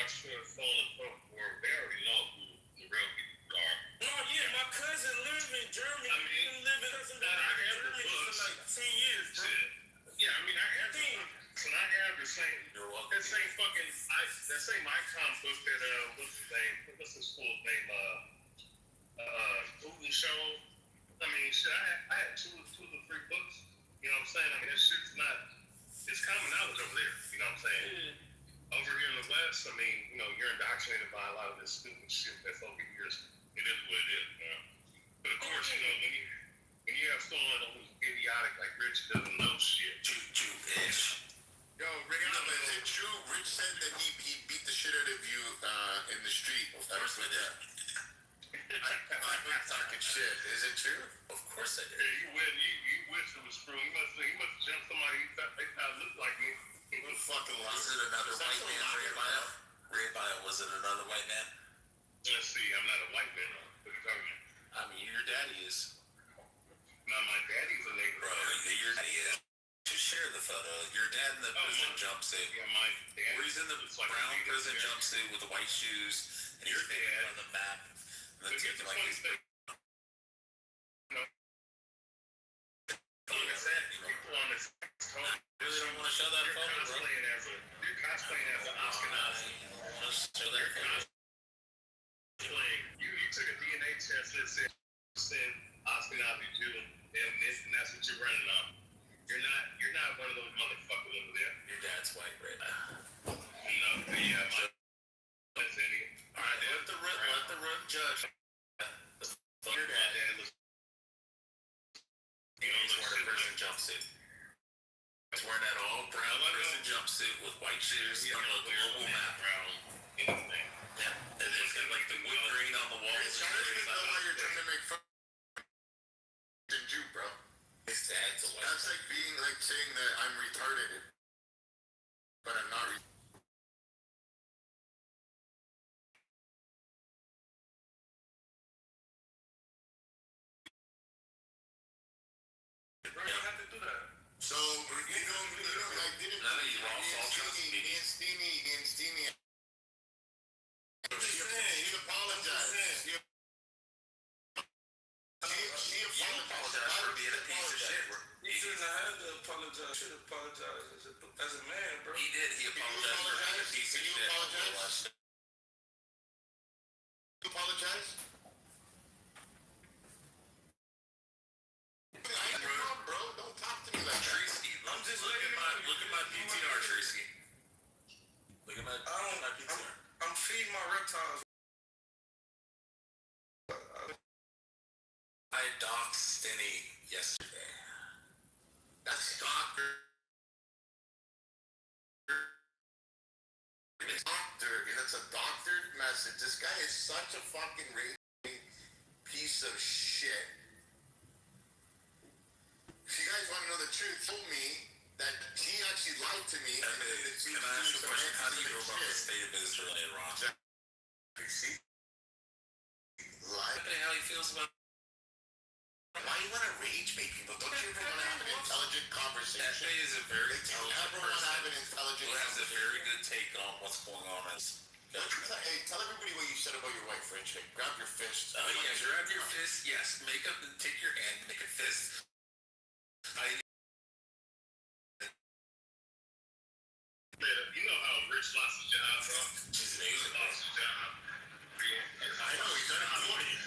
phone or they already know who the real people are. No, yeah, my cousin lives in Germany. I mean, he's been living in Germany for like 10 years. Yeah, I mean, I have when I have the same, that same fucking, that same icon book that, what's his name? What's his full name? Movie show. I mean, shit, I had two or three books. You know what I'm saying? I mean, that shit's not, it's common knowledge over there. You know what I'm saying? Yeah. Over here in the West, I mean, you know, you're indoctrinated by a lot of this stupid shit that's over years. It is what it is, you know. But of course, you know, when you have someone who's idiotic like Rich doesn't know shit. Jew-ish. Yo, Rihanna, is it true? Rich said that he beat the shit out of you in the street. Of course I did. I'm talking shit. Is it true? Of course I did. Yeah, you wish it was true. He must have jumped somebody they thought looked like me. What fucking lie? Was it another white man, Ray Bio? Was it another white man? Let's see, I'm not a white man. What are you talking about? I mean, your daddy is. No, my daddy's a nigga. Bro, your daddy is. To share the photo, your dad in the prison jumpsuit. Yeah, my dad. Where he's in the brown prison jumpsuit with the white shoes, and your dad on the map. And then taking like his big. People on this. Really don't want to show that photo, bro. You're cosplaying as an Ashkenazi. Show their cosplay. You took a DNA test that said Ashkenazi Jew, and that's what you're running on. You're not one of those motherfuckers over there. Your dad's white, right? No, yeah, that's any. All right, let the room judge. Your dad was. He's wearing a prison jumpsuit. He's wearing that all brown prison jumpsuit with white shoes on a global map. Brown anything. Yeah, and it's got like the wood grain on the walls. I don't even know why you're trying to make fun of Jew, bro. His dad's a white. That's like being like saying that I'm retarded, but I'm not. Bro, you don't have to do that. So you don't like didn't. No, you lost all trust in me. Steamy. He apologized. She apologized for being a piece of shit. He shouldn't have had to apologize. He should apologize as a man, bro. He did. He apologized for being a piece of shit. You apologize? Bro, don't talk to me like that. Tracy, I'm just look at my PTR, Tracy. Look at my PTR. I'm feeding my reptiles. I doxed Stinny yesterday. That's doctor. That's a doctored message. This guy is such a fucking piece of shit. If you guys want to know the truth, told me that he actually lied to me. Can I ask you a question? How do you know about the state of Israel and Iran? Lied. How he feels about. Why you want to rage bait people? Don't you ever want to have an intelligent conversation? That guy is a very intelligent person. Want to have an intelligent who has a very good take on what's going on. Hey, tell everybody what you said about your wife, Rich. Like, grab your fist. Oh, yeah, grab your fist. Yes, make up and take your hand, make a fist. You know how Rich lost his job, bro? He's an Asian. Lost his job. I know, he's done it for you.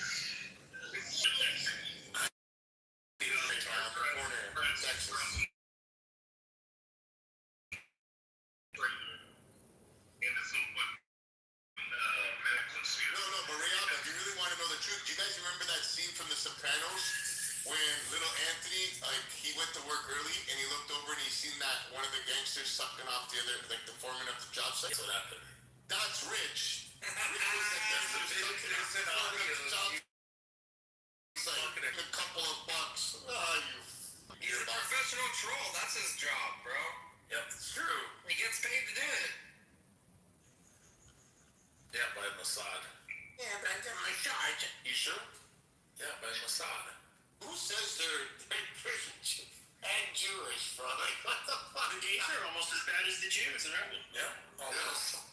No, but Rihanna, if you really want to know the truth, do you guys remember that scene from The Sopranos when little Anthony, like, he went to work early and he looked over and he seen that one of the gangsters sucking off the other, like the foreman of the job site? That's what happened. That's Rich. Rich was the gangster sucking off the foreman of the job site. He's like, a couple of bucks. He's a professional troll. That's his job, bro. Yep, it's true. He gets paid to do it. Yeah, by Mossad. Yeah, but I got my charge. You sure? Yeah, by Mossad. Who says they're Christian and Jewish, bro? Like, what the fuck? The gays are almost as bad as the Jews, aren't they? Yeah, almost.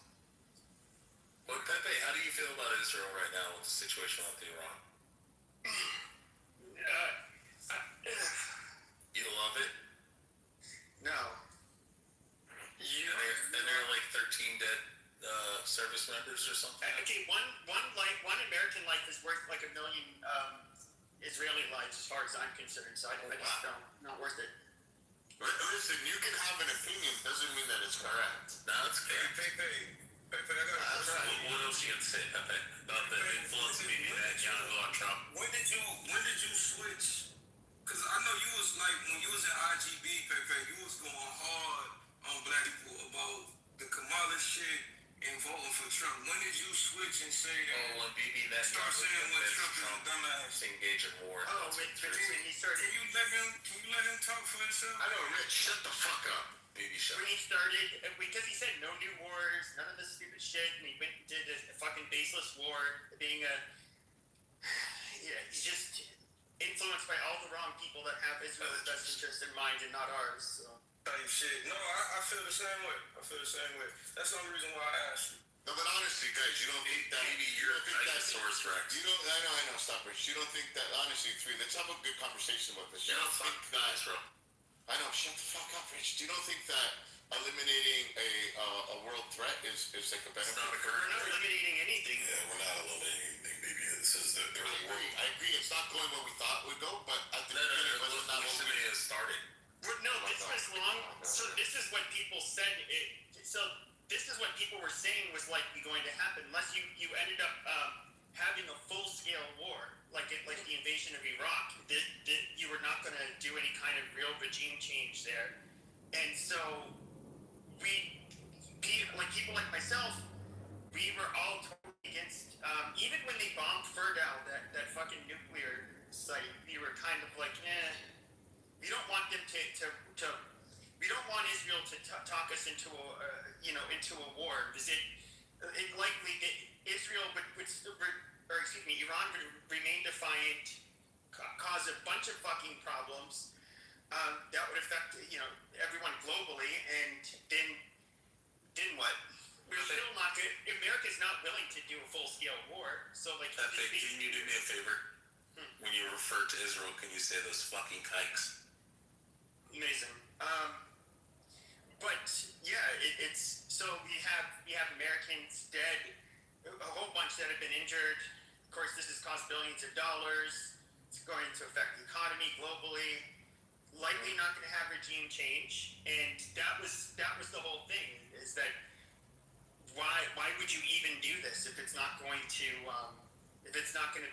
Well, Pepe, how do you feel about Israel right now with the situation with Iran? You love it? No. And there are like 13 dead service members or something. Okay, one American life is worth like 1 million Israeli lives, as far as I'm concerned. So I just don't, not worth it. But listen, you can have an opinion, doesn't mean that it's correct. No, it's correct. Pepe, I got a question. Right. What else you gonna say, Pepe? About the influence of maybe Netanyahu on Trump? When did you switch? Because I know you was like, when you was in IGB, Pepe, you was going hard on black people about the Kamala shit and voting for Trump. When did you switch and say that? When Bibi Start saying what Trump is a dumbass. Engage in war. Oh, when he started. Can you let him talk for himself? I know, Rich, shut the fuck up. Bibi shut When he started, because he said no new wars, none of this stupid shit, and he went and did a fucking baseless war, being he's just influenced by all the wrong people that have Israel's best interest in mind and not ours. So. Type shit. No, I feel the same way. That's the only reason why I asked you. No, but honestly, guys, you don't think that. Maybe you're a dinosaurus Rex. You don't. I know. Stop, Rich. You don't think that. Honestly, let's have a good conversation about this. You don't think that. Israel. I know. Shut the fuck up, Rich. You don't think that eliminating a world threat is like a benefit? It's not We're not eliminating anything. Yeah, we're not eliminating anything, baby. This is the I agree. It's not going where we thought it would go, but at the No, beginning, it wasn't that we what should have started. No, this was long. So this is what people said. So this is what people were saying was likely going to happen, unless you ended up having a full-scale war, like the invasion of Iraq. You were not going to do any kind of real regime change there, and so people like myself, we were all totally against. Even when they bombed Fergal, that fucking nuclear site, we were kind of like, we don't want them to we don't want Israel to talk us into a war, because Israel Iran would remain defiant, cause a bunch of fucking problems that would affect everyone globally, and then what? We're still not good. America's not willing to do a full-scale war, so like. Pepe, can you do me a favor? When you refer to Israel, can you say those fucking kikes? Amazing. But yeah, it's so we have Americans dead, a whole bunch that have been injured. Of course, this has cost billions of dollars. It's going to affect the economy globally. Likely not going to have regime change, and that was the whole thing. Is that why would you even do this if it's not going to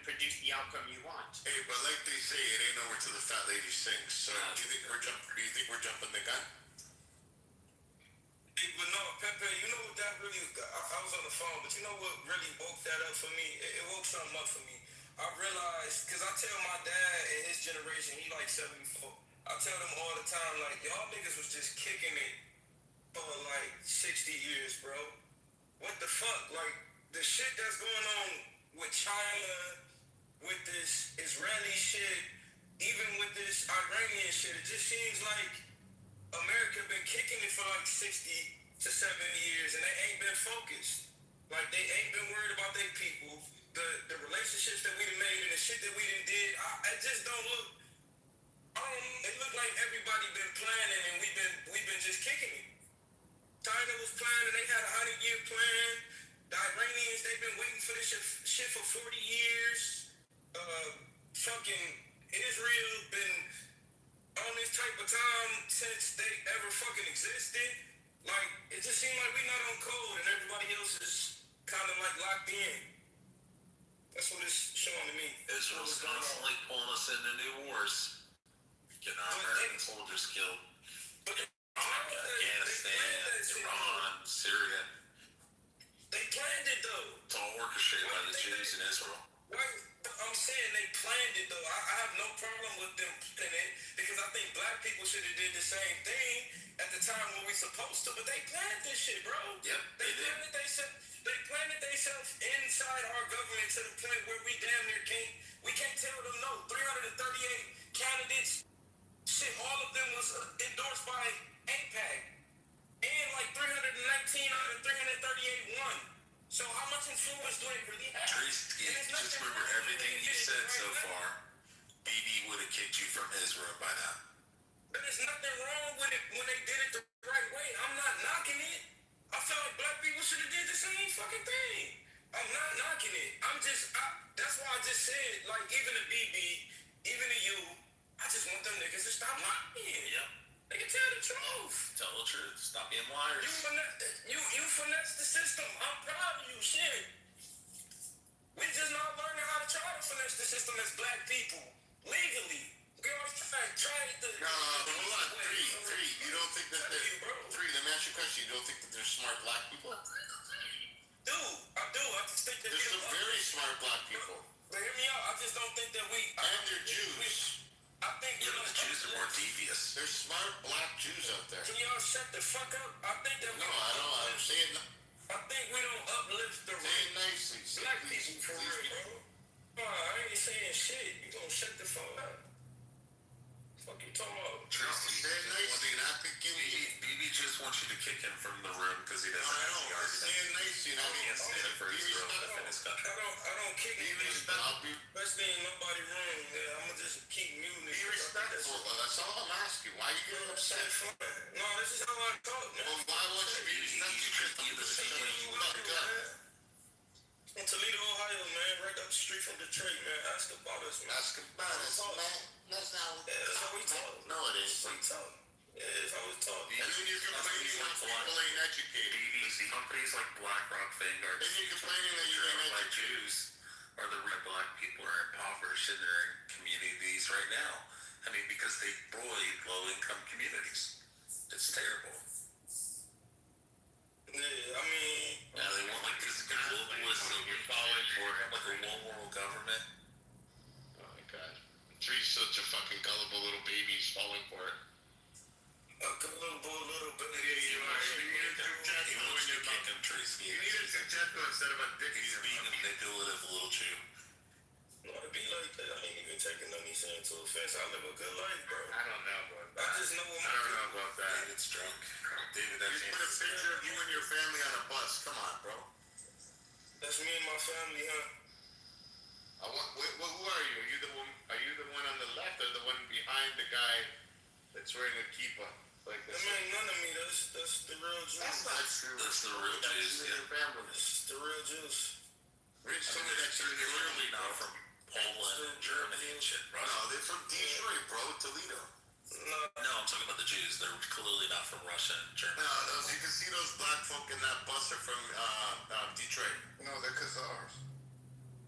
produce the outcome you want? Hey, but like they say, it ain't over till the fat lady sings. So do you think we're jumping the gun? But no, Pepe, you know what that really, I was on the phone, but you know what really woke that up for me? It woke something up for me. I realized, because I tell my dad in his generation, he like 74, I tell them all the time, like, y'all niggas was just kicking it for like 60 years, bro. What the fuck? Like, the shit that's going on with China, with this Israeli shit, even with this Iranian shit, it just seems like America been kicking it for like 60 to 70 years, and they ain't been focused. Like, they ain't been worried about their people. The relationships that we done made and the shit that we done did, it just don't look. It look like everybody been planning, and we've been just kicking it. China was planning; they had a 100-year plan. The Iranians, they've been waiting for this shit for 40 years. Fucking Israel been on this type of time since they ever fucking existed. Like, it just seemed like we not on code and everybody else is kind of like locked in. That's what it's showing to me. Israel's constantly pulling us into new wars. Getting our American soldiers killed. But Afghanistan, Iran, Syria. They planned it though. It's all orchestrated by the Jews in Israel. Right? I'm saying they planned it though. I have no problem with them planning it, because I think black people should have did the same thing at the time when we supposed to. But they planned this shit, bro. Yep, They planned it themselves inside our government to the point where we damn near can't tell them no. 338 candidates. Shit, all of them was endorsed by AIPAC. And like 319 out of 338 won. So how much influence do they really have? Tracy, And there's just nothing remember wrong with everything doing you it said the so right way. far. BB would have kicked you from Israel by now. But there's nothing wrong with it when they did it the right way. I'm not knocking it. I feel like black people should have did the same fucking thing. I'm not knocking it. That's why I just said, like, even the BB, even the you, I just want them niggas to stop lying. Yep. They can tell the truth. Tell the truth. Stop being liars. You finesse the system. I'm proud of you. Shit. We just not learning how to try to finesse the system as black people. Legally. We always try the... No, hold on. Three. You don't think that Three, let me ask you a question. You don't think that there's smart black people? I do. I just think that There's some very smart black people. But hear me out. I just don't think that we... And they're Jews. I think... Yeah, but the Jews are more devious. There's smart black Jews out there. Can y'all shut the fuck up? I think that No, I don't. I'm saying... I think we don't uplift the Say it nicely. black people for real, bro. I ain't saying shit. You gonna shut the fuck up. Fuck you talking about? Say it nicely. And I think you need... BB just wants you to kick him from the room because he doesn't I have know. the Say argument. it nicely. And I He mean... can't stand for Israel to defend his country. I don't kick Be it. respectful. Especially in nobody's room. Yeah, I'm gonna just keep muting it. Be respectful. That's all I'm asking. Why are you getting upset? No, this is how I talk, man. Well, why won't you be respectful? In Toledo, Ohio, man, right up the street from Detroit, man. Ask about us, man. Ask about us, man. That's not what... Yeah, that's how we talk. No, it is. That's how we talk. Yeah, that's how we talk. And then you're complaining that people ain't educated. BB's companies like BlackRock, Vanguard, Then you're complaining that you ain't like educated. Jews are the red black people are impoverished in their communities right now. I mean, because they bully low-income communities. It's terrible. Yeah, I mean... Now they want like this globalist that we're calling for, like a one-world government. Oh my god. Tree's such a fucking gullible little baby. He's falling for it. A little bit. You need to Kick him, Tracy. You need a suggestion instead of a dick. He's being a manipulative little Jew. No, it be like that. I ain't even taking nothing he's saying to offense. I live a good life, bro. I don't know about I that. just know what I don't know about that. David's drunk. David, You that's put a picture of you and your family on a bus. Come on, bro. That's me and my family, huh? Who are you? Are you the one on the left or the one behind the guy that's wearing a kippah? Like That this? ain't none of me. That's the real Jews. That's not true. That's the real Jews, That's yeah. your family. That's the real Jews. Rich I told mean, me that they're you're clearly not from Poland and Germany and shit, bro. No, they're from Detroit, bro. Toledo. No, I'm talking about the Jews. They're clearly not from Russia and Germany. No, you can see those black folk in that bus are from Detroit. No, they're Khazars.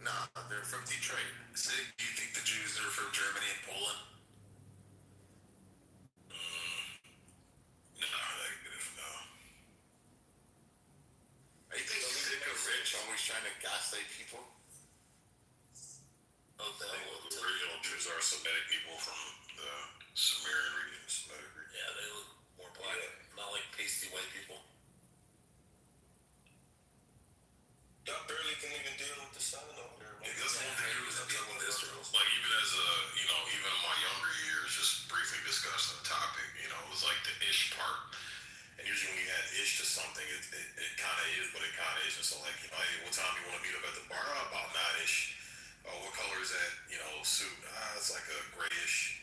No, they're from Detroit. So, do you think the Jews are from Germany and Poland? No, negative, no. Are you think sick of Rich always trying to gaslight people? Oh, I think the original Jews are Semitic people from the Sumerian region, Semitic region. Yeah, they look more black. Not like pasty white people. y'all barely can even deal with the sun over there. It doesn't have to do with the deal with Israel. Like even as a, even in my younger years, just briefly discussing the topic, it was like the ish part. And usually when you add ish to something, it kind of is, but it kind of isn't. So like, hey, what time you want to meet up at the bar? Oh, about 9-ish. Oh, what color is that, suit? It's like a grayish,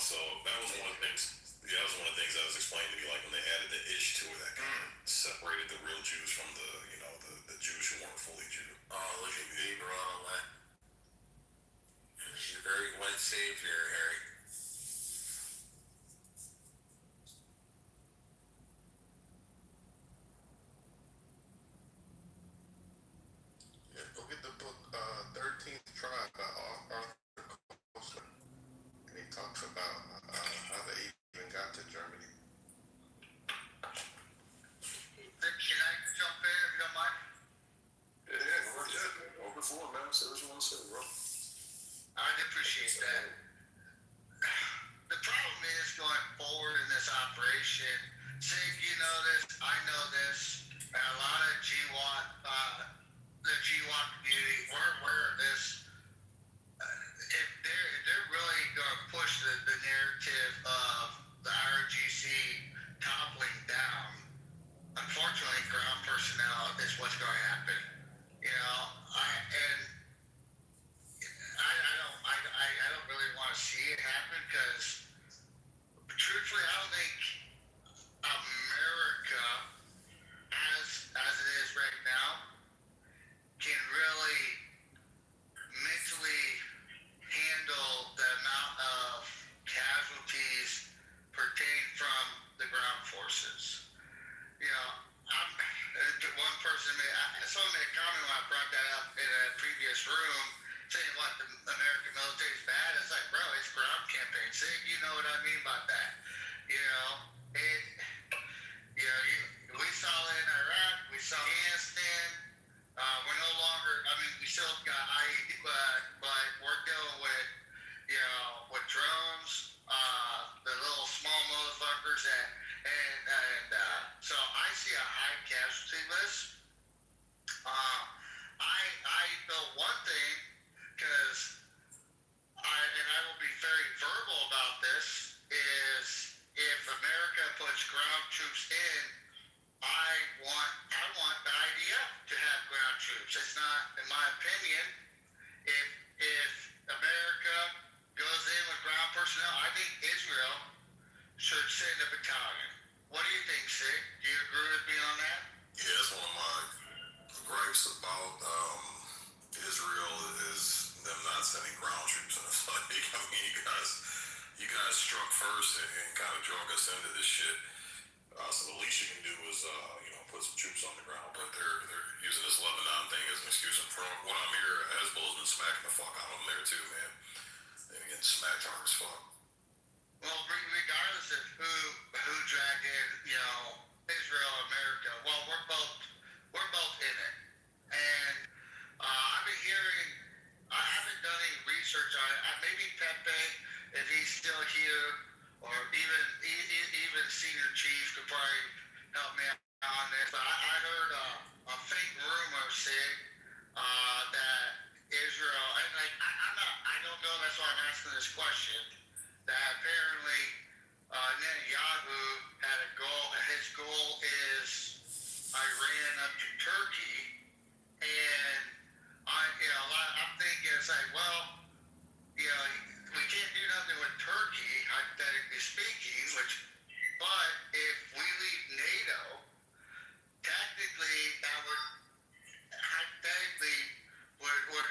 so that was one of the things. Yeah, that was one of the things that was explained to me, like when they added the ish to it, that kind of separated the real Jews from the Jews who weren't fully Jew. Oh, look at me, bro. You're very white savior, Harry. Yeah, go get the book 13th Tribe by Arthur Koestler. And he talks about how they even got to Germany. Can I jump in if you don't mind? Yeah, over the floor, man. Say what you want to say, bro. I'd appreciate that. what's going to happen. You know, I don't really want to see it happen because, truthfully, I don't think America, as it is right now, can really mentally handle the amount of casualties pertaining from the ground forces. You know, one person someone made a comment when I brought that up in a previous room, saying what the American military is bad. It's like, bro, it's ground campaign. See, you know what I mean about that? You know, we saw it in Iraq, we saw Afghanistan. We're no longer. I mean, we still got IED, but we're dealing with, with drones, the little small motherfuckers so I see a high casualty list. I know one thing, because I will be very verbal about this, is if America puts ground troops in, I want the IDF to have ground troops. It's not, in my opinion, if America goes in with ground personnel, I think Israel should send a battalion. What do you think, Sig? Do you agree with me on that? Yeah, that's one of my gripes about Israel is them not sending ground troops. And it's like, I mean, you guys struck first and kind of drug us into this shit. So the least you can do is, put some troops on the ground. But they're using this Lebanon thing as an excuse. And from what I'm hearing, Hezbollah's been smacking the fuck out of them there too, man. They're getting smacked hard as fuck. Well, regardless of who dragged in, Israel, America, well, we're both in it. And I've been hearing, I haven't done any research on it. Maybe Pepe, if he's still here, or even Senior Chief could probably help me out on this. But I heard a fake rumor saying that Israel, and I don't know, that's why I'm asking this question, that apparently Netanyahu had a goal. His goal is Iran up to Turkey, and I'm thinking it's like, well, we can't do nothing with Turkey, hypothetically speaking. But if we leave NATO, technically that would hypothetically would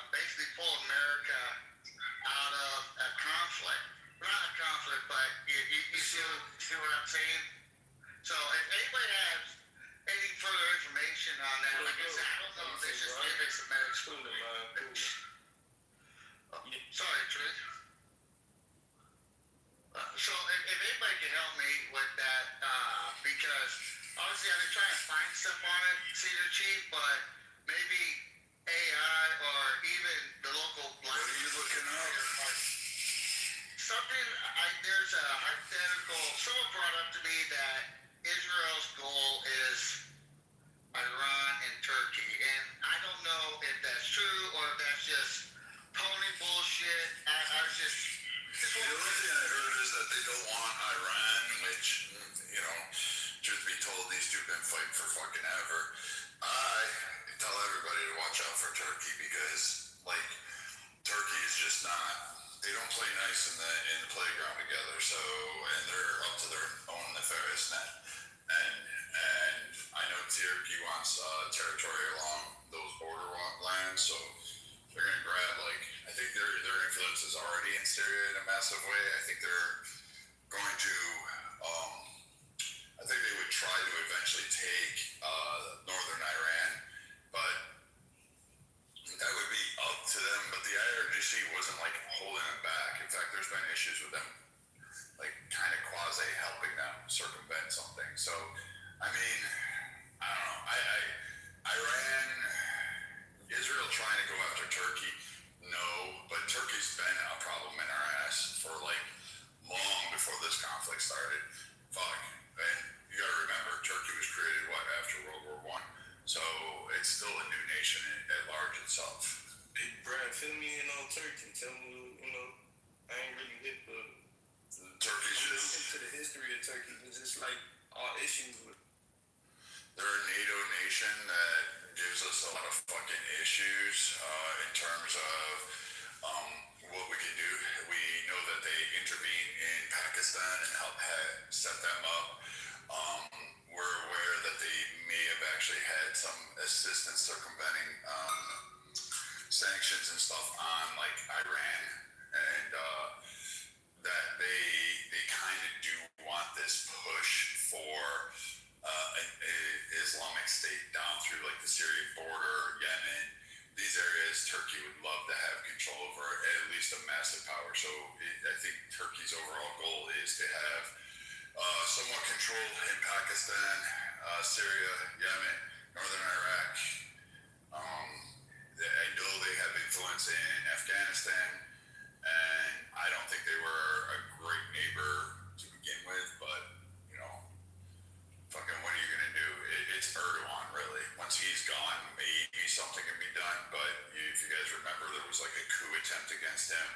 basically pull America out of a conflict. Not a conflict, but you see what I'm saying? So if anybody has any further information on that, like I said, I don't know if it's just maybe some medical. Sorry, Trish. So if anybody can help me with that, because obviously I've been trying to find stuff on it, Cedar Chief, but maybe AI or even the local. What are you looking at? Something, there's a hypothetical, someone brought up to me that Israel's goal is Iran and Turkey, and I don't know if that's true or if that's just pony bullshit. I was just The only thing I heard is that they don't want Iran, which, truth be told, these two have been fighting for fucking ever. I tell everybody to watch out for Turkey because, Turkey is just not. They don't play nice in the playground together. So, and they're up to their own nefarious net. And I know Turkey wants territory along those border lands, so they're gonna grab I think their influence is already in Syria in a massive way. I think they're going to. I think they would try to eventually take northern Iran, but that would be up to them. But the IRGC wasn't holding them back. In fact, there's been issues with them, kind of quasi helping them circumvent something. So, I mean, I don't know. Iran, Israel trying to go after Turkey. No, but Turkey's been a problem in our ass for long before this conflict started. Fuck. And you gotta remember, Turkey was created after World War I. So it's still a new nation at large itself. Hey, Brad, fill me in on Turkey. Tell me, I ain't really hit Turkey's just into the history of Turkey. It's just all issues with. They're a NATO nation. nation that gives us a lot of fucking issues in terms of what we can do. We know that they intervene in Pakistan and help set them up. We're aware that they may have actually had some assistance circumventing sanctions and stuff on like Iran, and that they kind of do want this push for an Islamic State down through like the Syrian border, Yemen. These areas Turkey would love to have control over, at least a massive power. So I think Turkey's overall goal is to have somewhat control in Pakistan, Syria, Yemen, northern Iraq. I know they have influence in Afghanistan, and I don't think they were a great neighbor to begin with, but you know, fucking what are you gonna do? It's Erdogan, really. Once he's gone, maybe something can be done, but if you guys remember, there was like a coup attempt against him,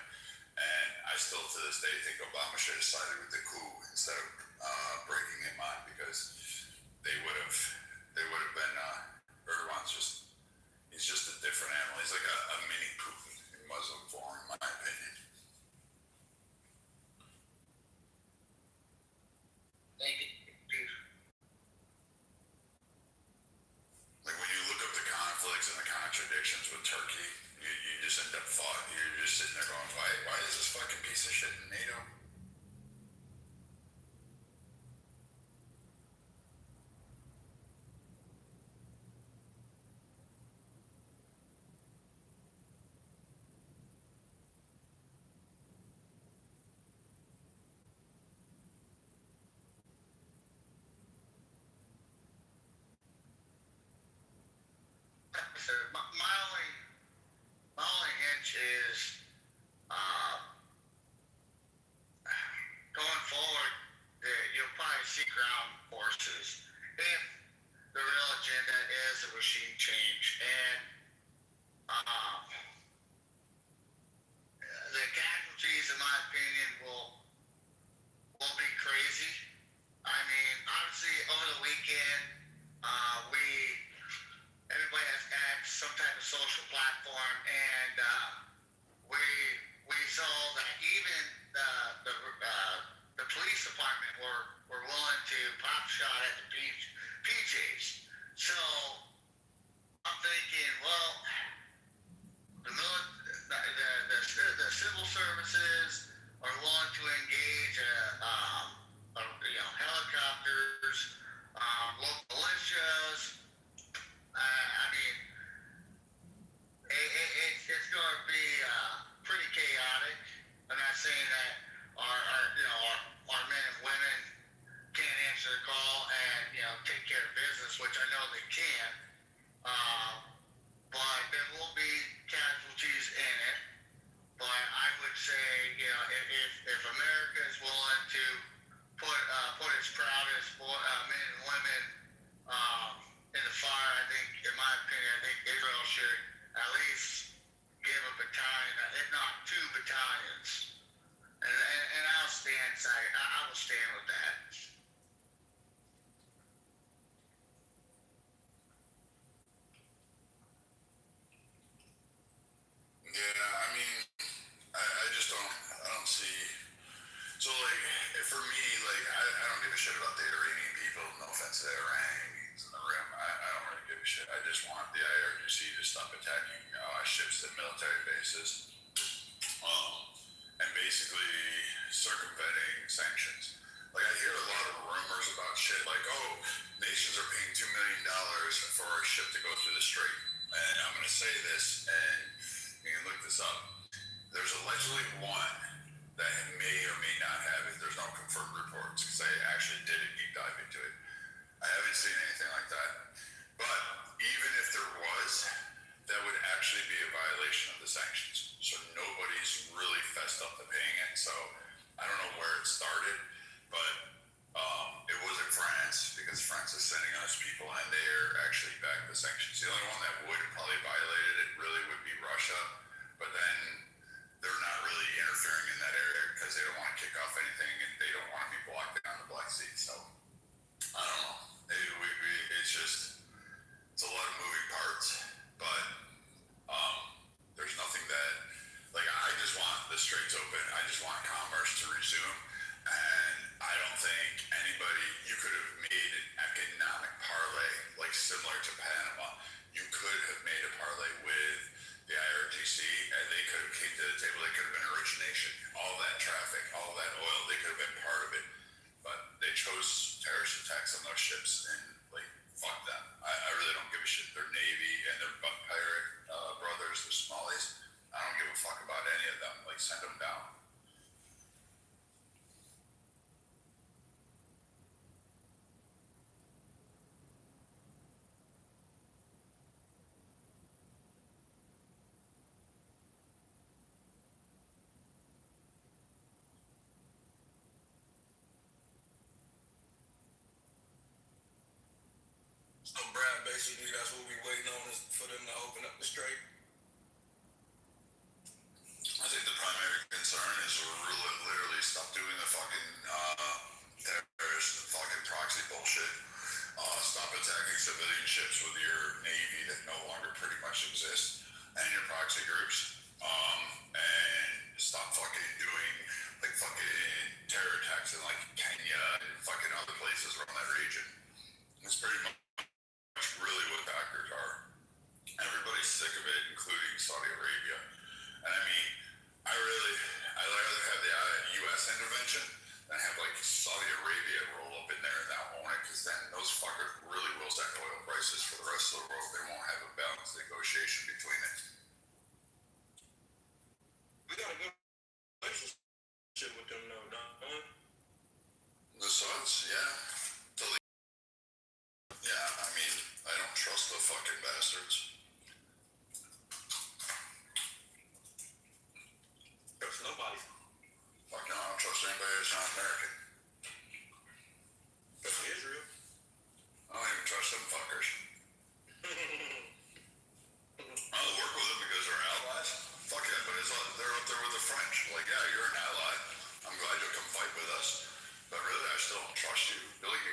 and I still to this day think Obama should have sided with the coup instead of breaking him on, because they would have been Erdogan's he's just a different animal. He's like a mini Putin in Muslim form, in my opinion. Thank you. Like when you look up the conflicts and the contradictions with Turkey, you just end up you're just sitting there going, why is this fucking piece of shit in NATO? So my only hinge is going forward. You'll probably see ground forces if the real agenda is a regime change, and the casualties, in my opinion, will be crazy. I mean, obviously, over the weekend, everybody has X, some type of social platform, and we saw that even the police department were willing to pop shot at the PJs. So I'm thinking, well, the civil services are willing to engage, helicopters, local militias. I mean, it's going to be pretty chaotic. I'm not saying that our men and women can't answer the call and take care of business, which I know they can. But there will be casualties in it. But I would say, if America is willing to put its proudest men and women in the fire, I think, in my opinion, I think Israel should at least give a battalion, if not 2 battalions. And I'll stand. I will stand with that. Yeah, I mean, I just I don't see. So like, for me, like, I don't give a shit about the Iranian people. No offense to the Iranians in the rim. I don't really give a shit. I just want the IRGC to stop attacking ships at military bases, and basically circumventing sanctions. Like, I hear a lot of rumors about shit like, oh, nations are paying $2 million for a ship to go through the strait. And I'm going to say this, and you can look this up. There's allegedly one that may or may not have it. There's no confirmed reports, because I actually did a deep dive into it. I haven't seen anything like that. But even if there was, that would actually be a violation of the sanctions. So nobody's really fessed up to paying it. So I don't know where it started, but it wasn't France, because France is sending us people and they're actually back the sanctions. The only one that would have probably violated it really would be Russia, but then they're not really interfering in that area because they don't want to kick off anything and they don't want to be blocked down the Black Sea. So I don't know. It's just, it's a for them to open up the strait? I think the primary concern is literally stop doing the fucking terrorist fucking proxy bullshit. Stop attacking civilian ships with your navy that no longer pretty much exists and your proxy groups. And stop fucking doing like fucking terror attacks in like Kenya and fucking other places around that region. It's pretty much really what backers are. Everybody's sick of it, including Saudi Arabia. And I mean, I'd rather have the U.S. intervention than have like Saudi Arabia roll up in there and not own it, because then those fuckers really will set oil prices for the rest of the world. They won't have a balanced negotiation between it. We got a good relationship with them though, don't we? The Suds, yeah. Yeah, I mean, I don't trust the fucking bastards. Trust nobody. Fuck no, I don't trust anybody that's not American. Trust Israel. I don't even trust them fuckers. I'll work with them because they're allies. Fuck yeah, but they're up there with the French. Like, yeah, you're an ally. I'm glad you'll come fight with us. But really, I still don't trust you. Like,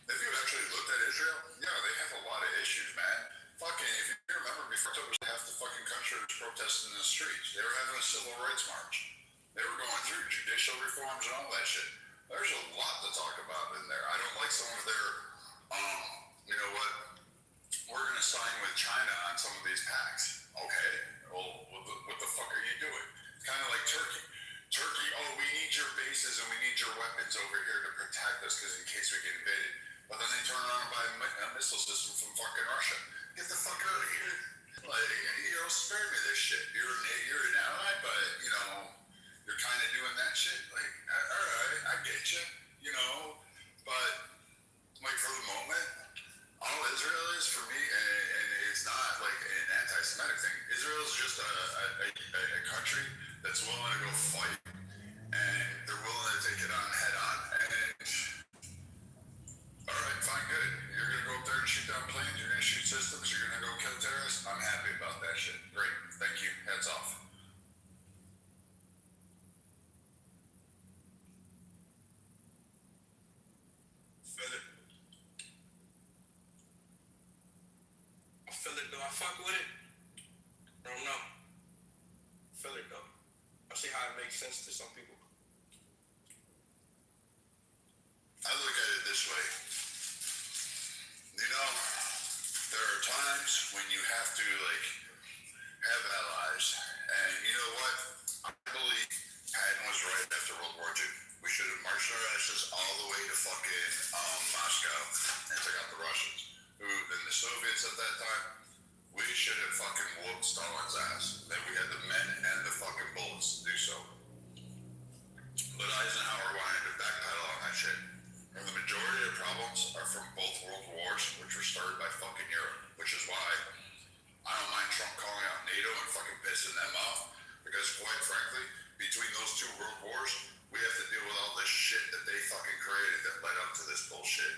if you actually looked at Israel, yeah, they have a lot of issues, man. Fucking, if you remember, before half the fucking country was protesting in the streets. They were having a civil rights march. They were going through judicial reforms and all that shit. There's a lot to talk about in there. I don't like some of their, you know what? We're going to sign with China on some of these pacts. Okay, well, what the fuck are you doing? It's kind of like Turkey. Turkey, oh, we need your bases and we need your weapons over here to protect us because in case we get invaded. But then they turn around and buy a missile system from fucking Russia. Get the fuck out of here. Like, you know, spare me this shit. You're an ally, but, you know, you're kind of doing that shit. Like, all right, I get you, you know, but, like, for the moment, all Israel is for me, and it's not like an anti-Semitic thing. Israel is just a country that's willing to go fight, and they're willing to take it on head on. And all right, fine, good. You're gonna go up there and shoot down planes. You're gonna shoot systems. You're gonna go kill terrorists. I'm happy about that shit. Great, thank you. Heads off. I feel it though. I fuck with it. I don't know. Feel it though. I see how it makes sense to some people. I look at it this way. You know, there are times when you have to, like, have allies. And you know what? I believe Patton was right after World War II. We should have marched our asses all the way to fucking Moscow and took out the Russians. Who, then the Soviets at that time, we should have fucking whooped Stalin's ass. Then we had the men and the fucking bullets to do so. But Eisenhower wanted to backpedal on that shit. And the majority of problems are from both world wars, which were started by fucking Europe. Which is why I don't mind Trump calling out NATO and fucking pissing them off. Because quite frankly, between those two world wars, we have to deal with all this shit that they fucking created that led up to this bullshit.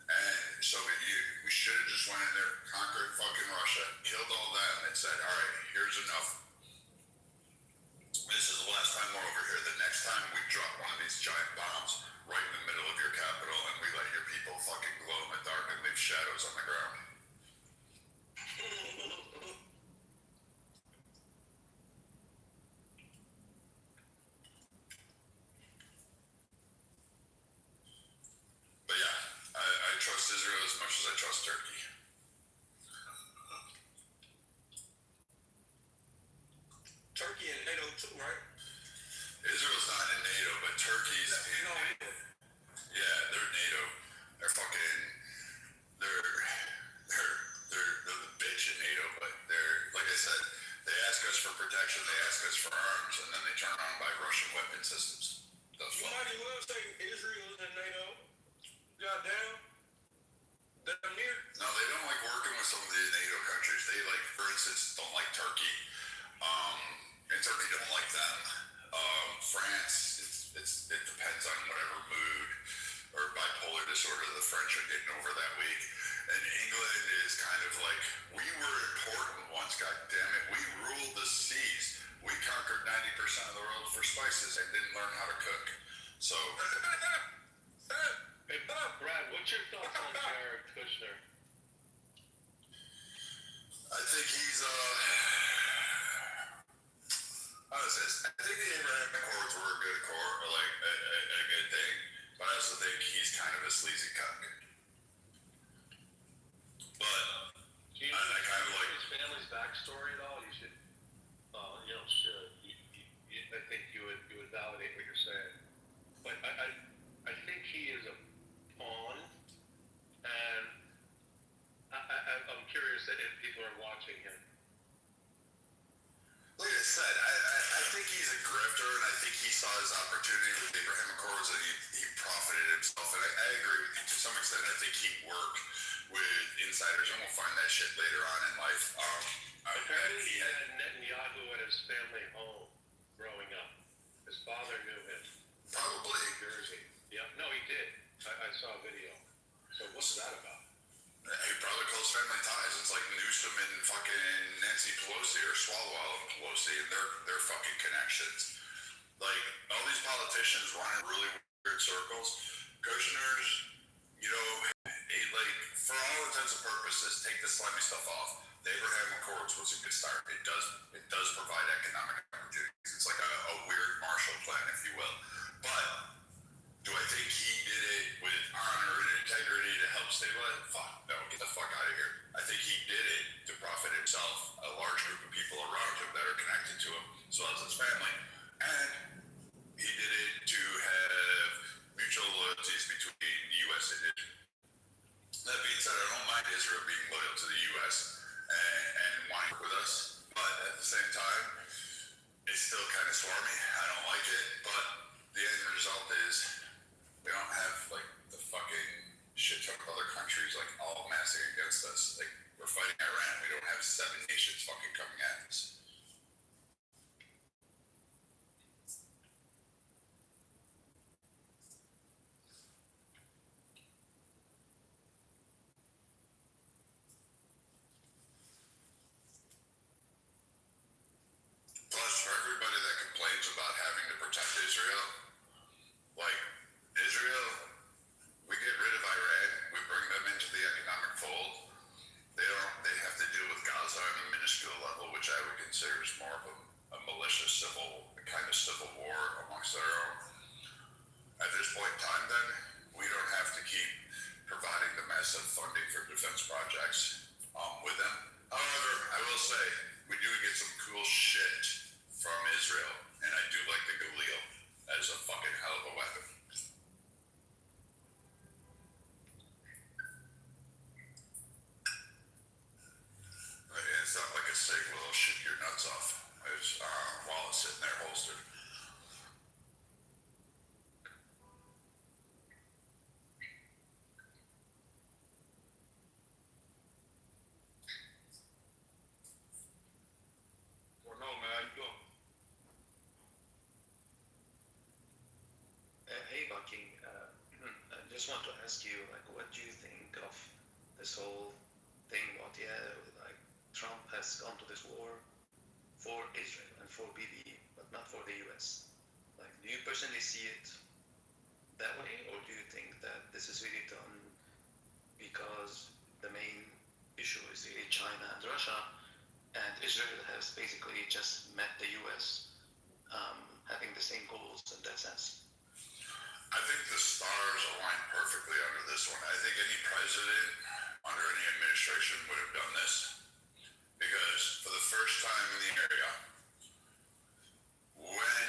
And so we should have just went in there, conquered fucking Russia, killed all that, and said, all right, here's enough. This is the last time we're over here. The next time we drop one of these giant bombs right in the middle of your capital and we let your people fucking glow in the dark and leave shadows on the ground. But yeah, I trust Israel as much as I trust Turkey. Turkey and NATO too, right? Israel's not in NATO, but Turkey's in NATO. Yeah, they're NATO. They're fucking, they're the bitch in NATO, but they're, like I said, they ask us for protection, they ask us for arms, and then they turn around and buy Russian weapon systems. That's You might as well say Israel is in NATO. Goddamn. Damn near. No, they don't like working with some of the NATO countries. They, like, for instance, don't like Turkey. And Turkey don't like them. France, it depends on whatever mood or bipolar disorder the French are getting over that week. And England is kind kind of like, we were important once, goddammit. We ruled the seas. We conquered 90% of the world for spices and didn't learn how to cook. So, hey, Brad, what's your thoughts on Jared Kushner? I think he's, how is this? I think the Abraham Accords were a good a good thing, but I also think he's kind of a sleazy cuck. But, do you know his family's backstory at all? You should, I think you would validate what you're saying. But I think he is a pawn, and I'm curious if people are watching him. Like I said, I think he's a grifter, and I think he saw his opportunity with the Abraham Accords, and he profited himself. And I agree with you to some extent. I think he worked with insiders, and we'll find that shit later on in life. Apparently, he had Netanyahu at his family home growing up. His father knew him. Probably. New Jersey. Yeah, no, he did. I saw a video. So what's that about? He probably calls family ties. It's like Newsom and fucking Nancy Pelosi or Swalwell and Pelosi and their fucking connections. Like, all these politicians run in really weird circles. Kushner's, for all intents and purposes, take the slimy stuff off. The Abraham Accords was a good start. It does provide economic opportunities. It's like a weird Marshall Plan, if you will. But do I think he did it with honor and integrity to help stabilize? Fuck, no, get the fuck out of here. I think he did it to profit himself, a large group of people around him that are connected to him, as well as his family. And he did it to have mutual loyalties between the U.S. and Israel. That being said, I don't mind Israel being loyal to the U.S. and wanting to work with us, but at the same time, it's still kind of swarmy. I don't like it, but the end result is we don't have like the fucking shit ton of other countries like all massing against us. Like, we're fighting Iran. We don't have 7 nations fucking coming at us. Plus, for everybody that complains about having to protect Israel, like, Israel, we get rid of Iran, we bring them into the economic fold. They have to deal with Gaza on a minuscule level, which I would consider is more of a malicious kind of civil war amongst their own. At this point in time, then, we don't have to keep providing the massive funding for defense projects with them. However, I will say, we do get some cool shit from Israel, and I do like the Galil. That is a fucking hell of a weapon. It's not like a SIG will shoot your nuts off while it's sitting there holstered. Or no, man, go. Hey, Bucky. I just want to ask you, like, what do you think of this whole thing? Like, Trump has gone to this war for Israel and for BB, but not for the U.S. Like, do you personally see it that way, or do you think that this is really done because the main issue is really China and Russia, and Israel has basically just met the U.S. Having the same goals in that sense? I think the stars align perfectly under this one. I think any president under any administration would have done this, because for the first time in the area, when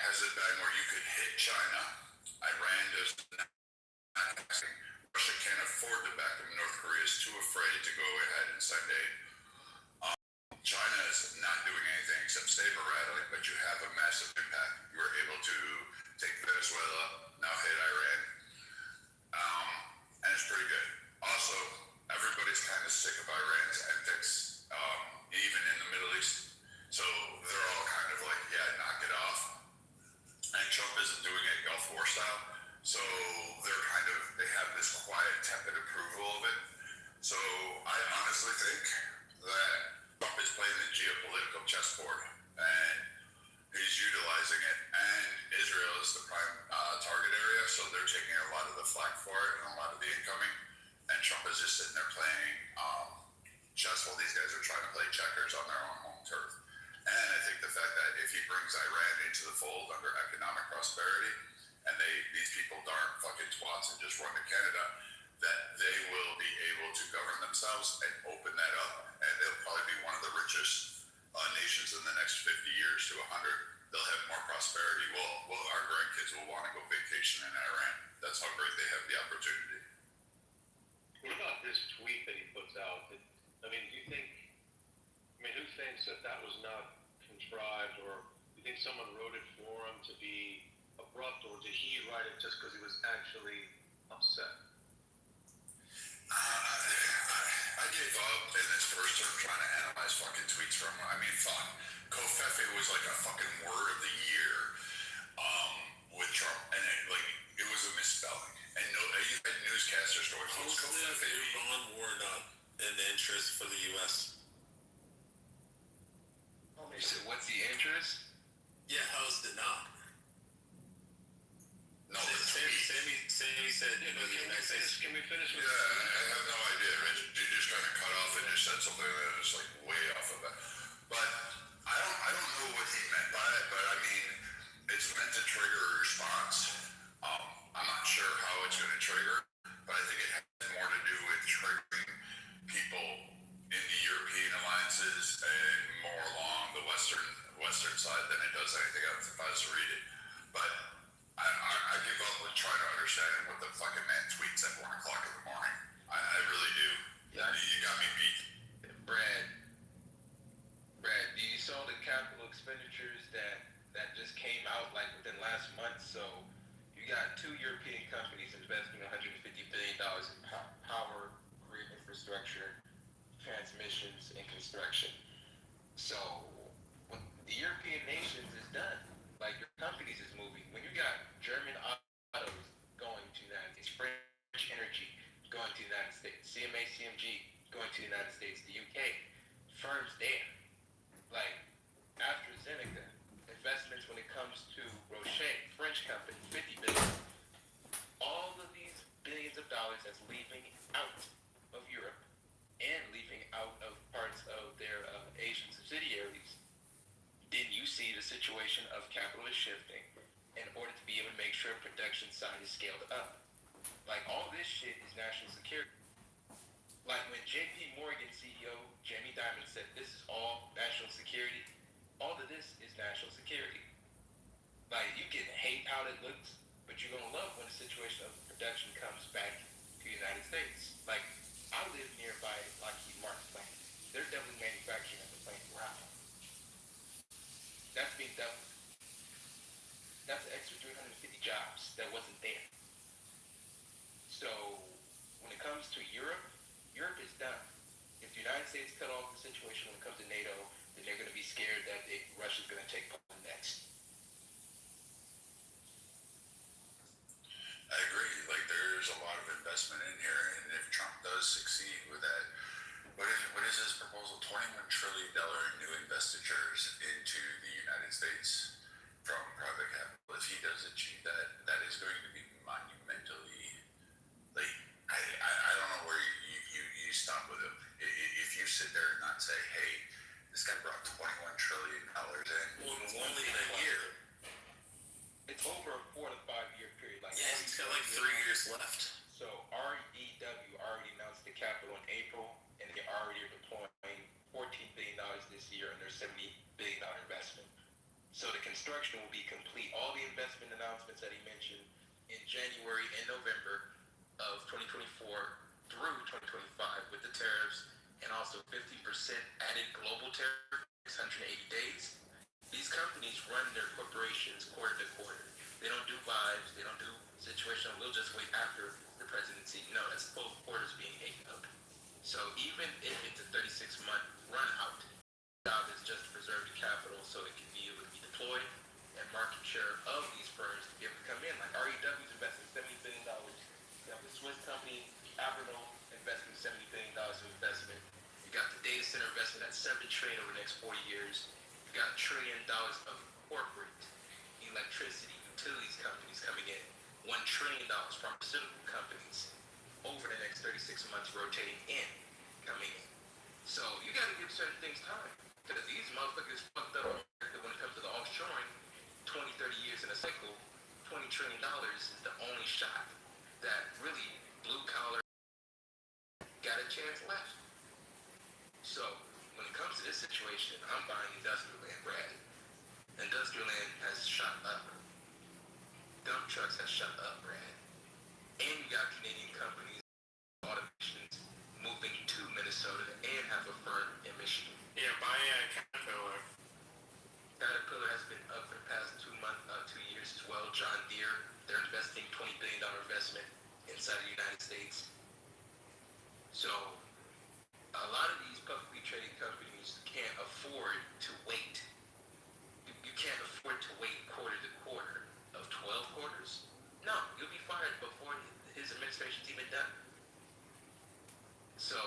has it been where you could hit China? Iran does not. Russia can't afford to back them. North Korea is too afraid to go ahead and send aid. China is not doing anything except stay erratic, but you have a massive impact. You were able to take Venezuela, now hit Iran, and it's pretty good. Also, everybody's kind of sick of Iran's antics, even in the Middle East. So they're all kind of like, yeah, knock it off. And Trump isn't doing it Gulf War style. So they have this quiet, tepid approval of it. So I honestly think that Trump is playing the geopolitical chessboard, and he's utilizing it. And Israel is the prime target area, so they're taking a lot of the flack for it and a lot of the incoming. And Trump is just sitting there playing chess while these guys are trying to play checkers on their own home turf. And I think the fact that if he brings Iran into the fold under economic prosperity, and these people darn fucking twats and just run to Canada, that they will be able to govern themselves and open that up, and they'll probably be one of the richest nations in the next 50 years to 100. They'll have more prosperity. Well, our grandkids will want to go vacation in Iran. That's how great they have the opportunity. What about this tweet that he puts out? I mean, do you think, who thinks that was not contrived, or do you think someone wrote it for him to be abrupt, or did he write it just because he was actually upset? I gave up in this first term trying to analyze fucking tweets from him. I mean, fuck. Kofefe was like a fucking word of the year with Trump, and it was a misspelling. And you had newscasters going, "Who's Kofefe?" Iran war not in the interest for the U.S. You said, what's the interest? Yeah, how is it not? No, Sammy said, the United States. Can we finish with yeah, I have no idea, Rich. You just kind of cut off and just said something that is like way off of that. But I don't know what he meant by it, but I mean, it's meant to trigger a response. I'm not sure how it's going to trigger, but I think it has more to do with triggering people in the European alliances and more along the western side than it does anything else if I was to read it. But I give up with trying to understand what the fucking man tweets at 1 o'clock in the morning. I really do. Yeah. You got me beat. Brad, you saw the capital expenditures that just came out like within last month. So you got 2 European companies investing $150 billion in power, grid infrastructure, transmissions, and construction. So when the European nations is done, like your companies is moving. When you got German autos going to the United States, French energy going to the United States, CMA, CMG going to the United States, the UK, firms there, like AstraZeneca, investments when it comes to Roche, French company, 50 billion. All of these billions of dollars that's leaving out of Europe and leaving out of parts of their Asian subsidiaries. Then you see the situation of capital is shifting in order to be able to make sure production side is scaled up. Like all this shit is national security. Like when JP Morgan CEO Jamie Dimon said this is all national security, all of this is national security. Like you can hate how it looks, but you're gonna love when the situation of production comes back to the United States. Like I live nearby Lockheed Martin plant. They're doubling manufacturing at the plant. Wow. That's being doubled. That's an extra 350 jobs that wasn't there. So when it comes to Europe, Europe is done. If the United States cut off the situation when it comes to NATO, then they're going to be scared that Russia's going to take Poland next. I agree. Like there's a lot of investment in here, and if Trump does succeed with that, what is his proposal? $21 trillion in new investitures into the United States from private capital. If he does achieve that, that is going to be monumentally. Like I don't know where you stop with him. If you sit there and not say, hey, this guy brought $21 trillion in. Well, only in a year. It's over a 4 to 5 year period. Like Yeah, he's got like 3 years left. So REW already announced the capital in April, and they already are deploying $14 billion this year on their $70 billion investment. So the construction will be complete. All the investment announcements that he mentioned in January and November of 2024 through 2025 with the tariffs, and also 50% added global tariff, 680 days. These companies run their corporations quarter to quarter. They don't do vibes, they don't do situational, we'll just wait after the presidency. No, that's both quarters being taken out. So even if it's a 36-month run out, the job is just to preserve the capital so it can be able to be deployed, and market share of these firms to be able to come in. Like REW is investing $70 billion. You have the Swiss company, Aberno, investing $70 billion of investment. center investment at $7 trillion over the next 40 years. You got $1 trillion of corporate electricity, utilities companies coming in. $1 trillion pharmaceutical companies over the next 36 months rotating in, coming in. So you got to give certain things time. Because these motherfuckers fucked up when it comes to the offshoring. 20, 30 years in a cycle, $20 trillion is the only shot that really blue collar got a chance left. So when it comes to this situation, I'm buying industrial land, Brad. Industrial land has shot up. Dump trucks have shot up, Brad. And you got Canadian companies, automations, moving to Minnesota and have a firm in Michigan. Yeah, buy Caterpillar. Caterpillar has been up for the past 2 years as well. John Deere, they're investing $20 billion investment inside the United States. So a lot of these publicly traded companies can't afford to wait. You can't afford to wait quarter to quarter of 12 quarters. No, you'll be fired before his administration's even done. So,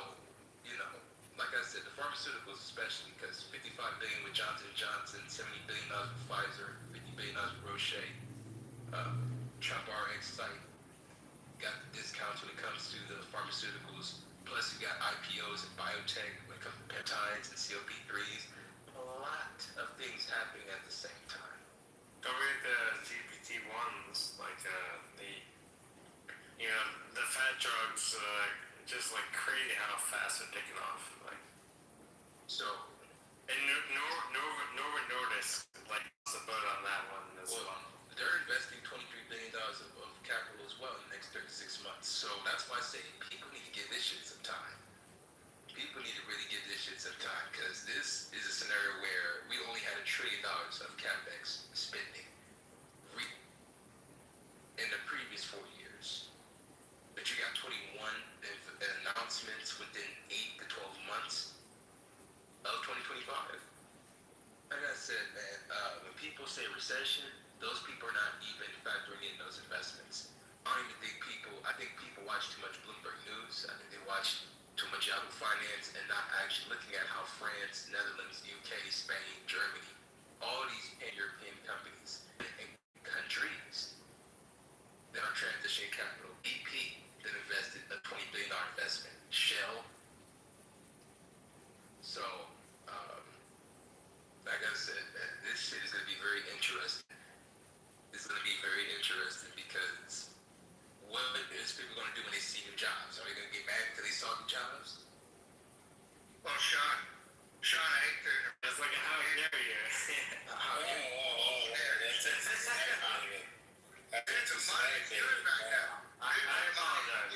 like I said, the pharmaceuticals especially, because $55 billion with Johnson & Johnson, $70 billion with Pfizer, $50 billion with Roche, Trump RX site got the discounts when it comes to the pharmaceuticals. Plus, you got IPOs and biotech when it comes to peptides and COP3s. A lot of things happening at the same time. Don't read the GPT-1s, like the fat drugs, just like crazy how fast they're taking off. Like, So, and Novo Nordisk, like, the boat on that one as well. They're investing $23 billion of capital as well in the next 36 months. So that's why I say people need to give this shit some time. People need to really give this shit some time, because this is a scenario where we only had $1 trillion of capex spending in the previous 4 years. But you got 21 announcements within 8 to 12 months of 2025. Like I said, man, when people say recession, those people are not even factoring in those investments. I think people watch too much Bloomberg News. I think they watch too much Yahoo Finance and not actually looking at how France, Netherlands, UK, Spain, Germany, all these European companies and countries that are transitioning capital. BP that invested a $20 billion investment. Shell. So, like I said, this shit is going to be very interesting. It's going to be very interesting because what is people going to do when they see new jobs? Are they going to get mad because they saw new jobs? Well, Sean, I hate to. It's like a how dare you. It's a money good right now. I apologize.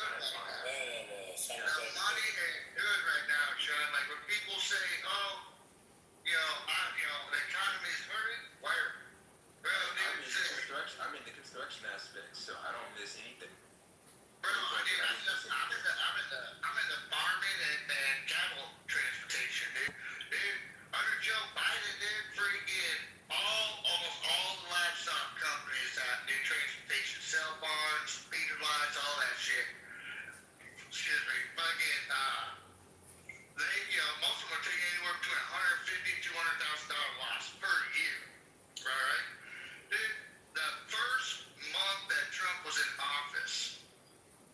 The money is good right now, Sean. Like when people say, "Oh, the economy is hurting," where? I'm in the construction aspect, so I don't miss anything. Bro, I'm in the farming and cattle transportation, dude. Under Joe Biden, dude, freaking almost all the livestock companies that do transportation, cell barns, feeder lines, all that shit. Excuse me, fucking, most of them are taking anywhere between $150,000 to $200,000 loss per year. Right? Dude, the first month that Trump was in office,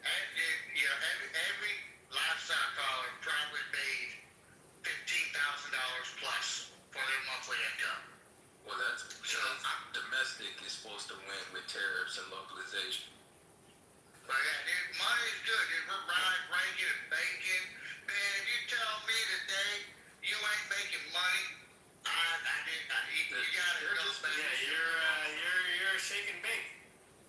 every livestock hauler probably made $15,000 plus for their monthly income. Well, that's because domestic is supposed to win with tariffs and localization. But yeah, dude, money is good, dude. We're ranking and banking. Man, if you tell me today you ain't making money, you gotta go back. Yeah, you're shaking big.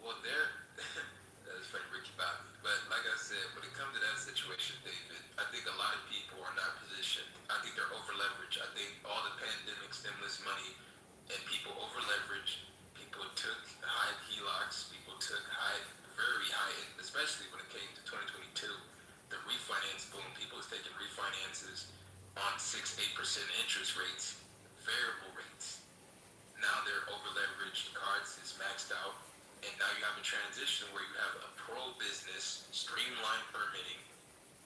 Well, that's funny, Ricky Bobby. But like I said, when it comes to that situation, David, I think a lot of people are not positioned. I think they're over leveraged. I think all the pandemic stimulus money and people over leveraged. People took high HELOCs. People took very high, especially when it came to 2022. The refinance boom. People was taking refinances on 6-8% interest rates, variable rates. Now they're over leveraged. Cards is maxed out. And now you have a transition where you have a pro-business, streamlined permitting,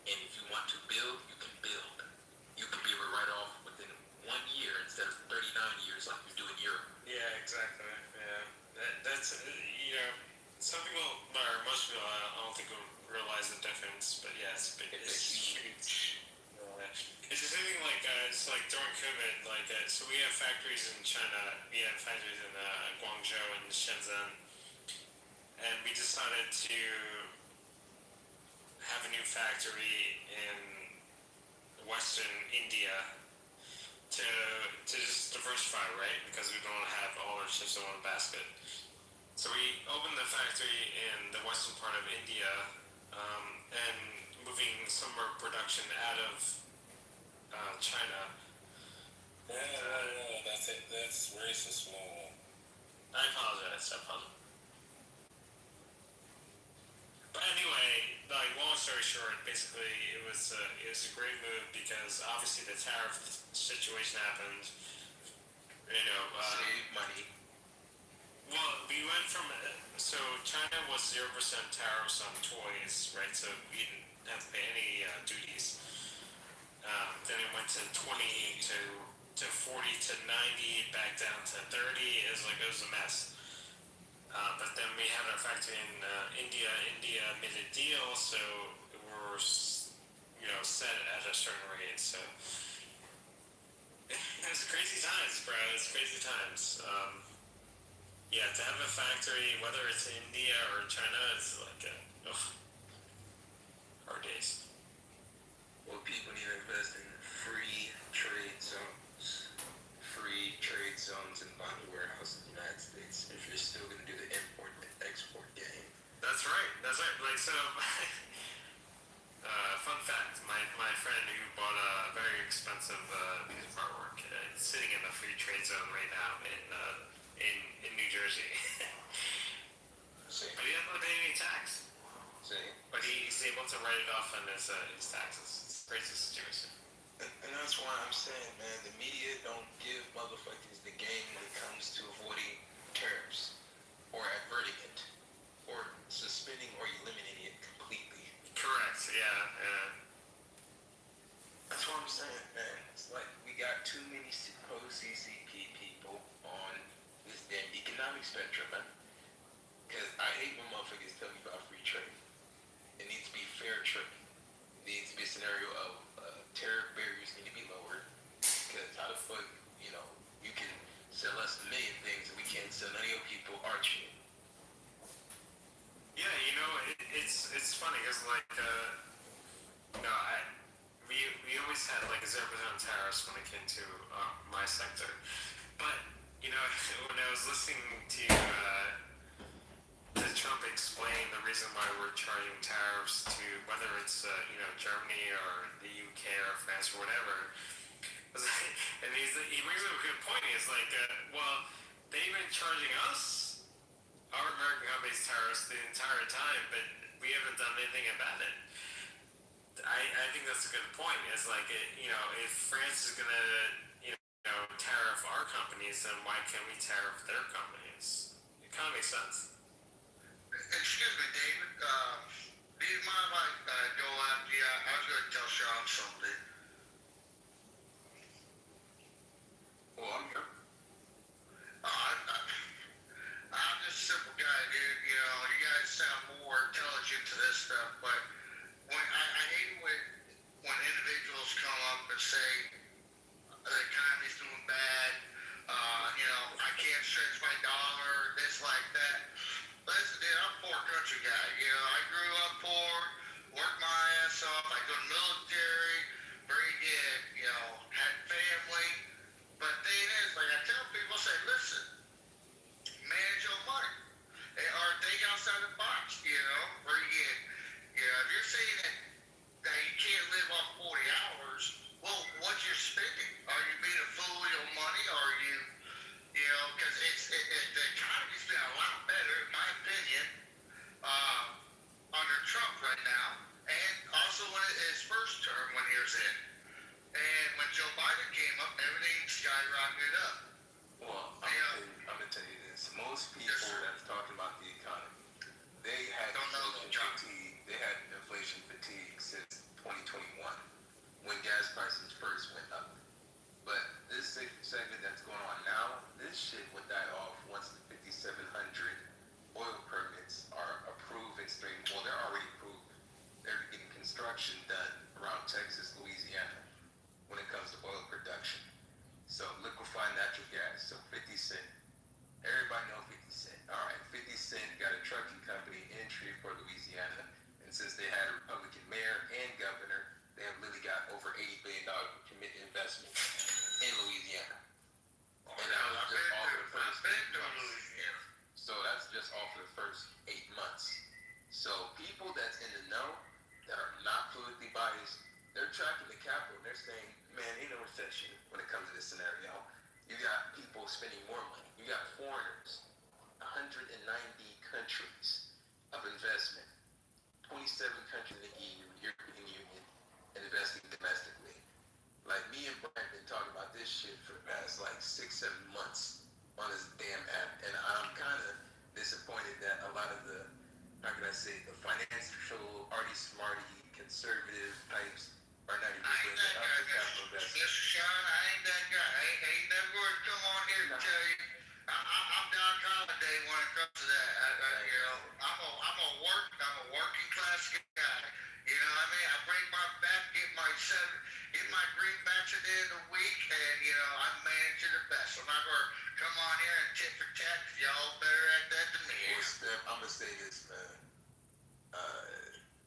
and if you want to build, you can build. You can be able to write like so we have factories in China. We have factories in Guangzhou and Shenzhen, and we decided to have a new factory in Western India to just diversify, right? Because we don't have all our chips in one basket. So we opened the factory in the western part of India, and moving some of our production out of China. That's it. That's racist. Small. I apologize. But anyway, like long story short, basically it was a great move because obviously the tariff situation happened. Save money. Well, we went from so China was 0% tariffs on toys, right? So we didn't have to pay any duties. Then it went to 20 to 40 to 90, back down to 30. It was a mess. But then we had our factory in India. India made a deal, so we're set at a certain rate. So it's crazy times, bro. It's crazy times. Yeah, to have a factory, whether it's in India or China, it's like hard days. Well, people need to invest in free trade zones and bonded warehouses in the United States if you're still going to do the import and export game. That's right. Like so. Fun fact: my friend who bought a very expensive piece of artwork, it's sitting in the free trade zone right now in New Jersey. Same. But he doesn't pay any tax. Same. But he's able to write it off on his taxes. It's a crazy situation. And that's why I'm saying, man, the media don't give motherfuckers the game when it comes to avoiding tariffs or averting it or suspending or eliminating it completely. Correct. Yeah. That's what I'm saying, man. It's like we got too many CCP people on this damn economic spectrum, man. Because I hate when motherfuckers tell me about free trade. It needs to be fair trade. It needs to be a scenario of tariff barriers need to be lowered. Because how the fuck, you can sell us a million things and we can't sell none of your people our shit. Yeah, it's funny because we always had like 0% tariffs when it came to my sector, but when I was listening to Trump explain the reason why we're charging tariffs to whether it's Germany or the UK or France or whatever, and he brings up a good point. He's like, well, they've been charging us, our American companies, tariffs the entire time, but we haven't done anything about it. I think that's a good point. It's like if France is gonna tariff our companies, then why can't we tariff their companies? It kind of makes sense. Excuse me, David. Do you mind if I go after you? I was going to tell Sean something. Well, I'm here. I'm just a simple guy, dude. You guys sound more intelligent to this stuff, but I hate when individuals come up and say the economy's doing bad. I can't stretch my dollar, this like that. Listen, dude, I'm a poor country guy. I grew up poor, worked my ass off. I go to the military, very good, had family. But the thing is, like I tell people, I say, listen, manage your money. Or think outside the box, very good. If you're saying that you can't live off 40 hours, well, what you're spending? Are you being a fool with your money? Or are you, because the folks spending more money. You got foreigners, 190 countries of investment, 27 countries in the EU, European Union, and investing domestically. Like me and Brian been talking about this shit for the past like 6-7 months on this damn app, and I'm kind of disappointed that a lot of the, how can I say, the financial, arty smarty, conservative types are not even bringing up the capital investment. Mr. Sean, I ain't that guy. I ain't never going to come on here and tell you. I'm Don Holiday when it comes to that. I'm a working class guy. You know what I mean? I break my back, get my greenbacks at the end of the week, and I'm managing the best. I'm not going to come on here and tit for tat. Y'all better at that than me. Well, Steph, I'm gonna say this, man.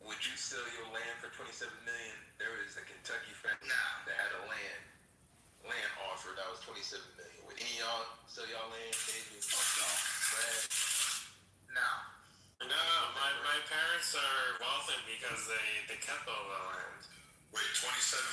Would you sell your land for $27 million? There is a Kentucky family that had a land offer that was $27 million. Would any of y'all sell y'all land? Maybe? Fuck no. Brad? No. No, my parents are wealthy because they kept all the land. Wait, 27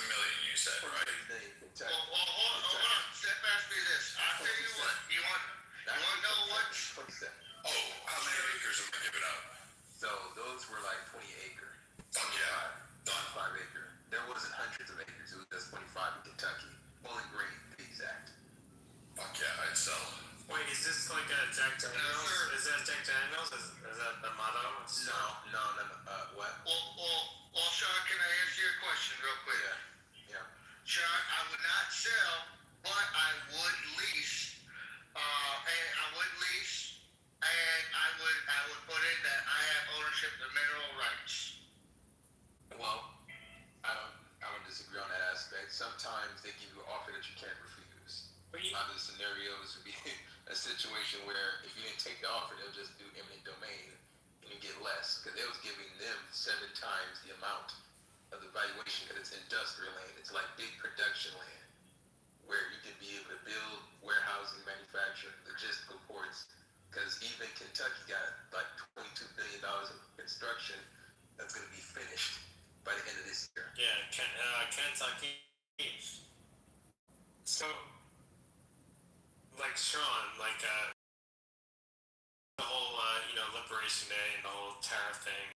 million you said, right? Well, hold on. Step ask me this. I'll tell you what. You want to know what? 27. Oh, how many acres am I giving up? So those were like 20 acre. Fuck yeah. Done. 25 acre. There wasn't hundreds of acres. It was just 25 in Kentucky. Bowling Green, to be exact. Fuck yeah, I'd sell. Wait, is this like a Jack Daniels? Is that Jack Daniels? Is that the motto? No. What? Well, Sean, can I answer your question real quick? Yeah. Sean, I would not sell, but I would lease. And I would put in that I have ownership of the mineral rights. Well, I don't disagree on that aspect. Sometimes they give you an offer that you can't refuse. Other scenarios would be a situation where if you didn't take the offer, they'll just do eminent domain and you get less, because they was giving them 7 times the amount of the valuation, because it's industrial land. It's like big production land where you can be able to build warehousing, manufacturing, logistical ports. Because even Kentucky got like $22 billion of construction that's going to be finished by the end of this year. Yeah, Kentucky. So, like Sean, like the whole Liberation Day and the whole tariff thing.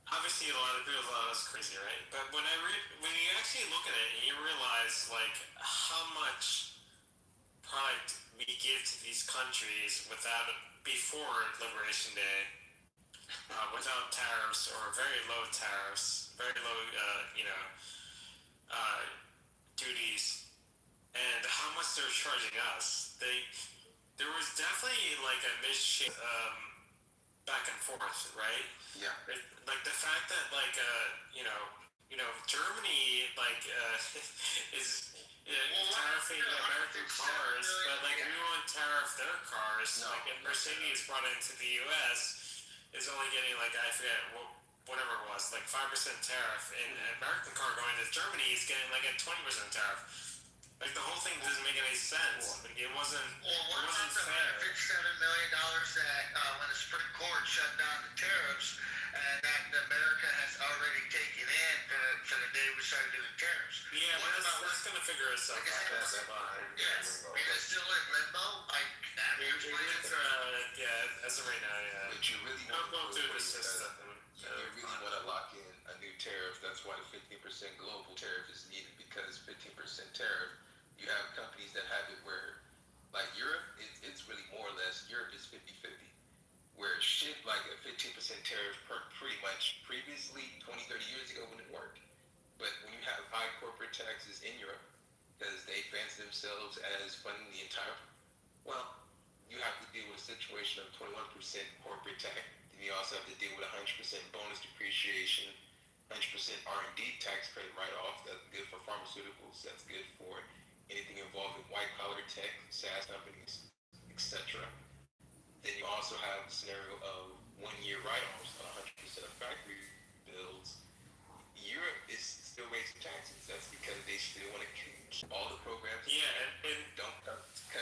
Obviously, a lot of people thought it was crazy, right? But when you actually look at it, and you realize like how much product we give to these countries before Liberation Day, without tariffs or very low tariffs, very low, duties, and how much they're charging us. There was definitely like a back and forth, right? Yeah. Like the fact that Germany is tariffing American cars, but like we won't tariff their cars. No. Like if Mercedes brought into the U.S. is only getting like I forget whatever it was, like 5% tariff, and an American car going to Germany is getting like a 20% tariff. Like the whole thing doesn't make any sense. Like it wasn't. Well, what it wasn't about fair. the $57 million that when the Supreme Court shut down the tariffs, and that America has already taken in for the day we started doing tariffs? Yeah, but that's going to figure itself out. Yes, it is still in limbo. As of right now, yeah. But you really Don't go through the system. You really want to lock in a new tariff. That's why the 15% global tariff is needed, because 15% tariff, you have companies that have it where, like Europe, it's really more or less, Europe is 50-50. Where shit like a 15% tariff pretty much previously, 20-30 years ago, wouldn't work. But when you have high corporate taxes in Europe, because they fancy themselves as funding the entire, well, you have to deal with a situation of 21% corporate tax. Then you also have to deal with 100% bonus depreciation, 100% R&D tax credit write-off. That's good for pharmaceuticals. That's good for anything involving white-collar tech, SaaS companies, etc. Then you also have the scenario of 1-year write-offs on 100% of factory builds. Europe is still raising taxes. That's because they still want to keep all the programs. Yeah, and don't cut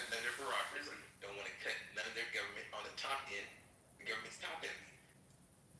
none of their bureaucracy. Don't want to cut none of their government on the top end. The government's top end.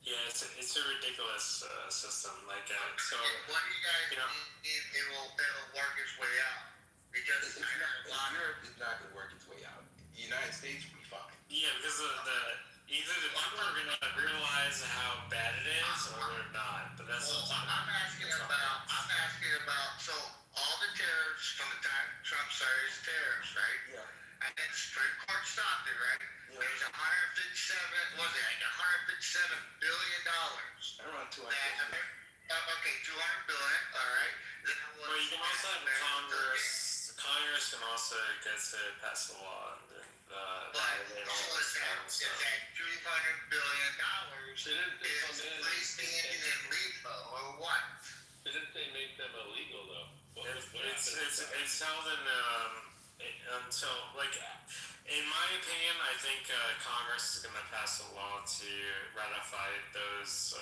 yeah, it's a ridiculous U.S. System. Like so, What do you guys you know, mean it'll work its way out? Because It's not, Europe is not going to work its way out. The United States will be fine. yeah, because either the people are gonna realize how bad it is or they're not. But that's Well, up to them. I'm asking about so all the tariffs from the time Trump started his tariffs, right? Yeah. And then the Supreme Court stopped it, right? Yeah. There's 157, was it like 157 billion dollars? Around 200. Okay, 200 billion. All right. That was Well, you can also have Congress. Congress can also get to pass a law and validate all this kind of Is stuff. that $200 billion Didn't they come is in freestanding and illegal or what? Didn't they make them illegal though? What It's happened? it's held in until like in my opinion, I think Congress is going to pass a law to ratify those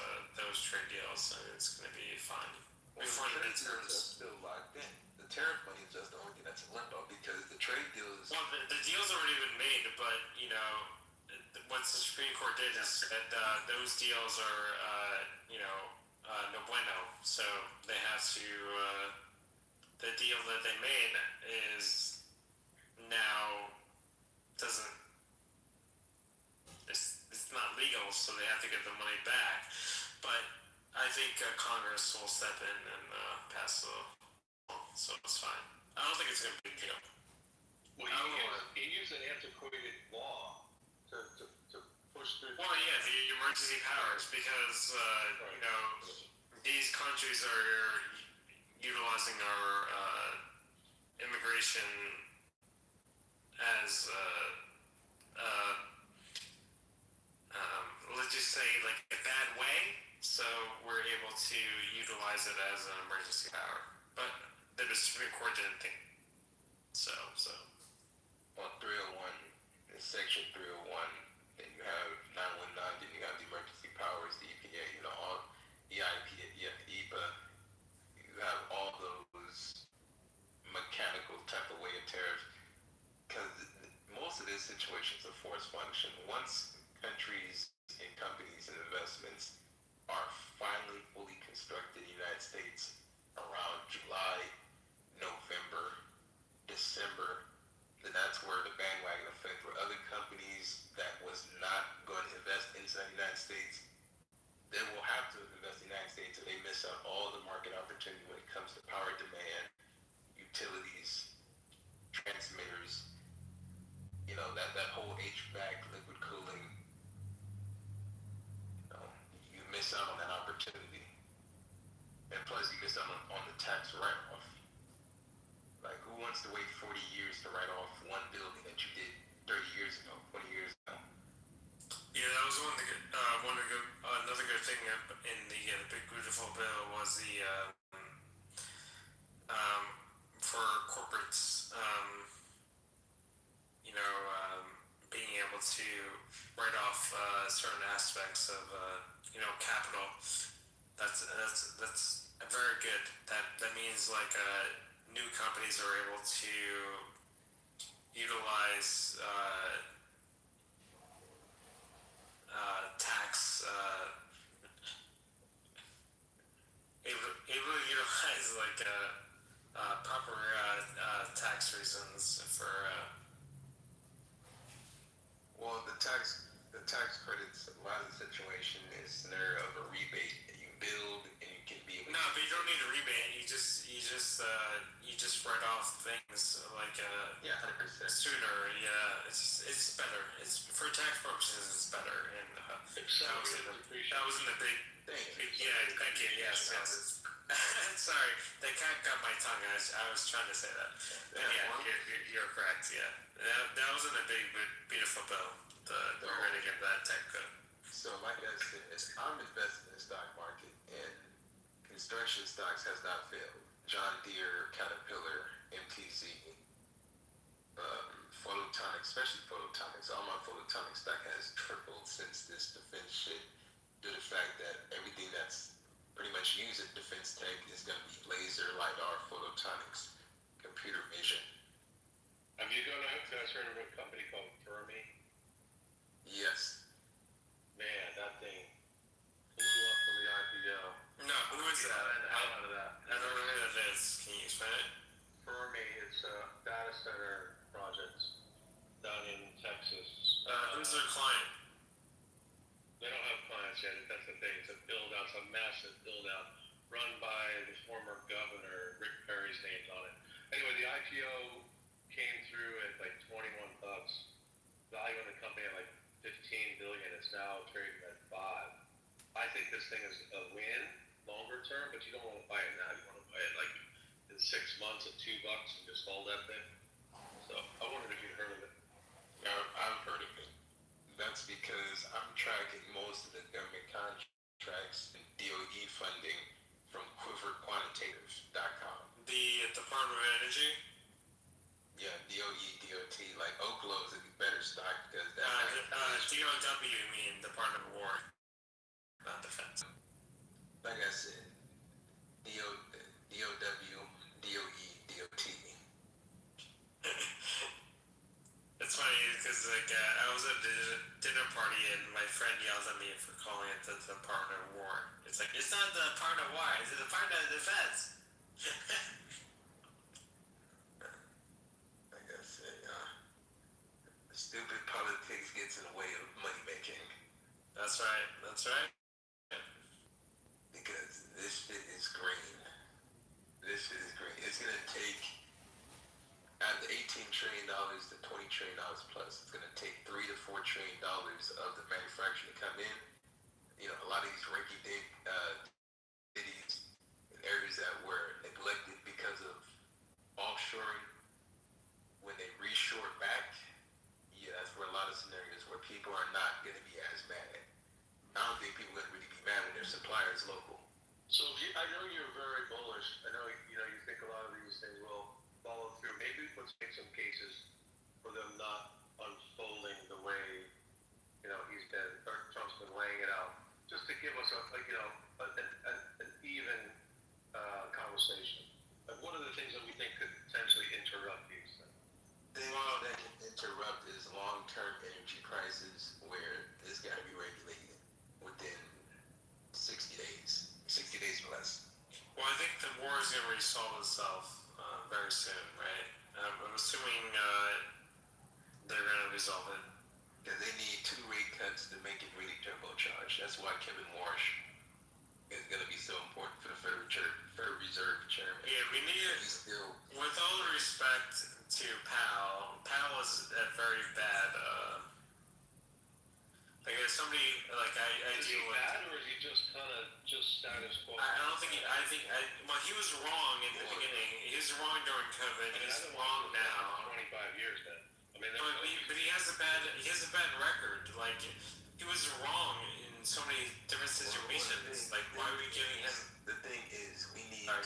trade deals, and it's going to be fine before the trade deals are midterms. still locked in. The tariff money is just the only thing that's in limbo because the trade deals. Well, the deal's already been made, but you know what the Supreme Court did is that those deals are no bueno. So they have to the deal that they made is now doesn't it's not legal, so they have to get the money back. But I think Congress will step in and pass the law, so it's fine. I don't think it's gonna be a big deal. Well, you use an antiquated law to push through. Well, yeah, the emergency powers, because these countries are utilizing our immigration as let's just say like a bad way, so we're able to utilize it as an emergency power. But the Supreme Court didn't think so. On 301, in Section 301, then you have 919, then you have the emergency powers, the EPA, all the EIPA, you have the EPA, you have all those mechanical type of way of tariffs. Because most of these situations are force function. Once countries and companies and investments are finally fully constructed in the United States around July, November, December, then that's where the bandwagon effect, where other companies that was not going to invest inside the United States, they will have to invest in the United States, and they miss out all the market opportunity when it comes to power demand, utilities, transmitters, that whole HVAC, liquid cooling. You miss out on that opportunity. And plus you miss out on the tax write-off. Like, who wants to wait 40 years to write off one building that you did 30 years ago, 20 years ago? Yeah, that was another good thing in the Big Beautiful Bill was the for corporates, being able to write off certain aspects of capital. That's very good. That means like new companies are able to utilize tax able to utilize like proper tax reasons for Well, the tax credits, a lot of the situation is scenario of a rebate that you build and you can be. no, but you don't need a rebate. You just write off things like 100%. sooner. Yeah, it's better. It's for tax purposes. It's better. And that was in the big. Yeah, thank you. Yes. Sorry, that kind of got my tongue. I was trying to say that. But yeah, you're correct. Yeah, that was in the big beautiful bill. We're going to get that tech code. So, like I said, I'm invested in the stock market, and construction stocks has not failed. John Deere, Caterpillar, MTZ, Photonics, especially Photonics. All my Photonics stock has tripled since this defense shit, due to the fact that everything that's pretty much used in defense tech is going to be laser, LiDAR, photonics, computer vision. Have you guys heard of a company called Fermi? Yes. Man, that thing flew up from the IPO. Who is that? Out of that. I don't know who that is. Can you explain it? For me, it's data center projects down in Texas. Who's their client? They don't have clients yet. That's the thing. It's a build out. It's a massive build out run by the former governor. Rick Perry's name's on it. Anyway, the IPO came through at like $21. Value in the company at like 15 billion. It's now trading at 5. I think this thing is a win longer term, but you don't want to buy it now. You want to buy it like in 6 months at $2 and just hold that thing. So I wondered if you'd heard of it. Yeah, I've heard of it. That's because I'm tracking most of the government contracts and DOE funding from quiverquantitative.com. The Department of Energy? Yeah, DOE, DOT, like Oklo is a better stock because that. DOW, you mean Department of War, not Defense. Like I said, DOW, DOE, DOT. It's funny because I was at a dinner party and my friend yells at me for calling it the Department of War. It's like, it's not the Department of War, it's the Department of Defense. Like I said, stupid politics gets in the way of money making. That's right, that's right. Because this shit is green. This shit is green. It's gonna take out of the $18 trillion to $20 trillion plus. It's gonna take $3 to $4 trillion of the manufacturing to come in. You know, a lot of these rinky-dink cities and areas that were neglected because of offshoring, when they reshore back, yeah, that's where a lot of scenarios where people are not gonna be as mad. I don't think people are gonna really be mad when their supplier is local. So I know you're very bullish. I know you think a lot of these things will follow through. Maybe let's make some cases for them not unfolding the way Trump's been laying it out, just to give us an even conversation. Like, what are the things that we think could potentially interrupt these things? Well, that can interrupt is long-term energy prices, where it's got to be regulated within 60 days or less. Well, I think the war is going to resolve itself very soon, right? I'm assuming they're going to resolve it. Because they need 2 rate cuts to make it really turbocharged. That's why Kevin Warsh is going to be so important for the Federal Reserve Chairman. Yeah, we need it. With all the respect to Powell is a very bad. Like if somebody like I Is he deal with. bad or is he just kind of status quo? I don't think. Well, he was wrong in the beginning. He was wrong during COVID. He's wrong now. 25 years then. I mean, but he has a bad record. Like he was wrong in so many different situations. Like why are we giving him? The thing is, we need to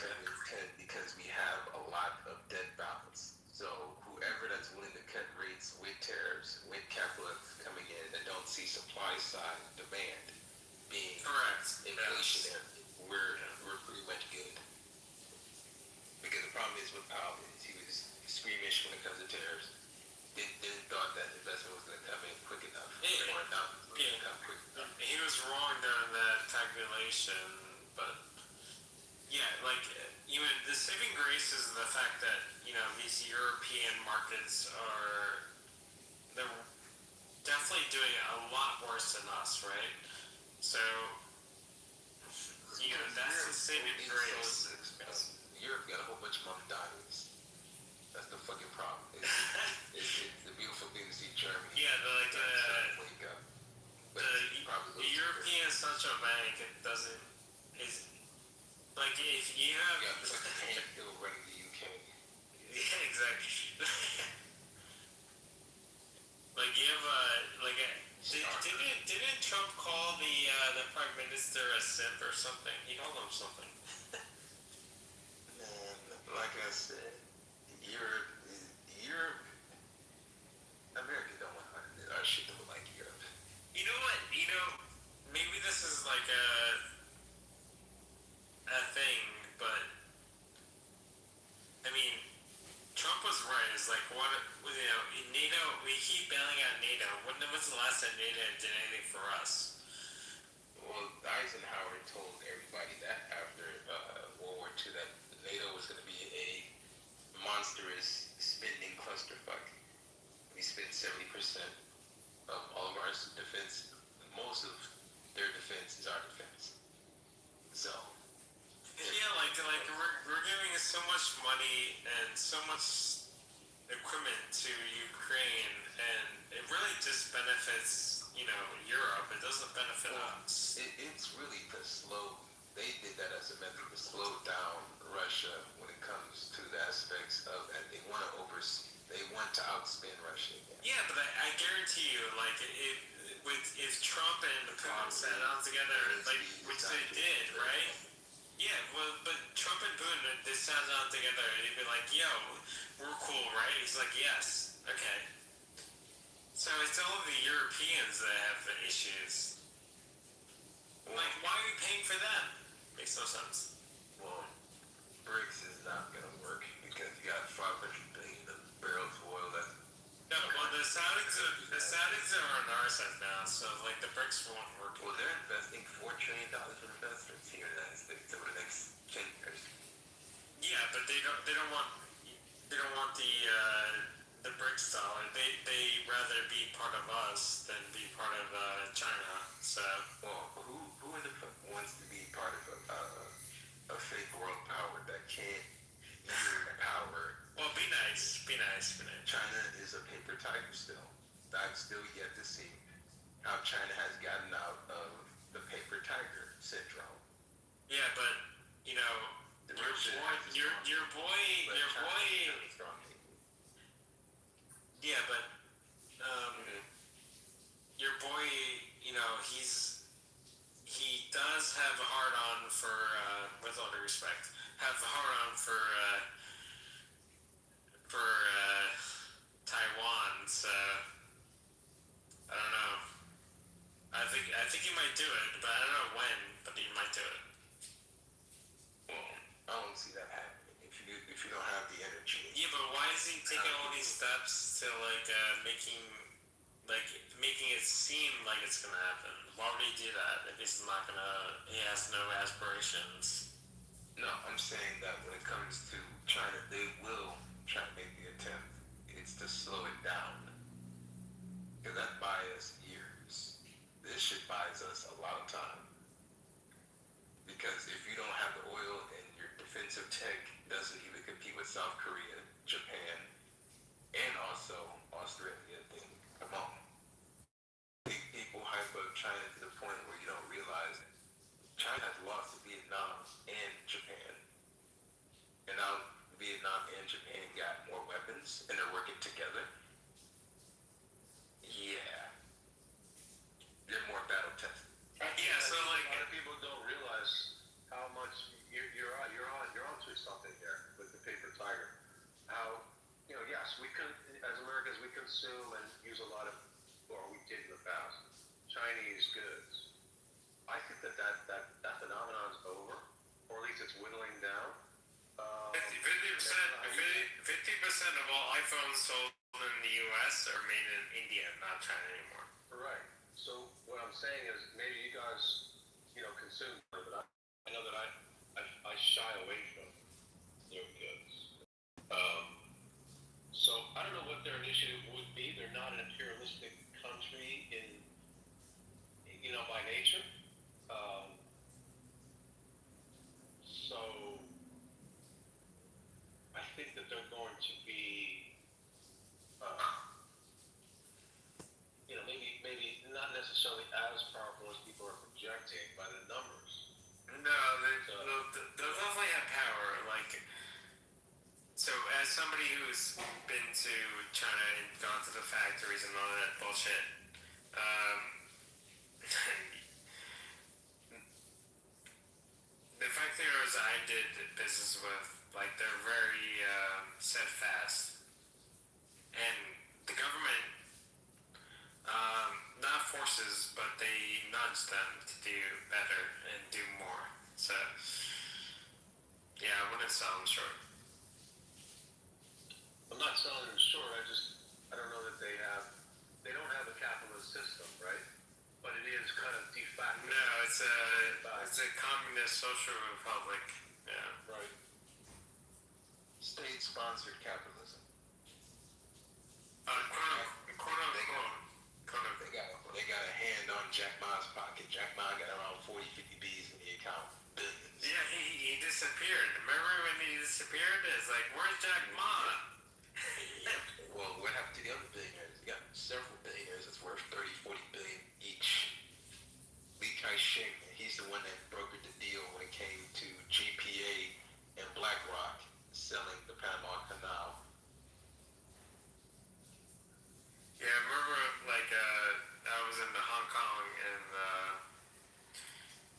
cut because we have a lot of debt balance. So whoever that's willing to cut rates with tariffs, with capital coming in, that don't see supply side demand being inflationary, we're pretty much good. Because the problem is with Powell is he was squeamish when it comes to tariffs. Didn't thought that investment was going to come in quick enough. Or not come quick enough. He was wrong during that calculation, but yeah, like even the saving grace is the fact that these European markets they're definitely doing a lot worse than us, right? So that's the saving grace. Europe got a whole bunch of Mount Diamonds. That's the fucking problem. It's the beautiful thing to see Germany. Yeah, wake up. But the European Central Bank is like if you have it's like a handbill running the UK. Yeah, exactly. Like you have didn't Trump call the Prime Minister a simp or something? He called him something. Man, like I said, Europe, America don't want our shit to look like Europe. You know what? Maybe this is like a thing, but I mean, Trump was right. It's like NATO. We keep bailing out NATO. When was the last time NATO did anything for us? Well, Eisenhower told everybody that after much money and so much equipment to Ukraine, and it really just benefits, Europe. It doesn't benefit us. It's really to slow. They did that as a method to slow down Russia when it comes to the aspects of, and they want to they want to outspend Russia again. Yeah, but I guarantee you, if Trump and Putin sat down together, which they did, right? Yeah, well, but Trump and Putin, they sat down together, and they'd be like, yo, we're cool, right? He's like, yes, okay. So it's all the Europeans that have the issues. Like, why are we paying for them? Makes no sense. Well, BRICS is not going to work because you got 500 billion barrels of oil that. No, well, the Saudis are on our side now, so the BRICS won't work. Well, they're investing $4 trillion in investments here in the United States over the next 10 years. Yeah, but they don't want the BRICS dollar. They rather be part of us than be part of China. So. Well, who in the fuck wants to be part of a fake world power that can't use power? Well, be nice. China is a paper tiger still. I've still yet to see how China has gotten out of the paper tiger syndrome. Yeah, but your boy. Yeah, but your boy, he does have a hard on for, with all due respect, have a hard on for Taiwan. So I don't know. I think he might do it, but I don't know when. But he might do it. Well, I don't see that happening if you don't have the energy. Yeah, but why is he taking all these steps to making it seem like it's gonna happen? Why would he do that if he's not gonna? He has no aspirations. No, I'm saying that when it comes to China, they will try to make the attempt. It's to slow it down. Because that buys us years. This shit buys us a lot of time. Because if you don't have the oil and your defensive tech doesn't even compete with South Korea, Japan, and also Australia, then come on. People hype up China to the point where you don't realize it. China has lost to Vietnam and Japan. And now Vietnam and Japan got more weapons and they're working together. Yeah. They're more battle tested. Yeah, so a lot of people don't realize how much you're onto something here with the paper tiger. How yes, we as Americans we consume and use a lot of, or we did in the past, Chinese goods. I think that phenomenon is over, or at least it's whittling down. 50% of all iPhones sold in the U.S. are made in India, not China anymore. Right. So what I'm saying is maybe you guys, consume, but I know that I shy away from their goods. So I don't know what their initiative would be. They're not an imperialistic country by nature. So I think that they're going to be, maybe not necessarily as powerful as people are projecting by the numbers. No, they'll definitely have power. So as somebody who's been to China and gone to the factories and all that bullshit, the factories I did business with, they're very steadfast, and the government not forces, but they nudge them to do better and do more. So yeah, I wouldn't sell them short. I'm not selling them short. I don't know that they don't have a capitalist system, right? But it is kind of de facto. No, it's a communist social republic. Yeah. Right. State-sponsored capitalism. Quote unquote. They got a hand on Jack Ma's pocket. Jack Ma got around 40, 50 B's in the account. Billions. Yeah, he disappeared. disappeared. Remember when he disappeared? It's like, where's Jack Ma? Well, what happened to the other billionaires? You got several billionaires that's worth 30, 40 billion each. Lee Kai-shek, he's the one that brokered the deal when it came to GPA and BlackRock selling the Panama Canal. Yeah, I remember, like, I was in Hong Kong, and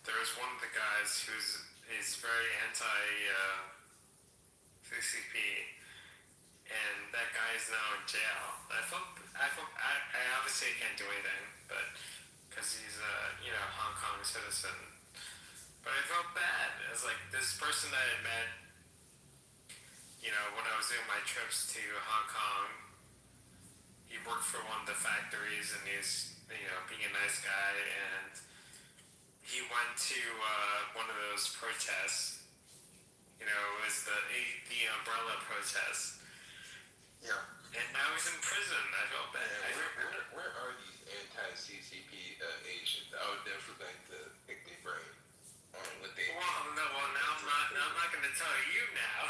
there was one of the guys he's very CCP, and that guy is now in jail. I obviously can't do anything, but because he's a Hong Kong citizen. But I felt bad. It was like this person that I met, when I was doing my trips to Hong Kong. He worked for one of the factories, and he's being a nice guy, and he went to one of those protests. It was the umbrella protest. Yeah. And now he's in prison. I felt bad. Where are these anti-CCP Asians? I would definitely like to pick their brain on what they. Now I'm not going to tell you now.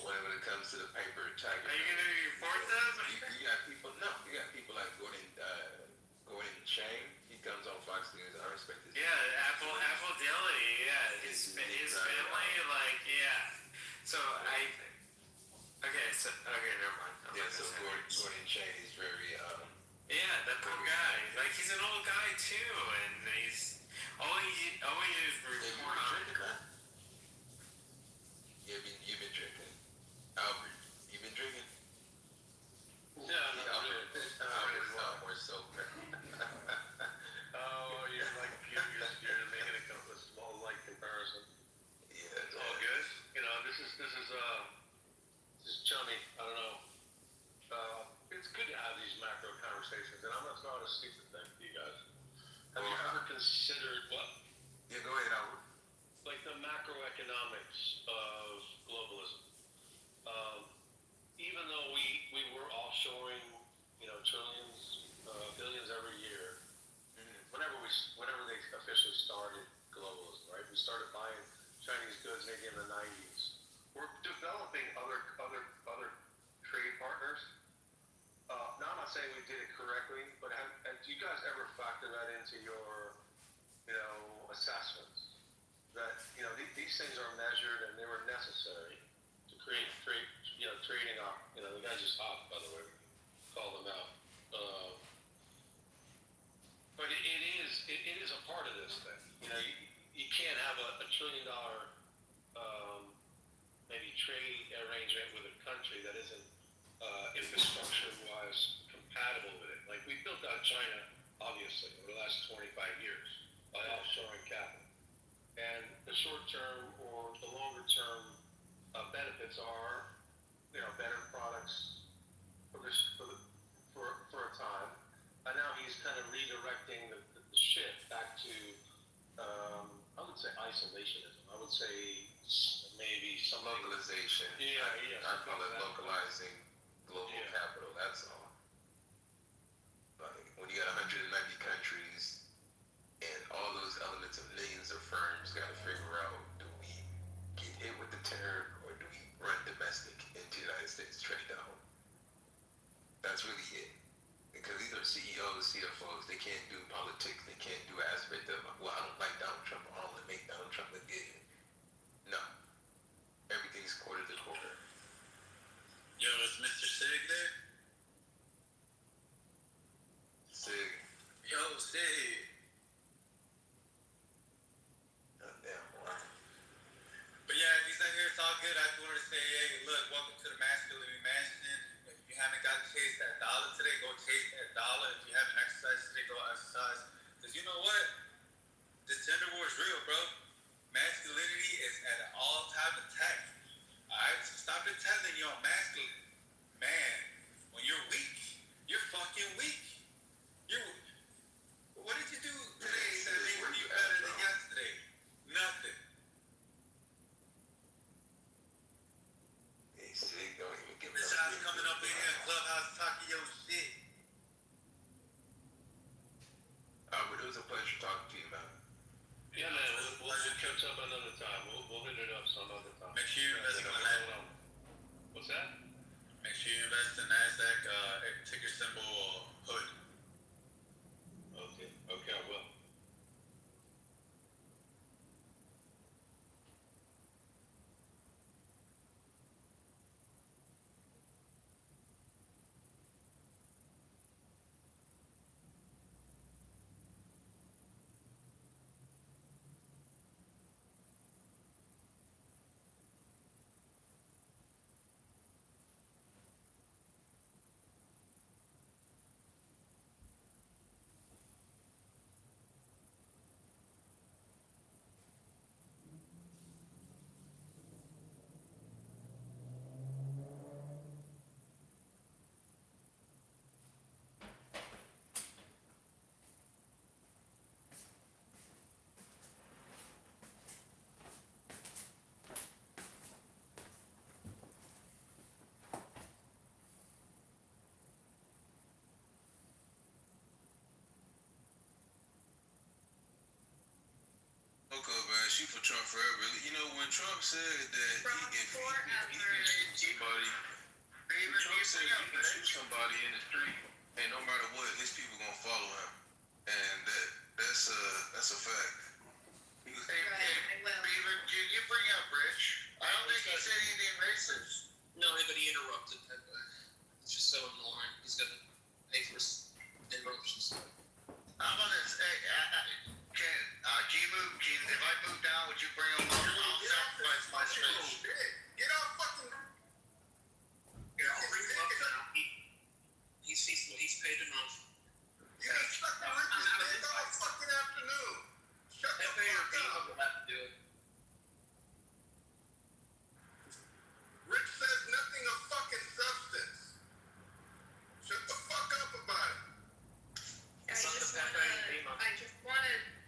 When it comes to the paper tiger. Are you going to report them? You got people like Gordon Chang. He comes on Fox News. I respect his. Yeah, Apple Daily. Yeah, his family. Like, yeah. So never mind. So Gordon Chang is very. Yeah, that poor guy. Like, he's an old guy too, and he's all he is report on. You've been drinking, Albert. You've been drinking. Yeah, Albert more sober. Oh, you're making a small light comparison. Yeah, It's all good. This is chummy. I don't know. It's good to have these macro conversations, and I'm not throwing a stupid thing to you guys. Have you ever considered what? Yeah, go ahead, Albert. Like the macroeconomics of globalism. Even though we were offshoring, trillions, billions every year, whenever they officially started globalism, right? We started buying Chinese goods maybe in the 90s. We're developing other trade partners. Now I'm not saying we did it correctly, but have you guys ever factor that into your, assessments? That these things are measured and they were necessary to create trading up. The guys just hopped, by the way. Call them out. But it is a part of this thing. You can't have a $1 trillion maybe trade arrangement with a country that isn't infrastructure-wise compatible with it. Like, we built out China, obviously, over the last 25 years by offshoring capital. And the short-term or the longer-term benefits are, better products for a time. And now he's kind of redirecting the ship back to, I would say isolationism. I would say maybe some Localization. Yeah. I call it localizing global capital. That's all. Like, when you got 190 countries and all those elements of millions of firms got to figure out, do we get hit with the tariff or do we run domestic into the United States trade down? That's really it. Because these are CEOs, CFOs, they can't do politics, they can't do aspect of, well, I don't like Donald Trump, I want to make Donald Trump look good. No. Everything's quarter to quarter. Yo, is Mr. Sig there? Sig. Yo, Sig. Goddamn, boy. But yeah, if he's not here, it's all good. I just wanted to say, hey, look, welcome to the Masculinity Mansion. If you haven't got to chase that dollar today, go chase that dollar. If you haven't exercised today, go exercise. Trump forever. You know, when Trump said that From he can forever. somebody, when Trump said he can shoot somebody in the street, and no matter what, his people gonna follow him, and that's a fact. He was, Hey, Beaver, did you bring up Rich? I don't think he said anything racist. No, but he interrupted. It's just so annoying. He's gonna pay for his interruptions. How about this? Hey, if I move down, would you bring him up? I'll sacrifice my space. Get out fucking. Here, I'll bring him up now. He's paid enough. You got stuck in Rich's all fucking afternoon. Shut the FA or fuck B up. will have to do it. Rich says nothing of fucking substance. Shut the fuck up about it.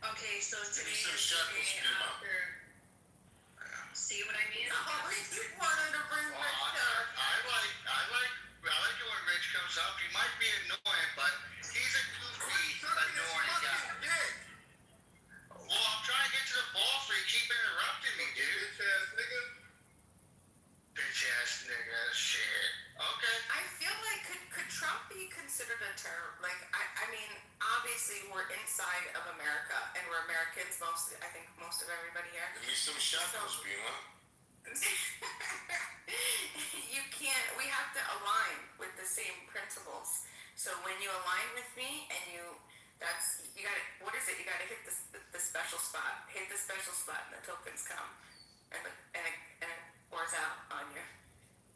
Okay, so today Give me some is shekels, the day Nima. after. See what I mean? No, he wanted to bring Well, Rich up. I like it when Rich comes up. He might be annoying, but he's a goofy, annoying guy. Well, I'm trying to get to the ball, so you keep interrupting me, dude. Bitch ass nigga. Bitch ass nigga, shit. Okay. I feel like could Trump be considered a terror? Like I mean, obviously we're inside of America and we're Americans. I think most of everybody here. Give me some shekels, Bima. You can't. We have to align with the same principles. So when you align with me and you got to. What is it? You got to hit the special spot. Hit the special spot, and the tokens come, and it pours out on you.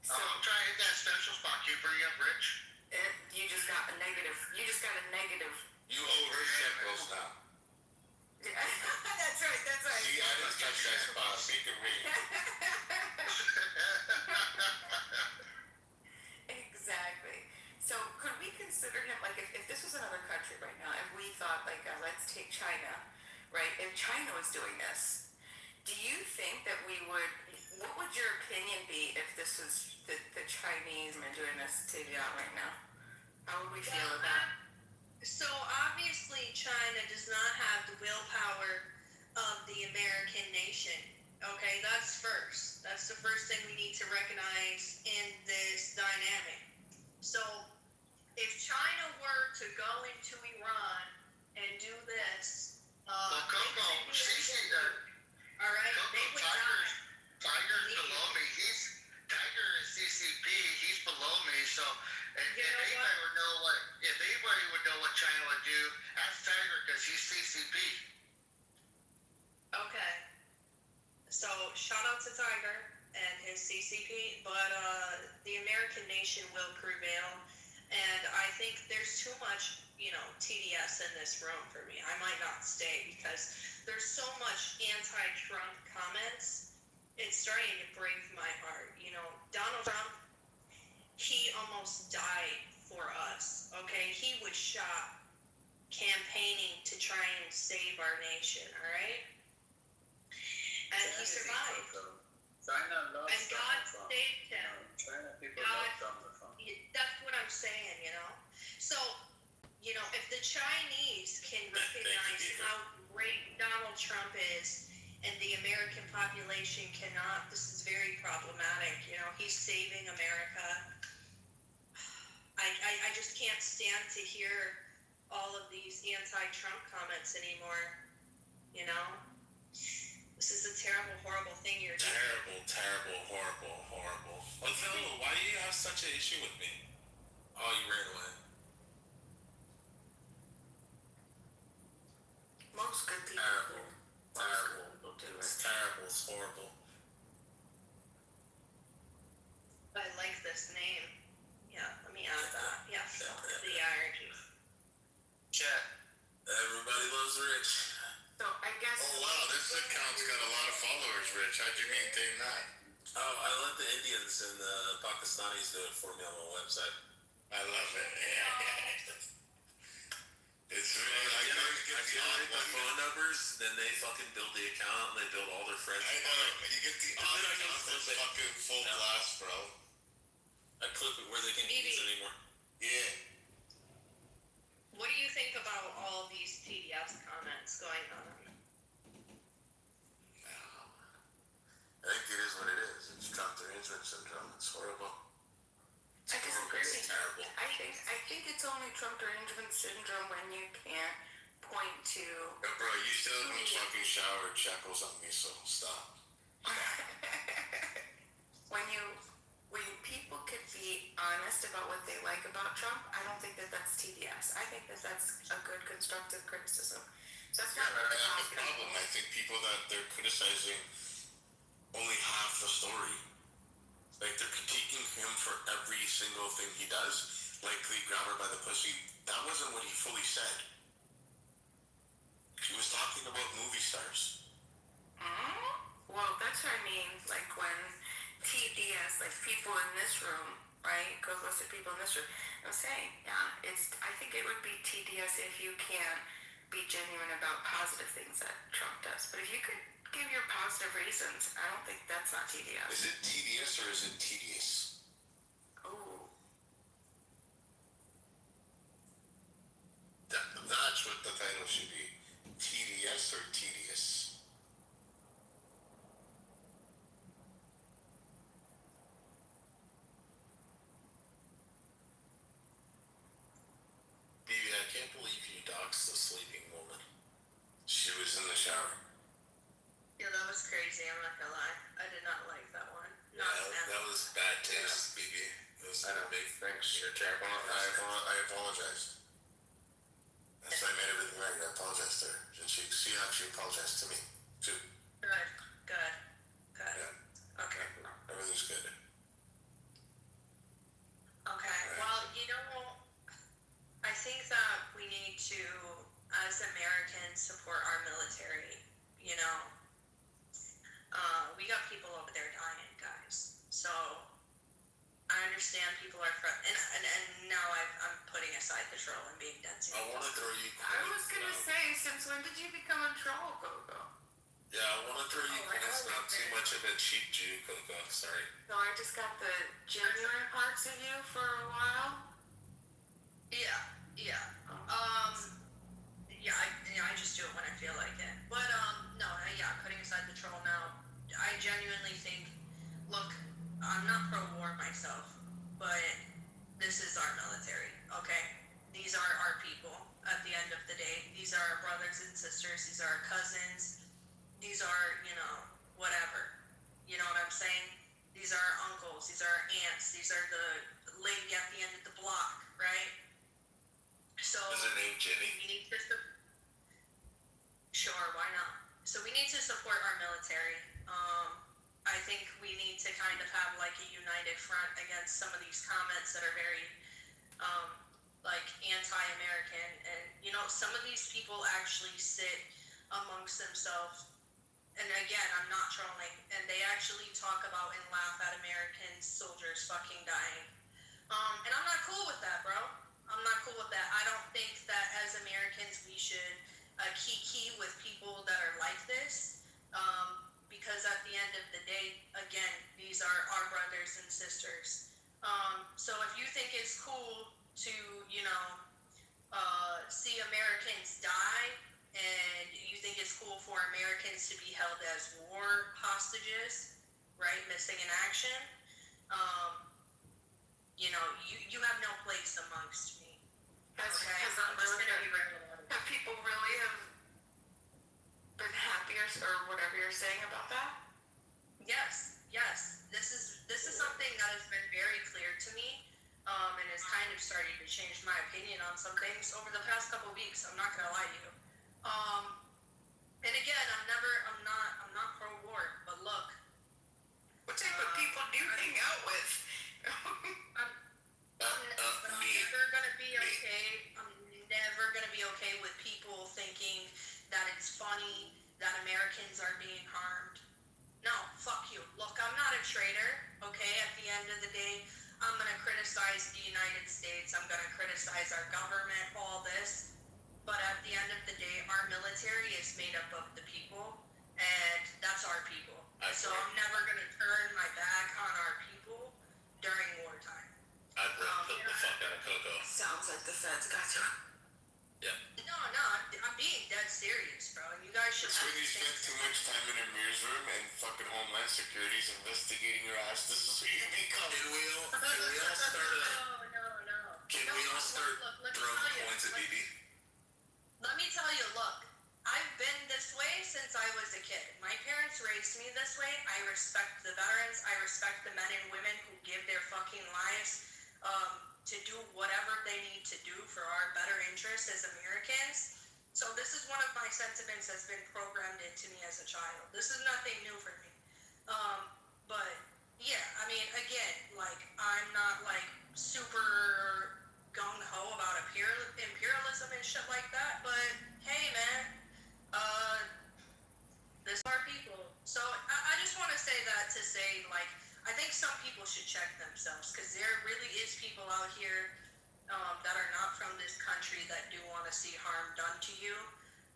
So I'm trying to hit that special spot. Can you bring up Rich? you just got a negative. You just got a negative. You owe her shekels now. That's right. That's right. See, I didn't touch that spot. She can read. Exactly. So could we consider him, like, if this was another country right now, if we thought, like, let's take China, right? If China was doing this, do you think that we would, what would your opinion be if this was the Chinese men doing this to Vietnam right now? How would we feel about that? So obviously China does not have the willpower of the American nation. Okay, that's first. That's the first thing we need to recognize in this dynamic. So if China were to go into Iran and do this, Well, Coco, all right, they would die. Tiger's below me. Tiger is CCP. He's below me. So if anybody would know what China would do, ask Tiger because he's CCP. Okay. So shout out to Tiger and his CCP, but the American nation will prevail, and I think there's too much, TDS in this room for me. I might not stay because there's so much anti-Trump comments. It's starting to break my heart. Donald Trump, he almost died for us. Okay, he was shot campaigning to try and save our nation. All right. And he survived. And God saved him. That's what I'm saying, So, if the Chinese can recognize how great Donald Trump is and the American population cannot, this is very problematic. He's saving America. I just can't stand to hear all of these anti-Trump comments anymore, This is a terrible, horrible thing you're doing. Terrible, horrible. But no, why do you have such an issue with me? Oh, you ran away. Most good people Terrible. do. Most good people do it. It's terrible. It's horrible. I like this name. Yeah, let me add that. Yeah, the irony. Chat. Everybody loves Rich. So I guess. Oh wow, this account's got a lot of followers, Rich. How'd you maintain that? Oh, I let the Indians and the Pakistanis do it for me on my website. I love it. It's really I like generate the phone numbers, then they fucking build the account, and they build all their friends. I know. You get the odd account that's fucking full blast, bro. I clip it where they can't use it anymore. Yeah. What do you think about all these TDS comments going on? management syndrome. It's horrible. I disagree. It's terrible. I think it's only Trump derangement syndrome when you can't point to. Bro, you still haven't fucking showered shackles on me, so stop. when people could be honest about what they like about Trump, I don't think that that's TDS. I think that that's a good constructive criticism. So that's not I have a problem. I think people that they're criticizing only half the story. Like, they're critiquing him for every single thing he does. Like, they grab her by the pussy. That wasn't what he fully said. He was talking about movie stars. Well, that's what I mean. Like, when TDS, like people in this room, right? Go listen to people in this room. I'm saying, yeah, I think it would be TDS if you can't be genuine about positive things that Trump does. But if you could give your positive reasons, I don't think that's not TDS. Is it TDS or is it tedious? Oh. That's what the title should be. TDS or tedious? Baby, I can't believe you doxed the sleeping woman. She was in the shower. Yeah, that was crazy. I'm not gonna lie. I did not like that one. Yeah, that was bad taste, baby. It was a big Thanks. You're terrible. I apologized. That's why I made everything right. I apologized to her. And she actually apologized to me, too. Good. Yeah. Okay. Everything's good. Okay. Right. Well, I think that we need to, as Americans, support our military. We got people over there dying, guys. So I understand people are and now I'm putting aside the troll and being dead serious. I want to throw you. I was gonna say, since when did you become a troll, Coco? Yeah, I want to throw you. It's not too much of a cheap Jew, Coco. Sorry. So I just got the genuine parts of you for a while. Yeah. I just do it when I feel like it. But putting aside the troll now, I genuinely think, look, I'm not pro-war myself, but this is our military, okay? These are our people at the end of the day. These are our brothers and sisters. These are our cousins. These are, whatever. You know what I'm saying? These are our uncles. These are our aunts. These are the lady at the end of the block, right? So Is her name Jenny? we need to sure, why not? So we need to support our military. I think we need to kind of have like a united front against some of these comments that are very anti-American, and some of these people actually sit amongst themselves, and again, I'm not trolling, and they actually talk about and laugh at American soldiers fucking dying, and I'm not cool with that, bro. I'm not cool with that. I don't think that as Americans we should key with people that are like this, because at the end of the day, again, these are our brothers and sisters. So if you think it's cool to, see Americans die, and you think it's cool for Americans to be held as war hostages, right, missing in action, you have no place amongst me. Okay, I'm just gonna be regular. Have people really have been happier, or whatever you're saying about that? Yes. This is something that has been very clear to me, and is kind of starting to change my opinion on some things over the past couple weeks. I'm not gonna lie to you. And again, I'm not pro-war, but look. What type of people do you hang out with? I'm never gonna be okay. I'm never gonna be okay with people thinking that it's funny that Americans are being harmed. No, fuck you. Look, I'm not a traitor, okay? At the end of the day, I'm gonna criticize the United States. I'm gonna criticize our government, all this. But at the end of the day, our military is made up of the people, and that's our people. So I'm never gonna turn my back on our people during wartime. I'd rip the fuck out of Coco. Sounds like the feds got you. Yeah. No, I'm being dead serious, bro. You guys should That's when you spend too much time in Amir's room and fucking fucking Homeland Security's investigating your ass. This is who you become. Can we all start? No. Can No, we all start let me throwing tell you, points at BB? Let me tell you, look, I've been this way since I was a kid. My parents raised me this way. I respect the veterans. I respect the men and women who give their fucking lives to do whatever they need to do for our better interests as Americans. So this is one of my sentiments that's been programmed into me as a child. This is nothing new for me. But yeah, I mean, again, like, I'm not like super gung-ho about imperialism and shit like that, but hey, man, this are people. So I just want to say that to say, like, I think some people should check themselves, because there really is people out here that are not from this country that do want to see harm done to you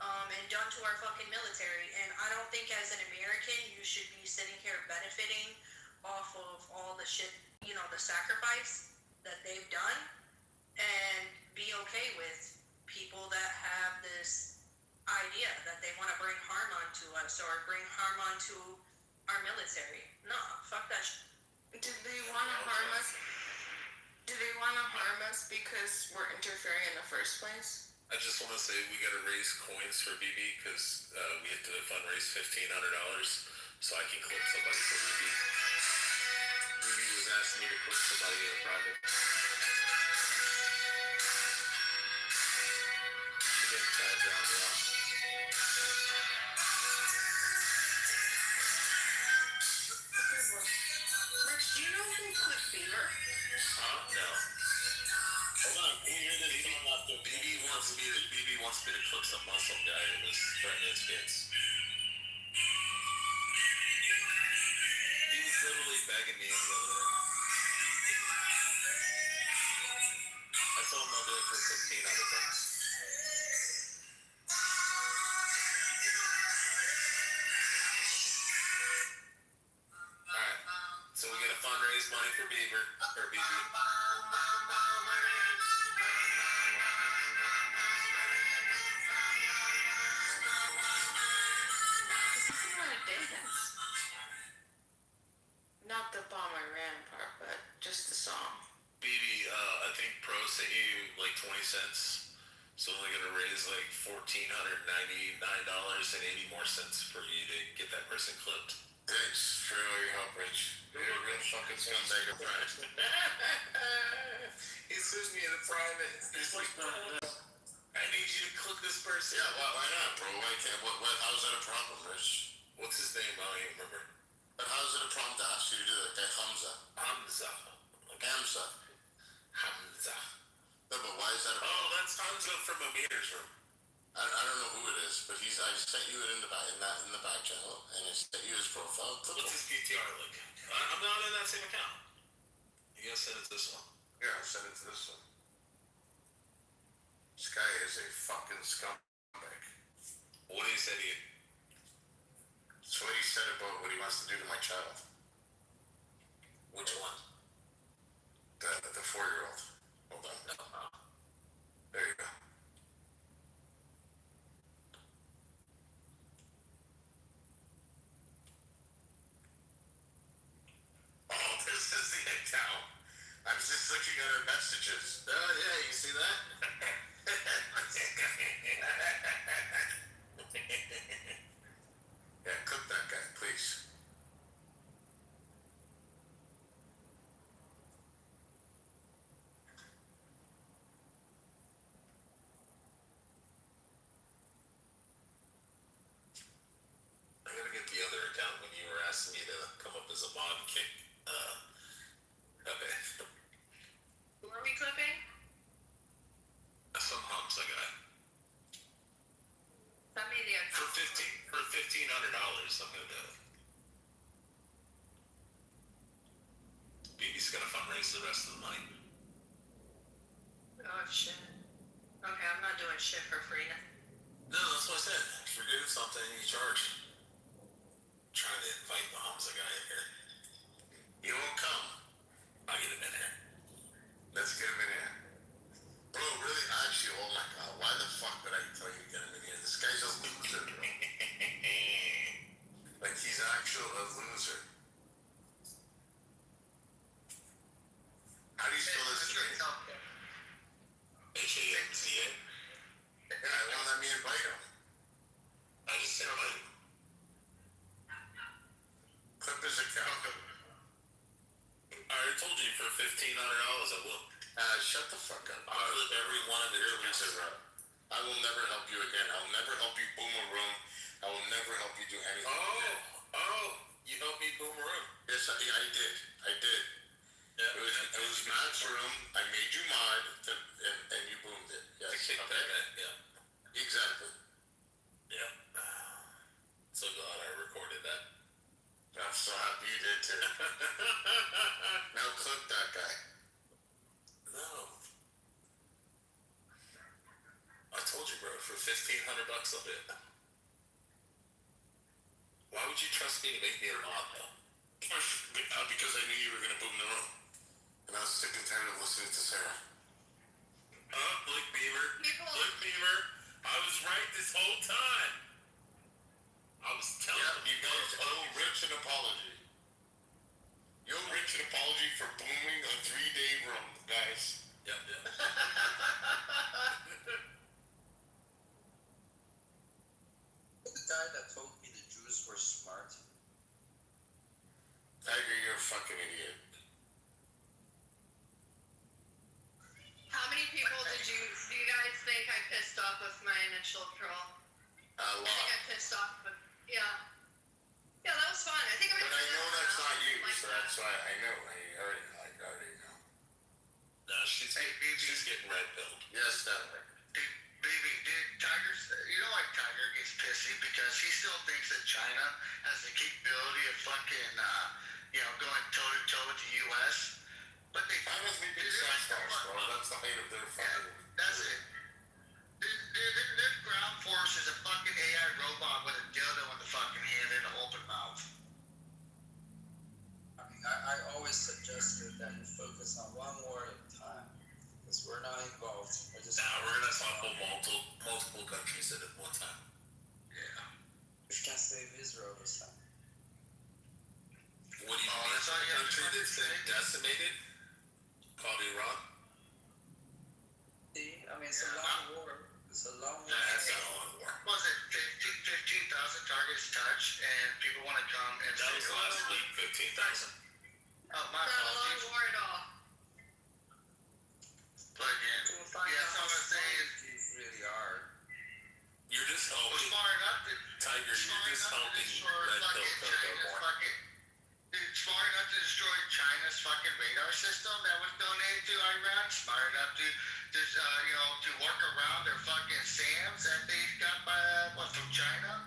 and done to our fucking military. And I don't think as an American you should be sitting here benefiting off of all the shit, you know, the sacrifice that they've done, and be okay with people that have this idea that they want to bring harm onto us or bring harm onto our military. No, fuck that shit. Do they want to harm us? Do they want to harm us because we're interfering in the first place? I just want to say we got to raise coins for BB because we have to fundraise $1,500 so I can clip somebody for BB. BB was asking me to clip somebody in a private. Again, Chad drowned me off. Good one. Rich, do you know who clipped Beaver? No. Hold on, can you hear this song after? BB wants me to clip some Muslim guy that was threatening his kids. He was literally begging me the other day. I told him I'll do it for 15 other things. Alright, so we gotta fundraise money for Beaver, or BB. Not the bomb I ran part, but just the song. BB, I think Pro sent you like 20 cents. So only gonna raise like $1,499.80 more for you to get that person clipped. Thanks for all your help, Rich. You're a real fucking scumbag of pride. He sues me in a private. He's like, I need you to clip this person. Yeah, why not, bro? Why can't? How's that a problem, Rich? What's his name? I don't even remember. But how's it a problem to ask you to do that? That Hamza. Hamza. Hamza. Hamza. No, but why is that a problem? Oh, that's Hamza from Amir's room. I don't know who it is, but I sent you it in the back channel, and I sent you his profile. What's his PTR like? I'm not in that same account. You gotta send it to this one. Yeah, I'll send it to this one. This guy is a fucking scumbag. What did he say to you? That's what he said about what he wants to do to my child. Which one? The 4-year-old. Hold on. There you go. Oh, this is the account. I was just looking at her messages. Oh, yeah, you see that? Yeah, clip that guy, please. I gotta get the other account when you were asking me to come up as a mod kick. Okay. Who are we clipping? Some Hamza guy. Send me the For account. $1,500, I'm gonna do it. BB's gonna fundraise the rest of the money. Oh shit. Okay, I'm not doing shit for free now. No, that's what I said. If you're doing something, you charge. I'm trying to invite the Hamza guy in here. You won't come. I'll get him in here. Let's get him in here. Bro, really, actually, oh my god, why the fuck did I tell you to get him in here? This guy's a loser, bro. Like, he's a $1,500, I will. Shut the fuck up. I'll flip every one of the Listen, bro. I will never help you again. I will never help you boom a room. I will never help you do anything. You helped me boom a room. Yes, I did. I did. Yeah, it was Matt's room. I made you mod, and you boomed it. Yes. I kicked that in, yeah. Exactly. Yeah. So glad I recorded that. I'm so happy you did too. Now clip that guy. No. I told you, bro, for $1,500 I'll do it. Why would you trust me to make me a mod, though? Because I knew you were gonna boom the room. And I was sick and tired of listening to Sarah. Look, Beaver. Look, Beaver. I was right this whole time. I was telling you guys owe Rich an apology. You owe Rich an apology for booming a 3-day room, guys. Yep. The guy that told me the Jews were smart. Tiger, you're a fucking idiot. How many people do you guys think I pissed off with my initial troll? A I lot. think I pissed off with, yeah. Yeah, that was fun. I think But I know that's not you, so that's why I know. I already know. No, she's getting red pilled. Yes, that way. Baby, dude, you know why Tiger gets pissy? Because he still thinks that China has the capability of fucking, going toe-to-toe with the U.S. But they... China's the big stars, bro. That's the height of their fucking... That's it. Their ground force is a fucking AI robot with a dildo in the fucking hand and an open mouth. I mean, I always suggested that you focus on one war at a time. Because we're not involved. We're gonna topple multiple countries at one time. Yeah. We can save Israel this time. What do you mean? That's a country that's been decimated? Called Iran? See, I mean, it's a long war. It's a long war. That's not a long war. Was it 15,000 targets touched and people want to come and That was last week, 15,000. Oh, my Not a long apologies. war at all. But again, We'll find yeah, out so I'm how gonna say smart is, Jews really are. You're just we're helping. smart enough to... Tiger, you're just helping Red Pill Coco more. Smart enough to destroy China's fucking radar system that was donated to Iran. Smart enough to just, to work around their fucking SAMs that they got from China.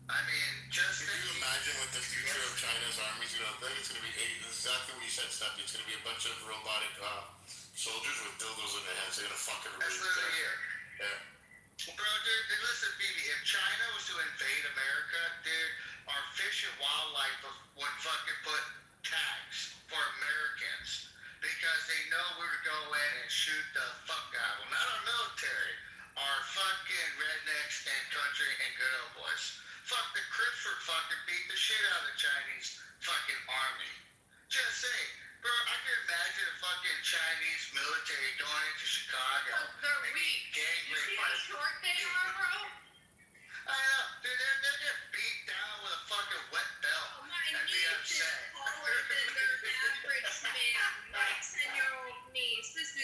I mean, just Can you imagine what the future of China's army is going to look like? It's going to be exactly what you said, Steffi. It's going to be a bunch of robotic soldiers with dildos in their hands. They're going to fuck everybody. That's literally it. Yeah. Bro, dude, listen, BB, if China was to invade America, dude, our fish and wildlife would fucking put tags for Americans because they know we're to go in and shoot the fuck out of them. Not our military, our fucking rednecks and country and good old boys. Fuck, the Crips would fucking beat the shit out of the Chinese fucking army. Just saying. Bro, I can imagine a fucking Chinese military going into Chicago. They're weak. Gang You rape see by how short they are, bro? I know, dude, they're getting beat down with a fucking wet belt. Oh, my I'd be niece is upset. taller than their average man. My 10-year-old niece. This is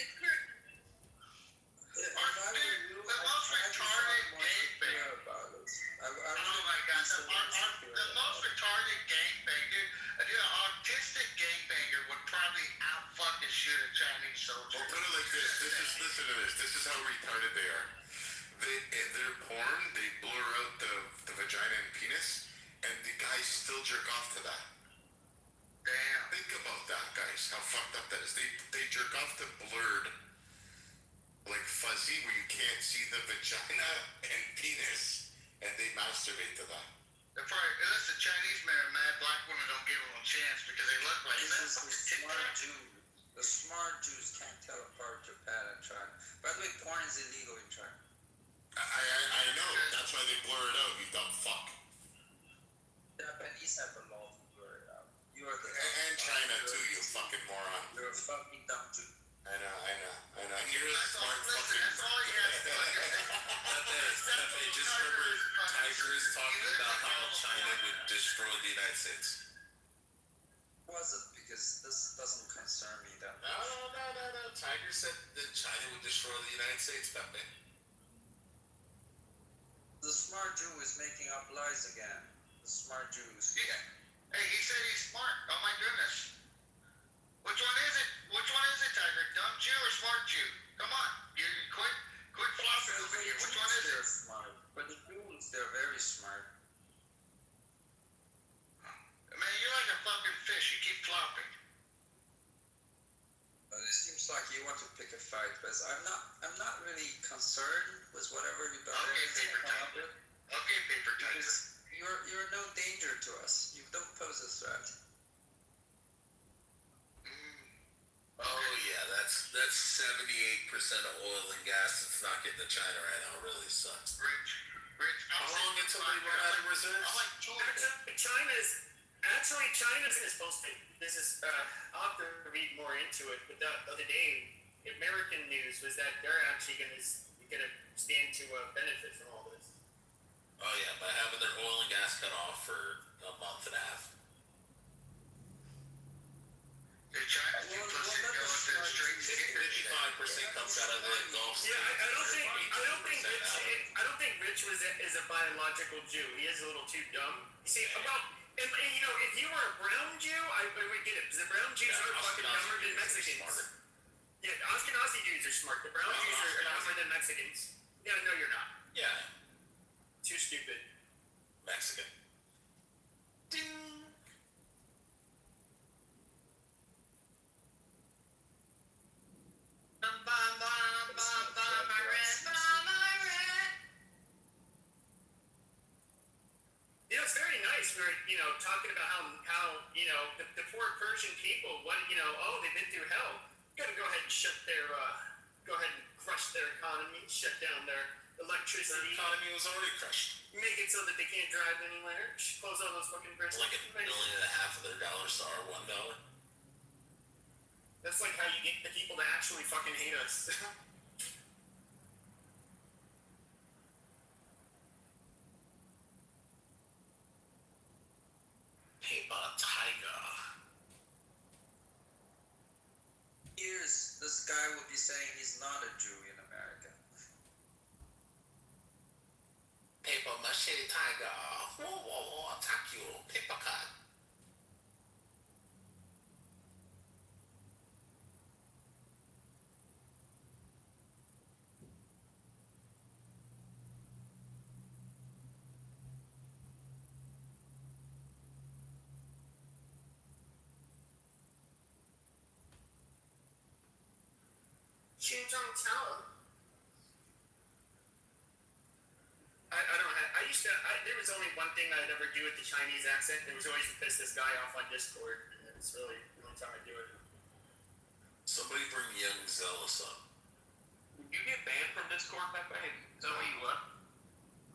If I were you, The I'd most try to retarded sound more gangbang. secure about it. I Oh really my god, be so insecure the most about it. retarded gangbanger, an autistic gangbanger would probably out fucking shoot a Chinese soldier. Well, put it like this. Listen to this. This is how retarded they are. Their porn, they blur out the vagina and penis, and the guys still jerk off to that. Damn. Think about that, guys. How fucked up that is. They jerk off to blurred, like fuzzy, where you can't see the vagina and penis, and they masturbate to that. They're probably, listen, Chinese men are mad black women don't give them a chance because they look like This that. is the smart Jew. The smart Jews can't tell apart Japan and China. By the way, porn is illegal in China. I know. That's why they blur it out, you dumb fuck. Japanese have a law to blur it out. You are the And China too, you fucking moron. You're a fucking dumb Jew. I know. And you're a That's all, smart listen, fucking... that's all you have to do. Pepe, just remember, Tiger is talking about how China would destroy the United States. Was it? Because this doesn't concern me that much. No, Tiger said that China would destroy the United States, Pepe. The smart Jew is making up lies again. The smart Jews. Yeah. Hey, he said he's smart. Oh my goodness. Which one is it? Which one is it, Tiger? Dumb Jew or smart Jew? Come on. You quit flopping over here. Which one is They're it? smart. For the Jews, they're very smart. Man, you're like a fucking fish. You keep flopping. But it seems like you want to pick a fight, but I'm not really concerned with whatever you got. Okay, paper tiger. Okay, paper tiger. Because you're no danger to us. You don't pose a threat. Oh yeah, that's 78% of oil and gas that's not getting to China right now. It really sucks. Rich. How long until they run out of reserves? I'm like China's supposed to. This is I'll have to read more into it. But the other day, American news was that they're actually gonna stand to benefit from all this. Oh yeah, by having their oil and gas cut off for a month and a half. The China's too pussy to go into the streets to get their shit. 55% comes out of the Gulf Yeah, States. I don't think Rich is a biological Jew. He is a little too dumb. You see, and you know, if you were a brown Jew, I would get it. Because the brown Jews are fucking dumber than Mexicans. Yeah, Ashkenazi Jews are smart. The brown Jews are dumber than Mexicans. Yeah, no, you're not. Yeah, Too stupid. Mexican. Ding. You know, it's very nice. We're, talking about how the poor Persian people, they've been through hell. Gotta go ahead and go ahead and crush their economy, shut down their electricity. Their economy was already crushed. Make it so that they can't drive anywhere. Close all those fucking bridges. Like $1.5 million of their dollars to our $1. That's like how you get the people to actually fucking hate us. Paper tiger. Years, this guy will be saying he's not a Jew in America. Paper mache tiger. Whoa, attack you. Paper cut. You don't tell him. There was only one thing I'd ever do with the Chinese accent. It was always to piss this guy off on Discord. And it's really the only time I do it. Somebody bring young Zealous up. Did you get banned from Discord, Pepe? Is that why you left?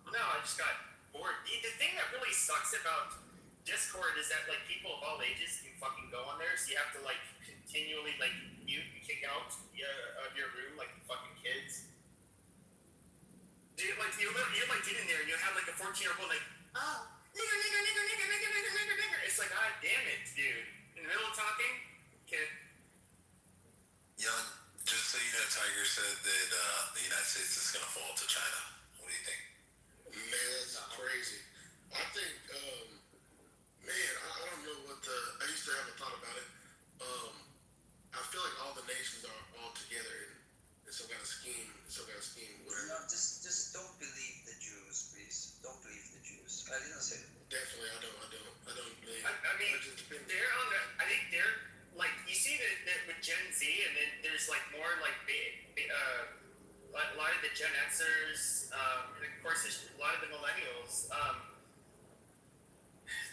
No, I just got bored. The thing that really sucks about Discord is that, like, people of all ages can fucking go on there, so you have to, like, continually, like, mute and kick out of your room, like, fucking kids. Dude, like, you get in there and you have, like, a 14-year-old, like, oh, nigger. It's like, god damn it, dude. In the middle of talking, kid. Young, just so you know, Tiger said that the United States is going to fall to China. What do you think? Man, that's crazy. I think, I don't know I used to have a thought about it. I feel like all the nations are all together in some kind of scheme, whatever. No, just don't believe the Jews, please. Don't believe the Jews. I didn't say that. Definitely, I don't believe. I mean, they're on the, I think they're, like, you see that with Gen Z, and then there's, like, more, like, a lot of the Gen Xers, and of course, there's a lot of the millennials,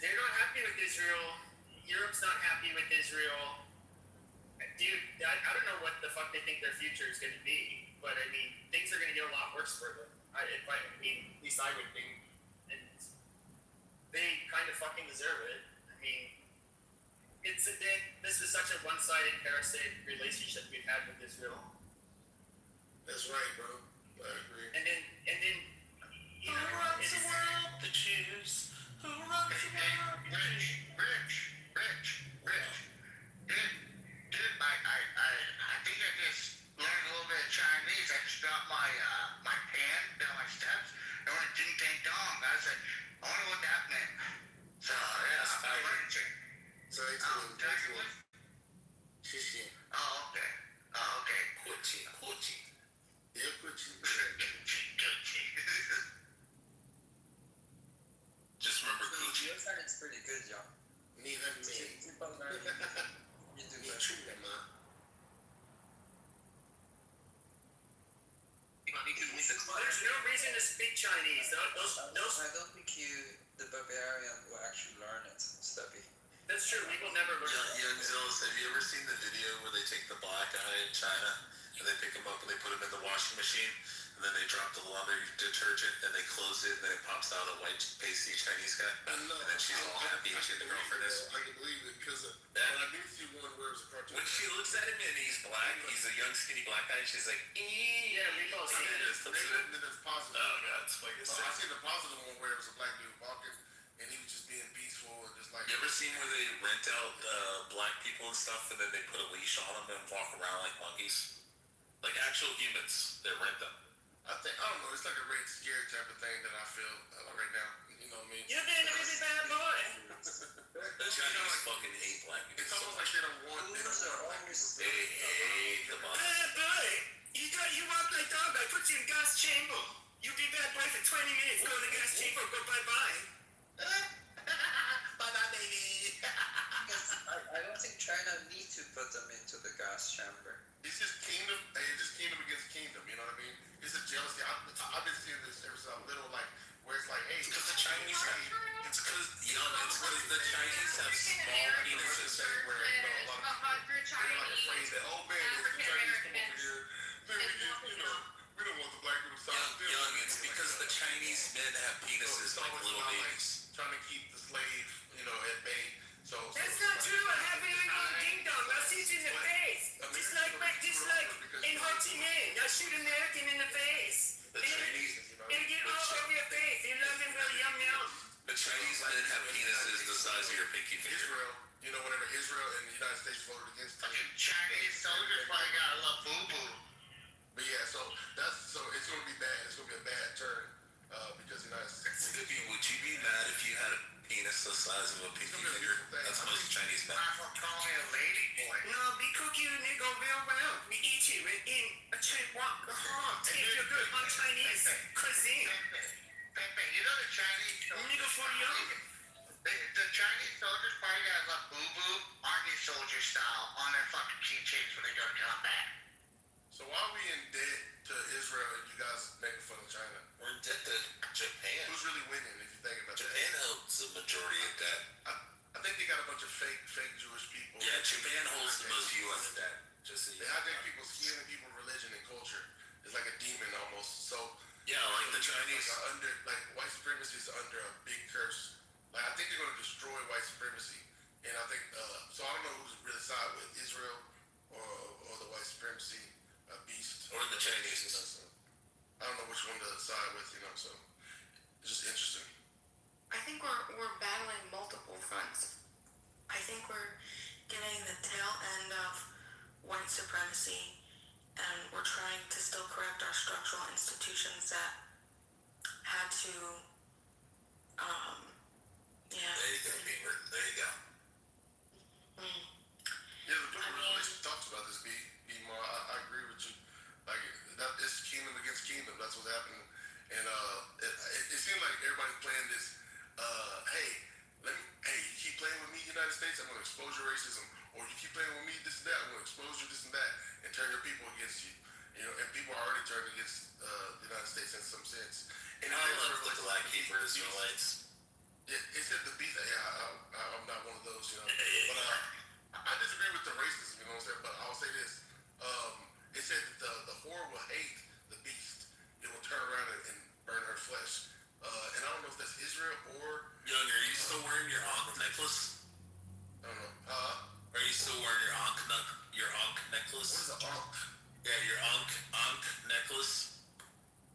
they're not happy with Israel. Europe's not happy with Israel. Dude, I don't know what the fuck they think their future is going to be, but I mean, things are going to get a lot worse for them. At least I would think. And they kind of fucking deserve it. I mean, this was such a one-sided parasitic relationship we've had with Israel. That's right, bro. I agree. And then, Who runs the world? The Jews. Who runs the world? Rich. Dude, I think I just Chinese. Those. I don't think the barbarian will actually learn it, Stubby. That's true. We will never learn. Young Zills, have you ever seen the video where they take the black guy in China and they pick him up and they put him in the washing machine and then they drop the laundry detergent and they close it and then it pops out a white pasty Chinese guy and then she's all happy and she the girlfriend is. I can believe it because I did see one where it was a cartoon. When she looks at him and he's black, he's a young skinny black guy and she's like, Yeah, we've all seen it. Then there's positive. Oh god, it's like I seen the positive one where it was a black dude walking and he was just being peaceful and just like. You ever seen where they rent out black people and stuff and then they put a leash on them and walk around like monkeys? Like actual humans, they rent them. I don't know, it's like a rape scare type of thing that I feel right now. You know what I mean? You've been a really bad boy. The Chinese fucking hate black people. It's almost like they don't want They hate the black. Bad boy. You walk like dog. I put you in gas chamber. You be bad boy for 20 minutes. Go to the gas chamber. Go bye-bye. Bye-bye, baby. I don't think China needs to put them into the gas chamber. It's just kingdom against kingdom, you know what I mean? It's a jealousy. I've been seeing this ever since I'm little, like, where it's like, hey, It's because the Chinese the Chinese have small penises. where, you know, a lot of people, they're like afraid that, oh man, it's the Chinese come over here, then we get, we don't want the black people to stop them. Young, it's because the Chinese men have penises like little babies. Trying to keep the slave, at bay. So That's not true. I have it in ding dong. I'll shoot you in the face. Just like in Ho Chi Minh. I'll shoot American in the face. The Chinese, It'll get all over your face. You love him really yum yum. the Chinese men have penises the size of your pinky finger. Israel, whenever Israel and the United States voted against it. Chinese soldiers probably got a lot boo boo. But yeah, so it's gonna be bad. It's gonna be a bad turn because the United States. Would you be mad if you had a penis the size of a pinky finger? That's most Chinese men. Might as well call me a lady boy. No, be cookie and they go real well. We eat you in a chain walk. Take your good on Chinese cuisine. Pepe, you know the Chinese Nigga for young. The Chinese soldiers probably got a lot boo boo army soldier style on their fucking keychains when they go to combat. So why are we in debt to Israel and you guys making fun of China? We're in debt to Japan. Who's really winning if you think about Japan holds the majority of debt. I think they got a bunch of fake Jewish people. Yeah, Japan holds the most U.S. debt. Just so They hijack people's skin and people's religion and culture. It's like a demon almost. So yeah, like the Chinese. White supremacy is under a big curse. Like I think they're going to destroy white supremacy, and I think so. I don't know who's really side with Israel or the white supremacy beast Or the Chinese. I don't know which one to side with. So it's just interesting. I think we're battling multiple fronts. I think we're getting the tail end of white supremacy, and we're trying to still correct our structural institutions that had to, There you go, Beaver. There you go. Yeah, the book of Revelation talks about this. Be more. I agree with you. Like that, it's kingdom against kingdom. That's what's happening, and it seems like everybody's playing this. You keep playing with me, United States, I'm gonna expose your racism, or you keep playing with me, this and that, I'm gonna expose you, this and that, and turn your people against you. And people are already turned against the United States in some sense. And I love the black Hebrew Israelites. Yeah, it said the beast. Yeah, I'm not one of those, But I disagree with the racism, you know what I'm saying? But I'll say this. It said that the whore will hate the beast. It will turn around and burn her flesh. And I don't know if that's Israel or... Young, are you still wearing your Ankh necklace? I don't know. Are you still wearing your Ankh necklace? What is an Ankh? Yeah, your Ankh necklace.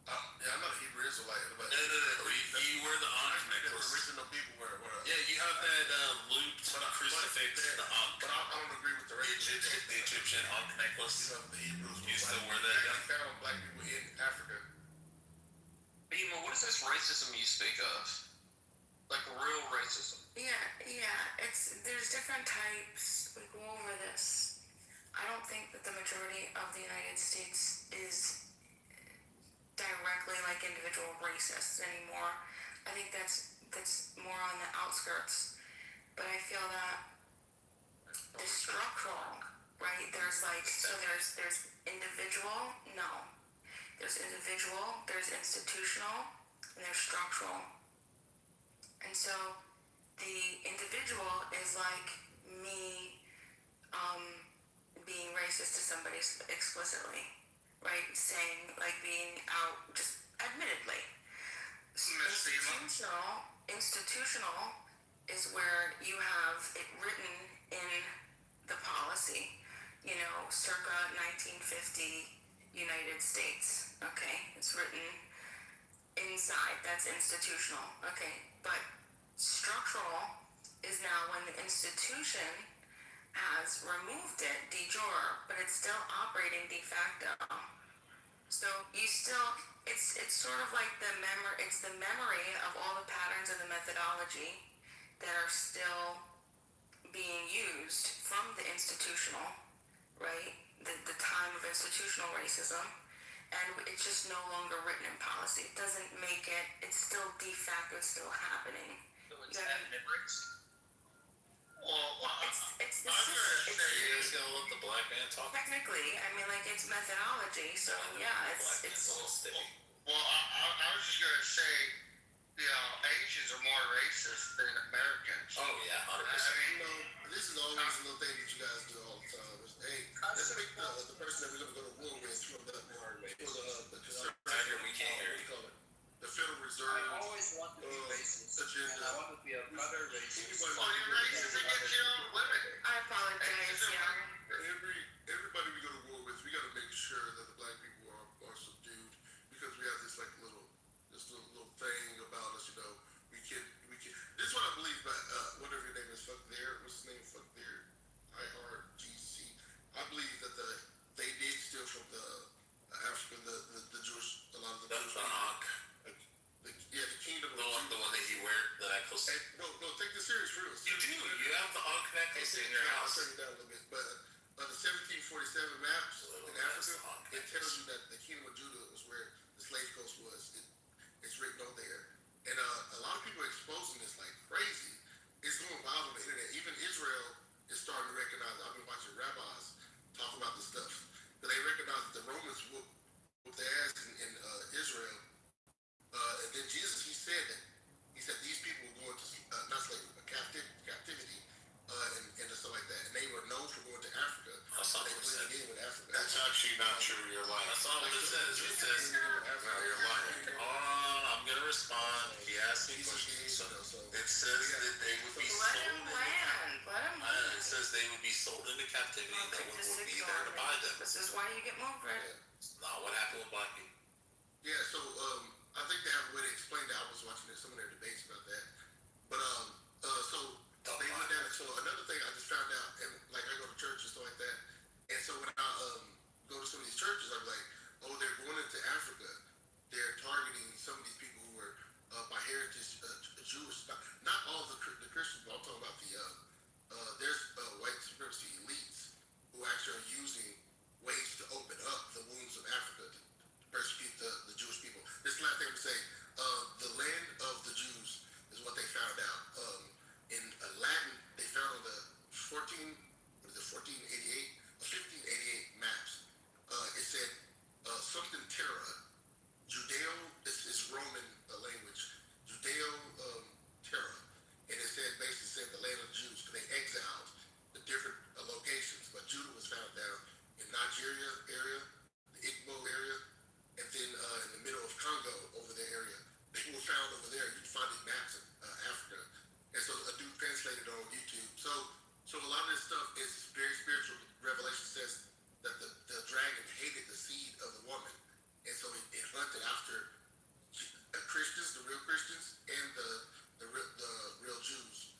Yeah, I'm not a Hebrew Israelite, but... No. You wear the Ankh necklace. Original people wear Yeah, you have that looped crucifix, the Ankh. But I don't agree with the racism. The Egyptian Ankh necklace. The Hebrews. You still wear that? I found black people in Africa. Bima, what is this racism you speak of? Like real racism? Yeah. There's different types. We go over this. I don't think that the majority of the United States is directly like individual racists anymore. I think that's more on the outskirts. But I feel that the structural, right? There's individual, no. There's individual, there's institutional, and there's structural. And so the individual is like me being racist to somebody explicitly, right? Saying, like, being out, just admittedly. Institutional is where you have it written in the policy, you know, circa 1950 United States, okay? It's written inside, that's institutional, okay? But structural is now when the institution has removed it de jure, but it's still operating de facto. So you still, it's sort of like it's the memory of all the patterns and the methodology that are still being used from the institutional, right? The time of institutional racism, and it's just no longer written in policy. It doesn't make it, it's still de facto, it's still happening. So it's memories. It's the I'm gonna system. say, you guys gonna let the black man talk? Technically, I mean, like, it's methodology, so yeah, Black man's it's a little sticky. Well, I was just gonna say, you know, Asians are more racist than Americans. Oh yeah, 100%. You know, this is always a little thing that you guys do all the time. Is, hey, let's make the person that we're gonna go to war with from the conservative. We can't hear you. The Federal Reserve. I always want to be racist, and I want to be a better racist. Well, you're racist against your own women. I apologize, yeah. Everybody we go to war with, we got to make sure that the black people are subdued, because we have this little thing about us, you know. We can. This is what I believe about whatever your name is. Fuck there. What's his name? Fuck there. IRGC. I believe that they did steal from the African, the Jewish, a lot of the That's Jewish the people. Ankh. The kingdom. The one that you wear, the necklace. Hey, no, take this serious, real. You do. You have the Ankh necklace in your I'll house. turn it down a little bit, but the 1747 maps in Africa, it tells you that the kingdom of Judah was where the slave coast was. It's written on there, and a lot of people are exposing this like crazy. It's going viral on the internet. Even Israel is starting to recognize. I've been watching rabbis talk about this stuff, but they recognize that the Romans whooped their ass in Israel, and then Jesus, he said these people were going to not slavery, but captivity, and stuff like that, and they were known for going to Africa. That's not They what it said. blended in with Africa. That's actually not true. You're lying. That's not what it says. It says, no, you're lying. I'm gonna respond. He asked me questions. It says that they would be Let sold. him land. Let him land. It says they would be sold into captivity. No one would be there to buy them. This is why you get moved, right? It's not what happened with black people. Yeah, so I think they have a way to explain that. I was watching some of their debates about that. But so they went down. So another thing I just found out, and like I go to church and stuff like that, and so when I go to some of these churches, I'm like, oh, they're going into Africa. They're targeting some of these people who were by heritage Jewish. Not all the Christians, but I'm talking about there's white supremacy elites who actually are using ways to open up the wounds of Africa to persecute the Jewish people. This is the last thing to say. The land of the Jews is what they found out. In Latin, they found on the 1588 maps. It said something terra. Judeo, this is Roman language. Judeo terra. And it basically said the land of the Jews, because they exiled the different locations. But Judah was found down in Nigeria area, the Igbo area, and then in the middle of Congo over the area. People were found over there. You can find these maps in Africa. And so a dude translated it on YouTube. So a lot of this stuff is very spiritual. Revelation says that the dragon hated the seed of the woman. And so it hunted after Christians, the real Christians, and the real Jews.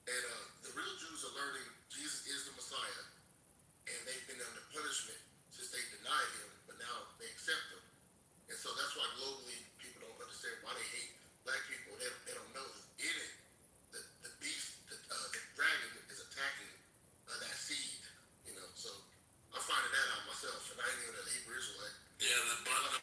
And the real Jews are learning Jesus is the Messiah. And they've been under punishment since they denied him, but now they accept him. And so that's why globally people don't understand why they hate black people. They don't know that in it, the beast, the dragon is attacking that seed. You know, so I'm finding that out myself, and I ain't even a Hebrew Israelite. Yeah, the Bible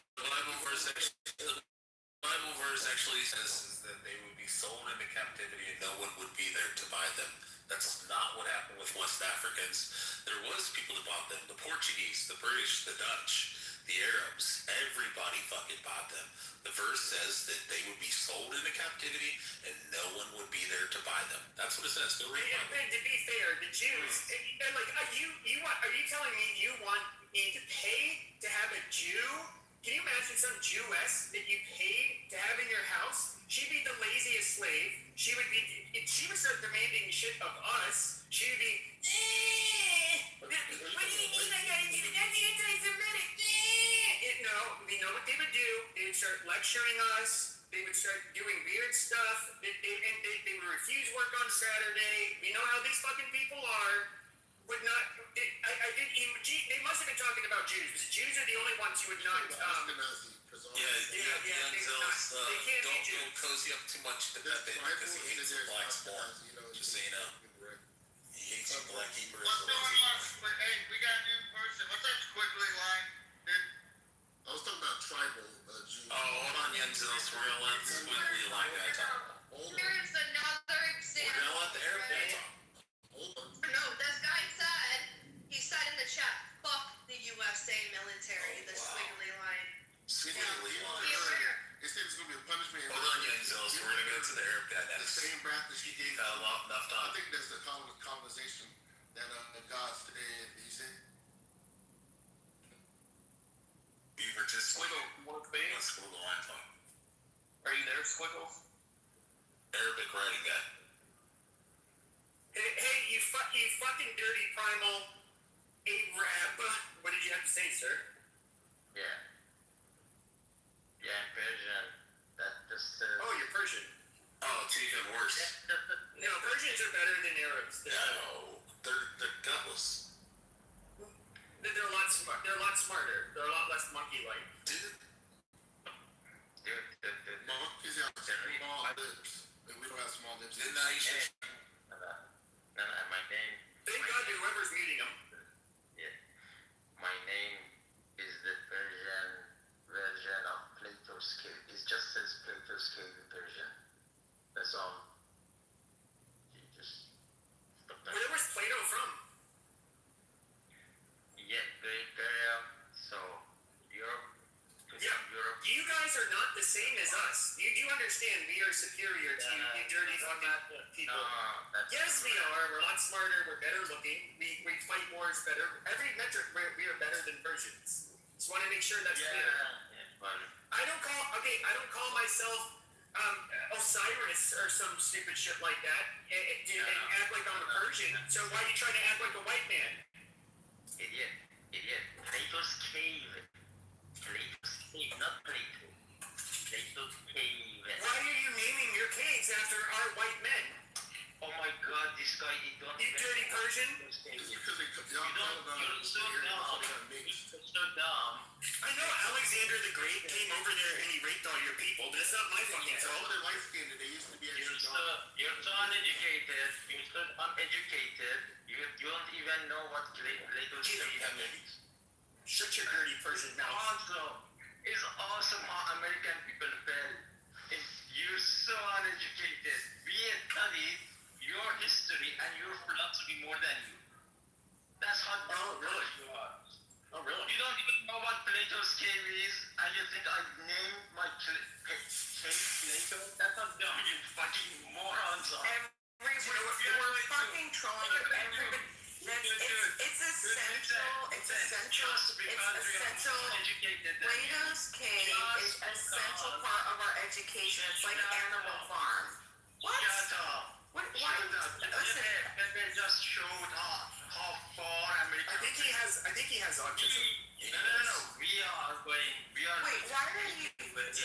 verse actually says that they would be sold into captivity and no one would be there to buy them. That's not what happened with West Africans. There was people that bought them. The Portuguese, the British, the Dutch. the Arabs, everybody fucking bought them. The verse says that they would be sold into captivity and no one would be there to buy them. That's what it says. Go read it. And to be fair, the Jews, are you telling me you want me to pay to have a Jew? Can you imagine some Jewess that you paid to have in your house? She'd be the laziest slave. She would start demanding shit of us. She would be, what do you mean I gotta do that? That's anti-Semitic. No, we know what they would do. They would start lecturing us. They would start doing weird stuff. They would refuse work on Saturday. We know how these fucking people are. Would not. They must have been talking about Jews, because Jews are the only ones who would not. Don't cozy up too much to Pepe because he hates the blacks more. Just so you know. He hates you black Hebrews. What's going on? Hey, we got a new person. What's up, Squiggly line? I was talking about tribal Jews. Oh, hold on, Yenzel's. We're gonna let the squiggly line guy talk. Here's another We're example. gonna let the Arab guy talk. Hold on. No, this guy said, he said in the chat, fuck the USA military, the squiggly line. Squiggly line. Be aware. It said it's going to be a punishment. Hold on, Yenzel's. We're gonna go to the Arab guy The next. same breath that she gave. Enough I time. think that's the colonization that God did. He said. You were just Squiggle, what big? let's squiggle line talk. Are you there, Squiggle? Arabic writing guy. Hey, you fucking dirty primal Arab. What did you have to say, sir? Yeah. Yeah, Persian. That just Oh, you're Persian. Oh, it's even worse. No, Persians are better than Arabs. No, they're gutless. They're a lot smart. They're a lot smarter. They're a lot less monkey-like. Dude, Monkeys have small lips. And we don't have small lips. didn't I used to my name. Thank God whoever's meeting them. Yeah. My name is the Persian version of Plato's Cave. It just says Plato's Cave in Persian. That's all. You just stop that. Where was Plato from? Yeah, Great Area. So, Europe. Yeah. Europe. You guys are not the same as us. You understand we are superior to you dirty fucking people. That's Yes, we are. We're a lot smarter. We're better looking. We fight wars better. Every metric, we are better than Persians. Just want to make sure that's clear. But I don't call myself Osiris or some stupid shit like that and act like I'm a Persian. So why are you trying to act like a white man? idiot. Plato's Cave. Plato's Cave, not Plato. Plato's Cave. Why are you naming your caves after our white men? Oh my God, this guy is not. You dirty Persian? It's because y'all You're so dumb. You're so dumb. I know Alexander the Great came over there and he raped all your people, but it's not my fucking All fault. the light skinned, they used to be You're extra so, dark. you're so uneducated. You're so uneducated. You don't even know what Plato's Cave is. Shut your dirty Persian mouth. It's awesome how American people feel. You're so uneducated. We studied your history and your philosophy more than you. That's how really? you are. Oh, really? You don't even know what Plato's Cave is, and you think I named my cave Plato? That's not dumb, you fucking morons. We're fucking trolling everybody. It's essential. Plato's Cave is an essential part of our education. It's like Animal Farm. What? Shut up. Why? Listen. They just showed how far America. I think he has autism. No. We are. Wait, why are you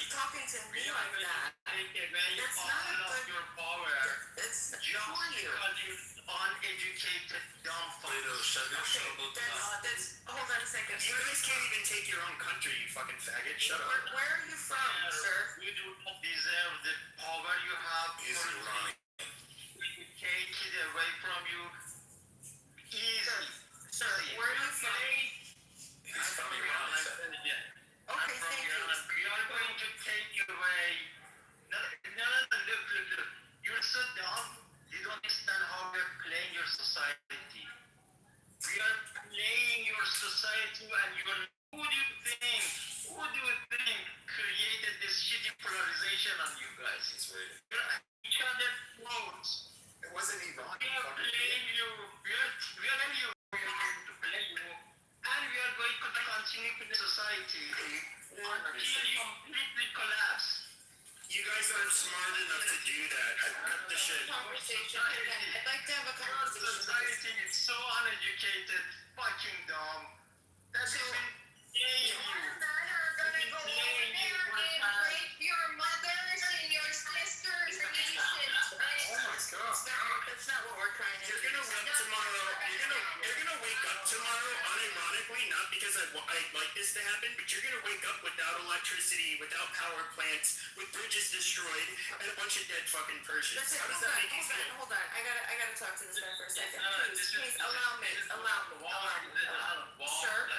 talking to me like that? That's not a good. Your power. It's Just who are you? because you're uneducated, dumb fuck. Plato, shut your Okay, shovel hold on a second. You guys can't even take your own country, you fucking faggot. Shut up. Where are you from, sir? You do not deserve the power you have. He's Iranian. We take it away from you. Easy. Sir, where are you from? He's from Iran. Okay, thank you. We are going to take you away. No, look. You're so dumb. You don't understand how we're playing your society. We are playing your society and you're, who do you think attention on you guys. It's weird. You're at each other's throats. It wasn't Iran. We are playing you. We are telling you. We are going to play you. And we are going to continue with the society until you completely collapse. You guys aren't smart enough to do that. Cut the shit. Conversation. I'd like to have a Your conversation. society is so uneducated, fucking dumb. That's So, even paying Your you. men are gonna go over there and rape your mothers and your sisters and you should Oh my god. That's not what we're trying to You're do. gonna wake tomorrow. You're gonna wake up tomorrow, unironically, not because I'd like this to happen, but you're gonna wake up without electricity, without power plants, with bridges destroyed, and a bunch of dead fucking Persians. Listen, How does hold that on, make you feel? hold on. I gotta talk to this guy for a second. This Please, is allow me. Sir?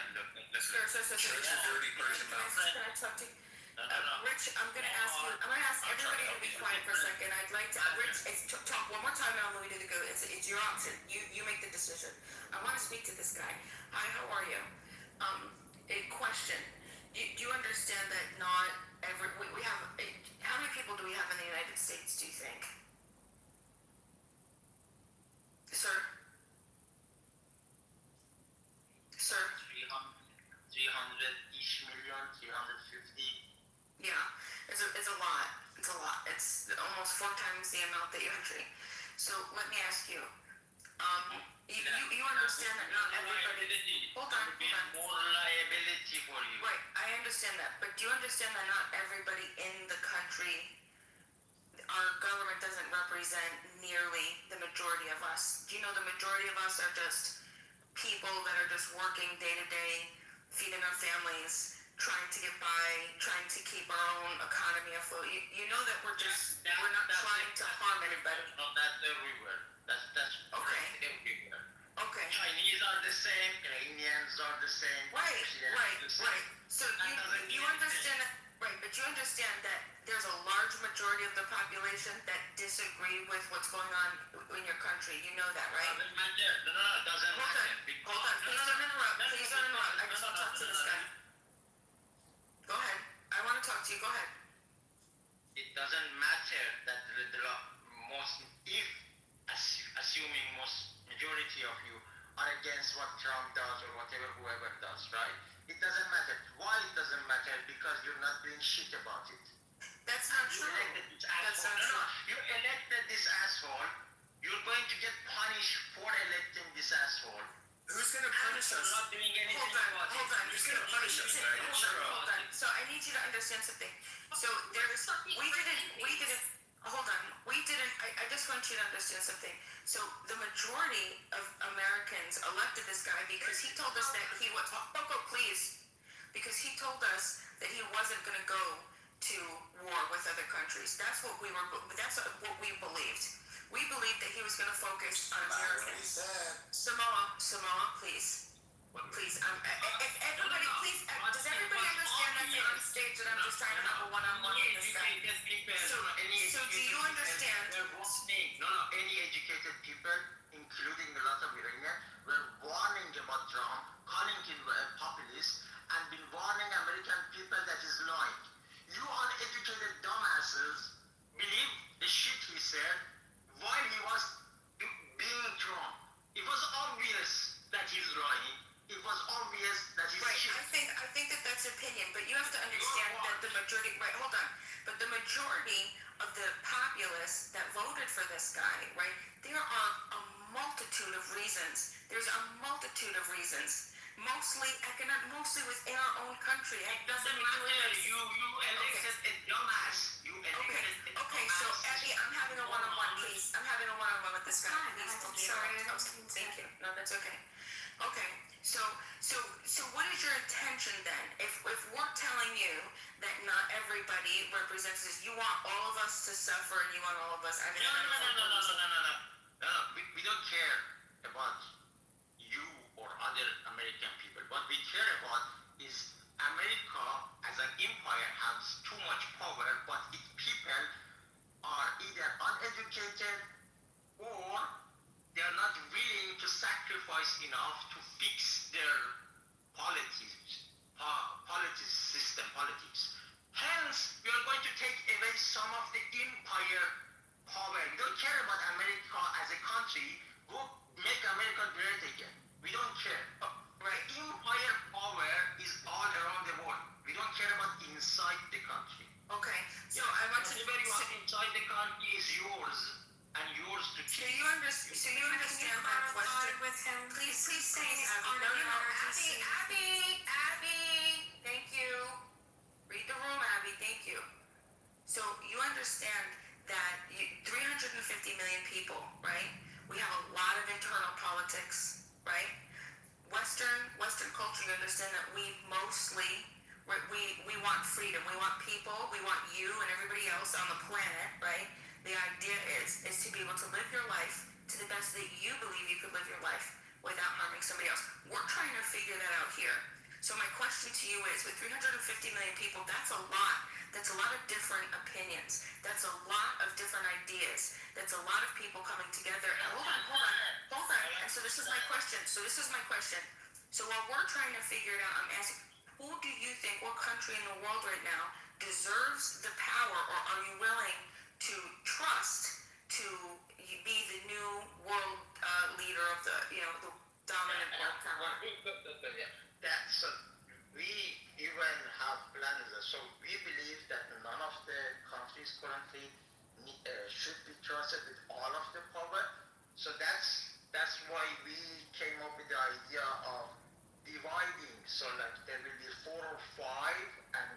Sir. Such a dirty person, man. Can I talk to you? Rich, I'm gonna ask everybody to be quiet for a second. I'd like to, Rich, talk one more time and I'll move you to the go. It's your option. You make the decision. I wanna speak to this guy. Hi, how are you? A question. Do you understand that not we have, how many people do we have in the United States, do you think? Sir? Sir? 300-ish million, 350. Yeah, it's a lot. It's a lot. It's almost 4 times the amount that you actually. So let me ask you. You understand that not everybody. Hold on. More liability for you. Right, I understand that, but do you understand that not everybody in the country, our government doesn't represent nearly the majority of us? Do you know the majority of us are just people that are just working day to day, feeding our families, trying to get by, trying to keep our own economy afloat? You know that we're not trying to harm anybody. No, that's everywhere. That's Okay. everywhere. Okay. Chinese are the same, Iranians are the same. Right. Russians the same. So That doesn't you mean understand that, right? But you understand that there's a large majority of the population that disagree with what's going on in your country. You know that, right? Doesn't matter. No, it doesn't Hold matter. on. Hold on. Please don't interrupt. Please don't interrupt. I just want to talk to this guy. Go ahead. I want to talk to you. Go ahead. It doesn't matter that the most, if assuming most majority of you are against what Trump does or whatever whoever does, right? It doesn't matter. Why it doesn't matter? Because you're not doing shit about it. That's not You true. elected this That's asshole. not true. You elected this asshole. You're going to get punished for electing this asshole. Who's gonna punish You're us? not doing anything Hold on. about Hold it. on. Who's gonna punish us? Hold on. So I need you to understand something. So I just want you to understand something. So the majority of Americans elected this guy because he told us that he was, please, because he told us that he wasn't going to go to war with other countries. That's what we believed. We believed that he was going to focus on Americans. Samoa, please. Please, if everybody, please, does everybody understand that you're on stage and I'm just trying to have a one-on-one with this guy? So do you understand? Any educated people, including a lot of Iranians, were warning about Trump, calling him a populist, and been warning American people that he's lying. You uneducated dumbasses believe the shit he said while he was being Trump. It was obvious that he's lying. It was obvious that he's Right, shit. I think that that's opinion, but you have to understand that the majority, right, hold on, but the majority of the populace that voted for this guy, right, there are a multitude of reasons. There's a multitude of reasons. Mostly within our own country. It doesn't matter. You elected a dumbass. Okay, so Abby, I'm having a one-on-one, please. I'm having a one-on-one with this guy. Please, I'm sorry. Thank you. No, that's okay. Okay, so what is your intention then? If we're telling you that not everybody represents this, you want all of us to suffer and you want all of us. No. We don't care about you or other American people. What we care about is America as an empire has too much power, but its people are either uneducated or they are not willing to sacrifice enough to fix their politics. Hence, we are going to take away some country, go make America great again. We don't care. Right. Empire power is all around the world. We don't care about inside the country. Okay. So I want to. Whatever you have inside the country is yours and yours to So keep. you understand my question? with him. Please say Abby. No, Abby. Thank you. Read the room, Abby. Thank you. So you understand that 350 million people, right? We have a lot of internal politics, right? Western culture, you understand that we want freedom. We want people. We want you and everybody else on the planet, right? The idea is to be able to live your life to the best that you believe you could live your life without harming somebody else. We're trying to figure that out here. So my question to you is, with 350 million people, that's a lot. That's a lot of different opinions. That's a lot of different ideas. That's a lot of people coming together. Hold on. And so this is my question. So while we're trying to figure it out, I'm asking, who do you think, what country in the world right now deserves the power, or are you willing to trust to be the new world leader of the dominant world power? So we even have plans. So we believe that none of the countries currently should be trusted with all of the power. So that's why we came up with the idea of dividing. So like there will be 4 or 5, and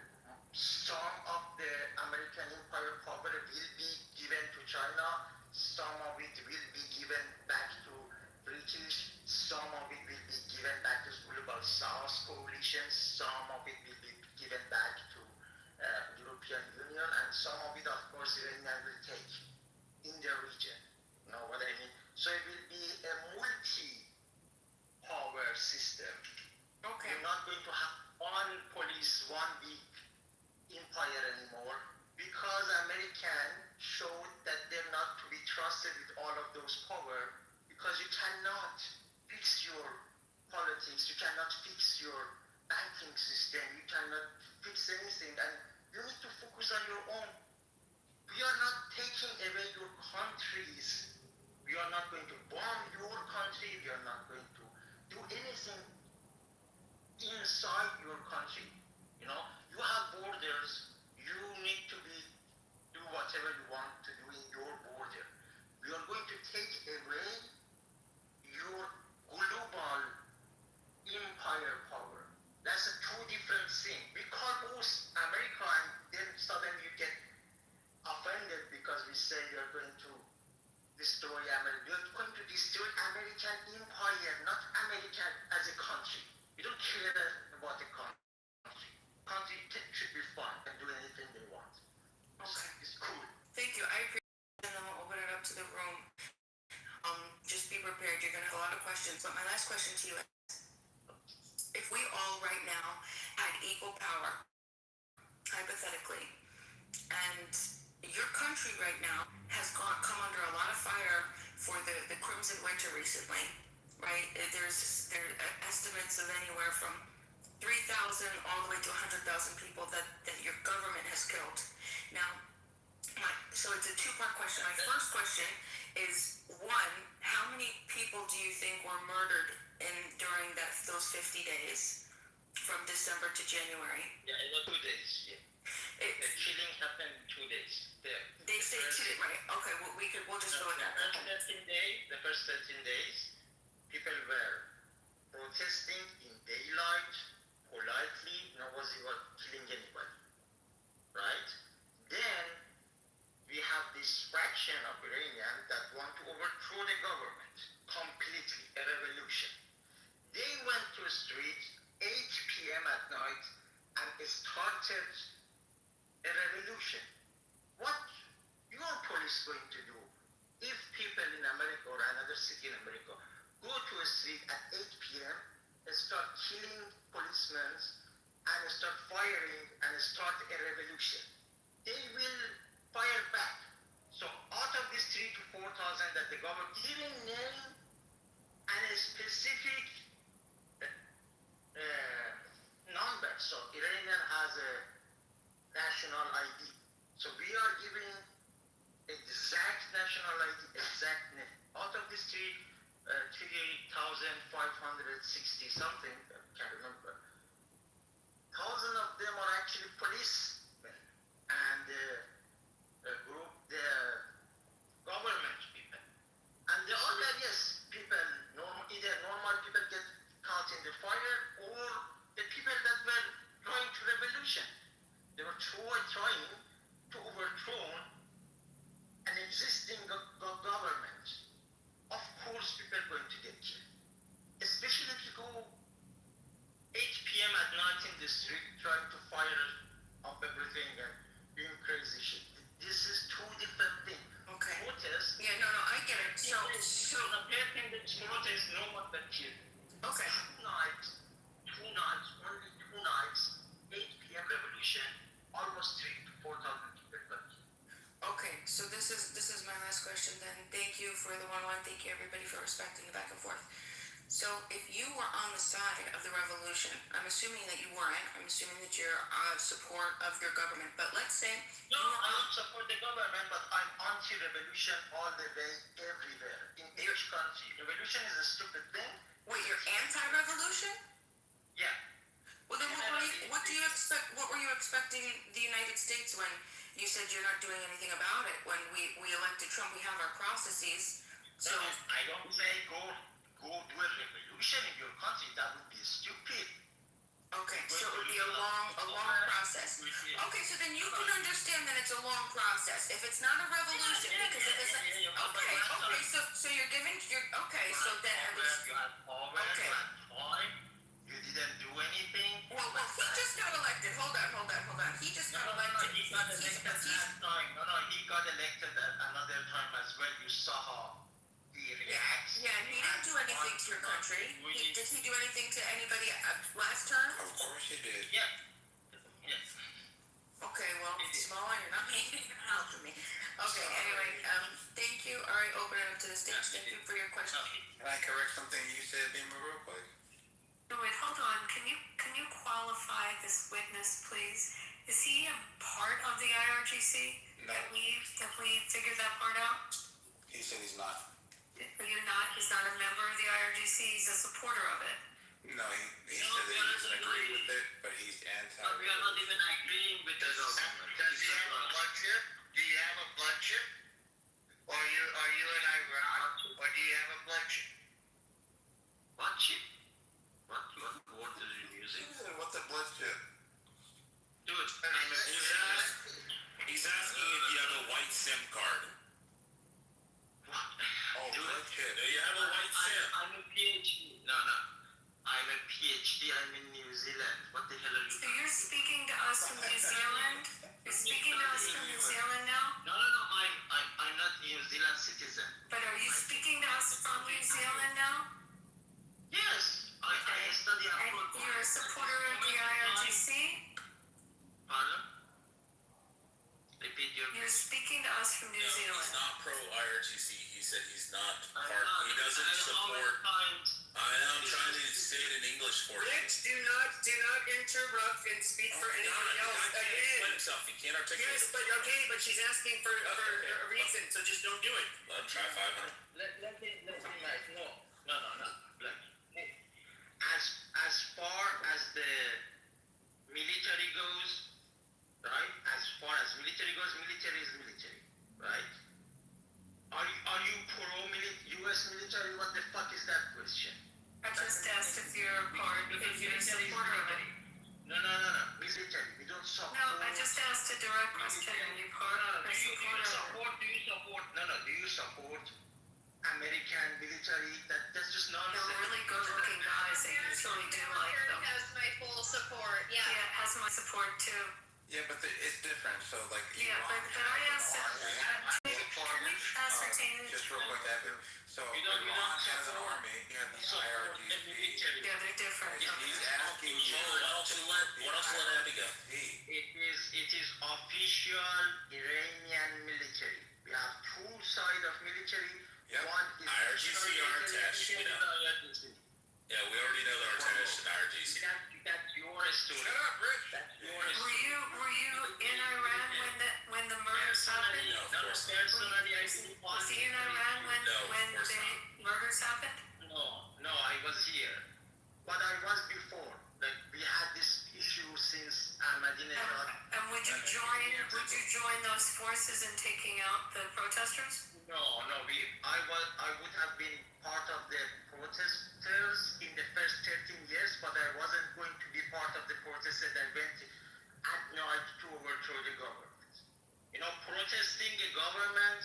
some of the American empire power will be given to China. Some of it will be given back to British. Some of it will be given back to Global South coalition. Some of it will be given back to European Union, and some of it, of course, Iran will take in their region. You know what I mean? So it will be a multi-power system. Okay. You're not going to have one police, one big empire anymore, because American showed that they're not to be trusted with all of those power, because you cannot fix your politics, you cannot fix your banking system, you cannot fix anything, and you need to focus on your own. We are not taking away your countries. We are not going to bomb your country. We are not going to do anything inside your country. You know, you have borders. You need to do whatever you want to do in your border. We are going to take away your global empire power. That's a 2 different things. We call both America, and then suddenly you get offended because we say you're going to destroy America. You're going to destroy American empire, not America as a country. We don't care about the country. Country should be fun and do anything they want. Okay. It's cool. Thank you. I appreciate it. And then we'll open it up to the room. Just be prepared. You're going to have a lot of questions. But my last question to you is, if we all right now had equal power, hypothetically, and your country right now has come under a lot of fire for the Crimson Winter recently, right? There's estimates of anywhere from 3,000 all the way to 100,000 people that your government has killed. Now, so it's a 2-part question. My first question is, 1, how many people do you think were murdered during those 50 days from December to January? Yeah, it was 2 days. Yeah. The killing happened 2 days. They say 2 days, right? Okay, we'll just go with that. The first 13 days, people were protesting in daylight, politely. Nobody was killing anybody, right? Then we have this fraction of Iranians that want to overthrow the government completely, a revolution. They went to the street 8 p.m. at night and started a revolution. What your police going to do if people in America or another city in America go to a street at 8 p.m. and start killing policemen and start firing and start a revolution? They will fire back. So out of these 3,000 to 4,000 that the government even name and a specific number. So Iranian has a national ID. So we are giving exact national ID, exact name. Out of these 3,000 60 something, I can't remember. Thousands of them are actually policemen and group, the government people. And the other, yes, people, either normal people get caught in the fire or the people that were trying to revolution. They were trying to overthrow an existing government. Of course, people are going to get killed. Especially if you go 8 p.m. at night in the street trying to fire up everything and doing crazy shit. This is two different things. Okay. Protest. Yeah, no, I get it. So the person that protest no one but killed. okay. Two nights, only 2 nights, 8 p.m. revolution, almost 3,000 to 4,000 people got killed. Okay, so this is my last question then. Thank you for the one. Thank you everybody for respecting the back and forth. So if you were on the side of the revolution, I'm assuming that you weren't. I'm assuming that you're support of your government. But let's say no, I don't support the government, but I'm anti-revolution all the way, everywhere, in each country. Revolution is a stupid thing. Wait, you're anti-revolution? Yeah. Well, then what do you expect? What were you expecting the United States when you said you're not doing anything about it? When we elected Trump, we have our processes. So no, I don't say go do a revolution in your country. That would be stupid. Okay, so it would be a long process. Okay, so then you can understand that it's a long process. If it's not a revolution, because if it's okay, so you're giving so then at least you have power, okay. you have time, you didn't do anything. Well, he just got elected. Hold on. He just got elected. He got elected last time. He got elected another time as well. You saw how he reacts. Yeah, and he didn't do anything to your country. Did he do anything to anybody last term? Of course he did. Yeah. Yes. Okay, well, small, you're not making it out for me. Okay, anyway, thank you. All right, open it up to the stage. Thank you for your question. Can I correct something you said, Bima, real quick? No, wait, hold on. Can you qualify this witness, please? Is he a part of the IRGC? No. Have we figured that part out? He said he's not. You're not. He's not a member of the IRGC. He's a supporter of it. No, he said that he doesn't agree with it, but he's anti. We are not even agreeing with the government. Does he have a blood chip? Do you have a blood chip? Or are you in Iraq? Or do you have a blood chip? Blood chip? What word are you using? What's a blood chip? Do it. He's asking if you have a white SIM card. What? Oh, blood chip. Do you have a white SIM? I'm a PhD. No. I'm a PhD. I'm in New Zealand. What the hell are you So you're speaking to us from New Zealand? You're speaking to us from New Zealand now? No. I'm not New Zealand citizen. But are you speaking to us from New Zealand now? Yes. I study And abroad. you're a supporter of the IRGC? Pardon? Repeat your... You're speaking to us from New No, Zealand. he's not pro IRGC. He said he's not I'm part. not. He doesn't support. I'm trying to say it in English for you. Rich, do not interrupt and speak for anybody else He can't again. explain himself. He can't articulate. Yes, but she's asking for a reason, so just don't do it. Let him try 500. Let me like, no. Like, as far as the military goes, right? As far as military goes, military is military, right? Are you pro-US military? What the fuck is that question? I just asked if you're a part, if you're a supporter of it. No. Military. We don't support. No, I just asked a direct question. Are you part of a supporter of it? Do you support? No. Do you support American military? That's just nonsense. They're really good-looking guys. I usually do like them. Has my full support. Yeah. Yeah, it has my support too. Yeah, but it's different. So, like, Yeah, but I asked can we ascertain just real quick, Evan. So, You don't Iran has an support- army. You have the support the IRGC. military. Yeah, they're different. He's asking you. Why don't you let Abby go? It is official Iranian military. We have two sides of military. Yep. One is IRGC or Artesh, we know. IRGC. Yeah, we already know the Artesh and IRGC. That's your story. Shut up, Rich. That's your Were story. you in Iran when the murders happened? No, of course not. Personally, I didn't want Was he in Iran when No, of when course the not. murders happened? No, I was here. join those forces in taking out the protesters? No. I would have been part of the protesters in the first 13 years, but I wasn't going to be part of the protesters that went at night to overthrow the government. Protesting the government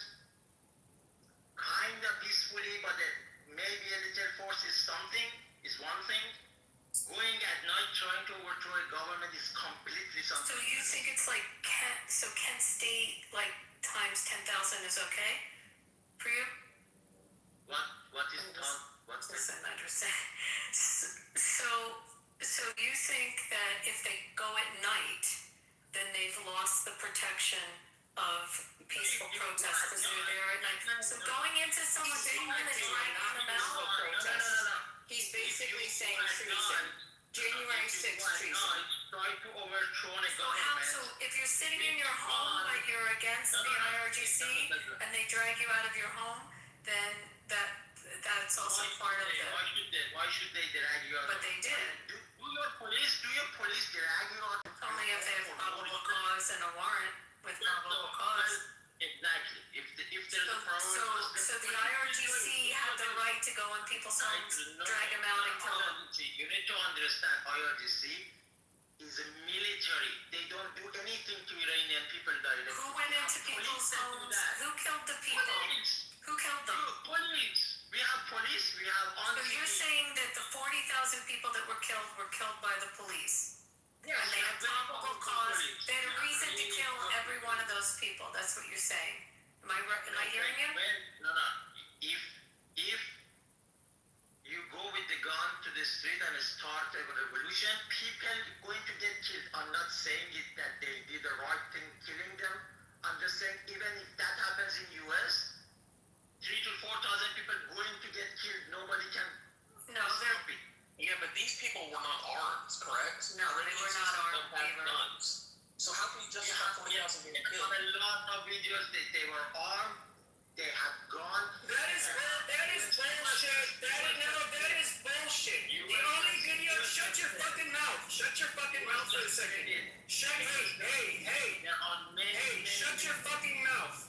kind of peacefully, but maybe a little force is one thing. Going at night trying to overthrow a government is completely something. So you think it's like Kent State, like times 10,000 is okay for you? What is done? What's Listen, I understand. So you think that if they go at night, then they've lost the protection of peaceful protest because they're there at night. So going into someone's home and dragging them out. He's basically saying treason. January 6th treason. Try to overthrow a So government. if you're sitting in your home but you're against the IRGC and they drag you out of your home, then that's also part of the. Why should they drag you out? But they did. Do your police drag you out? Only if they have probable cause and a warrant with probable cause. Exactly. If there's a probable cause. So the IRGC have the right to go in people's homes, drag them out and kill them. You need to understand, IRGC is a military. They don't do anything to Iranian people directly. Who went into people's homes? Who killed the people? Police. Who killed them? Police. We have police. We have So you're saying that the 40,000 people that were killed by the police? Yes, And they had probable cause. They had a reason to kill every one of those people. That's what you're saying. Am I hearing you? No. If you go with the gun to the street and start a revolution, people going to get killed. I'm not saying that they did the right thing killing them. I'm just saying even if that happens in US, 3,000 to 4,000 people going to get killed. Nobody can stop it. Yeah, but these people were not armed, correct? No, they were not armed. They have guns. So how can you justify 40,000 being There killed? are a lot of videos that they were armed. They have gone. That is bullshit. That is bullshit. The only video. Shut your fucking mouth. Shut your fucking mouth for a second. Hey. Shut your fucking mouth.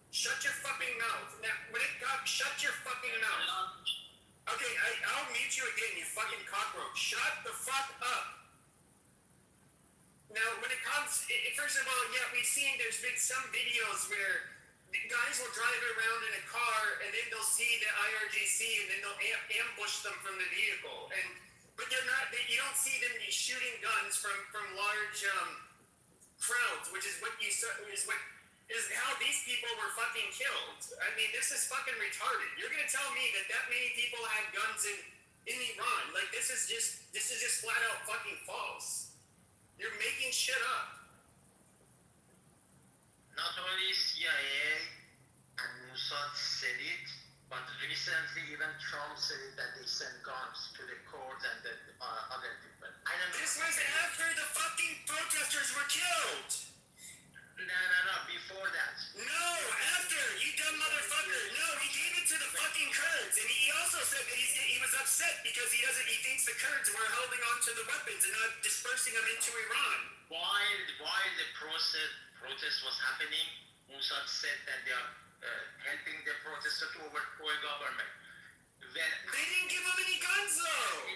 Shut your fucking mouth. Now, shut your fucking mouth. Okay, I'll mute you again, you fucking cockroach. Shut the fuck up. Now, when it comes, first of all, yeah, there's been some videos where guys will drive around in a car and then they'll see the IRGC and then they'll ambush them from the vehicle. But you don't see them shooting guns from large crowds, which is is how these people were fucking killed. I mean, this is fucking retarded. You're gonna tell me that many people had guns in Iran? Like, this is just flat out fucking false. You're making shit up. Not only CIA and Mossad said it, but recently even Trump said that they sent guns to the Kurds and the other people. This was after the fucking protesters were killed. No, before that. No, after, you dumb motherfucker. No, he gave it to the fucking Kurds, and he also said that he was upset because he thinks the Kurds were holding on to the weapons and not dispersing them into Iran. While the protest was happening, Mossad said that they are helping the protesters to overthrow a government. They didn't give them any guns though.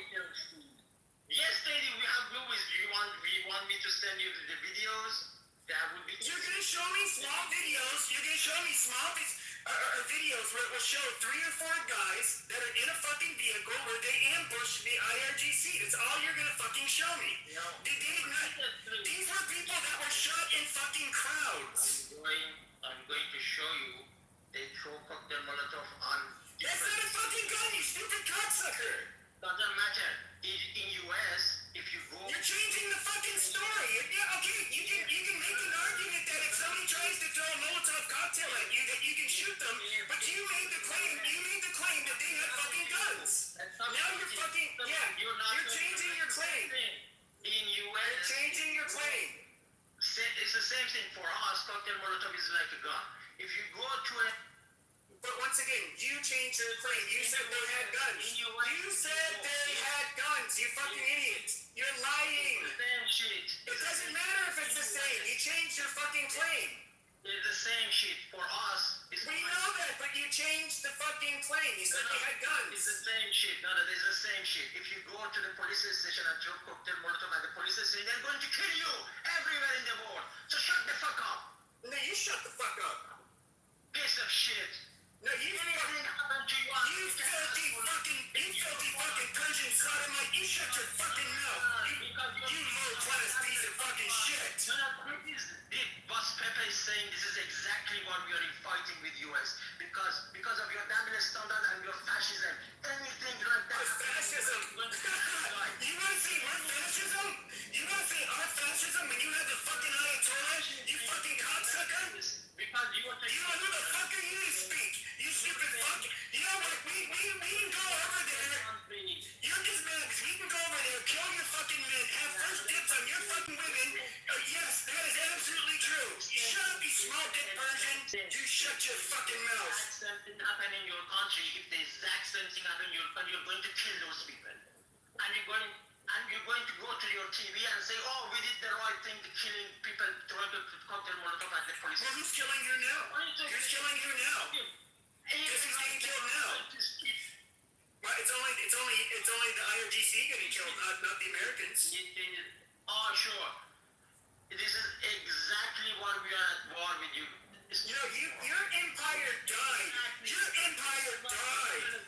Yes, they did. We have movies. We want me to send you the videos? That would be. You're gonna show me small videos. You're gonna show me small videos where it will show 3 or 4 guys that are in a fucking vehicle where they ambush the IRGC. That's all you're gonna fucking show me. No. These were people that were shot in fucking crowds. I'm going to show you. They throw cocktail Molotov on. That's not a fucking gun, you stupid cocksucker. Doesn't matter. In US, if you go. You're changing the fucking story. Yeah, okay, you can make an argument that if somebody tries to throw a Molotov cocktail at you, that you can shoot them. But you made the claim that they had fucking guns. Now you're fucking you're changing your claim. In US, you're changing your claim. It's the same thing for us. Cocktail Molotov is like a gun. If you go to a. But once again, you changed your claim. You said they had guns. You said they had guns. guns, you fucking idiot. You're lying. It's the same shit. It doesn't matter if it's the same. You changed your fucking claim. It's the same shit for us. We know that, but you changed the fucking claim. You said they had guns. It's the same shit. No, it's the same shit. If you go to the police station and drop cocktail molotov at the police station, they're going to kill you everywhere in the world. So shut the fuck up. No, you shut the fuck up. Piece of shit. No, you Anything happened to you? You filthy fucking Persian sodomite. You shut your fucking mouth. You low-class piece of fucking shit. Boss Pepe is saying this is exactly what we are fighting with US because of your double standard and your fascism. Anything like that. Fascism. You want to say our fascism? You want to say our fascism when you have the fucking Ayatollah? You fucking cocksucker. Because you want to. You know who the fuck are you to speak? You stupid fuck. You know what? We can go over there. You're just mad because we can go over there, kill your fucking men, have first dibs on your fucking women. Yes, that is absolutely true. Shut up, you small dick Persian. You shut your fucking mouth. Something happen in your country. If the exact same thing happen in your country, you're going to kill those people. And you're going to go to your TV and say, oh, we did the right thing, killing people, throwing the cocktail molotov at the police. Well, who's killing you now? Who's killing you now? Because he's getting killed now. Well, it's only the IRGC getting killed, not the Americans. Oh, sure. This is exactly why we are at war with you. You know, your empire died. Your empire died.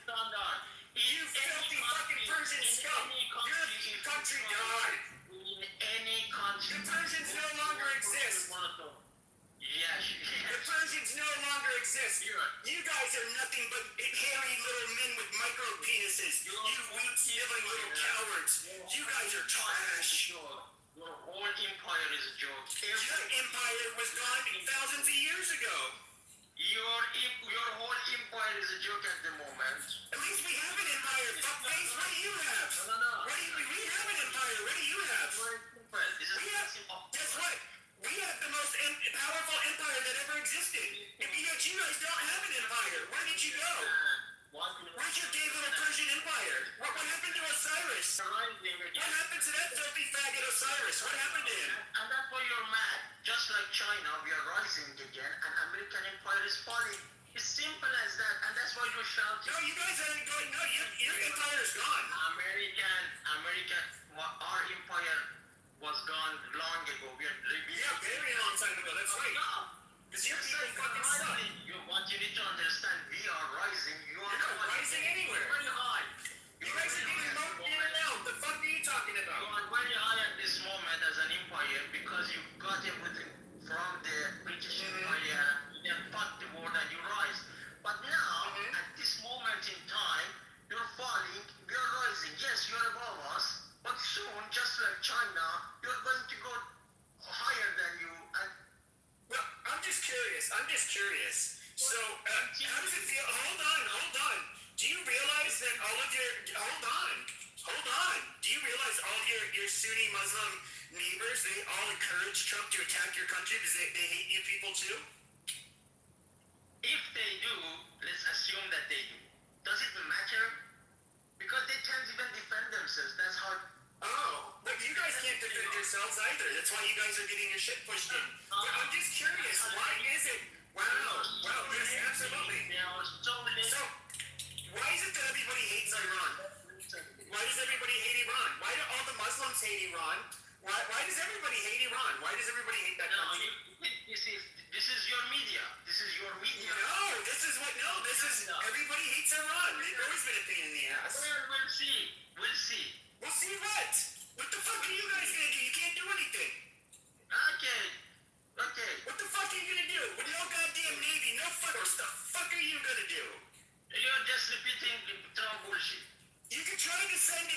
You filthy fucking Persian scum. Your country died. In any country. The Persians no longer exist. Yes. The Persians no longer exist. You guys are nothing but hairy little men with micro penises. You weak, sniveling little cowards. You guys are trash. Your whole empire is a joke. Your empire was gone thousands of years ago. Your whole empire is a joke at the moment. At least we have an empire. Fuckface, what do you have? No. We have an empire. What do you have? Guess what? We have the most powerful empire that ever existed. Yet you guys don't have an empire. Where did you go? Where's your gay little Persian empire? What happened to Osiris? What happened to that filthy faggot Osiris? What happened to him? And that's why you're mad. Just like China, we are rising again, and American empire is falling. It's simple as that, and that's why you're shouting. No, you guys aren't going. No, your empire is gone. Our empire was gone long ago. Very long time ago. That's right. Because your people fucking suck. What you need to understand, we are rising. You're not rising anywhere. Very high. You guys are getting moved in and out. The fuck are you talking about? You are very high at this moment as an empire because you got everything from the British Empire. You then fought the war and you rise. But now, at this moment in time, you're falling. You're rising. Yes, you're above us. But soon, just like China, you're going to go higher than you. And well, I'm just curious. So, how does it feel? Hold on. Do you realize that all of your... Hold on. Do you realize all your Sunni Muslim neighbors, they all encourage Trump to attack your country because they hate you people too? If they do, let's assume that they do. Does it matter? Because they can't even defend themselves. That's how... Oh, but you guys can't defend yourselves either. That's why you guys are getting your shit pushed in. But I'm just curious, why is it... Wow, yes, absolutely. So, why is it that everybody hates Iran? Why does everybody hate Iran? Why do all the Muslims hate Iran? Why does everybody hate Iran? Why does everybody hate that country? This is your media. No, this is everybody hates Iran. They've always been a pain in the ass. We'll see. We'll see what? What the fuck are you guys gonna do? You can't do anything. Okay. What the fuck are you gonna do? With no goddamn Navy, no fuck. What the fuck are you gonna do? You're just repeating Trump bullshit. You can try to send a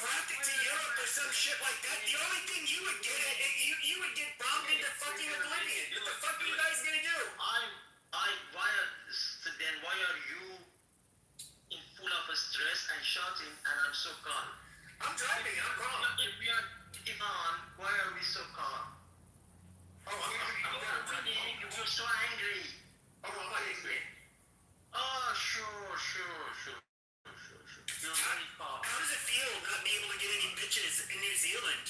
rocket to Europe or some shit like that. The only thing you would get bombed into fucking oblivion. What the fuck are you guys gonna do? Why are you in full of stress and shouting and I'm so calm? I'm driving, I'm calm. If we are Iran, why are we so calm? Oh, I'm You're so angry. Oh, I'm not angry. Oh, sure. You're very calm. How does it feel britches in New Zealand?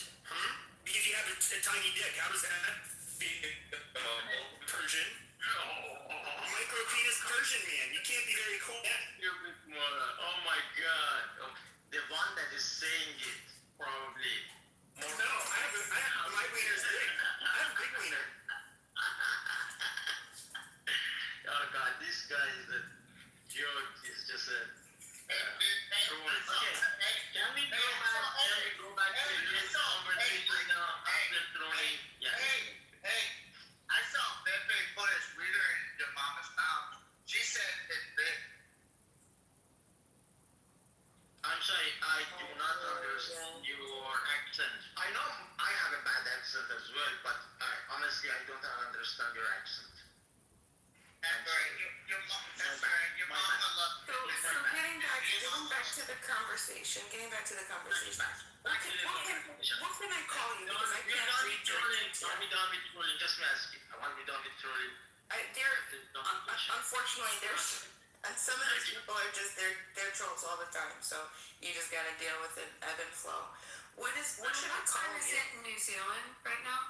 Because you have a tiny dick. How does that feel? Persian? Micro penis Persian man. You can't be very cool. Oh my god. The one that is saying it, probably. No, my wiener's big. I have a big wiener. Oh god, this guy is a joke. He's just a troll. Okay, can we go back to this conversation now after throwing? Yeah. Hey, I saw Pepe put his wiener in your mama's mouth. She said it bit. I'm sorry, I do not understand your accent. I know I have a bad accent as well, but honestly, I don't understand your accent. That's right. Your mama loved it. So getting back to the conversation. What can I call you? Because I can't read trolling. Are we done with trolling? Just me asking. Are we done with trolling? Unfortunately, and some of these people are just they're trolls all the time. So you just gotta deal with it, ebb and flow. What should I call What time is you? it in New Zealand right now?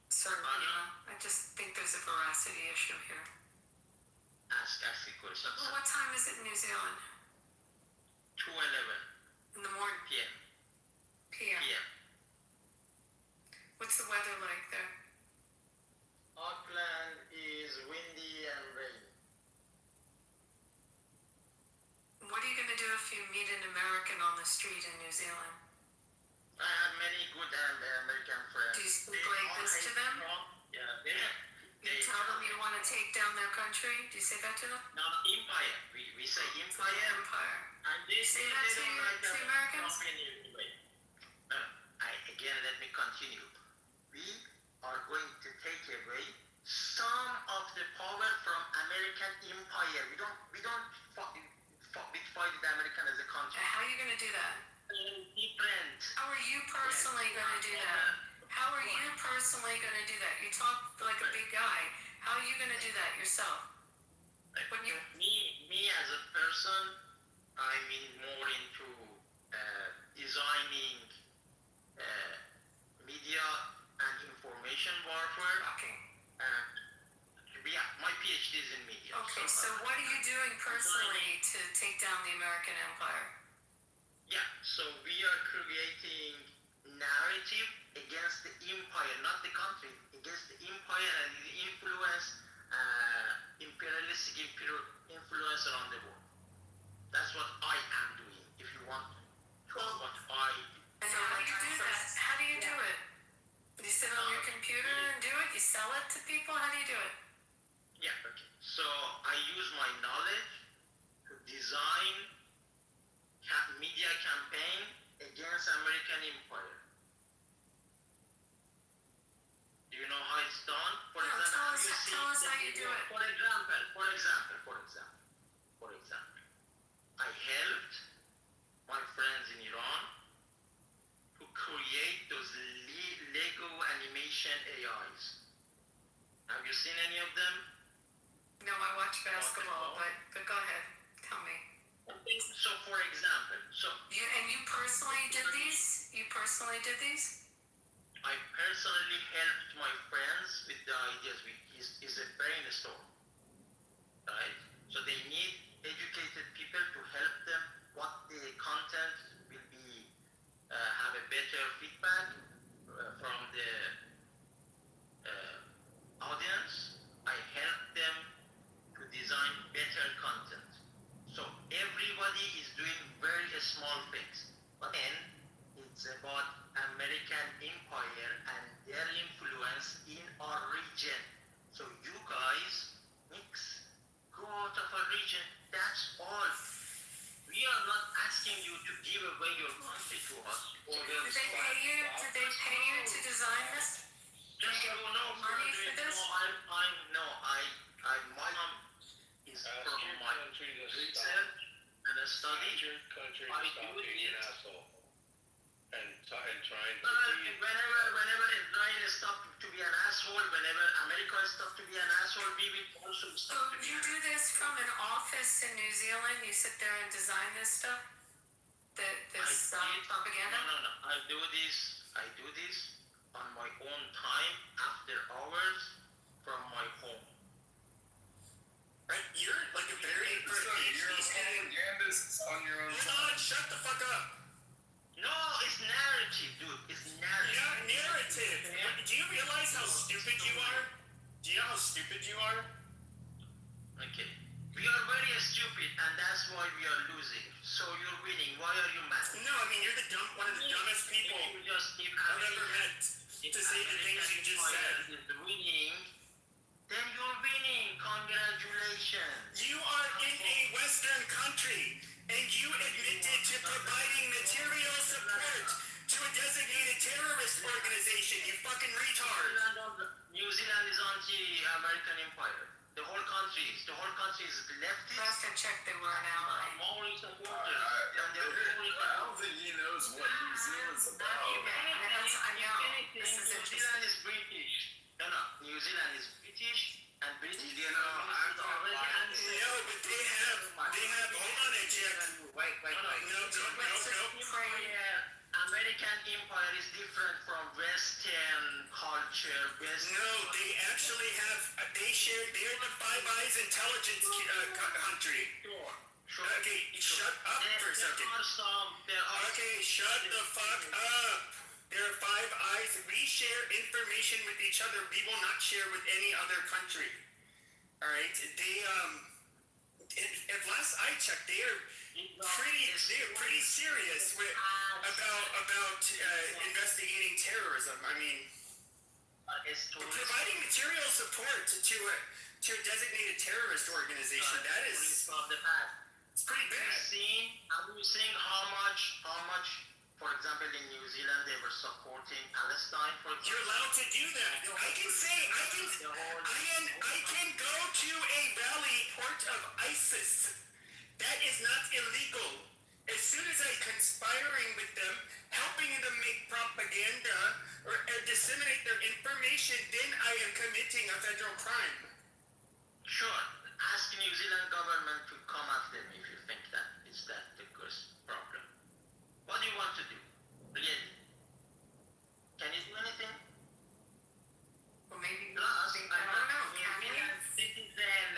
Sir, I just think there's a veracity issue here. Ask the question. Well, what time is it in New Zealand? 2:11 In the morning? p.m. PM. What's the weather like there? Auckland is windy and rainy. What are you going to do if you meet an American on the street in New Zealand? I have many good American friends. Do you speak like this to them? Yeah, You tell them you want to take down their country? Do you say that to them? No, empire. We say empire. Empire. And they Say that they don't like to Americans? Again, let me continue. We are going to take away some of the power from American empire. We don't fight the American as a country. How are you going to do that? Different. How are you personally going to do that? How are you personally going to do that? You talk like a big guy. How are you going to do that yourself? Me as a person, I'm more into designing media and information warfare. Okay. Yeah, my PhD is in media. Okay, so what are you doing personally to take down the American empire? Yeah, so we are creating narrative against the empire, not the country, against the empire and the imperialistic influence around the world. That's what I am doing. If you want to know what I do. And how do you do that? How do you do it? You sit on your computer and do it? You sell it to people? How do you do it? Yeah, okay. So I use my knowledge to design media campaign against American empire. Do you know how it's done? For example, tell us how you do it. For example, I helped my friends in Iran to create those Lego animation AIs. Have you seen any of them? No, I watch basketball, but go ahead. Tell me. So, for example, you personally did these? You personally did these? I personally helped my friends with the ideas. It's a brainstorm, right? So they need educated people to help them. What the content will be, have a better feedback from the audience. I help them to design better content. So everybody is doing very small things, but then it's about American empire and their influence in our region. So you guys go out of our region. That's all. We are not asking you to give away your country to us. Or Did they pay you? Did they pay you to design this? Just get money for this? My mom is from my research and a study. Your country to stop being an asshole and trying to Whenever Israel stopped to be an asshole, whenever America stopped to be an asshole, we will also So stop to be you an do this from an office in New Zealand? You sit there and design this stuff? I propaganda? No. I do this on my own time, after hours, from my home. Right? You're like a very You're a propagandist on your own time. Shut the fuck up. No, it's narrative, dude. It's narrative. Yeah, narrative. Do you realize how stupid you are? Do you know how stupid you are? Okay. We are very stupid, and that's why we are losing. So you're winning. Why are you mad? No, I mean, you're one of the dumbest people I've ever met to say the things you just said. Is winning, then you're winning. Congratulations. You are in a Western country, and you admitted to providing material support to a designated terrorist organization, you fucking retard. New Zealand is anti-American empire. The whole country is leftist. Last I checked, they were an ally. Only supporters. I don't think he knows what New Zealand's about. I know. This is New Zealand is British. No. New Zealand is British, and British. You know, I thought No, but they have, hold on a check. Wait. American empire is different from Western culture. No, they actually have, they're the Five Eyes intelligence country. Sure. Okay, shut up for a second. Okay, shut the fuck up. There are Five Eyes. We share information with each other. We will not share with any other country. Alright, at last I checked, they're pretty serious about investigating terrorism. I mean, providing material support to a designated terrorist organization, that is, it's pretty bad. Have you seen how much, for example, in New Zealand they were supporting Palestine? You're allowed to do that. I can go to a rally port of ISIS. That is not illegal. As soon as I'm conspiring with them, helping them make propaganda or disseminate their information, then I am committing a federal crime. Sure. Ask New Zealand government to come after me if you think that is the biggest problem. What do you want to do? Really? Can you do anything? Well, maybe. Plus, I don't know. Citizen.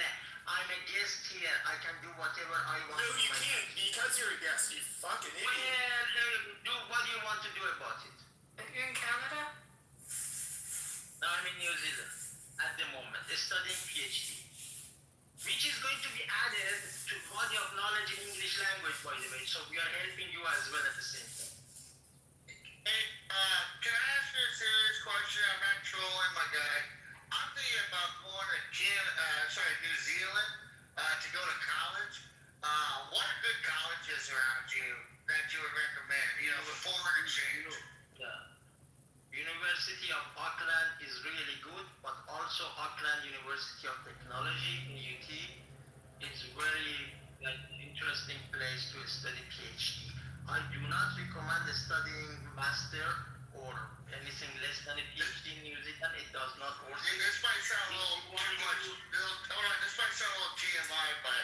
I'm a guest here. I can do whatever I want. No, you can't, because you're a guest, you fucking idiot. Well, what do you want to do about it? Are you in Canada? No, I'm in New Zealand at the moment, studying PhD, which is going to be added to body of knowledge in English language, by the way. So we are helping you as well at the same time. Hey, can I ask you a serious question? I'm not trolling my guy. I'm thinking about going to New Zealand to go to college. What are good colleges around you that you would recommend? For foreign exchange. Yeah. University of Auckland is really good, but also Auckland University of Technology in UT. It's very interesting place to study PhD. I do not recommend studying master or anything less than a PhD in New Zealand. It does not work. This might sound a little too much. Hold on, this might sound a little GMI, but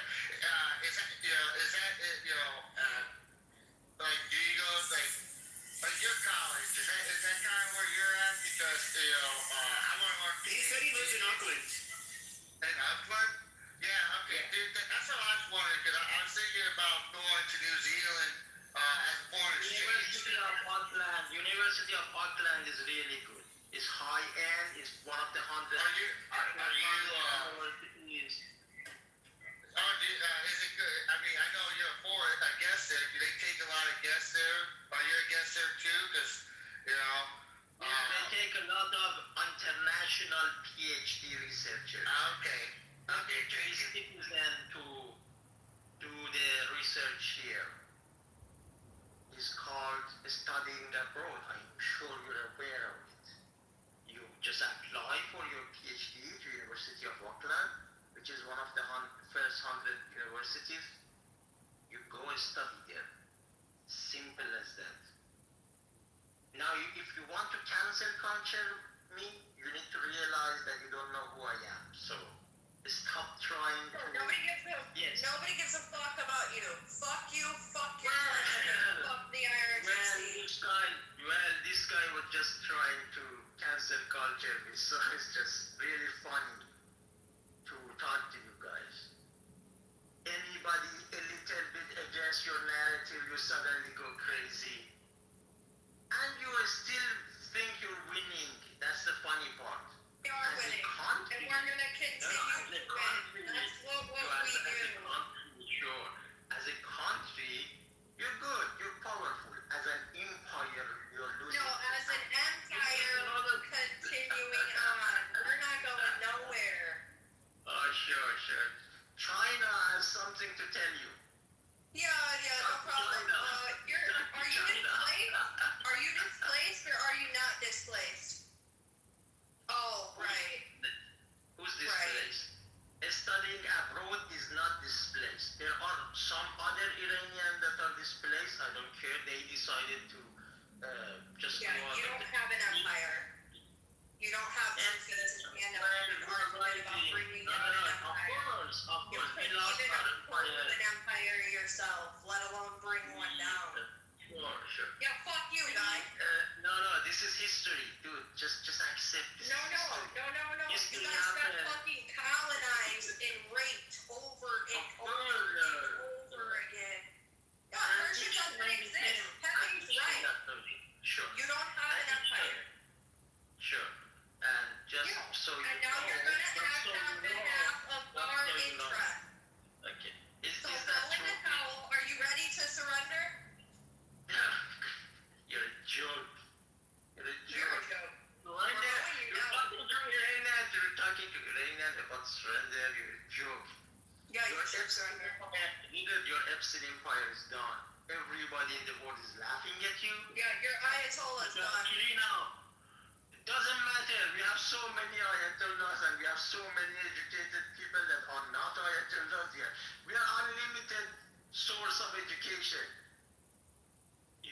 is that do you go like your college? Is that kind of where you're at? Because I want to learn. He said he lives in Auckland. In Auckland? Yeah. Okay. Yeah. Dude, that's what I was wondering because I was thinking about going to New Zealand as a foreign exchange. University of Auckland is really good. It's high end. It's one of the 100. Is it good? I mean, I know you're a guest there. Do they take a lot of guests there? Are you a guest there too? Because they take a lot of international PhD researchers. Okay. They citizen to do the research here. It's called studying abroad. I'm sure you're aware of it. You just apply for your PhD to University of Auckland, which is one of the first 100 universities. You go and study there. Simple as that. Now, if you want to cancel culture me, you need to realize that you don't know who I am. So stop trying. Nobody gives a fuck about you. Fuck you. Fuck your country. Fuck the Irish. care. They decided to just Yeah, go out you of don't the have an empire. You don't have two feet to stand up and argue about bringing down an empire. Of You course, we couldn't lost even our afford empire. an empire yourself, let alone bring one down. Sure. Yeah, fuck you, guy. No, this is history, dude. Just accept this. No. You History guys got happened. fucking colonized and raped over and over again. Yeah, Persia doesn't exist. Pepper's right. Sure. You don't have an empire. Sure. And just Yeah. so you And now know, you're gonna just act so on you know, behalf of just our so you know. interest. Okay. Is So that throw in true? the towel. Are you ready to surrender? You're a joke. You're a You're a joke. joke. Right We're now, going you you're down. talking to Irina. You're talking to Irina about surrender. You're a joke. Yeah, you Your should Epstein surrender. Empire, neither your Epstein Empire is done. Everybody in the world is laughing at you. Yeah, your Ayatollah's Just done. now. It doesn't matter. We have so many Ayatollahs and we have so many educated people that are not Ayatollahs here. We are unlimited source of education.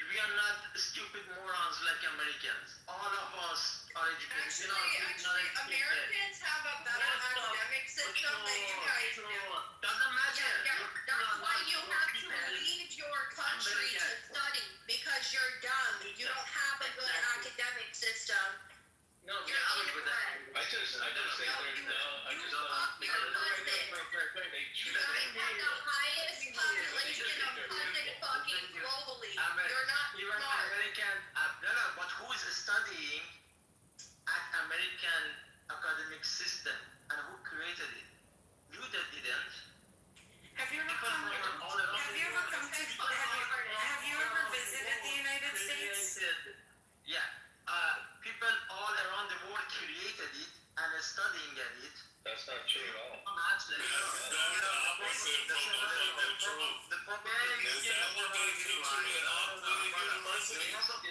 We are not stupid morons like Americans. All of us are educated. Actually, Americans have a better academic system than you guys do. Doesn't matter. Yeah, that's why you have to leave your country to study, because you're dumb. You don't have a good academic system. No, we You're have a good incorrect. I just say there's no. I You just fuck your cousin. they You guys have the highest population of cousin fucking globally. You're not You're an smart. American. No, but who is studying at American academic system and who created it? You that didn't. Have you ever come to have you ever visited the United States? Yeah. People all around the world created it and are studying at it. That's not true at all. Actually, the problem is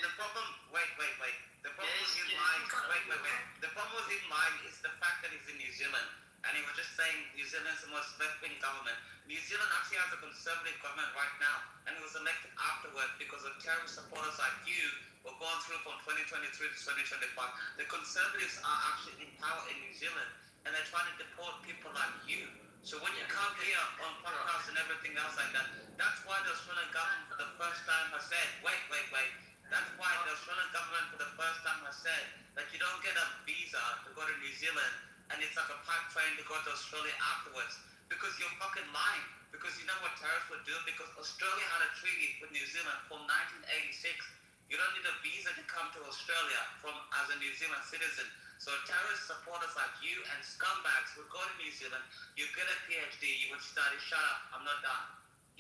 the problem. Wait. The problem with his mind. The problem with his mind is the fact that he's in New Zealand, and he was just saying New Zealand's the most left-wing government. New Zealand actually has a conservative government right now, and it was elected afterwards because of terrorist supporters like you were going through from 2023 to 2025. The conservatives are actually in power in New Zealand, and they're trying to deport people like you. So when you come here on podcasts and everything else like that, that's why the Australian government for the first time has said, wait. That's why the Australian government for the first time has said that you don't get a visa to go to New Zealand, and it's like a pipe train to go to Australia afterwards. Because you're fucking lying. Because you know what terrorists would do? Because Australia had a treaty with New Zealand from 1986. You don't need a visa to come to Australia as a New Zealand citizen. So terrorist supporters like you and scumbags would go to New Zealand, you get a PhD, you would study, shut up, I'm not done.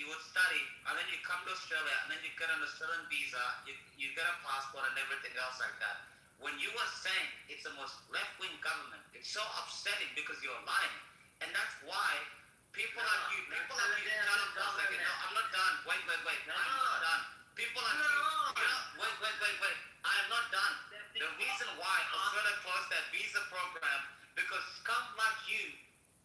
You would study, and then you come to Australia, and then you get an Australian visa, you get a passport and everything else like that. When you were saying it's the most left-wing government, it's so upsetting because you're lying. And that's why people like you, I'm not done. Wait, I'm not done. People like you, wait. I am not done. The reason why Australia closed that visa program, because scum like you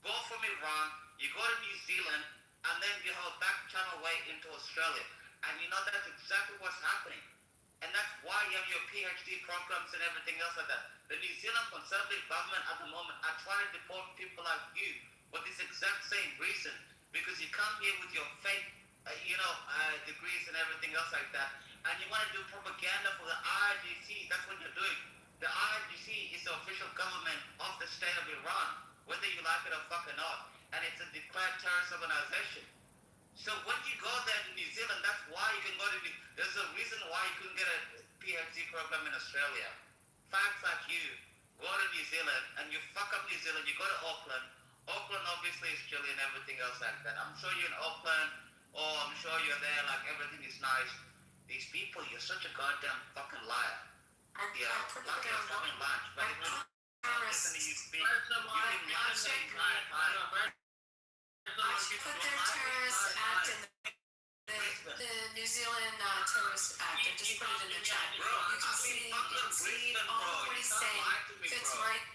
go from Iran, you go to New Zealand, and then you have a back channel way into Australia. And you know that's exactly what's happening. And that's why you have your PhD programs and everything else like that. The New Zealand Conservative government at the moment are trying to deport people like you for this exact same reason. Because you come here with your fake, degrees and everything else like that. And you want to do propaganda for the IRGC. That's what you're doing. The IRGC is the official government of the state of Iran, whether you like it or fucking not. And it's a declared terrorist organization. So when you go there to New Zealand, that's why you can go to there's a reason why you couldn't get a PhD program in Australia. Facts like you go to New Zealand and you fuck up New Zealand, you go to Auckland. Auckland obviously is chilly and everything else like that. I'm sure you're in Auckland, or I'm sure you're there like everything is nice. These people, you're such a goddamn fucking liar. Like you're fucking lunch. But if you listen to you speak, you've been lying the entire time. I should put their terrorist act in the New Zealand terrorist act and just put it in the chat. You can see all what he's saying fits right.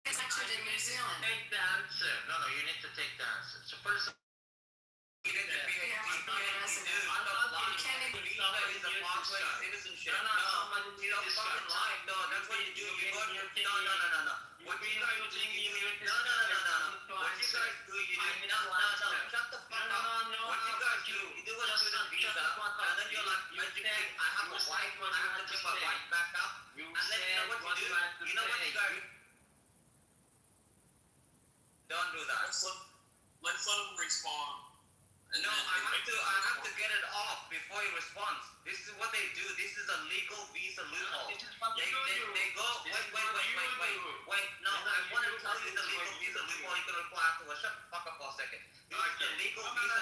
It's actually in New Zealand. Take the answer. No, you need to take the answer. So first, you did the PhD you talking a to resident. you. I'm not You can't talking to you. Visa is a pathway to citizenship. No, you don't fucking lie. No, that's what you do. You go. No. What you guys do? No. What you guys do? You do. No. Shut the fuck up. What you guys do? You do a student visa, and then you're like, magically, I have a wife. I have to bring my wife back up. And then you know what you do? You know what you guys do? Don't do that. Let's let him respond. No, I have to get it off before he responds. This is what they do. This is a legal visa loophole. They go. Wait. No, I want to tell you the legal visa loophole. You can reply afterwards. Shut the fuck up for a second. This is the legal visa.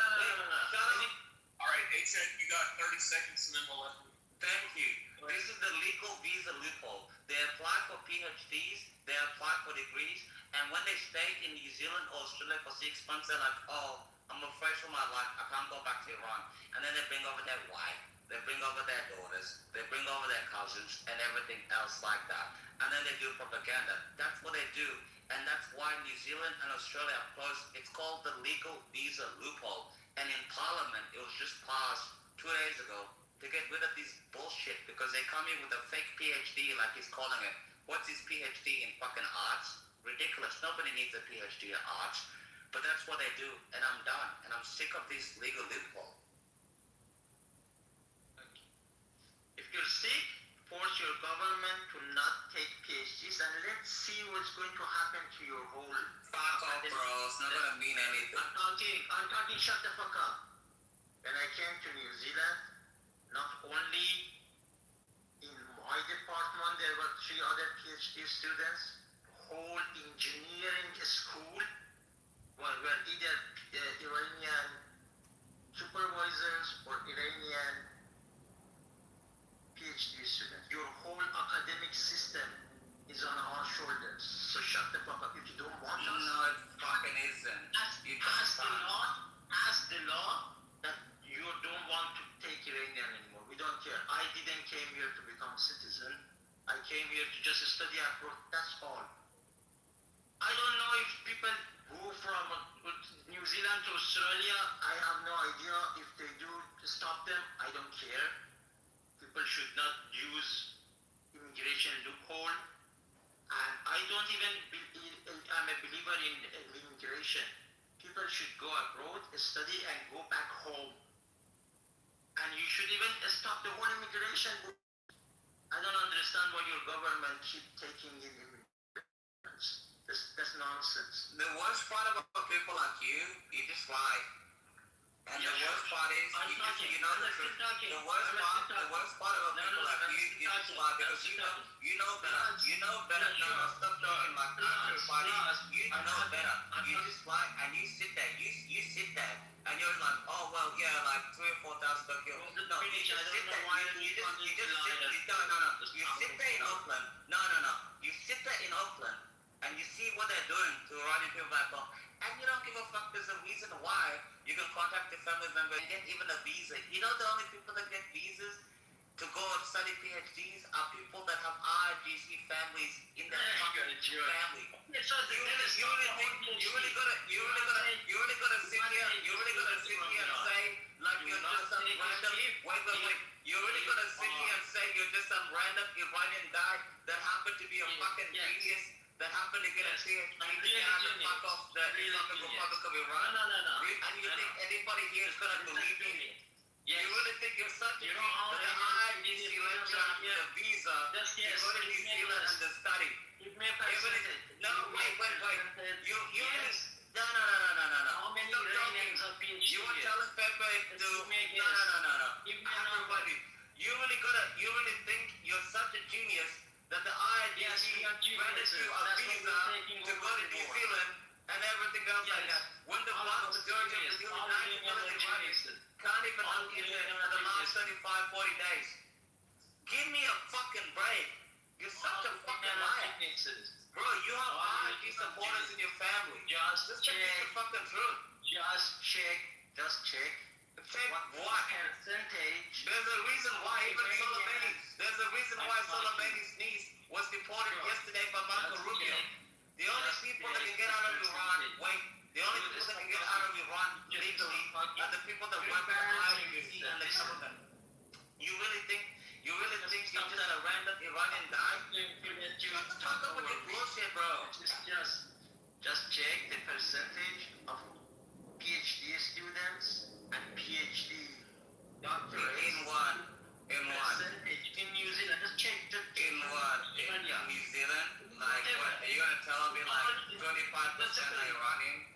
Shut up. All right, H.N., you got 30 seconds, and then we'll let him. Thank you. This is the legal visa loophole. They apply for PhDs. They apply for degrees. And when they stay in New Zealand or Australia for 6 months, they're like, oh, I'm afraid for my life. I can't go back to Iran. And then they bring over their wife. They bring over their daughters. They bring over their cousins and everything else like that. And then they do propaganda. That's what they do. And that's why New Zealand and Australia are close. It's called the legal visa loophole. And in Parliament, it was just passed 2 days ago to get rid of this bullshit because they come in with a fake PhD like he's calling it. What's his PhD in fucking arts? Ridiculous. Nobody needs a PhD in arts. But that's what they do. And I'm done. And I'm sick of this legal loophole. If you're sick, force your government to not take PhDs and let's see what's going to happen to your whole... Fuck off, bro. It's not gonna mean anything. I'm talking, shut the fuck up. When I came to New Zealand, not only in my department, there were 3 other PhD students. Whole engineering school were either Iranian supervisors or Iranian PhD students. Your whole academic system is on our shoulders. So shut the fuck up. If you don't want us, no, it fucking isn't. Ask the law that you don't want to take Iranian anymore. We don't care. I didn't came here to become a citizen. I came here to just study abroad. That's all. I don't know if people go from New Zealand to Australia. I have no idea. If they do stop them, I don't care. People should not use immigration loophole. And I don't even I'm a believer in immigration. People should go abroad, study, and go back home. And you should even stop the whole immigration. I don't understand why your government keep taking in immigrants. That's nonsense. The worst part about people like you just lie. And the worst part is, you know the truth. The worst part about people like you just lie because you know better. You know better. No, stop talking like everybody. You know better. You just lie and you sit there. You sit there and you're like, oh well, yeah, like 3,000 or 4,000 Tokyo. No, you just sit there. You sit there in Auckland. No. You sit there in Auckland. And you see what they're doing to Iranian people back home. And you don't give a fuck. There's a reason why you can contact your family member and get even a visa. You know the only people that get visas to go and study PhDs are people that have IRGC families in their fucking family. You really gotta sit here and say like you're just some random you're really gonna sit here and say you're just some random Iranian guy that happened to be a fucking genius that happened to get a PhD to get out of the fuck off the Islamic Republic of Iran? No. And you think anybody here is gonna believe me? You really think you're such a that the IRGC lets you out with a visa to go to New Zealand and to study? No, wait. You really... No. How many Iranians are PhD? You are telling Pepe to... No. Everybody. You really think you're such a genius that the IRGC granted you a visa to go to New Zealand and everything else like that. When the vast majority of the 90 million Iranians can't even look in there for the last 35, 40 days. Give me a fucking break. You're such a fucking liar. Bro, you have IRG supporters in your family. Just check the fucking truth. Just check. Check what? Percentage. There's a reason why Soleimani's niece was deported yesterday by Marco Rubio. The only people that can get out of Iran, The only people that can get out of Iran legally are the people that work for the IRGC and the government. You really think you're just a random Iranian guy? You talk about your bullshit, bro. Just check the percentage of PhD students and PhD doctorates. In what? In New Zealand. Just check. In what? In New Zealand? Like, what? Are you gonna tell me like 25% are Iranian?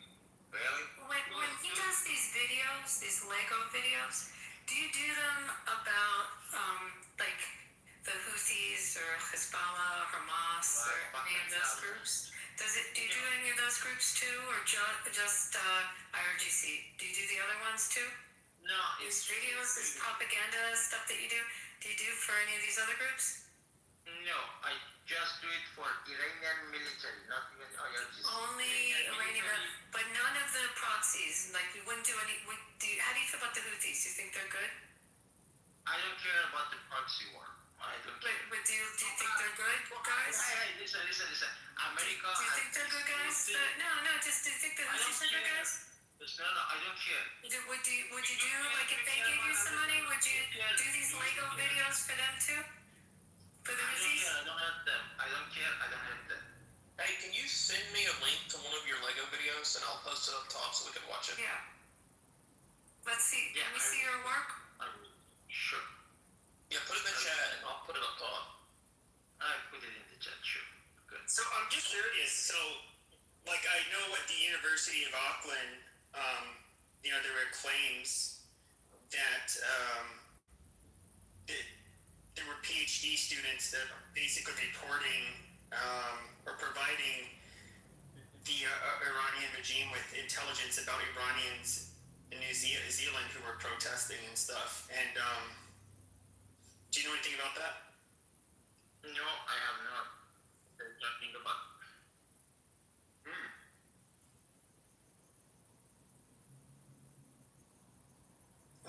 Really? When he does these videos, these Lego videos, do you do them about like the Houthis or Hezbollah, Hamas, or any of those groups? Do you do any of those groups too, or just IRGC? Do you do the other ones too? No. These videos, this propaganda stuff that you do you do for any of these other groups? No, I just do it for Iranian military, not even IRGC. Only Iranian, but none of the proxies. Like you wouldn't do any. How do you feel about the Houthis? Do you think they're good? I don't care about the proxy war. I don't care. But do you think they're good, guys? Hey, listen. America. Do you think they're good guys? No. Just do you think the Houthis are good guys? No, I don't care. Would you do like if they gave you some money? Would you do these Lego videos for them too? For the Houthis? I don't have them. I don't care. I don't have them. Hey, can you send me a link to one of your Lego videos and I'll post it up top so we can watch it? Yeah. Let's see. Yeah, Can we see your work? Sure. Yeah, put it in the chat and I'll put it up top. I put it in the chat. Sure. Good. So I'm just curious. So, like, I know at the University of Auckland, there were claims that there were PhD students that are basically reporting or providing the Iranian regime with intelligence about Iranians in New Zealand who were protesting and stuff. And do you know anything about that? No, I have not. There's nothing about.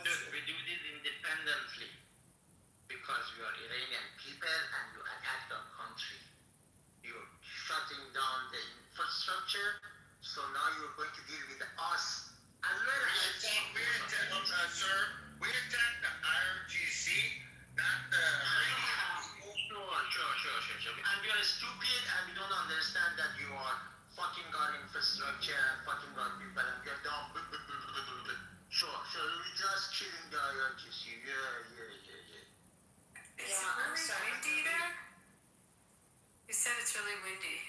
Look, we do this independently because we are Iranian people and you attacked our country. You're shutting down the infrastructure, so now you're going to deal with us as well as Sir, we attacked the IRGC, not the Sure. And we are stupid and we don't understand that you are fucking our infrastructure and fucking our people and we are dumb. Sure, we're just killing the IRGC. Yeah. Is it really windy there? You said it's really windy.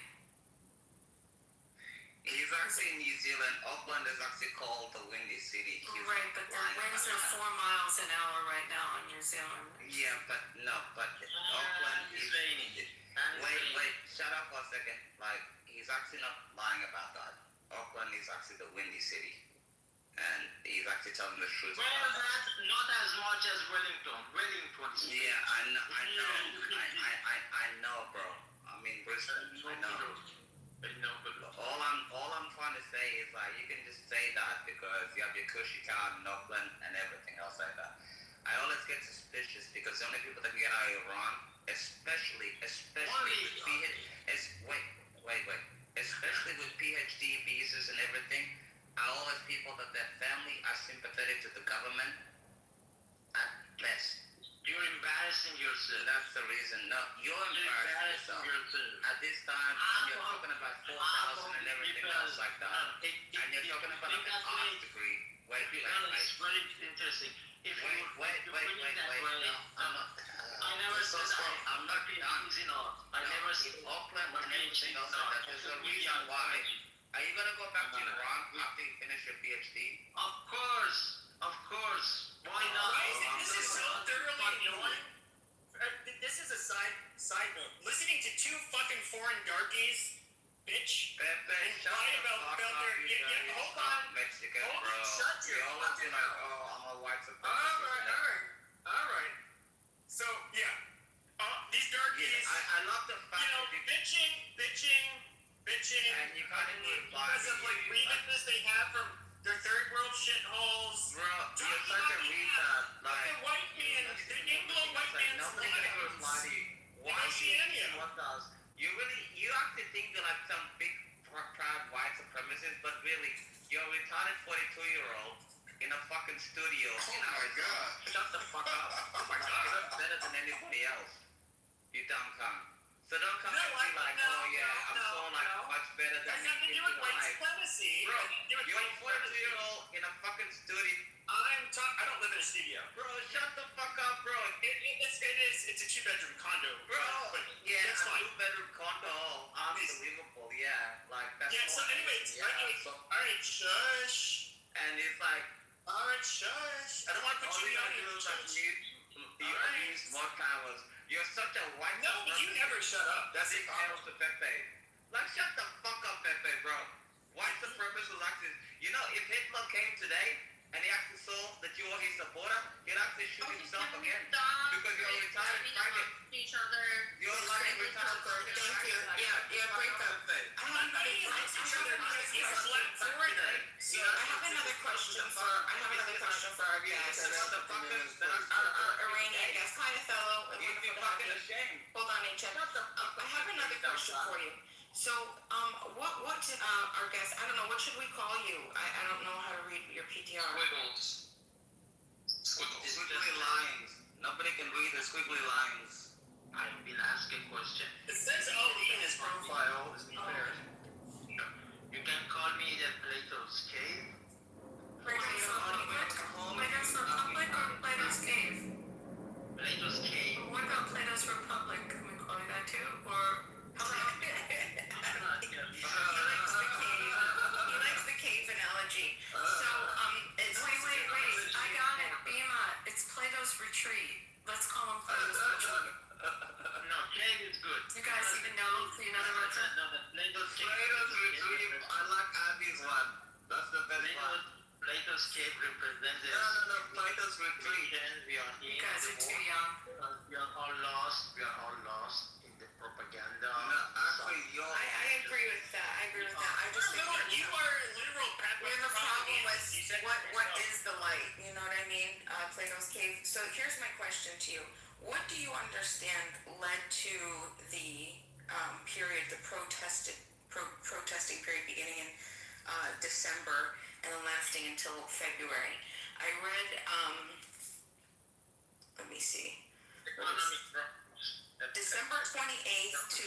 He's actually in New Zealand. Auckland is actually called the Windy City. Right, but the winds are 4 miles an hour right now in New Zealand. Yeah, but Auckland is raining. Wait, shut up for a second. Like, he's actually not lying about that. Auckland is actually the Windy City. And he's actually telling the truth. Well, not as much as Wellington. Wellington. Yeah, I know, bro. I mean, Brisbane, I know. But all I'm trying to say is like you can just say that because you have your cushy town in Auckland and everything else like that. I always get suspicious because the only people that can get out of Iran, especially with PhD visas and everything, are always people that their family are sympathetic to the government at best. You're embarrassing yourself. That's the reason. No, you're embarrassing yourself. At this time, you're talking about 4,000 and everything else like that. And you're talking about an art degree. Wait. It's very interesting. Wait. I never said I'm not done. I never said Auckland and everything else like that. There's a reason why. Are you going to go back to Iran after you finish your PhD? Of course. Why not? This is so thoroughly annoying. This is a side note. Listening to two fucking foreign darkies, bitch, lie about their. Hold on. Mexican, hold bro. on. Shut your You always be like, I'm a white supremacist. All right. So yeah, these darkies. Yeah, I love the fact bitching. And you can't even because of like grievances they have from their third world shitholes. Bro, you're such a retard. Like, the white man, the Anglo white man's nobody's gonna reply to you. Why Oceania. you actually think you're like some big proud white supremacists, but really, you're a retarded 42-year-old in a fucking studio in Arizona. Shut the fuck up. Oh my god. You're better than anybody else. You dumb cunt. So don't come and be like, oh yeah, I'm so like much better than you. That's nothing to do with white supremacy. Bro, you're a 42-year-old in a fucking studio. I don't live in a studio. Bro, shut the fuck up, bro. It's a 2-bedroom condo. Bro, but yeah, that's a fine. 2-bedroom condo. Unbelievable, yeah. Like, that's Yeah, so anyway, alright, shush. And it's like, alright, shush. I don't want to put you in the audience. You abuse more powers. You're such a white. No, but you never shut up. That's it. To Pepe. Like, shut the fuck up, Pepe, bro. White supremacists actually. You know, if Hitler came today and he actually saw that you were his supporter, he'd actually shoot himself again. Because you're a retired faggot. Each other. You're like a retired faggot. Thank you. Yeah, break up. I have another question for our guest. Our Iranian guest, kind of fellow. Hold on, H. I have another question for you. So, what our guest? I don't know. What should we call you? I don't know how to read your PTR. Squiggles. Squiggly lines. Nobody can read the squiggly lines. I've been asking questions. It says Ali in his profile, to be fair. You can call me the Plato's Cave. Plato's Republic or Plato's Cave? Plato's Cave. What about Plato's Republic? Can we call you that too? Or how about He likes the cave analogy. So, wait. I got it. Bima, it's Plato's Retreat. Let's call him Plato's Retreat. No, cave is good. You guys even know? You know the word? No, the Plato's Cave. Plato's Retreat. I like Abby's one. That's the best one. Plato's Cave represents No, Plato's Retreat. We are You in guys the are too war. young. We are all lost. We are all lost in the propaganda. No, actually, you're. I agree with that. I just think You are a literal we have a problem with what is the light. You know what I mean? Plato's cave. So here's my question to you: what do you understand led to the period, the protesting period beginning in December and then lasting until February? I read. Let me see. December 28th to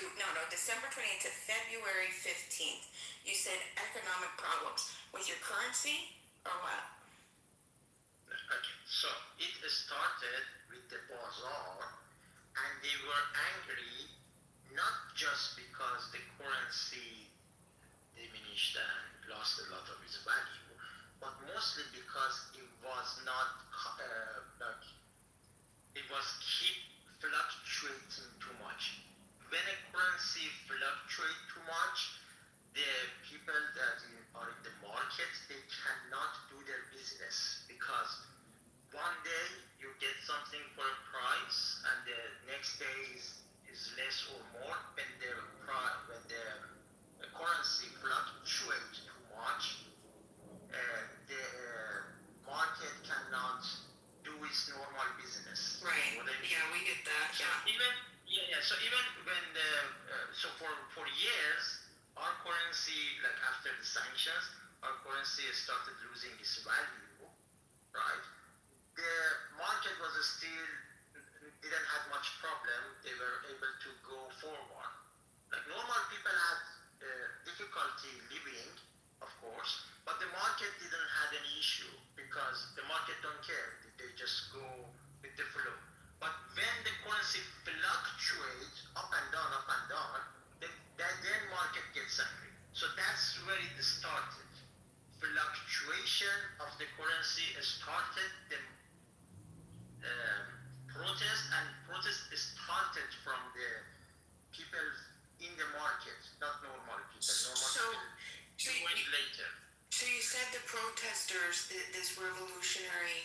February 15th. You said economic problems with your currency or what? Okay, so it started with the bazaar, and they were angry not just because the currency diminished and lost a lot of its value, but mostly because it was not it was keep fluctuating too much. When a currency fluctuates too much, the people that are in the market, they cannot do their business because one day you get something for a price and the next day is less or more. When the currency fluctuates too much, the market cannot do its normal business. Right. Yeah, we get that. So even when for years, our currency, like after the sanctions, our currency started losing its value, right? The market was still didn't have much problem. They were able to go forward. Like normal people had difficulty living, of course, but the market didn't have any issue because the market don't care. They just go with the flow. But when the currency fluctuates up and down, then market gets angry. So that's where it started. Fluctuation of the currency started the protest, and protest started from the people in the market, not normal people. Normal people later. So you said the protesters, this revolutionary,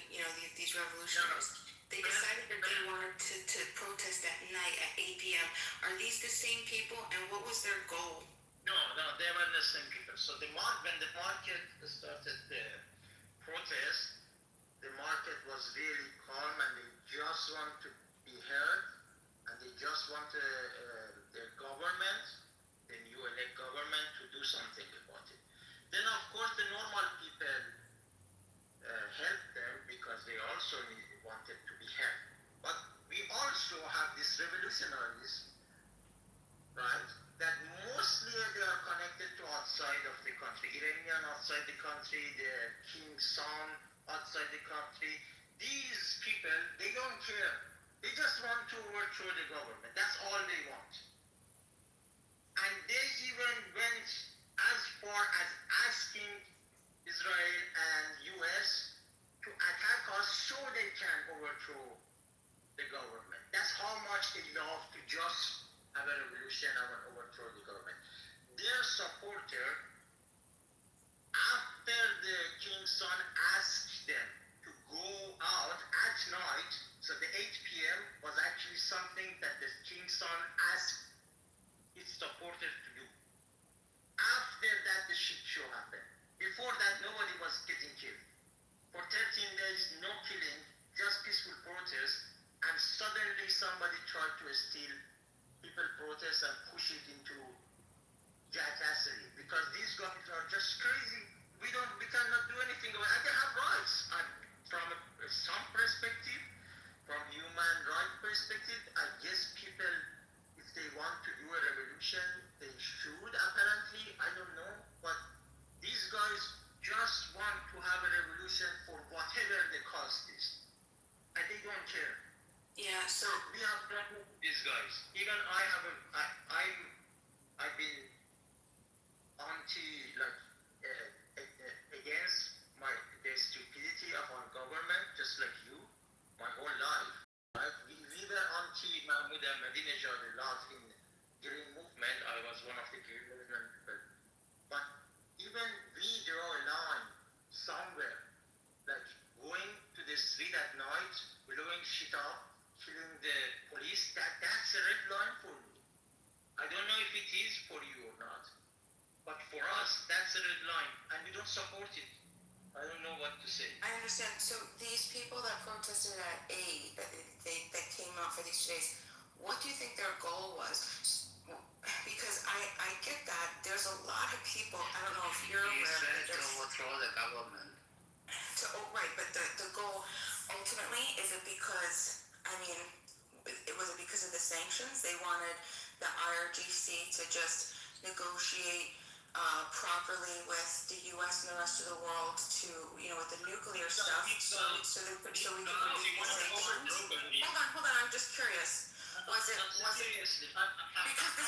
these revolutionaries, they decided that they wanted to protest at night at 8 p.m. Are these the same people, and what was their goal? No, they were the same people. So when the market started the protest, the market was really calm, and they just want to be heard, and they just want the government, the new elect government, to do something. Then of course the normal people helped them because they also wanted to be helped. But we also have these revolutionaries, right? That mostly they are connected to outside of the country. Iranian outside the country, the king's son outside the country. These people, they don't care. They just want to overthrow the government. That's all they want. And they even went as far as asking Israel and US to attack us so they can overthrow the government. That's how much they love to just have a revolution and overthrow the government. Their supporter, after the king's son asked them to go out at night, so the 8 p.m. was actually something that the king's son asked his supporters to do. After that, the shit show happened. Before that, nobody was getting killed. For 13 days, no killing, just peaceful protest, and suddenly somebody tried to steal people protest and push it into jackassery because these guys are just crazy. We cannot do anything about it. And they have rights. And from some perspective, from human right perspective, I guess people, if they want to do a revolution, they should apparently. I don't know, but these guys just want to have a revolution for whatever the cost is, and they don't care. Yeah. So we have problems with these guys. Even I've been against the stupidity of our government, just like you, my whole life. Right? We were anti-Mahmoud Ahmadinejad a lot in Green Movement. I was one of the Green Movement people. But even we draw a line somewhere, like going to the street at night, blowing shit up, killing the police, that's a red line for me. I don't know if it is for you or not, but for us, that's a red line, and we don't support it. I don't know what to say. I understand. So these people that protested at A, that came out for these 2 days, what do you think their goal was? Because I get that there's a lot of people. I don't know if you're aware. To overthrow the government. Right, but the goal ultimately is it because was it because of the sanctions? They wanted the IRGC to just negotiate properly with the U.S. and the rest of the world to, with the nuclear stuff, so we can remove the sanctions. Hold on, I'm just curious. Was it because the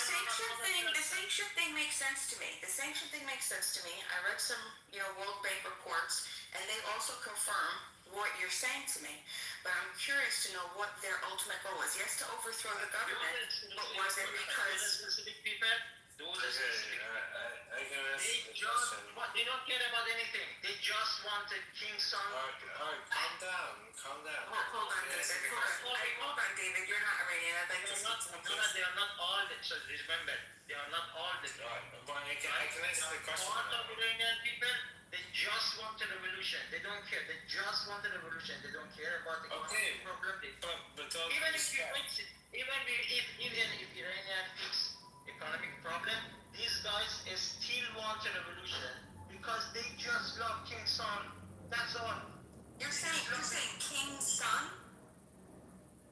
sanction thing makes sense to me. The sanction thing makes sense to me. I read some, World Bank reports, and they also confirm what you're saying to me. But I'm curious to know what their ultimate goal was. Yes, to overthrow the government, but was it because they don't care about anything. They just want a king's son. Calm down. Hold on, David. You're not Iranian. I'd like to speak to him. They are not all the. So remember, they are not all the. I can answer the question. Part of Iranian people, they just want a revolution. They don't care. They just want a revolution. They don't care about the problem. Even if Iranian fix economic problem, these guys still want a revolution because they just love King's son. That's all. You're saying King's son?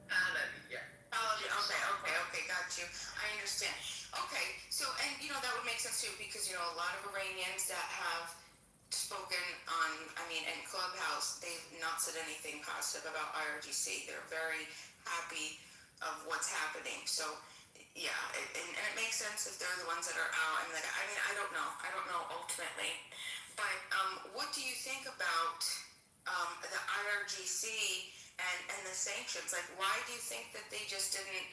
Pahlavi, yeah. Pahlavi, okay, got you. I understand. Okay, so, and that would make sense too because, a lot of Iranians that have spoken in Clubhouse, they've not said anything positive about IRGC. They're very happy of what's happening. So, yeah, and it makes sense if they're the ones that are out. I don't know ultimately. But what do you think about the IRGC and the sanctions? Like, why do you think that they just didn't,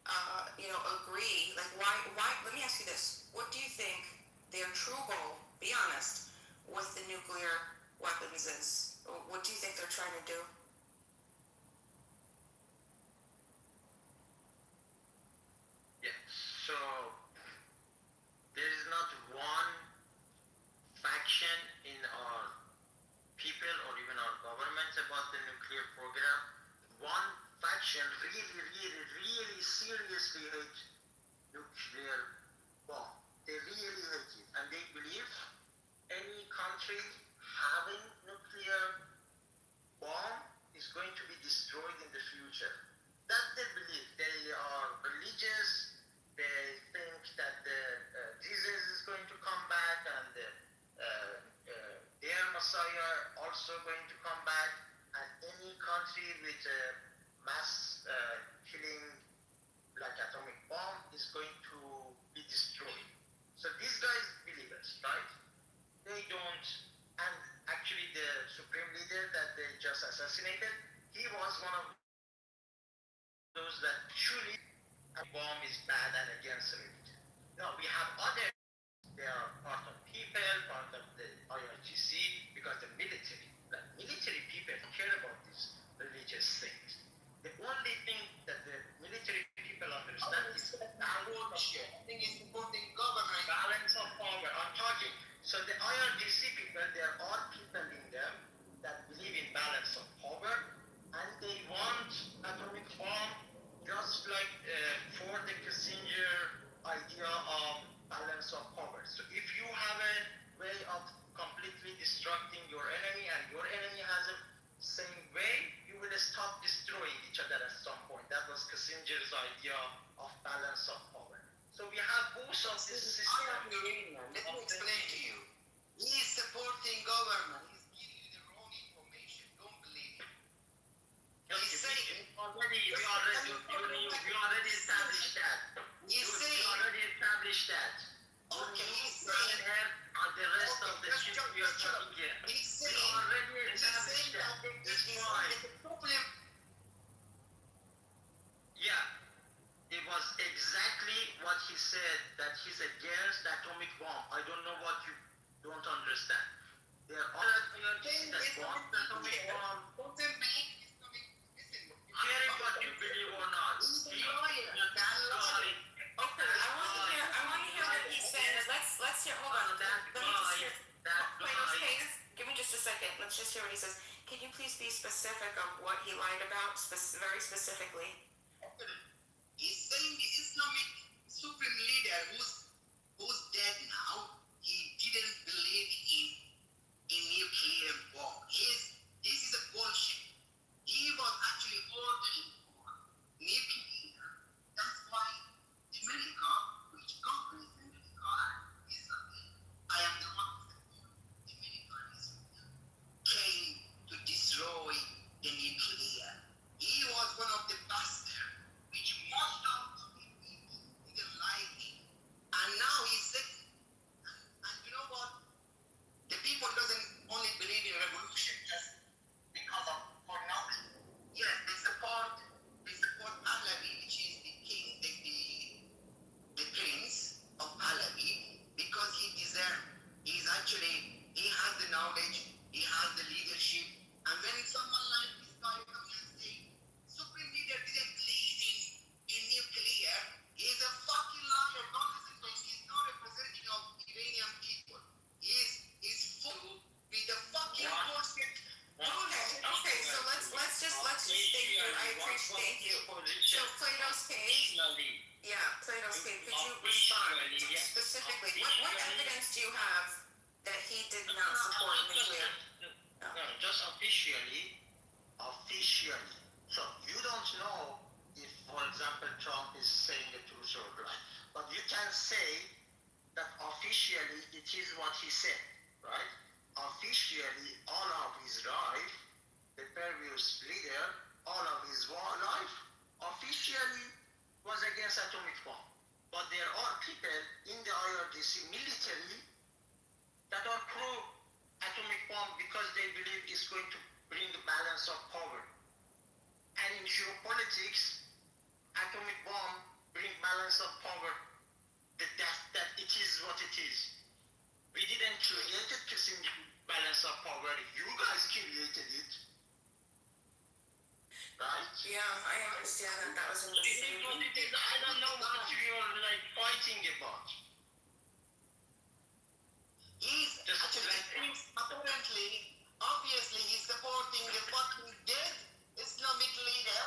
agree? Like, why? Let me ask you this: what do you think their true goal? Be honest, with the nuclear weapons is. What do you think they're trying to do? Yeah. So there is not one faction in our people or even our government about the nuclear program. One faction really seriously hates nuclear bomb. They really hate it, and they believe any vaccinated, he was one of those that truly a bomb is bad and against religion. No, we have other, they are part of people, part of the IRGC, because the military people care about these religious things. The only thing that the military people understand is bullshit. I think it's supporting government. balance of power. I'm talking. So the IRGC people, there are people in them that believe in balance of power, and they want atomic bomb, just like for the Kissinger idea of balance of power. So if you have a way of completely destructing your enemy, and your enemy has a same way, you will stop destroying each other at some point. That was Kissinger's idea of balance of power. So we have both of this system. Let me explain to you. He is supporting government. He's giving you the wrong information. Don't believe him. He's saying We already established that. He's We saying already established that. okay. He's saying The rest of the shit we are talking here. He's We saying already established that. That's why. the problem. Yeah, it was exactly what he said, that he's against the atomic bomb. I don't know what you don't understand. There are things that want the atomic bomb. Care it what you believe or not. Okay, I want to hear what he's saying. Let's hear. Hold on. Let me just hear. Plato's case. Give me just a second. Let's just hear what he says. Can you please be specific of what he lied about, very specifically? He's saying the Islamic supreme leader who's dead now, he didn't believe in nuclear bomb. This is a bullshit. He was actually ordering for nuclear. That's why America, which conquers America and Israel, I am the one who supports America and Israel, came to destroy the nuclear. He was one of the bastards, which most of the people didn't like him. And now he's saying, and you know what? The people doesn't only believe in revolution just because of for nothing. Yes, they support Pahlavi, which is the king, the prince of Pahlavi, because he deserves. He has the knowledge, he has the leadership, and when someone like this guy comes and say, supreme leader didn't believe in nuclear, he's a fucking liar. Don't listen to him. He's not representative of Iranian people. He's full with the fucking bullshit. Okay. So let's just thank you. I appreciate you. So Plato's case. Yeah, Plato's case. Could you respond specifically? What evidence do you have that he did not support nuclear? No, just officially. So you don't know if, for example, Trump is saying the truth or not. But you can say that officially it is what he said, right? Officially, all of his life, the previous leader, all of his life, officially was against atomic bomb. But there are people in the IRGC military that are pro-atomic bomb because they believe it's going to bring the balance of power. And in geopolitics, atomic bomb bring balance of power. That it is what it is. We didn't create it to sing balance of power. You guys created it. Right? Yeah, I understand that was a It is mistake. what it is. I don't know what you are fighting about. He's apparently, obviously, he's supporting the fucking dead Islamic leader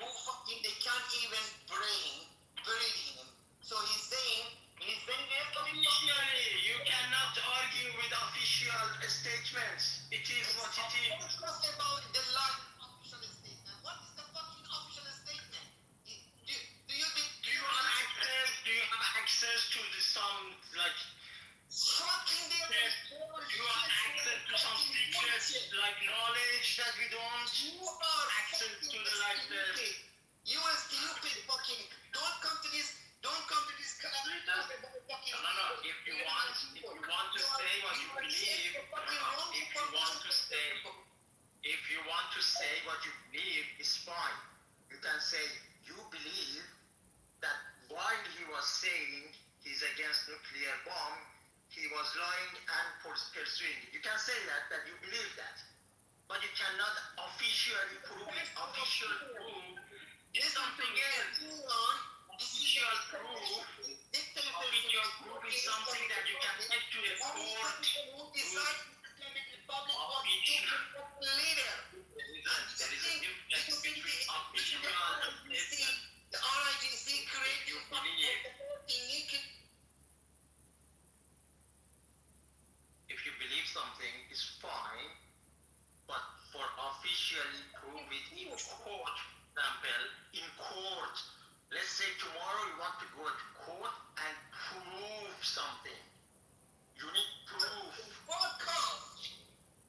who fucking they can't even breathe him. So he's saying officially, you cannot argue with official statements. It is what it is. Let's talk about the last official statement. What is the fucking official statement? Do you have access to some fucking you have access to some secrets knowledge that we don't? You are access to the You are stupid fucking. Don't come to this club. No. If you want to say what you believe, if you want to say force persuading you. You can say that you believe that, but you cannot officially prove it. Official proof is something else. Official proof is something that you can take to a court. There is a difference between official and the RIGC create you believe. If you believe something is fine, but for officially prove it in court, example, in court, let's say tomorrow you want to go to court and prove something. You need proof.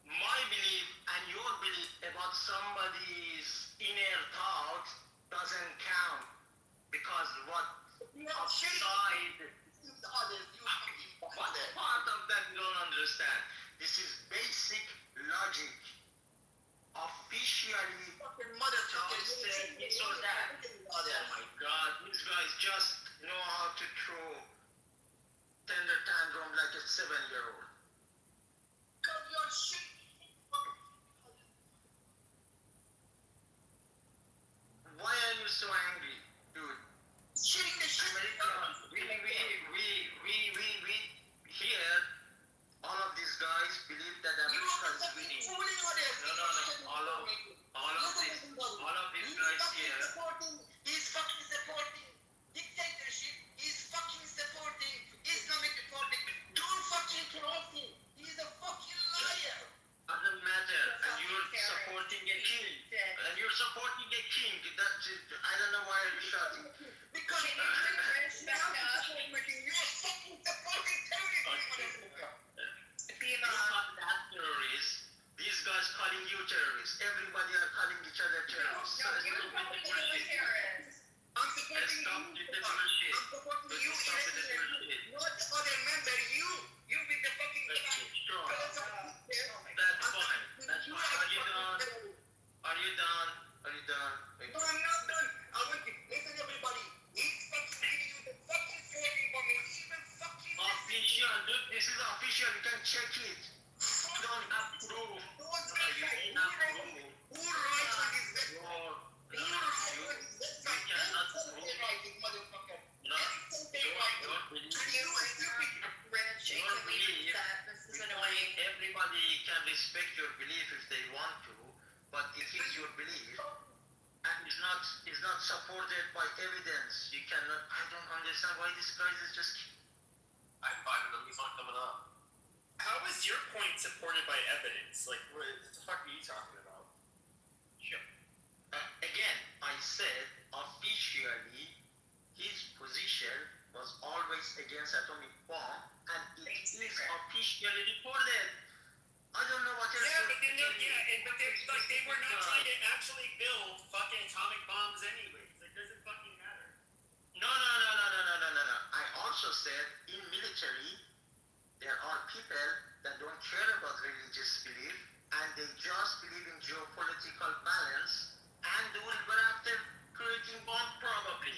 My belief and your belief about somebody's inner thought doesn't count, because what outside, what part of that you don't understand? This is basic logic. Officially, said this or that. Oh my God, these guys just know how to throw tender tantrum like a 7-year-old. Why are you so angry, dude? America, we here, all of these guys believe that America is winning. No. All of these guys here. He's fucking supporting dictatorship. He's fucking supporting Islamic Republic. Don't fucking cross him. He's a fucking liar. Doesn't matter. And you're supporting a king. And you're supporting a king. That's it. I don't know why you're shouting. Because you're fucking supporting terrorism. You call that terrorists. These guys calling you terrorists. Everybody are calling each other terrorists. No, you're calling them terrorists. I'm supporting you. I'm supporting you. Not the other member. You be the fucking guy. Sure. That's fine. That's fine. Are you done? No, I'm not done. I want you. Listen, everybody. He's fucking giving you the fucking fucking woman. Even fucking. Official, dude. This is official. You can check it. You don't have proof. Who writes on this website? Who writes on this website? Cannot prove it. Motherfucker. No. Your belief. This is annoying. Everybody can respect your belief if they want to, but it is your belief, and it's not supported by evidence. You cannot. I don't understand why this guy is just. I invited him. He's not coming up. How is your point supported by evidence? Like, what the fuck are you talking about? Sure. Again, I said officially his position was always against atomic bomb, and it is officially reported. I don't know what else. Yeah, but they were not trying to actually build fucking atomic bombs anyways. It doesn't fucking matter. No. I also said in military there are people that don't care about religious belief, and they just believe in geopolitical balance, and they will go after creating bomb probably.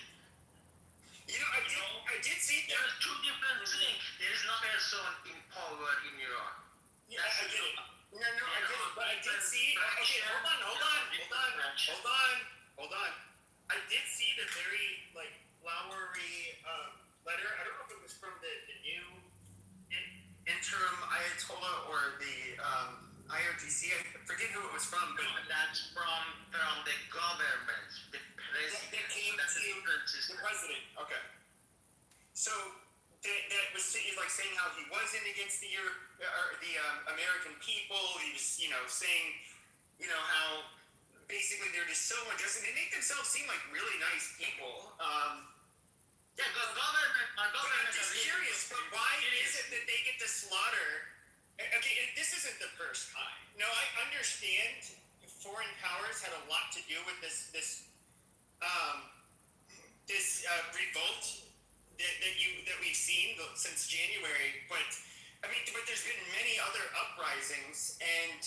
I did see there are two different things. There is no person in power in Iran. Yeah, I get it. No, I get it. But I did see. Okay, hold on. I did see the very flowery letter. I don't know if it was from the new interim Ayatollah or the IRGC. I forget who it was from, but that's from the government, the president. That came that's to the president. Okay. So that was saying how he wasn't against the American people. He was saying how basically they're just so unjust, and they make themselves seem like really nice people. Government. I'm just curious, but why is it that they get to slaughter? Okay, this isn't the first time. No, I understand foreign powers had a lot to do with this revolt that we've seen since January, but there's been many other uprisings, and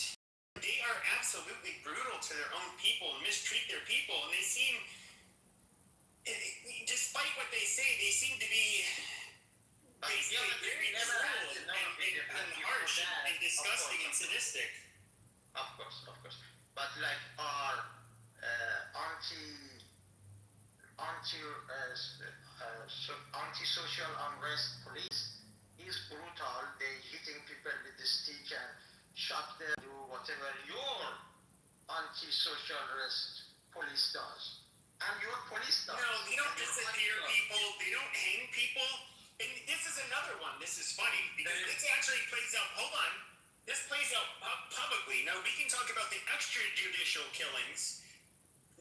they are absolutely brutal to their own people and mistreat their people, and they seem, despite what they say, they seem to be basically very cruel and harsh and disgusting and sadistic. Of course. But like our anti-social unrest police is brutal. They hitting people with the stick and shot them, do whatever your anti-social unrest police does. And your police does. No, they don't disappear people. They don't hang people. And this is another one. This is funny because this actually plays out. Hold on. This plays out publicly. Now we can talk about the extrajudicial killings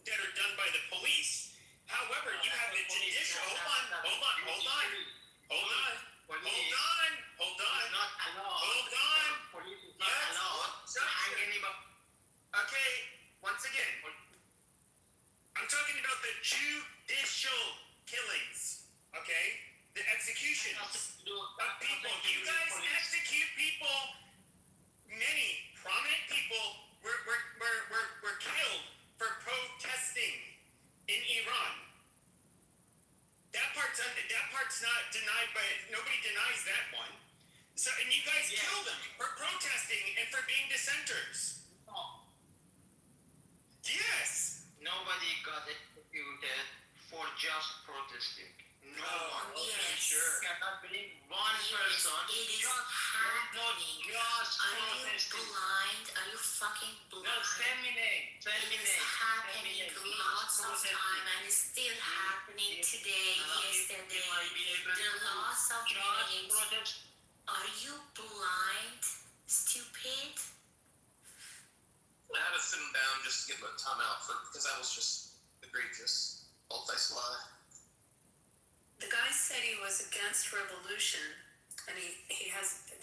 that are done by the police. However, you have the judicial. Hold on. Okay. Once again, I'm talking about the judicial killings. Okay, the executions of people. You guys execute people. Many prominent people were killed for protesting in Iran. That part's not denied by nobody denies that one. So and you guys killed them for protesting and for being dissenters. Yes. Nobody got executed for just protesting. No one. Yes. Sure. Cannot believe one person. It is just happening. just Are you protesting. blind? Are you fucking blind? No, feminine. It is happening lots of time and it's still happening today, yesterday. The loss of names. Are you blind? Stupid? I had to sit him down just to give him a timeout because that was just egregious. Bold-faced lie. The guy said he was against revolution, and he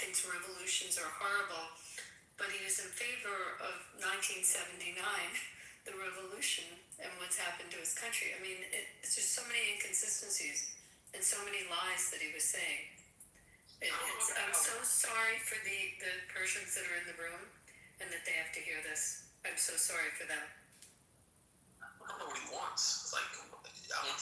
thinks revolutions are horrible, but he was in favor of 1979, the revolution, and what's happened to his country. I mean, it's just so many inconsistencies and so many lies that he was saying. I'm so sorry for the Persians that are in the room and that they have to hear this. I'm so sorry for them. I don't know what he wants. It's like,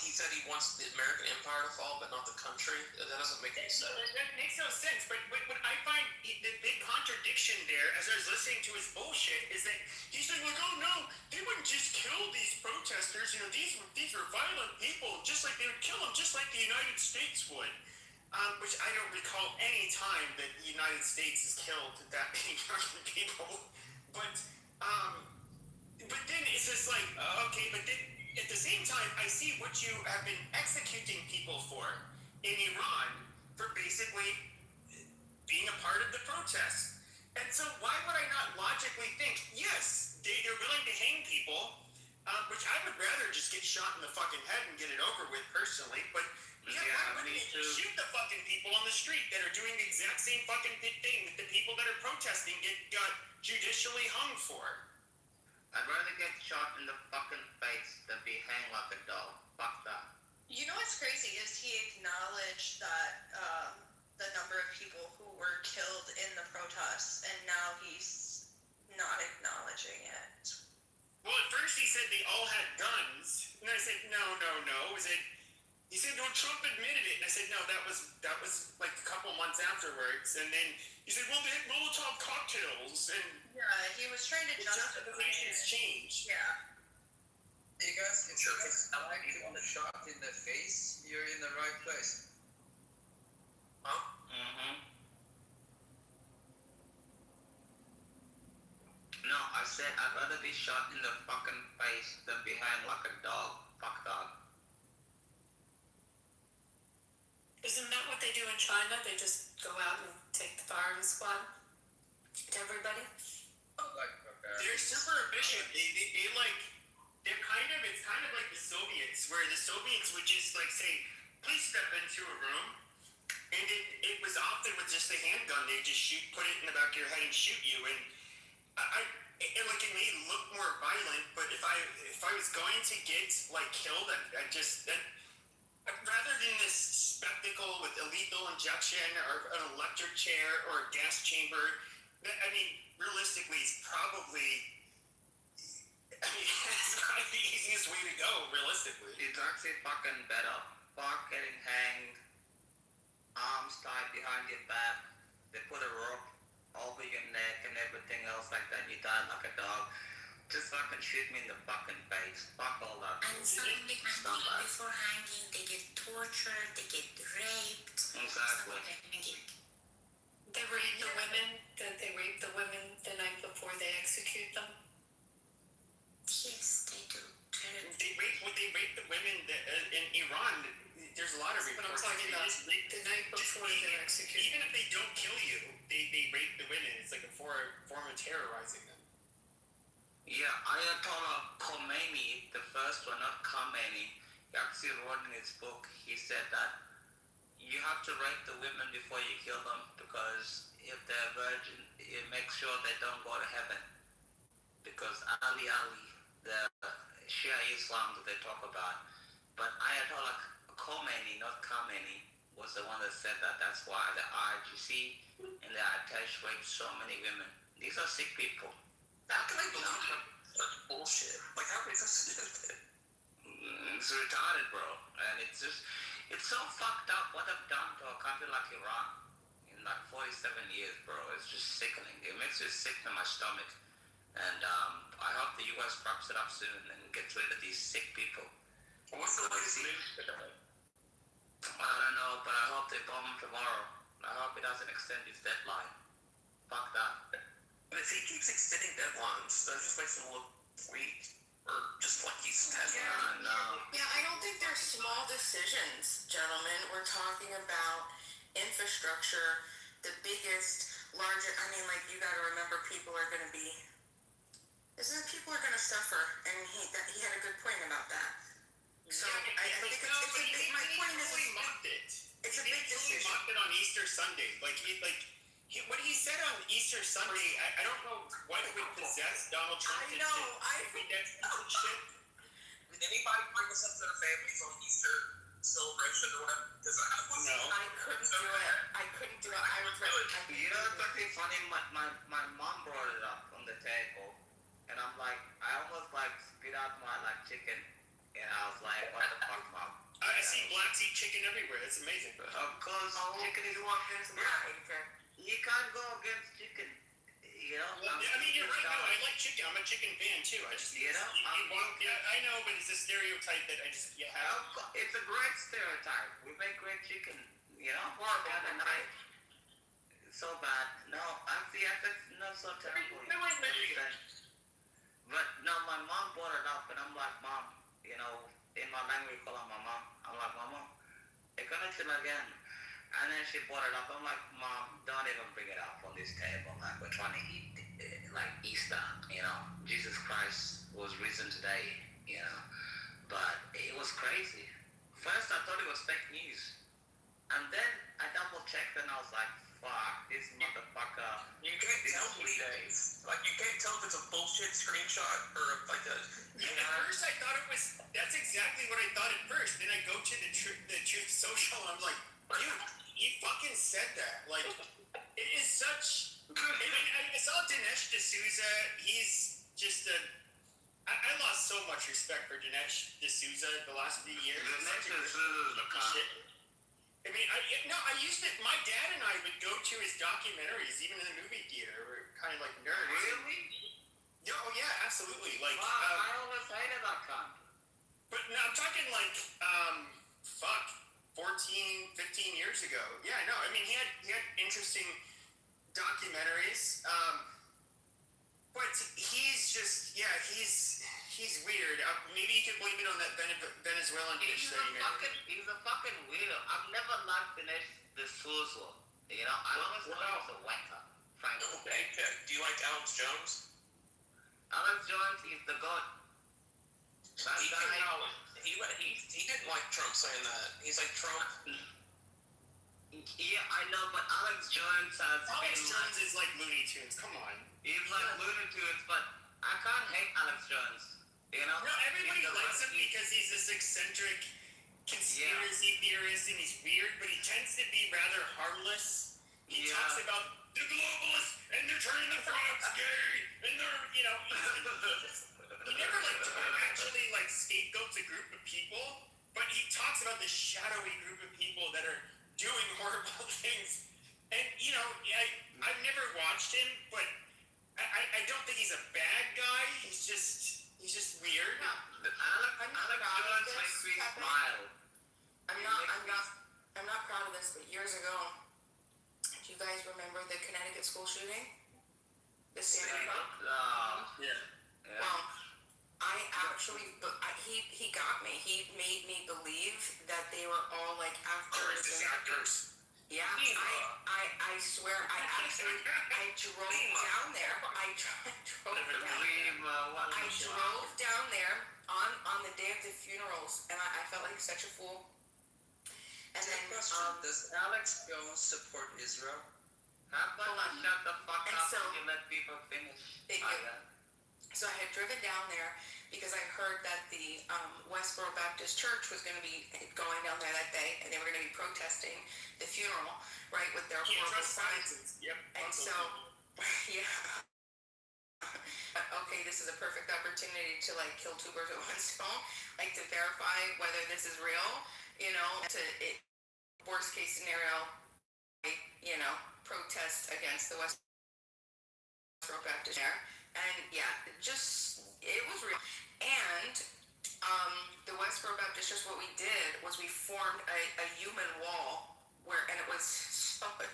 he said he wants the American empire to fall, but not the country. That doesn't make any sense. That makes no sense. But what I find the big contradiction there, as I was listening to his bullshit, is that he's like, oh no, they wouldn't just kill these protesters. You know, these were violent people, just like they would kill them, just like the United States would. Which I don't recall any time that the United States has killed that many fucking people. But then it's just like, okay, but then at the same time, I see what you have been executing people for in Iran for basically being a part of the protest. And so why would I not logically think, yes, they're willing to hang people, which I would rather just get shot in the fucking head and get it over with personally, but why wouldn't they shoot the fucking people on the street that are doing the exact same fucking thing that the people that are protesting got judicially hung for? I'd rather get shot in the fucking face than be hanged like a dog. Fuck that. You know what's crazy is he acknowledged that the number of people who were killed in the protests, and now he's not acknowledging it. Well, at first he said they all had guns, and I said no. He said, no, Trump admitted it. And I said, no, that was like a couple months afterwards. And then he said, well, they had Molotov cocktails. And yeah, he was trying to justify justifications change. Yeah. Hey guys, if you want a shot in the face, you're in the right place. Huh? Mm-hmm. No, I said I'd rather be shot in the fucking face than be hanged like a dog. Fuck dog. Isn't that what they do in China? They just go out and take the firing squad to everybody? They're super efficient. It's kind of like the Soviets, where the Soviets would just like say, please step into a room. And it was often with just a handgun. They just put it in the back of your head and shoot you. And it may look more violent, but if I was going to get like killed, rather than this spectacle with a lethal injection or an electric chair or a gas chamber, I mean, realistically, it's probably the easiest way to go, realistically. It's actually fucking better. Fuck getting hanged, arms tied behind your back. They put a rope over your neck and everything else like that. You die like a dog. Just fucking shoot me in the fucking face. Fuck all that. And some before hanging, they get tortured, they get raped. Exactly. They rape the women. They rape the women the night before they execute them. Yes, they do. They rape the women in Iran. There's a lot of But I'm reports. talking about the night before they're executed. Even if they don't kill you, they rape the women. It's like a form of terrorizing them. Yeah, Ayatollah Khomeini, the first one, not Khomeini, he actually wrote in his book, he said that you have to rape the women before you kill them, because if they're virgin, it makes sure they don't go to heaven. Because Ali, the Shia Islam that they talk about, but Ayatollah Khomeini, not Khomeini, was the one that said that. That's why the IGC and the Atesh raped so many women. These are sick people. How can I believe such bullshit? Like, how can I listen to it? It's retarded, bro. And it's so fucked up what they've done to a country like Iran in like 47 years, bro. It's just sickening. It makes me sick to my stomach. And I hope the US wraps it up soon and gets rid of these sick people. What's the latest news today? I don't know, but I hope they bomb him tomorrow. I hope he doesn't extend his deadline. Fuck that. But if he keeps extending deadlines, that just makes him look weak. Or just like he's Yeah, no. Yeah, I don't think they're small decisions, gentlemen. We're talking about infrastructure, the biggest, larger. I mean, like, you got to remember, people are going to be. People are going to suffer, and he had a good point about that. So I think my point is, it's a big decision. He mocked it on Easter Sunday. What he said on Easter Sunday, I don't know what would possess Donald Trump to read that shit. Did anybody bring this up to their families on Easter celebration or whatever? Because I couldn't do it. I was like, You know, it's actually funny. My mom brought it up on the table, and I'm like, I almost like spit out my like chicken, and I was like, what the fuck, mom? I see blacks eat chicken everywhere. It's amazing. Of course, chicken is one thing. You can't go against chicken. You know? I mean, you're right. No, I like chicken. I'm a chicken fan too. I just, you know? I know, but it's a stereotype that I just, It's a great stereotype. We make great chicken. You know? Horrible. It's so bad. No, actually, it's not so terrible. But no, my mom brought it up, and I'm like, Mom, you know, in my language, call her my mom. I'm like, Mama, you're gonna kill again. And then she brought it up. I'm like, Mom, don't even bring it up on this table. Like, we're trying to eat, like, Easter, you know. Jesus Christ was risen today, you know. But it was crazy. First, I thought it was fake news. And then I double-checked, and I was like, fuck, this motherfucker. You can't tell these days. Like, you can't tell if it's a bullshit screenshot or, like, a... At first, I thought it was... That's exactly what I thought at first. Then I go to the Truth Social, and I'm like, dude, he fucking said that. Like, it is such... I mean, I saw Dinesh D'Souza. He's just a... I lost so much respect for Dinesh D'Souza the last few years. Dinesh D'Souza is the cop. I mean, I used to... My dad and I would go to his documentaries, even in the movie theater. We're kind of like nerds. Really? Yeah, oh, yeah, absolutely. Like, I always hated that cunt. But no, I'm talking like, 14, 15 years ago. Yeah, no, I mean, he had interesting documentaries, but he's just, he's weird. Maybe you could blame it on that Venezuelan dish that he made. He's a fucking weirdo. I've never liked Dinesh D'Souza. You know, I always thought he was a wanker, frankly. Okay, do you like Alex Jones? Alex Jones is the god. He didn't like Trump saying that. He's like, Trump. Yeah, I know, but Alex Jones has Alex Jones is like Looney Tunes. Come on. He's like Looney Tunes, but I can't hate Alex Jones. You know? No, everybody likes him because he's this eccentric conspiracy theorist, and he's weird, but he tends to be rather harmless. He talks about the globalists, and they're turning the frogs gay, and they're, you know, he never actually scapegoats a group of people, but he talks about the shadowy group of people that are doing horrible things And I've never watched him, but I don't think he's a bad guy. He's just weird. No, but Alex Jones makes me smile. I'm not proud of this, but years ago, do you guys remember the Connecticut school shooting? The Santa Claus? Yeah. Well, he got me. He made me believe that they were all like actors. Actors. Yeah, I swear, I drove down there. I drove down there on the day of the funerals, and I felt like such a fool. And then, does Alex Jones support Israel? How about you shut the fuck up and you let people finish? So I had driven down there because I heard that the Westboro Baptist Church was going to be going down there that day, and they were going to be protesting the funeral, right, with their horrible signs. Yep. And so, yeah. Okay, this is a perfect opportunity to like kill two birds with one stone, like to verify whether this is real, worst case scenario, protest against the Westboro Baptist there. And yeah, it was real. And the Westboro Baptist Church, what we did was we formed a human wall and it was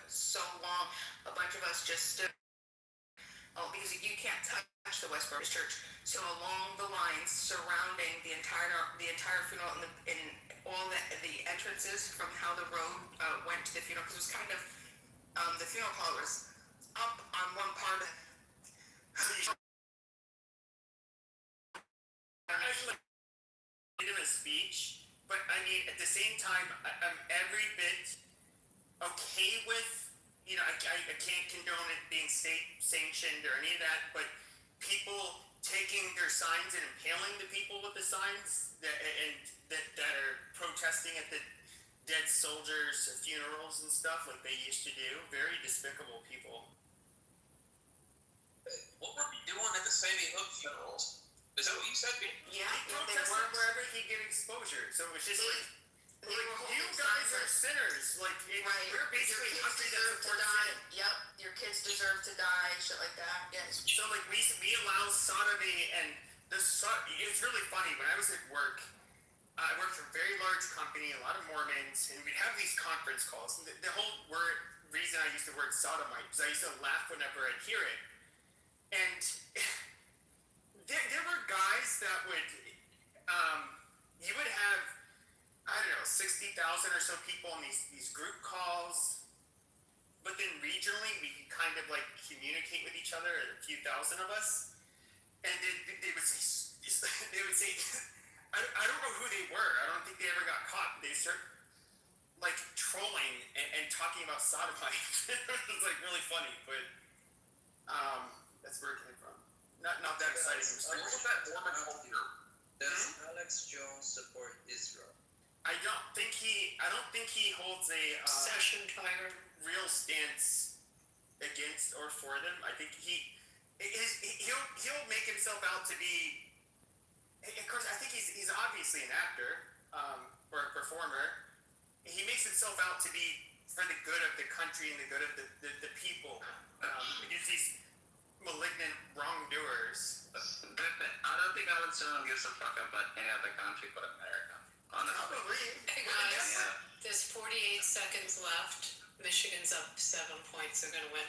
so long. A bunch of us just stood. Oh, because you can't touch the Westboro Baptist Church. So along the lines surrounding the entire funeral and all the entrances from how the road went to the funeral, because it was kind of the funeral parlor was up on one part of Actually, I did a speech, but I mean, at the same time, I'm every bit okay with, I can't condone it being state sanctioned or any of that, but people taking their signs and impaling the people with the signs that are protesting at the dead soldiers' funerals and stuff like they used to do, very despicable people. What were we doing at the Sandy Hook funerals? Is that what you said, Pete? Yeah, he protested wherever he could get exposure. So it was just you guys are sinners. Like, we're basically a country that supports sin. Yep, your kids deserve to die, shit like that. Yes. So like we allow sodomy and it's really funny. When I was at work, I worked for a very large company, a lot of Mormons, and we'd have these conference calls. And the whole reason I used the word sodomite was I used to laugh whenever I'd hear it. And there were guys that would, you would have, I don't know, 60,000 or so people on these group calls. But then regionally, we could kind of like communicate with each other, a few thousand of us. And they would say, I don't know who they were. I don't think they ever got caught. They start like trolling and talking about sodomite. It was like really funny, but that's where it came from. Not that exciting. What was that Mormon culture? Does Alex Jones support Israel? I don't think he holds a real stance against or for them. I think he'll make himself out to be. Of course, I think he's obviously an actor or a performer. He makes himself out to be for the good of the country and the good of the people against these malignant wrongdoers. I don't think Alex Jones gives a fuck about any other country but America. Honestly. Probably. Hey guys, there's 48 seconds left. Michigan's up 7 points. They're going to win.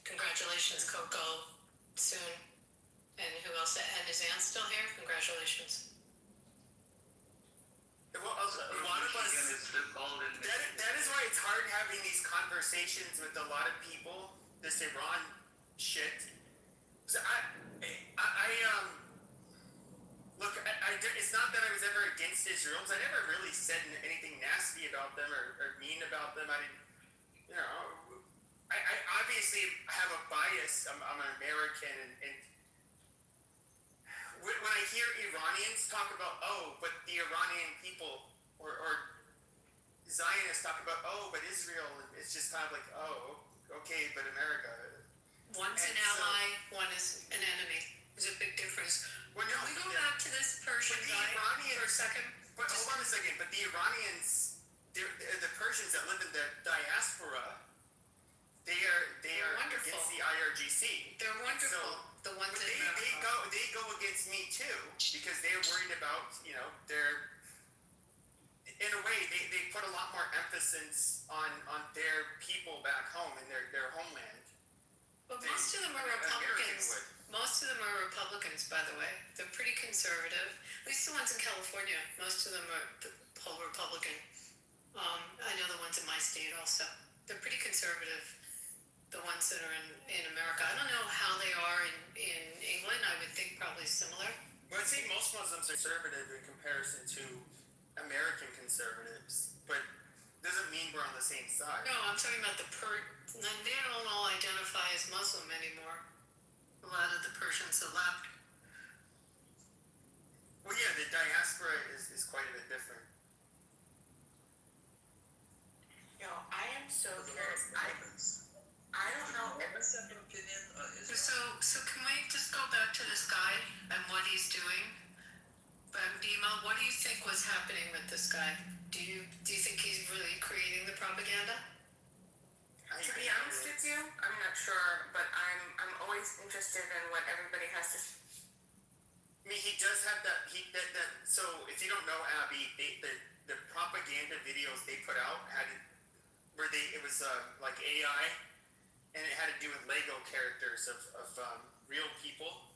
Congratulations, Coco. Soon. And who else? And is Ann still here? Congratulations. Well, a lot of us. That is why it's hard having these conversations with a lot of people. This Iran shit. Look, it's not that I was ever against Israel. I never really said anything nasty about them or mean about them. I obviously have a bias. I'm an American, and when I hear Iranians talk about, but the Iranian people or Zionists talk about, but Israel, it's just kind of like, okay, but America. One's an ally, one is an enemy. There's a big difference. Can we go back to this Persian guy for a second? But hold on a second. But the Iranians, the Persians that live in the diaspora, They are wonderful. against the IRGC. They're wonderful. The ones But in they go against me too because they're worried about their. In a way, they put a lot more emphasis on their people back home and their homeland. But most of them are Republicans. Most of them are Republicans, by the way. They're pretty conservative. At least the ones in California. Most of them are whole Republican. I know the ones in my state also. They're pretty conservative. The ones that are in America. I don't know how they are in England. I would think probably similar. Well, I'd say most Muslims are conservative in comparison to American conservatives, but doesn't mean we're on the same side. No, I'm talking about they don't all identify as Muslim anymore. A lot of the Persians have left. Well, yeah, the diaspora is quite a bit different. Yo, I am so curious. I don't know. So can we just go back to this guy and what he's doing? Dima, what do you think was happening with this guy? Do you think he's really creating the propaganda? To be honest with you, I'm not sure, but I'm always interested in what everybody has to. I mean, he does have that. So if you don't know Abby, the propaganda videos they put out it was like AI, and it had to do with Lego characters of real people,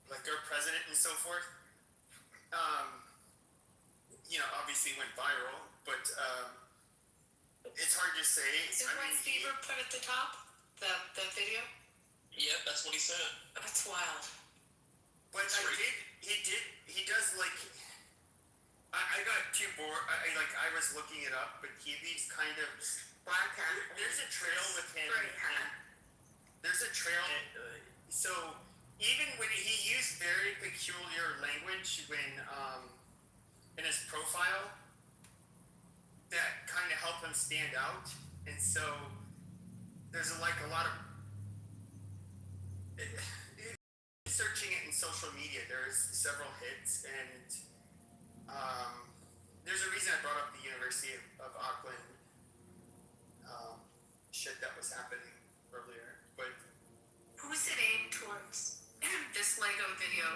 like our president and so forth. Obviously went viral, but it's hard to say. Is it what Bieber put at the top? The video? Yep, that's what he said. That's wild. But he does like. I got too bored. I was looking it up, but he leaves kind of. Black hat. There's a trail with him. Straight hat. There's a trail. So even when he used very peculiar language when in his profile, that kind of helped him stand out, and so there's a lot of searching it in social media. There's several hits, and there's a reason I brought up the University of Auckland shit that was happening earlier. But who's it aimed towards? This Lego video.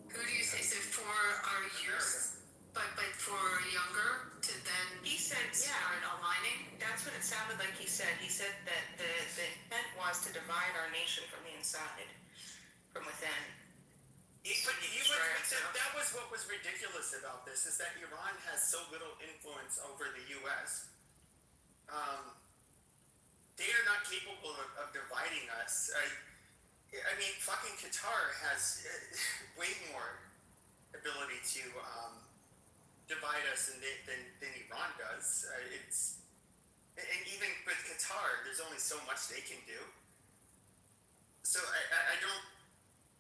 Who do you say is it for our youth? But for younger to then start aligning? That's what it sounded like he said. He said that the intent was to divide our nation from the inside, from within. That was what was ridiculous about this, is that Iran has so little influence over the U.S. They are not capable of dividing us. I mean, fucking Qatar has way more ability to divide us than Iran does. And even with Qatar, there's only so much they can do. So I don't.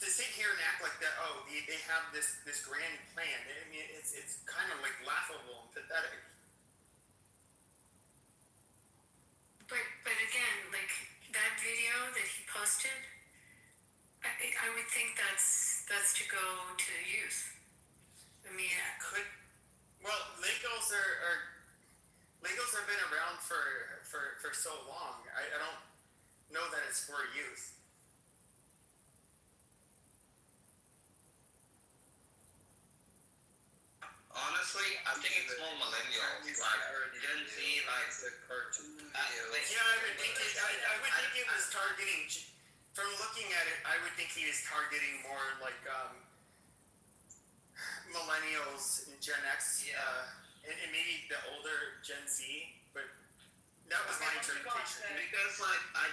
To sit here and act like that, they have this grand plan. I mean, it's kind of like laughable and pathetic. But again, like that video that he posted, I would think that's to go to youth. I mean, Legos have been around for so long. I don't know that it's for youth. Honestly, I think it's more millennials, like Gen Z, like the cartoon videos. I would think it was targeting. From looking at it, I would think he was targeting more like millennials and Gen X, and maybe the older Gen Z. But that was my interpretation. Because I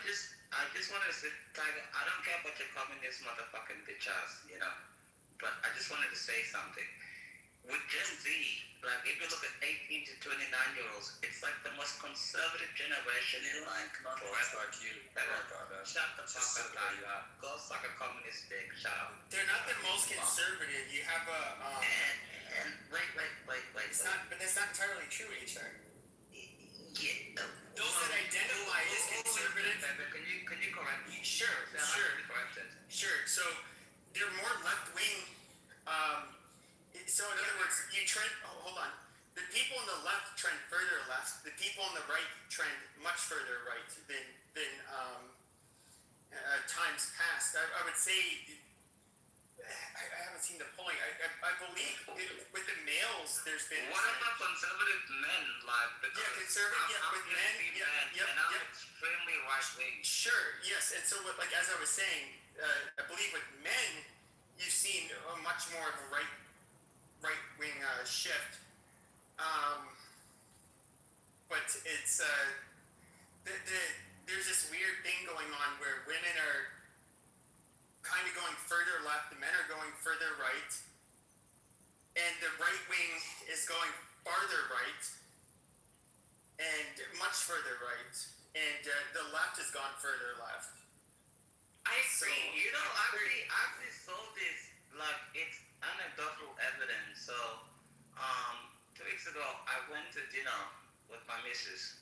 just wanted to say, I don't care about your communist motherfucking bitch ass, but I just wanted to say something. With Gen Z, like if you look at 18 to 29-year-olds, it's like the most conservative generation in forever. Shut the fuck up, go suck a communist dick, shut up. They're not the most conservative. You have a and wait. But that's not entirely true, HR. Yeah. Those that identify as conservative. Can you correct me? Sure. Sure. So they're more left wing. So in other words, hold on. the people on the left trend further left. The people on the right trend much further right than times past. I would say I haven't seen the polling. I believe with the males, there's been. What about conservative men? Like conservative. With men. I'm extremely right wing. Sure. Yes. And so, like as I was saying, I believe with men, you've seen a much more of a right wing shift. But it's there's this weird thing going on where women are kind of going further left, the men are going further right, and the right wing is going farther right, and much further right, and the left has gone further left. I agree. I actually saw this, like, it's anecdotal evidence. So, 2 weeks ago, I went to dinner with my missus,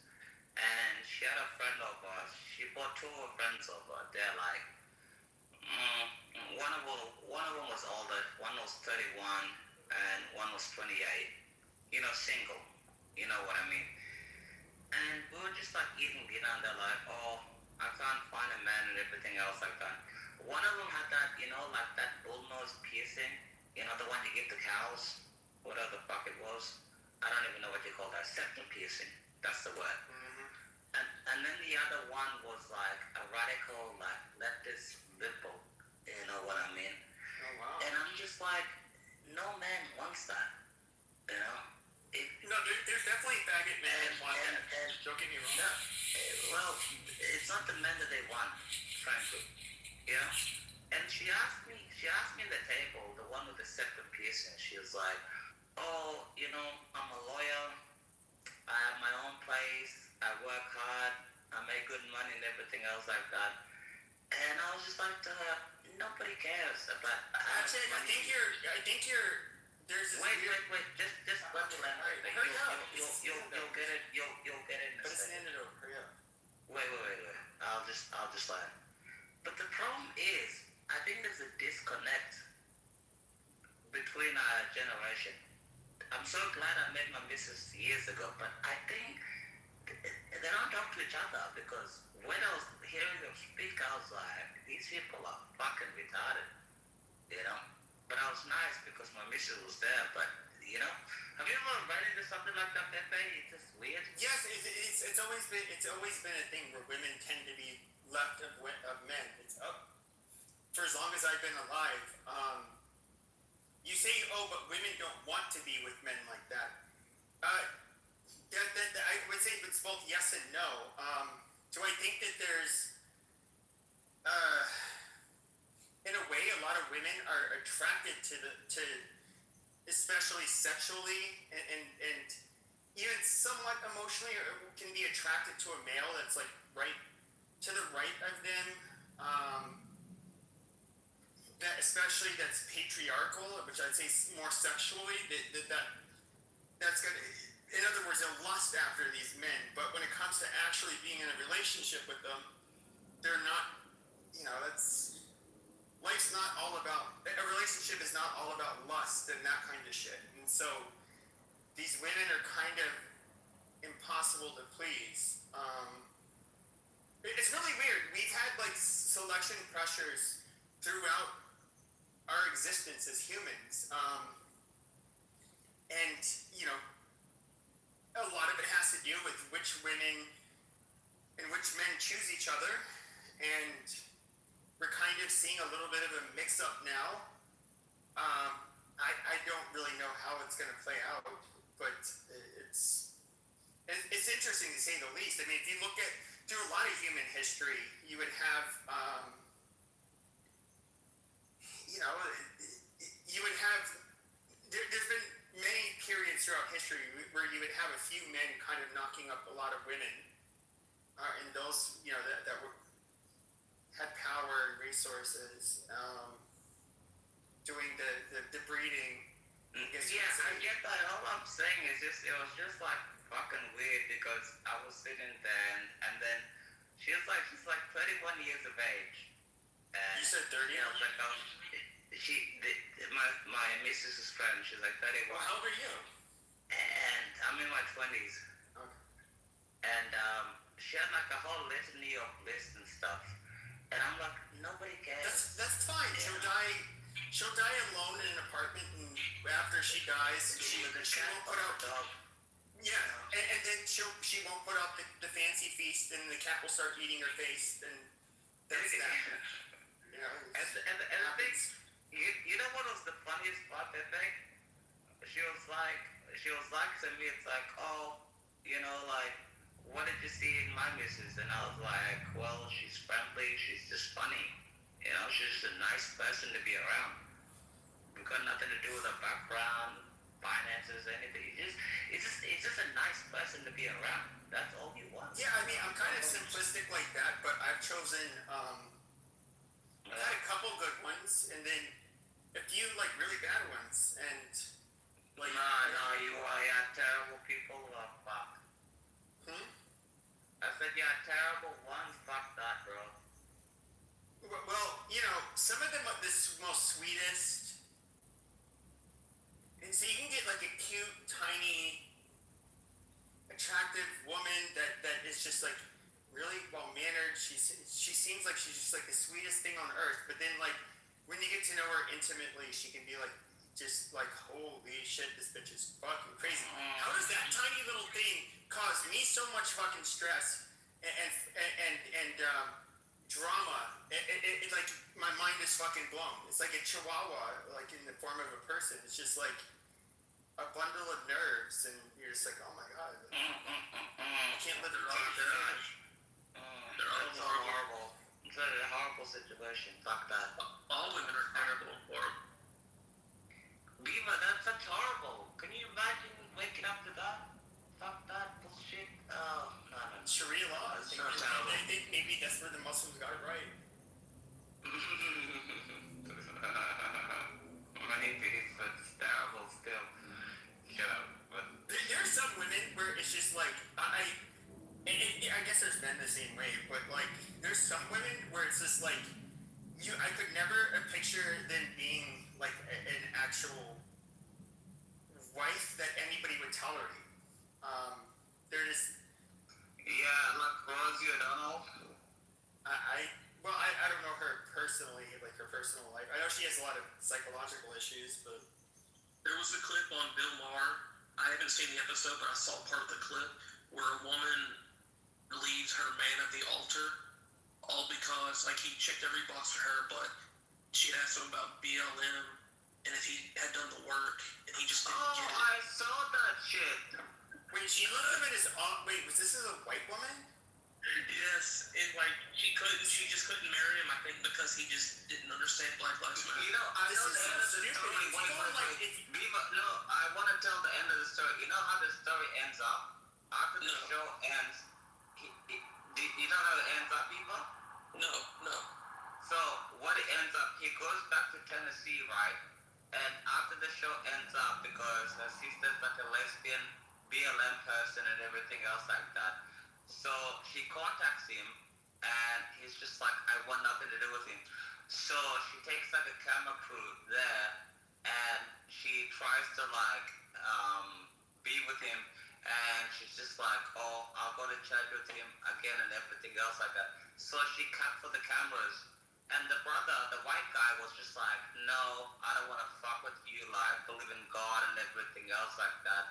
and she had a friend over. She brought 2 of her friends over. They're like, one of them was older, one was 31, and one was 28. Single. You know what I mean? And we were just like eating dinner, and they're like, oh, I can't find a man and everything else like that. One of them had that, like that bullnose piercing, the one you give the cows, whatever the fuck it was. I don't even know what you call that, septum piercing. That's the word. Mm-hmm. And then the other one was like a radical, like leftist liberal. You know what I mean? Oh wow. And I'm just like, no man wants that. No, there's definitely faggot men that want that. Don't get me wrong. No, well, it's not the men that they want, frankly. And she asked me at the table, the one with the septum piercing, she was like, oh, I'm a lawyer, I have my own place, I work hard, I make good money and everything else like that. And I was just like to her, nobody cares about. Actually, I think you're. There's this wait, just let me land. Hurry up. You'll get it. You'll get it in a but second. But it's an antidote. Hurry up. Wait. I'll just land. But the problem is, I think there's a disconnect between our generation. I'm so glad I met my missus years ago, but I think they don't talk to each other, because when I was hearing them speak, I was like, these people are fucking retarded, But I was nice because my missus was there, but, have you ever run into something like that, Pepe? It's just weird. Yes, it's always been a thing where women tend to be left of men. It's up. For as long as I've been alive, you say, oh, but women don't want to be with men like that. I would say it's both yes and no. Do I think that there's, in a way, a lot of women are attracted to especially sexually and even somewhat emotionally, or can be attracted to a male that's like right to the right of them. That especially that's patriarchal, which I'd say more sexually. That's gonna. In other words, they'll lust after these men, but when it comes to actually being in a relationship with them, they're not, that's, life's not all about, a relationship is not all about lust and that kind of shit. And so, these women are kind of impossible to please. It's really weird. We've had, selection pressures throughout our existence as humans. And, a lot of it has to do with which women and which men choose each other, and we're kind of seeing a little bit of a mix-up now. I don't really know how it's going to play out, but it's interesting to say the least. I mean, if you look at through a lot of human history, you would have, there's been many periods throughout history where you would have a few men kind of knocking up a lot of women, and those that had power and resources, doing the breeding. I get that. All I'm saying is it was just like fucking weird, because I was sitting there and then she's like 31 years of age. And you said 30? My missus's friend, she's like 31. Well, how old are you? And 20s. Okay. And she had like a whole litany of lists and stuff. And I'm like, nobody cares. That's fine. She'll die alone in an apartment, and after she dies, she won't put out dog. Yeah, and then she won't put out the fancy feast, and the cat will start eating her face, and that's that. You know, and the thing, you know what was the funniest part? I think she was like to me, it's like, oh, you know, like, what did you see in my missus? And I was like, well, she's friendly, she's just funny. You know, she's just a nice person to be around. It got nothing to do with her background, finances, anything. It's just a nice person to be around. That's all you want. Yeah, I mean, I'm kind of simplistic like that, but I've chosen, I had a couple good ones, and then a few, like, really bad ones, and, like... No, you are terrible people who are fucked. I said, yeah, terrible ones, fuck that, bro. Well, you know, some of them are the most sweetest. And so you can get like a cute, tiny, attractive woman that is just like really well mannered. She seems like she's just like the sweetest thing on earth. But then like when you get to know her intimately, she can be like just like, holy shit, this bitch is fucking crazy. How does that tiny little thing cause me so much fucking stress and drama? It like my mind is fucking blown. It's like a chihuahua, like in the form of a person. It's just like a bundle of nerves, and you're just like, oh my god, I can't live around that. That's horrible. It's a horrible situation. Fuck that. All women are terrible and horrible. Beaver, that's horrible. Can you imagine waking up to that? Fuck that bullshit. Oh, no. Sharia law. Maybe that's where the Muslims got it right. Maybe, but it's terrible still. But there are some women where it's just like I guess there's men the same way, but like there's some women where it's just like I could never picture them being like an actual wife that anybody would tolerate. They're just like Rosie O'Donnell. I don't know her personally, like her personal life. I know she has a lot of psychological issues, but there was a clip on Bill Maher. I haven't seen the episode, but I saw part of the clip where a woman leaves her man at the altar, all because like he checked every box for her, but she'd asked him about BLM and if he had done the work, and he just didn't get it. I saw that shit. Wait, she looked him at his wait, was this a white woman? Yes, and like she just couldn't marry him, I think, because he just didn't understand Black Lives Matter. You know, I know the end of the story. Beaver, no, I want to tell the end of the story. You know how the story ends up? After the show ends, you know how it ends up, Beaver? No. So, what it ends up, he goes back to Tennessee, right? And after the show ends up, because her sister's like a lesbian BLM person and everything else like that. So she contacts him, and he's just like, I want nothing to do with him. So she takes like a camera crew there, and she tries to like be with him, and she's just like, oh, I'll go to church with him again and everything else like that. So she cut for the cameras, and the brother, the white guy, was just like, no, I don't want to fuck with you, like, I believe in God and everything else like that.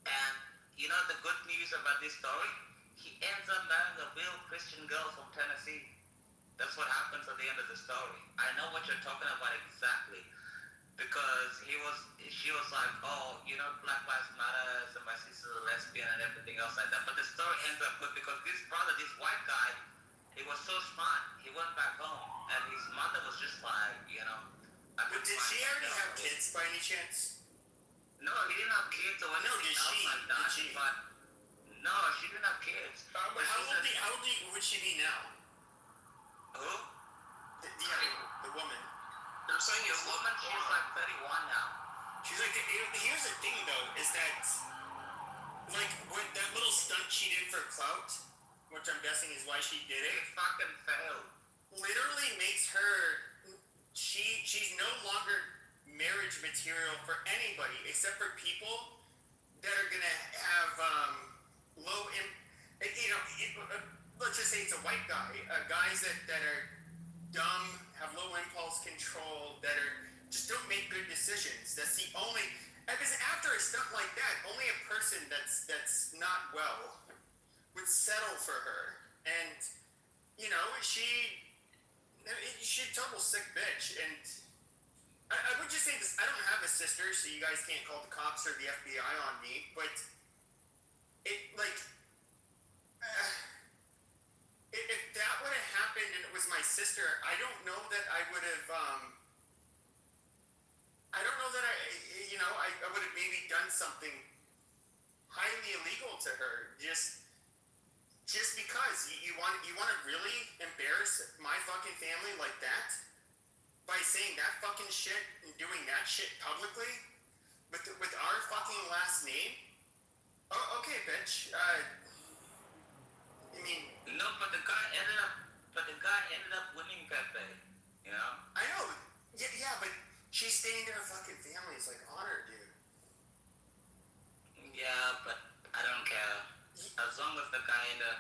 And you know the good news about this story? He ends up marrying a real Christian girl from Tennessee. That's what happens at the end of the story. I know what you're talking about exactly. Because she was like, oh, you know, Black Lives Matter, and my sister's a lesbian and everything else like that. But the story ends up good because this brother, this white guy, he was so smart. He went back home, and his mother was just like, you know. But did she already have kids by any chance? No, he didn't have kids or anything else like that. But no, she didn't have kids. How old would she be now? Who? The woman. They're saying the woman, she's like 31 now. She's like, here's the thing though, is that, like, what that little stunt she did for clout, which I'm guessing is why she did it. It fucking failed. Literally makes her, she's no longer marriage material for anybody except for people that are gonna have guys that are dumb, have low impulse control, that are just don't make good decisions. That's the only. Because after a stunt like that, only a person that's not well would settle for her. And you know, she's a total sick bitch. And I would just say this: I don't have a sister, so you guys can't call the cops or the FBI on me. But if that would have happened and it was my sister, I don't know that I would have. I don't know that I would have maybe done something highly illegal to her just because you want to really embarrass my fucking family like that by saying that fucking shit and doing that shit publicly with our fucking last name. Oh, okay, bitch. I mean, no, but the guy ended up winning that day. You know? I know. Yeah, but she's staying to her fucking family. It's like honor, dude. Yeah, but I don't care. As long as the guy ended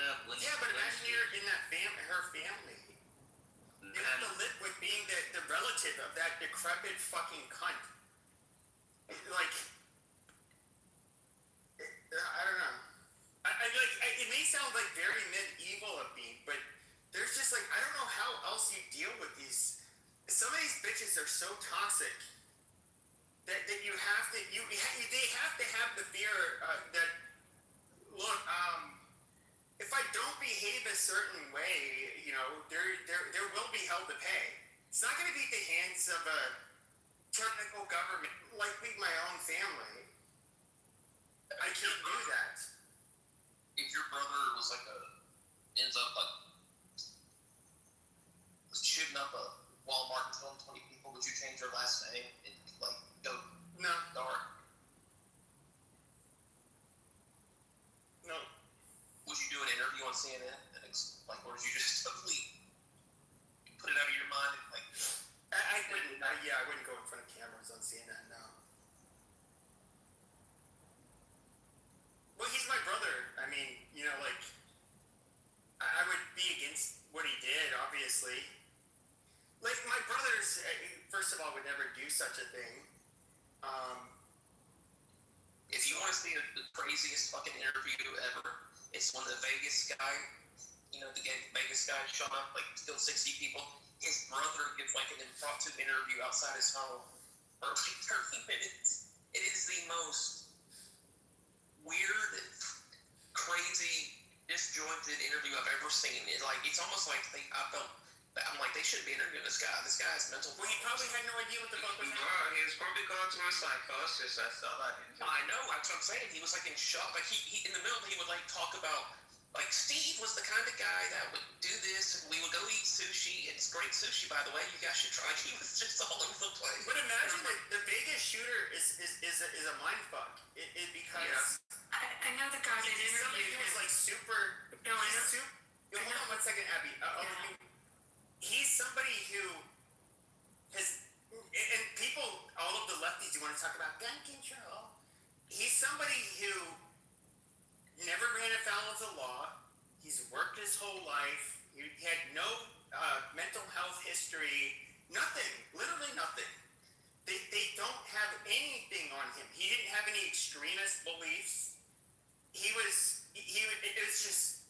up winning. Yeah, but imagine you're in that her family. You have to live with being the relative of that decrepit fucking cunt. Like, I don't know. It may sound like very medieval of me, but there's just like, I don't know how else you deal with these. Some of these bitches are so toxic that you have to, they have to have the fear that, look, if I don't behave a certain way, you know, there will be hell to pay. It's not going to be at the hands of a technical government, likely my own family. I can't do that. If your brother was ends up shooting up a Walmart and killing 20 people, would you change your last name and go dark? No. Would you do an interview on CNN and or would you just totally put it out of your mind and I wouldn't. I wouldn't go in front of cameras on CNN. No. Well, he's my brother. I mean, you know, I would be against what he did, obviously. Like, my brothers, first of all, would never do such a thing. If you want to see the craziest fucking interview ever, it's when the Vegas guy, the Vegas guy shot up, killed 60 people. His brother gives an impromptu interview outside his home for 30 minutes. It is the most weird, crazy, disjointed interview I've ever seen. It's almost like I'm like, they shouldn't be interviewing this guy. This guy has mental problems. Well, he probably had no idea what the fuck was happening. He was probably going to a psychosis. I saw that. I know. That's what I'm saying. He was in shock. He in the middle, he would talk about Steve was the kind of guy that would do this, and we would go eat sushi. It's great sushi, by the way. You guys should try. He was just all over the place. But imagine that the Vegas shooter is a mindfuck. Because I know the guy that interviewed him. Was super. No, I know. Hold on 1 second, Abby. He's somebody who has, and people, all of the lefties who want to talk about gun control. He's somebody who never ran afoul of the law. He's worked his whole life. He had no mental health history. Nothing. Literally nothing. They don't have anything on him. He didn't have any extremist beliefs. It was just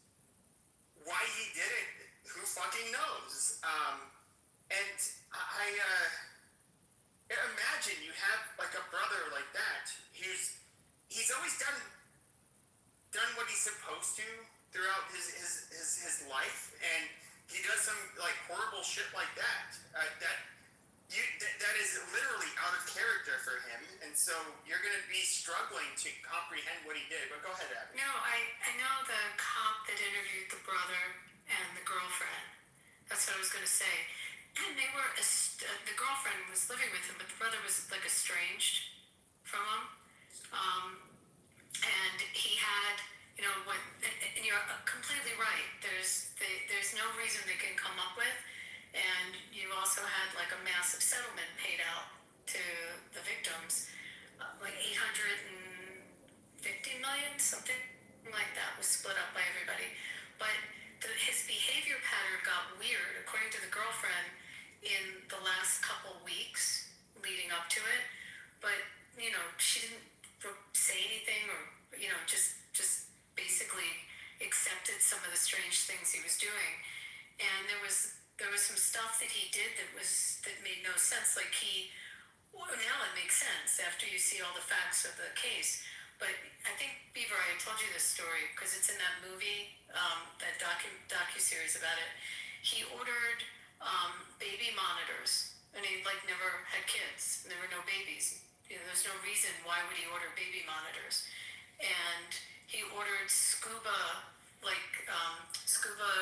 why he did it. Who fucking knows? And I imagine you have a brother like that he's always done what he's supposed to throughout his life, and he does some horrible shit like that. That is literally out of character for him, and so you're going to be struggling to comprehend what he did. But go ahead, Abby. No, I know the cop that interviewed the brother and the girlfriend. That's what I was going to say. And they were, the girlfriend was living with him, but the brother was estranged from him. And he had, and you're completely right. There's no reason they can come up with. And you also had a massive settlement paid out to the victims, $850 million, something like that was split up by everybody. But his behavior got weird, according to the girlfriend, in the last couple weeks leading up to it. But, she didn't say anything or, just basically accepted some of the strange things he was doing. And there was some stuff that he did that made no sense. Like now it makes sense after you see all the facts of the case. But I think, Beaver, I told you this story because it's in that movie, that docuseries about it. He ordered baby monitors, and he never had kids, and there were no babies. There's no reason why would he order baby monitors. And he ordered scuba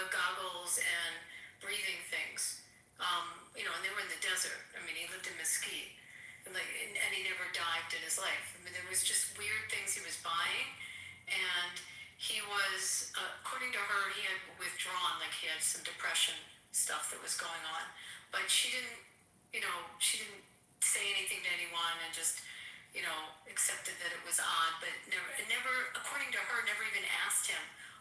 goggles and breathing things. And they were in the desert. I mean, he lived in Mesquite. And he never dived in his life. I mean, there was just weird things he was buying, and he was, according to her, he had withdrawn, he had some depression stuff that was going on, but she didn't say anything to anyone, and just, accepted that it was odd, but never, according to her, never even asked him,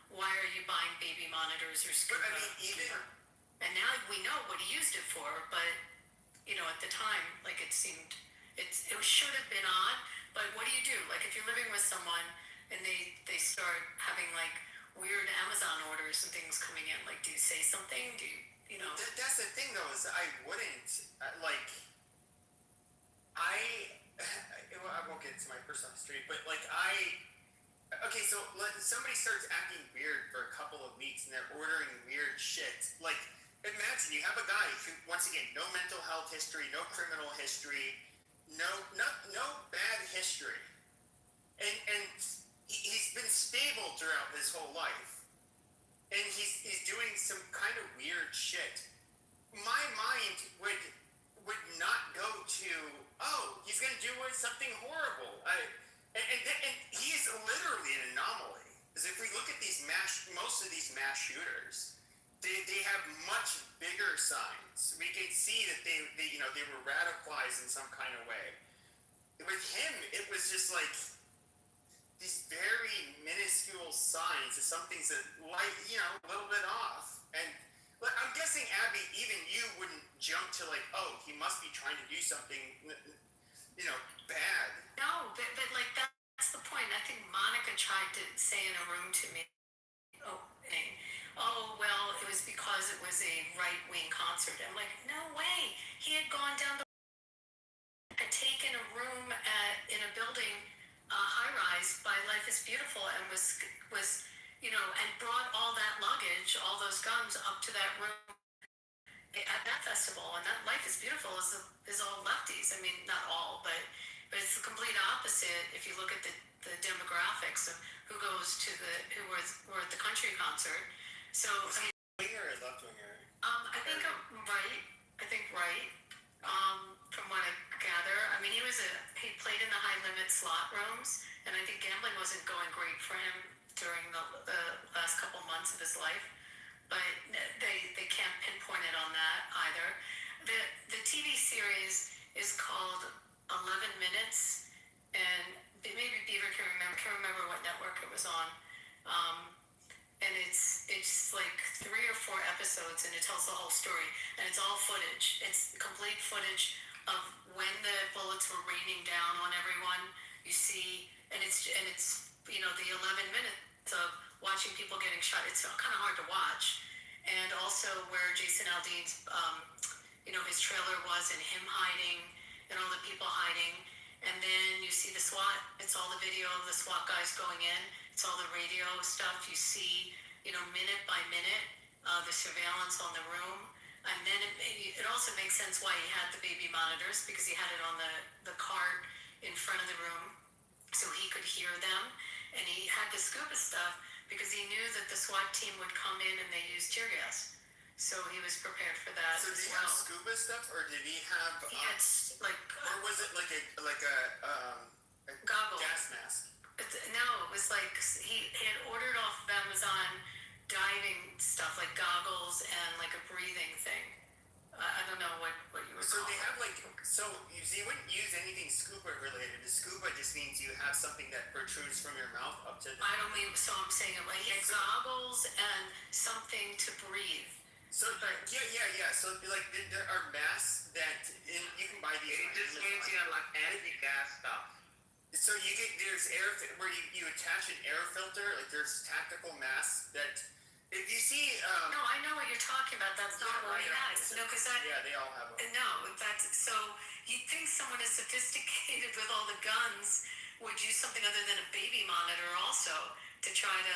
why are you buying baby monitors or scuba? But I mean, even, and now we know what he used it for, but at the time, it seemed. It should have been odd, but what do you do? If you're living with someone and they start having weird Amazon orders and things coming in, do you say something? Do you know? That's the thing, though, is I wouldn't I won't get into my personal history, but okay, so somebody starts acting weird for a couple of weeks and they're ordering weird shit. Imagine you have a guy who, once again, no mental health history, no criminal history, no bad history, and he's been stable throughout his whole life, and he's doing some kind of weird shit. My mind would not go to, oh, he's gonna do something horrible. And he's literally an anomaly. Because if we look at most of these mass shooters, they have much bigger signs. We can see that they were radicalized in some kind of way. With him, it was just these very minuscule signs of something's a little bit off. And I'm guessing, Abby, even you wouldn't jump to oh, he must be trying to do something, bad. No, but that's the point. I think Monica tried to say in a room to me, oh, well, it was because it was a right-wing concert. I'm like, no way. He had gone down had taken a room in a building, high-rise by Life is Beautiful, and was and brought all that luggage, all those guns up to that room at that festival. And that Life is Beautiful is all lefties. I mean, not all, but it's the complete opposite if you look at the demographics of who goes to who were at the country concert. So, I mean, Winger or left winger? I think right. I think right. From what I gather, I mean, he played in the high limit slot rooms, and I think gambling wasn't going great for him during the last couple months of his life. But they can't pinpoint it on that either. The TV series is called 11 Minutes, and maybe Beaver can remember what network it was on. And it's 3 or 4 episodes, and it tells the whole story, and it's all footage. It's complete footage of when the bullets were raining down on everyone. You see, and it's the 11 minutes of watching people getting shot. It's kind of hard to watch, and also where Jason Aldean's his trailer was, and him hiding, and all the people hiding. And then you see the SWAT. It's all the video of the SWAT guys going in. It's all the radio stuff. You see, minute by minute, the surveillance on the room. And then it also makes sense why he had the baby monitors, because he had it on the cart in front of the room so he could hear them. And he had the scuba stuff because he knew that the SWAT team would come in and they used tear gas. So he was prepared for that. So did he have scuba stuff, or did he have? He had or was it like a goggle gas mask? No, it was he had ordered off of Amazon diving stuff, like goggles and a breathing thing. I don't know what you were. So they have so you wouldn't use anything scuba related. The scuba just means you have something that protrudes from your mouth up to. I don't mean. So I'm saying he had goggles and something to breathe. So yeah. So like there are masks that you can buy these. It just means you have like anti-gas stuff. So there's where you attach an air filter. Like there's tactical masks that if you see. No, I know what you're talking about. That's not what he has. No, because they all have them. No, that's so. You'd think someone as sophisticated with all the guns would use something other than a baby monitor also to try to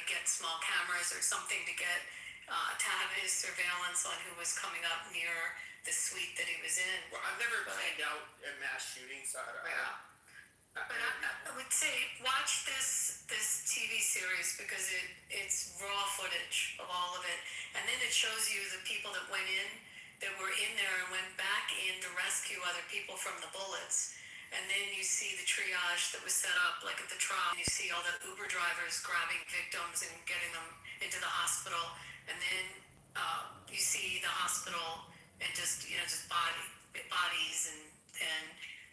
get small cameras or something to get to have his surveillance on who was coming up near the suite that he was in. Well, I've never planned out a mass shooting, so But I would say watch this TV series because it's raw footage of all of it, and then it shows you the people that went in, that were in there and went back in to rescue other people from the bullets, and then you see the triage that was set up like at the trial. You see all the Uber drivers grabbing victims and getting them into the hospital, and then you see the hospital and just bodies and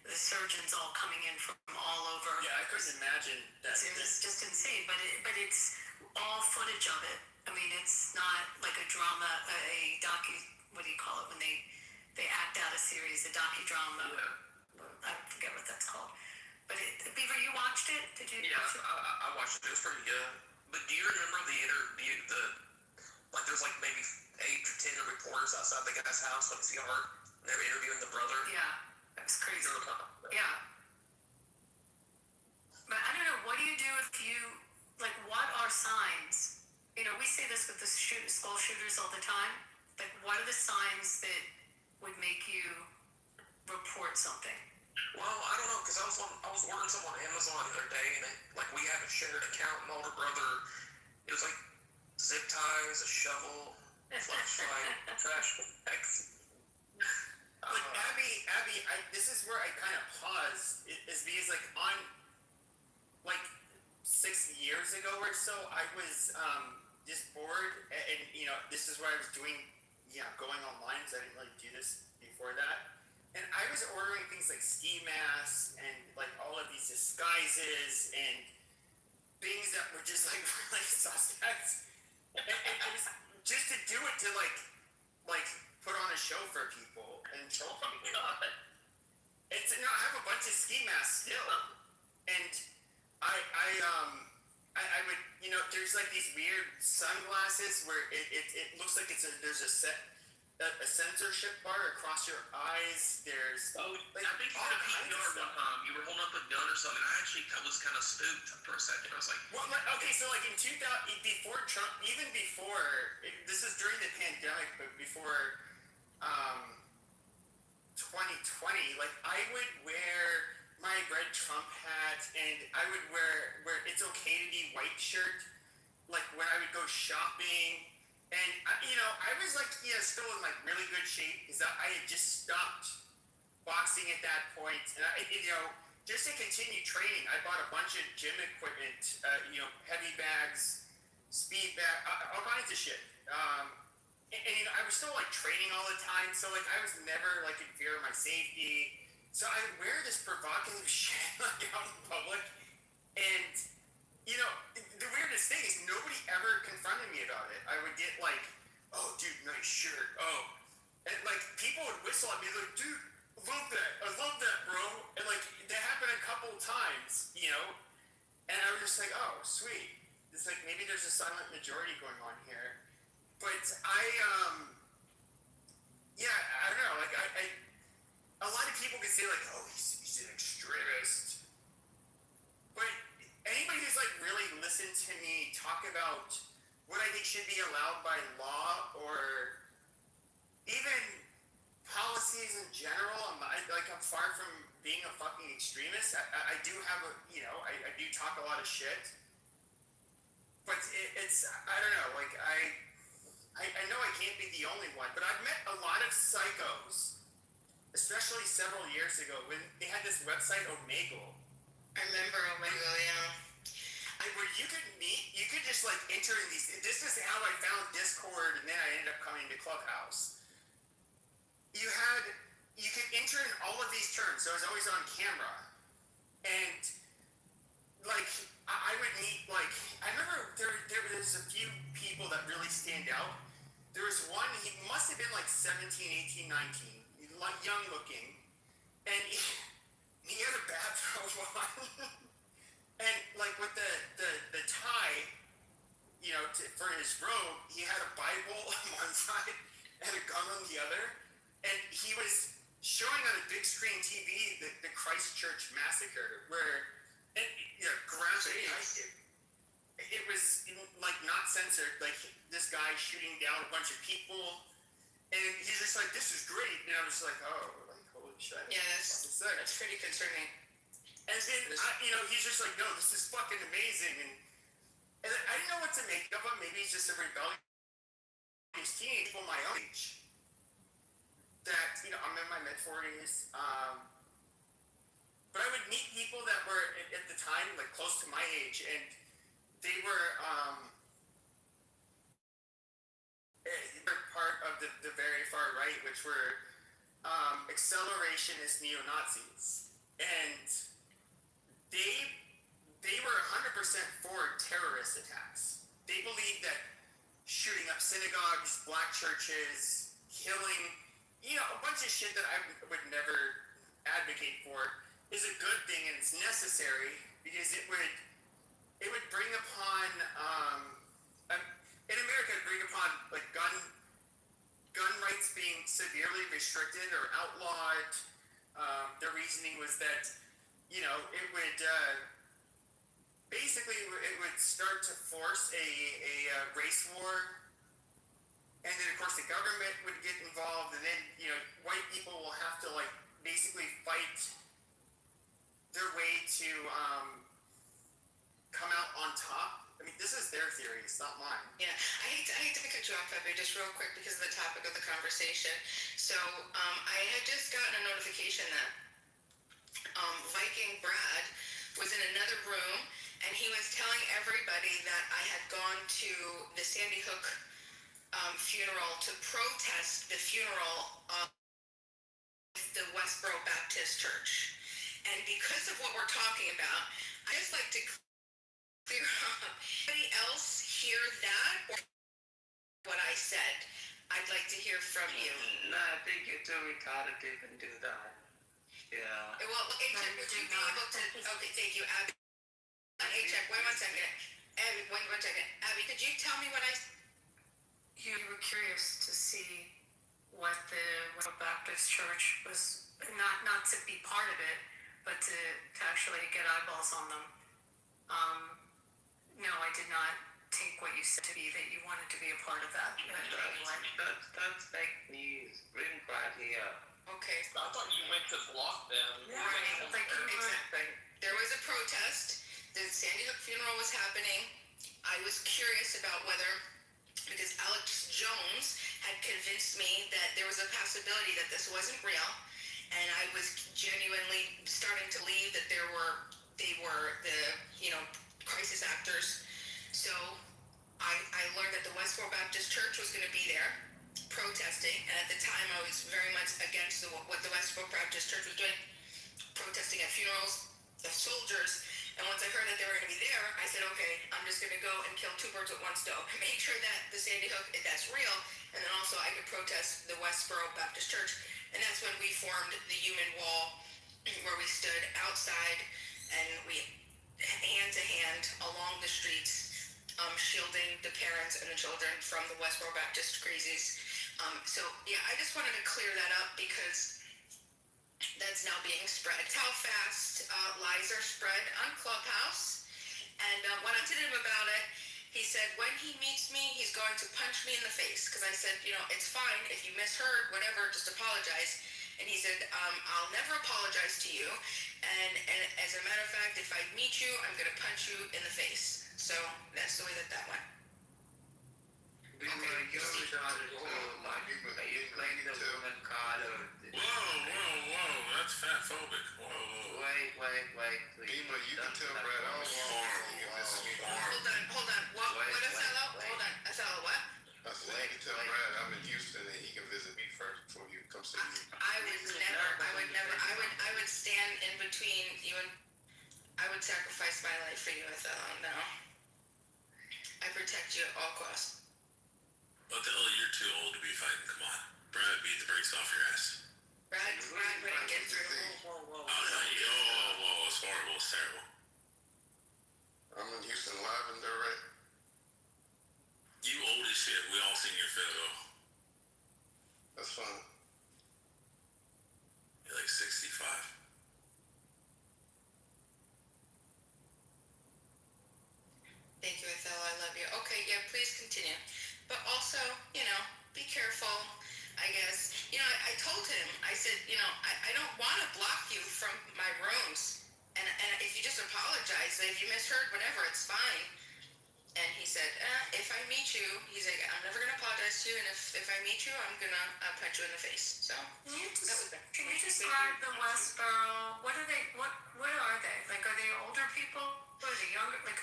the surgeons all coming in from all over. Yeah, I couldn't imagine that. It's just insane, but it's all footage of it. I mean, it's not like a drama, a docu. What do you call it when they act out a series, a docudrama? Yeah. I forget what that's called. But Beaver, you watched it? Did you? Yeah, I watched it. It was pretty good. But do you remember there's like maybe 8 or 10 reporters outside the guy's house, like his yard, and they were interviewing the brother? Yeah. That was crazy. Yeah. But I don't know, what do you do if you, like, what are signs? We say this with the school shooters all the time. Like, what are the signs that would make you report something? Well, I don't know, because I was ordering something on Amazon the other day, and we had a shared account, and older brother, it was like zip ties, a shovel, flashlight, trash bags. Abby, this is where I kind of pause, is because like on like 6 years ago or so, I was just bored, and this is what I was doing, going online, because I didn't like do this before that, and I was ordering things like ski masks and like all of these disguises and things that were just like really suspect, and it was just to do it to like put on a show for people and show people. Oh my God. I have a bunch of ski masks still, and I would, there's like these weird sunglasses where it looks like there's a censorship bar across your eyes. There's I think you had a PPR one time. You were holding up a gun or something. I was kind of spooked for a second. I was like, well, okay, so like in 2000, before Trump, even before, this is during the pandemic, but before 2020, like I would wear my red Trump hat, and I would wear it's okay to be white shirt, like when I would go shopping, and I was like still in like really good shape because I had just stopped boxing at that point, and just to continue training, I bought a bunch of gym equipment, heavy bags, speed bag, all kinds of shit. And I was still like training all the time, so like I was never like in fear of my safety. So I would wear this provocative shit like out in public, and the weirdest thing is nobody ever confronted me about it. I would get like, "Oh, dude, nice shirt." Oh, and like people would whistle at me like, "Dude, I love that, bro." And like that happened a couple times, and I was just like, "Oh, sweet." It's like maybe there's a silent majority going on here. But I don't know, like a lot of people can say like, oh, he's an extremist. But anybody who's like really listened to me talk about what I think should be allowed by law or even policies in general, I'm far from being a fucking extremist. I do have I do talk a lot of shit. But it's I don't know, like I know I can't be the only one, but I've met a lot of psychos, especially several years ago when they had this website Omegle. I remember Omegle, yeah. Where you could just like enter in these. This is how I found Discord, and then I ended up coming to Clubhouse. You could enter in all of these terms, so I was always on camera, and like I would meet like I remember there's a few people that really stand out. There was was one, he must have been like 17, 18, 19, young looking, and he had a bathrobe on, and like with the tie, you know, for his robe, he had a Bible on one side and a gun on the other, and he was showing on a big screen TV the Christchurch massacre, where, and, you know, graphic. It was like not censored, like this guy shooting down a bunch of people, and he's just like, "This is great," and I was like, "Oh, like holy shit!" Yeah, that's pretty concerning. And then you know, he's just like, "No, this is fucking amazing," and I didn't know what to make of him. Maybe he's just a rebellious teen, people my own age. That, you know, I'm in my mid-40s, but I would meet people that were at the time like close to my age, and they were part of the very far right, which were accelerationist neo-Nazis, and they were 100% for terrorist attacks. They believed that shooting up synagogues, black churches, killing, you know, a bunch of shit that I would never advocate for is a good thing, and it's necessary because it would bring upon in America, it'd bring upon like gun rights being severely restricted or outlawed. Their reasoning was that, you know, it would basically it would start to force a race war, and then of course the government would get involved, and then, you know, white people will have to like basically fight their way to come out on top. I mean, this is their theory, it's not mine. Yeah, I hate to cut you off, Pepe, just real quick because of the topic of the conversation. So I had just gotten a notification that Viking Brad was in another room, and he was telling everybody that I had gone to the Sandy Hook funeral to protest the funeral of the Westboro Baptist Church. And because of what we're talking about, I just like to clear up. Anybody else hear that or what I said? I'd like to hear from you. No, I think you're too retarded to even do that. Yeah. Well, A-Check, would you be able to... Okay, thank you, Abby. A-Check, wait 1 second. Abby, wait 1 second. Abby, could you tell me what I... You were curious to see what the Baptist Church was, not to be part of it, but to actually get eyeballs on them. No, I did not take what you said to be that you wanted to be a part of that. That's fake news. Bring Brad here. Okay. I thought you went to block them. Yeah, exactly. There was a protest. The Sandy Hook funeral was happening. I was curious about whether, because Alex Jones had convinced me that there was a possibility that this wasn't real, and I was genuinely starting to believe that they were the, you know, crisis actors. So I learned that the Westboro Baptist Church was going to be there protesting, and at the time I was very much against what the Westboro Baptist Church was doing, protesting at funerals of soldiers. And once I heard that they were going to be there, I said, okay, I'm just going to go and kill two birds with one stone. Make sure that the Sandy Hook, that's real, and then also I could protest the Westboro Baptist Church. And that's when we formed the Human Wall, where we stood outside and we hand to hand along the streets, shielding the parents and the children from the Westboro Baptist crazies. So yeah, I just wanted to clear that up because that's now being spread. It's how fast lies are spread on Clubhouse. And when I told him about it, he said when he meets me, he's going to punch me in the face. Because I said, you know, it's fine if you misheard, whatever, just apologize. And he said, I'll never apologize to you. And as a matter of fact, if I meet you, I'm going to punch you in the face. So that's the way that went. We were young daughters so like you playing the woman card or Whoa, that's fatphobic. Whoa. Wait, please. Bima, you can tell Brad I was Hold on. What Othello? Hold on. Othello, what? I said you can tell Brad I'm in Houston and he can visit me first before you come see me. I would stand in between you and I would sacrifice my life for you, Othello. No. I protect you at all costs. What the hell? You're too old to be fighting. Come on. Brad beat the brakes off your ass. Brad, get through. Oh, whoa. It's horrible. It's terrible. I'm in Houston live and direct. You old as shit. We all seen your photo. That's fine. You're like 65. Thank you, Othello. I love you. Okay, yeah, please continue. But also, be careful, I guess. I told him, I said, I don't want to block you from my rooms. And if you just apologize, if you misheard, whatever, it's fine. And he said, if I meet you, he's like, I'm never going to apologize to you. And if I meet you, I'm going to punch you in the face. So, Can you describe the Westboro? What are they? What are they? Like, are they older people? Or are they younger? Like,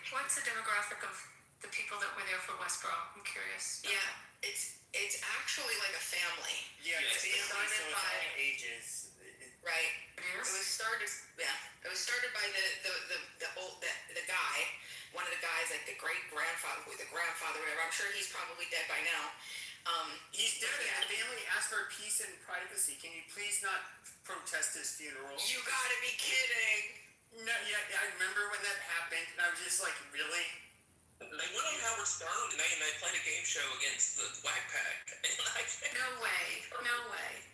what's the demographic of the people that were there for Westboro? I'm curious. Yeah, it's actually like a family. Yeah, it's started by ages. Right. It was started. Yeah, it was started by the guy, one of the guys, like the great grandfather, whatever. I'm sure he's probably dead by now. He's dead, and the family asked for peace and privacy. Can you please not protest his funeral? You gotta be kidding. No, yeah, I remember when that happened, and I was just like, really? They went on Howard Stern today and they played a game show against the Whack Pack. No way.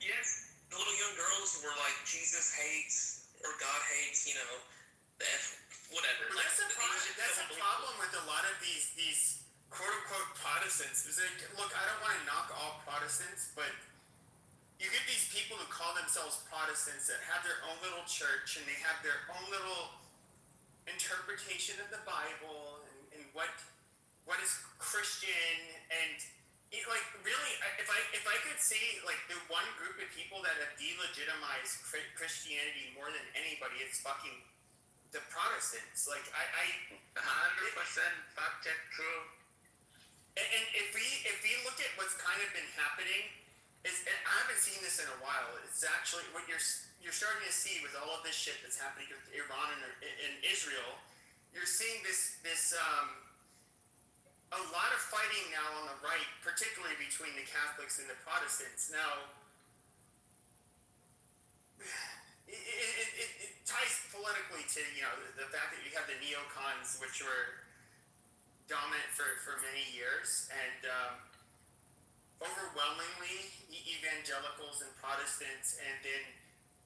Yes. The little young girls were like, Jesus hates, or God hates, whatever. Well, that's a problem with a lot of these quote-unquote Protestants. It's like, look, I don't want to knock all Protestants, but you get these people who call themselves Protestants that have their own little church, and they have their own little interpretation of the Bible, and what is Christian, and really, if I could say, like, the one group of people that have delegitimized Christianity more than anybody, it's fucking the Protestants. Like, I 100% fact check true. And if we look at what's kind of been happening, and I haven't seen this in a while. It's actually what you're starting to see with all of this shit that's happening with Iran and Israel. You're seeing this a lot of fighting now on the right, particularly between the Catholics and the Protestants. Now, it ties politically to the fact that you have the neocons, which were dominant for many years, and overwhelmingly evangelicals and Protestants, and then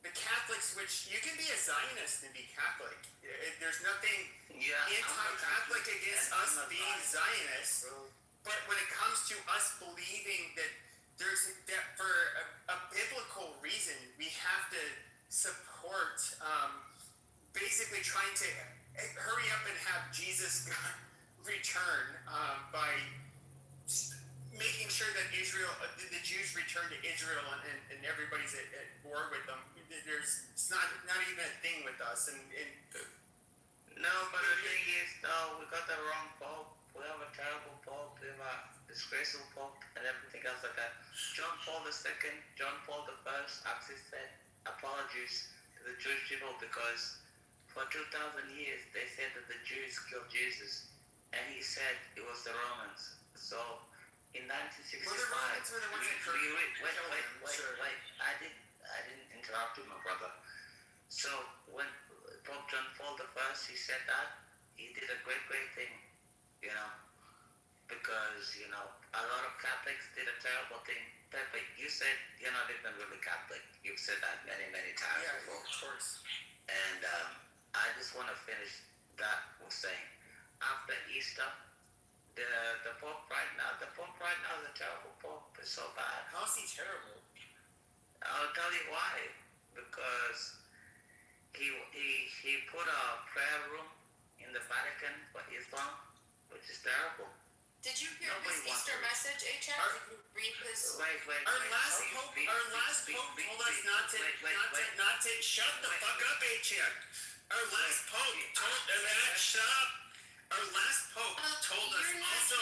the Catholics, which you can be a Zionist and be Catholic. There's nothing anti-Catholic against us being Zionists, but when it comes to us believing that for a biblical reason, we have to support basically trying to hurry up and have Jesus return by making sure that the Jews return to Israel, and everybody's at war with them. It's not even a thing with us. No, but the thing is, we got the wrong Pope. We have a terrible Pope. We have a disgraceful Pope and everything else like that. John Paul II, John Paul I actually said apologies to the Jewish people because for 2,000 years they said that the Jews killed Jesus, and he said it was the Romans. So in 1965, wait, I didn't interrupt you, my brother. So when Pope John Paul I, he said that, he did a great thing, because, a lot of Catholics did a terrible thing. Pepe, you said you're not even really Catholic. You've said that many times before. Of course. And I just want to finish that with saying, after Easter, the Pope right now is a terrible Pope. It's so bad. How is he terrible? I'll tell you why. Because he put a prayer room in the Vatican for Islam, which is terrible. Did you hear his Easter message, HF? Did you read his? Wait. Our last Pope told us not to shut the fuck up, HF. Our last Pope shut up. Our last Pope told us also.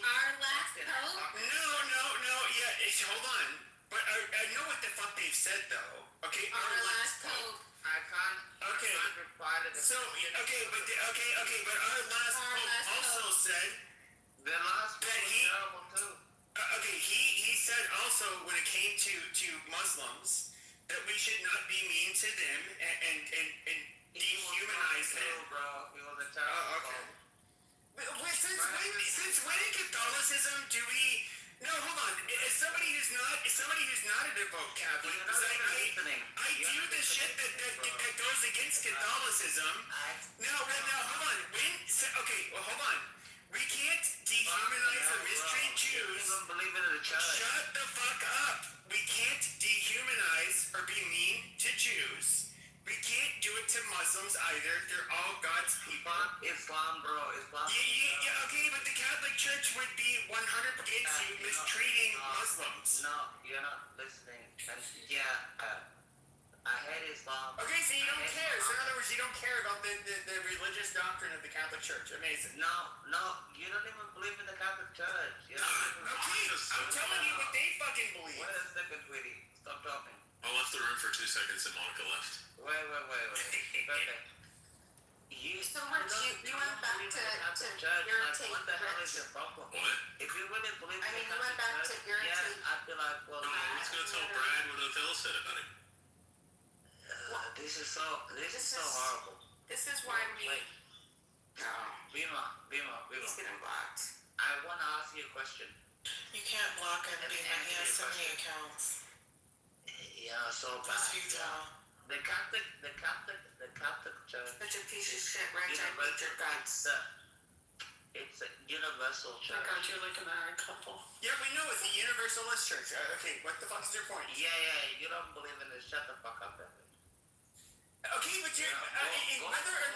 Our last Pope? No. Yeah, hold on. But I know what the fuck they've said though. Okay, our last Pope. I can't reply to this. So but our last Pope also said The last one that was he terrible too. okay, he said also when it came to Muslims that we should not be mean to them and dehumanize them. Bro, he was a terrible. Okay. But since when in Catholicism do we? No, hold on. As somebody who's not a devout Catholic, I do the shit that goes against Catholicism. Now, hold on. Hold on. We can't dehumanize or mistreat Jews. Shut the fuck up. We can't dehumanize or be mean to Jews. We can't do it to Muslims either. They're all God's people. Islam, bro. Islam. Yeah, okay, but the Catholic Church would be 100% against you mistreating Muslims. No, you're not listening. I hate Islam. Okay, so you don't care. So in other words, you don't care about the religious doctrine of the Catholic Church. Amazing. No, you don't even believe in the Catholic Church. Okay, I'm telling you what they fucking believe. Wait a second, sweetie. Stop talking. I left the room for 2 seconds and Monica left. Wait. Perfect. So what, you went back to irritate What the hell is Rich? your problem? What? If you really believe in I mean, the you went Catholic back to Church, irritate. yeah, I'd be like, well, Who's gonna tell Brad what Othello said about him? this is so horrible. This is why we. Wait. Bima. He's getting blocked. I want to ask you a question. You can't block him, Bima. He has so many accounts. Yeah, so bad. That's Utah. The Catholic Church. Such a piece of shit, Rich. I hate your guts. It's a universal Oh my church. God, you're like a married couple. Yeah, we know it's a Universalist church. Okay, what the fuck is your point? Yeah, you don't believe in this. Shut the fuck up, Evan. Okay, but whether or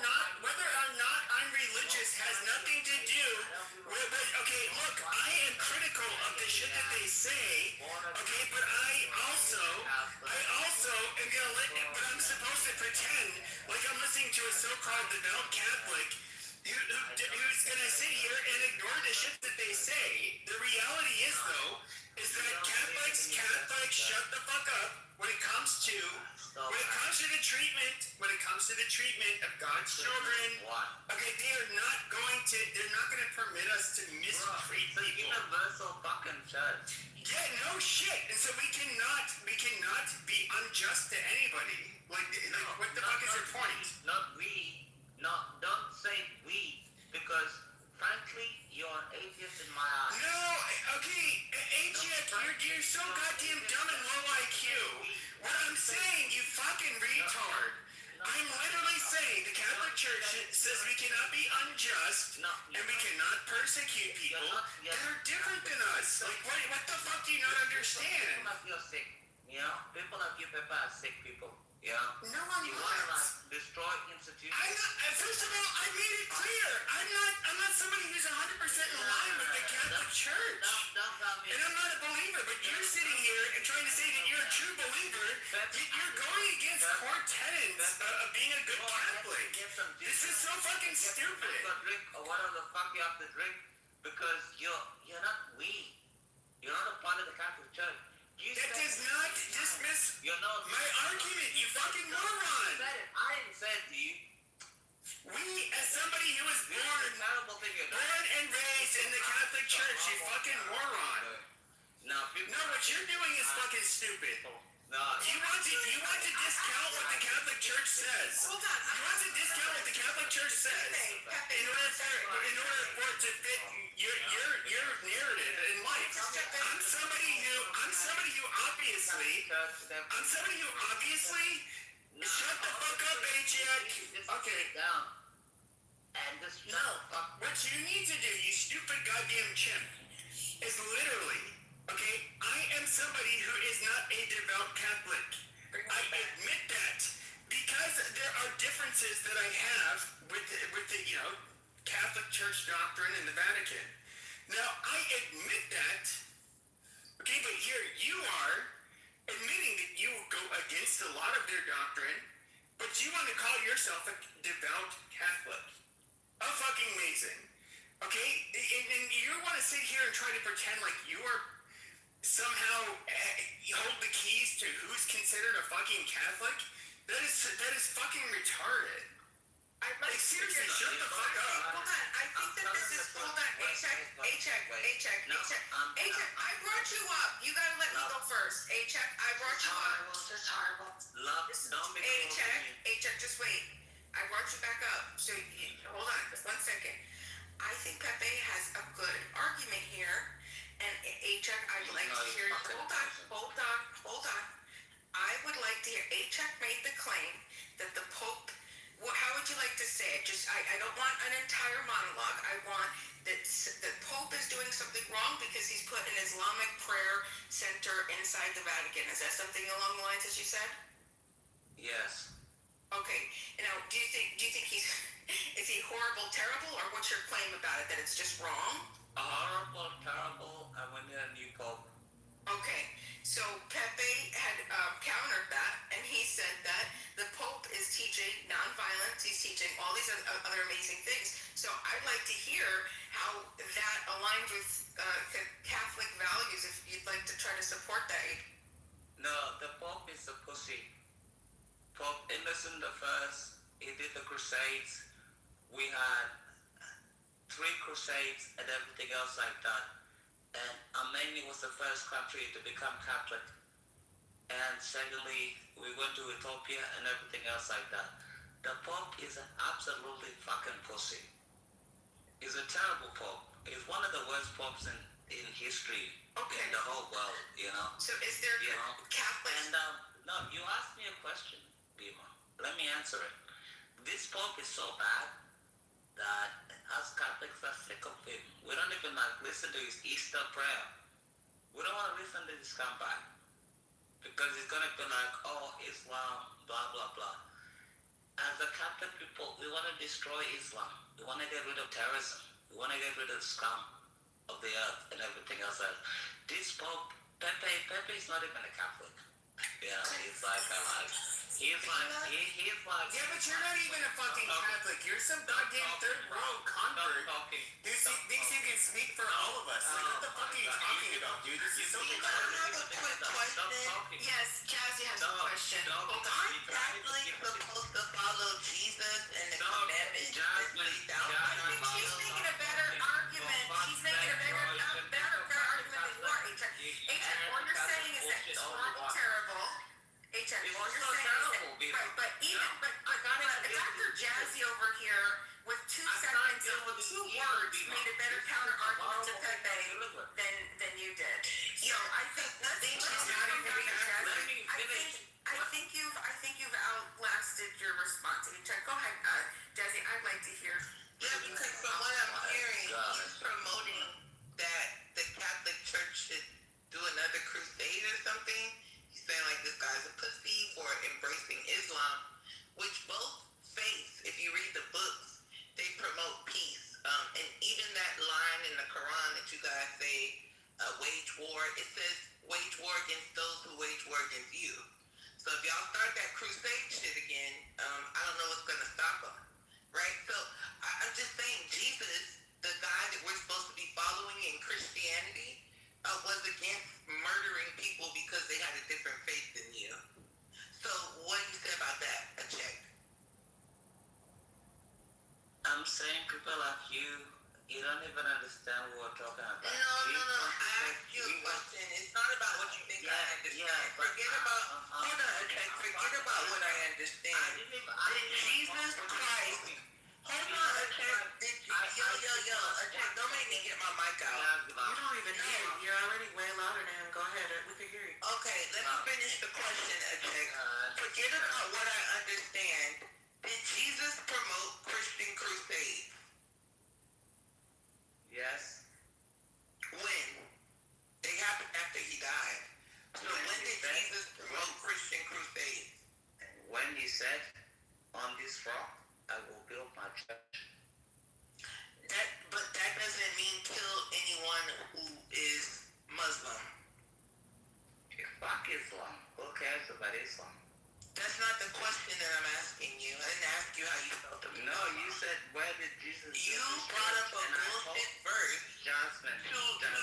not I'm religious has nothing to do with. Okay, look, I am critical of the shit that they say. Okay, but I also am gonna but I'm supposed to pretend like I'm listening to a so-called devout Catholic who's gonna sit here and ignore the shit that they say. The reality is though, is that Catholics shut the fuck up when it comes to the treatment of God's children. Okay, they're not gonna permit us to mistreat The people. universal fucking church. Yeah, no shit. And so we cannot be unjust to anybody. Like what the fuck is your point? Not we. Don't say we, because frankly, you're an atheist in my eyes. No, okay, AJ, you're so goddamn dumb and low IQ. What I'm saying, you fucking retard. I'm literally saying the Catholic Church says we cannot be unjust and we cannot persecute people that are different than us. Like, what the fuck do you not understand? People like you are sick, you know? People like you, Peppa, are sick people, you know? No, I'm you not. want to like destroy institutions. I'm not. First of all, I made it clear. I'm not somebody who's 100% in line with the Catholic Church. Don't tell me. And I'm not a believer, but you're sitting here and trying to say that you're a true believer. You're going against core tenets of being a good Catholic. This is so fucking stupid. Drink or whatever the fuck you have to drink, because you're not we. You're not a part of the Catholic Church. That does not dismiss my argument, you fucking moron. I didn't say it to you. We, as somebody who was born and raised in the Catholic Church, you fucking moron. No, what you're doing is fucking stupid. No. You want to discount what the Catholic Church says. Hold on. You want to discount what the Catholic Church says in order for it to fit your narrative in life. I'm somebody who obviously shut the fuck up, Ajak. Okay. No, what you need to do, you stupid goddamn chimp, is literally, okay, I am somebody who is not a devout Catholic. I admit that because there are differences that I have with the Catholic Church doctrine in the Vatican. Now, I admit that, okay, but here you are admitting that you go against a lot of their doctrine, but you want to call yourself a devout Catholic. How fucking amazing. Okay? And you want to sit here and try to pretend like you are somehow hold the keys to who's considered a fucking Catholic? That is fucking retarded. Like, seriously, shut the fuck up. Hold on. I think that this is. Hold on. I brought you up. You gotta let me go first. A-check, I brought you up. That's horrible. Love, don't be A-check, just wait. I brought you back up. So, hold on, just 1 second. I think Pepe has a good argument here. And A-check, I'd like to hear. Hold on. I would like to hear. A-check made the claim that the Pope. How would you like to say it? I don't want an entire monologue. I want that the Pope is doing something wrong because he's put an Islamic prayer center inside the Vatican. Is that something along the lines that you said? Yes. Okay. Now, do you think is he horrible, terrible, or what's your claim about it? That it's just wrong? Horrible, terrible, and we need a new Pope. Okay. So Pepe had countered that, and he said that the Pope is teaching nonviolence. He's teaching all these other amazing things. So I'd like to hear how that aligns with Catholic values. If you'd like to try to support that. No, the Pope is a pussy. Pope Innocent I, he did the Crusades. We had 3 Crusades and everything else like that. And Armenia was the first country to become Catholic. And secondly, we went to Ethiopia and everything else like that. The Pope is an absolutely fucking pussy. He's a terrible Pope. He's one of the worst popes in history in the whole world, you know. So is there Catholics? And no, you asked me a question, Bima. Let me answer it. This Pope is so bad that us Catholics are sick of him. We don't even listen to his Easter prayer. We don't want to listen to this scumbag because he's gonna be like, oh, Islam, blah blah blah. As a Catholic people, we want to destroy Islam. We want to get rid of terrorism. We want to get rid of the scum of the earth and everything else. This Pope, Pepe is not even a Catholic. Yeah, he's like. Yeah, but you're not even a fucking Catholic. You're some goddamn third world convert. Thinks you can speak for all of us. Like, what the fuck are you talking about, dude? This is so retarded. I have a quick question. Yes, Jazzy has a question. Aren't Catholics supposed to follow Jesus and the commandments? I think she's making a better argument. She's making a better argument than you are, H.F. All you're saying is that it's horrible, terrible. H.F. All you're saying is that, but Dr. Jazzy over here with 2 seconds and with 2 words made a better counter argument to Pepe than you did. So I think I think you've outlasted your response. Go ahead, Jazzy. I'd like to hear. Yeah, because from what I'm hearing, he's promoting that the Catholic Church should do another crusade or something. He's saying like this guy's a pussy for embracing Islam, which both faiths, if you read the books, they promote peace. And even that line in the Quran that you guys say, wage war, it says wage war against those who wage war against you. So if y'all start that crusade shit again, I don't know what's gonna stop them, right? So I'm just saying, Jesus, the guy that we're supposed to be following in Christianity, was against murdering people because they had a different faith than you. So what do you say about that? A check. I'm saying people like you don't even understand what we're talking about. No. I asked you a question. It's not about what you think I understand. Forget about what I understand. Jesus Christ. Hold on, don't make me get my mic out. You don't even know. You're already way louder than him. Go ahead. We can hear you. Okay, let me finish the question, Ajay. Forget about what I understand. Did Jesus promote Christian crusades? Yes. When? They happened after he died. So when did Jesus promote Christian crusades? When he said, on this rock, I will build my church. But that doesn't mean kill anyone who is Muslim. Fuck Islam. Who cares about Islam? That's not the question that I'm asking you. I didn't ask you how you felt about No, you said, where did Jesus... You brought up a bullshit verse Jasmine, to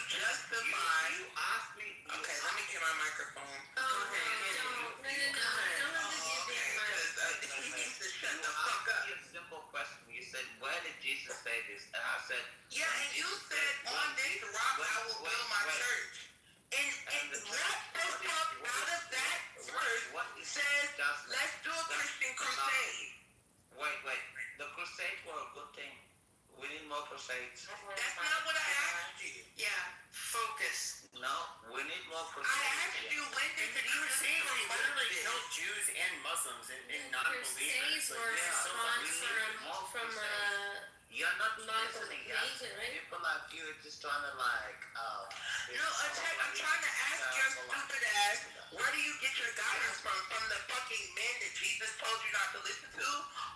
justify... You asked me... Okay, let me get my microphone. No. He needs to shut the fuck up. A simple question. You said, where did Jesus say this? And I said... Yeah, and you said more crusades. That's not what I asked you. Yeah, focus. No, we need more I crusades. asked you when did And you were saying that he literally killed Jews and Muslims and non-believers. Crusades were a yeah, response from You're not listening, guys. non-religion, right? People like you are just trying to like, No, I'm trying to ask your stupid ass, where do you get your guidance from? From the fucking men that Jesus told you not to listen to?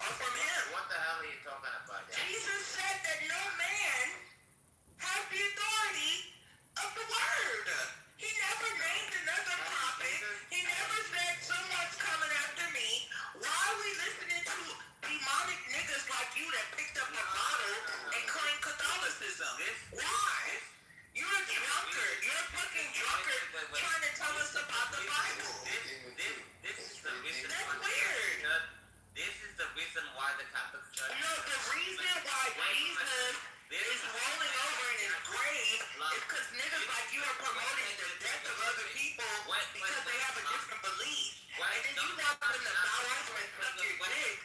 Or from him? What the hell are you talking about? Jesus said that no man has the authority of the word. He never named another prophet. He never said someone's coming after me. Why are we listening to demonic niggas like you that picked up a bottle and claim Catholicism? Why? You're a drunkard. You're a fucking drunkard trying to tell us about the Bible. This is the reason. That's weird. This is the reason why the Catholic Church. No, the reason why Jesus is rolling over in his grave is because niggas like you are promoting the death of other people because they have a different belief. And then you want them to bow over and suck your dick.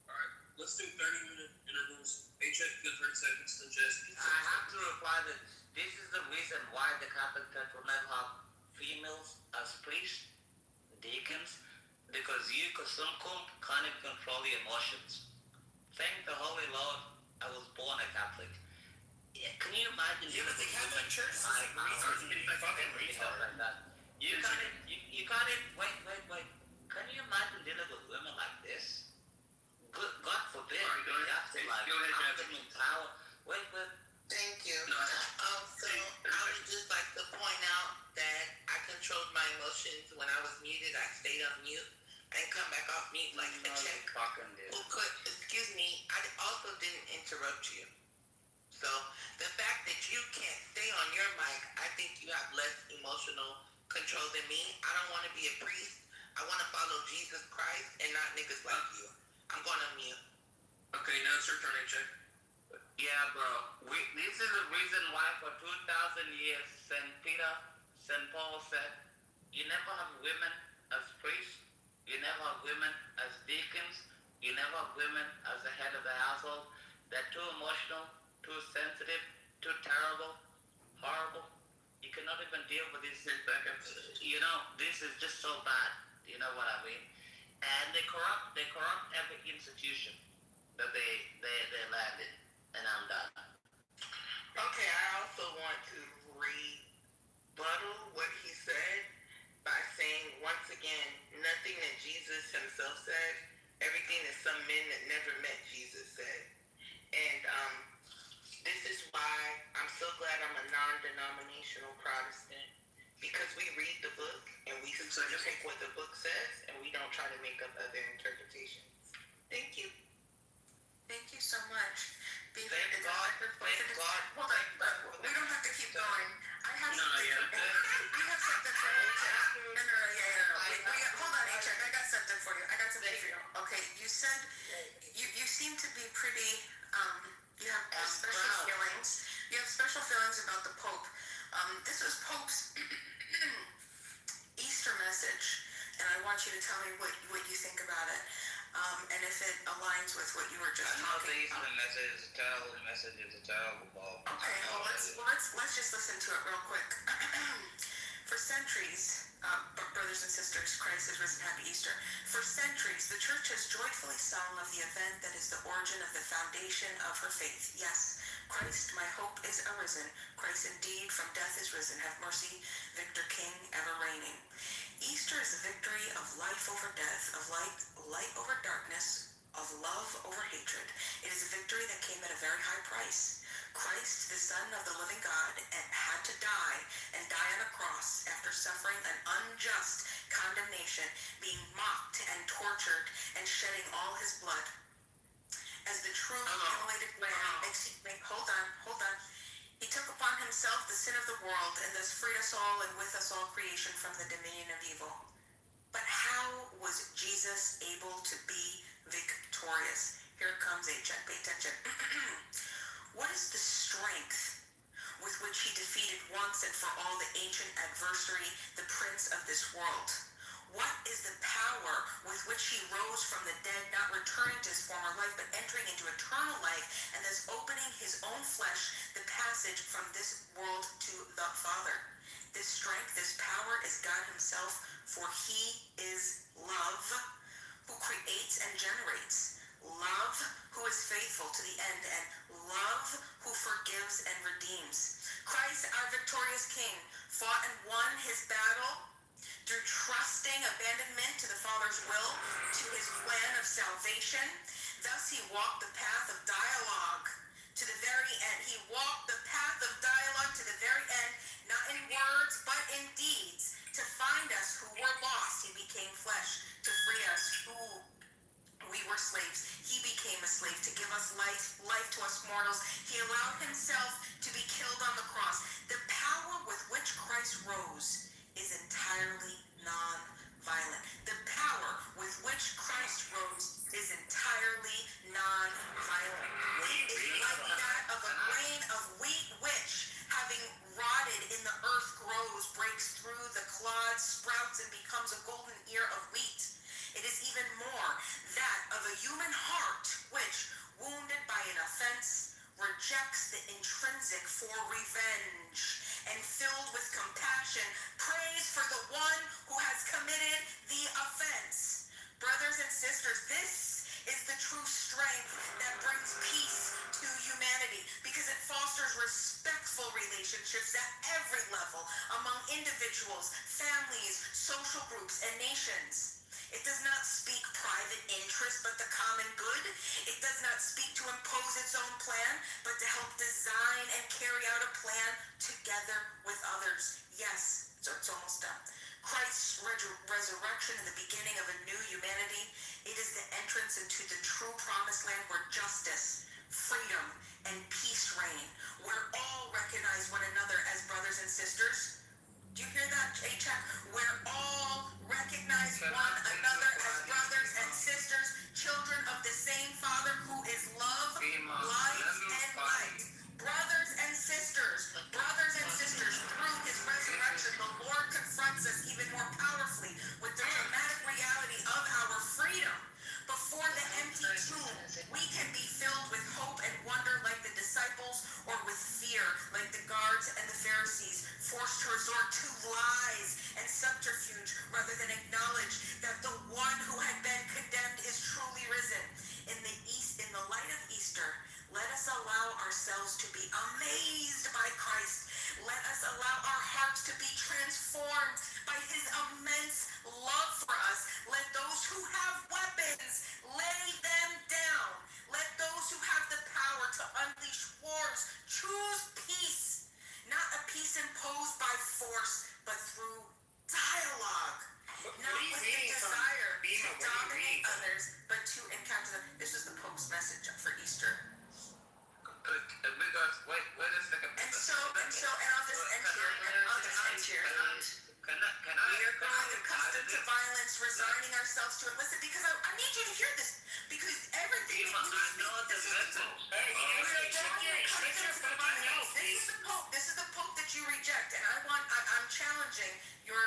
Alright, let's do 30-minute intervals. Paycheck, good 30 seconds, then Jesse. I have to reply that this is the reason why the Catholic Church will never have females as priests, deacons, because you can't even control your emotions. Thank the Holy Lord, I was born a Catholic. Yeah, can you imagine? Yeah, but the Catholic Church is like research and fucking retard. Like that. You can't even, wait. Can you imagine dealing with women like this? God forbid. Alright, go ahead. You have to Go ahead, have them in power. Wait. Thank you. So I would just like to point out that I controlled my emotions when I was muted. I stayed on mute and come back off mute like a chick. Excuse me, I also didn't interrupt you. So the fact that you can't stay on your mic, I think you have less emotional control than me. I don't want to be a priest. I want to follow Jesus Christ and not niggas like you. I'm going to mute. Okay, now it's your turn, check. Yeah, bro. This is the reason why for 2,000 years St. Paul said, you never have women as priests, you never have women as deacons, you never have women as the head of the household. They're too emotional, too sensitive, too terrible, horrible. You cannot even deal with this. This is just so bad. You know what I mean? And they corrupt every institution that they landed. And I'm done. Okay, I also want to rebuttal what he said by saying, once again, nothing that Jesus himself said, everything that some men that never met Jesus said. And this is why I'm so glad I'm a non-denominational Protestant, because we read the book and we take what the book says and we don't try to make up other interpretations. Thank you. Thank you so much. Thank God. Hold on, we don't have to keep going. I have something. You have something for me, H.F. No. Hold on, H.F. I got something for you. Okay, you said you seem to be pretty. You have special feelings. You have special feelings about the Pope. This was Pope's Easter message, and I want you to tell me what you think about it. And if it aligns with what you were just talking about. The message is a terrible message. It's a terrible ball. Okay, well let's just listen to it real quick. For centuries, brothers and sisters, Christ has risen. Happy Easter. For centuries, the church has joyfully sung of the event that is the origin of the foundation of her faith. Yes, Christ, my hope is arisen. Christ indeed from death is risen. Have mercy, Victor King, ever reigning. Easter is the victory of life over death, of light over darkness, of love over hatred. It is a victory that came at a very high price. Christ, the Son of the living God, had to die on a cross after suffering an unjust condemnation, being mocked and tortured and shedding all his blood. As the true immolated lamb, hold on. He took upon himself the sin of the world and thus freed us all and with us all creation from the dominion of evil. But how was Jesus able to be victorious? Here it comes, H.F. Pay attention. What is the strength with which he defeated once and for all the ancient adversary, the prince of this world? What is the power with which he rose from the dead, not returning to his former life, but entering into eternal life, and thus opening flesh the passage from this world to the Father. This strength, this power is God himself, for he is love, who creates and generates. Love, who is faithful to the end, and love, who forgives and redeems. Christ, our victorious King, fought and won his battle through trusting abandonment to the Father's will, to his plan of salvation. Thus he walked the path of dialogue to the very end. He walked the path of dialogue to the very end, not in words, but in deeds. To find us who were lost, he became flesh. To free us who we were slaves, he became a slave. To give us life to us mortals, he allowed himself to be killed on the cross. The power with which Christ rose is entirely non-violent. The power with which Christ rose is entirely non-violent. It is like that of a grain of wheat which, having rotted in the earth, grows, breaks through the clods, sprouts, and becomes a golden ear of wheat. It is even more that of a human heart which, wounded by an offense, rejects the intrinsic for revenge, and filled with compassion, prays for the one who has committed the offense. Brothers and sisters, this is the true strength that brings peace to humanity, because it fosters respectful relationships at every level among individuals, families, social groups, and nations. It does not speak private interest, but the common good. It does not speak to impose its own plan, but to help design and carry out a plan together with others. Yes, so it's almost done. Christ's resurrection and the beginning of a new humanity, it is the entrance into the true promised land where justice, freedom, and peace reign, where all recognize one another as brothers and sisters. Do you hear that, J-Check? Where all recognize one another as brothers and sisters, children of the same Father who is love, life, and light. Brothers and sisters, through his resurrection, the Lord confronts us even more powerfully with the dramatic reality of our freedom. Before the empty tomb, we can be filled with hope and wonder like the disciples, or with fear like the guards and the Pharisees, forced to resort to lies and subterfuge rather than acknowledge that the one who had been condemned is truly risen. In the light of Easter, let us allow ourselves to be amazed by Christ. Let us allow our hearts to be transformed by his immense love for us. Let those who have weapons lay them down. Let those who have the power to unleash wars choose peace. Not a peace imposed by force, but through dialogue. Not with the desire to dominate others, but to encounter them. This is the Pope's message for Easter. Because, wait a second. And I'll just end here. Can I? We are growing accustomed to violence, resigning ourselves to it. Listen, because I need you to hear this, because everything that you speak, this is the Pope that you reject, and I'm challenging your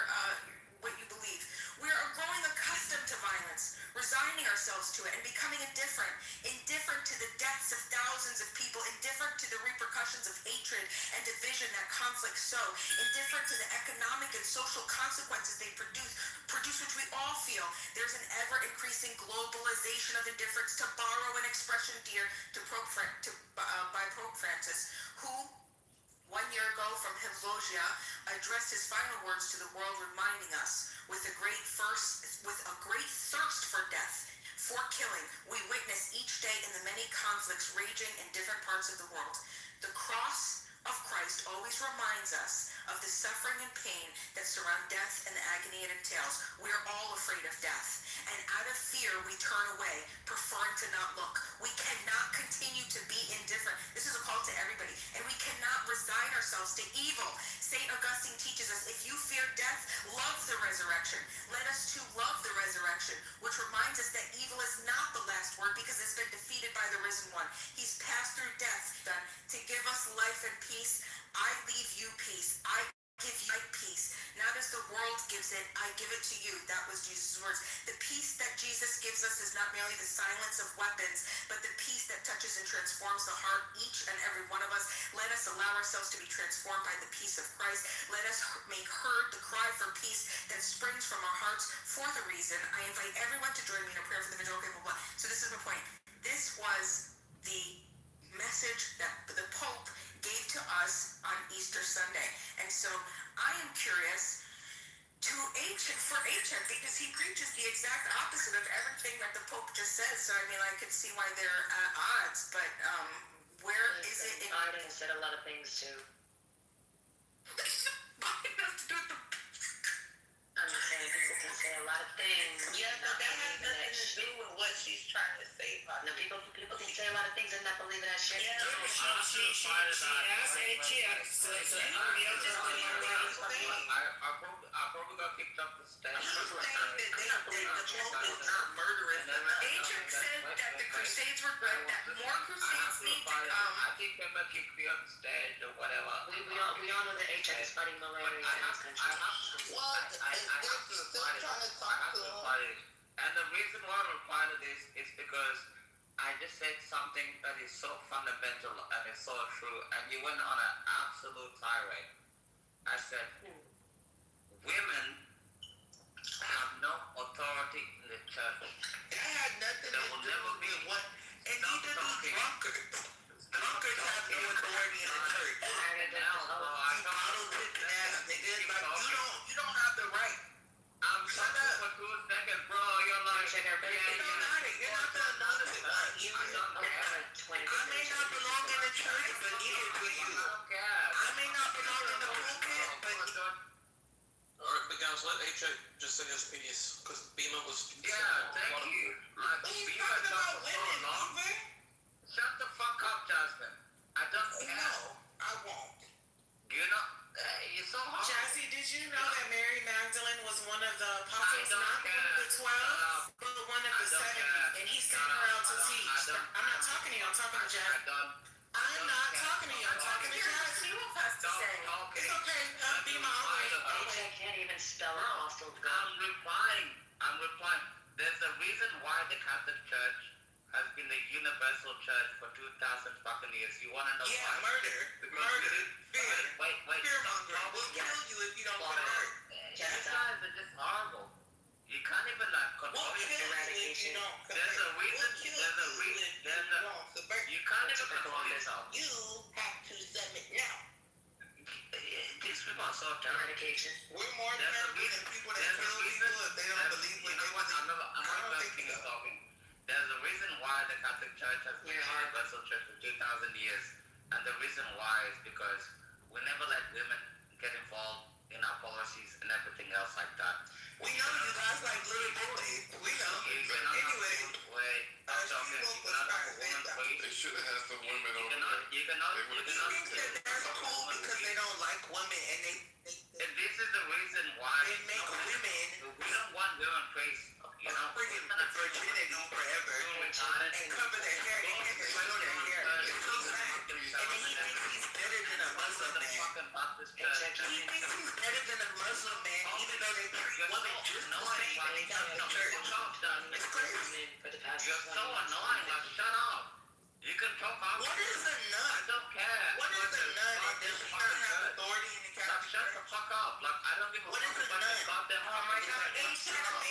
what you believe. We are growing accustomed to violence, resigning ourselves to it, and becoming indifferent to the deaths of thousands of people, indifferent to the repercussions of hatred and division that conflicts sow, indifferent to the economic and social consequences they produce which we all feel. There's an ever-increasing globalization of indifference, to borrow an expression dear by Pope Francis, who 1 year ago from his loggia addressed his final words to the world, reminding us with a great thirst for death, for killing, we witness each day in the many conflicts raging in different parts of the world. The cross of Christ always reminds us of the suffering and pain that surround death and the agony it entails. We are all afraid of death, and out of fear we turn away, preferring to not look. We cannot continue to be indifferent. This is a call to everybody, and we cannot resign ourselves to evil. St. Augustine teaches us, if you fear death, love the resurrection. Let us too love the resurrection, which reminds us that evil is not the last word, because it's been defeated by the risen one. He's passed through death, done to give us life and peace. I leave you peace. I give you peace. Not as the world gives it, I give it to you. That was Jesus' words. The peace that Jesus gives us is not merely the silence of weapons, but the peace that that touches and transforms the heart, each and every one of us. Let us allow ourselves to be transformed by the peace of Christ. Let us make heard the cry for peace that springs from our hearts for the reason. I invite everyone to join me in a prayer for the vigil. Okay, blah, blah. So this is my point. This was the message that the Pope gave to us on Easter Sunday. And so I am curious for H.F. because he preaches the exact opposite of everything that the Pope just says. So I mean, I could see why they're at odds, but where is it? Biden said a lot of things too. Biden has to do with the. I'm just saying people can say a lot of things. Yeah, but that has nothing to do with what she's trying to say. No, people can say a lot of things and not believe in that shit. Yeah, No, she asked H.F. So everybody else is going I probably got kicked off the stage. I'm saying that the Pope is not murderous. Agent said that the Crusades were good, that more Crusades need to come. I think they might kick me off the stage or whatever. We all know that H.F. is fighting malaria in this country. I have to reply to this. And the reason why I reply to this is because I just said something that is so fundamental and is so true, and you went on an absolute tirade. I said, women have no authority in the church. That had nothing to do with what, and neither do drunkards. Drunkards have no authority in the church. You don't have the right. I'm talking for 2 seconds, bro. You're like, you're not the anointed one. I may not belong in the church, but neither do you. I may not belong in the pulpit, but. Alright, but guys, let H.A. just say his piece, because Bima was. Yeah, thank you. Bima talked for so long. Shut the fuck up, Jasmine. I don't care. No, I won't. You know, you're so hard. Jazzy, did you know that Mary Magdalene was one of the apostles, not one of the 12, but one of the 70? And he sent her out to teach. I'm not talking to you, I'm talking to Jazzy. I'm not talking to you, I'm talking to Jazzy. It's okay, Bima, I'll wait. I can't even spell an hostile. I'm replying. There's a reason why the Catholic Church has been the universal church for 2,000 fucking years. You want to know why? Murder. Fear. Wait. Fear-mongering. We'll kill you if you don't get hurt. You guys are just horrible. You can't even control your eradication. There's a reason. You can't even control yourself. You have to submit now. These people are so eradication. We're more terrible than people that kill people if they don't believe what they believe. I'm not talking. There's a reason why the Catholic Church has been a universal church for 2,000 years. And the reason why is because we never let women get involved in our policies and everything else like that. We know you guys like little boys. We know. Anyway, I'm talking. You cannot have a woman please. They should have had some women over there. You cannot. That's cool because they don't like women and they and this is the reason why they make women. We don't want women praise. You know, bringing virginity forever and cover their hair. They can't control their hair. It's so sad. And then he thinks he's better than a Muslim man. He thinks he's better than a Muslim man, even though they treat women just the same and they come to church. It's crazy. You're so annoying. Like, shut up. You can talk off. What is a nun? I don't care. What is a nun? Does she not have authority in the Catholic Church? Shut the fuck up. Like, I don't give a fuck about the goddamn. Oh my God, stop.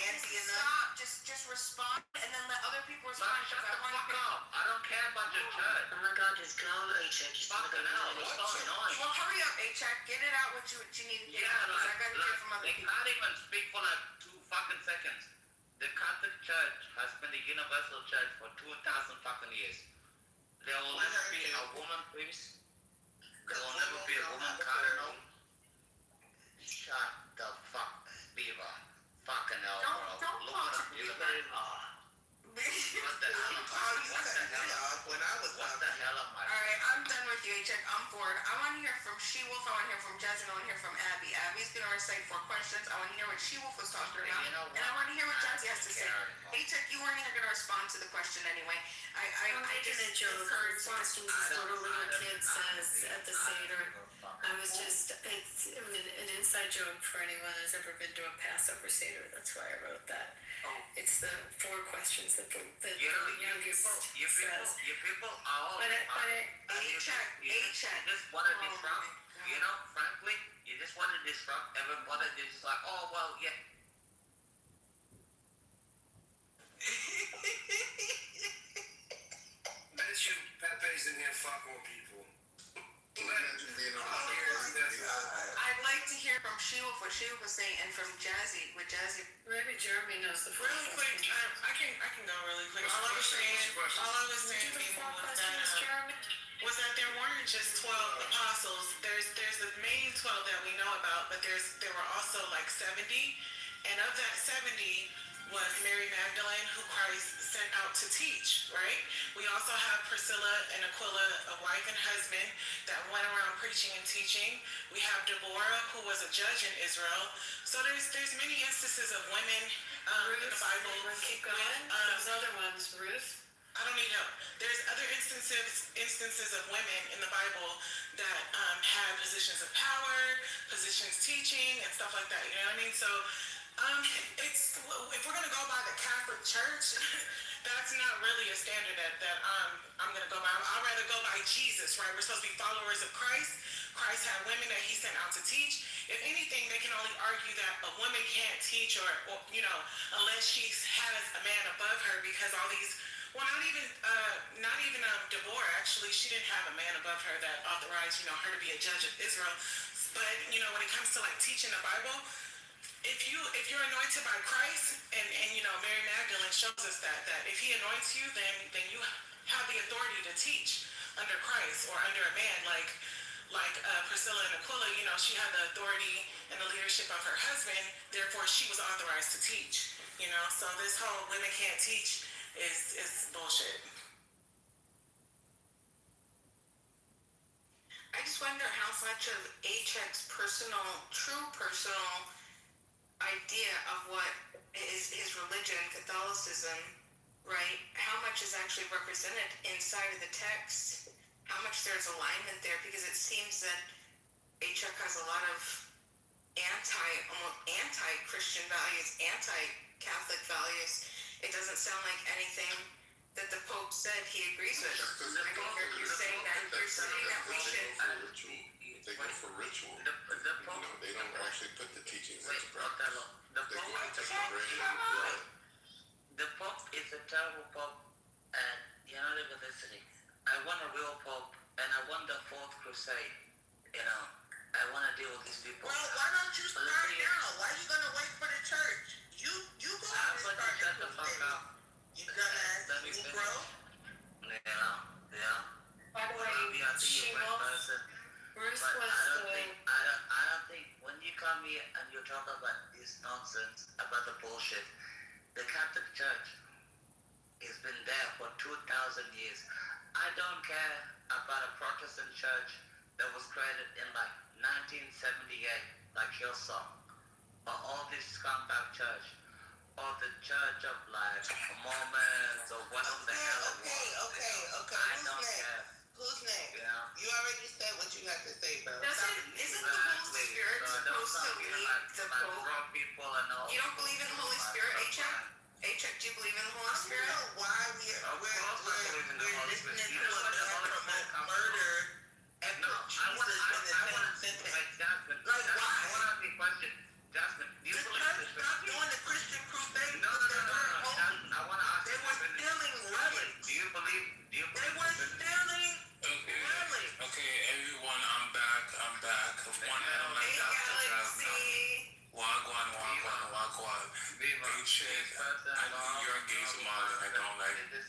Just respond and then let other people respond. Shut the fuck up. I don't care about your church. Oh my God, just go, H.A. Fucking hell. It's so annoying. Well, hurry up, H.A. Get it out what you need to get out. Like, I gotta hear from other they people. can't even speak for like 2 fucking seconds. The Catholic Church has been the universal church for 2,000 fucking years. There will never be a woman priest. There will never be a woman cardinal. Shut the fuck, Beaver. Fucking hell, bro. Don't Look what you What the hell? When I was What the hell am I? Alright, I'm done with you, A-Check, I'm for it. I want to hear from She-Wolf. I want to hear from Jazzy. I want to hear from Abby. Abby's going to recite 4 questions. I want to hear what She-Wolf was talking about. And I want to hear what Jazzy has to say. A-Check, you weren't even going to respond to the question anyway. I just a joke. Response was totally what kid says at the Seder. I was just, it's an inside joke for anyone who's ever been to a Passover Seder. That's why I wrote that. It's the 4 questions that the youngest says. You people all A-Check. just want to disrupt, frankly, you just want to disrupt everybody. Just like, oh, well, yeah. Bet you Pepe's in here fucking with people. I'd like to hear from She-Wolf what She-Wolf was saying, and from Jazzy, what Jazzy. Maybe Jeremy knows the really quick. I can go really quick. All I was saying was that there weren't just 12 apostles. There's the main 12 that we know about, but there were also like 70, and of that 70 was Mary Magdalene, who Christ sent out to teach, right? We also have Priscilla and Aquila, a wife and husband, that went around preaching and teaching. We have Deborah, who was a judge in Israel. So there's many instances of women in the Bible. Keep going. Those other ones, Ruth. I don't need help. There's other instances of women in the Bible that had positions of power, positions teaching, and stuff like that. You know what I mean? So it's, if we're gonna go by the Catholic Church, that's not really a standard that I'm gonna go by. I'd rather go by Jesus, right? We're supposed to be followers of Christ. Christ had women that he sent out to teach. If anything, they can only argue that a woman can't teach or unless she has a man above her, because all these, well, not even Deborah, actually, she didn't have a man above her that authorized, her to be a judge of Israel. But, when it comes to like teaching the Bible, if you're anointed by Christ, and Mary Magdalene shows us that if he anoints you, then you have the authority to teach under Christ or under a man, like Priscilla and Aquila, she had the authority and the leadership of her husband, therefore she was authorized to teach, so this whole women can't teach is bullshit. I just wonder how much of A-Check's true personal idea of what is his religion, Catholicism, right? How much is actually represented inside of the text? How much there's alignment there? Because it seems that A-Check has a lot of anti-Christian values, anti-Catholic values. It doesn't sound like anything that the Pope said he agrees with. You're saying that we should. They go for ritual. They don't actually put the teachings into practice. They go into the bread and blood. The Pope is a terrible Pope, and you're not even listening. I want a real Pope, and I want the 4th Crusade. I want to deal with these people. Well, why don't you start now? Why are you gonna wait for the church? You go and start the crusade. You gonna grow? Yeah. By the way, Ruth was I don't think when you come here and you talk about this nonsense, about the bullshit, the Catholic Church has been there for 2,000 years. I don't care about a Protestant church that was created in like 1978, like Hillsong, or all this scumbag church, or the Church of like Mormons, or whatever the hell it was. I don't care. Who's next? Yeah. You already said what you had to say, bro. Isn't the Holy Spirit supposed to lead the Pope? You don't believe in the Holy Spirit, A-Check? A-Check, do you believe in the Holy Spirit? I don't know why we're listening to a man promote murder after Jesus in the sentence. Like, why? I want to ask you a question. Jasmine, do you believe in this? Stop doing the Christian crusade. No. I want to ask you. They were stealing relics. Do you believe They were stealing relics. Okay, everyone, I'm back. One element after Jasmine. Wagwan. A-Check, you're engaged to Molly, I don't like it.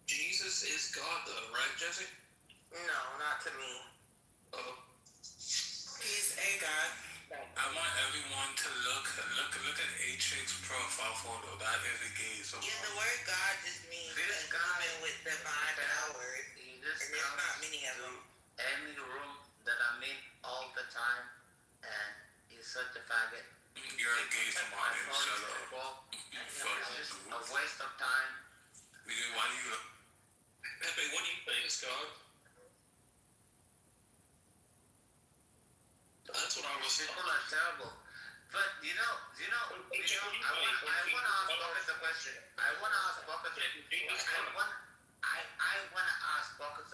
Jesus is God, though, right, Jesse? No, not to me. He's a God. I want everyone to look at A-Check's profile photo. That is a gaze. Yeah, the word God just means a woman with divine powers. And there's not many of them. time, and he's such a faggot. You're a gay somebody, shut up. It's just a waste of time. Why do you... Pepe, what do you think, Scott? That's what I was saying. People are terrible. But I want to ask Bucket a question. I want to ask Bucket a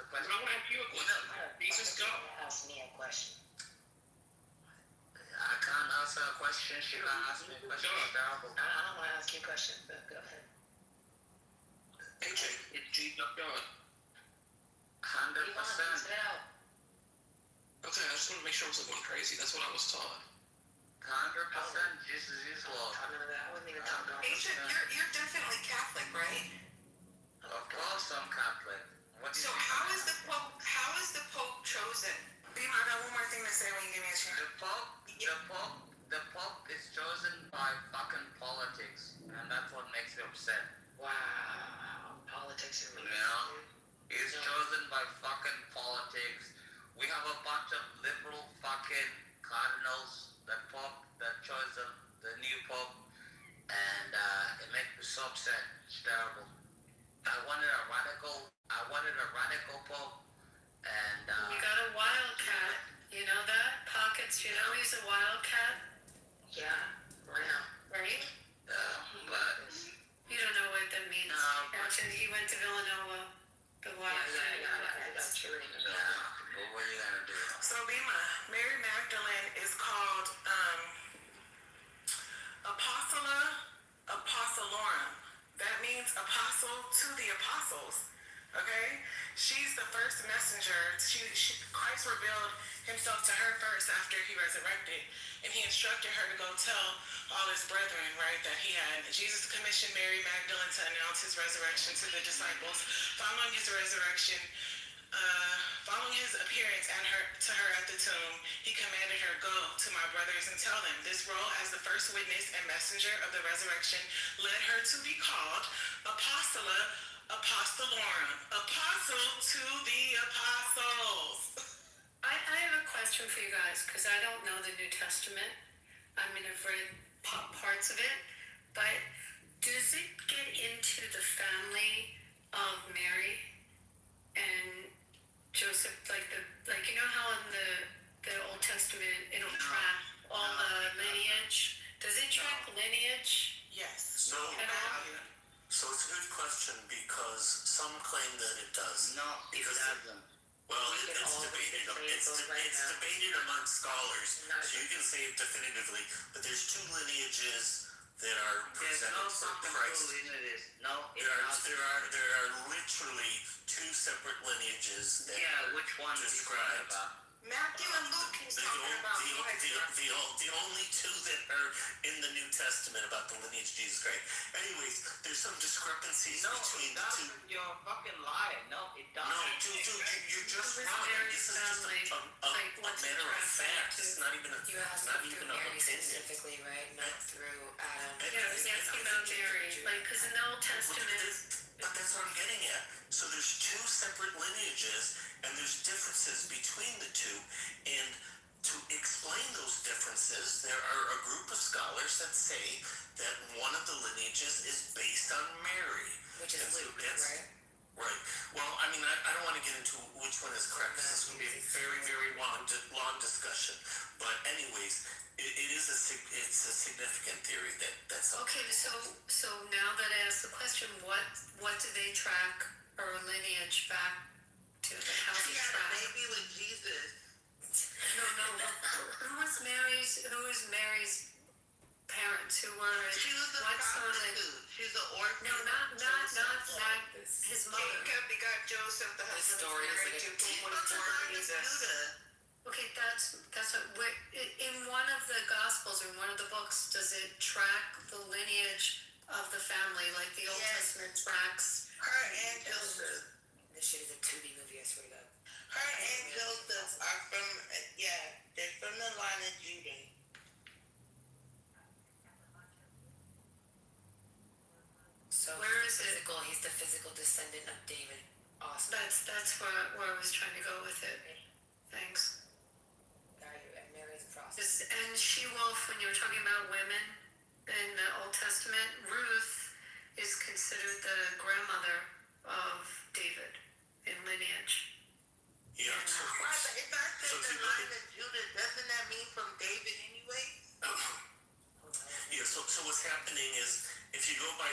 question. I want to ask you a question. Jesus, go. Ask me a question. I can't answer a question. She can't ask me a question. It's terrible. I don't want to ask you a question, but go ahead. AJ, it's Jesus God. 100%. Okay, I just want to make sure I wasn't going crazy. That's what I was taught. 100% Jesus is Lord. I wouldn't even talk about Agent, you're definitely Catholic, right? Of course I'm Catholic. So how is the Pope chosen? Beam, I got one more thing to say when you give me a chance. The Pope is chosen by fucking politics, and that's what makes me upset. Wow, politics are really He's chosen by fucking politics. We have a bunch of liberal fucking cardinals that chose the new Pope, and it makes me so upset. It's terrible. I wanted a radical Pope, and You got a wildcat. You know that? Pockets, you know he's a wildcat? Yeah, right? But You don't know what that means. No, but- Actually, he went to Villanova. The wildcat. That's true. But what are you gonna do? So, Bima, Mary Magdalene is called Apostolorum. That means apostle to the apostles. Okay? She's the first messenger. Christ revealed himself to her first after he resurrected. And he instructed her to go tell all his brethren, right, that he had. Jesus commissioned Mary Magdalene to announce his resurrection to the disciples. Following his resurrection, following his appearance to her at the tomb, he commanded her, "Go to my brothers and tell them." This role as the first witness and messenger of the resurrection led her to be called Apostolorum, apostle to the apostles. I have a question for you guys, because I don't know the New Testament. I mean, I've read parts of it, but does it get into the family of Mary and Joseph, like you know how in the Old Testament it'll track all the lineage? Does it track lineage? Yes. So, At all? so it's a good question because some claim that it does. No, it Because doesn't. Well, We can it's all debated. say it It's goes right now. debated among scholars, Not so you can say it definitively. But there's two lineages that are There's presented no for fucking Christ. lineages. No, it's There not. are literally two separate lineages that Yeah, are which one are you talking described. about? Matthew and Luke, he's talking about. Go ahead, Scott. The only two that are in the New Testament about the lineage of Jesus Christ. Anyways, there's some discrepancies No, between it the two. doesn't. You're fucking lying. No, it doesn't. No, dude, you're just With wrong. Mary's This is just family, like, a what's it matter of translated fact. to? It's not even You asked not through even an Mary opinion. specifically, right? Not through Adam. Yeah, I was asking about Mary, like, because in the Old Testament, But that's what I'm getting at. So there's two separate lineages, and there's differences between the two. And to explain those differences, there are a group of scholars that say that one of the lineages is based on Mary. Which is And so Luke, that's- right? Right. Well, I mean, I don't want to get into which one is correct. This is going to be a very, very long discussion. But anyways, it's a significant theory that's up. okay, so now that I asked the question, what do they track or lineage back to? Like, how's She it had a tracked? baby with Jesus. No. Who was Mary's parents? Who were She was a what son? prostitute. She's an orphan. No, not his mother. Jacob begot Joseph, the husband of story is Mary, like to She whom was was the born line of Jesus. Judah. Okay, that's what in one of the Gospels or in one of the books does it track the lineage of the family like the Old Yes. Testament tracks? Her and Joseph. This shit is a 2D movie, I swear to God. Her and Joseph are from, they're from the line of Judah. So Where he's is it? he's the physical descendant of David. Awesome. That's where I was trying to go with it. Thanks. And Mary And She-Wolf, when you were talking about women in the Old Testament, Ruth is considered the grandmother of David in lineage. Yeah. Right, but if I said the line of Judah, doesn't that mean from David anyway? Yeah, so what's happening is, if you go by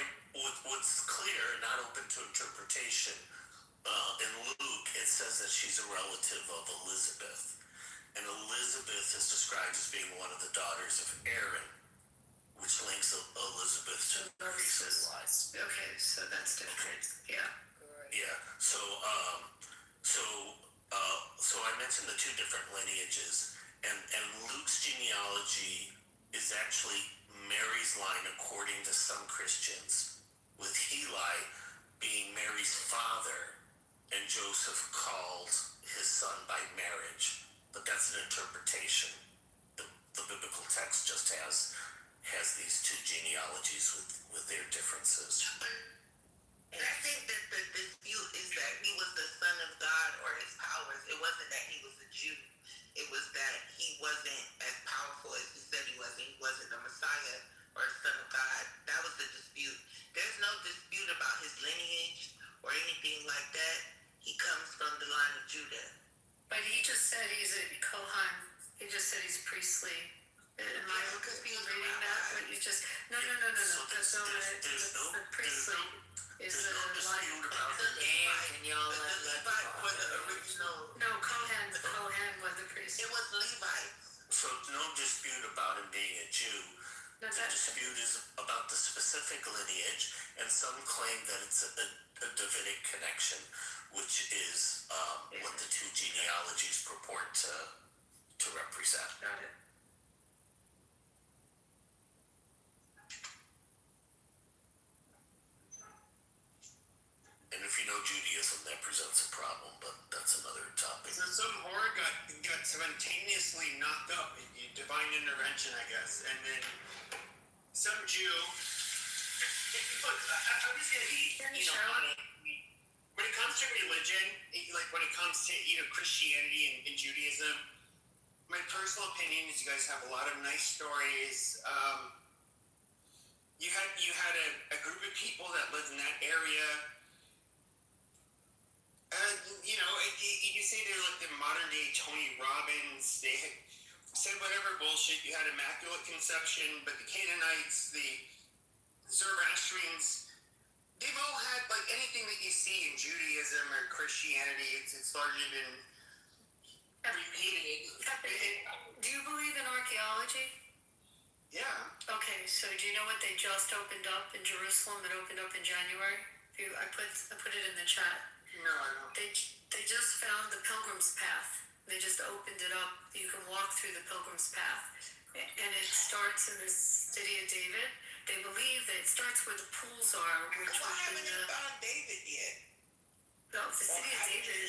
what's clear, not open to interpretation, in Luke, it says that she's a relative of Elizabeth. And Elizabeth is described as being one of the daughters of Aaron, which links Elizabeth to the priest's lies. Okay, so that's different. Yeah. Yeah. So I mentioned the two different lineages, and Luke's genealogy is actually Mary's line according to some Christians, with Heli being Mary's father and Joseph called his son by marriage. But that's an interpretation. The biblical text just has these two genealogies with their differences. And I think that the dispute is that he was the son of God or his powers. It wasn't that he was a Jew. It was that he wasn't as powerful as he said he was. He wasn't the Messiah or the son of God. That was the dispute. There's no dispute about his lineage or anything like that. He comes from the line of Judah. But he just said he's a Kohan. He just said he's priestly. Am I reading that? But you just no. That's not it. The priestly is the line. Can y'all Levite was the original. No, Kohan was the priest. It was Levites. So no dispute about him being a Jew. The dispute is about the specific lineage, and some claim that it's a Davidic connection, which is what the two genealogies purport to represent. Got it. And if you know Judaism, that presents a problem, but that's another topic. So some whore got simultaneously knocked up, divine intervention, I guess, and then some Jew. Look, I'm just gonna be, honest. When it comes to religion, like when it comes to Christianity and Judaism, my personal opinion is you guys have a lot of nice stories. You had a group of people that lived in that area. You say they're like the modern day Tony Robbins. They had said whatever bullshit. You had immaculate conception, but the Canaanites, the Zoroastrians, they've all had like anything that you see in Judaism or Christianity. It's largely been repeated. Do you believe in archaeology? Yeah. Okay, so do you know what they just opened up in Jerusalem? It opened up in January. I put it in the chat. No, I don't. They just found the Pilgrim's Path. They just opened it up. You can walk through the Pilgrim's Path, and it starts in the city of David. They believe that it starts where the pools are, which Why haven't they found David yet? No, the city of David.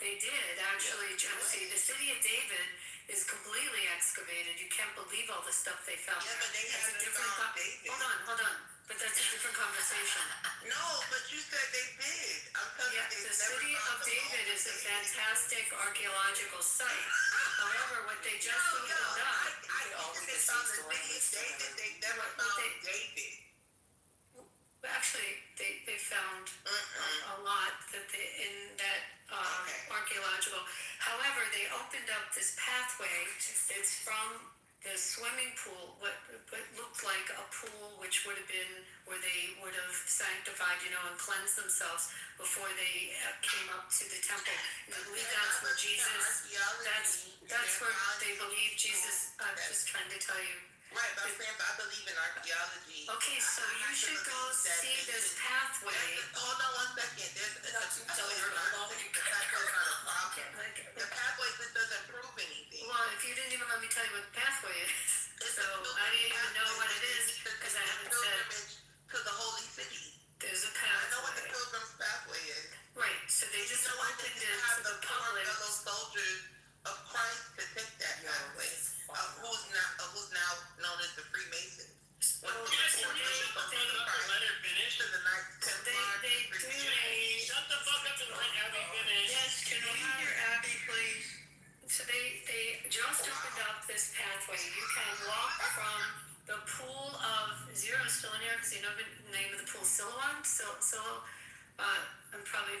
They did actually. See, the city of David is completely excavated. You can't believe all the stuff they found. Yeah, but they haven't found David. Hold on. But that's a different conversation. No, but you said they did. I'm telling you, the city of David is a fantastic archaeological site. However, what they just opened up. I think they found the city of David. They never found David. Actually, they found a lot in that archaeological. However, they opened up this pathway. It's from the swimming pool, what looked like a pool, which would have been where they would have sanctified, and cleansed themselves before they came up to the temple. And I believe that's where Jesus. That's where they believe Jesus. I'm just trying to tell you. Right, but I'm saying I believe in archaeology. Okay, so you should go see this pathway. Hold on 1 second. The pathway just doesn't prove anything. Well, if you didn't even let me tell you what the pathway is, so I didn't even know what it is because I haven't said. To the holy city. There's a pathway. I know what the Pilgrim's Pathway is. Right, so they just opened it to the public. Fellow soldiers of Christ to take that pathway. Who's now known as the Freemasons. Let her finish. To the Knights Templar. Shut the fuck up and let Abby finish. Yes, can we hear Abby, please? So they just you know the name of the pool, Siloam? I'm probably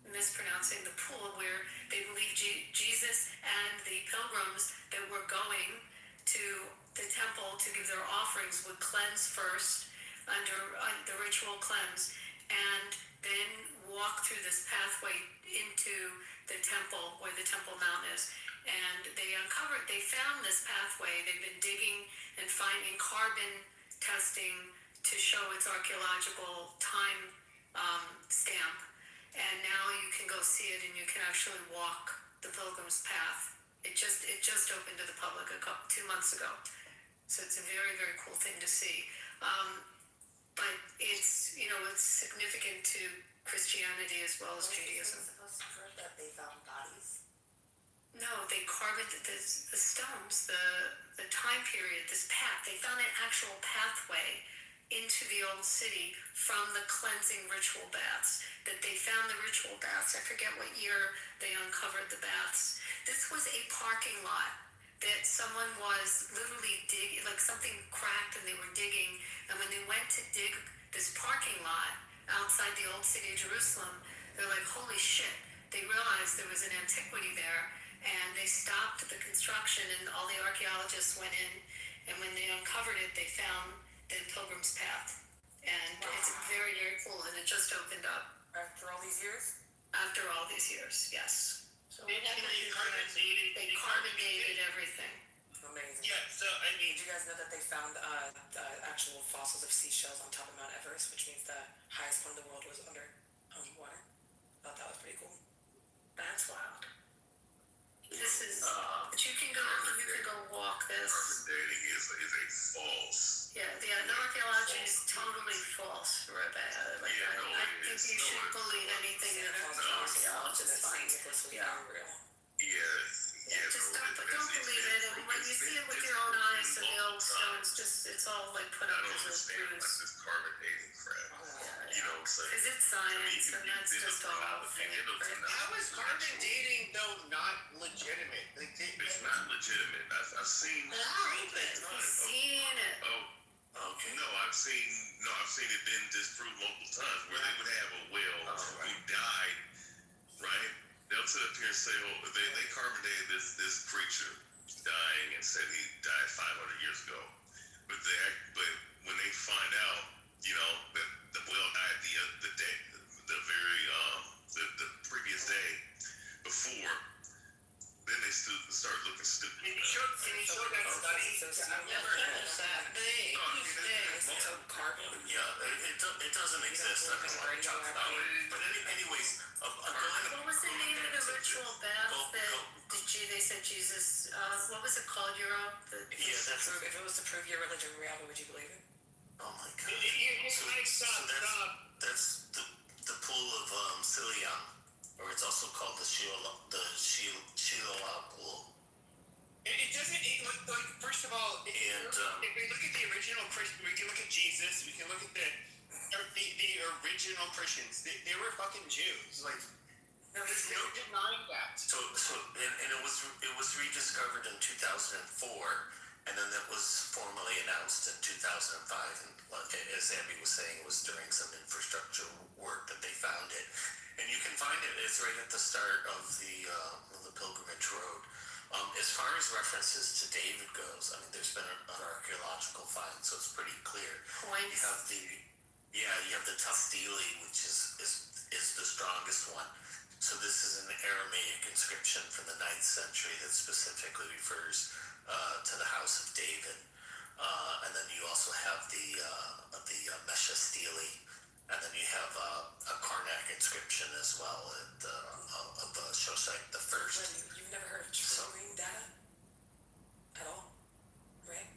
mispronouncing the pool, where they believe Jesus and the pilgrims that were going to the temple to give their offerings would cleanse first under the ritual cleanse, and then walk through this pathway into the temple where the Temple Mount is. And they found this pathway. They've been digging and finding carbon testing to show its archaeological time stamp. And now you can go see it, and you can actually walk the Pilgrim's Path. It just opened to the public 2 months ago. So it's a very, very cool thing to see. But it's significant to Christianity as well as Judaism. Supposed to prove that they found bodies? No, they carved the stones, the time period, this path. They found an actual pathway into the old city from the cleansing ritual baths. That they found the ritual baths. I forget what year they uncovered the baths. This was a parking lot that someone was literally digging, like something cracked and they were digging. And when they went to dig this parking lot outside the old city of Jerusalem, they're like, holy shit. They realized there was an antiquity there, and they stopped the construction, and all the archaeologists went in, and when they uncovered it, they found the Pilgrim's Path. And it's very, very cool, and it just opened up. After all these years? After all these years, yes. So They carbon dated everything. Amazing. Yeah, so I mean, Did you guys know that they found actual fossils of seashells on top of Mount Everest, which means the highest point in the world was under water? Thought that was pretty cool. That's wild. This is, but you can go walk this. Carbon dating is a false. Yeah, the archaeology is totally false, Rebecca. Like, Yeah, no, I it think is. you No, shouldn't it's believe not. anything that an No, archaeologist finds. Yeah. Just don't believe it. And when you see it with your own eyes, so the old stones, it's all like put I up don't as a understand like bruise. this carbon dating crap. You know what I'm saying? Because it's science, and that's just all fake. how is carbon dating though not legitimate? Like, It's not legitimate. I've seen. Prove it. I've seen it. Oh, okay. No, I've seen it been disproved multiple times where they would have a whale who died, right? They'll sit up here and say, oh, they carbon dated this creature dying and said he died 500 years ago. But when they find out, that the whale died the previous day before, then they start looking stupid. Can you show that study? I've never heard of that. Carbon? Yeah, it doesn't exist. I don't want to talk about it. But anyways, What was the name of the ritual bath they said Jesus, what was it called, Europe? If it was to prove your religion, Rihanna, would you believe it? Oh my God. That's the pool of Siloam, or it's also called the Shiloh pool. It doesn't, first of all, if we look at the original Christian, we can look at Jesus, we can look at the original Christians. They were fucking Jews. Like, there's no denying that. So it was rediscovered in 2004, and then it was formally announced in 2005. And as Abby was saying, it was during some infrastructure work that they found it. And you can find it. It's right at the start of the pilgrimage road. As far as references to David goes, I mean, there's been an archaeological find, so it's pretty clear. Points. You have the Tustili, which is the strongest one. So this is an Aramaic inscription from the 9th century that specifically refers to the house of David. And then you also have the Mesha Stele, and then you have a Karnak inscription as well of Shosek the First. You've never heard of tree ring data at all, right?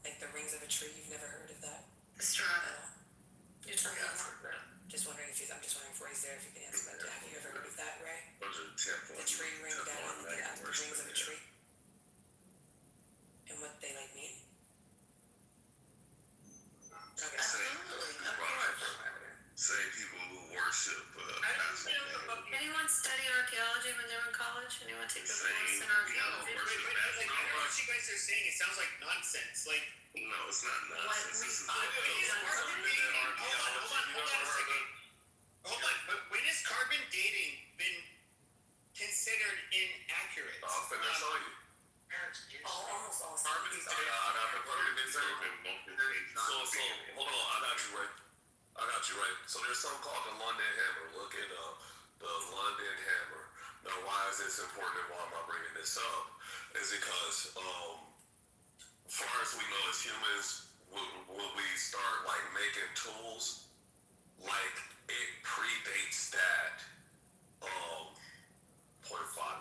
Like the rings of a tree. You've never heard of that Astronomy. at all. You're talking about that. I'm just wondering if Ray's there, if you can answer that. Have you ever heard of that, Ray? The tree ring data, looking at the rings of a tree, and what they mean. Okay. Absolutely, of course. Same people who worship. Anyone study archaeology when they were in college? Anyone take a course in archaeology? What you guys are saying, it sounds like nonsense. Like, No, it's not nonsense. This is Hold on. But when has carbon dating been considered inaccurate? I'll finish show you. Almost all. Carbon dating. I got the carbon dating. So, hold on. I got you right. So there's something called the London Hammer. Look it up. The London Hammer. Now, why is this important and why am I bringing this up? Is because, far as we know as humans, will we start like making tools? Like it predates that 0.5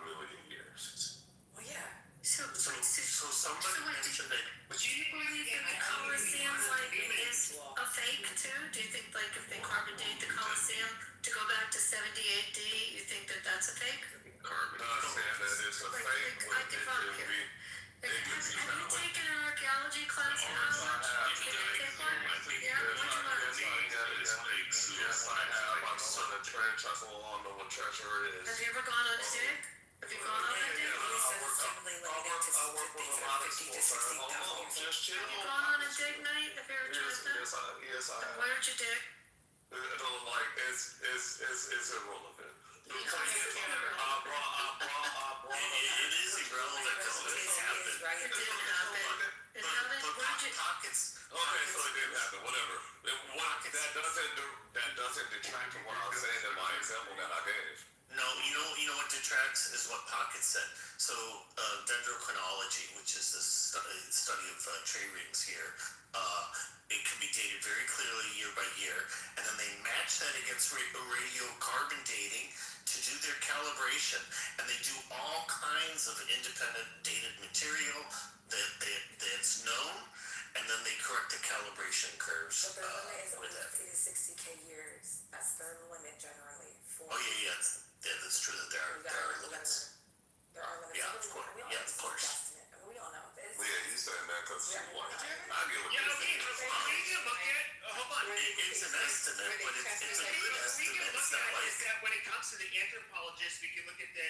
million years. Well, yeah. So somebody mentioned that. do you believe that the Colosseum is a fake too? Do you think if they carbon date the Colosseum to go back to 70 AD, you think that that's a fake? Carbon saying that it's a fake, but it could be. Have you taken an archaeology class in college? Can you take one? Yeah, what'd you learn? Yes, I have. I'm on a trench. I still don't know what treasure is. Have you ever gone on a dig? Have you gone on a dig? I work with a lot of schools. Have you gone on a dig night? Have you ever tried that? Yes, I have. Where'd you dig? It's irrelevant. It is irrelevant because it didn't happen. It didn't happen. It happened. Where'd you? Pockets. Okay, so it didn't happen. Whatever. That doesn't detract from what I was saying in my example that I gave. No, you know what detracts is what Pocket said. So dendrochronology, which is the study of tree rings here, it can be dated very clearly year by year, and then they match that against radiocarbon dating to do their calibration, and they do all kinds of independent dated material that's known, and then they correct the calibration curves. But their limit is with only that. 50 to 60K years. That's their limit generally for. Oh yeah, that's true that there are limits. There are limits. Yeah, of course. Yeah, of course. We all know this. Well, yeah, he's saying that because I get what Yeah, you're okay, saying. but we need to look at, hold on. It's an estimate, but it's a good We estimate. can look It's not at is like that when it comes to the anthropologists, we can look at the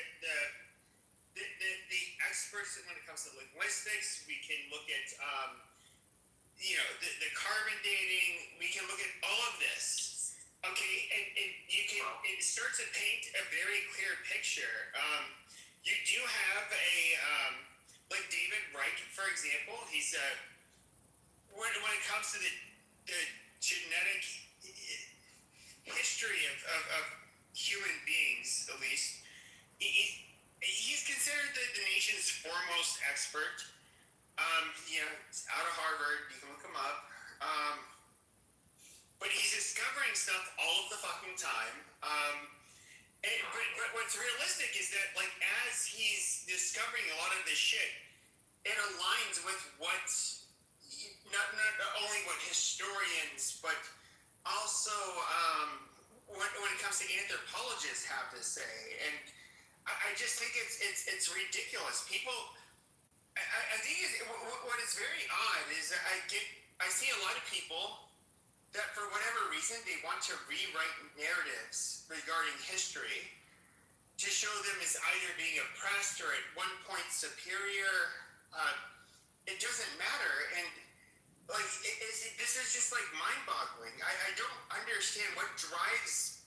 experts when it comes to linguistics. We can look at the carbon dating. We can look at all of this. Okay, and you can it starts to paint a very clear picture. You do have like David Reich, for example. He's when it comes to the genetic history of human beings, at least, he's considered the nation's foremost expert. Out of Harvard, you can look him up. But he's discovering stuff all of the fucking time. But what's realistic is that, as he's discovering a lot of this shit, it aligns with what, not only what historians, but also when it comes to anthropologists have to say. And I just think it's ridiculous. People, I think what is very odd is that I see a lot of people that for whatever reason they want to rewrite narratives regarding history to show them as either being oppressed or at one point superior. It doesn't matter, and this is just mind-boggling. I don't understand what drives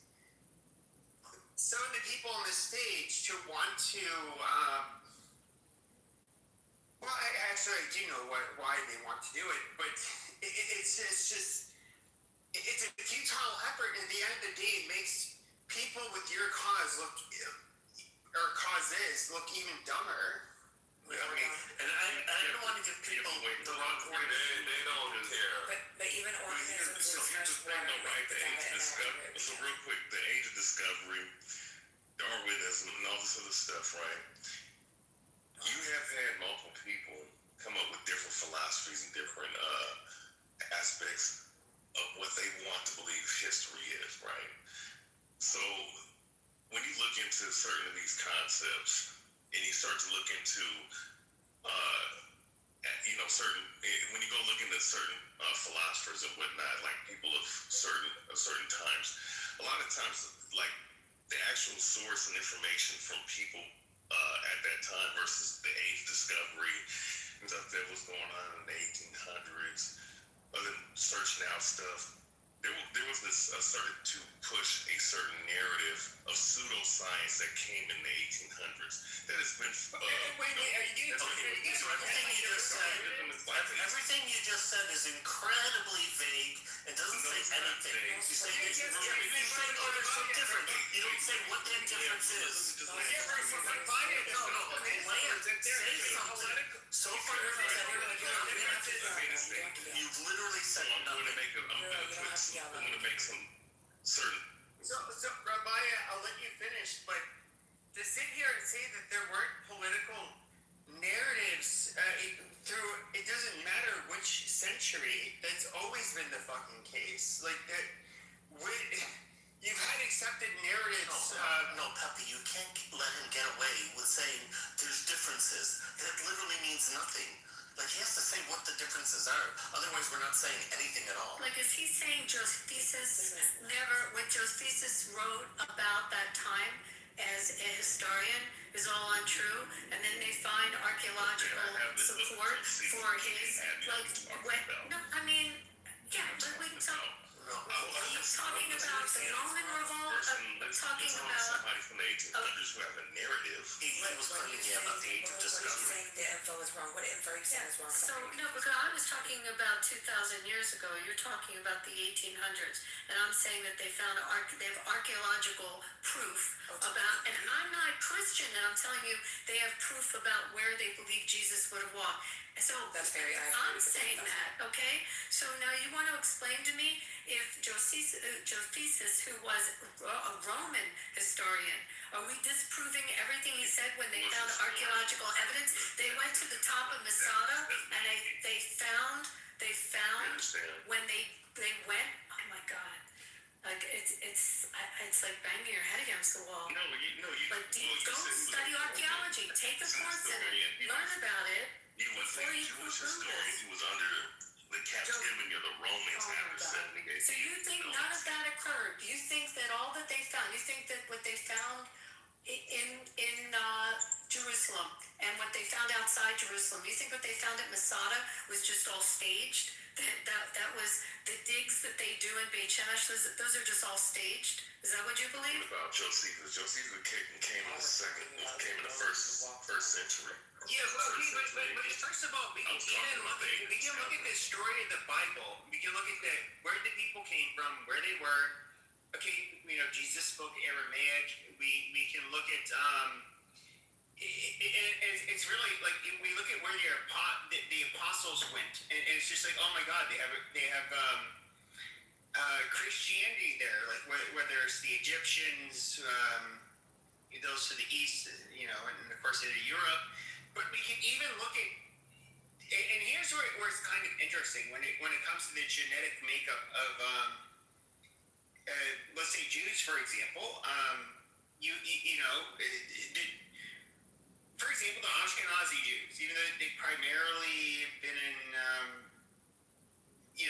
some of the people on the stage to want to. I do know why they want to do it, but it's just. It's a futile effort, and at the end of the day, it makes people with your cause look even dumber. and I don't want to give people the wrong point of view. They don't care. But even organisms So here's the thing, though, right? The age of discovery. So real quick, the age of discovery, Darwinism, and all this other stuff, right? You have had multiple people come up with different philosophies and different aspects of what they want to believe history is, right? So when you look into certain of these concepts and you start to look into when you go look into certain philosophers and whatnot, like people of certain times, a lot of times the actual source and information from people at that time versus the age discovery and stuff that was going on in the 1800s, other than searching out stuff, there was this started to push a certain narrative of pseudoscience that came in the 1800s that has been. Wait, are you getting so everything you just said is incredibly vague. It doesn't say anything. You say there's different. You don't say what that difference is. No, say something. So far, you've literally said nothing. I'm gonna make some certain. So Rabaya, I'll let you finish, but to sit here and say that there weren't political narratives it doesn't matter which century, that's always been the fucking case. Like that, you've had accepted narratives. No, Pepe, you can't let him get away with saying there's differences. That literally means nothing. Like, he has to say what the differences are. Otherwise, we're not saying anything at all. Like, is he saying Josephus what Josephus wrote about that time as a historian is all untrue, and then they find archaeological support for his, like, no, I mean, yeah, but we talk, are you talking about the Roman revolt? Talking about somebody from the 1800s who have a narrative. He was claiming about the age of discovery. The info is wrong. What info you saying is wrong? So, no, because I was talking about 2,000 years ago. You're talking about the 1800s. And I'm saying that they found they have archaeological proof about, and I'm not Christian, and I'm telling you, they have proof about where they believe Jesus would have walked. So, That's very I'm saying that, okay? So now you want to explain to me if Josephus, who was a Roman historian, are we disproving everything he said when they found archaeological evidence? They went to the top of Masada and they found when they went, oh my God, like it's like banging your head against the wall. Like, go study archaeology, take the course in it, learn about it. He wasn't a Jewish historian. He was under the captivity of the Romans after 70 AD. So you think none of that occurred? You think that all that they found, you think that what they found in Jerusalem and what they found outside Jerusalem, you think what they found at Masada was just all staged? That was the digs that they do in Beit Shemesh, those are just all staged? Is that what you believe? What about Josephus? Josephus came in the first century. Yeah, but first of all, we can look at the story of the Bible. We can look at where the people came from, where they were. Okay, Jesus spoke Aramaic. We can look at it's really like we look at where the apostles went, and it's just like, oh my God, they have Christianity there, like whether it's the Egyptians, those to the east, and of course into Europe. But we can even look at, and here's where it's kind of interesting when it comes to the genetic makeup of, let's say Jews, for example. For example, the Ashkenazi Jews, even though they've primarily been in,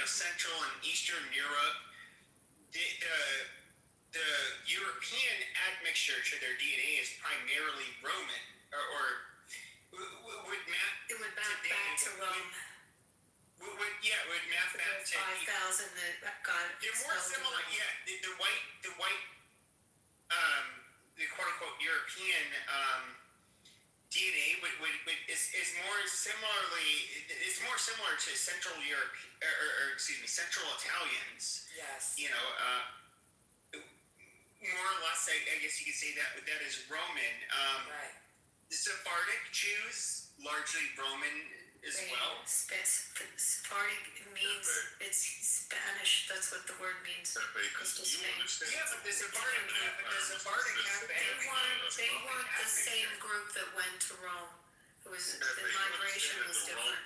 Central and Eastern Europe, the European admixture to their DNA is primarily Roman, or it would map back to Rome. Would map back to 5,000 that got it. They're more similar, the white, the quote unquote European DNA is more similar to Central Europe, Central Italians. Yes. More or less, I guess you could say that is Roman. Right. The Sephardic Jews, largely Roman as well. Sephardic means it's Spanish. That's what the word means. You understand? Yeah, but the Sephardic have they weren't the same group that went to Rome. It was the migration was different.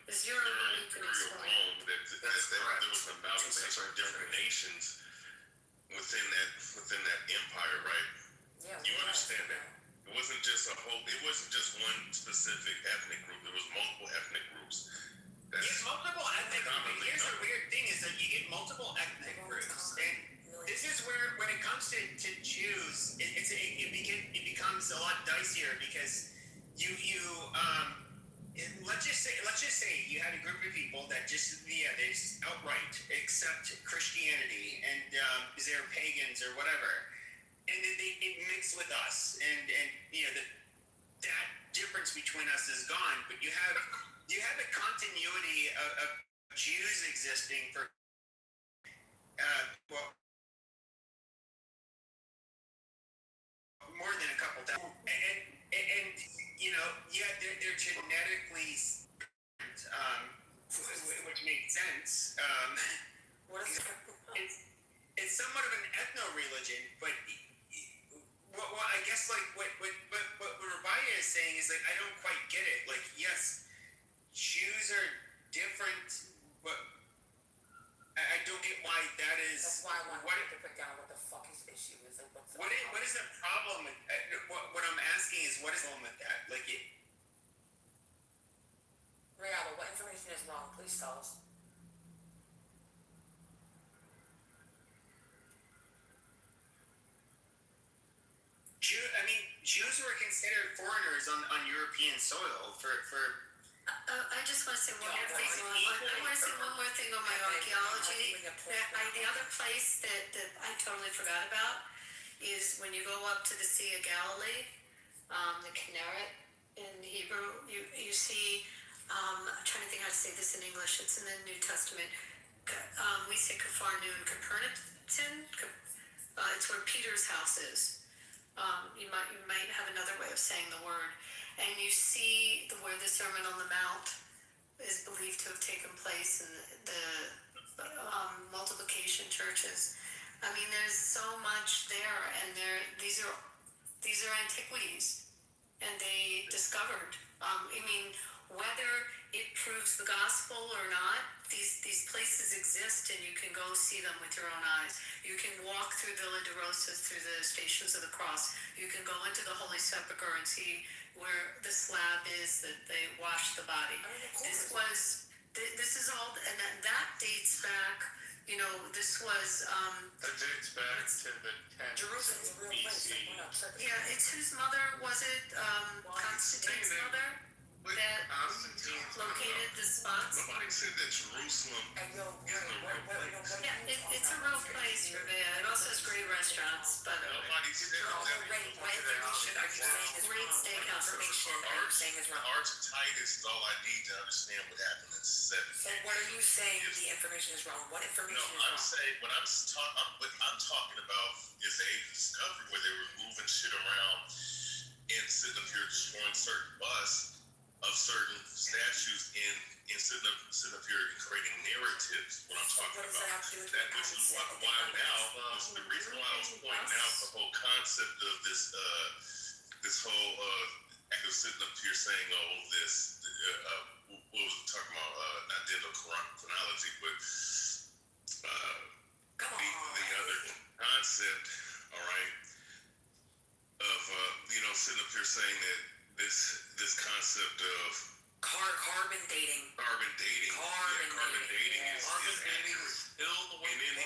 Is your you can explain? There was an amalgamation of different nations within that empire, right? Yeah. You understand that? It wasn't just one specific ethnic group. There was multiple ethnic groups. Multiple ethnic groups. Here's the weird thing is that you get multiple ethnic groups. And this is where, when it comes to Jews, it becomes a lot dicier because let's just say you had a group of people that they just outright accept Christianity and they're pagans or whatever, and it mix with us, and that difference between us is gone. But you have a continuity of Jews existing for more than a couple thousand, and they're genetically, which makes sense. It's somewhat of an ethno-religion, but I guess like what Rabaya is saying is like I don't quite get it. Like, yes, Jews are different, but I don't get why that is. That's why I wanted to put down what the fuck his issue is. Like, what is the problem with what I'm asking is what is the problem with that? Like it. Rayaba, what information is wrong? Please tell us. Jews were considered foreigners on European soil for. I just want to say one more thing. I want to say one more thing on my archaeology. The other place that I totally forgot about is when you go up to the Sea of Galilee, the Kinneret in Hebrew. You see. I'm trying to think how to say this in English. It's in the New Testament. We say Capernaum, Capernaum. It's where Peter's house is. You might have another way of saying the word, and you see where the Sermon on the Mount is believed to have taken place in the multiplication churches. I mean, there's so much there, and these are antiquities, and they discovered. Whether it proves the gospel or not, these places exist, and you can go see them with your own eyes. You can walk through Villa de Rosas, through the Stations of the Cross. You can go into the Holy Sepulchre and see where the slab is that they washed the body. This is all, and that dates back. This was. That dates back to the 10th Jerusalem's a real place. Yeah, it's whose mother was it? Constantine's mother. That located the spots. Nobody said that Jerusalem is the real place. Yeah, it's a real place, Rabea. It also has great restaurants, but nobody said that. great steakhouse. Arch Titus is all I need to understand what happened in 70. So what are you saying the information is wrong? What information is wrong? I'm saying what I'm talking about is a discovery where they were moving shit around and sitting up here destroying certain busts of certain statues in sitting up here and creating narratives. What I'm talking about. That this is why now the reason why I was pointing out the whole concept of this whole act of sitting up here saying, what was we talking about? Not dental chronology, but the other concept, all right, of sitting up here saying that this concept of carbon dating. Carbon dating is accurate. And then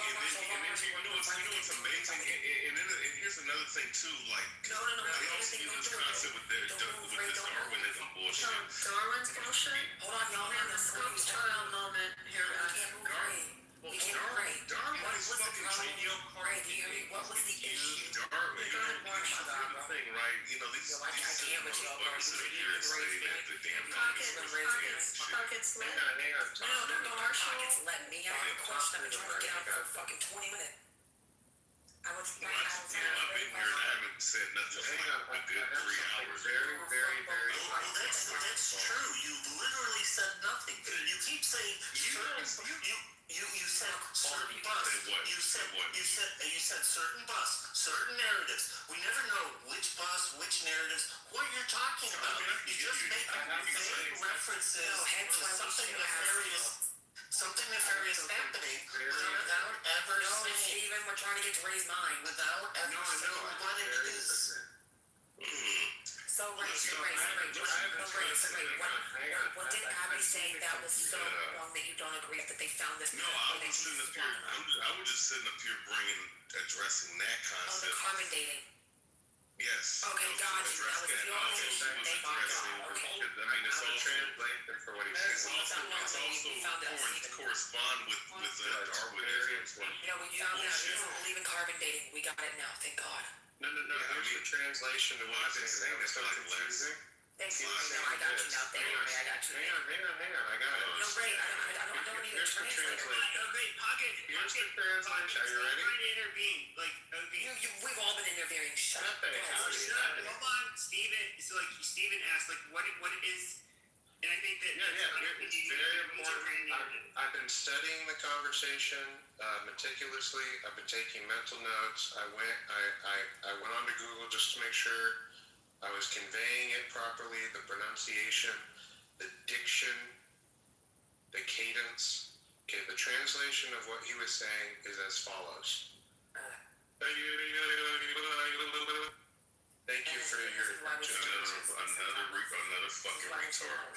what's amazing, and here's another thing too, like No. they also use this concept with this Darwinism bullshit. Darwin's bullshit. Hold on, y'all. We're in the Scopes trial moment here, guys. Darwin is fucking genius. What was the issue? Darwin, the thing, right? These motherfuckers sit here and say that the damn Pockets lit. No, our pockets let me. I have a question I've been trying to get out for fucking 20 minutes. I've been here and I haven't said nothing for a good 3 hours. Very, very, very. Well, that's true. You literally said nothing. You keep saying you said certain bus. You said certain bus, certain narratives. We never know which bus, which narratives, what you're talking about. You just make vague references to something nefarious happening without ever saying. Steven, we're trying to get to Ray's mind. Without ever saying what it is. So, Ray. What did Abby say that was so wrong that you don't agree that they found this? No, I was sitting up here. I was just sitting up here addressing that concept. Oh, the carbon dating. Yes. Okay, got you. That was the only thing. Thank God. Okay. I mean, it's all translated for what he It's said. also correspond with Darwinism. We found out you don't believe in carbon dating. We got it now. Thank God. No. Here's the translation of what I've been saying. It's so confusing. Thank you. No, I got you now. Thank you, Ray. I got you. Hang on. I got it. No, Ray, I don't need a translator. Okay, Pocket. Here's the translation. Are you ready? Trying to intervene. We've all been interviewing. Shut up. Hold on, Steven. So, Steven asked, what is, and I think that... It's very important. I've been studying the conversation meticulously. I've been taking mental notes. I went on to Google just to make sure I was conveying it properly, the pronunciation, the diction, the cadence. Okay, the translation of what he was saying is as follows. Thank you for your attention. Another fucking retard.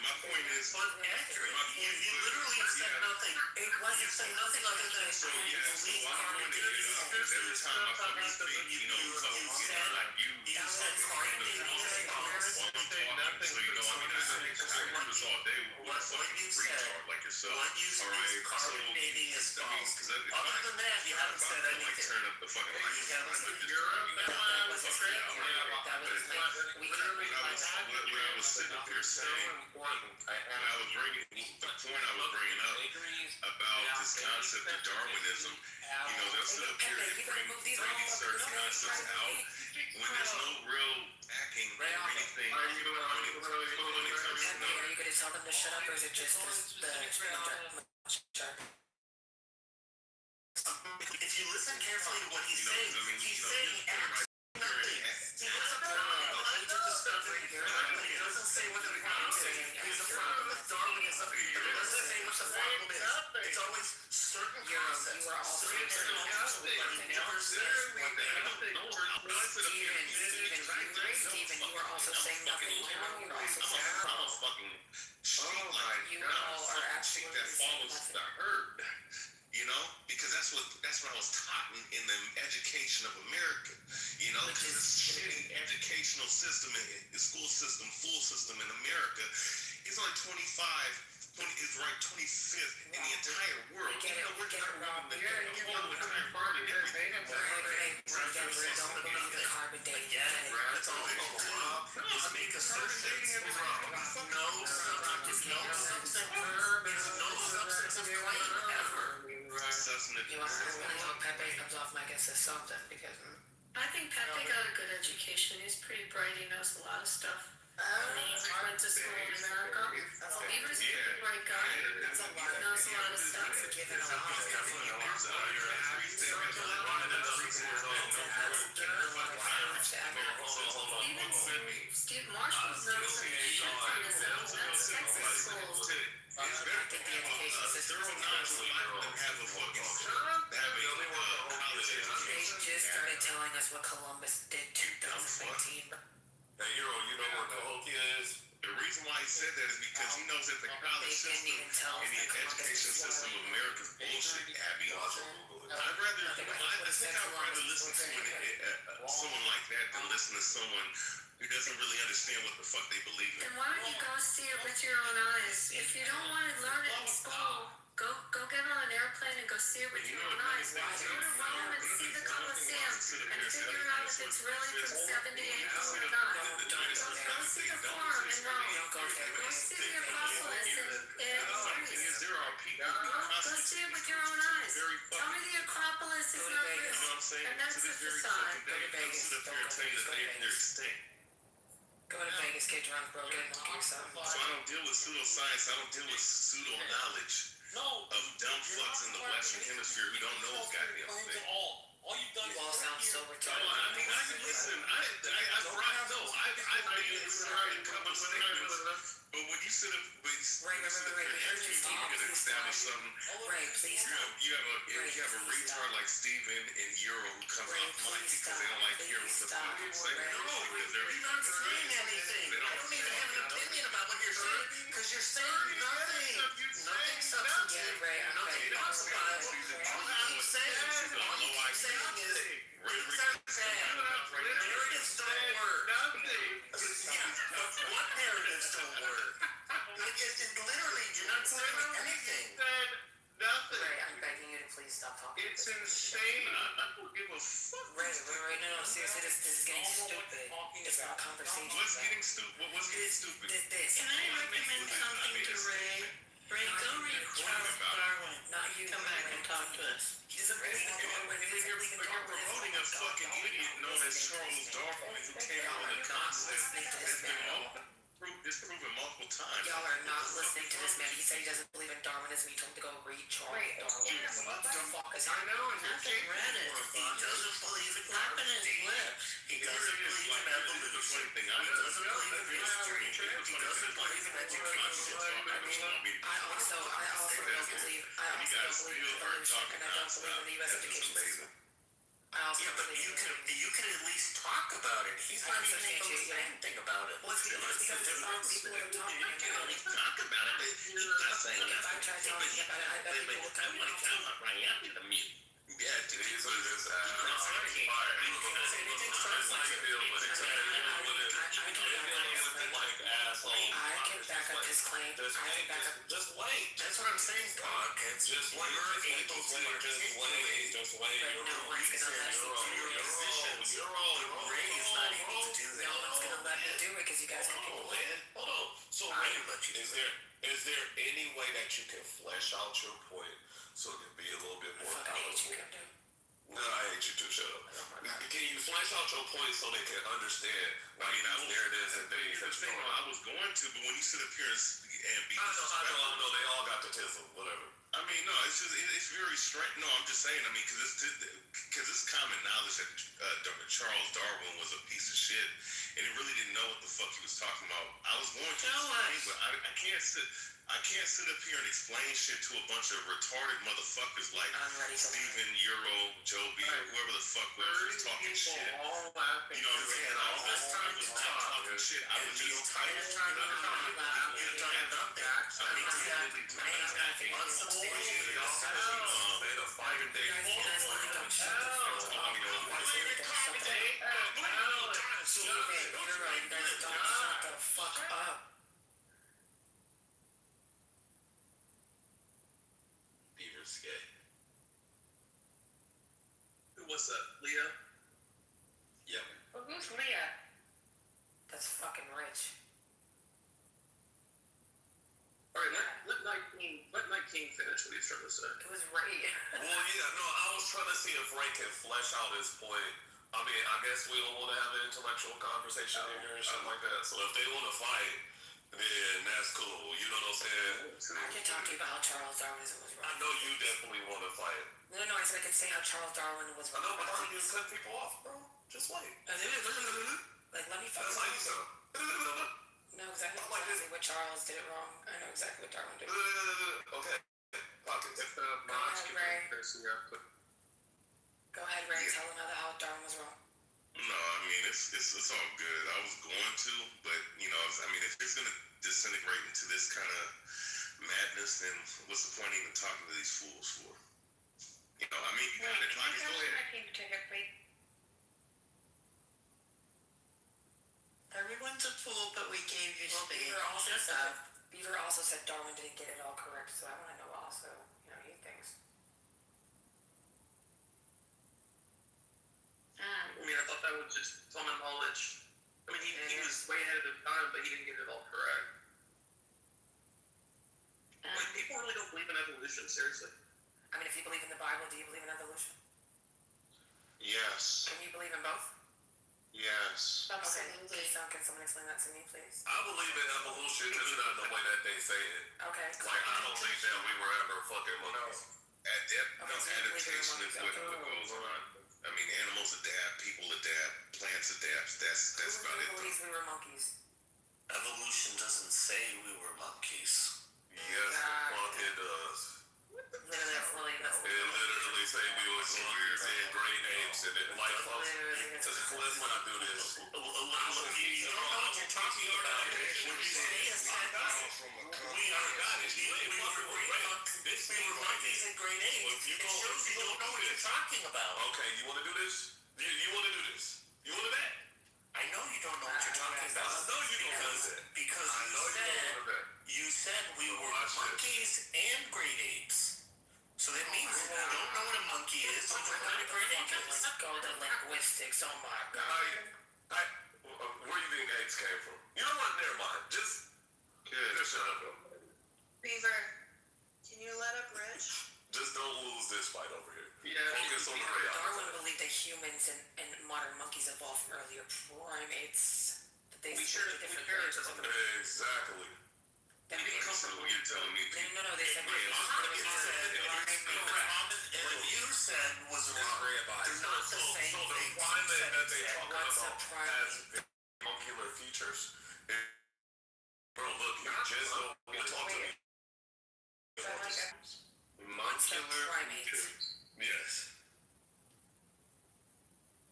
My point is, You literally said nothing. It wasn't nothing other than so I'm going to get up because every time I fucking speak, you like you so I can do this all day with a fucking retard like yourself. All right, carbonating is false. Other than that, you haven't said anything. Turn up the fucking lights. What I was sitting up here saying, the point I was bringing up about this concept of Darwinism, they'll sit up here and bring certain concepts out when there's no real backing or anything when it comes to Are you going to tell them to shut up, or is it just the If you listen carefully to what he's saying, he's saying absolutely nothing. He doesn't say what the problem is. There's a problem with Darwinism. He doesn't say what the problem is. It's always certain concepts. Steven, you are also saying nothing. I'm a fucking sheep you all are actually that follows the herd. Because that's what I was taught in the education of America. Because the shitty educational system, the school system, full system in America is only is ranked 25th in the entire world. We're getting wrong. Don't believe the carbon dating. That's all they do is make assertions wrong. No substance of claim ever. You want to hope Pepe comes off mic and says something, because I think Pepe got a good education. He's pretty bright. He knows a lot of stuff. He went to school in America. He was a pretty bright guy. He knows a lot of stuff. given a lot of Steve Marshall's known some shit on his own. That's Texas schools. They just started telling us what Columbus did 2019. Now, you know what Cahokia is? The reason why he said that is because he knows that the college system and the education system of America is bullshit, Abby. I think I'd rather listen to someone like that than listen to someone who doesn't really understand what the fuck they believe in. Then why don't you go see it with your own eyes? If you don't want to learn it in school, go get on an airplane and go see it with your own eyes. Go to Rome and see the Colosseum and figure out if it's really from 78 or not. Go see the Forum in Rome. Go see the Acropolis in Greece. Go see it with your own eyes. Tell me the Acropolis is not real. And that's a facade. Go to Vegas. Go to Vegas, get drunk, bro. Get yourself. So I don't deal with pseudoscience. I don't deal with pseudo knowledge of dumb fucks in the Western Hemisphere who don't know a goddamn thing. You all sound so retarded. I mean, listen. I've made a couple of statements, but when you sit up, Right, we heard you, Steve. you can establish something. Right, please stop. You have a retard like Steven and Euro who comes off mic because they don't like hearing what the fuck you're saying. Because You're not saying anything. I don't even have an opinion about what you're saying because you're saying nothing. Nothing substantive. Nothing possible. All you keep saying is narratives don't work. What narratives don't work? It literally, you're not saying anything. Nothing. Ray, I'm begging you to please stop talking. It's insane. I don't give a fuck. Ray, no, seriously, this is getting stupid. It's not a conversation. What's getting stupid? What's getting stupid? This. Can I recommend something to Ray? Ray, go read Charles Darwin. Not you. Come back and talk to us. He doesn't really want to know You're promoting a fucking idiot known as Charles Darwin who came up with a concept that's been proven multiple times. Y'all are not listening to this man. He said he doesn't believe in Darwinism. He told him to go read Charles Darwin. What the fuck is I know, and nothing read it. He doesn't believe in Darwin. He doesn't believe in evolution. He doesn't believe in history. He doesn't believe in education. I also don't believe in evolution, and I don't believe in the U.S. education system. But you can at least talk about it. He's not even able to say anything about it. Well, it's because there's a lot of people that are talking about it. Talk about it, but he's not saying it. If I tried talking about it, I bet people would come and come up right after the mute. Yeah, it is what it is. I can back up his claim. Just wait. That's what I'm saying, God. Just wait. Just wait. No one's gonna let me do it. You're all Ray's not able to do that. No one's gonna let me do it because you guys have people. Hold on. So Ray, is there any way that you can flesh out your point so it can be a little bit more palatable? No, I hate you too. Shut up. Can you flesh out your point so they can understand? Narratives and things. I was going to, but when you sit up here and be I know. They all got the tizzle. Whatever. I mean, no, it's just it's very strange. No, I'm just saying. I mean, because it's common knowledge that Charles Darwin was a piece of shit, and he really didn't know what the fuck he was talking about. I was going to explain, but I can't sit up here and explain shit to a bunch of retarded motherfuckers like Steven, Euro, Joby, or whoever the fuck was talking shit. You know what I'm saying? All this time was talking shit. I was just tired. What's up, Leah? Yep. Well, who's Leah? That's fucking rich. All right, let 19 finish what he's trying to say. It was Ray. Well, yeah, no, I was trying to see if Ray can flesh out his point. I mean, I guess we don't want to have an intellectual conversation in here and shit like that. So if they want to fight, then that's cool. You know what I'm saying? I can talk to you about how Charles Darwinism was wrong. I know you definitely want to fight. No, I said I could say how Charles Darwin was wrong. I know, but how you cut people off, bro? Just wait. Like, let me fuck That's how you sound. No, because I know exactly what Charles did it wrong. I know exactly what Darwin did. Okay. Pockets. Go ahead, Ray. Go ahead, Ray. Tell him how Darwin was wrong. No, I mean it's all good. I was going to, but you know, I mean, if it's gonna disintegrate into this kind of madness, then what's the point even talking to these fools for? You know, I mean, you got it. Go ahead. Everyone's a fool, but we gave you Well, space. Beaver also said Darwin didn't get it all correct, so I want to know also, he thinks. I mean, I thought that was just common knowledge. I mean, he was way ahead of his time, but he didn't get it all correct. Like, people really don't believe in evolution, seriously. I mean, if you believe in the Bible, do you believe in evolution? Yes. Can you believe in both? Yes. Okay, so can someone explain that to me, please? I believe in evolution, just not in the way that they say it. Okay. Like, I don't think that we were ever fucking monkeys. Adaptation is what goes on. I mean, animals adapt, people adapt, plants adapt. That's about it. Who believes we were monkeys? Evolution doesn't say we were monkeys. Yes, the fuck it does. It literally say we were monkeys and great apes, and it like folks. Let's not do this. You don't know what you're talking about. When you say a sentence, we are gods. We were monkeys and great apes. It shows you don't know what you're talking about. Okay, you want to do this? You want to do this? You want to bet? I know you don't know what you're talking about. I know you don't want to bet. Because you said we were monkeys and great apes. So that means you don't know what a monkey is. You don't know what a great ape is. Let's go to linguistics. Oh my God. Where do you think apes came from? You know what? Never mind. Just shut up. Beaver, can you let up Rich? Just don't lose this fight over here. Yeah. Focus on the Darwin believed that humans and modern monkeys evolved from earlier primates. That they different things. Exactly. That you comfortable you're telling me? No, they said what you said was wrong. They're not the same So the thing. primate that they talk about has molecular features. Bro, look, you just don't talk to me. Molecular features. Yes.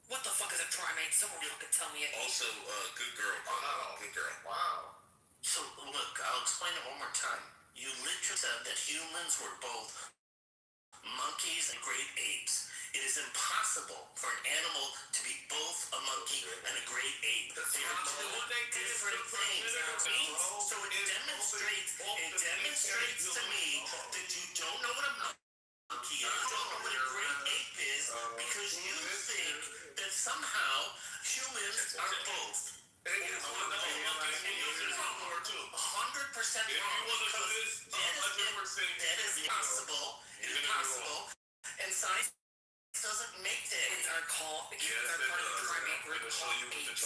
What the fuck is a primate? Someone fucking tell me it. Also, good girl. Wow. Good girl. Wow. So, look, I'll explain it one more time. You literally said that humans were both monkeys and great apes. It is impossible for an animal to be both a monkey and a great ape. They are two different things. So it demonstrates to me that you don't know what a monkey is, you don't know what a great ape is, because you think that somehow humans are both. 100% wrong. That is impossible. It is possible. And science doesn't make that. Humans are called primate group called apes.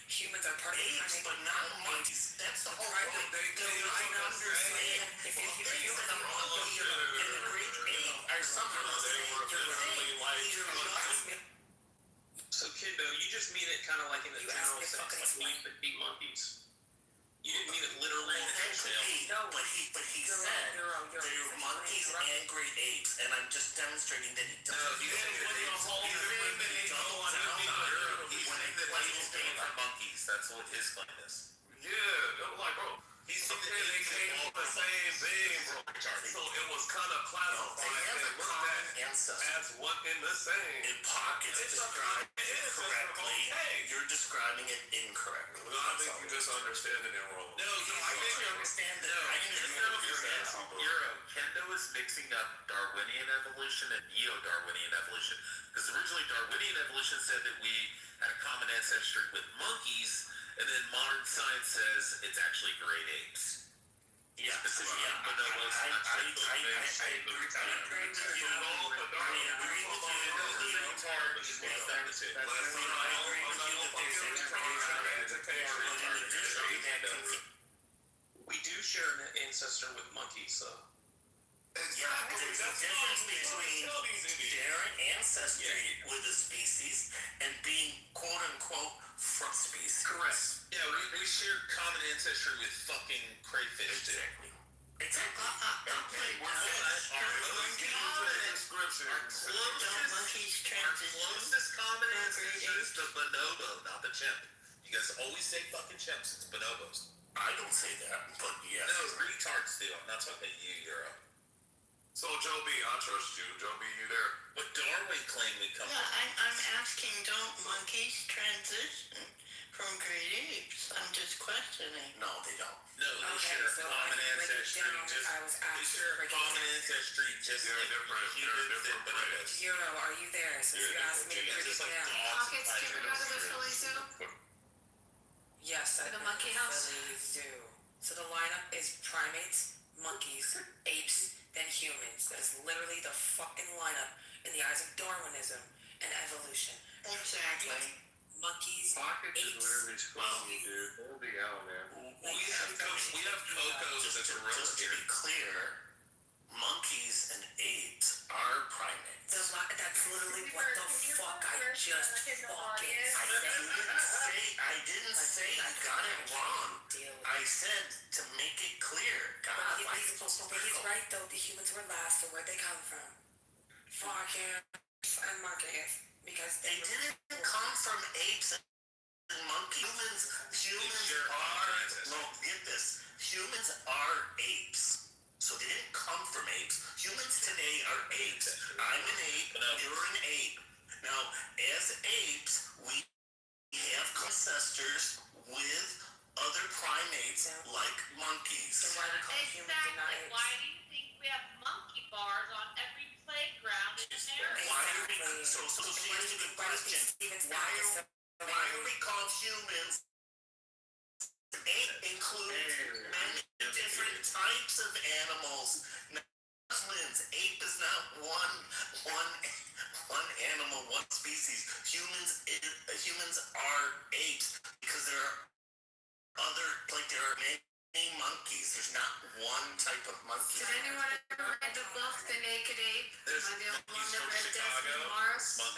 Humans are part of the apes, but not monkeys. That's the whole point. They're right understand. If you human and monkey and the great ape are somehow the same thing. So, Kiddo, you just mean it kind of like in the general sense, like we could be monkeys. You didn't mean it literally. But he said they're monkeys and great apes, and I'm just demonstrating that it doesn't. Monkeys. That's what his claim is. Yeah, like, bro. He's saying they came from the same thing, bro. So it was kind of classified as one in the same. In pockets, described correctly. You're describing it incorrectly. No, I think you just understanding it wrong. No, I think you understand it. Kendo is mixing up Darwinian evolution and Neo-Darwinian evolution. Because originally Darwinian evolution said that we had a common ancestry with monkeys, and then modern science says it's actually great apes. I agree with you. I agree with you. We do share an ancestor with monkeys, so. Yeah, there's a difference between sharing ancestry with a species and being quote unquote from species. Correct. Yeah, we share common ancestry with fucking crayfish too. Exactly. Our closest common ancestor is the bonobo, not the chimp. You guys always say fucking chimps, it's bonobos. I don't say that, but yes. No, retards do. I'm not talking to you, Euro. So, Joe B, I trust you. Joe B, you there? But Darwin claimed we come from. I'm asking, don't monkeys transition from great apes? I'm just questioning. No, they don't. No, they share common ancestry. Just like humans and bonobos. Euro, are you there? Since you asked me to break it down. Pockets to go to the Philly Zoo? Yes, the monkey house? Philly Zoo. So the lineup is primates, monkeys, apes, then humans. That is literally the fucking lineup in the eyes of Darwinism and evolution. Exactly. Monkeys, Pockets apes, is literally scrolling, dude. Hold the out, man. We have Cocos, Just the to gorillas be here. clear, monkeys and apes are primates. That's literally what the fuck I just fucking I didn't say you got it wrong. I said to make it clear. He's right though. The humans were last, so where'd they come from? Fucking and monkeys. Because they didn't come from apes and monkeys. Humans are, no, get this. Humans are apes. So they didn't come from apes. Humans today are apes. I'm an ape, you're an ape. Now, as apes, we have ancestors with other primates like monkeys. So why do we call humans and not apes? Why do you think we have monkey bars on every playground in America? So she asked a good question. Why are we called humans? Ape includes many different types of animals. Ape is not one animal, one species. Humans are apes because there are there are many monkeys. There's not one type of monkey. Did anyone ever read the book The Naked Ape? Am I the only one that read Desmond Morris? No,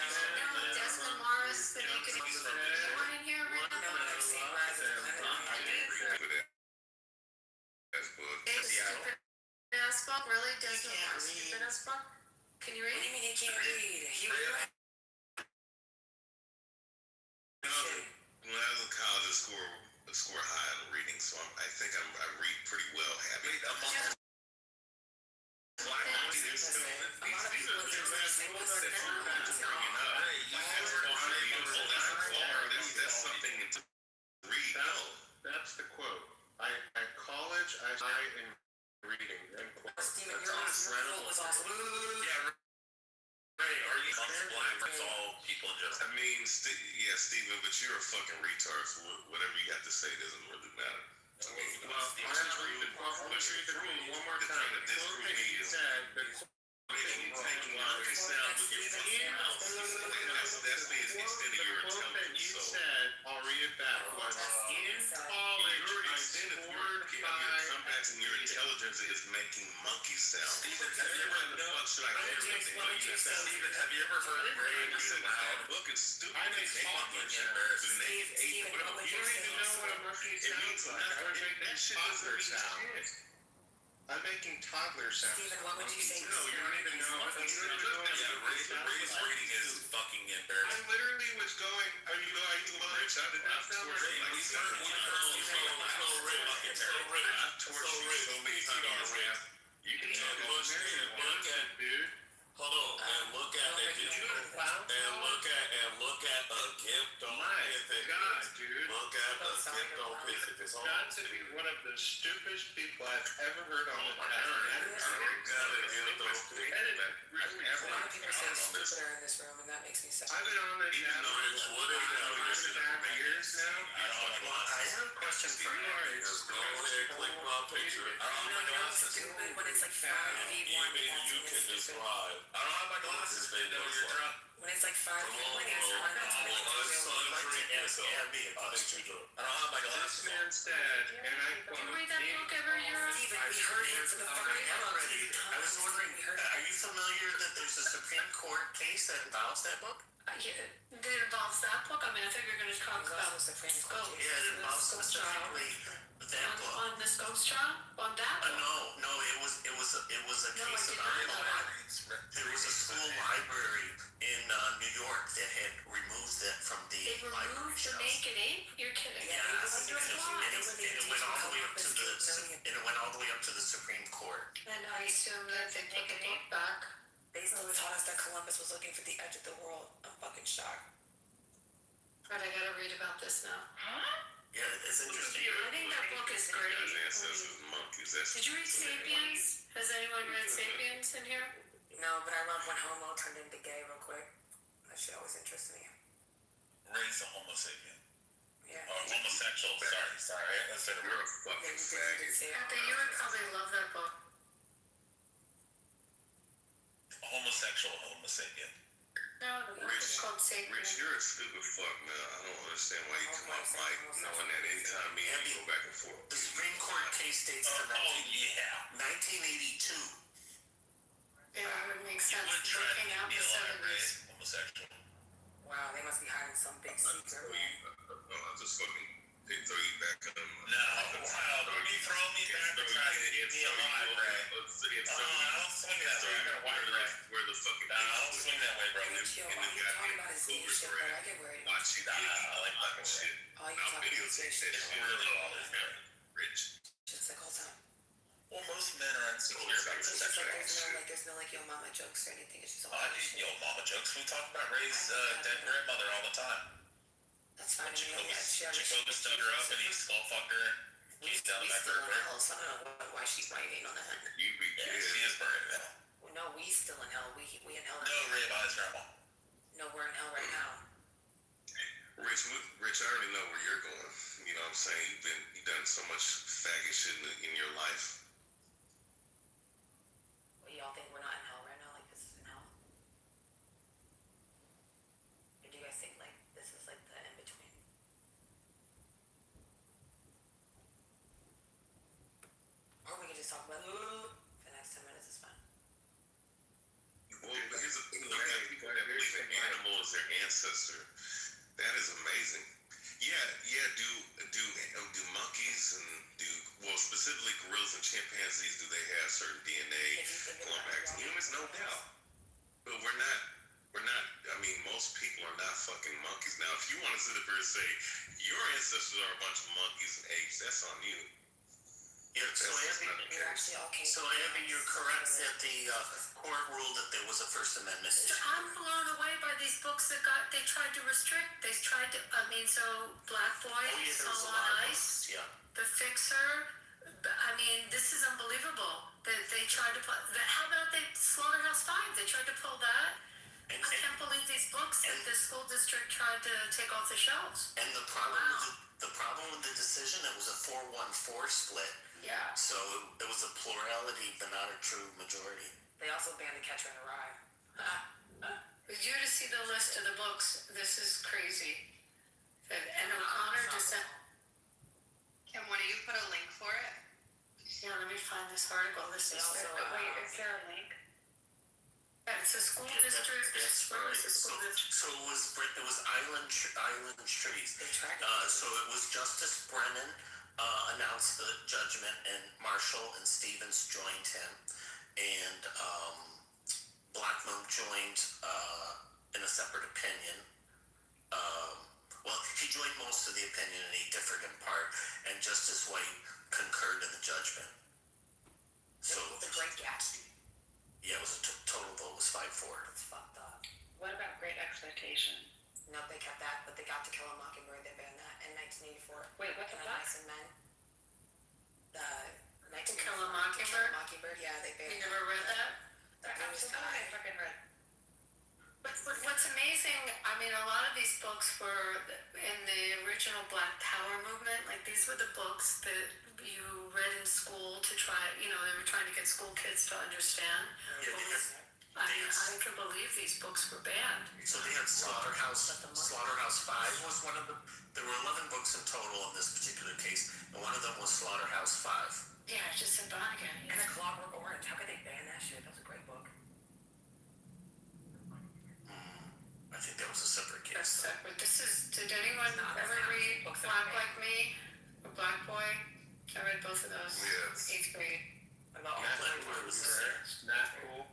Desmond Morris, The Naked Ape. Anyone in here read the book? I've seen Rise of the Planet of the Apes. Stupid ass book? Really? Desmond Morris, stupid ass book? Can you read? What do you mean he can't read? He was right. When I was in college, I scored high on reading, so I think I read pretty well. That's something to read. That's the quote. At college, I in reading. Steven, your quote was awesome. Yeah, Ray, are you black? It's all people just. I mean, Steven, but you're a fucking retard, so whatever you have to say doesn't really matter. I mean, let's read the quote one more time. The quote that he said, making monkey sound with your that's the extent of your intelligence. You said, I'll read it back. In college, I scored high. Sometimes your intelligence is making monkey sound. Steven, have you ever heard Ray read aloud? Book is stupid. I make talking sounds. You don't even know what a monkey sounds like. I was making toddler sounds. I'm making toddler sounds. Steven, what would you say? No, you don't even know. Ray's reading is fucking embarrassing. I literally was going. Are you Rich, I did not torture so many times. You can talk about dude. Hold on, and look at a gift. Don't piss it. God, dude. Look at a gift. Don't piss it. It's all. Got to be one of the stupidest people I've ever heard on the planet. A lot of people say stupider in this room, and that makes me sad. I've been on this channel for 5.5 years now. I have a question for you. Just go ahead, click my picture. I don't have my glasses. Stupid when it's like 5v1. You can describe. I don't have my glasses. You're drunk. When it's like 5v1, it's hard to tell. I don't have my glasses. This man said, and I quote, Did you read that book ever, Europe? Steven, we heard him for the fucking I was wondering, are you familiar that there's a Supreme Court case that involves that book? That involves that book? I mean, I think you're going to talk about the Supreme Court. Yeah, it involves specifically that book. On the Scopes trial? On that book? No, it was a case about there was a school library in New York that had removed that from the library removed the shelves. Naked Ape? You're kidding. Yeah, and it went all the way up to the Supreme Court. And I assume that they took the book back. Basically, taught us that Columbus was looking for the edge of the world. I'm fucking shocked. Right, I gotta read about this now. Yeah, it's interesting. I think that book is great. Did you read Sapiens? Has anyone read Sapiens in here? No, but I love when homo turned into gay real quick. That shit always interests me. Ray's a homo sapien. Yeah. Or homosexual. Sorry. You're a fucking faggot. Okay, you would probably love that book. Homosexual homo sapien. No, it's called Sapiens. Rich, you're a stupid fuck, man. I don't understand why you come off mic knowing that anytime me and you go back and forth. The Supreme Court case dates from 1982. Yeah, it would make sense. Not be the alive, 70s. right? Homosexual. Wow, they must be hiding some big secret. I'll just fucking throw you back on. No, wow, don't you throw me back and try to keep me alive, Ray. I don't swing that way. I got a white Ray. Where the fucking I don't swing that way, bro. Chill, all you talking about is gay shit, but I get worried. Watch you I like fucking shit. All you talking about is gay shit. It's really bothers me. Rich. Shit's like all the time. Well, most men are insecure about It's their just sexual like there's no like yo mama jokes or anything. It's just all shit. Yo, mama jokes. We talk about Ray's dead grandmother all the time. That's fine. Jacob stood her up and he skull fucked her. He's down the back of her. So I don't know why she's writing on that. You be Yeah, she is burning now. Well, no, we still in hell. We in hell. No, Ray about his grandma. No, we're in hell right now. Rich, I already know where you're going. You know what I'm saying? You've done so much faggot shit in your life. Well, y'all think we're not in hell right now? Like this is in hell? Or do you guys think like this is like the in between? Or we can just talk about for the next 10 minutes. Is fine. Well, here's the thing: people that believe an animal is their ancestor. That is amazing. Yeah. Do monkeys and specifically gorillas and chimpanzees? Do they have certain DNA going back to humans? No doubt. But we're not. I mean, most people are not fucking monkeys. Now, if you want to sit up here and say your ancestors are a bunch of monkeys and apes, that's on you. Yeah, so Abby, you're correct that the court ruled that there was a First Amendment issue. I'm blown away by these books that they tried to restrict. They tried to, so Black Boy, Soul on Ice, Yeah. The Fixer. I mean, this is unbelievable. They tried to put, how about Slaughterhouse 5? They tried to pull that. I can't believe these books that the school district tried to take off the shelves. And the problem with the decision, it was a 4-1-4 split. Yeah. So it was a plurality, but not a true majority. They also banned The Catcher in the Rye. For you to see the list of the books, this is crazy. And O'Connor just said. Can one of you put a link for it? Yeah, let me find this article. This is. Wait, is there a link? Yeah, it's a school district. Where was the school district? So it was Island Trees. So it was Justice Brennan announced the judgment, and Marshall and Stevens joined him, and Blackman joined in a separate opinion. Well, he joined most of the opinion, and he differed in part, and Justice White concurred in the judgment. So The Great Gatsby. Yeah, it was a total vote was 5-4. It's fucked up. What about Great Expectation? No, they kept that, but they got To Kill a Mockingbird. They banned that in 1984. Wait, what the And fuck? Mice and Men. The To Kill a Mockingbird? Yeah, they banned. You never read that? I fucking read. But what's amazing, I mean, a lot of these books were in the original Black Power movement. Like, these were the books that you read in school to try, they were trying to get school kids to understand. I can believe these books were banned. So they had Slaughterhouse 5 was one of them. There were 11 books in total in this particular case, and one of them was Slaughterhouse 5. Yeah, it's just symbolic. And A Clockwork Orange. How could they ban that shit? That was a great book. I think that was a separate case. That's separate. Did anyone ever read Black Like Me or Black Boy? I read both of those. Yes. 8th grade. What about Black Boy was there. Not cool.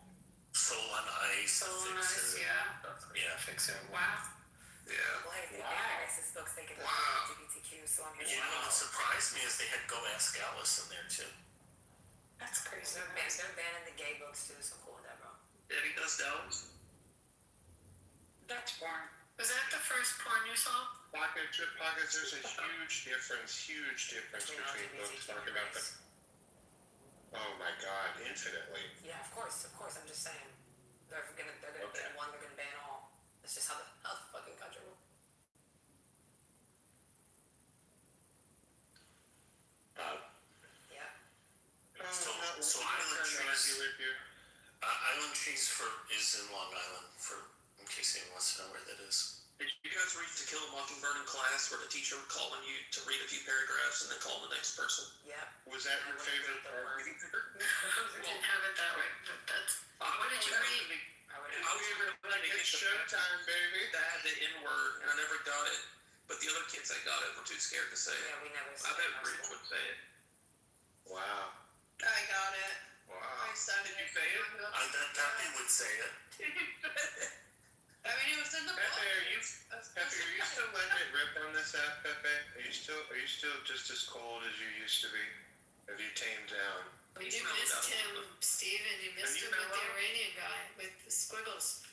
Soul on Ice. Soul on Ice, yeah. Yeah. Fixer. Wow. Yeah. Well, hey, if they ban racist books, they could ban LGBTQ, so I'm here. You know what surprised me is they had Go Ask Alice in there too. That's crazy. They're banning the gay books too, so I'm cool with that, bro. Debbie Does Dallas. That's porn. Was that the first porn you saw? Pockets, there's a huge difference between books talking about the. Oh my God, infinitely. Yeah, of course. I'm just saying. They're gonna ban one, they're gonna ban all. That's just how the fucking country works. Yeah. So Island Trees. Island Trees is in Long Island, in case anyone wants to know where that is. Did you guys read To Kill a Mockingbird in class, where the teacher would call on you to read a few paragraphs and then call the next person? Yeah. Was that your favorite part? We didn't have it that way, but that's. What did you read? I would I was trying to get It's the showtime, baby. that had the N word, and I never got it. But the other kids that got it were too scared to say it. Yeah, we never I said bet it. Rich would say it. Wow. I got it. Wow. My son Did you say it? I bet Pepe would say it. I mean, it was in the book. Pepe, are you still letting it rip on this app, Pepe? Are you still just as cold as you used to be? Have you tamed down? You missed him, Steven. You missed him with the Iranian guy with the squiggles.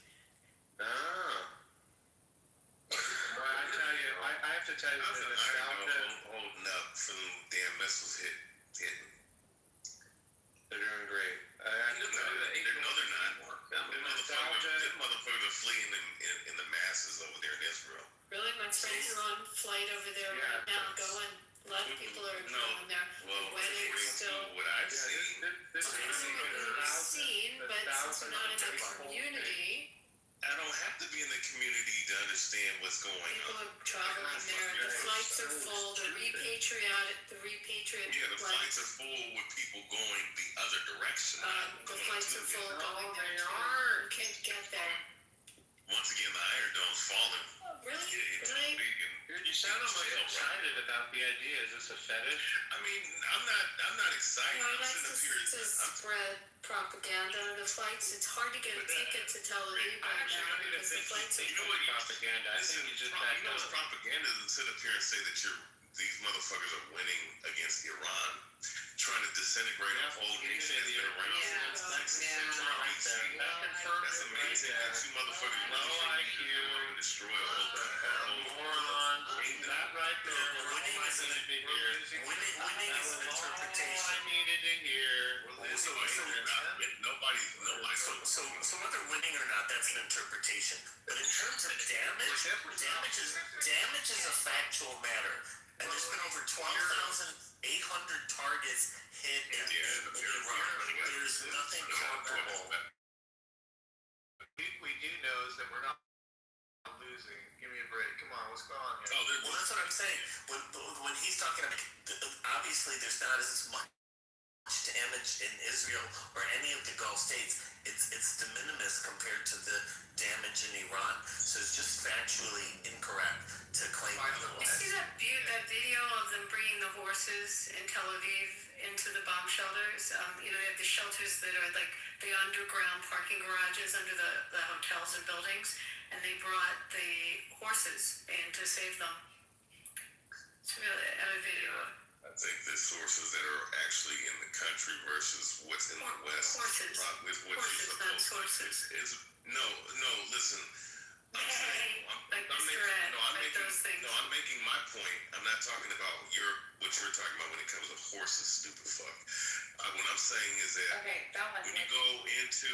Ah. Well, I tell you, I have to tell you, How's the an Iron nostalgia, Dome holding up for them damn missiles hitting? they're doing great. I have to tell you, No, they're not. the nostalgia, Them motherfuckers are fleeing in the masses over there in Israel. Really, my friends are on flight over there right now going. A lot of people are going there. Well, Weddings according still. to what I've seen, this is That's what we've seen, but since we're not in the community, I don't have to be in the community to understand what's going people on. are traveling there. The flights are full. The repatriate Yeah, the flights are full with people going the other direction. The flights are full going there. they are. You can't get there. Once again, the Iron Dome's falling. Really? Yeah, it's Really? big and Dude, you sound almost excited about the idea. Is this a fetish? I mean, I'm not excited. No, I'm that's sitting up here. to spread propaganda on the flights. It's hard to get a ticket to Tel Aviv right now because the flights are You know what? Propaganda. I think you just you know what's propaganda is to sit up here and say that these motherfuckers are winning against Iran, trying to disintegrate a whole nation that's been around since the 19th century. That's amazing that you motherfuckers really want to destroy a whole moron. That right there. Winning is an interpretation. I needed to hear. So whether winning or not, that's an interpretation. But in terms of damage is a factual matter. And there's been over 12,800 targets hit in Iraq. There's nothing comparable. We do know is that we're not losing. Give me a break. Come on, what's going on here? Well, that's what I'm saying. When he's talking about, obviously there's not as much damage in Israel or any of the Gulf states. It's de minimis compared to the damage in Iran. So it's just factually incorrect to claim You see that video of them bringing the horses in Tel Aviv into the bomb shelters? They have the shelters that are like the underground parking garages under the hotels and buildings, and they brought the horses in to save them. It's really a video. I think the sources that are actually in the country versus what's in the West. Horses. No, listen. I'm making my point. I'm not talking about what you're talking about when it comes to horses, stupid fuck. What I'm saying is that when you go into,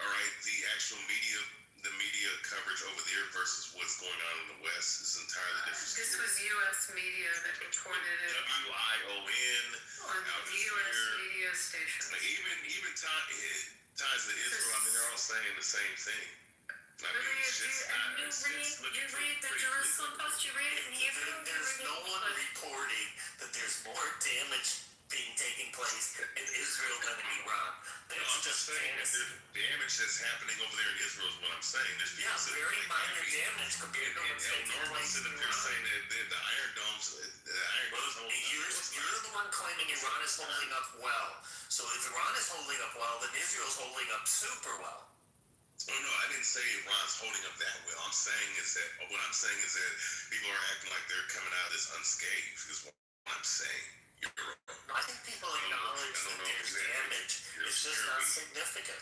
the actual media, the media coverage over there versus what's going on in the West is entirely different. This was U.S. media that reported it WION on the U.S. media station. Even ties to Israel, I mean, they're all saying the same thing. I mean, You read the Jerusalem Post, you read it in Hebrew? There's no one reporting that there's more damage being taking place in Israel than in Iran. I'm just saying that there's damage that's happening over there in Israel is what I'm saying. There's very minor damage compared to what's taking place in Iran. Saying that the Iron Domes, you're the one claiming Iran is holding up well. So if Iran is holding up well, then Israel's holding up super well. Oh no, I didn't say Iran's holding up that well. What I'm saying is that people are acting like they're coming out of this unscathed. Is what I'm saying. You're wrong. I think people acknowledge that there's damage. It's just not significant.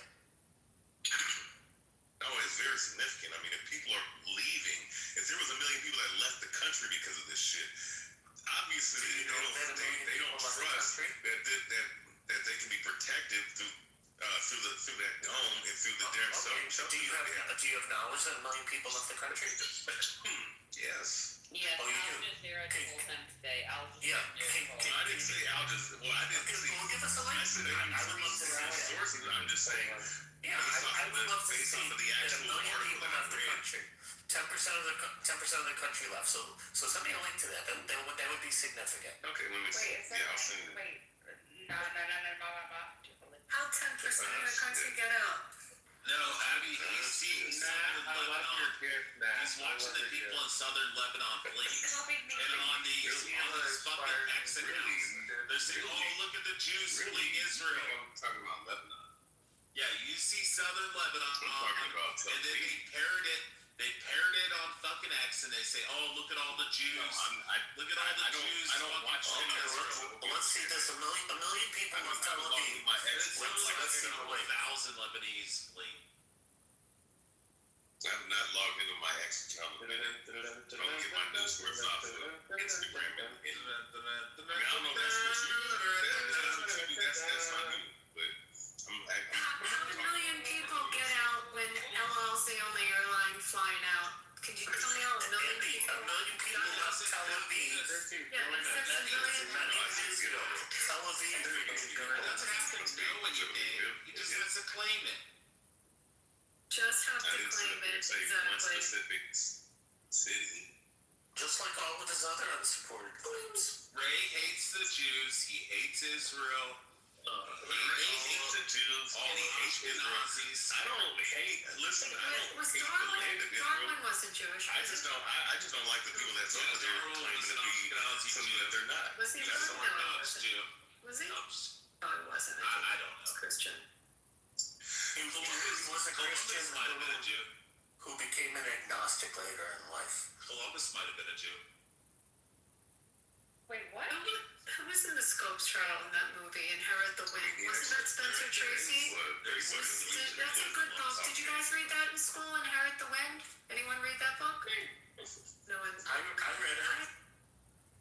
No, it's very significant. I mean, if people are leaving, if there was 1 million people that left the country because of this shit, obviously they don't trust that they can be protected through that dome and through the damn shelter. Do you have knowledge that 1 million people left the country? Yes. Yes, I was just there the whole time today. I didn't say Al just. Well, I didn't see. Well, give us a link. I said I would love to see sources. I'm just saying. I would love to see based off of the that actual 1 million article people that I left the read. country. 10% of the country left. So send me a link to that. That would be significant. Okay, let me see. I'll send it. No. How 10% of the country get out? No, Abby, he's watching the people in southern Lebanon flee. And on these fucking X accounts, they're saying, oh, look at the Jews fleeing Israel. I'm talking about Lebanon. Yeah, you see southern Lebanon, I'm talking about and then they parrot it on fucking X, and they say, oh, look at all the Jews. Look at all the Jews. I don't watch Israel. Let's see this. A million people in Tel Aviv. Let's see 1,000 Lebanese flee. I'm not logged into my X account. I don't get my news source off of Instagram. I mean, I don't know if that's what you do. That's not me. But How a million people get out when LL's the only airline flying out? Could you tell me how a million people? A million people left Tel Aviv. Yeah, it says a million. Tel Aviv. Doesn't have to do when you do. He just has to claim it. Just have to claim it, one exactly. specific city. Just like all of his other unsupported claims. Ray hates the Jews. He hates Israel. He hates the Jews and he hates Israel. I don't hate. Listen, I don't Was hate the land of Israel. Darwin wasn't Jewish. I just don't like the people that's over there claiming to be something that they're not. Was he That's Darwin? all. No, was he? No, he wasn't. I don't know. He's Christian. He was a Christian who became an agnostic later in life. Columbus might have been a Jew. Wait, what? Who was in the Scopes trial in that movie, Inherit the Wind? Wasn't that Spencer Tracy? That's a good book. Did you guys read that in school, Inherit the Wind? Anyone read that book? No one. I read it.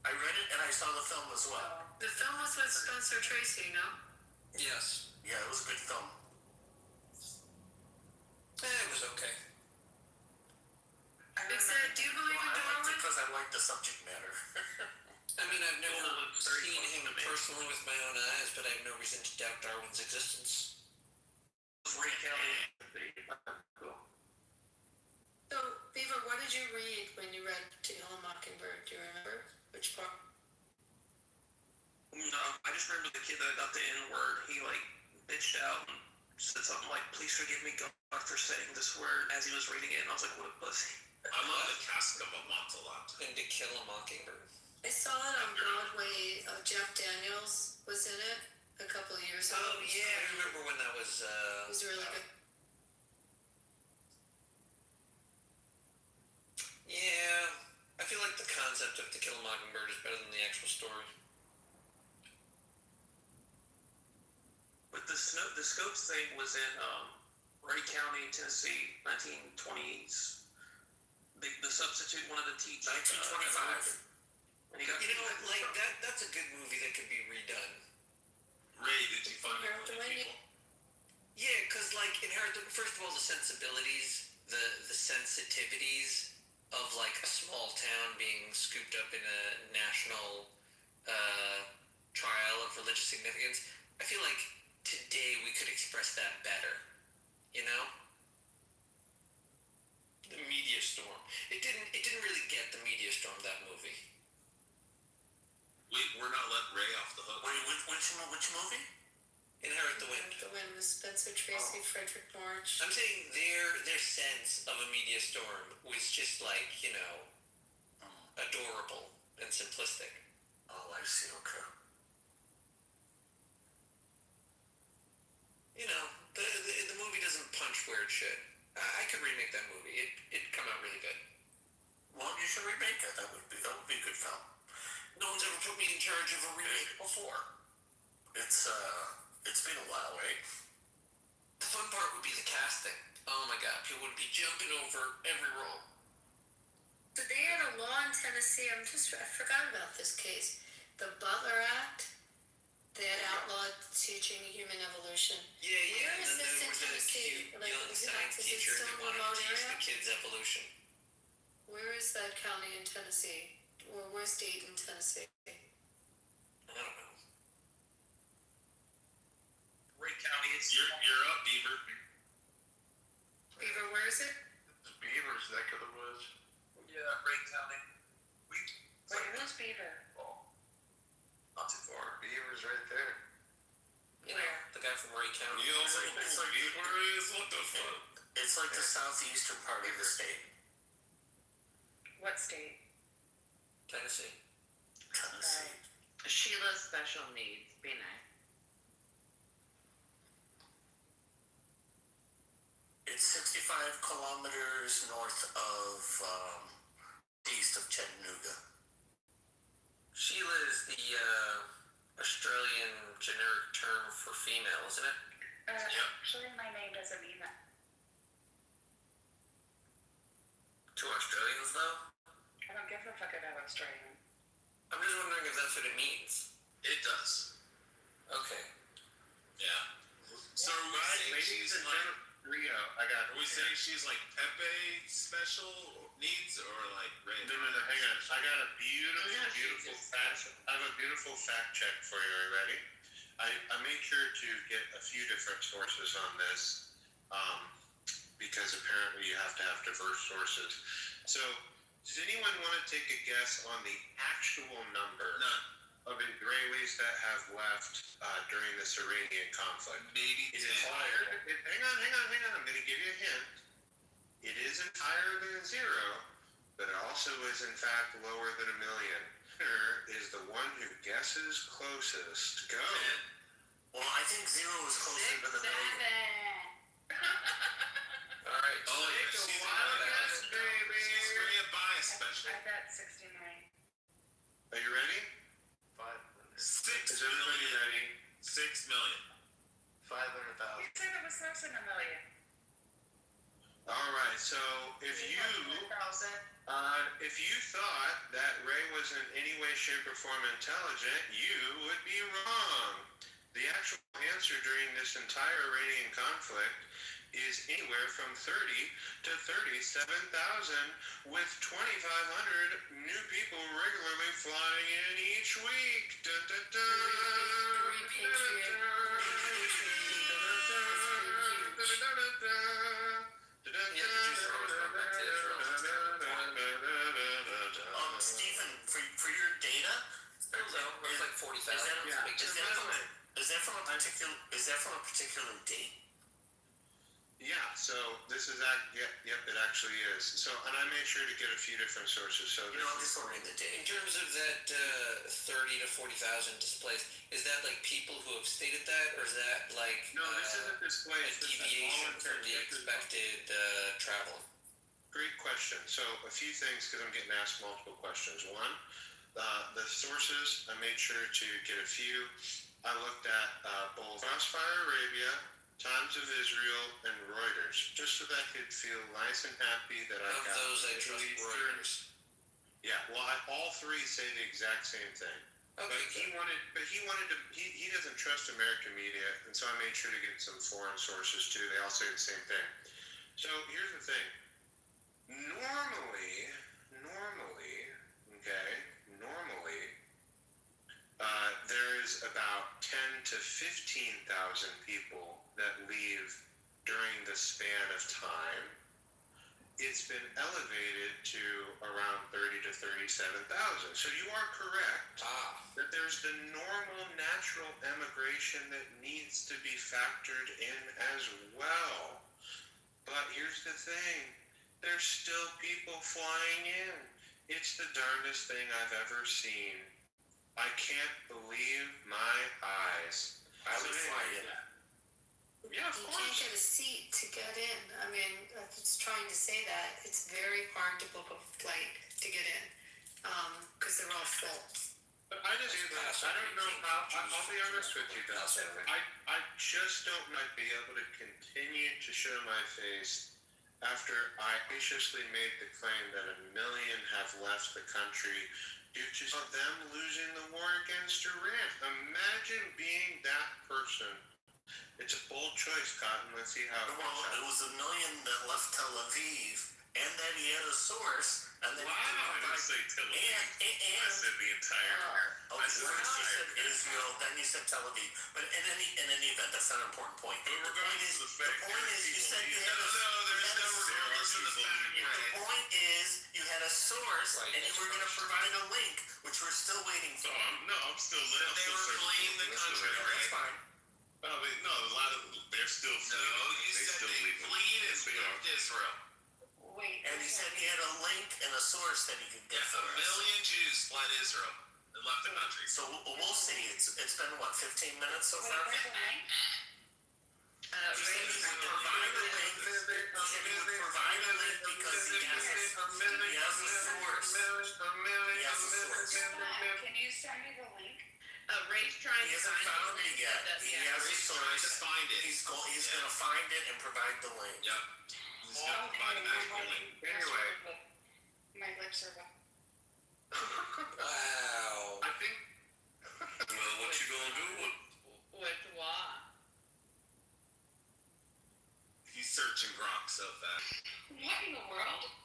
I read it and I saw the film as well. The film was with Spencer Tracy, no? Yes. Yeah, it was a good film. It was okay. Except, do you believe in I liked Darwin? it because I liked the subject matter. I mean, I've never seen him personally with my own eyes, but I have no reason to doubt Darwin's existence. Ray County. So, Beaver, what did you read when you read To Kill a Mockingbird? Do you remember? Which part? No, I just remember the kid that got the N-word. He, bitched out and said something like, please forgive me, God, for saying this word as he was reading it. And I was like, what a pussy. I love the Cask of a Mont a lot. And To Kill a Mockingbird. I saw it on Broadway. Jeff Daniels was in it a couple of years ago. Oh, yeah, I remember when that was, It was really good. Yeah, I feel like the concept of To Kill a Mockingbird is better than the actual story. But the Scopes thing was in Ray County, Tennessee, 1920s. The substitute wanted to teach 1925. And he got that's a good movie that could be redone. Ray, did you find it funny people? Yeah, because first of all, the sensibilities, the sensitivities of a small town being scooped up in a national trial of religious significance. I feel like today we could express that better, you know? The media storm. It didn't really get the media storm, that movie. We're not letting Ray off the hook. Wait, which movie? Inherit the Wind. The Wind with Spencer Tracy, Frederick March. I'm saying their sense of a media storm was just adorable and simplistic. Oh, I see. Okay. The movie doesn't punch where it should. I could remake that movie. It'd come out really good. Well, you should remake it. That would be a good film. No one's ever put me in charge of a remake before. It's been a while, right? The fun part would be the casting. Oh my god, people would be jumping over every role. So they had a law in Tennessee. I forgot about this case. The Butler Act. They had outlawed teaching human evolution. Yeah. Where is And then this there in was a Tennessee? cute young science teacher that wanted to teach the kids evolution. Where is that county in Tennessee? Or where's Dayton, Tennessee? I don't know. Ray County, You're up, Beaver. Beaver, where is it? Beaver's neck of the woods. Yeah, Ray County. Wait, who's Beaver? Not too far. Beaver's right there. The guy from Ray County. You also It's like what the fuck? it's like the southeastern part of the state. What state? Tennessee. Sheila's special needs. Be nice. It's 65 kilometers north of east of Chattanooga. Sheila is the Australian generic term for female, isn't it? Actually, my name doesn't mean that. To Australians, though? I don't give a fuck about Australian. I'm just wondering if that's what it means. It does. Okay. Yeah. So are we saying she's like Rio, I got. Are we saying she's like Pepe special needs or like Ray? No, hang on. I got a beautiful fact. I have a beautiful fact check for you. Are you ready? I made sure to get a few different sources on this, because apparently you have to have diverse sources. So, does anyone want to take a guess on the actual number of Israelis that have left during this Iranian conflict? Maybe Is it higher? Hang on. I'm going to give you a hint. It isn't higher than zero, but it also is in fact lower than 1 million. Winner is the one who guesses closest. Go. Well, I think zero is closer to the million. All right. Oh, yeah, she's very biased special. I bet 69. Are you ready? 6 Is everybody million. ready? 6 million. 500,000. You said it was less than 1 million. All right. So if you thought that Ray was in any way, shape, or form intelligent, you would be wrong. The actual answer during this entire Iranian conflict is anywhere from 30 to 37,000, with 2,500 new people regularly flying in each week. Da, da, da. Stephen, for your data, It's like 40,000. is that from a particular date? Yeah, so this is it actually is. So, and I made sure to get a few different sources. So I'm just ordering the In date. terms of that 30 to 40,000 displaced, is that like people who have stated that, or is that like No, this isn't displaced. a deviation from the expected travel? Great question. So a few things, because I'm getting asked multiple questions. One, the sources, I made sure to get a few. I looked at both Crossfire Arabia, Times of Israel, and Reuters, just so that I could feel nice and happy that I Of got those, I trust Reuters. Yeah, well, all three say the exact same thing. Okay, But he doesn't trust American media, and so I made sure to get some foreign sources too. They all say the same thing. So here's the thing. Normally, there's about 10 to 15,000 people that leave during the span of time. It's been elevated to around 30 to 37,000. So you are correct that there's the normal natural emigration that needs to be factored in as well. But here's the thing. There's still people flying in. It's the darndest thing I've ever seen. I can't believe my eyes. I would fly in. Yeah, of You course. can't get a seat to get in. I mean, I was trying to say that. It's very hard to book a flight to get in, because they're all full. But I don't know how, I'll be honest with you guys. I just don't might be able to continue to show my face after I graciously made the claim that 1 million have left the country due to them losing the war against Iran. Imagine being that person. It's a bold choice, Cotton. Let's see how it works out. It was 1 million that left Tel Aviv, and then he had a source, and then I didn't say Tel Aviv. I said the entire. Okay, I said the first you entire. said Israel, then you said Tel Aviv. But in any event, that's not an important point. But regardless of the fact, You said you had The point is you had a source, and you were going to provide a link, which we're still waiting for. I'm still They were fleeing the country. That's fine. I mean, no, a lot of they're still fleeing. No, you they said still they leaving. fleed and left Israel. Wait. And he said he had a link and a source that he could get Yes, for a us. million Jews fled Israel and left the country. So we'll see. It's been what, 15 minutes so far? Where's the link? He said he would provide a link. He said he would provide a link because he has a source. He has a source. Can you send me the link? Ray's trying He to hasn't find found it yet. He has a He's trying source. to find it. He's gonna find it and provide the link. Yep. He's gonna provide an actual link. Anyway. My lips are wet. Wow. I think. Well, what you gonna do? With what? He's searching Gronk so fast. What in the world?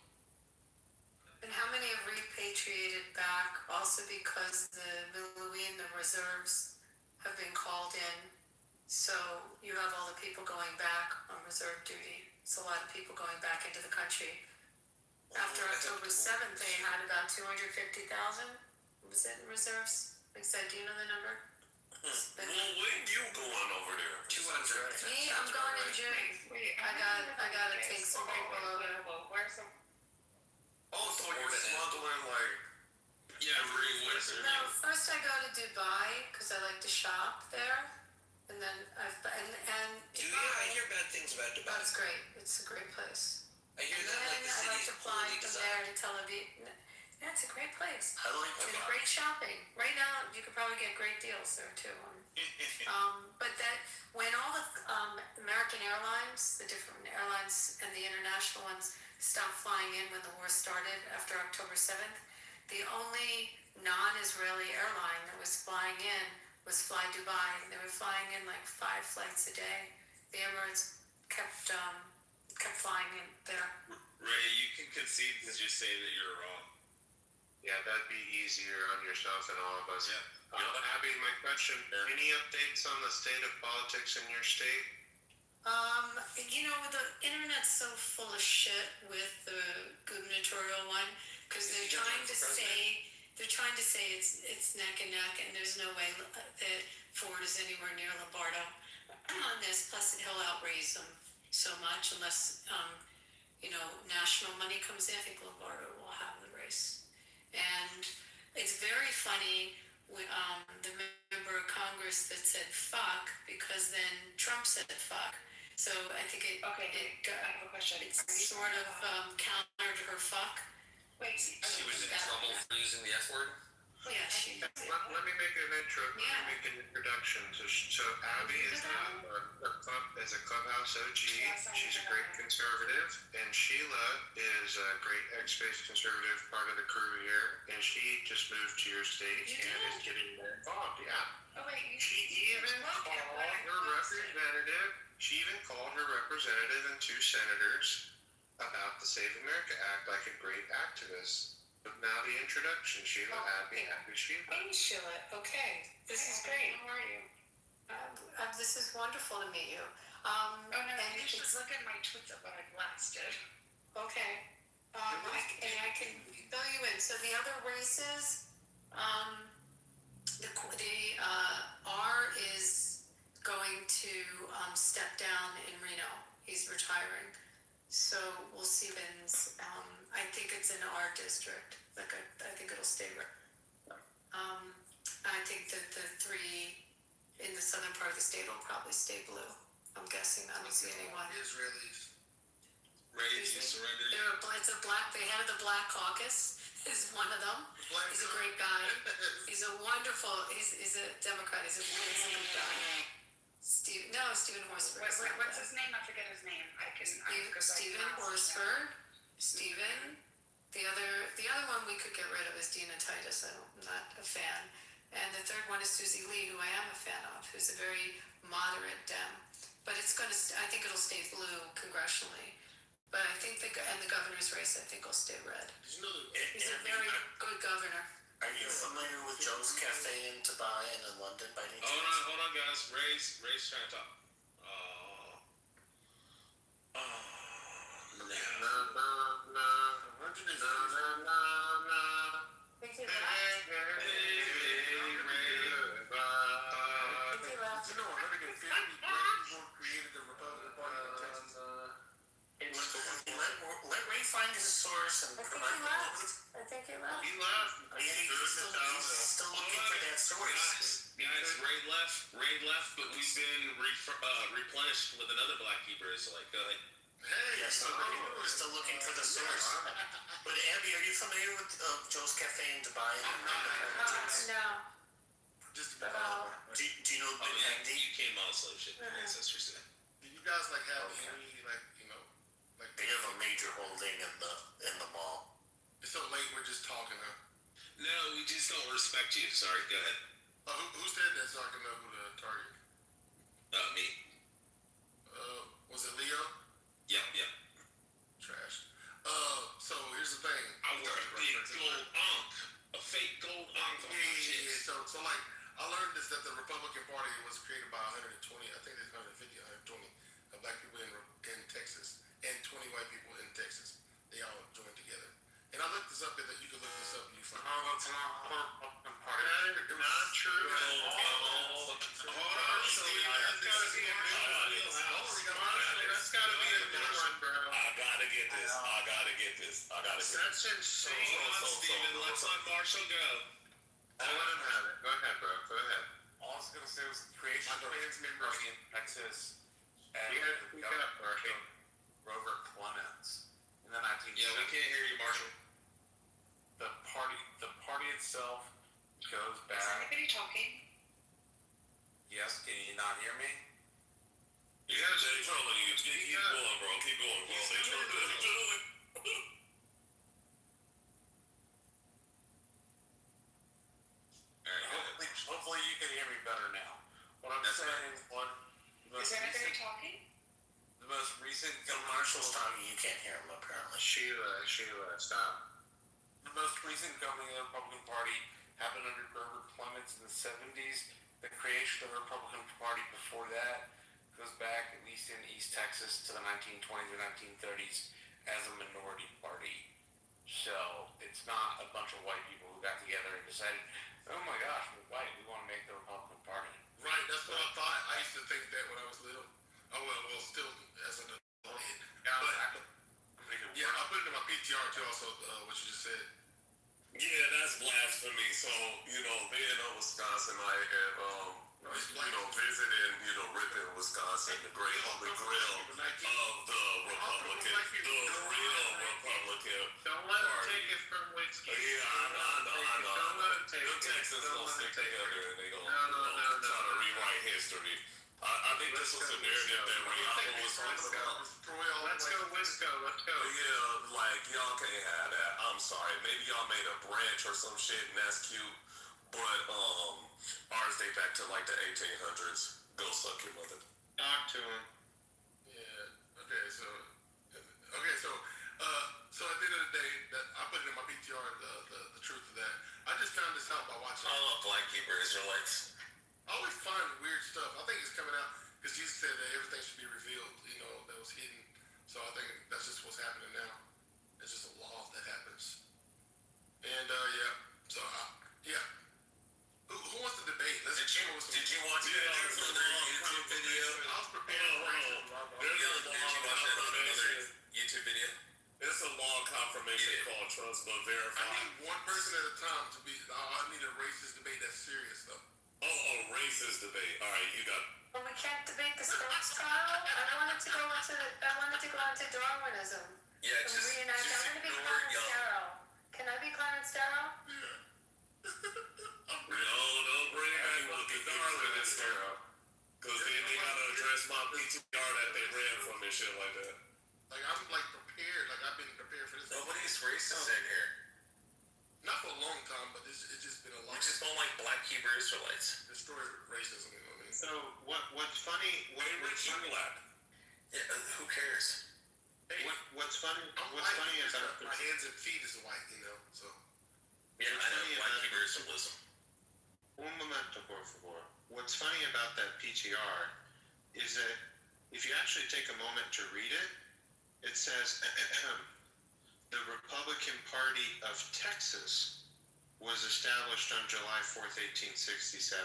And how many have repatriated back also because the military and the reserves have been called in? So you have all the people going back on reserve duty. It's a lot of people going back into the country. After October 7th, they had about 250,000. Was it in reserves? Like I said, do you know the number? Well, when you going over there? 200. Me, I'm going in June. Wait, I gotta take some people over. Where's the... Oh, so you're smuggling like... Yeah, No, first I go to Dubai because I like to shop there, and then Do you? I hear bad things about Dubai. That's great. It's a great place. I hear And that like then the I like city's to fly poorly from there designed. to Tel Aviv. Yeah, it's a great place. I like And Dubai. great shopping. Right now, you could probably get great deals there too. But that when all the American airlines, the different airlines and the international ones stopped flying in when the war started after October 7th, the only non-Israeli airline that was flying in was Fly Dubai. They were flying in like 5 flights a day. The Emirates kept flying in there. Ray, you can concede and just say that you're wrong. Yeah, that'd be easier on yourself and all of us. Yeah. Abby, my question, any updates on the state of politics in your state? You know, the internet's so full of shit with the gubernatorial one because they're trying to say it's neck and neck, and there's no way that Ford is anywhere near Lombardo on this. Plus, he'll outraise them so much unless national money comes in. I think Lombardo will have the race, and it's very funny. The member of Congress that said fuck because then Trump said fuck. So I think I have a question. It's sort of countered her fuck. Wait, She was in trouble for using the F word? Yeah, she. Let me make an intro. Let me make an introduction. So Abby is a clubhouse OG. She's a great conservative, and Sheila is a great X-based conservative, part of the crew here, and she just moved to your state and is getting more involved. Yeah. Oh wait, She even called her representative and 2 senators about the Save America Act like a great activist. But now the introduction, Sheila, Abby Sheila. Hey Sheila, okay, this is great. How are you? This is wonderful to meet you. You should look at my tweets of what I've last did. Okay. I can fill you in. So the other races, the R is going to step down in Reno. He's retiring. So we'll see wins. I think it's an R district. I think it'll stay. I think that the 3 in the southern part of the state will probably stay blue. I'm guessing. I don't see anyone. Israelis. Ready to surrender? The head of the Black Caucus is one of them. He's a great guy. He's a wonderful. He's a Democrat. He's a good guy. Stephen Horsford. What's his name? I forget his name. Stephen Horsford. Stephen. The other one we could get rid of is Dina Titus. I'm not a fan. And the third one is Susie Lee, who I am a fan of, who's a very moderate Dem. But I think it'll stay blue congressionally. But I think the governor's race, I think, will stay red. He's a very good governor. Are you familiar with Joe's Cafe in Dubai and in London by any chance? Hold on, guys. Ray's trying to talk. Guys, Raid left, but we've been replenished with another Black Hebrew Israelite. Go ahead. Hey, we're still looking for the source. But Abby, are you familiar with Joe's Cafe in Dubai? No. Just do you know Ben Hagdi? You came out of slave ship, your ancestors said. Do you guys like have any like they have a major holding in the mall. It's so late we're just talking, huh? No, we just don't respect you. Sorry, go ahead. Who said that so I can know who to target? Me. Was it Leo? Yep. Trash. So here's the thing. I wear a big gold ankh. A fake gold ankh on my chest. So like, I learned this, that the Republican Party was created by 120, I think it's 150, 120 black people in Texas and 20 white people in Texas. They all joined together. And I looked this up, and you can look this up and you find That's not true at all. Hold on, Steve. That's gotta be a new one. That's gotta be a new one, bro. I gotta get this. That's insane. Hold on, Steven. Let's let Marshall go. I'll let him have it. Go ahead, bro. Go ahead. All I was gonna say was the creation of members in Texas and You gotta speak up, Marshall. Grover Clements in the 1970s. Yeah, we can't hear you, Marshall. The party itself goes back. Is anybody talking? Yes, can you not hear me? Yeah, they trolling you. Keep going, bro. Keep going, bro. They trolling. Hopefully you can hear me better now. What I'm saying, Is anybody talking? the most recent When Marshall's talking, you can't hear him apparently. Sheila, stop. The most recent governing of the Republican Party happened under Grover Clements in the 70s. The creation of the Republican Party before that goes back, at least in East Texas, to the 1920s or 1930s as a minority party. So it's not a bunch of white people who got together and decided, oh my gosh, we're white, we want to make the Republican Party. Right, that's what I thought. I used to think that when I was little. Oh, well, still as an adult. Yeah, I put it in my PTR too, also, what you just said. Yeah, that's blasphemy. So, being in Wisconsin, I have, visited, Ripon, Wisconsin, the great Holy Grail of the Republican, the real Republican Don't let him Party. take it from whiskey. Yeah, I know. Don't let him take The it. Texans Don't don't let stick him take together it. and they don't No. try to rewrite history. I think this was the narrative that Rihanna was talking about. Let's go, Wisco. Let's go. Yeah, like, y'all can't have that. I'm sorry. Maybe y'all made a branch or some shit and that's cute. But, ours date back to like the 1800s. Go suck your mother. Talk to him. Yeah. Okay. So at the end of the day, that I put it in my PTR. The truth of that. I just found this out by watching. Black Hebrew Israelites. I always find weird stuff. I think it's coming out because Jesus said that everything should be revealed. That was hidden. So I think that's just what's happening now. It's just a law that happens. And Who wants to debate? Did you watch the YouTube video? I was prepared for it. There's a Did you watch that on another YouTube video? It's a law confirmation called trust but verify. I need one person at a time to be. I need a racist debate that's serious though. Oh, a racist debate. All right, you got. Well, we can't debate the Stokes trial. I wanted to go into Darwinism. Yeah, And just reenact. I'm going to be ignore Clarence y'all. Darrow. Can I be Clarence Darrow? Don't bring back what the Darwin is there. Because then they gotta address my PTR that they ran from and shit like that. Like I'm prepared. Like I've been prepared for this. Nobody's racist in here. Not for a long time, but it's just been a long. We just don't like Black Hebrew Israelites. Destroy racism. You know what I mean? So what's funny? Rich you black. Yeah, who cares? Hey, What's funny? I'm What's white, funny just about my hands and feet is white, So. Yeah, I know Black Hebrew Israelism. Un momento, por favor. What's funny about that PTR is that if you actually take a moment to read it, it says the Republican Party of Texas was established on July 4th, 1867.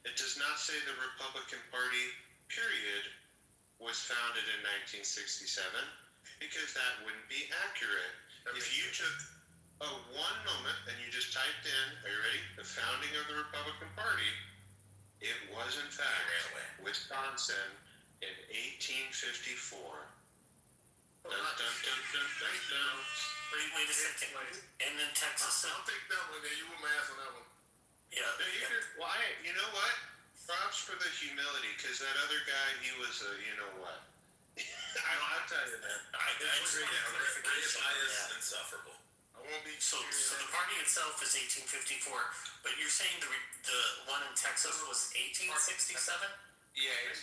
It does not say the Republican Party, period, was founded in 1967, because that wouldn't be accurate. If you took one moment, and you just typed in, are you ready? The founding of the Republican Party. It was, in fact, Wisconsin in 1854. Dun, dun, dun, dun, dun, dun. Wait a second. And then Texas. I'll take that one. There, you were my ass on that one. Yeah. Why? You know what? Props for the humility, because that other guy, he was a, you know what? I'll tell you that. I agree. Is insufferable. I won't be. So the party itself is 1854, but you're saying the one in Texas was 1867? Yeah, it's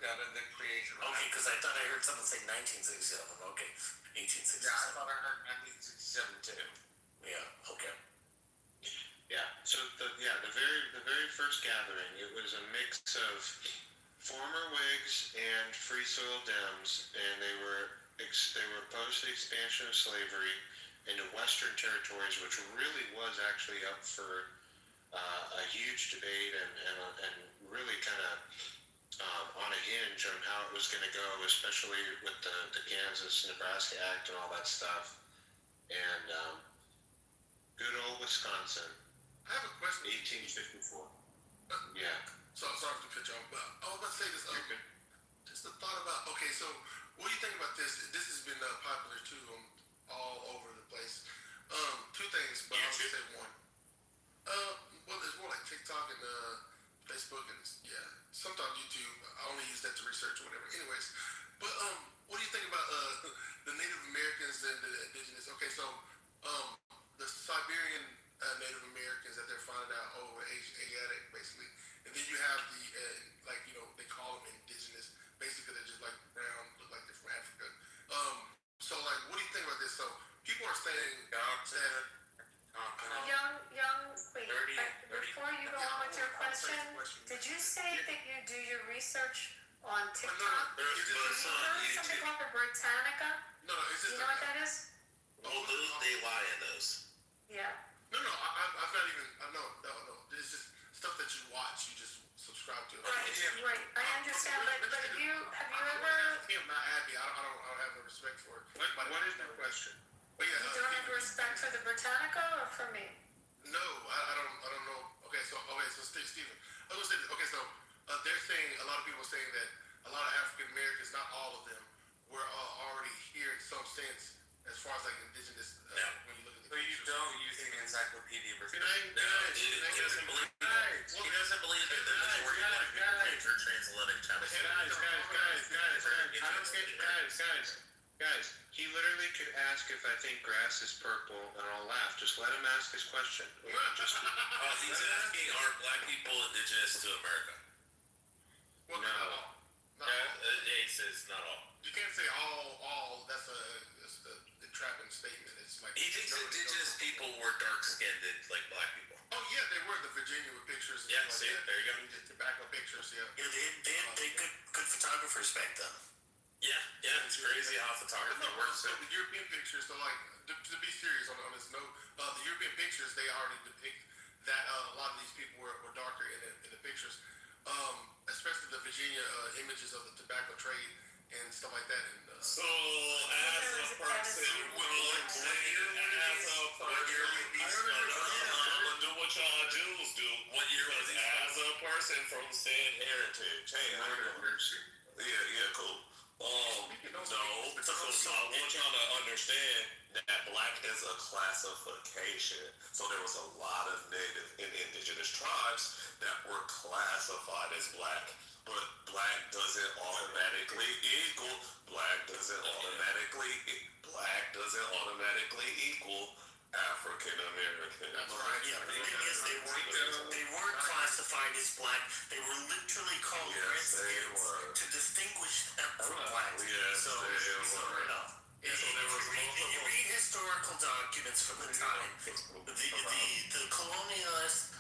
down in the creation. Okay, because I thought I heard someone say 1967. Okay, 1867. Yeah, I thought I heard 1967 too. Yeah. Okay. Yeah. So the very first gathering, it was a mix of former Whigs and Free Soil Dems, and they were opposed to the expansion of slavery into Western territories, which really was actually up for a huge debate and really kind of on a hinge on how it was going to go, especially with the Kansas-Nebraska Act and all that stuff. And good old Wisconsin. I have a question. 1854. Yeah. So sorry to cut you off, but I was about to say this. Just a thought about. Okay, so what do you think about this? This has been popular too, all over the place. Two things, but I'll just say one. Well, there's more like TikTok and Facebook and sometimes YouTube. I only use that to research or whatever. Anyways, but what do you think about the Native Americans and the indigenous? Okay, so the Siberian Native Americans that they're finding out Asiatic basically, and then you have the they call them indigenous. Basically, they're just like brown, look like they're from Africa. So like, what do you think about this? So people are saying that. Before you go on with your question, did you say that you do your research on TikTok? There's Have you heard something called the Britannica? No, it's just. You know what that is? Well, they lie in those. Yeah. No, I've not even. No. It's just stuff that you watch. You just subscribe to. Right. I understand, but have you ever? I'm not happy. I don't have no respect for it. What is the question? But yeah, You don't have respect for the Britannica or for me? No, I don't know. Okay, so Stephen, I was gonna say, okay, so they're saying, a lot of people are saying that a lot of African Americans, not all of them, were already here in some sense, as far as like indigenous. When you look at the. So you don't use the encyclopedia. He doesn't believe that the majority of black people came through transatlantic Guys, he literally could ask if I think grass is purple, and I'll laugh. Just let him ask his question. He's asking, are black people indigenous to America? Well, not all. He says not all. You can't say all. That's a trapping statement. It's like he thinks indigenous people were dark-skinned like black people. Oh yeah, they were the Virginia with pictures. And see, there you go. The tobacco pictures, yeah. Yeah, they had good photographers back then. Yeah, it's crazy how photography works. So the European pictures, so like to be serious on this note, the European pictures they already depict that a lot of these people were darker in the pictures, especially the Virginia images of the tobacco trade and stuff like that. And, so as a person, I'm gonna do what y'all Jews do. What year was it? As a person from said heritage. Hey, yeah, cool. So I want y'all to understand that black is a classification. So there was a lot of native and indigenous tribes that were classified as black. But black doesn't automatically equal African American. That's right. Yeah, the thing is they weren't classified as black. They were literally called redskins to distinguish them from blacks. Yes, so you read historical documents from the time. The colonialists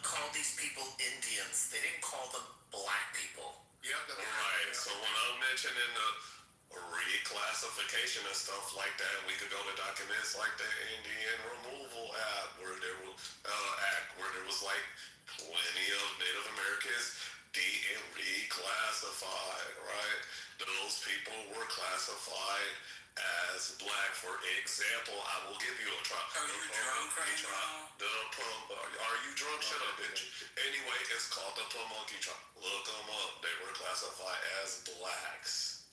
called these people Indians. They didn't call them black people. Yeah, right. So when I'm mentioning the reclassification and stuff like that, we could go to documents like the Indian Removal Act, where there was like plenty of Native Americans reclassified, right? Those people were classified as as black. For example, I will give you a tribe. Are you drunk right now? Are you drunk? Shut up, bitch. Anyway, it's called the Pamunkey tribe. Look them up. They were classified as blacks.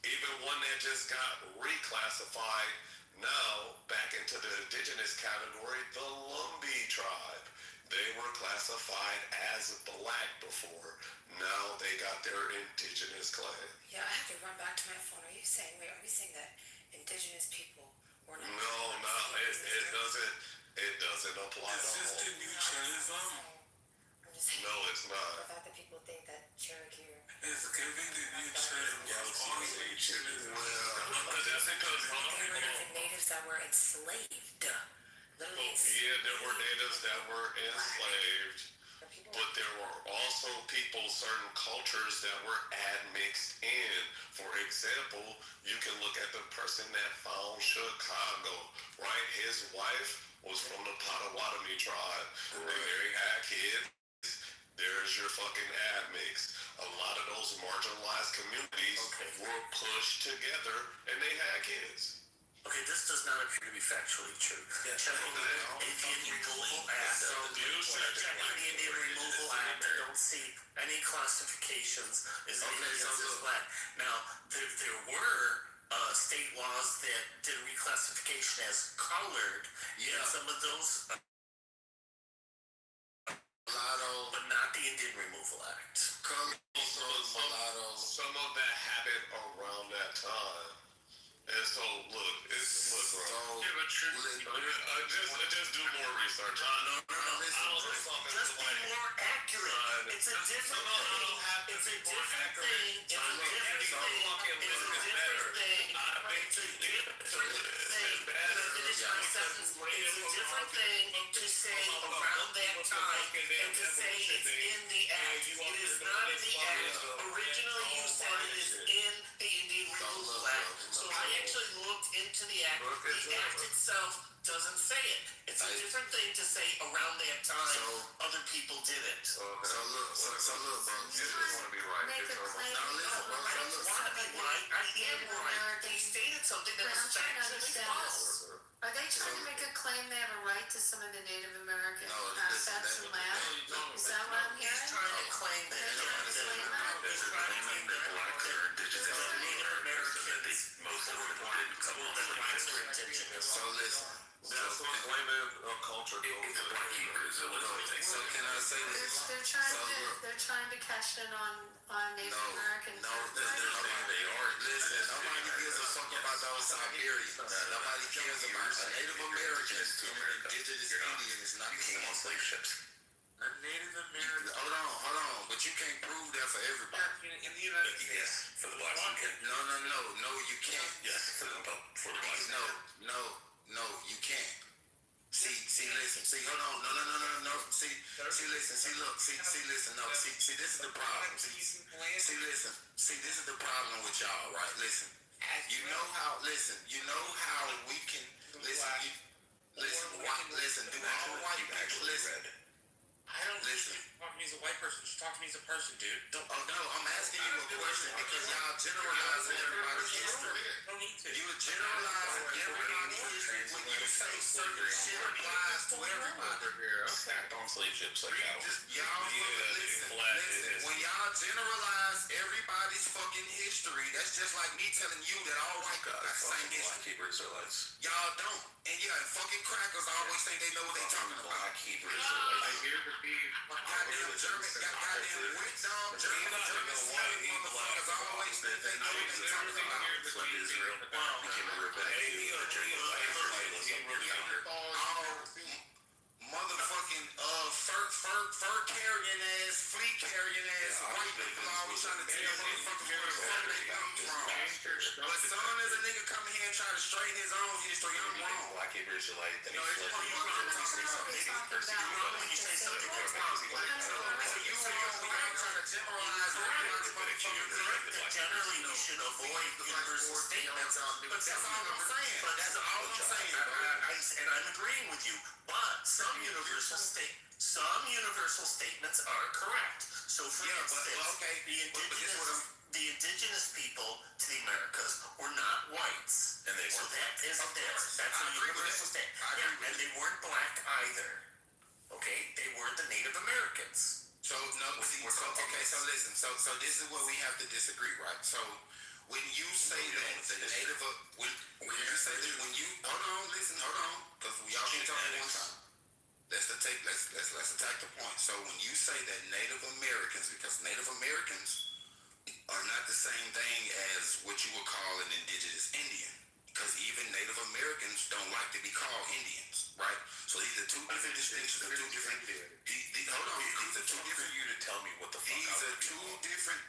Even one that just got reclassified now back into the indigenous category, the Lumbee tribe. They were classified as black before. Now they got their indigenous claim. Yeah, I have to run back to my phone. Are we saying that indigenous people were not? No, it doesn't apply to all. Is this the new Chisholm? No, it's not. The fact that people think that Cherokee It's giving the new Chisholm. Well, that's because the natives that were enslaved. Literally yeah, there were natives that were enslaved, but there were also people, certain cultures that were admixed in. For example, you can look at the person that found Chicago, right? His wife was from the Potawatomi tribe, and they had kids. There's your fucking admix. A lot of those marginalized communities were pushed together, and they had kids. Okay, this does not appear to be factually true. Check the Indian Removal Act. Check the Indian Removal Act. I don't see any classifications as Indians as black. Now, there were state laws that did reclassification as colored, and some of those, but not the Indian Removal Act. Some of that happened around that time. And so, look, bro. Yeah, but just do more research. Just be more accurate. It's a different thing. It's a different thing. It's a different thing. To say around that time and to say it's in the act. It is not in the act. Originally, you said it is in the Indian Removal Act. So I actually looked into the act. The act itself doesn't say it. It's a different thing to say around that time other people did it. So look, bro. You just want to be right. I want to be right. I am right. They stated something that was factually false. Are they trying to make a claim they have a right to some of the Native American assets and land? Is that what I'm hearing? He's trying to claim that. They're trying to claim that. They're trying to claim that blacks are indigenous. Native Americans, most of them wanted to come on the blacks were indigenous. So listen. That's what claiming a culture goes to. So can I say this? They're trying to cash in on Native Americans. They are. Listen, nobody gives a fuck about those Siberians. Nobody cares about Native Americans. Indigenous Indian is not the same on slave ships. A Native American. Hold on. But you can't prove that for everybody. In the United States. Yes, for the blacks. No, you can't. Yes, for the blacks. No, you can't. See, listen. See, hold on. No. See, listen. Listen. No. See, this is the problem. See, listen. See, this is the problem with y'all, right? Listen. You know how we can listen. Listen. Do all white people listen? I don't listen. Talk to me as a white person. Just talk to me as a person, dude. No, I'm asking you a question because y'all generalizing everybody's history. No need to. You generalizing everybody's history when you say certain shit applies to everybody. Stacked on slave ships like that. Listen. When y'all generalize everybody's fucking history, that's just like me telling you that all white guys got the same history. Israelites. Y'all don't. And fucking crackers always think they know what they talking about. I hear the beef. Goddamn German, goddamn wet dog, German motherfuckers always think they know what they talking about. Israel became a rebellion. Motherfucking fur carrying ass, flea carrying ass, white people always trying to tell motherfuckers where they come from. But son, as a nigga come here and try to straighten his own history, I'm wrong. Black Israelite. You know, it's when you say something that's wrong. You wrong when y'all trying to generalize everybody's motherfucking generally we should avoid universal statements. But that's all I'm saying. But that's all I'm saying. And I'm agreeing with you. But some universal statements are correct. So for instance, the indigenous people to the Americas were not whites. And they so weren't. That's a universal statement. Yeah, and they weren't black either. Okay, they were the Native Americans. So listen. So this is where we have to disagree, right? So when you say that the Native, when you say that hold on, because we all can talk at one time. Let's attack the point. So when you say that Native Americans, because Native Americans are not the same thing as what you would call an indigenous Indian. Because even Native Americans don't like to be called Indians, right? So these are two different distinctions. Hold on. These are two different. You to tell me what the fuck. These are two different.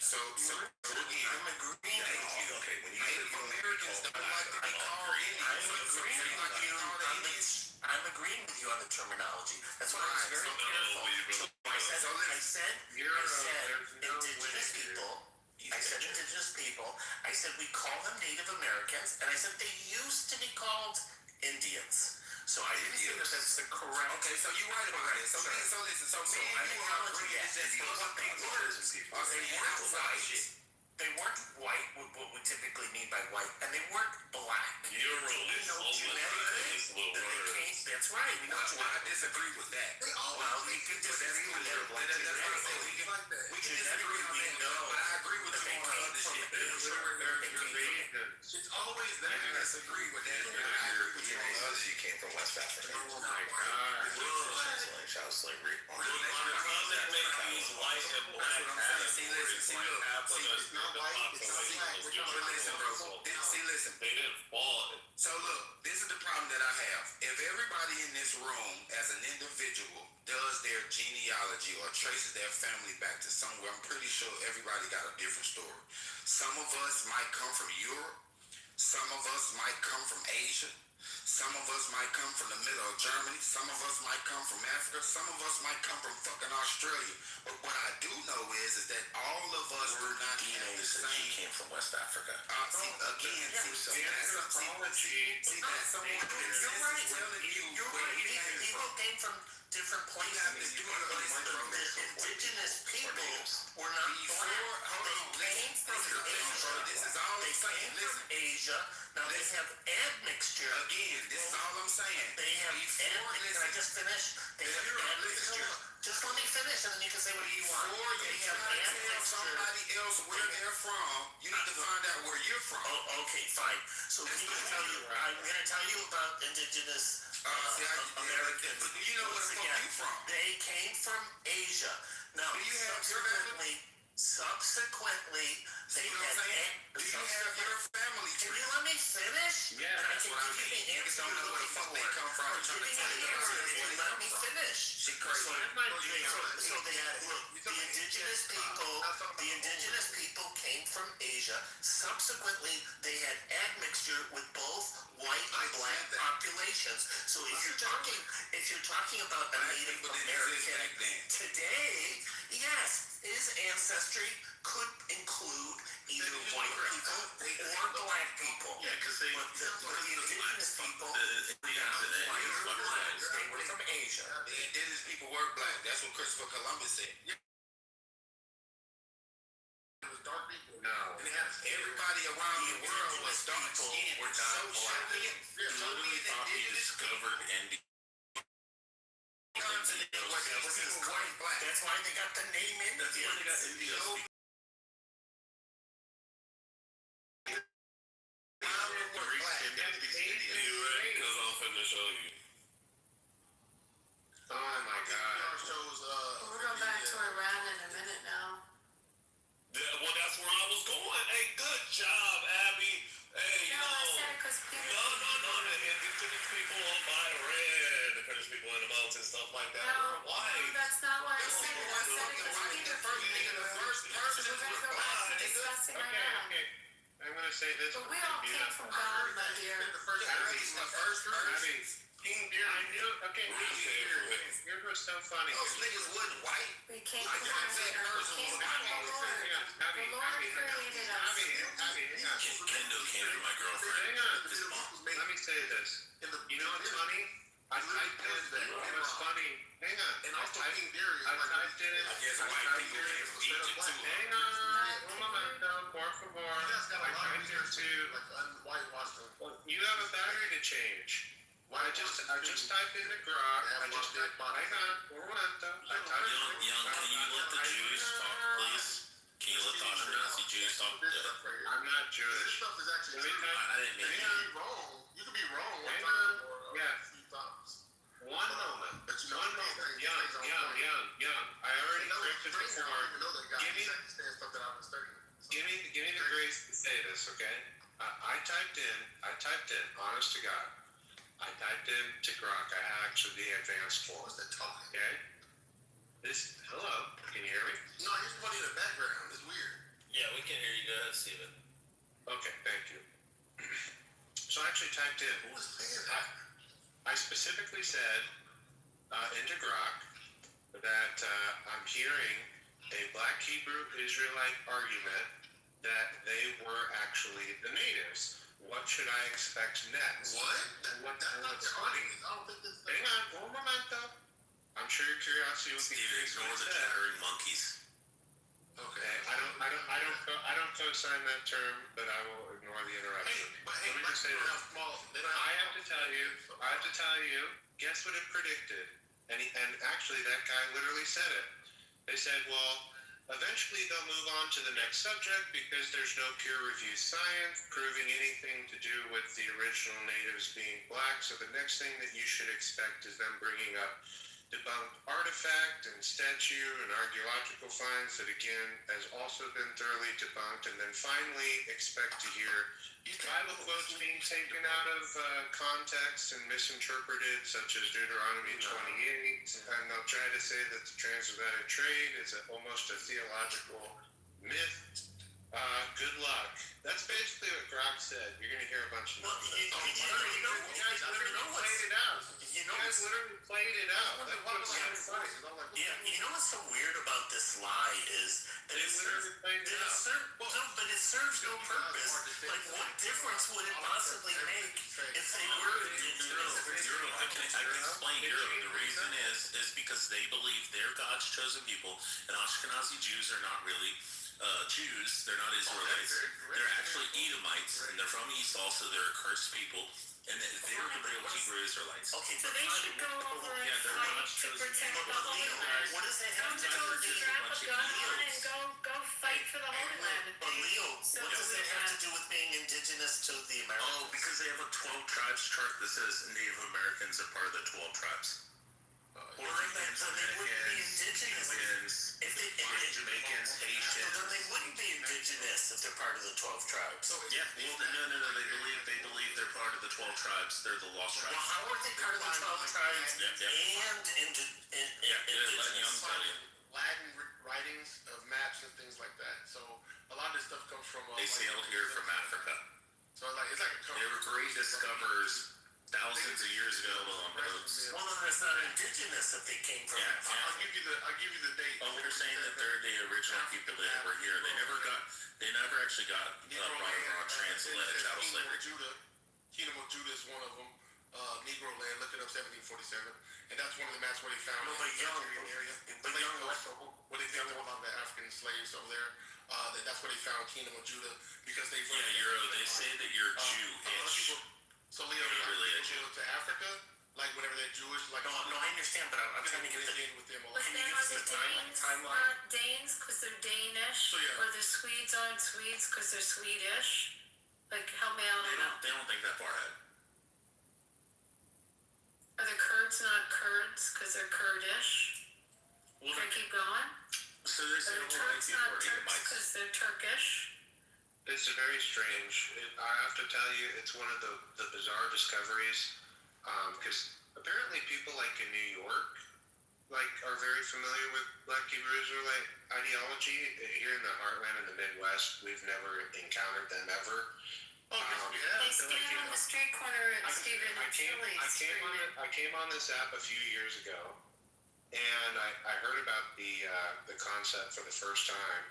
So again, I'm agreeing with you. Okay, when you Native Americans don't like to be called Indians. I'm agreeing with you on the terminology. That's why I was very careful. I said indigenous people. I said we call them Native Americans, and I said they used to be called Indians. So I didn't think that that's the correct. Okay, so you're right about that. So listen. So me and you are agreeing that what they were. They weren't white, what we typically mean by white, and they weren't black. That's right. I disagree with that. Well, we can disagree with that. We can disagree on that, but I agree with you on the other shit. It's always that I disagree with that. She came from West Africa. Oh my God. Child slavery. By the time they make these white and black categories, like Africa, it's not white, it's not black. Listen, bro. Listen. They didn't fall. So look, this is the problem that I have. If everybody in this room, as an individual, does their genealogy or traces their family back to somewhere, I'm pretty sure everybody got a different story. Some of us might come from Europe. Some of us might come from Asia. Some of us might come from the middle of Germany. Some of us might come from Africa. Some of us might come from fucking Australia. But what I do know is that all of us do not have the same. She came from West Africa. You're right. People came from different places. Indigenous people were not black. They came from Asia. This is all I'm saying. From Asia. Now they have admixture. Again, this is all I'm saying. They have admixture. Can I just finish? They have admixture. Just let me finish, and then you can say what you want. Before you try to tell somebody else where they're from, you need to find out where you're from. Oh, okay, fine. So I'm going to tell you about indigenous Americans. But do you know where the fuck you from? They came from Asia. Now, do you have subsequently, they had. Do you have your family tree? Can you let me finish? Yeah, that's what I mean. Niggas don't know where the fuck they come from. Let me finish. She crazy. So the indigenous people came from Asia. Subsequently, they had admixture with both white and black populations. So if you're talking about a Native American today, yes, his ancestry could include either white people or black people. Yeah, because the indigenous people they were from Asia. The indigenous people were black. That's what Christopher Columbus said. It was dark people. No. And everybody around the world was dark skinned. Were not black. He discovered India. That's why they got the name India. That's why they got India. Oh my God. We'll go back to Iran in a minute now. Well, that's where I was going. Hey, good job, Abby. Hey, No, I said it because people. No. The indigenous people up by Iran, the indigenous people in the mountains, stuff like that. No, Why? that's not why I said it. I said it because people. We're going to go back to discussing Iran. Okay. I'm gonna say this. But we all came from God, my dear. King Beer. I knew. Okay. Here's what's so funny. Those niggas wasn't white. We came from the Lord. The Lord created us. Kendo came to my girlfriend. Hang on. Let me say this. You know what's funny? I typed in. It was funny. Hang on. And also King Beer. I typed in. I guess white people came from Egypt too. Hang on. Un momento, por favor. I typed in too. Like unwhitewashed. You have a battery to change. I just typed in the grok. I just did. Hang on. Un momento. Young, can you let the Jews talk, please? Can you let the Ashkenazi Jews talk? I'm not This Jewish. stuff is actually I didn't mean You that. can be wrong. You can be wrong one Hang time on. or Yeah. a few times. One moment. But you know, One moment. Young. I already corrected before. Give me the grace to say this, okay? I typed in, honest to God. I typed in to Grok. I actually the advanced form. What's that talking? Okay? Hello, can you hear me? No, he's funny in the background. It's weird. Yeah, we can hear you. Go ahead, Steven. Okay, thank you. So I actually typed in. Who is saying that? I specifically said into Grok that I'm hearing a Black Hebrew Israelite argument that they were actually the natives. What should I expect next? What? What's funny? I don't think that's. Hang on, one momento. I'm sure your curiosity will be Steven, curious what ignore he the said. chattering monkeys. Okay, I don't co-sign that term, but I will ignore the interruption. Hey, Let me black just say people this. have small. They don't I have have to tell you. Guess what it predicted? And actually, that guy literally said it. They said, well, eventually they'll move on to the next subject because there's no peer-reviewed science proving anything to do with the original natives being black. So the next thing that you should expect is them bringing up debunked artifact and statue and archaeological finds that again has also been thoroughly debunked, and then finally expect to hear Bible quotes being taken out of context and misinterpreted, such as Deuteronomy 28, and they'll try to say that the transatlantic trade is almost a theological myth. Good luck. That's basically what Grok said. You're going to hear a bunch of You guys literally played it out. That's what's so funny. Yeah, you know what's so weird about this lie is that it serves no purpose. Like, what difference would it possibly make if they were indigenous? I can explain Euro. The reason is because they believe they're God's chosen people, and Ashkenazi Jews are not really Jews. They're not Israelites. They're actually Edomites, and they're from East also. They're a cursed people, and they're the real Hebrew Israelites. Okay, So they should go over and fight to protect the Holy Land. What does that have to Don't do with strap a gun on and go fight for the Holy Land. But Leo, what does that have to do with being indigenous to the Americans? Oh, because they have a 12 tribes chart that says Native Americans are part of the 12 tribes. Well, then they wouldn't be indigenous. Jamaicans, Haitians. Then they wouldn't be indigenous if they're part of the 12 tribes. Yeah, well, no. They believe they're part of the 12 tribes. They're the lost tribes. Well, how are they part of the 12 tribes and Let Young tell you. Latin writings of maps and things like that. So a lot of this stuff comes from. They sailed here from Africa. So it's like a. They were great discoverers thousands of years ago on boats. Well, then that's not indigenous if they came from. Yeah. I'll give you the date. Oh, they're saying that they're the original people that were here. They never actually got brought over on transatlantic chattel slavery. Kingdom of Judah is one of them. Negro land. Look it up, 1747, and that's one of the maps where they found. But young area. But young also where they found a lot of the African slaves over there. That's where they found Kingdom of Judah because they. Yeah, Euro. They say that you're Jewish. So Leo, to Africa, like whenever they're Jewish, like no, I understand, but I'm trying to get with them. But then are the Danes not Danes because they're Danish, or the Swedes aren't Swedes because they're Swedish? Like, help me out on that. They don't think that far ahead. Are the Kurds not Kurds because they're Kurdish? Well, Can I keep going? So they say Are the Turks not Turks because they're Turkish? It's very strange. I have to tell you, it's one of the bizarre discoveries, because apparently people like in New York, like, are very familiar with Black Hebrew Israelite ideology? Here in the heartland in the Midwest, we've never encountered them ever. Oh, yes, we have. They stand on the street corner at Stephen I came on this app a few years ago, and I heard about the concept for the first time,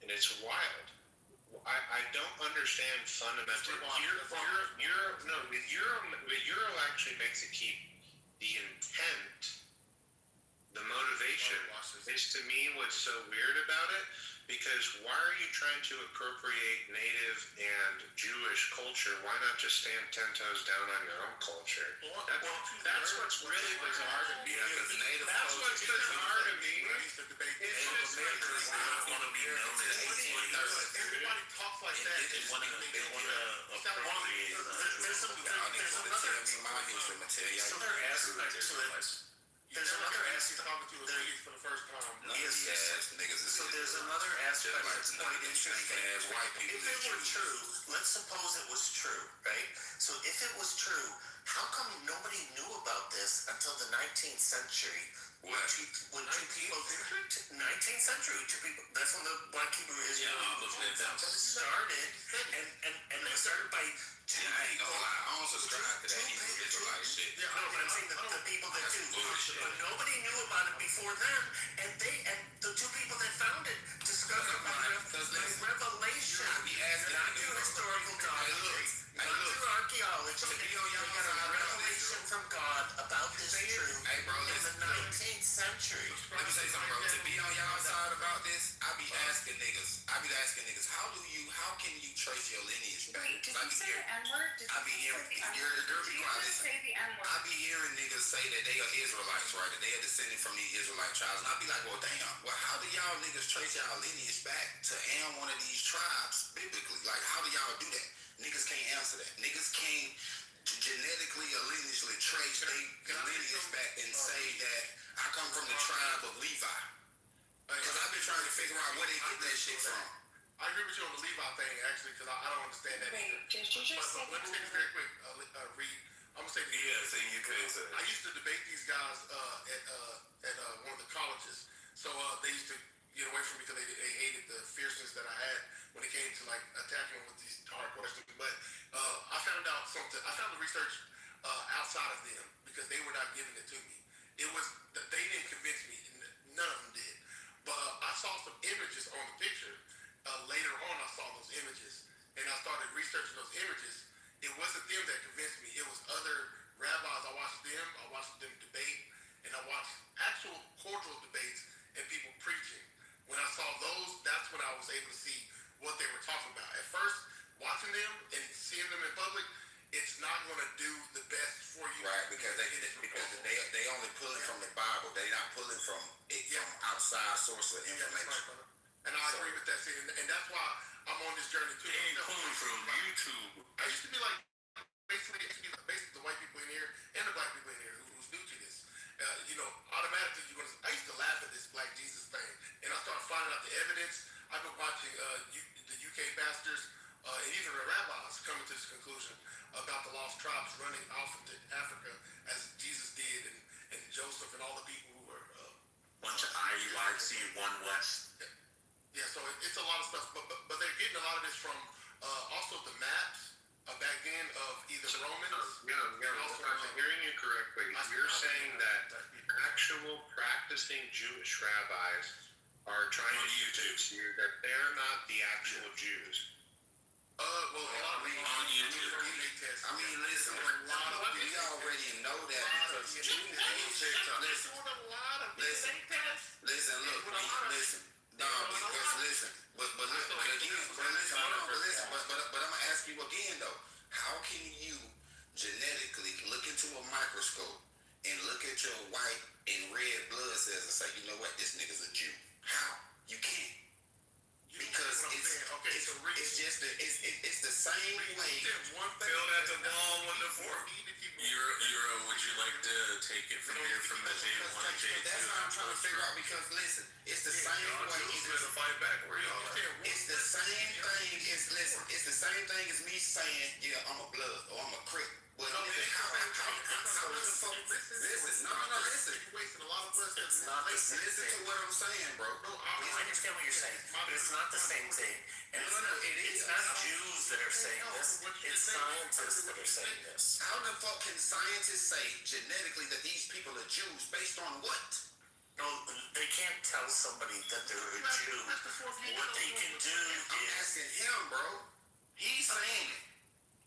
and it's wild. I don't understand fundamentally. Euro actually makes it keep the intent, the motivation is to me what's so weird about it. Because why are you trying to appropriate Native and Jewish culture? Why not just stand 10 toes down on your own culture? That's what's really bizarre to me. That's what's bizarre to me. It's just like want to be known as everybody talks like that. They want to appropriate. There's another aspect to it. There's another aspect talking to a for the first time. So there's another aspect that's quite interesting. If it were true, let's suppose it was true, right? So if it was true, how come nobody knew about this until the 19th century? When two people, 19th century, that's when the Black Hebrew Israelite started, and they started by two people. I ain't gonna lie, I don't subscribe to that Hebrew Israelite shit. No, but I'm saying the people that do. But nobody knew about it before them, and the two people that found it discovered by revelation, not through historical documents, not through archaeology. They got a revelation from God about this truth in the 19th century. Let me say something, bro. To be on y'all side about this, I be asking niggas, how can you trace your lineage back? Wait, did you say the N-word? I be hearing, I be hearing niggas say that they are Israelites, right? That they are descended from these Israelite tribes. And I be like, well, damn, how do y'all niggas trace y'all lineage back to one of these tribes biblically? Like, how do y'all do that? Niggas can't answer that. Niggas can't genetically or lineagely trace their lineage back and say that I come from the tribe of Levi. Because I've been trying to figure out where they get that shit from. I agree with you on the Levi thing, actually, because I don't understand that either. Did you just say let me say this very quick, Reed. I'm gonna say this. Yeah, so you could say. I used to debate these guys at one of the colleges. So they used to get away from me because they hated the fierceness that I had when it came to like attacking them with these hard questions. But I found out something. I found the research outside of them because they were not giving it to me. It was they didn't convince me. None of them did. But I saw some images on the picture. Later on, I saw those images, and I started researching those images. It wasn't them that convinced me. It was other rabbis. I watched them debate, and I watched actual cordial debates and people preaching. When I saw those, that's when I was able to see what they were talking about. At first, watching them and seeing them in public, it's not going to do the best for you. Right, because they only pulling from the Bible. They're not pulling from outside sources of information. And I agree with that, and that's why I'm on this journey too. Ain't pulling from YouTube. I used to be like basically the white people in here and the black people in here who's new to this. Automatically I used to laugh at this Black Jesus thing, and I started finding out the evidence. I've been watching the UK pastors and even the rabbis coming to this conclusion about the lost tribes running off into Africa as Jesus did, and Joseph and all the people who were bunch of IUIC, One West. Yeah, so it's a lot of stuff, but they're getting a lot of this from also the maps back then of either Romans. I'm hearing you correctly. You're saying that actual practicing Jewish rabbis are trying to use you that they're not the actual Jews. Well, a lot of them on YouTube. I mean, listen, we already know that because Jews. Listen, look, listen. No, because listen, but I'm gonna ask you again though. How can you genetically look into a microscope and look at your white and red blood cells and say, you know what, this nigga's a Jew? How? You can't. Because it's the same way. Build at the wall on the fork. Would you like to take it from here from the J1 and J2? That's what I'm trying to figure out because listen, it's the same way. It's the same thing as me saying, yeah, I'm a blood or I'm a Crip. But how the fuck? Listen. You're wasting a lot of breath. It's not the same. Listen to what I'm saying, bro. I understand what you're saying, but it's not the same thing. And it's not Jews that are saying this. It's scientists that are saying this. How the fuck can scientists say genetically that these people are Jews based on what? No, they can't tell somebody that they're a Jew. What they can do I'm is... asking him, bro. He's saying it.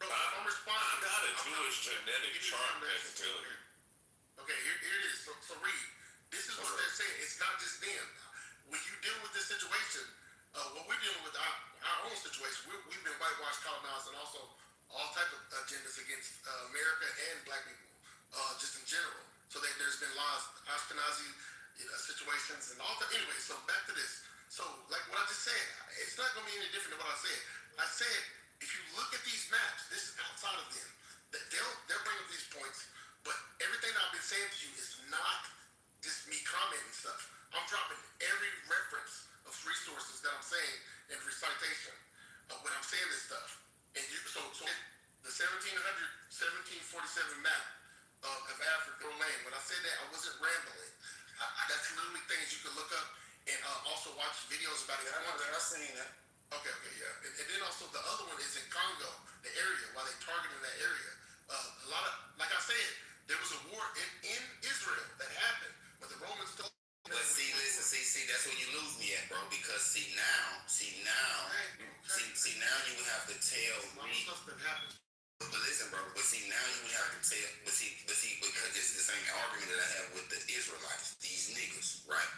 Bro, I'm responding. I got a Jewish genetic chart that can tell you. Okay, here it is. So read. This is what they're saying. It's not just them. When you deal with this situation, what we're dealing with our own situation, we've been whitewashed, colonized, and also all type of agendas against America and black people, just in general. So there's been laws, Ashkenazi situations, and all that. Anyway, so back to this. So like what I just said, it's not going to be any different than what I said. I said, if you look at these maps, this is outside of them. They'll bring up these points, but everything I've been saying to you is not just me commenting stuff. I'm dropping every reference of resources that I'm saying in recitation when I'm saying this stuff. And so the 1747 map of Africa land, when I said that, I wasn't rambling. That's literally things you can look up and also watch videos about it. I've seen that. Okay, yeah. And then also the other one is in Congo, the area, while they targeting that area. A lot of, like I said, there was a war in Israel that happened, but the Romans told. But see, that's where you lose me at, bro. Because see now, you would have to tell me. But listen, bro. But see, now you would have to tell. But see, because this is the same argument that I have with the Israelites, these niggas, right?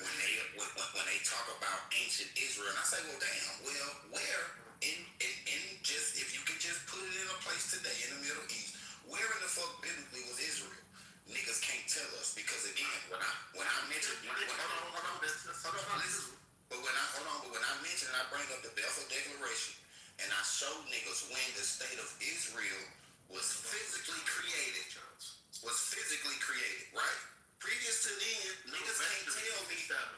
When they talk about ancient Israel, and I say, well, damn, where in just if you could just put it in a place today in the Middle East, where in the fuck biblically was Israel? Niggas can't tell us because again, when I mention, but when I mention and I bring up the Balfour Declaration and I show niggas when the state of Israel was physically created, right? Previous to then, niggas can't tell me. But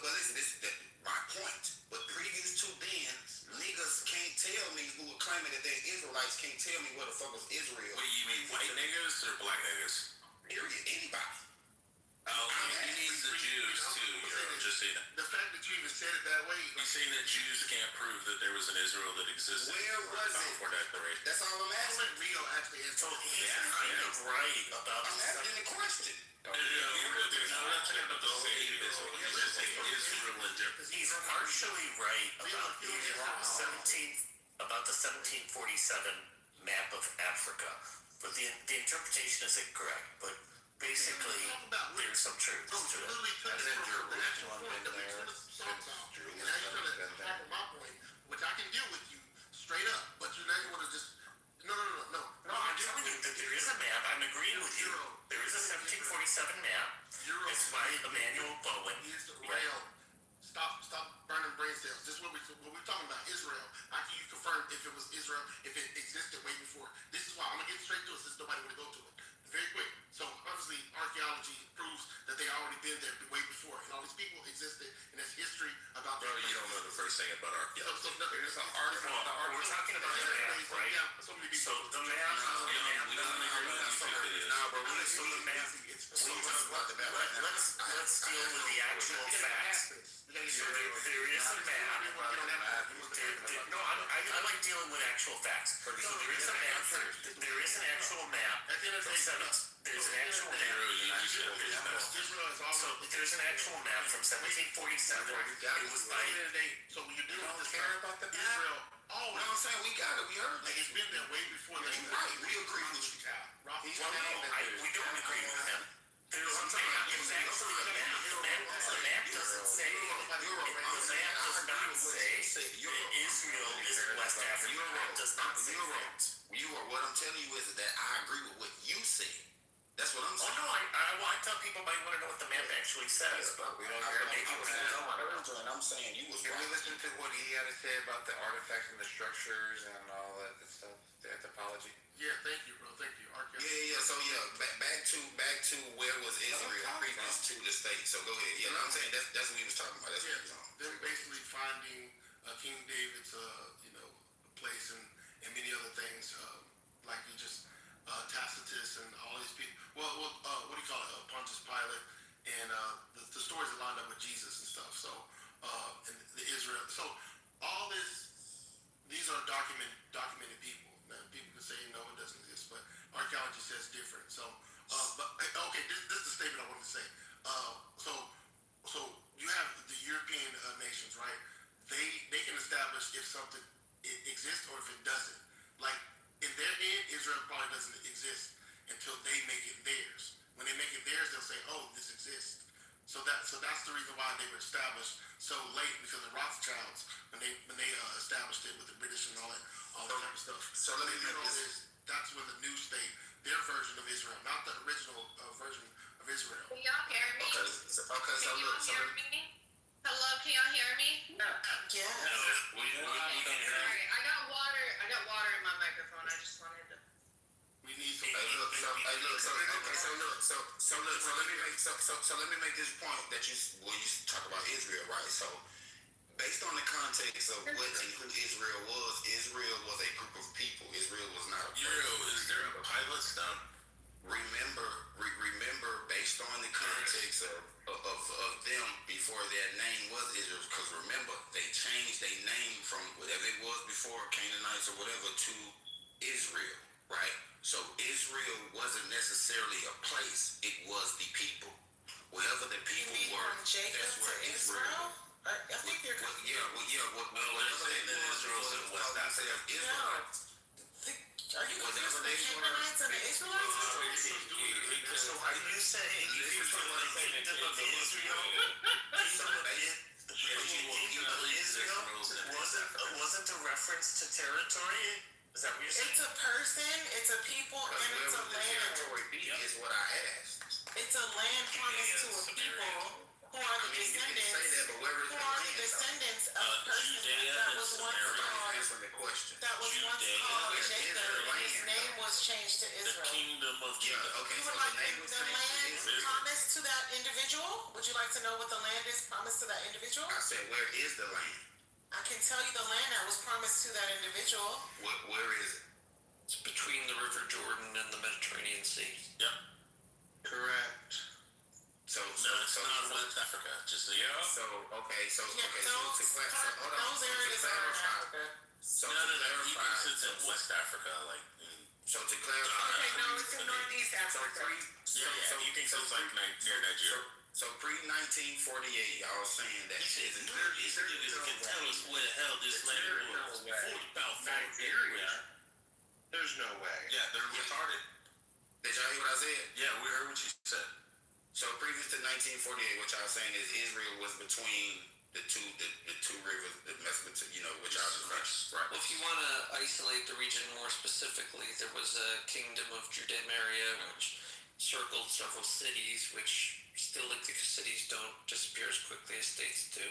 listen, this is my point. But previous to then, niggas can't tell me who are claiming that they're Israelites can't tell me where the fuck was Israel. What do you mean, white niggas or black niggas? Period. Anybody. Oh, he means the Jews too. You're just saying that. The fact that you even said it that way. He's saying that Jews can't prove that there was an Israel that existed. Where was it? For declaration. That's all I'm asking. Rio actually is. So he's kind of right about I'm asking the question. He's partially right about the 1747 map of Africa, but the interpretation is incorrect. But basically, there's some truth to it. And then Jerusalem been there since Jerusalem been there. My point, which I can deal with you straight up, but you now you want to just no. No, I'm telling you that there is a map. I'm agreeing with you. There is a 1747 map. It's by Emmanuel Bowen. Israel. Stop burning brain cells. This is what we're talking about. Israel. How can you confirm if it was Israel, if it existed way before? This is why I'm gonna get straight to it since nobody would go to it. Very quick. So obviously archaeology proves that they already been there way before, and all these people existed, and there's history about. Bro, you don't know the first thing about archaeology. There's an article. We're talking about the map, right? So the map. Let's deal with the actual facts. There is a map. No, I like dealing with actual facts. So there is a map. There is an actual map. There's an actual map. So there's an actual map from 1747. It was by. So you do care about the Israel. Oh, no, I'm saying we got it. We heard it. It's been there way before. Right. We agree with you. We don't agree with him. There's a map. There's actually a map. The map doesn't say. The map does not say that Israel is in West Africa. The map does not say that. What I'm telling you is that I agree with what you said. That's what I'm saying. Oh no, I tell people might want to know what the map actually says, but we don't hear maybe what they don't want to know. And I'm saying you was Can right. we listen to what he had to say about the artifacts and the structures and all that good stuff, the anthropology? Yeah, thank you, bro. Thank you. Yeah. So back to where was Israel previous to the state. So go ahead. Yeah, I'm saying that's what we was talking about. That's what he was on. Them basically finding King David's place and many other things like you just Tacitus and all these people. Well, what do you call it? Pontius Pilate and the stories that lined up with Jesus and stuff. So and the Israel. So all this, these are documented people. Now, people can say no, it doesn't exist, but archaeology says different. So, but okay, this is the statement I wanted to say. So you have the European nations, right? They can establish if something exists or if it doesn't. Like in their head, Israel probably doesn't exist until they make it theirs. When they make it theirs, they'll say, "Oh, this exists." So that's the reason why they were established so late, because the Rothschilds, when they established it with the British and all that type of stuff. So let me make this. That's when the new state, their version of Israel, not the original version of Israel. Can y'all hear me? Okay, so Can y'all hear me? Hello, can y'all hear me? Yeah. We can hear you. Sorry, I got water in my microphone. I just wanted to. We need some. So let me make this point that you talk about Israel, right? So based on the context of what and who Israel was a group of people. Israel was not a person. Is there a pilot stuff? Remember, based on the context of them before their name was Israel, because remember, they changed their name from whatever it was before, Canaanites or whatever, to Israel, right? So Israel wasn't necessarily a place, it was the people. Wherever the people were, that's where Israel. I think they're. Whatever they was in West Africa, Israel. Are you confused with the Canaanites and the Israelites? So are you saying if you're talking about the kingdom of Israel, Israel wasn't a reference to territory? Is that what you're saying? It's a person, it's a people, and it's a land. Territory be is what I asked. It's a land promised to a people who are the descendants. Who are the descendants of a person that was once called Jacob, and his name was changed to Israel. The kingdom of You would like the land promised to that individual? Would you like to know what the land is promised to that individual? I said, where is the land? I can tell you the land that was promised to that individual. Where is it? It's between the River Jordan and the Mediterranean Sea. Yep. Correct. So it's not West Africa. Just to clarify. Those areas are in Africa. So no, he thinks it's in West Africa, like. So to clarify. Okay, no, it's in Northeast Africa. He thinks it's like near Nigeria. So pre-1948, y'all saying that shit isn't clear. These niggas can tell us where the hell this land was before the Balfour Nigeria. There's no way. Yeah, they're retarded. Did y'all hear what I said? Yeah, we heard what you said. So previous to 1948, what y'all saying is Israel was between the two rivers, the Mesopotamia, which y'all discussed. Right. Well, if you want to isolate the region more specifically, there was a kingdom of Judea-Maria, which circled several cities, which still, like the cities, don't disappear as quickly as states do.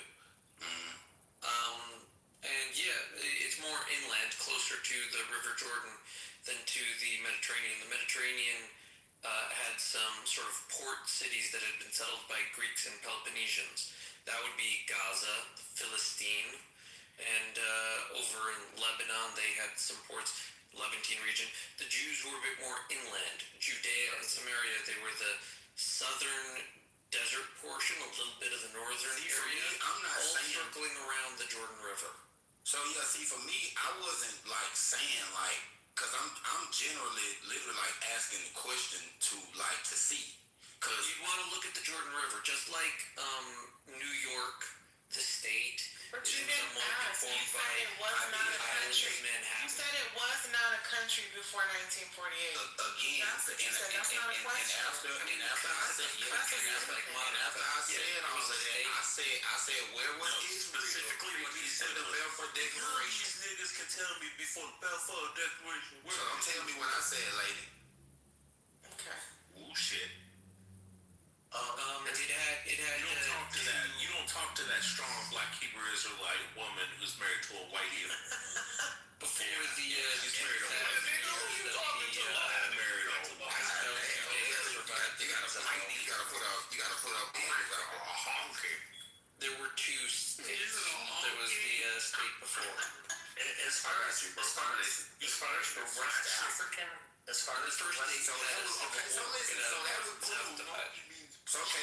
And yeah, it's more inland, closer to the River Jordan than to the Mediterranean. The Mediterranean had some sort of port cities that had been settled by Greeks and Peloponnesians. That would be Gaza, Philistine, and over in Lebanon they had some ports, Levantine region. The Jews were a bit more inland. Judea and Samaria, they were the southern desert portion, a little bit of the northern area, I'm not all saying circling around the Jordan River. So yeah, see, for me, I wasn't like saying like, cause I'm generally literally like asking the question to see, cause you'd want to look at the Jordan River, just like New York, the state. But you didn't ask. You said it was not a country. You said it was not a country before 1948. Again, that's what you said. That's not a question. I said, where was Israel? Specifically what he said, the Balfour Declaration. These niggas can tell me before the Balfour Declaration. So don't tell me what I said, lady. Okay. Ooh, shit. It had. You don't talk to that. You don't talk to that strong Black Hebrew Israelite woman who's married to a white Hebrew. Before the she's married to a white Hebrew. You talking to? Married to a white. You gotta put up. Okay. There were two states. There was the state before. As far as the West African As far as first thing, So that would prove. So by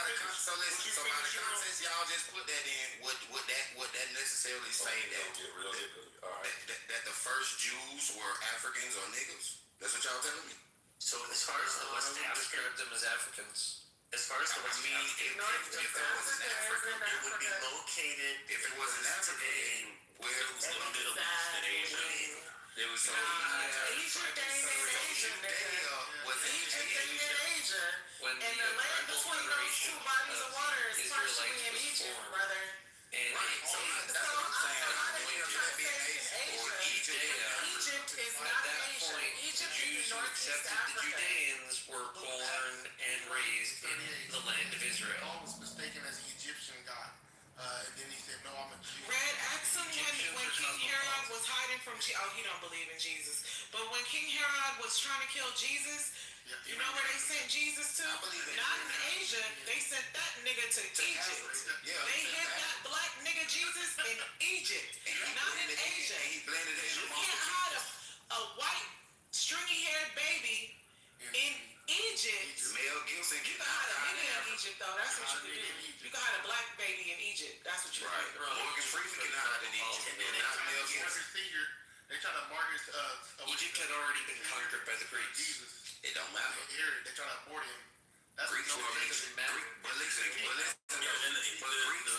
the context y'all just put that in, would that necessarily say that the first Jews were Africans or niggas? That's what y'all telling me. So as far as the West African, describe them as Africans. As far as the West African, if it was in Africa, it would be located. If it was in Africa, where it was in the Middle East and Asia, there was no Egypt ain't in Asia, nigga. was Egypt ain't in Asia. When And the land between those two bodies of water is partially in Egypt, brother. And right, so that's So what I'm saying. I'm not When even you trying to be say it's in Asia or Asia. Egypt, Egypt is at not that Asia. point, Egypt is Jews in who Northeast accepted the Africa. Judeans were born and raised in the land of Israel. Paul was mistaken as an Egyptian god. And then he said, no, I'm a Jew. Red, ask him when King Herod was hiding from he don't believe in Jesus. But when King Herod was trying to kill Jesus, you know where they sent Jesus to? Not in Asia. They sent that nigga to Egypt. They hid that black nigga Jesus in Egypt, not in Asia. You can't hide a white stringy-haired baby in Egypt. Mel Gibson, You can hide a nigga in Egypt, though. That's what you can do. You can hide a black baby in Egypt. That's what you can do. Morgan Freeman can hide in Egypt, but not Mel Gibson. They try to mark his Egypt had already been conquered by the Greeks. Jesus. It don't matter. Here, they try to abort him. That's Greeks no were reason.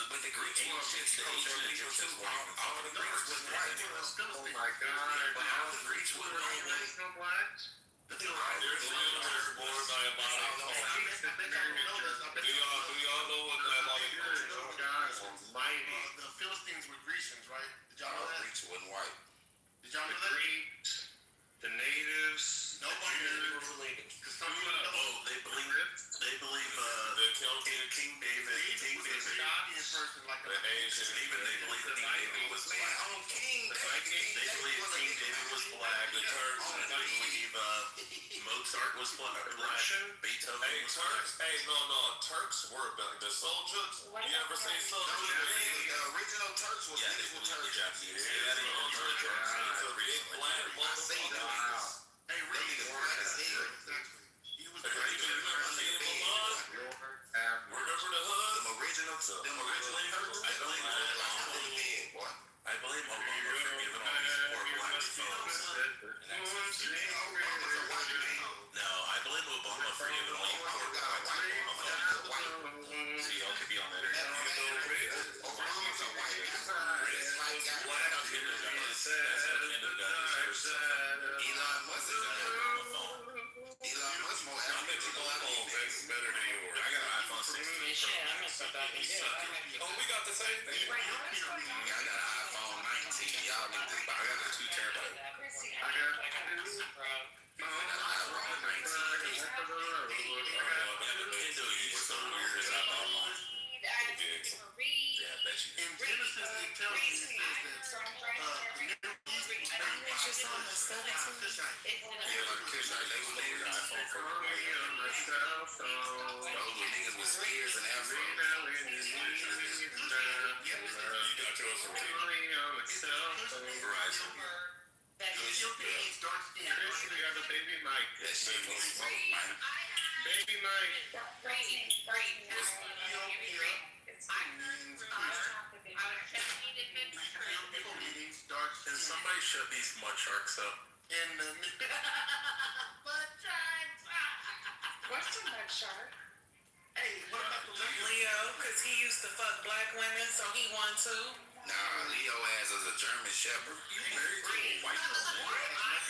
but the Greeks were mixed culture people too. All the Greeks was white. Oh my God. But all the Greeks were blacks? They're born by a model. Do y'all know what diabolic is? Oh God, almighty. The Philistines were Grecians, right? Did y'all know that? Greeks wasn't white. Did y'all know The that? Greeks, the natives, Nobody Jews. related. They believe King David. King David. The Asian. Even they believe that King David was black. The Vikings, they believe King David was black. The Turks, they believe Mozart was black. Russian. Beethoven was black. Hey, no. Turks were black. The soldiers. You ever say soldiers? The original Turks was beautiful Turks. Japanese. Yeah, they were Turks. It's a big black motherfucker. Hey, really, the black is here. He was Remember the hood? Them original Turks. I blame Obama for giving all these poor blacks phones. No, I blame Obama for giving all these poor blacks phones. See, y'all could be on the internet. Obama's a white guy. Elon Musk is Elon Musk more African than better than yours. I got an iPhone 16. Oh, we got the same thing. I got an iPhone 19. Y'all need this. I got a 2 terabyte. I got an iPhone 19. So weird as I bought mine. Yeah, I bet you. In Genesis, it tells you just on the 17th. Yeah, like Kushite. They was your iPhone for niggas with spears and afro. You got yours from Verizon. You got a baby mic. That shit was smoke, man. Baby mic. Can somebody shut these mud sharks up? What's the mud shark? Hey, what about Leo? Because he used to fuck black women, so he won too. Nah, Leo ass is a German Shepherd. You married to a white woman?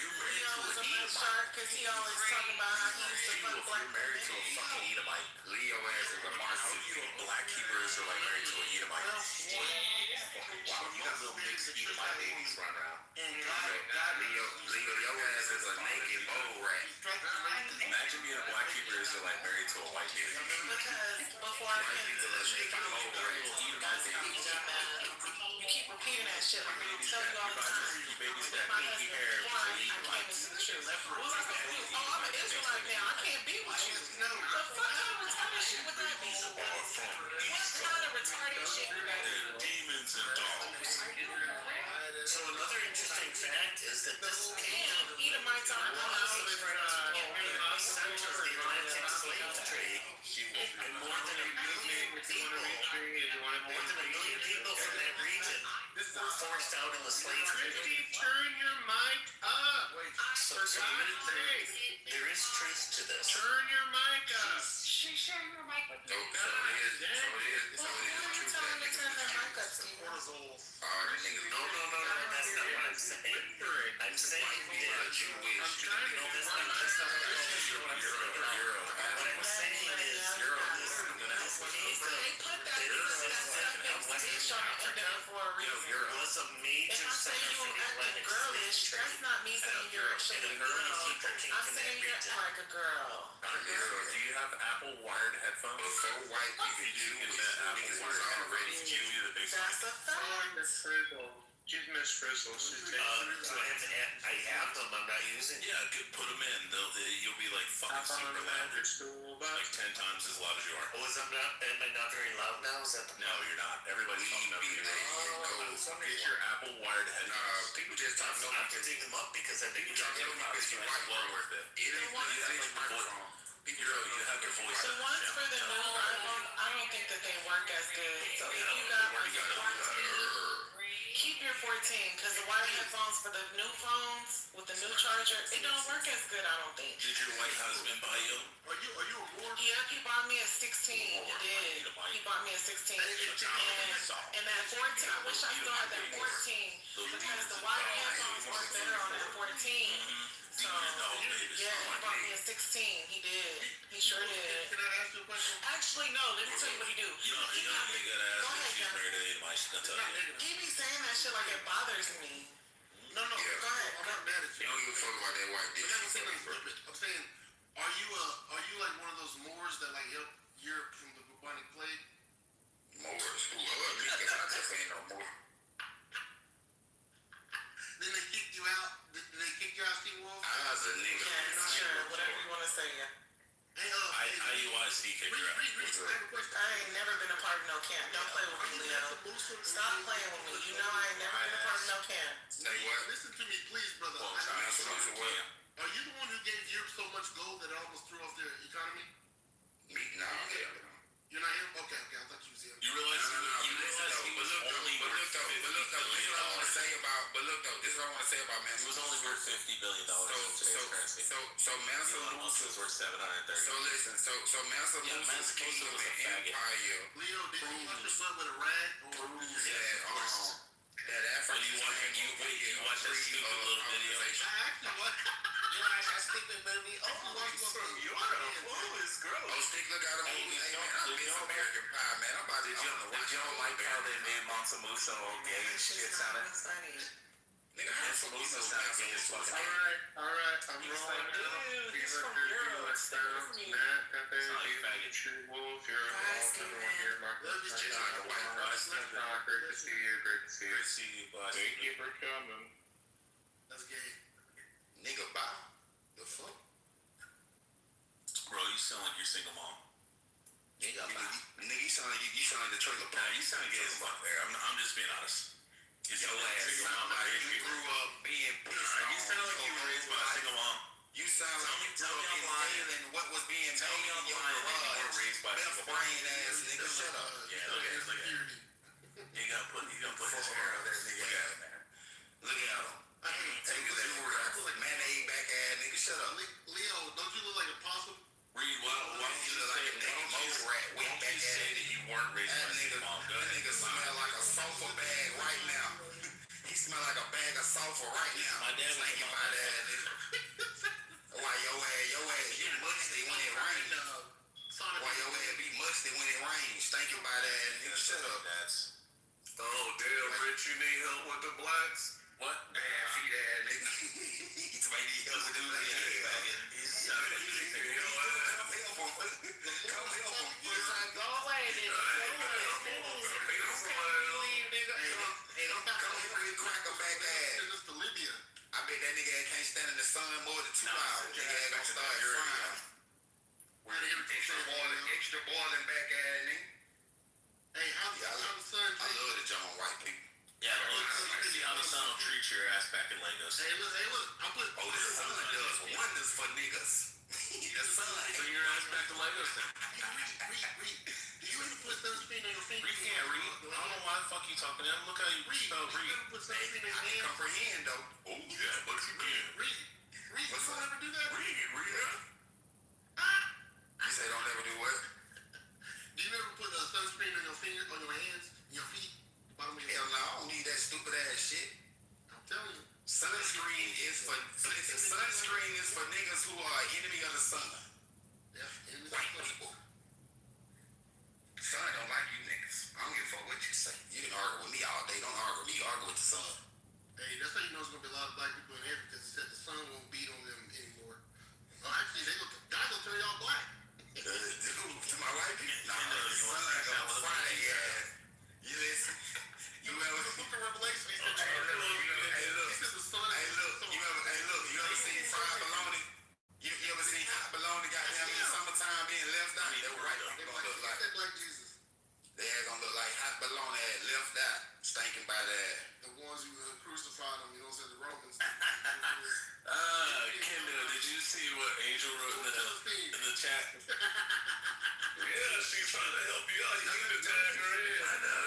You married Leo to was a a mud shark because he always talking about how he used to fuck black You're married to a women. fucking Edomite. Leo ass is a How Marxist. are you a black Hebrew Israelite married to a Edomite? Wow, you got little mixed Edomite babies running around. Leo, your ass is a naked mole rat. Imagine being a black Hebrew Israelite married to a white baby. Because before I came to this shit, you keep repeating that shit. I'm gonna tell you all the time. You babies got My kinky husband, hair. before I came into the truth. What was I supposed to do? Oh, I'm an Israelite now. I can't be with you. The fuck kind of retarded shit would that be? What kind of retarded shit would that be? Demons and dogs. So another interesting fact is that this And Edomites are center of the Atlantic slave trade, and more than a million people from that region were forced out in the slave trade. Turn your mic up. So there is truth to this. Turn your mic up. She's sharing her mic with me. So it is a truth that niggas No, that's not what I'm saying. I'm saying that you wish. no, that's not what I'm saying. What I'm saying is there was a major center for the Atlantic slave trade. that's not me saying you're actually a girl. I'm saying you're like a girl. Do you have Apple wired headphones? So white If you do, get that Apple wired headphones. Give me the big That's a fact. She's Miss Frizzle. She's taking I have them. I'm not using them. Yeah, put them in. You'll be like fucking super loud. Like 10 times as loud as you are. Oh, am I not very loud now? Is that the No, you're not. Everybody's talking over you. Get your Apple wired headphones. people just talk so I'm putting them up because I think you're talking about It's well worth it. It ain't microphone. You have your voice. The ones for the new iPhone, I don't think that they work as good. So if you got like a 14, keep your 14, because the wired headphones for the new phones with the new charger, it don't work as good, I don't think. Did your white husband buy you? Are you a war? Yeah, he bought me a 16. He did. He bought me a 16. And that 14, I wish I still had that 14, because the wired headphones work better on that 14. So, yeah, he bought me a 16. He did. He sure did. Can I ask you a question? Actually, no. Let me tell you what he do. You gotta ask if she's married to Edomite. She's gonna tell you. He be saying that shit like it bothers me. No. Go ahead. I'm not mad at you. You don't give a fuck about that white But dick. that was something stupid. I'm saying, are you like one of those Moors that like help Europe from the bubonic plague? Moors who love me because I just ain't no more. Then they kicked you out. Did they kick you out, Steve Wolf? I was a nigga. Yeah, sure. Whatever you want to say. Hey, IUIC kicked her out. I have a question. I ain't never been a part of no camp. Don't play with me, Leo. Stop playing with me. You know I ain't never been a part of no camp. Say what? Listen to me, please, brother. Well, Are you the one who gave Europe so much gold that it almost threw off their economy? Me? Nah, hell no. You're not him? Okay, I thought you was him. You realize he was only worth $50 billion. This is what I want to say about, this is what I want to say about Mansa. He was only worth $50 billion in today's currency. So Mansa Elon Musk was worth $730. So listen, so Mansa Musa's king of the empire. Leo, did you wash your butt with a rag or That African you watch that stupid little video? I actually watched. You watch that stupid movie? Oh, Oh, Stick, look out of movie. Hey, man, I miss American Pie, man. I'm about to Did you don't like how they made Mansa Musa all gay and shit sounding? Nigga, Mansa Musa sounds gay as fuck. All right, I'm rolling. He's from Europe. Stay with me. True Wolf, you're a everyone here. Love you, Chicago. Great to see you. Great to see you. Great to see you, bud. Thank you for coming. That's gay. Nigga, bye. The fuck? Bro, you sound like you're single mom. Nigga, you sound like the trailer park. Nah, you sound gay as fuck there. I'm just being honest. You Your sound like a ass single sound mom. like you grew up being pissed You sound like you were raised by a single mom. You sound like you grew up in feeling what was being Tell me made I'm in your lying that you were garage. raised by a Left single mom. brain ass nigga, shut up. Yeah, look at him. You gonna put his hair out there, nigga. Look at him, man. Look at him. Take his word. Mayonnaise back ass nigga, shut up. Leo, don't you look like a possum? Reed, why don't you look like a nigga most rat? Why don't you say that you weren't raised by a single mom? Go That ahead. nigga smell like a sulfur bag right now. He smell like a bag of sulfur right now. My dad was thinking a about that nigga. Why your ass be musty when it rains? Why your ass be musty when it rains? Thinking about that nigga. Shut up. Oh, damn, Rich, you need help with the blacks? What? Man, feed that nigga. He's my need help with the black. Go away, nigga. I bet that nigga can't stand in the sun more than 2 hours. Nigga ain't gonna start frying. Extra boiling back at nigga. Hey, how's the sun? I love the John White people. Yeah, let's see how the sun will treat your ass back in Lagos. Hey, look. I put the sun does wonders for niggas. The sun. Bring your ass back to Lagos then. Read. Do you ever put sunscreen on your finger? Reed can't read. I don't know why the fuck you talking to him. Look how you spell Do you read. ever put sunscreen on I your can hands? comprehend though. Oh yeah, but you can. Read. You don't ever do that? Read. You say don't ever do what? Do you ever put sunscreen on your finger, on your hands, your feet, bottom of your Hell no, I don't need that stupid ass shit. I'm telling you. Sunscreen is for niggas who are enemy of the sun. Yeah, White people. Sun don't like you niggas. I don't give a fuck what you say. You can argue with me all day. Don't argue with me. Argue with the sun. Hey, that's how you know there's gonna be a lot of black people in heaven, because it said the sun won't beat on them anymore. Oh, actually, God will turn y'all black. To my white people. Nah, the sun gonna fry their ass. You listen. You ever The book of Revelation, he said, Hey, look. he said the sun You ever seen fried bologna? You ever seen hot bologna goddamn in the summertime being left out? They were right. They gonna look like like Jesus. they gonna look like hot bologna had left out, stinking by that. The ones who crucified him, you know, said the Romans. Kendall, did you see what Angel wrote in the chat? Yeah, she's trying to help you out. You need to tag her in. I know.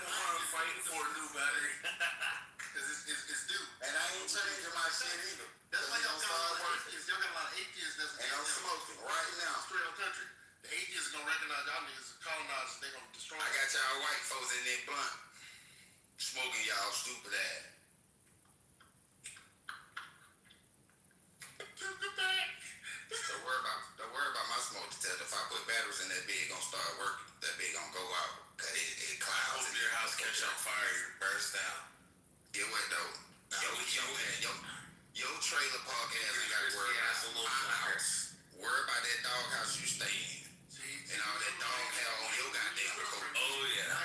I'm fighting for a new battery. Because it's due. And I ain't changing my shit either. That's why y'all got a lot of atheists. Y'all got a lot of atheists that's And I'm smoking right now. straight up country. The atheists are gonna recognize y'all niggas as colonizers. They're gonna destroy I got y'all white folks in there blunt, smoking y'all stupid ass. Don't worry about my smoke detector. If I put batteries in that bit, it gonna start working. That bit gonna go out. Cause it clouds. Hope your house catch on fire. You burst down. Get what though? Your trailer park ass ain't gotta worry about my house. Worry about that dog house you stay in. And all that dog hair on your goddamn coat. Oh yeah.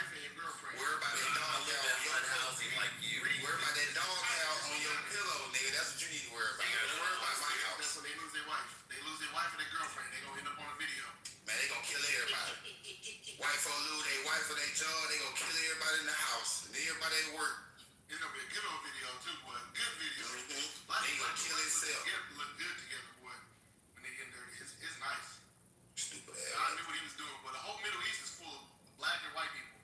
Worry about that dog hair on your housing like you. Worry about that dog hair on your pillow, nigga. That's what you need to worry about. Don't worry about my house. That's when they lose their wife. They lose their wife and their girlfriend. They gonna end up on a video. Man, they gonna kill everybody. White folk lose their wife or their job, they gonna kill everybody in the house. And everybody at work. It's gonna be a good old video too, boy. Good video. They gonna kill themselves. Look good together, boy. When they get dirty, it's nice. Stupid I ass. knew what he was doing, but the whole Middle East is full of black and white people,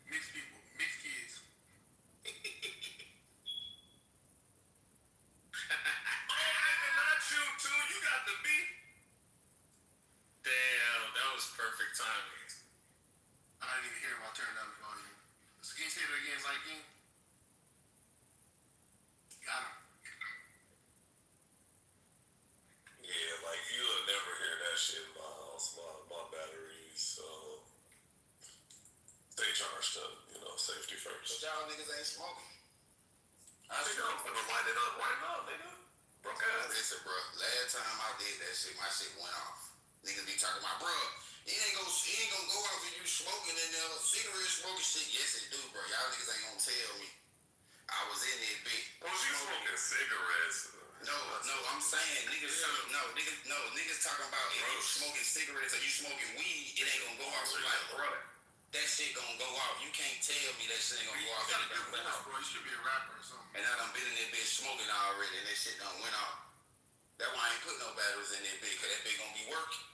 mixed kids. Not you too. You got the beat. Damn, that was perfect timing. I didn't even hear him. I turned down the volume. So can you say that again, Zyking? Got him. Yeah, like you'll never hear that shit in my house. My batteries stay charged up. You know, safety But first. y'all niggas ain't smoking. I think I'm gonna light it up right now, nigga. Broke ass. Listen, bro. Last time I did that shit, my shit went off. Niggas be talking about, bro. It ain't gonna go off if you smoking and cigarette smoking shit. Yes, it do, bro. Y'all niggas ain't gonna tell me. I was in that bitch. Was you smoking cigarettes? No, I'm saying niggas talking about if you smoking cigarettes or you smoking weed, it ain't gonna go off. So like, bro, that shit gonna go off. You can't tell me that shit ain't gonna go off. You got a good voice, bro. You should be a rapper or something. And I done been in that bitch smoking already, and that shit done went off. That's why I ain't put no batteries in that bitch, cause that bitch gonna be working.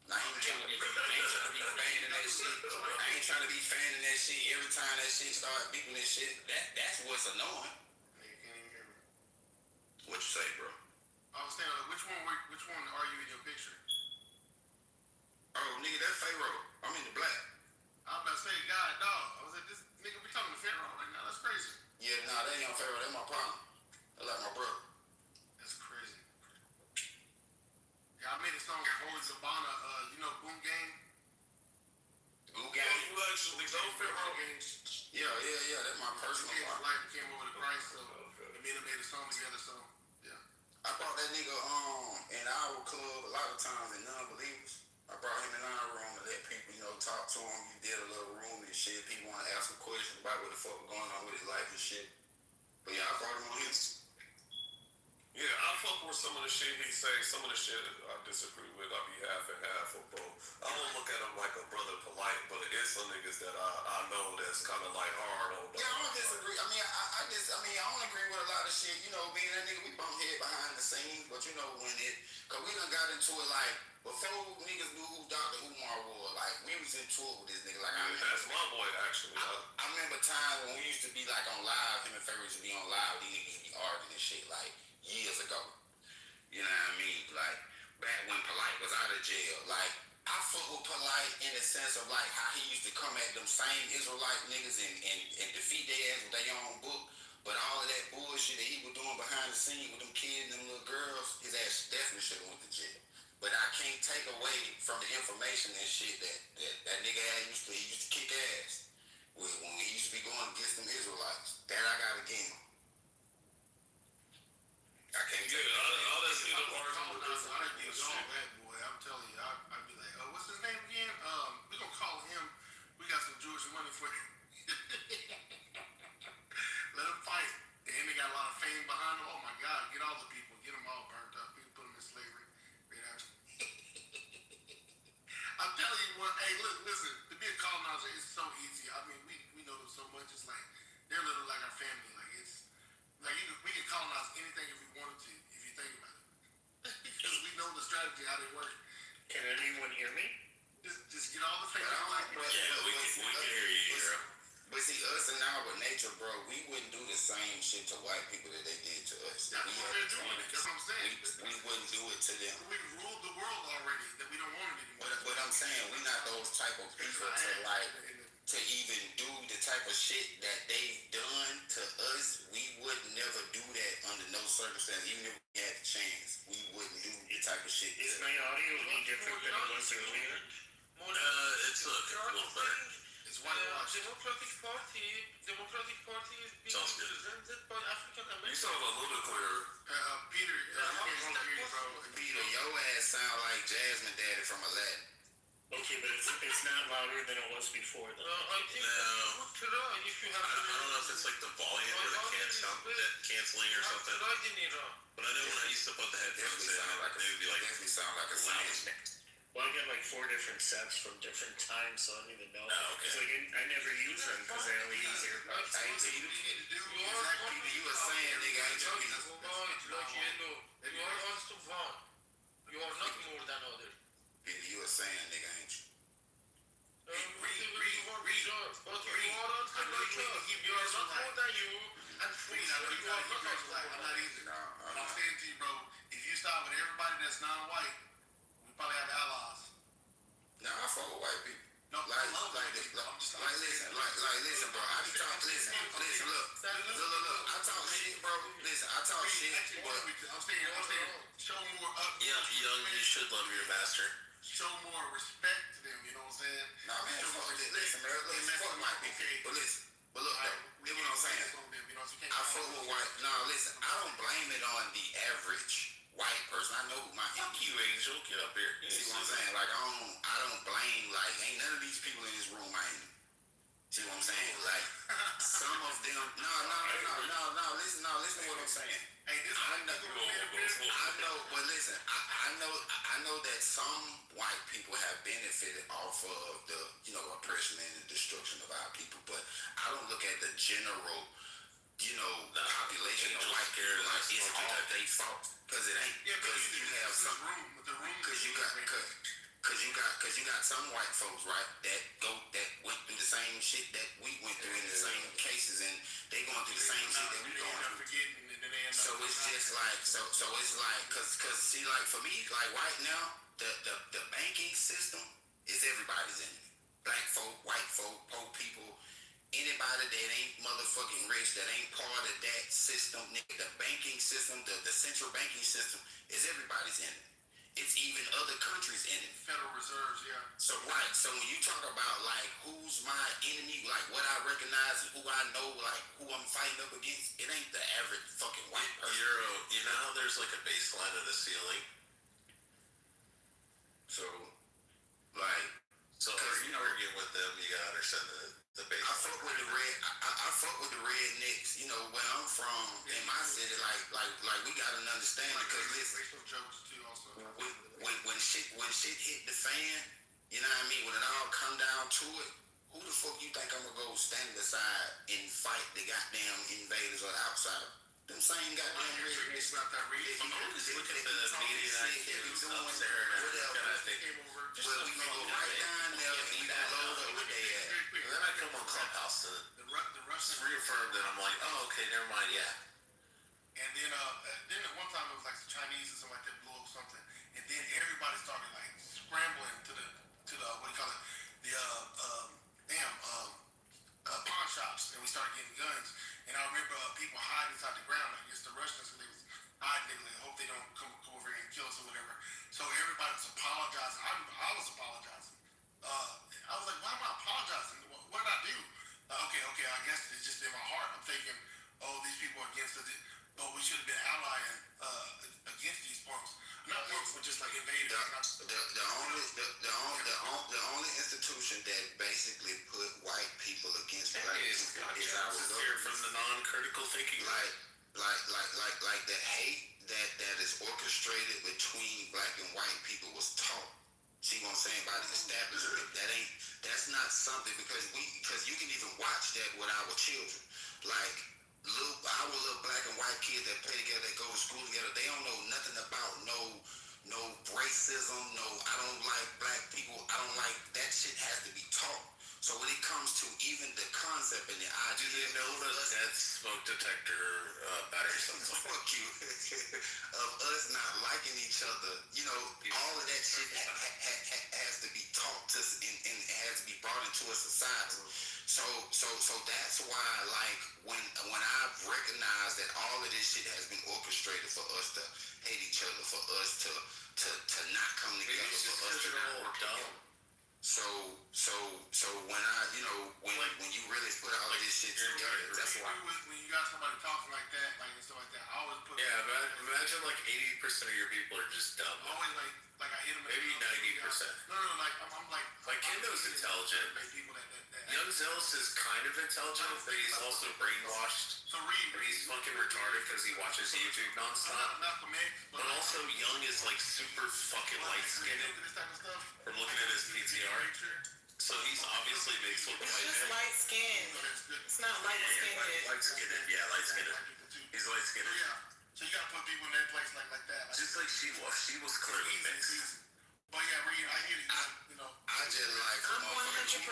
I ain't trying to be fanning that shit. I ain't trying to be fanning that shit every time that shit start beeping that shit. That's what's annoying. You can't even hear me. What you say, bro? I was saying, which one are you in your picture? Oh, nigga, that's Pharaoh. I'm in the black. I was about to say, God, dog. I was like, this nigga, we talking to Pharaoh right now. That's crazy. Yeah, nah, that ain't on Pharaoh. That's my partner. That's like my brother. That's crazy. Yeah, I made a song with Holy Zabana. You know Boom Game? Boom Yeah, Game? you actually know Pharaoh? Yeah. That's my personal His partner. life came over to Christ, so me and him made a song together. So yeah. I brought that nigga in our club a lot of times in non-believers. I brought him in our room to let people, talk to him. He did a little room and shit. People want to ask him questions about what the fuck was going on with his life and shit. But yeah, I brought him on his. Yeah, I fuck with some of the shit he say. Some of the shit I disagree with. I be half and half of both. I don't look at him like a brother polite, but it is some niggas that I know that's kind of like hard on. Yeah, I don't disagree. I mean, I don't agree with a lot of shit. You know, being that nigga, we bump head behind the scenes, but you know cause we done got into it like before niggas knew who Dr. Umar was. Like we was in tour with this nigga. Like that's my boy actually. I remember times when we used to be like on live. Him and Ferry used to be on live. These niggas be arguing and shit like years ago. You know what I mean? Like back when Polite was out of jail. Like I fuck with Polite in the sense of like how he used to come at them same Israelite niggas and defeat their ass with their own book. But all of that bullshit that he was doing behind the scenes with them kids and them little girls, his ass definitely should have went to jail. But I can't take away from the information and shit that nigga had used to kick ass when he used to be going against them Israelites. That I gotta give him. I can't take it. All that shit I'm telling you, I'd be like, what's his name again? We gonna call him. We got some Jewish money for you. Let him fight. And they got a lot of fame behind them. Oh my God, get all the people, get them all burnt up. People put them in slavery. You know? I'm telling you what, hey, listen, to be a colonizer is so easy. I mean, we know them so much. It's like, they're literally like our family. Like, it's, like, we can colonize anything if we wanted to, if you think about it. Because we know the strategy, how they work. Can anyone hear me? Just get all the fame. Yeah, we can hear you, bro. But see, us and our nature, bro, we wouldn't do the same shit to white people that they did to us. That's what they're doing. That's what I'm saying. We wouldn't do it to them. We ruled the world already, that we don't want it anymore. But I'm saying, we're not those type of people to even do the type of shit that they've done to us. We would never do that under no circumstance. Even if we had the chance, we wouldn't do the type of shit. Is my audio any different than it was earlier? It's a little better. Democratic Party is being Sounds good. represented by African You Americans. sound a little bit clearer. Peter, Peter, your ass sound like Jasmine Daddy from Aladdin. Okay, but it's not louder than it was before, though. I don't know if it's like the volume or the canceling or something. But I know when I used to put the headphones in, it would be like definitely sound like a sound. Well, I got like 4 different sets from different times, so I don't even know. Oh, okay. It's like I never use them because I only use earbuds. Hey, Peter, you a saying nigga, ain't you, Peter? You are not more than others. Peter, you a saying nigga, ain't you? But you are not more than you, and free. You are not black. I'm not easy. I'm saying to you, bro, if you start with everybody that's non-white, we probably have allies. Nah, I fuck with white people. No, listen, bro. I be talking. Listen, look. I talk shit, bro. Listen, I talk shit. I'm saying, show more up. Yeah, young, you should love your master. Show more respect to them. You know what I'm saying? Nah, man, listen, man. Fuck white people. But look, though. You know what I'm saying? I fuck with white. Nah, listen. I don't blame it on the average white person. I know who my fuck you, Angel. Get up here. See what I'm saying? Like I don't blame. Like ain't none of these people in this room my enemy. See what I'm saying? Like some of them. No. Listen to what I'm saying. Hey, this I know, but listen. I know that some white people have benefited off of the oppression and the destruction of our people, but I don't look at the general. The population of white people like it's all their fault because it ain't. Because you have some. Because you got some white folks, right, that went through the same shit that we went through in the same cases, and they going through the same shit that we going through. So it's just like so it's like because see, like for me, like right now, the banking system is everybody's enemy. Black folk, white folk, poor people. Anybody that ain't motherfucking rich, that ain't part of that system, nigga, the banking system, the central banking system is everybody's enemy. It's even other countries' enemy. Federal Reserves, yeah. So right, so when you talk about like who's my enemy, like what I recognize and who I know, like who I'm fighting up against, it ain't the average fucking white person. You know how there's like a baseline of the ceiling? So, like, so if you arguing with them, you gotta understand the baseline. I fuck with the rednecks, where I'm from in my city, like we got an understanding because listen, racial jokes too also. When shit hit the fan, you know what I mean? When it all come down to it, who the fuck you think I'm gonna go stand aside and fight the goddamn invaders or the outside? Them same goddamn rednecks. Not that reading. Just look at the media activities up there and I think, Well, we gonna go right down there and we gonna load up with their ass. and then I come on Clubhouse to The Russians reaffirm that I'm like, oh, okay, never mind, yeah. And then at one time it was like the Chinese or something like that blew up something, and then everybody started like scrambling to the what do you call it, the pawn shops, and we started getting guns. And I remember people hiding inside the ground against the Russians, and they was hiding. They like, hope they don't come over here and kill us or whatever. So everybody was apologizing. I was apologizing. I was like, why am I apologizing? What did I do? Okay, I guess it's just in my heart. I'm thinking, oh, these people are against us. Oh, we should have been allying against these punks. Not punks, but just like invaders. The only institution that basically put white people against black people is our government. From the non-critical thinking. Like the hate that is orchestrated between black and white people was taught. See what I'm saying? By the establishment. That's not something because you can even watch that with our children. Like our little black and white kids that play together, that go to school together, they don't know nothing about no racism, I don't like black people, I don't like that shit has to be taught. So when it comes to even the concept and the idea, do they know that smoke detector battery something? Fuck you. Of us not liking each other, all of that shit has to be taught to us and has to be brought into a society. So that's why, like, when I've recognized that all of this shit has been orchestrated for us to hate each other, for us to not come together, for us to not work out. So when when you really put all of this shit together, that's why. When you got somebody talking like that, like and stuff like that, I always put. Yeah, imagine like 80% of your people are just dumb. Always like I hit them. Maybe 90%. No, like I'm like. Like Kendo's intelligent. Young Zealous is kind of intelligent, but he's also brainwashed. So read. And he's fucking retarded because he watches YouTube nonstop. But also Young is like super fucking light-skinned from looking at his PTR. So he's obviously mixed with white men. It's just light skin. It's not light-skinned. Light-skinned, yeah, light-skinned. He's light-skinned. So you gotta put people in their place like that. Just like she was clearly mixed. But yeah, Reed, I get it. I just like. I'm 100% Benjamin.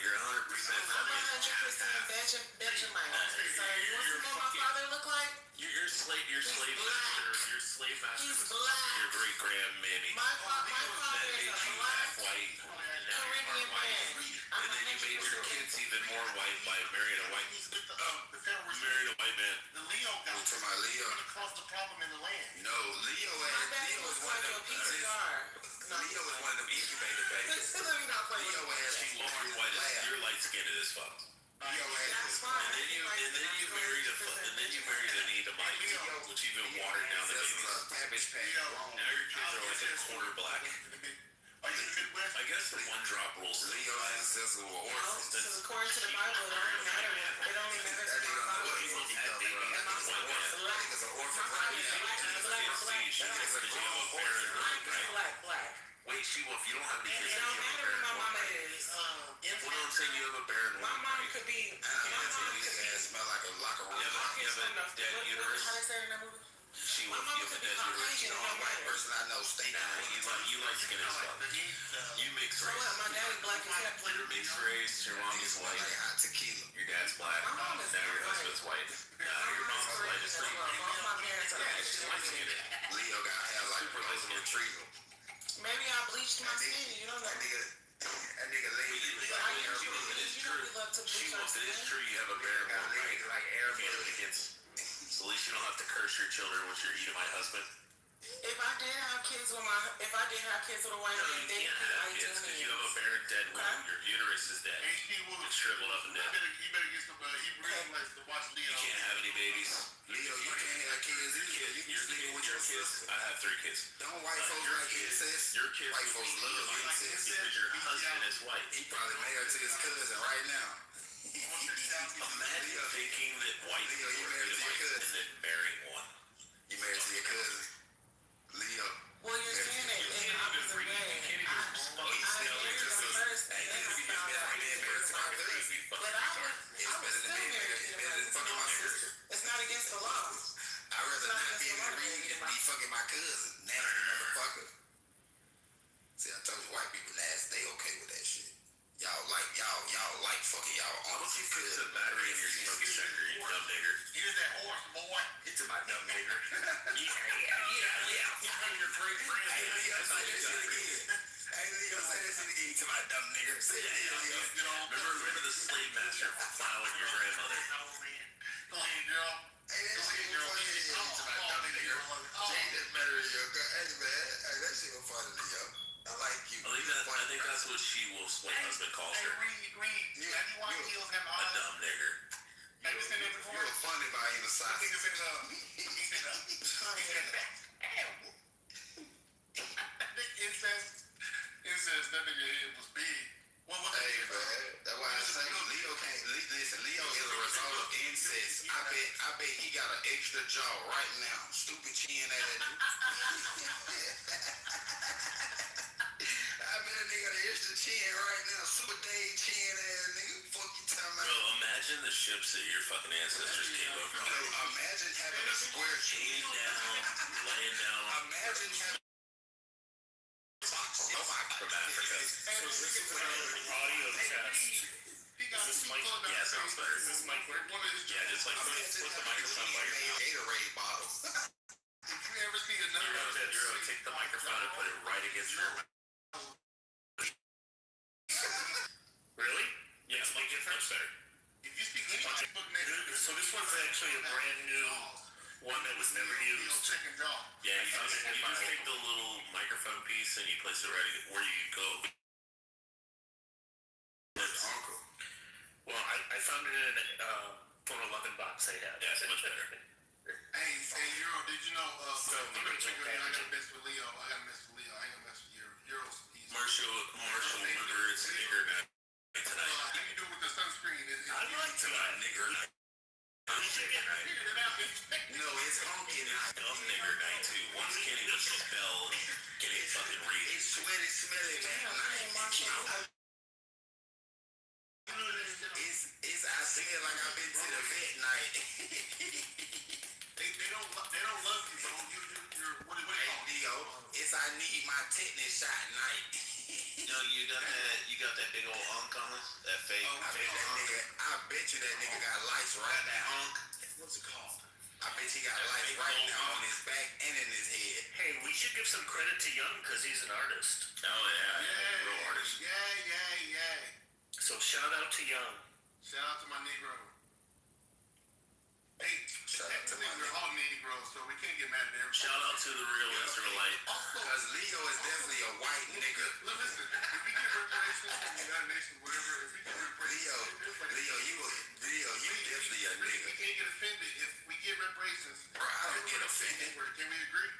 You're 100%. I'm 100% Benjamin. So you want to know what my father look like? You're slave master. He's black. Your great grandmammy. My father is a black white. Caribbean man. And then you made your kids even more white by marrying a white man. The Leo guy. To my Leo. Caused the problem in the land. No, Leo is one of them. Leo is one of them incubator babies. Leo has you're light skinned as fuck. Leo has. And then you married an Edomite, which even watered down the babies. Now your kids are like a quarter black. I guess the one drop rules. Leo ancestors were orphans. So according to the Bible, it only matters. It only matters if my father is black. Wait, She-Wolf, you don't have any And kids. it don't matter who my mama is. Well, no, I'm saying you have a barren My woman. mom could be. My mom could be. Smell like a locker room. You have a dead uterus. How they say it in that movie? She-Wolf, My you mama have a could be dead uterus. Caucasian. It don't matter. Person I know stink. You like skin as fuck. You mix So race. what? My daddy black as hell. You're mixed race. Your mom is white. Like hot tequila. Your dad's black. My mom is Now your white. husband's white. Your mom's white as well. well. Both my parents are. Yeah, she's light skinned. Leo got hair like a golden retriever. Maybe I bleached my skin. You don't know. That nigga lazy. It is true you have a barren woman, right? Like air against. So at least you don't have to curse your children with your Edomite husband. If I did have kids with a white man, they can't have kids because you have a barren dead woman. Your uterus is dead. It's shriveled up and dead. You better get some Hebrew Israelites to watch Leo. You can't have any babies. Leo, you can't have kids either. You sleeping with your kids. I have 3 kids. Don't white folks like incest? Your kids White folks love incest. because your husband is white. He probably married to his cousin right now. Imagine thinking that white Leo, people you are married to your Edomites cousin. and then marrying one. You married to your cousin. Leo. Well, you're saying it in the opposite way. I married the first. motherfucker, y'all. How about you fix a battery in your smoke checker, you dumb nigger? Here's that horse, boy. It's my dumb nigger. Yeah. Your great friend. Hey, Leo, say that shit again. Hey, Leo, say that shit again to my dumb nigger. Say that shit again. Remember the slave master plowing your grandmother? Go ahead, girl. Hey, that shit was funny as hell to my dumb nigger. Change that battery, yo. Hey, man. Hey, that shit was funny, Leo. I like you. I think that's what She-Wolf's white husband calls her. Read. Everyone kills him A dumb nigger. Have you seen it before? You're funny by any side. He said, it says that nigga head was big. Hey, man. That's why I say Leo can't. Listen, Leo is a result of incest. I bet he got an extra jaw right now. Stupid chin at it. I bet a nigga got an extra chin right now. Super Dave chin ass nigga. Fuck you talking about? Bro, imagine the ships that your fucking ancestors came over on. Imagine having a square chin down, laying down. Imagine having from Africa. So this is an audio test. Is this mic? Yeah, sounds better. Is this mic working? Yeah, just like put the microphone by your mouth. Gatorade bottle. If you ever see another Euro, take the microphone and put it right against your mouth. Really? Yeah, it's different. Much better. If you speak any book nigga, So this one's actually a brand new one that was never used. second jaw. Yeah, you just take the little microphone piece and you place it right where you go. Uncle. Well, I found it in a phone 11 box I had. Yeah, it's much better. Hey, Euro, did you know, So, I'm gonna check I gotta mess with Leo. I ain't gonna mess with Euro. Euro's easy. Marshall Weber, it's nigger night tonight. What do you do with the sunscreen? I like Tonight, nigger night. Nigger night. No, it's honky night. Dumb nigger night too. Once Kenny was spelled, Kenny fucking read. It's sweaty, smelly night. It's I said like I've been to the vet night. They don't love you, bro. You're what do you call it? Leo, it's I need my tetanus shot night. No, you got that big old hunk on us? That fake I bet you that nigga got lights right that now. hunk? What's it called? I bet he got lights right now on his back and in his head. Hey, we should give some credit to Young because he's an artist. Oh yeah, real artist. Yeah. So shout out to Young. Shout out to my Negro. Hey, Shout out to my we're all Negro, so we can't get mad at everybody. Shout out to the real Israelite. Because Leo is definitely a white nigga. Look, listen, if we get reparations from the United Nations, whatever, if we get reparations, Leo, you definitely a we nigga. can't get offended if we get reparations. Bro, I don't get offended. Can we agree?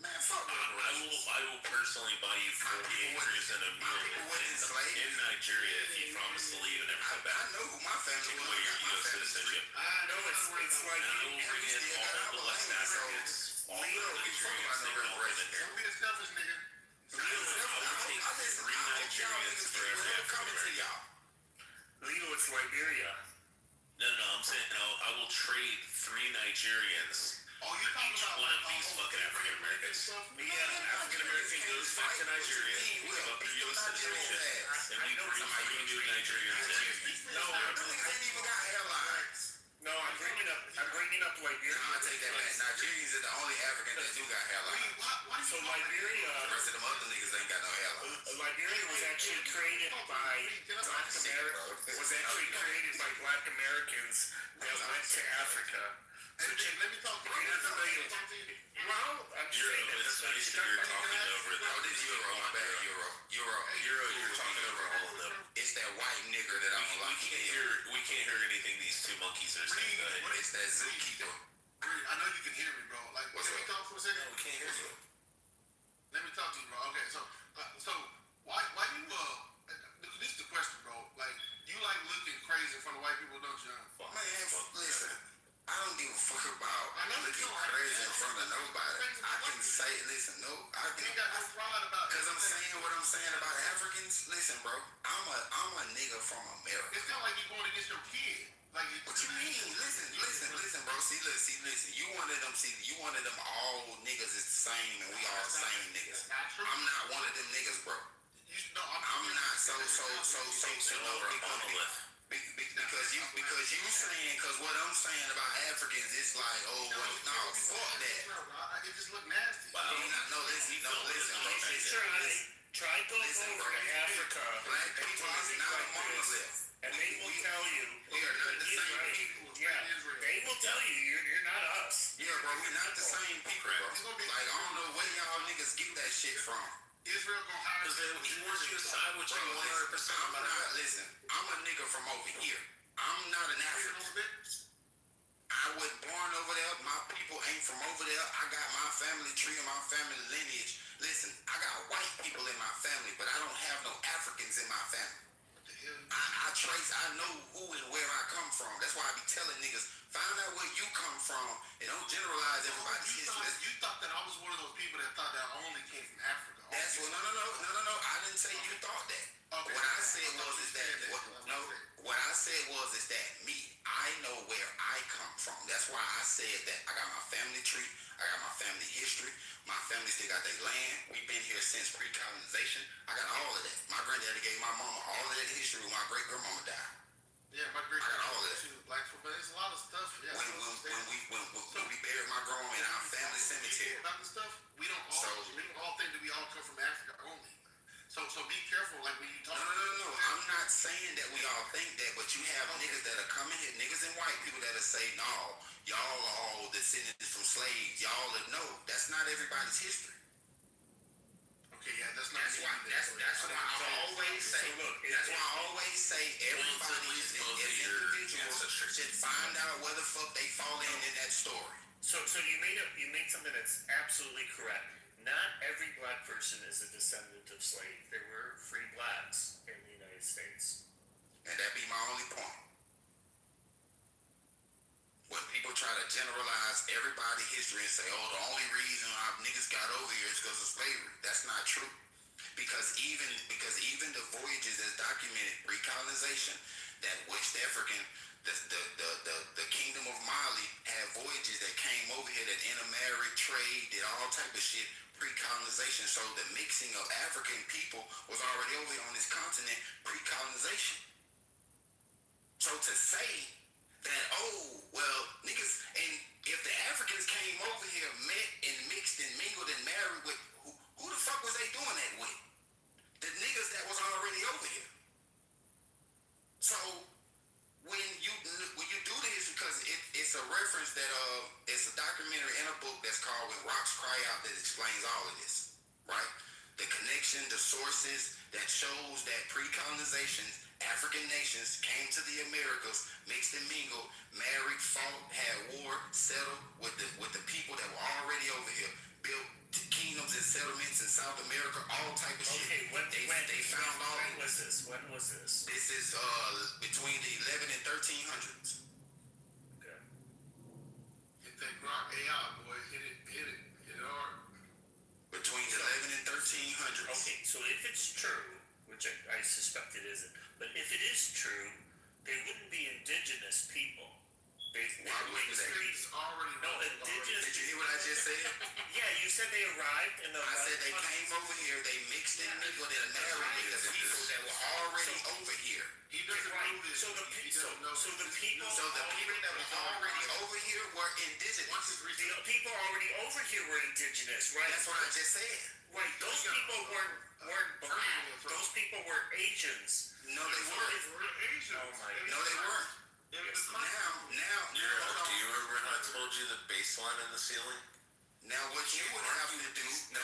Man, fuck I will personally buy you 4 acres and a mule in Nigeria if you promise to leave and never come back. I know who my family Take was. away your U.S. citizenship. No, it's like And I will bring in all the West Africans, all the Nigerians that come over in there. Don't be a selfish nigga. I will take 3 Nigerians for every African American. Leo, it's Liberia. No, I'm saying I will trade 3 Nigerians. Oh, you're talking Each about one of these fucking African Americans. Me and an African American goes back to Nigeria, give up their U.S. citizenship, and we bring 3 new Nigerians in. No, them niggas ain't even got hairlines. No, I'm bringing up Liberia. Nah, I take that back. Nigerians are the only African that do got hairlines. So Liberia, The rest of them other niggas ain't got no hairlines. Liberia was actually created by Black Americans that went to Africa. Let me talk to you. Well, I'm just saying that It's nice that you're talking over them. Oh, this Euro, my bad. Euro, you're talking over all of them. It's that white nigger that I'm like. We can't hear anything these 2 monkeys are saying. Go ahead. It's that zookeeper. I know you can hear me, bro. Like, What's let me up? talk for a second. No, we can't hear you. Let me talk to you, bro. Okay, so why you this is the question, bro. Like, you like looking crazy in front of white people, don't you? Man, listen. I don't give a fuck about I know looking you don't. crazy in front of nobody. I can say, listen, no, I You can. got no pride about it. Because I'm saying what I'm saying about Africans. Listen, bro, I'm a nigga from America. It's kind of like you're going against your kid. Like, What you mean? Listen, bro. See, listen. You one of them all niggas is the same, and we all the same niggas. That's not true. I'm not one of them niggas, bro. I'm I'm not over a monolith. Because you saying, because what I'm saying about Africans is like, oh, well, no, fuck that. It just look nasty. Wow. Listen, Try go over to Africa. Black people is not a monolith. And they will tell you, we are not the same people. Yeah, they will tell you, you're not us. Yeah, bro, we're not the same people, bro. Like, I don't know where y'all niggas get that shit from. Israel gonna hire he wants you to side with you 100%. Listen, I'm a nigga from over here. I'm not an African. I was born over there. My people ain't from over there. I got my family tree and my family lineage. Listen, I got white people in my family, but I don't have no Africans in my family. I know who and where I come from. That's why I be telling niggas, find out where you come from and don't generalize everybody's history. You thought that I was one of those people that thought that I only came from Africa. That's what, no. I didn't say you thought that. Okay. What I said was is that me, I know where I come from. That's why I said that. I got my family tree. I got my family history. My family still got their land. We've been here since pre-colonization. I got all of that. My granddaddy gave my mama all of that history when my great-grandmama died. Yeah, my I got all of that. Like, but there's a lot of stuff. Yeah, when we buried my grandma in our family cemetery. About the stuff, we don't all think that we all come from Africa only. So be careful, like when you talk. No. I'm not saying that we all think that, but you have niggas that are coming here, niggas and white people that are saying, no, y'all are all descendants from slaves. Y'all are no. That's not everybody's history. Okay, yeah, that's why I always say. That's why I always say everybody as individuals should find out where the fuck they fall in that story. So you made something that's absolutely correct. Not every black person is a descendant of slaves. There were free blacks in the United States. And that be my only point. When people try to generalize everybody's history and say, oh, the only reason our niggas got over here is because of slavery. That's not true. Because even the voyages that's documented pre-colonization, that West African, the Kingdom of Mali had voyages that came over here that intermarried, trade, did all type of shit pre-colonization. So the mixing of African people was already over here on this continent pre-colonization. So to say that, oh, well, niggas, and if the Africans came over here, met and mixed and mingled and married with, who the fuck was they doing that with? The niggas that was already over here. So when you do this, because it's a reference that it's a documentary in a book that's called When Rocks Cry Out that explains all of this, right? The connection, the sources that shows that pre-colonization African nations came to the Americas, mixed and mingled, married, fought, had war, settled with the people that were already over here, built kingdoms and settlements in South America, all type of shit. They found all. When was this? This is between the 11 and 1300s. Okay. Get that rock out, boy. Hit it hard. Between 11 and 1300s. Okay, so if it's true, which I suspect it isn't, but if it is true, they wouldn't be indigenous people. Why wouldn't they? Indigenous. Did you hear what I just said? Yeah, you said they arrived in the. I said they came over here, they mixed and mingled and married with the people that were already over here. He doesn't know this. So the people that were already over here were indigenous. The people already over here were indigenous, right? That's what I just said. Right, those people weren't black. Those people were Asians. No, they weren't. Oh my God. No, they weren't. Now, do you remember how I told you the baseline in the ceiling? Now what you would have to do, now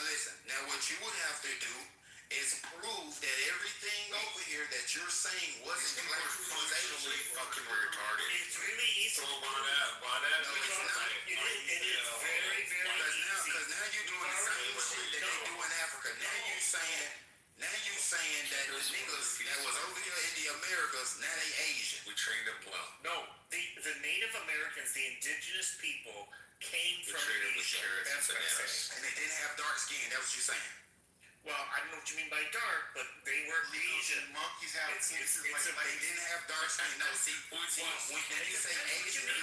listen, now what you would have to do is prove that everything over here that you're saying wasn't black was actually fucking retarded. It's really easy. So why not? No, it's not. It is very, very easy. Because now you're doing the same shit that they do in Africa. Now you saying that the niggas that was over here in the Americas, now they Asian. We trained them well. No, the Native Americans, the indigenous people, came from Asia. That's what I'm saying. And they didn't have dark skin. That's what you're saying. Well, I don't know what you mean by dark, but they were Asian. Monkeys have They didn't have dark skin. No, see, when you say Asian, let me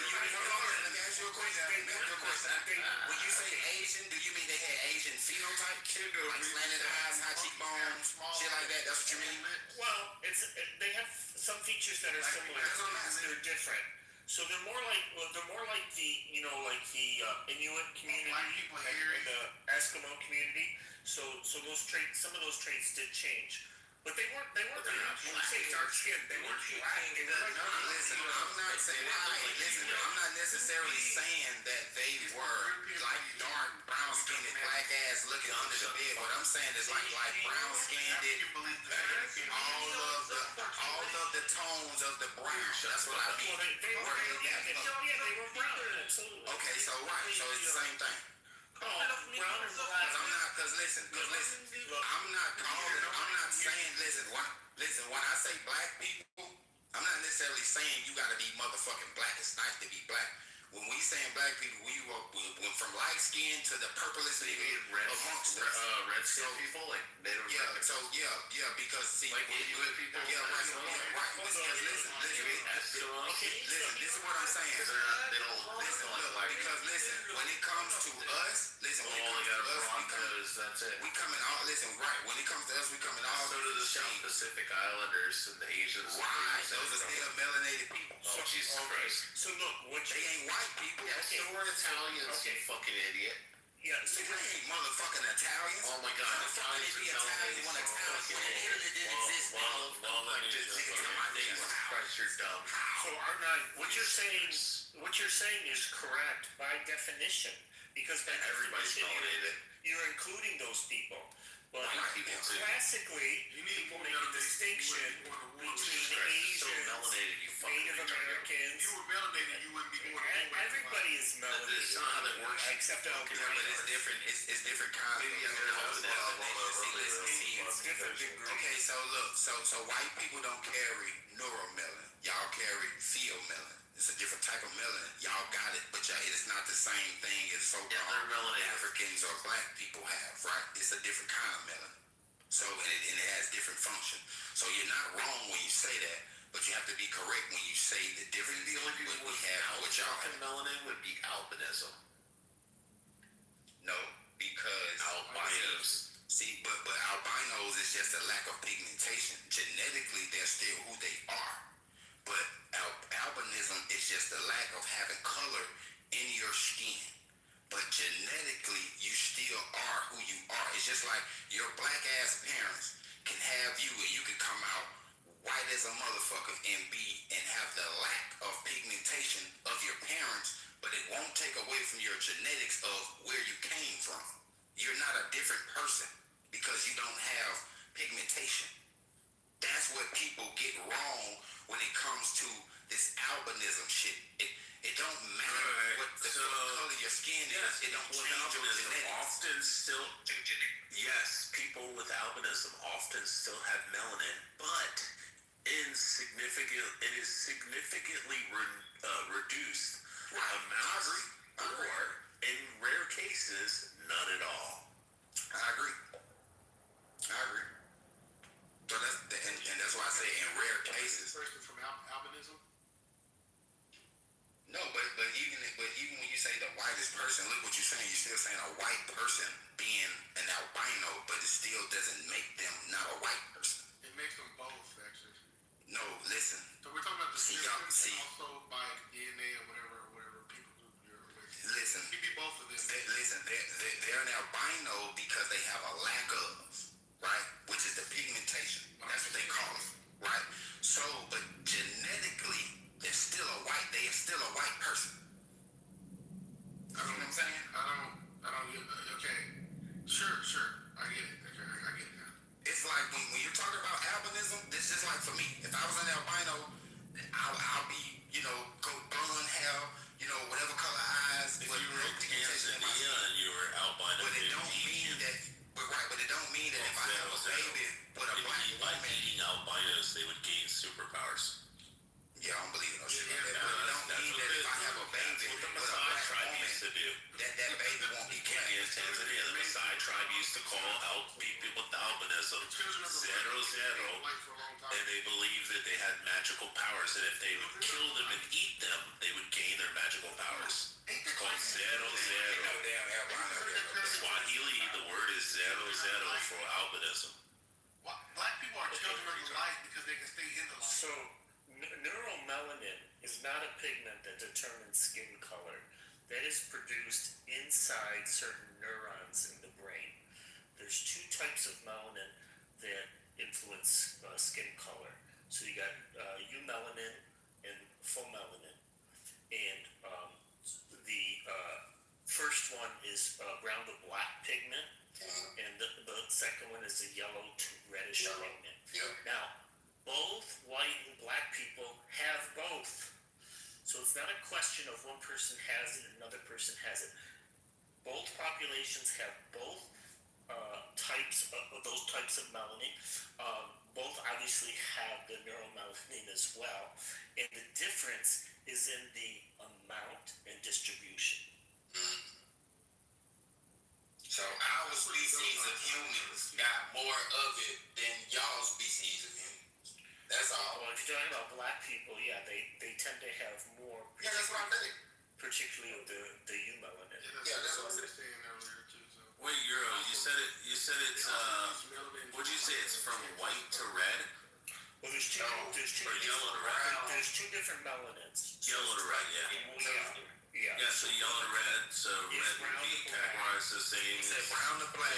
ask you a question. When you say Asian, do you mean they had Asian phenotype? Like slanted eyes, high cheekbones, shit like that? that? That's what you mean? Well, they have some features that are similar. They're different. So they're more like the Inuit community and the Eskimo community. So those traits, some of those traits did change. But they weren't dark skinned. They weren't black. They were like, listen, I'm not saying I'm not necessarily saying that they were like dark, brown skinned, black ass looking under the bed. What I'm saying is like brown skinned, all of the tones of the brown. That's what I mean. They were brown. Absolutely. Okay, so it's the same thing. Brown and black. Cause listen, I'm not saying, listen, when I say black people, I'm not necessarily saying you gotta be motherfucking black. It's nice to be black. When we saying black people, we went from light skin to the purplest amongst us. Red skin people, like Native Americans. Because see, like Inuit people. Right. Listen, this is what I'm saying. They don't listen, because listen, when it comes to us, that's it. We come in all, listen, right, when it comes to us, we come in all. So do the South Pacific Islanders and the Asians. Right, those are still melanated people. Oh, Jesus Christ. So look, they ain't white people. So we're Italians, you fucking idiot. Yeah, so they ain't motherfucking Italians. Oh my God, Italians are Italians when Italians didn't exist. Christ, you're dumb. So R9, what you're saying is correct by definition, because by everybody's melanated. You're including those people. But people too. Classically, people make a distinction between Asians, Native Americans. You were melanated, you wouldn't be going to everybody is melanated. That's not how that works. Except but it's different. It's different kinds of it's different. Okay, so look, so white people don't carry neuromelanin. Y'all carry pheomelanin. It's a different type of melanin. Y'all got it, but it's not the same thing as so-called Africans or black people have, right? It's a different kind of melanin. So, and it has different function. So you're not wrong when you say that, but you have to be correct when you say the difference. The only people we have what y'all have. Melanin would be albinism. No, because albinos. See, but albinos is just a lack of pigmentation. Genetically, they're still who they are. But albinism is just a lack of having color in your skin. But genetically, you still are who you are. It's just like your black ass parents can have you and you can come out white as a motherfucker and have the lack of pigmentation of your parents, but it won't take away from your genetics of where you came from. You're not a different person because you don't have pigmentation. That's what people get wrong when it comes to this albinism shit. It don't matter what the color your skin is. It don't change your genetics. Often still, yes, people with albinism often still have melanin, but it is significantly reduced amounts, or in rare cases, none at all. I agree. So that's why I say in rare cases. Person from albinism? No, but even when you say the whitest person, look what you're saying. You're still saying a white person being an albino, but it still doesn't make them not a white person. It makes them both, actually. No, listen. So we're talking about the see, and also by DNA or whatever people do. Listen. You be both of them. They're an albino because they have a lack of, right? Which is the pigmentation. That's what they call it, right? So, but genetically, they're still a white person. You know what I'm saying? I don't get it. Okay. Sure. I get it. Okay, I get it now. It's like when you're talking about albinism, this is like for me. If I was an albino, I'll be, go blonde hair, whatever color eyes. If you were in Tanzania and you were albino, but it don't mean that. But it don't mean that if I have a baby with a black woman. By eating albinos, they would gain superpowers. Yeah, I don't believe in no shit like that. But it don't mean that if I have a baby with a black woman, that baby won't be carried. In Tanzania, the Maasai tribe used to call out people with albinism 0-0, and they believed that they had magical powers, and if they would kill them and eat them, they would gain their magical powers. It's called 0-0. Swahili, the word is 0-0 for albinism. Black people are children of the light because they can stay in the light. So, neuromelanin is not a pigment that determines skin color. That is produced inside certain neurons in the brain. There's two types of melanin that influence skin color. So you got eumelanin and phosphomelananin. And the first one is brown to black pigment, and the second one is a yellow to reddish pigment. Now, both white and black people have both. So it's not a question of one person has it and another person has it. Both populations have both types of those types of melanin. Both obviously have the neuromelanin as well. And the difference is in the amount and distribution. So our species of humans got more of it than y'all species of humans. That's all. Well, if you're talking about black people, yeah, they tend to have more. Yeah, that's what I'm saying. Particularly of the eumelanin. Yeah, that's what I'm saying. Wait, Euro, you said it's what'd you say, it's from white to red? Well, there's two or yellow to red. There's two different melanins. Yellow to red, yeah. Yeah, so yellow to red, so red would be categorized as saying brown to black.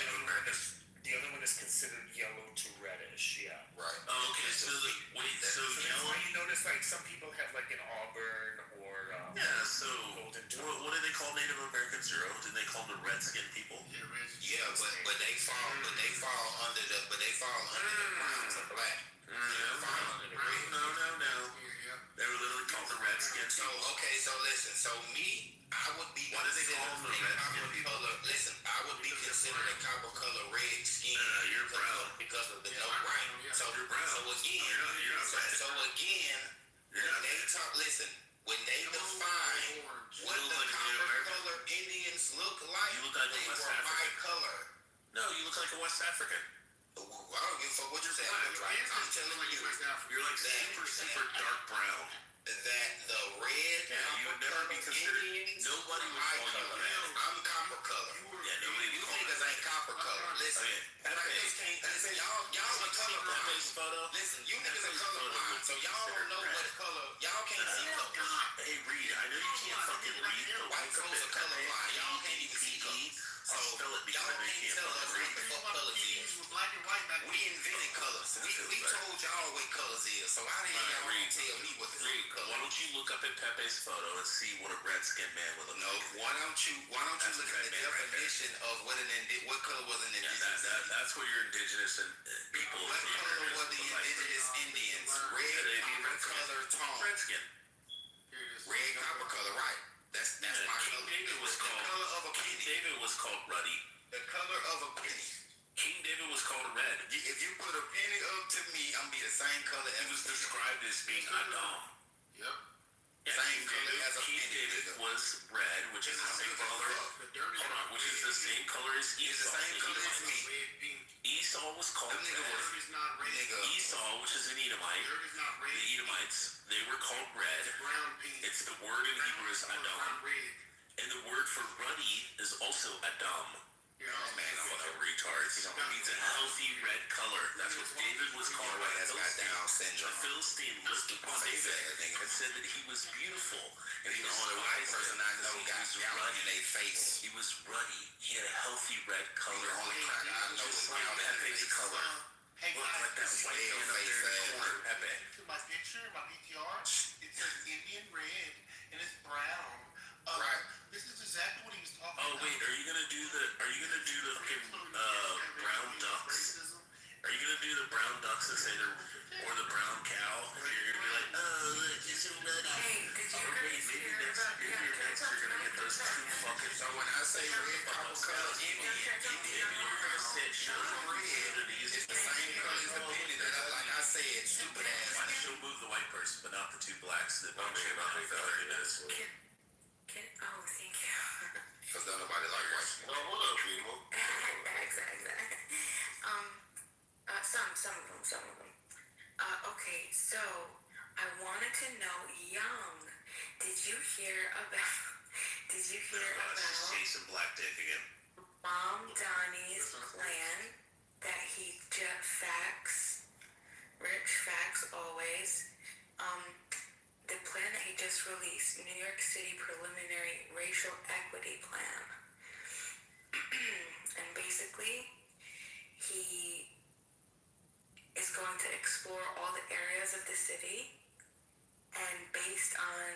The other one is considered yellow to reddish, yeah. Right. Oh, okay, so So yellow. you notice like some people have like an auburn or so golden what do they call Native Americans, Zero? Did they call them red skinned people? Yeah, but they fall under the brown to black. No. They were literally called the red skinned people. Okay, so listen, I would be Why do they call them the red skinned people? Listen, I would be considered a copper color red skin. You're brown. Because of the right. So you're brown. So again, when they define what the copper color Indians look like, you look like they a West were my African. color. No, you look like a West African. I don't give a fuck what you say. I'm telling you, You're like super dark brown. That the red you would never be considered. Indians, Nobody would my call you color. red. I'm copper color. Yeah, nobody would You call niggas ain't copper color. Listen, listen, y'all are colorblind. Pepe's photo. Listen, you niggas are colorblind, so y'all don't know what color. Y'all can't see colors. Hey, Reed, I know you can't fucking read, but White folks are colorblind. Y'all can't even see colors. So spell it because y'all they can't can't tell us fucking what the fuck colors is. We invented colors. We told y'all what colors is. So how the hell y'all gonna tell me what the fuck color? Why don't you look up at Pepe's photo and see what a red skinned man would look No, like? why don't you look at the definition of what color was an indigenous? That's where your indigenous people. What color were the indigenous Indians? Red, copper color tone. Red skin. Red, copper color, right? That's my color. King David was called ruddy. The color of a penny. King David was called red. If you put a penny up to me, I'm be the same color as He was described as being Adam. Yep. Yeah, Same color as a King penny. David was red, which is the same color. Hold on, which is the same color as Esau. It's the same color as me. Esau was called red. Esau, which is an Edomite. The Edomites, they were called red. It's the word in Hebrew is Adam. And the word for ruddy is also Adam. Oh man, I'm a retard. It means a healthy red color. That's what David was called. Has got Down syndrome. The Philistine looked upon David and said that he was beautiful. And he was the only white person I know got ruddy in their face. He was ruddy. He had a healthy red color. The only cracker I know is like Pepe's color. Hey, look like that white man up there in the corner, Pepe. To my picture, my PTR, it says Indian red and it's brown. Right. This is exactly what he was talking Oh about. wait, are you gonna do the fucking brown ducks? Are you gonna do the brown ducks and say or the brown cow? And you're gonna be like, oh look, it's so nutty. Hey, did you Oh wait, maybe next you're gonna get those two fucking. So when I say red, copper color, Maybe you're gonna say show them red. it's the same color as the penny that like I said, stupid ass. Why she'll move the white person, but not the two blacks that don't care about their color. Oh, thank you. Because don't nobody like white. No, hold up, people. Exactly. Some of them. Okay, so I wanted to know, Young, did you hear about Jason Black Dick again. Mom Donnie's plan that he jet fax released New York City Preliminary Racial Equity Plan. And basically, he is going to explore all the areas of the city, and based on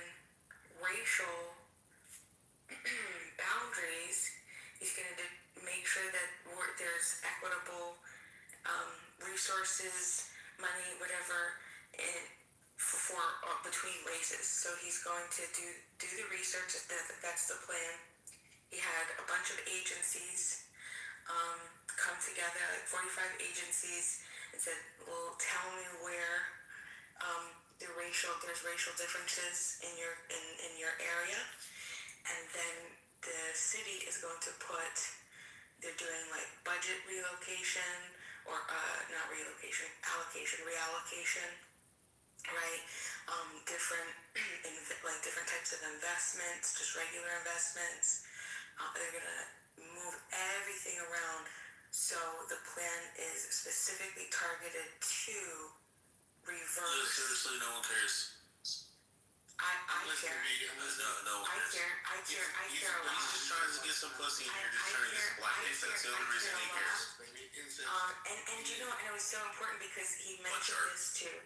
racial boundaries, he's going to make sure that there's equitable resources, money, whatever, for between races. So he's going to do the research. That's the plan. He had a bunch of agencies come together, like 45 agencies, and said, "Well, tell me where there's racial differences in your area," and then the city is going to put. They're doing like budget relocation or not relocation, reallocation, right? Different different types of investments, just regular investments. They're gonna move everything around. So the plan is specifically targeted to reverse. Seriously, no one cares. I care. No one cares. I care a lot. He's just trying to get some pussy, and you're just trying to get some black face. That's the only reason he cares. And you know, and it was so important because he mentioned this too.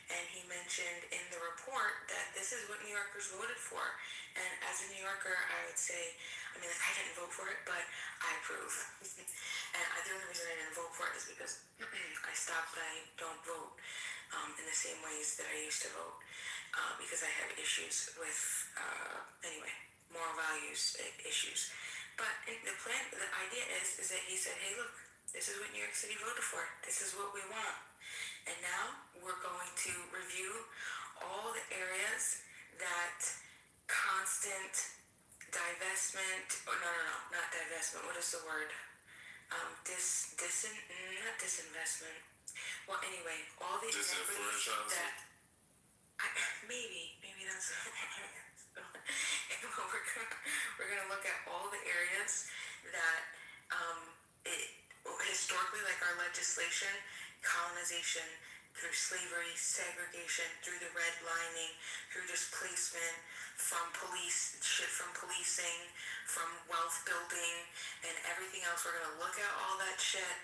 And he mentioned in the report that this is what New Yorkers voted for. And as a New Yorker, I would say, I didn't vote for it, but I approve. And the only reason I didn't vote for it is because I stopped. I don't vote in the same ways that I used to vote because I have issues with, moral values issues. But the idea is that he said, hey, look, this is what New York City voted for. This is what we want. And now we're going to review all the areas that constant divestment, not divestment, what is the word? Not disinvestment. Well, anyway, all the areas that, maybe that's, we're gonna look at all the areas that, historically, like our legislation, colonization, through slavery, segregation, through the redlining, through displacement, from policing, from wealth building, and everything else. We're going to look at all that shit,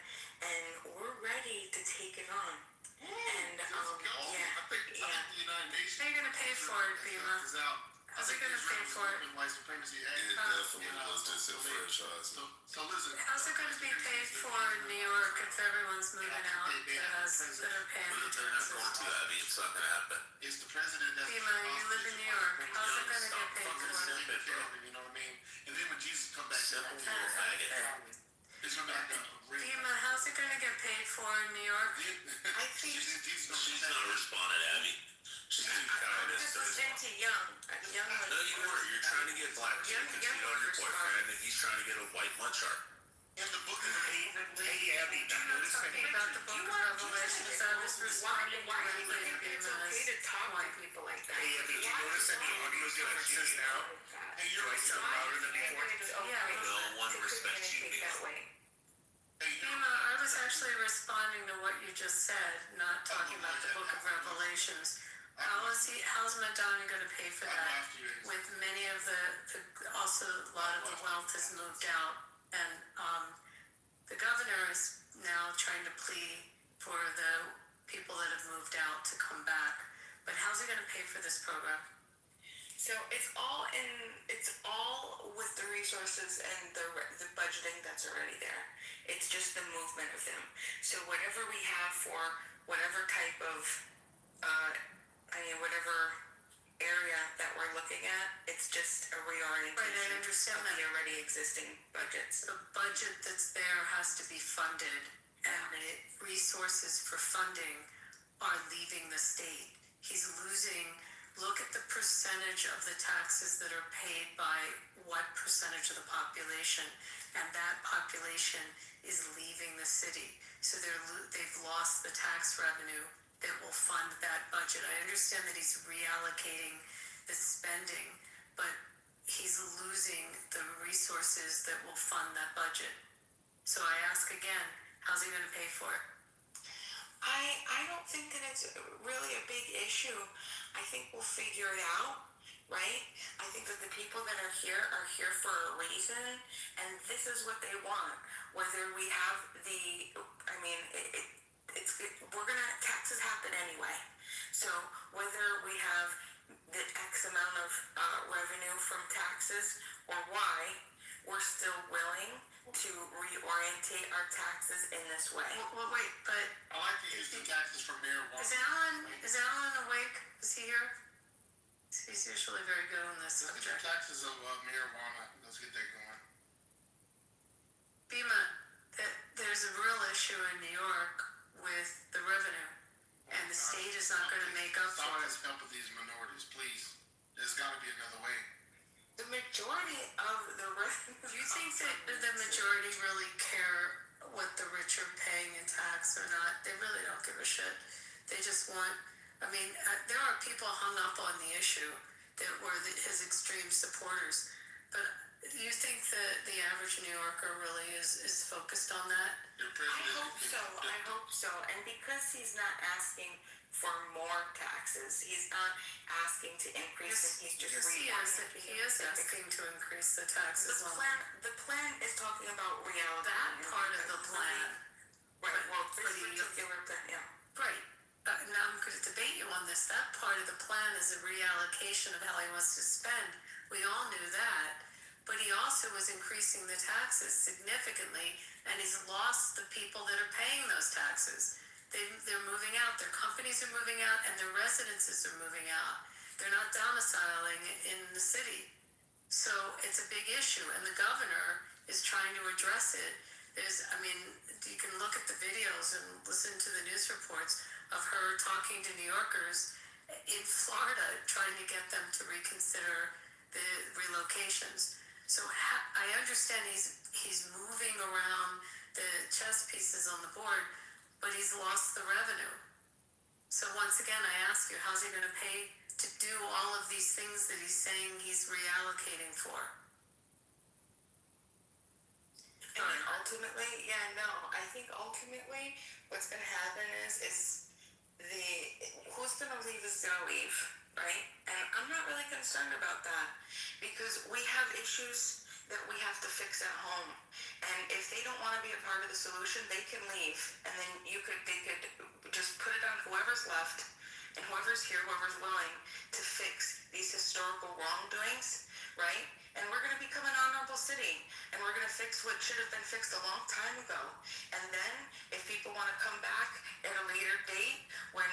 and we're ready to take it on. And, the United Nations. They're going to pay for it, Bima. How's it going to pay for it? It definitely was disenfranchised. So listen. How's it going to be paid for in New York if everyone's moving out that are paying the taxes? It's not going to happen. It's the president that's Bima, you live in New York. How's it going to get paid for? You know what I mean? And then when Jesus come back, it's going to be like Bima, how's it going to get paid for in New York? I think She's not responding, Abby. She's too kind I'm just listening to Young. No, you weren't. You're trying to get black chick to cheat on your boyfriend, and he's trying to get a white munchar. in the book of Hey, Abby, do you notice that? Talking about the book of Revelations, I was responding directly to it's Bima's okay to talk to people like that? Hey, Abby, do you notice any audio differences now? Hey, Do I sound louder than before? No one respects you, Bima. Bima, I was actually responding to what you just said, not talking about the book of Revelations. How's Madonna going to pay for that? With many of also a lot of the wealth has moved out, and the governor is now trying to plead for the people that have moved out to come back. But how's he going to pay for this program? So it's all with the resources and the budgeting that's already there. It's just the movement of them. So whatever we have for whatever type of, whatever area that we're looking at, it's just a reorientation Right, I understand of that. the already existing budgets. The budget that's there has to be funded, and the resources for funding are leaving the state. He's losing. Look at the percentage of the taxes that are paid by what percentage of the population, and that population is leaving the city. So they've lost the tax revenue that will fund that budget. I understand that he's reallocating the spending, but he's losing the resources that will fund that budget. So I ask again, how's he going to pay for it? I don't think that it's really a big issue. I think we'll figure it out. right? I think that the people that are here for a reason, and this is what they want. Whether we have taxes happen anyway. So whether we have the X amount of revenue from taxes or Y, we're still willing to reorientate our taxes in this way. Well, wait, but I like to use the taxes for marijuana. is Alan awake? Is he here? He's usually very good on this Let's get subject. the taxes of marijuana. Let's get that going. Bima, there's a real issue in New York with the revenue, and the state is not going to make up for it. Stop helping these minorities, please. There's got to be another way. The majority of the revenue. Do you think that the majority really care what the rich are paying in tax or not? They really don't give a shit. They just want, there are people hung up on the issue that were his extreme supporters. But do you think that the average New Yorker really is focused on that? I hope so. And because he's not asking for more taxes, he's not asking to increase them, he's just he is asking to increase the taxes. The plan is talking about reality. That part of the plan. Right, well, this particular plan, yeah. Right. Now I'm going to debate you on this. That part of the plan is a reallocation of how he wants to spend. We all knew that. But he also was increasing the taxes significantly, and he's lost the people that are paying those taxes. They're moving out. Their companies are moving out, and their residences are moving out. They're not domiciling in the city. So it's a big issue, and the governor is trying to address it. You can look at the videos and listen to the news reports of her talking to New Yorkers in Florida, trying to get them to reconsider the relocations. So I understand he's moving around the chess pieces on the board, but he's lost the revenue. So once again, I ask you, how's he going to pay to do all of these things that he's saying he's reallocating for? I think ultimately what's going to happen is who's going to leave is going to leave, right? And I'm not really concerned about that because we have issues that we have to fix at home. And if they don't want to be a part of the solution, they can leave. And then they could just put it on whoever's left and whoever's here, whoever's willing to fix these historical wrongdoings, right? And we're going to become an honorable city. And we're going to fix what should have been fixed a long time ago. And then if people want to come back at a later date when,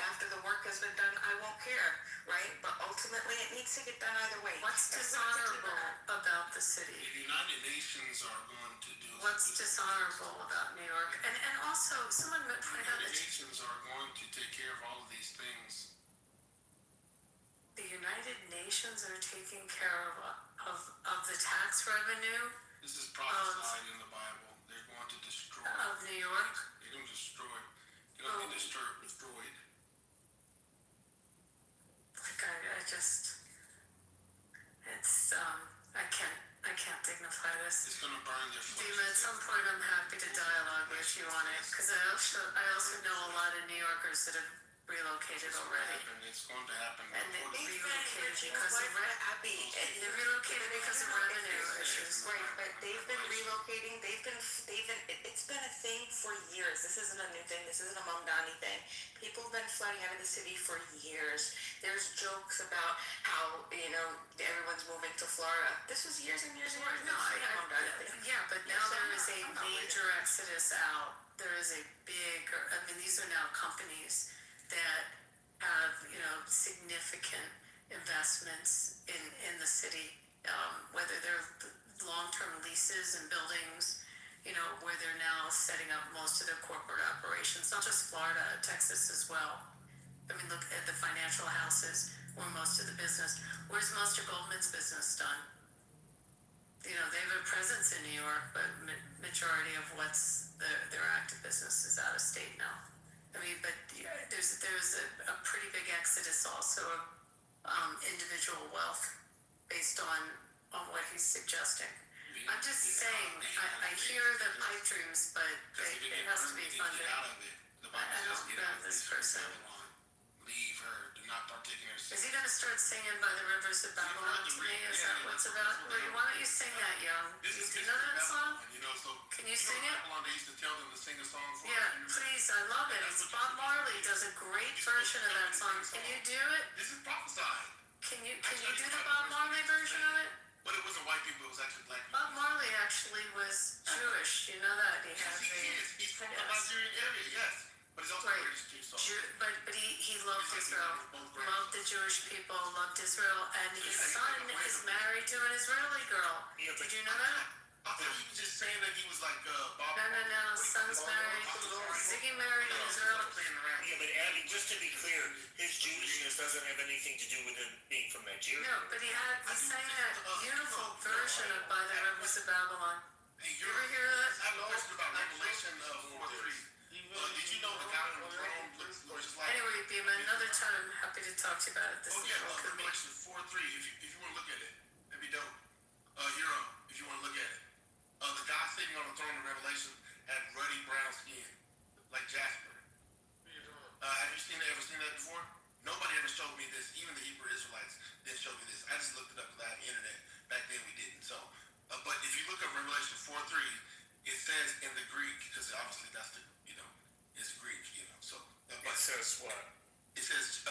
after the work has been done, I won't care, right? But ultimately it needs to get done either way. What's dishonorable about the city? The United Nations are going to do... What's dishonorable about New York? And also, someone might point out that... The United Nations are going to take care of all of these things. The United Nations are taking care of the tax revenue. This is prophesied in the Bible. They're going to destroy of New York. They're going to destroy. They're going to be destroyed. I can't dignify this. It's going to burn their flesh. Dima, at some point I'm happy to dialogue with you on it because I also know a lot of New Yorkers that have relocated already. It's going to happen. And they relocated because of revenue issues. Right, but they've been relocating. It's been a thing for years. This isn't a new thing. This isn't a Mamdani thing. People have been flooding out of the city for years. There's jokes about how, everyone's moving to Florida. This was years and years and years. But now there is a major exodus out. There is a big, these are now companies that have, significant investments in the city, whether they're long-term leases and buildings, where they're now setting up most of their corporate operations, not just Florida, Texas as well. Look at the financial houses where most of the business, where's most of Goldman's business done? They have a presence in New York, but majority of their active business is out of state now. There's a pretty big exodus also of individual wealth based on what he's suggesting. I'm just saying, I hear the pipe dreams, but it has to be funded. I don't know this person. Leave her. Do not partake in her sin. Is he going to start singing by the rivers of Babylon to me? Is that what's about? Wait, why don't you sing that, Young? Do you know that song? Can you sing it? Babylon, they used to tell them to sing a song for Yeah, please, I love it. It's Bob Marley does a great version of that song. Can you do it? This is prophesied. Can you do the Bob Marley version of it? But it wasn't white people, it was actually black people. Bob Marley actually was Jewish. You know that? He had He's from the Nigerian area, yes. But he's also right. British too, so. But he loved Israel, loved the Jewish people, loved Israel, and his son is married to an Israeli girl. Did you know that? I thought he was just saying that he was like Bob. No. Son's married. Ziggy married an Israeli. Yeah, but Abby, just to be clear, his Jewishness doesn't have anything to do with him being from Nigeria. No, but he sang that beautiful version of By the Rivers of Babylon. Hey, you ever hear that? I have a question about Revelation 4:3. Did you know the guy on the throne looks just like... Anyway, Bima, another time I'm happy to talk to you about it. This is Revelation 4:3, if you want to look at it, that'd be dope. Hero, if you want to look at it. The guy sitting on the throne in Revelation had ruddy brown skin, like Jasper. Have you ever seen that before? Nobody ever showed me this. Even the Hebrew Israelites didn't show me this. I just looked it up because I had the internet. Back then we didn't. So, but if you look at Revelation 4:3, it says in the Greek, because obviously that's the, it's Greek, So. It says what? It says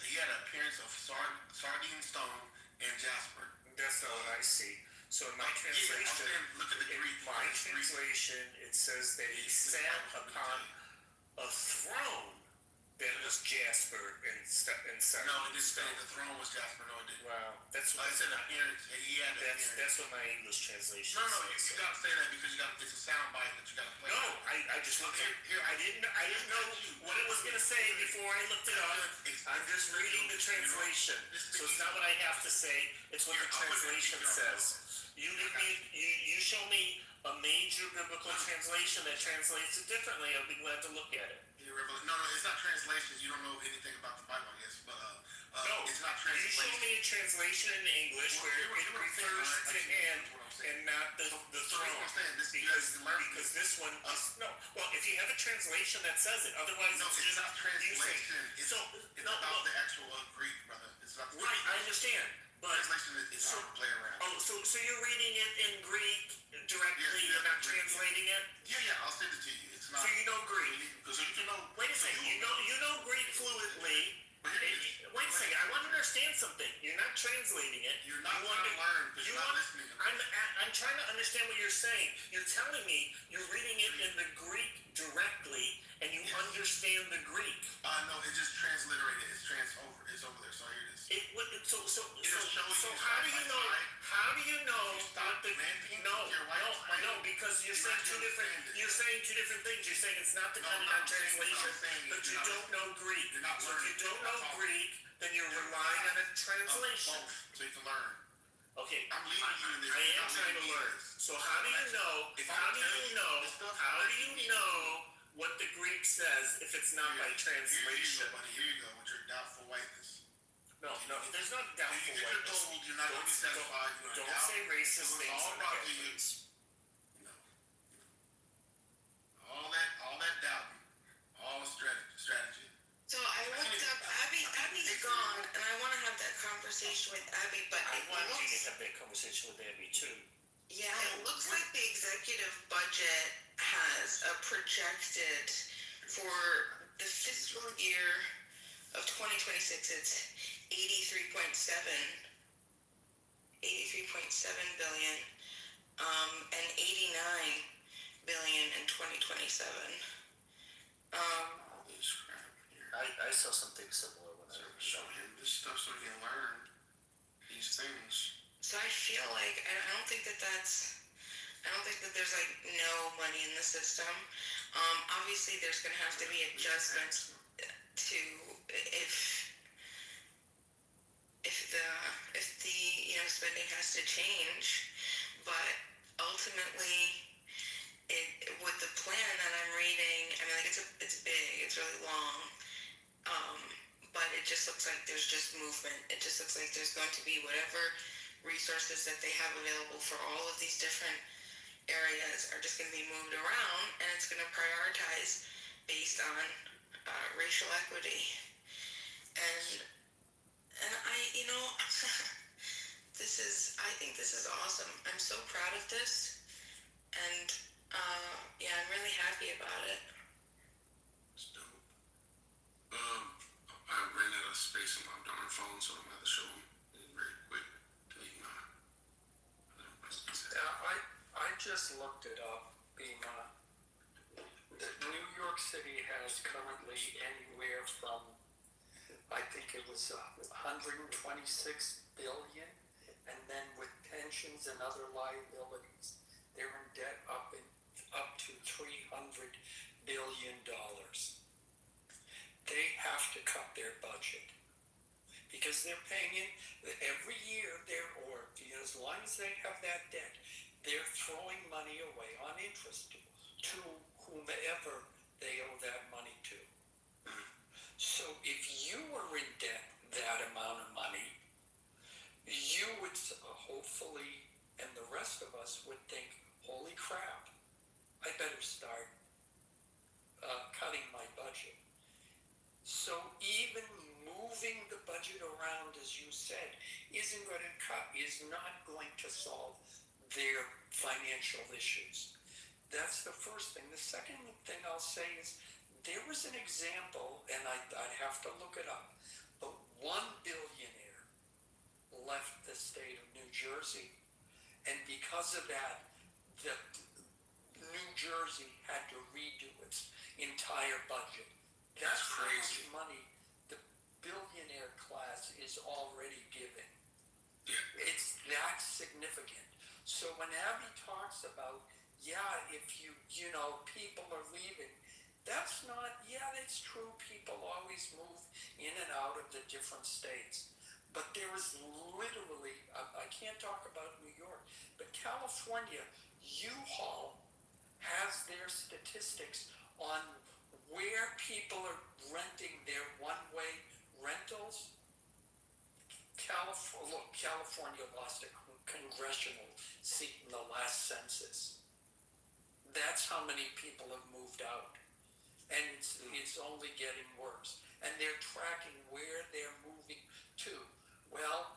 he had an appearance of sardine stone and jasper. That's not what I see. So in my translation, look at the Greek. My translation, it says that he sat upon a throne that was jasper and sardine. No, it didn't say the throne was jasper. No, it didn't. Wow, that's what I said appearance. He had an appearance. That's what my English translation No, says. you gotta say that because it's a sound bite that you gotta play. No, I just looked at here. I didn't know what it was gonna say before I looked it up. I'm just reading the translation, so it's not what I have to say. It's what the translation says. You show me a major biblical translation that translates it differently. I'll be glad to look at it. No, it's not translations. You don't know anything about the Bible, I guess, but no, it's not you translation. show me a translation in English where it refers to him and not the throne. Because this one is no. Well, if you have a translation that says it, otherwise it's not translation. It's about the actual Greek, brother. It's not right. I understand. But translation is how to play around. Oh, so you're reading it in Greek directly? You're not translating it? Yeah, I'll send it to you. It's not. So you know Greek? So you can know. Wait a second. You know Greek fluently. Wait a second. I want to understand something. You're not translating it. You're not trying to learn because you're not listening. I'm trying to understand what you're saying. You're telling me you're reading it in the Greek directly, and you understand the Greek. No, it's just transliterated. It's over there. So here it is. So how do you know? How do you know what the no, because you're saying two different things. You're saying it's not dependent on translation, but you don't know Greek. So if you don't know Greek, then you're relying on a translation. So you can learn. Okay, I'm leading you in this. I am trying to learn. So how do you know? How do you know what the Greek says if it's not by translation? Here you go with your doubtful whiteness. No, there's not doubtful whiteness. You're not going to be satisfied. Don't say racist things. All rocky you. All that doubting, all strategy. So I looked up Abby's gone, and I want to have that conversation with Abby, but I want you to have that conversation with Abby too. Yeah, it looks like the executive budget has projected for the fiscal year of 2026, it's 83.7 billion, and 89 billion in 2027. I saw something similar when I was show him this stuff so he can learn these things. So I feel like I don't think that there's like no money in the system. Obviously there's gonna have to be adjustments to if the spending has to change, but ultimately with the plan that I'm reading, I mean, like it's big, it's really long, but it just looks like there's just movement. It just looks like there's going to be whatever resources that they have available for all of these different areas are just going to be moved around, and it's going to prioritize based on racial equity. And And I think this is awesome. I'm so proud of this. And, yeah, I'm really happy about it. It's dope. I ran out of space on my darn phone, so I'm gonna have to show them very quick. I just looked it up, Bima. New York City has currently anywhere from, I think it was 126 billion, and then with pensions and other liabilities, they're in debt up to $300 billion. They have to cut their budget because they're paying in every year. As long as they have that debt, they're throwing money away on interest to whomever they owe that money to. So if you were in debt that amount of money, you would hopefully, and the rest of us would think, holy crap, I better start cutting my budget. So even moving the budget around, as you said, is not going to solve their financial issues. That's the first thing. The second thing I'll say is there was an example, and I'd have to look it up, but one billionaire left the state of New Jersey, and because of that, New Jersey had to redo its entire budget. That's crazy. How much money the billionaire class is already giving. It's that significant. So when Abby talks about, if people are leaving, that's true. People always move in and out of the different states. But there is literally, I can't talk about New York, but California, U-Haul has their statistics on where people are renting their one-way rentals. California lost a congressional seat in the last census. That's how many people have moved out. And it's only getting worse. And they're tracking where they're moving to. Well,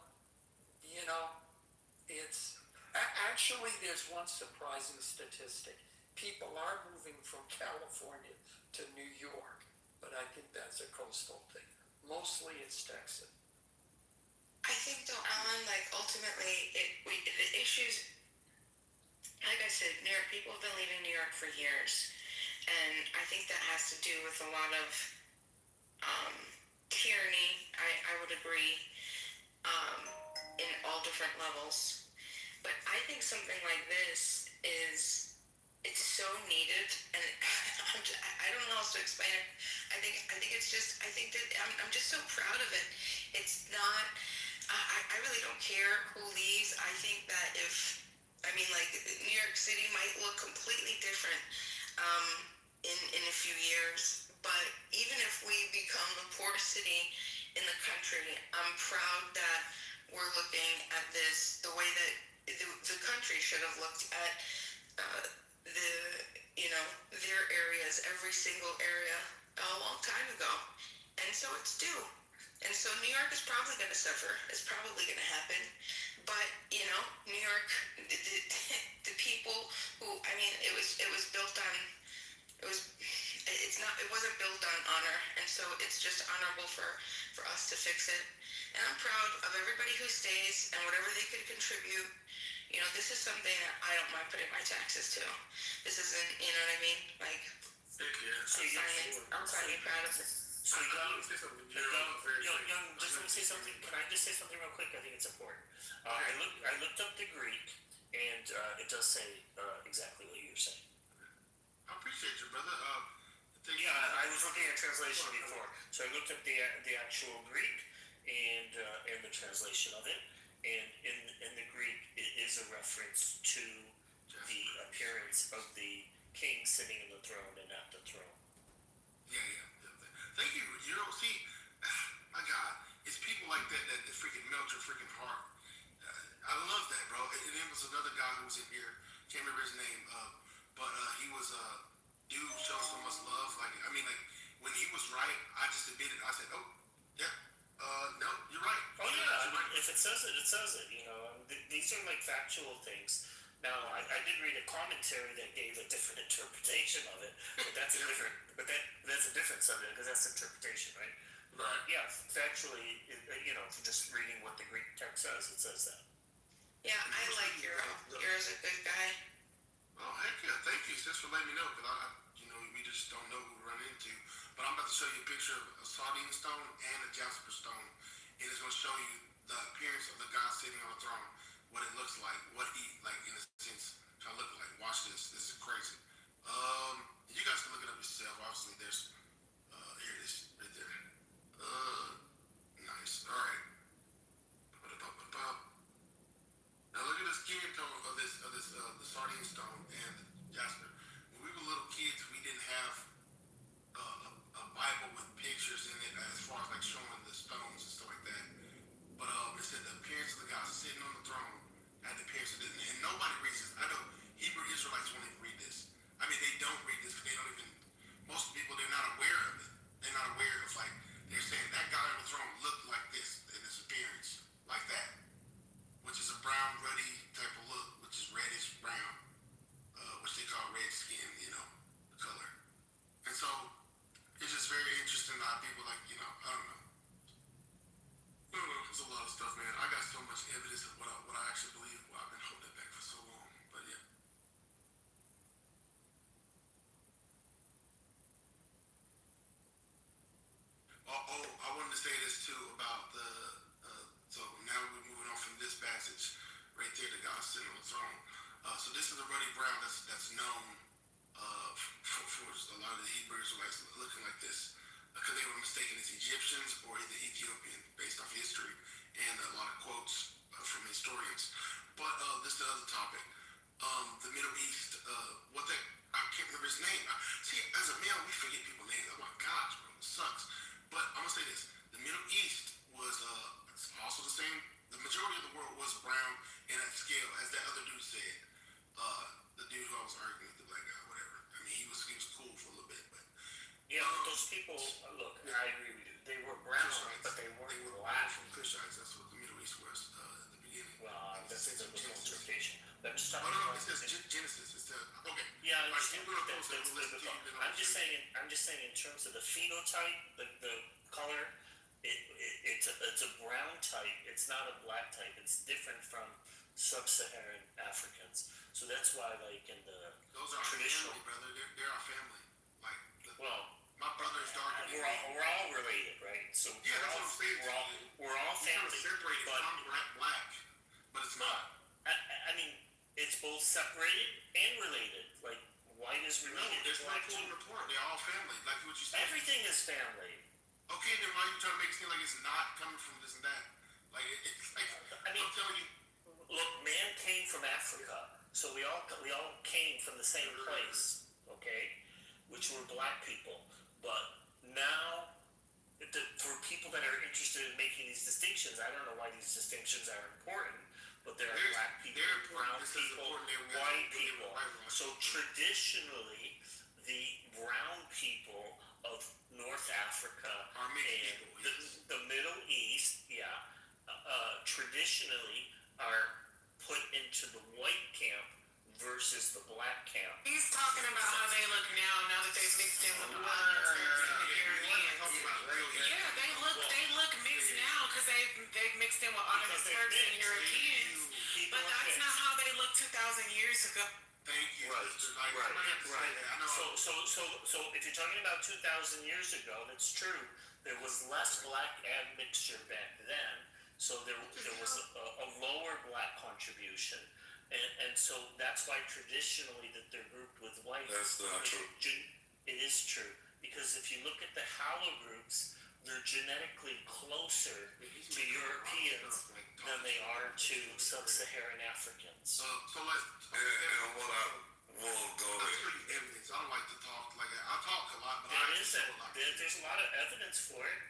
actually there's one surprising statistic. People are moving from California to New York, but I think that's a coastal thing. Mostly it's Texas. I think though, Alan, ultimately, the issues, like I said, New York, people have been leaving New York for years. And I think that has to do with a lot of tyranny, I would agree, in all different levels. But I think something like this it's so needed, and I don't know how else to explain it. I think that I'm just so proud of it. It's not, I really don't care who leaves. I think that New York City might look completely different in a few years, but even if we become the poorest city in the country, I'm proud that we're looking at this the way that the country should have looked at their areas, every single area, a long time ago. And so it's due. And so New York is probably going to suffer. It's probably going to happen. But, New York, the people who, it was built on, it wasn't built on honor. And so it's just honorable for us to fix it. And I'm proud of everybody who stays and whatever they could contribute. This is something that I don't mind putting my taxes to. This isn't, you know what I mean? I'm finally proud of it. So young, just let me say something. Can I just say something real quick? I think it's important. I looked up the Greek, and it does say exactly what you're saying. I appreciate you, brother. I was looking at translation before, so I looked up the actual Greek and the translation of it. And in the Greek, it is a reference to the appearance of the king sitting in the throne and not the throne. Yeah. Thank you. See, my God, it's people like that freaking melt your freaking heart. I love that, bro. And there was another guy who was in here, can't remember his name, but he was dude showing so much love. When he was right, I just admitted. I said, oh, yeah, no, you're right. says it, you know. These are like factual things. Now, I did read a commentary that gave a different interpretation of it, but that's a different, that's a different subject because that's interpretation, right? But yeah, factually, you know, just reading what the Greek text says, it says that. Yeah, I like Euro. Euro's a good guy. Oh, heck yeah. Thank you, sis, for letting me know. Because, you know, we just don't know who we run into. But I'm about to show you a picture of a sardine stone and a jasper stone. And it's going to show you the appearance of the guy sitting on the throne, what it looks like, what he, like, in a sense, shall look like. Watch this. This is crazy. You guys can look it up yourself. Obviously, there's, here it is, right there. Nice. All right. Now look at the skin tone of the sardine stone and jasper. When we were little kids, we didn't have a Bible with pictures in it as far as like showing the stones and stuff like that. But it said the appearance of the guy sitting on the throne had the appearance of this, and nobody reads this. I know Hebrew Israelites won't even read this. I mean, they don't read this. They don't even. Most people, they're not aware of it. They're not aware of like they're saying that guy on the throne looked like this in his appearance, like that. Which is a brown, ruddy type of look, which is reddish brown, which they call red skin, you know, color. And so it's just very interesting how people like, you know, I don't know. There's a lot of stuff, man. I got so much evidence of what I actually believe. Well, I've been holding it back for so long, but yeah. I wanted to say this too about the. So now we're moving on from this passage right there to God sitting on the throne. So this is a ruddy brown that's known for a lot of the Hebrew Israelites looking like this because they were mistaken as Egyptians or either Ethiopian based off history and a lot of quotes from historians. But this is the other topic. The Middle East, I can't remember his name. See, as a male, we forget people's names. Oh my gosh, bro, it sucks. But I'm gonna say this: the Middle East was also the same. The majority of the world was brown in that scale, as that other dude said. The dude who I was arguing with, the black guy, whatever. I mean, he was cool for a little bit, but yeah, but those people. Look, I agree with you. They were brown, but they weren't black. From Cushites, that's what the Middle East was at the beginning. Well, that's a biblical interpretation. But I'm just talking about. It says Genesis. It says okay. Yeah, I understand. That's biblical. I'm just saying in terms of the phenotype, the color. It's a brown type. It's not a black type. It's different from sub-Saharan Africans. So that's why, like in the those are traditional, our family, brother. They're our family. Like, my brother is darker than me. We're all related, right? So yeah, that's what I'm saying. We're all family. Separated from black, but it's not. I mean, it's both separated and related. Like white is related. No, there's no pulling apart. They're all family. Like what you said. Everything is family. Okay, then why are you trying to make it seem like it's not coming from this and that? Like it's like I mean, I'm telling you. Look, man came from Africa, so we all came from the same place, okay? Which were black people. But now, for people that are interested in making these distinctions, I don't know why these distinctions are important, but there are black people, brown people, white people. So traditionally, the brown people of North Africa and the Middle East, traditionally are put into the white camp versus the black camp. He's talking about how they look now that they've mixed in with the Europeans. Yeah, they look mixed now because they've mixed in with Ottoman Turks and Europeans. But that's not how they looked 2,000 years ago. Thank you. Right. So if you're talking about 2,000 years ago, that's true. There was less black admixture back then, so there was a lower black contribution, and so that's why traditionally that they're grouped with white. That's not true. It is true because if you look at the haplogroups, they're genetically closer to Europeans than they are to sub-Saharan Africans. So let's. We'll go there. Evidence. I don't like to talk like that. I talk a lot, but there's a lot of evidence for it.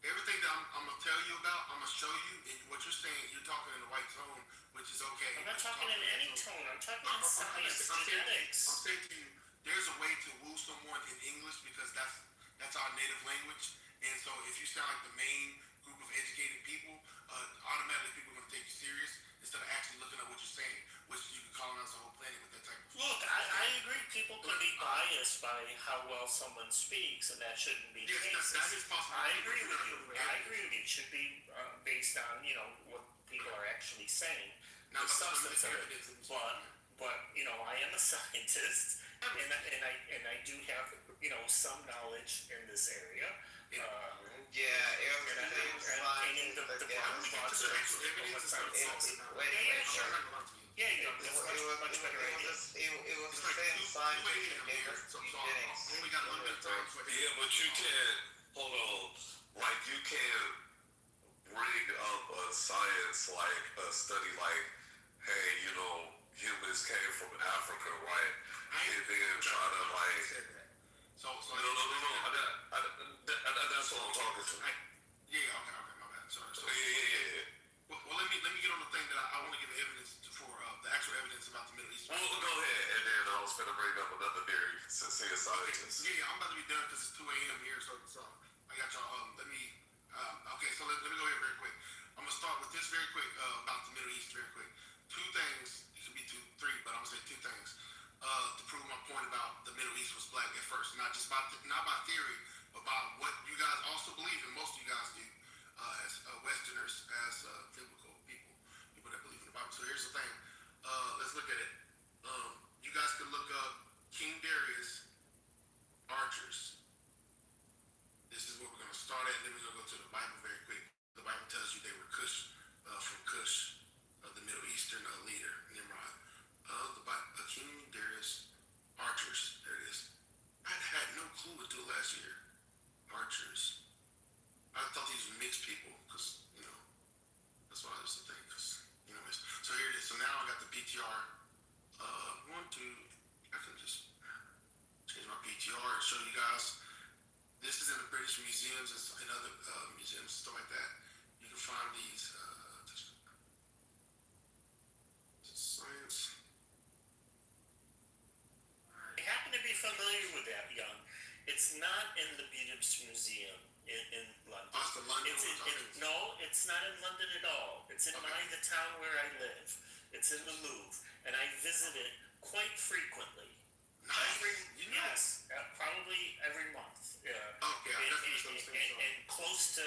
Everything that I'm gonna tell you about, I'm gonna show you. And what you're saying, you're talking in a white tone, which is okay. I'm not talking in any tone. I'm talking in science, genetics. I'm saying to you, there's a way to woo someone in English because that's our native language. And so if you sound like the main group of educated people, automatically people are going to take you serious instead of actually looking at what you're saying, which you can colonize the whole planet with that type of. Look, I agree. People can be biased by how well someone speaks, and that shouldn't be the case. That is possible. I agree with you. I agree with you. It should be based on what people are actually saying. Now, The substance of it. But I am a scientist, and I do have some knowledge in this area. Yeah, painting the broad strokes of what science is. Yeah, much better idea. It was the same scientific eugenics. Yeah, but you can't, hold on, like you can't bring up a science like a study like, hey, humans came from Africa, right? And then try to like, no, that's what I'm talking to. Yeah, okay, my bad. Sorry. Yeah. Well, let me get on the thing that I want to give evidence for the actual evidence about the Middle East. Well, go ahead, and then I was gonna bring up another very sincere scientist. Yeah, I'm about to be done because it's 2 a.m. here, so I got y'all. Okay, so let me go here very quick. I'm gonna start with this very quick about the Middle East very quick. 2 things. It could be 2, 3, but I'm gonna say 2 things to prove my point about the Middle East was black at first, not by theory, but by what you guys also believe, and most of you guys do as Westerners, as biblical people that believe in the Bible. So here's the thing. Let's look at it. You guys can look up King Darius archers. This is what we're going to start at, and then we're going to go to the Bible very quick. The Bible tells you they were Cush, from Cush, the Middle Eastern leader, Nimrod. King Darius archers. There it is. I had no clue until last year. Archers. I thought these were mixed people, because, that's why I was the thing, because, so here it is. So now I got the PTR. 1, 2, I can just change my PTR and show you guys. This is in the British museums and other museums, stuff like that. You can find these. Science. I happen to be familiar with that, Young. It's not in the British Museum in London. Oh, it's the London No, it's not in London at all. It's in the town where I live. It's in the Louvre, and I visit it quite frequently. Nice. Probably every month. Okay, and close to,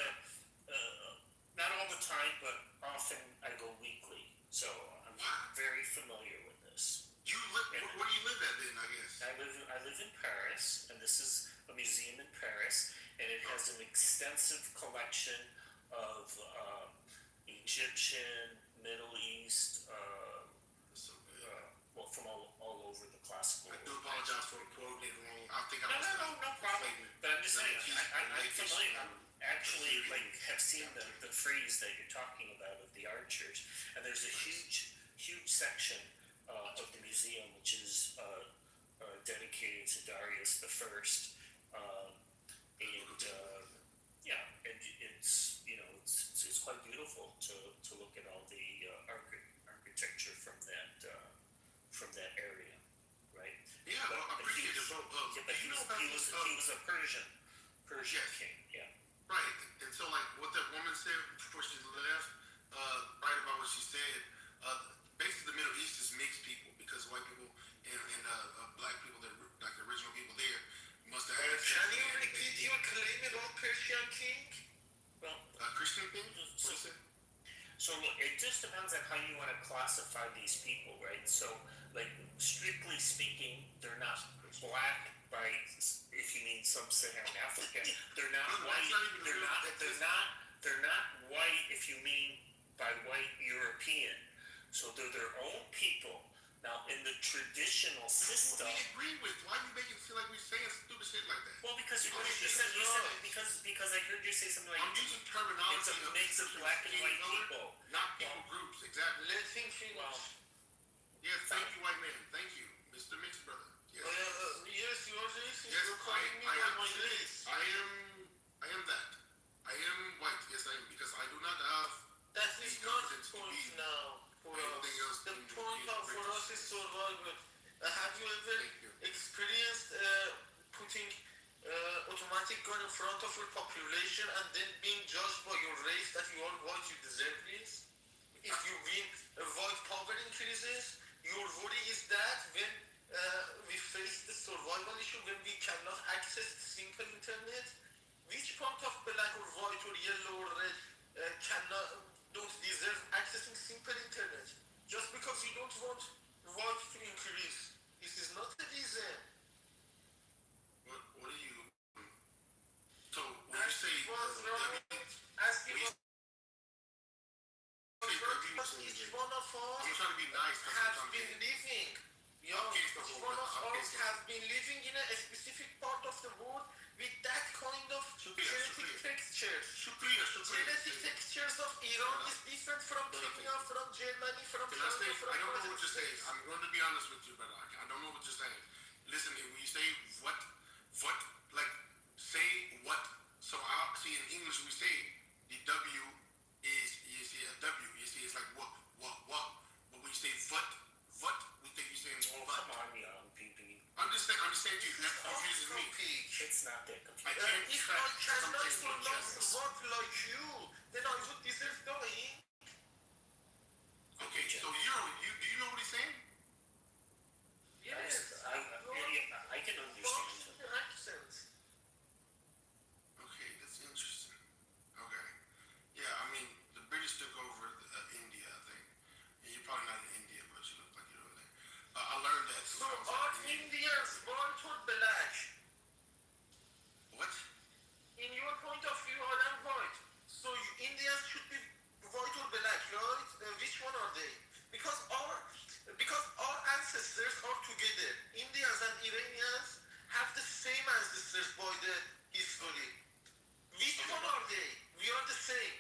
not all the time, but often I go weekly. So I'm very familiar with this. Where do you live at then, I guess? I live in Paris, and this is a museum in Paris, and it has an extensive collection of Egyptian, Middle East, from all over the classical. I do apologize for quoting it wrong. I think no problem. But I'm just saying, I'm familiar. I'm actually have seen the frieze that you're talking about of the archers, and there's a huge section of the museum which is dedicated to Darius the First, it's quite beautiful to look at all the architecture from that area, right? Yeah, I appreciate it. But he was a Persian king, yeah. Right, and so what that woman said before she left, right about what she said, basically the Middle East is mixed people, because white people and black people, like the original people there, must have had. Can you repeat your claim about Persian king? Well, Christian king? So look, it just depends on how you want to classify these people, right? So, strictly speaking, they're not black by, if you mean sub-Saharan African. They're not white. They're not white if you mean by white European. So they're their own people. Now, in the traditional system, we agree with. Why are you making it feel like we're saying stupid shit like that? well, because you said because I heard you say something like I'm using terminology. it's a mix of black and white people, not people groups. Exactly. Let's think finish. Yeah, thank you, white man. Thank you, Mr. Mixed Brother. Yes. Yes, yours is. Yes, You're calling me on my list. I am that. I am white. Yes, I am, because I do not have. That is not the point now for us. The point for us is survival. Have you ever experienced putting automatic systematic going in front of your population and then being judged by your race that you are what you deserve is? If you win avoid poverty increases, your worry is that when we face the survival issue, when we cannot access simple internet, which part of black or white or yellow or red don't deserve accessing simple internet? Just because you don't want white to increase. This is not the reason. What do you? So when you say each one of us I'm trying to be nice. has been living. Each one of us has been living in a specific part of the world with that kind of genetic textures. Genetic textures of Iran is different from Kenya, from Germany, from China. I don't know what you're saying. I'm going to be honest with you, brother. I don't know what you're saying. Listen, when you say what, like, say what. So I see in English we say the W is, you see a W. You see it's like what. But when you say what, we think you're saying what. Come on, young PP. I'm just saying to you, that confuses me. It's not that confusing. I can't if I cannot pronounce what like you, then I would deserve dying. Okay, so do you know what he's saying? Yes. I can understand. The accent. Okay, that's interesting. Okay. Yeah, I mean, the British took over India, I think. And you're probably not in India, but you look like you're over there. I learned that. So are Indians white or black? What? In your point of view, I am white. So Indians should be white or black, right? Which one are they? Because our ancestors are together. Indians and Iranians have the same ancestors by the history. Which one are they? We are the same.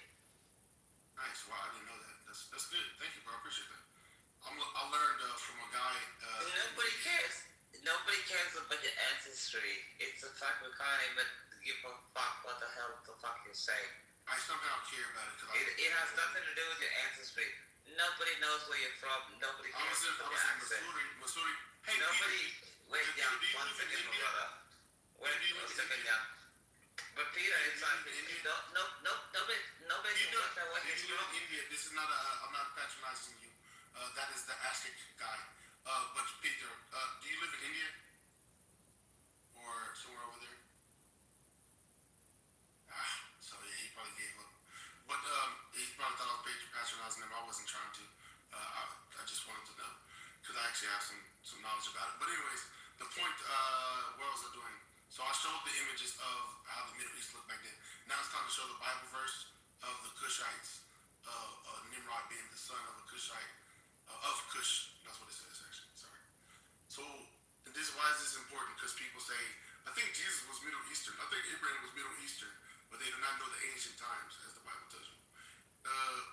Nice. Wow, I didn't know that. That's good. Thank you, bro. I appreciate that. I learned from a guy. Nobody cares. Nobody cares about your ancestry. It's a fact we can't even give a fuck what the hell the fuck you say. I somehow care about it because it has nothing to do with your ancestry. Nobody knows where you're from. Nobody cares about your accent. Missouri. Hey, nobody. Wait, Peter, young. do you One live in second, my India? brother. Wait, 1 second, young. But Peter, it's like nobody can work out what Do you're you live from. in India? This is not I'm not patronizing you. That is the Aztec guy. But Peter, do you live in India or somewhere over there? So yeah, he probably gave up. But he probably thought I was patronizing him. I wasn't trying to. I just wanted to know because I actually have some knowledge about it. But anyways, the point. What was I doing? So I showed the images of how the Middle East looked back then. Now it's time to show the Bible verse of the Cushites, Nimrod being the son of a Cushite, of Cush. That's what it says actually. Sorry. So why is this important? Because people say, I think Jesus was Middle Eastern. I think Abraham was Middle Eastern, but they do not know the ancient times, as the Bible tells you.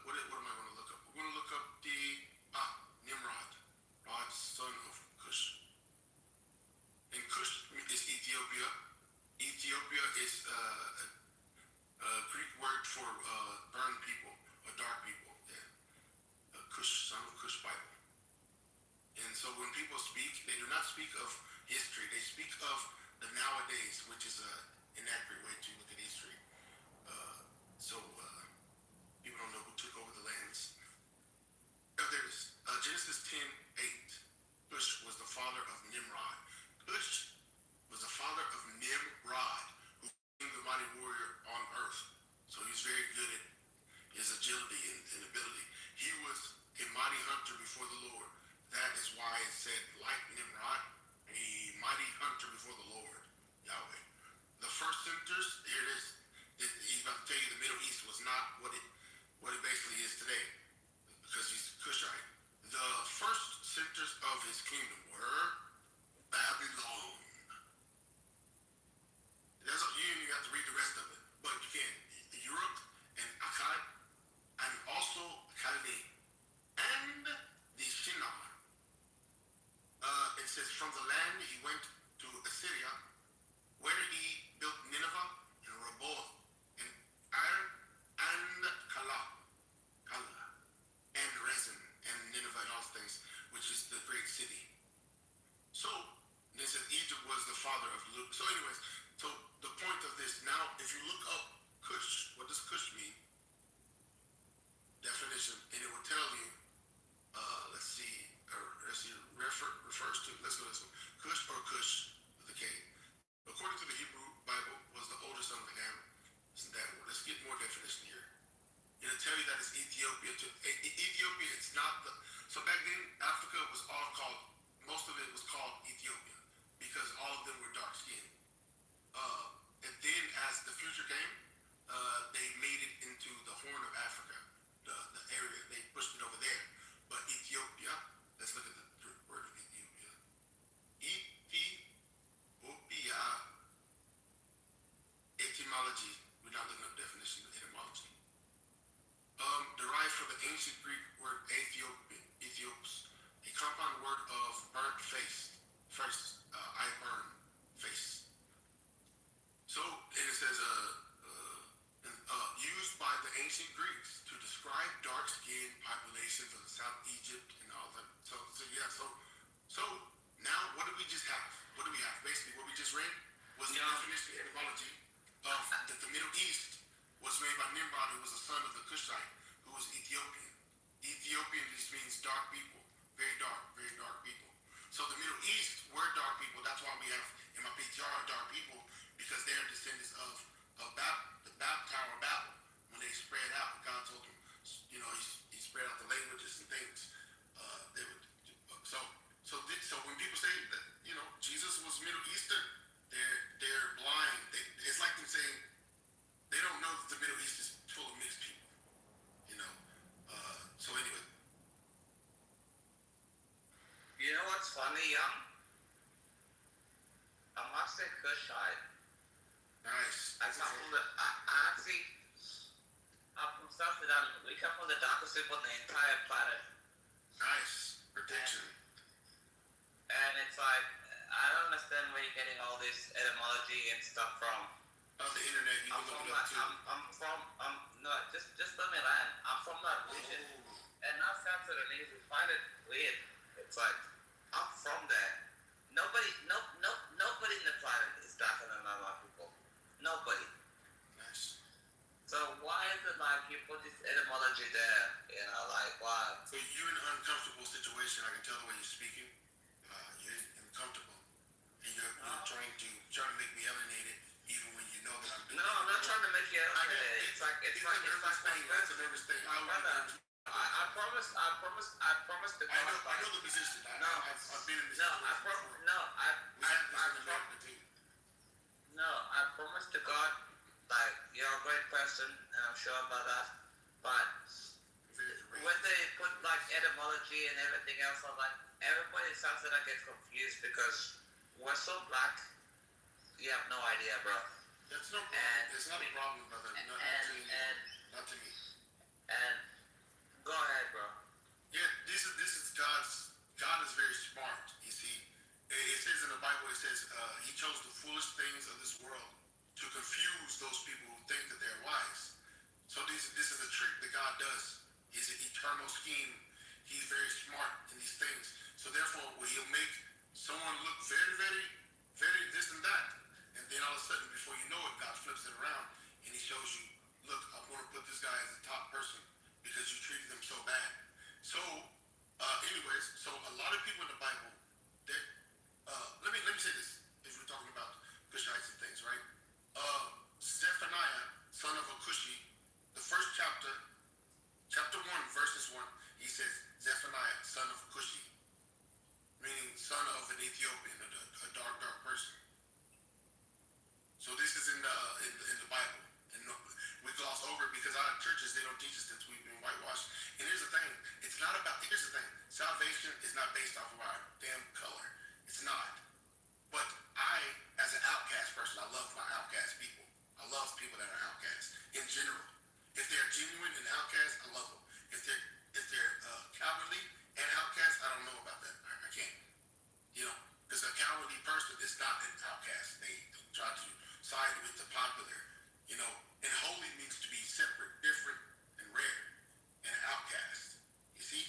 What am I going to look up? We're going to look up the Nimrod, Rod's son of Cush. And Cush is Ethiopia. Ethiopia is a Greek word for burned people, or dark people. Yeah. Cush, son of Cush Bible. And so when people speak, they do not speak of history. They speak of the nowadays, which is an inaccurate way to look at history. So people don't know who took over the lands of their if you look up Kush, what does Kush mean? Definition, and it will tell you. Refers to. Let's go this one. Kush or Kush with a K. According to the Hebrew Bible, was the oldest son of Ham. Isn't that? Let's get more definition here. It'll tell you that it's Ethiopia. Ethiopia, it's not the. So back then, Africa was all called. Most of it was called Ethiopia because all of them were dark skinned. And then as the future came, they made it into the Horn of Africa, the area. They pushed it over there. But Ethiopia, let's look at the word of Ethiopia. Ethiopia, etymology. We're not looking up definition of etymology. Derived from the ancient Greek word Ethiopos, a compound word of burnt face. First, I burn face. So, and it says, used by the ancient Greeks to describe dark-skinned populations of South Egypt and all that. So now what do we just have? What do we have? Basically, what we just read was the definition of etymology of that the Middle East was made by Nimrod, who was a son of the Cushite, who was Ethiopian. Ethiopian just means dark people, very dark people. So the Middle East were dark people. That's why we have in my PTR dark people, because they're descendants of the Tower of Babel. When they spread out, God told them, he spread out the languages and things. They would. So when people say that, Jesus was Middle Eastern, they're blind. It's like them saying they don't know that the Middle East is full of mixed people. So anyway. You know what's funny, Young? I'm actually Kushite. Nice. I'm from South Sudan. We come from the darkest people on the entire planet. Nice. Protection. And it's like, I don't understand where you're getting all this etymology and stuff from. On the internet, you can look it up too. Just let me land. I'm from that region. And now South Sudanese, we find it weird. It's like, I'm from there. Nobody in the planet is darker than my people. Nobody. Nice. So why is it like you put this etymology there? Why? So you're in an uncomfortable situation. I can tell the way you're speaking. You're uncomfortable, and you're trying to make me alienated, even when you know that I'm doing. No, I'm not trying to make you alienated. It's like That's a nervous thing. I promise to God. I know the position. I've been in this situation. I promise to God, you're a great person, and I'm sure about that. But when they put etymology and everything else, I'm like, everybody in South Sudan gets confused because we're so black. You have no idea, bro. That's no problem. It's not a problem, brother. Not to me. And go ahead, bro. Yeah, this is God is very smart. You see, it says in the Bible, it says He chose the foolish things of this world to confuse those people who think that they're wise. So this is a trick that God does. It's an eternal scheme. He's very smart in these things. So therefore, He'll make someone look very, very, very this and that, and then all of a sudden, before you know it, God flips it around and He shows you, look, I want to put this guy as the top person because you treated them so bad. So, anyways, a lot of people in the Bible, let me say this, if we're talking about Cushites and things, right? Zephaniah, son of a Cushi, the first chapter 1, verses 1, he says, Zephaniah, son of a Cushi, meaning son of an Ethiopian, a dark person. So this is in the Bible. And we gloss over it because our churches, they don't teach us that we've been whitewashed. And here's the thing. Here's the thing. Salvation is not based off of our damn color. It's not. But I, as an outcast person, I love my outcast people. I love people that are outcasts in general. If they're genuine and outcast, I love them. If they're cowardly and outcast, I don't know about that. I can't. Because a cowardly person is not an outcast. They try to side with the popular. And holy means to be separate, different, and rare, and an outcast. You see?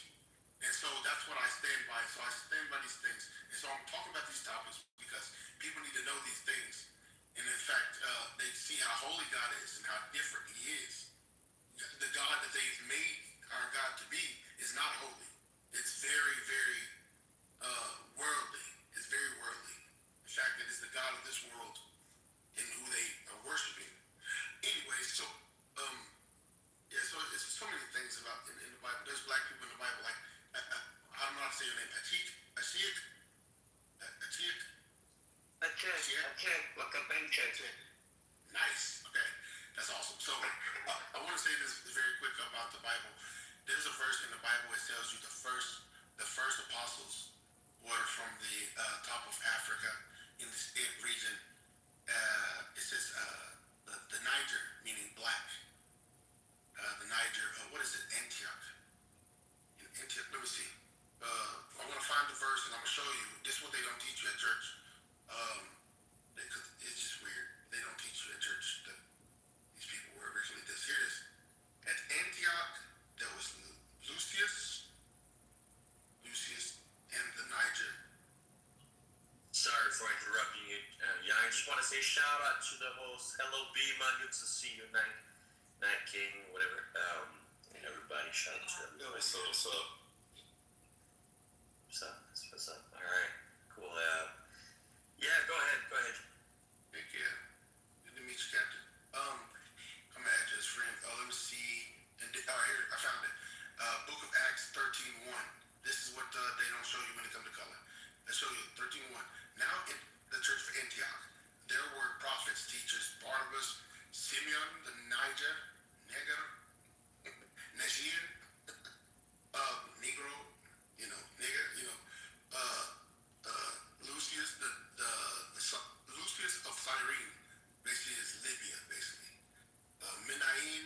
And so that's what I stand by. So I stand by these things. And so I'm talking about these topics because people need to know these things. And in fact, they see how holy God is and how different He is. The God that they've made our God to be is not holy. It's very, very worldly. It's very worldly. In fact, it is the God of this world in who they are worshiping. Anyway, so so it's so many things about in the Bible. There's black people in the Bible, like I don't know how to say your name, Achik. Like a bank check. Nice. Okay, that's awesome. So I want to say this very quick about the Bible. There's a verse in the Bible that tells you the first apostles were from the top of Africa in this region. It says the Niger, meaning black. The Niger, what is it? Antioch. Let me see. I want to find the verse and I'm gonna show you. This is what they don't teach you at church. It's just weird. They don't teach you at church that these people were originally this. Here it is. At Antioch, there was Lucius, and the Niger. Sorry for interrupting you. I just want to say shout out to the host. Hello, Beema. Good to see you, Night King, whatever. Everybody, shout out to them. What's up? What's up? All right, cool. Yeah, go ahead. Heck yeah. Good to meet you, Captain. I'm gonna add you as friend. Let me see. And here, I found it. Book of Acts 13:1. This is what they don't show you when it comes to color. They show you 13:1. Now in the church of Antioch, there were prophets, teachers, Barnabas, Simeon, the Niger, Negro, Lucius, Lucius of Cyrene, basically is Libya, basically. Menahem,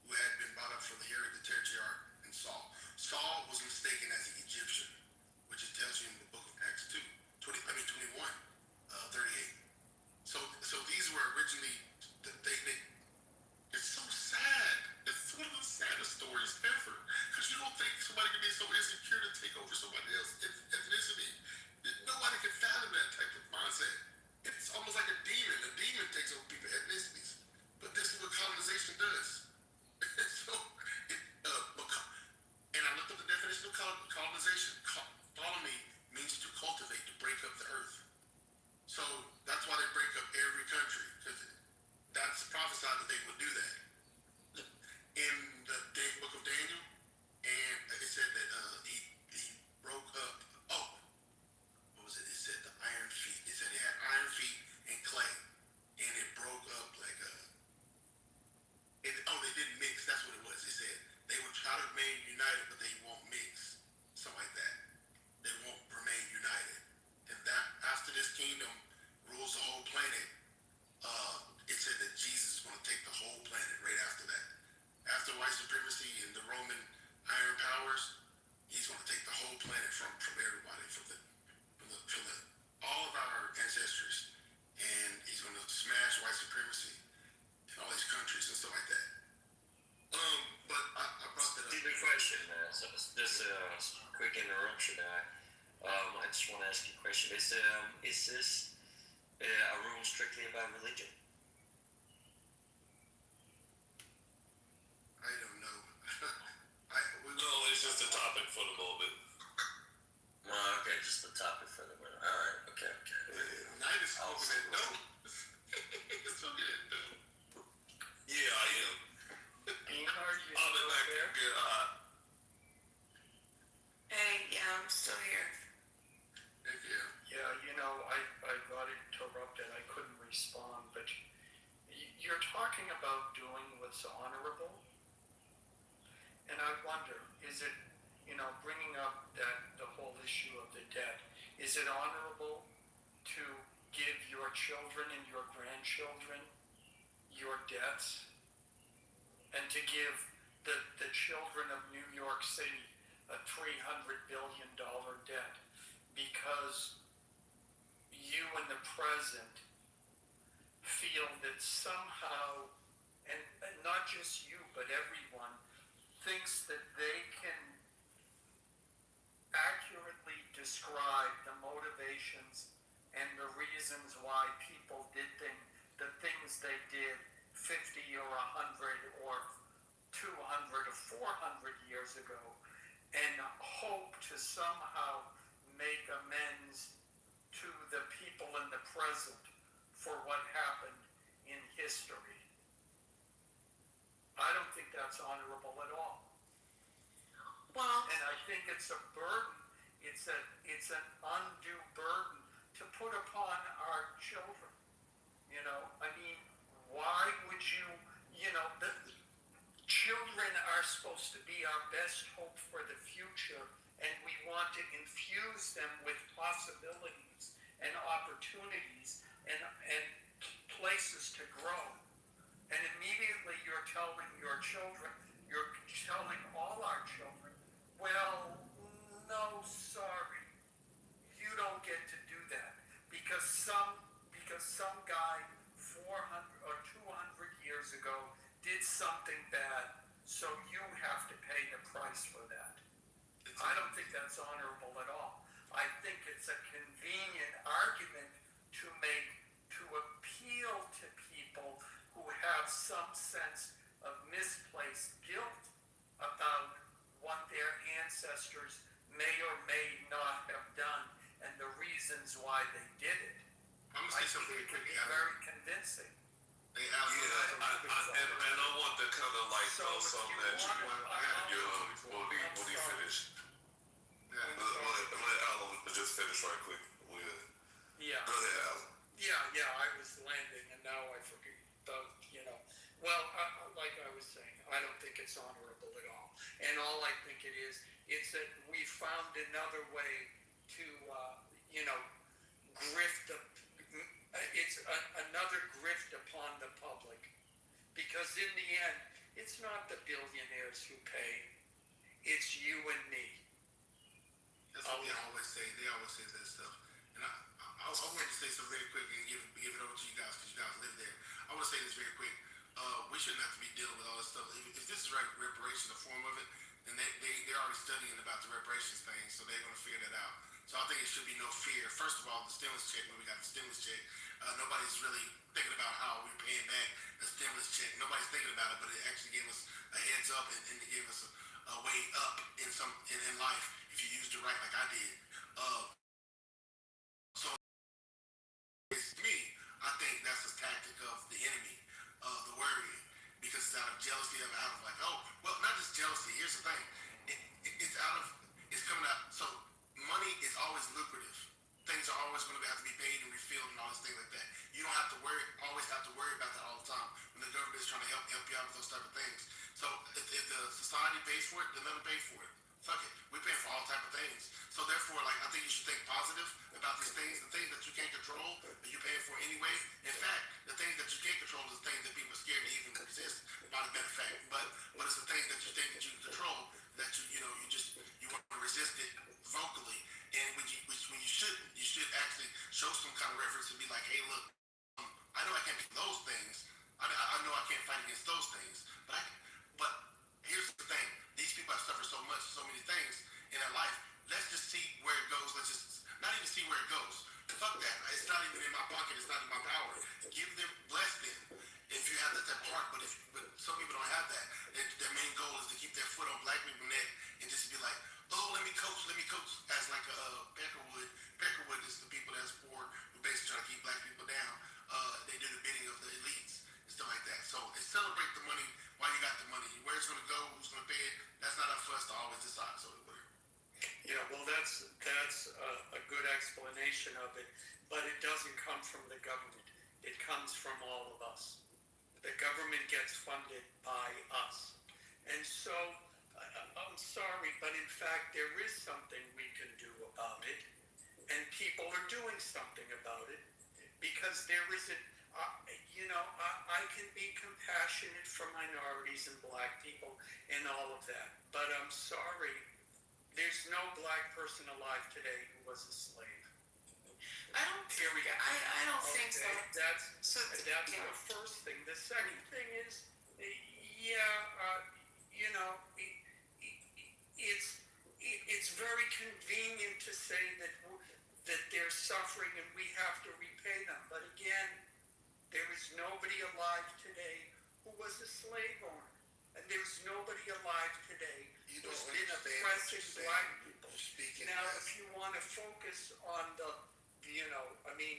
who had been brought up from the area of the Tetrarch, and Saul. Saul was mistaken as an Egyptian, which it tells you in the book of Acts 21, 38. So these were originally, it's so sad. It's one of the saddest stories ever. Because you don't think somebody can be so insecure to take over somebody else's ethnicity. Nobody can fathom that type of mindset. It's almost like a demon. A demon takes over people's ethnicities. But this is what colonization does. And I looked up the definition of colonization. Colony means to cultivate, to break up the earth. So that's why they break up every country. Because that's prophesied that they would do that. In the book of Daniel, and it said that he broke up. What was it? It said the iron feet. It said he had iron feet and clay, and it broke up like they didn't mix. That's what it was. It said they would try to remain united, but they won't mix. Something like that. They won't remain united. And that after this kingdom rules the whole planet, it said that Jesus is going to take the whole planet right after that. After white supremacy and the Roman iron powers, he's going to take the whole planet from everybody, from all of our ancestors, and he's going to smash white supremacy in all these countries and stuff like that. But I brought that up. Stupid question. So just a quick interruption. I just want to ask you a question. Is this a rule strictly about religion? I don't know. No, it's just a topic for the moment. Okay, just the topic for the moment. All right, okay. Night is smoking that dope. It's smoking that dope. Yeah, I am. I'll be back there. Good. Hey, yeah, I'm still here. Heck yeah. Yeah, I got interrupted. I couldn't respond, but you're talking about doing what's honorable, and I wonder, is it, bringing up the whole issue of the debt, is it honorable to give your children and your grandchildren your debts, and to give the children of New York City a $300 billion debt because you and the president feel that somehow, and not just you, but everyone, thinks that they can accurately describe the motivations and the reasons why people did the things they did 50 or 100 or 200 or 400 years ago and hope to somehow make amends to the people in the present for what happened in history. I don't think that's honorable at all. Well, and I think it's a burden. It's an undue burden to put upon our children. You know, I mean, why would you? You know, the children are supposed to be our best hope for the future, and we want to infuse them with possibilities and opportunities and places to grow. And immediately you're telling your children, you're telling all our children, well, no, sorry, you don't get to do that because some guy 400 or 200 years ago did something bad, so you have to pay the price for that. I don't think that's honorable at all. I think it's a convenient argument to make to appeal to people who have some sense of misplaced guilt about what their ancestors may or may not have done and the reasons why they did it. I'm gonna say something really quickly. Very convincing. And I want to kind of like throw something at you. When he finished. Let Alan just finish right quick. Yeah. Go ahead, Alan. Yeah, I was landing and now I forget, you know. Well, like I was saying, I don't think it's honorable at all. And all I think it is, it's that we found another way to, you know, grift it's another grift upon the public. Because in the end, it's not the billionaires who pay, it's you and me. That's what they always say. They always say that stuff. And I wanted to say something very quick and give it over to you guys because you guys live there. I want to say this very quick. We shouldn't have to be dealing with all this stuff. If this is reparation, the form of it, then they're already studying about the reparations thing, so they're going to figure that out. So I think it should be no fear. First of all, the stimulus check, when we got the stimulus check, nobody's really thinking about how we're paying back the stimulus check. Nobody's thinking about it, but it actually gave us a heads up and it gave us a way up in life if you used it right like I did. So it's me, I think that's a tactic of the enemy, the worrying, because it's out of jealousy, out of like, oh, well, not just jealousy. Here's the thing, it's coming out. So money is always lucrative. Things are always going to have to be paid and refilled and all this thing like that. You don't have to always have to worry about that all the time when the government is trying to help you out with those type of things. So if the society pays for it, then let them pay for it. Fuck it. We're paying for all type of things. So therefore, like, I think you should think positive about these things. The things that you can't control, that you're paying for anyway. In fact, the things that you can't control is the things that people are scared to even exist, by the matter of fact. But it's the things that you think that you can control that you want to resist it vocally. And when you shouldn't, you should actually show some kind of reference and be like, hey, look, I know I can't do those things. I know I can't fight against those things. But here's the thing. These people have suffered so much, so many things in their life. Let's just see where it goes. Let's just not even see where it goes. Fuck that. It's not even in my pocket. It's not in my power. Give them, bless them if you have that type of heart. But some people don't have that. Their main goal is to keep their foot on black people's neck and just be like, oh, let me coach. As like Peckerwood. Peckerwood is the people that's poor who basically try to keep black people down. They do the bidding of the elites and stuff like that. So celebrate the money while you got the money. Where it's going to go, who's going to pay it, that's not up for us to always decide. So whatever. Yeah, well, that's a good explanation of it, but it doesn't come from the government. It comes from all of us. The government gets funded by us. And so, I'm sorry, but in fact, there is something we can do about it, and people are doing something about it, because there isn't, I can be compassionate for minorities and black people and all of that, but I'm sorry, there's no black person alive today who was a slave. I don't think so. That's the first thing. The second thing is, it's very convenient to say that they're suffering and we have to repay them. But again, there is nobody alive today who was a slave owner. And there's nobody alive today You who's don't been understand what oppressing you're saying. black people. You're speaking Now, as- if you want to focus on the,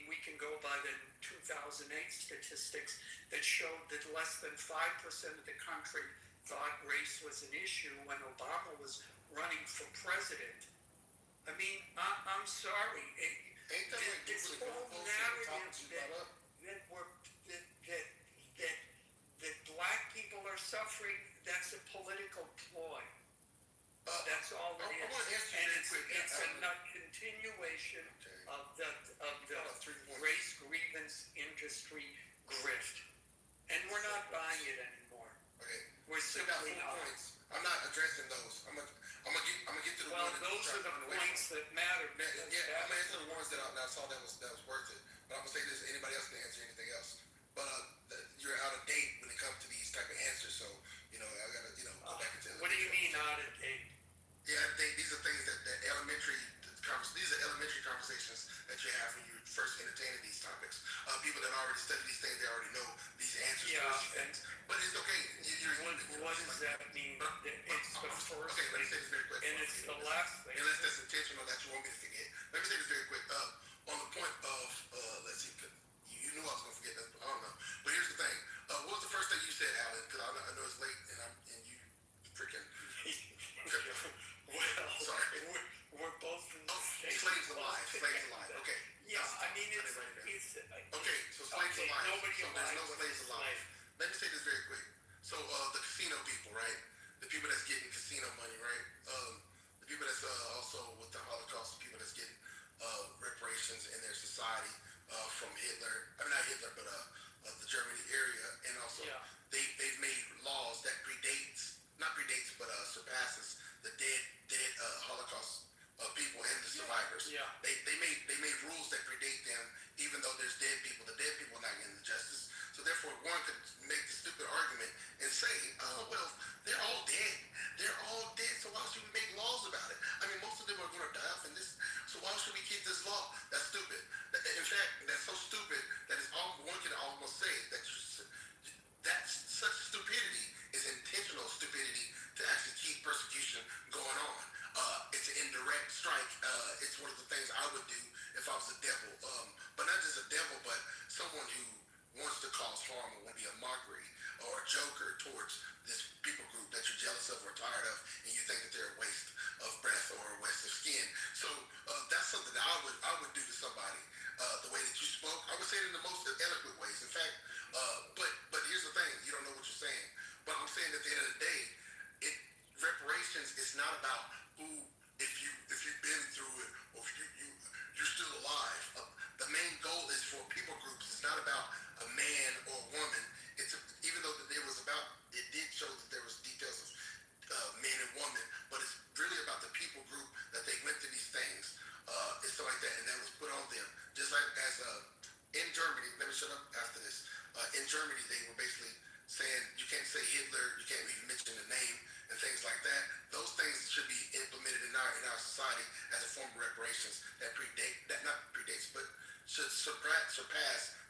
we can go by the 2008 statistics that showed that less than 5% of the country thought race was an issue when Obama was running for president. I mean, I'm sorry. Ain't that like This moving the whole goalposts and the narrative topics you brought up? that black people are suffering, that's a political ploy. That's all it is. I want to answer you And very it's quick. a continuation of the race grievance industry grift. And we're not buying it anymore. Okay. We're So you got simply 4 not. points. I'm not addressing those. I'm gonna get to the Well, one that those are the points that matter. Yeah, I'm gonna answer the ones that I saw that was worth it. But I'm gonna say this: anybody else can answer anything else. But you're out of date when it comes to these type of answers. So I gotta go back and tell. What do you mean out of date? Yeah, I think these are things that these are elementary conversations that you have when you first entertaining these topics. People that already study these things, they already know these answers. Yeah, to these things. But it's okay. What does that mean? It's the first Okay, let me say thing, this very quick. and it's the last thing. Unless that's intentional that you want me to forget. Let me say this very quick. On the point of, let's see, you knew I was going to forget that. I don't know. But here's the thing. What was the first thing you said, Alan? Because I know it's late and you freaking. Well, sorry. We're both in the same Slaves alive. Slaves alive. Okay. Yeah, I mean, it's okay, so slaves okay, alive. nobody So there's no alive was slaves a alive. slave. Let me say this very quick. So the casino people, right? The people that's getting casino money, right? The people that's also with the Holocaust, the people that's getting reparations in their society from Hitler. I mean, not Hitler, but the Germany area, and also they've made laws that but surpasses the dead Holocaust people and the survivors. Yeah. They made rules that predate them, even though there's dead people. The dead people are not getting the justice. So therefore, one could make the stupid argument and say, oh, well, they're all dead. They're all dead, so why should we make laws about it? I mean, most of them are going to die off in this, so why should we keep this law? That's stupid. In fact, that's so stupid that one can almost say that such stupidity is intentional stupidity to actually keep persecution going on. It's an indirect strike. It's one of the things I would do if I was a devil. But not just a devil, but someone who wants to cause harm or want to be a mockery or a joker towards this people group that you're jealous of or tired of, and you think that they're a waste of breath or a waste of skin. So that's something that I would do to somebody. The way that you spoke, I would say it in the most eloquent ways. In fact, but here's the thing: you don't know what you're saying. But I'm saying at the end of the day, reparations is not about who, if you've been through it or if you're still alive. The main goal is for people groups. It's not about a man or a woman. Even though it did show that there was details of men and women, but it's really about the people group that they went through these things. It's stuff like that, and that was put on them. Just like as in Germany, let me shut up after this. In Germany, they were basically saying you can't say Hitler, you can't even mention the name and things like that. Those things should be implemented in our society as a form of reparations that not predates, but should surpass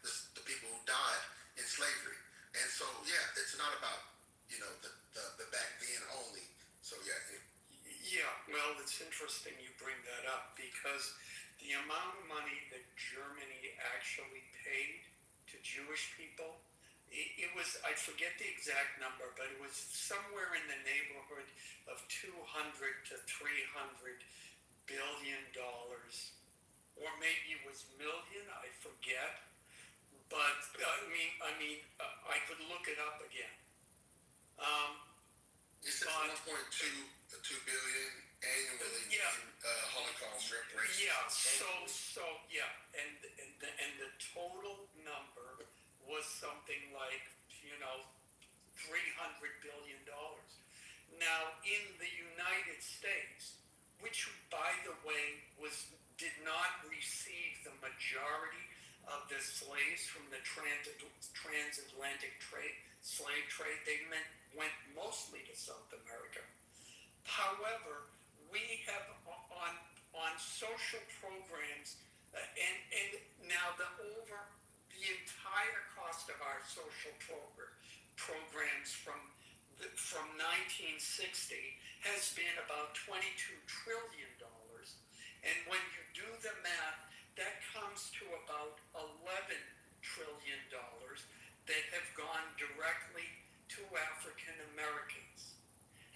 the people who died in slavery. And so, yeah, it's not about the back then only. So yeah. Yeah, well, it's interesting you bring that up because the amount of money that Germany actually paid to Jewish people, it was, I forget the exact number, but it was somewhere in the neighborhood of $200 to $300 billion, or maybe it was million, I forget. But I mean, I could look it up again. It's 1.2 billion annually in Holocaust reparations. Yeah. So yeah, and the total number was something like $300 billion. Now in the United States, which by the way did not receive the majority of the slaves from the transatlantic slave trade, they went mostly to South America. However, we have on social programs, and now the entire cost of our social programs 1960 has been about $22 trillion. And when you do the math, that comes to about $11 trillion that have gone directly to African Americans.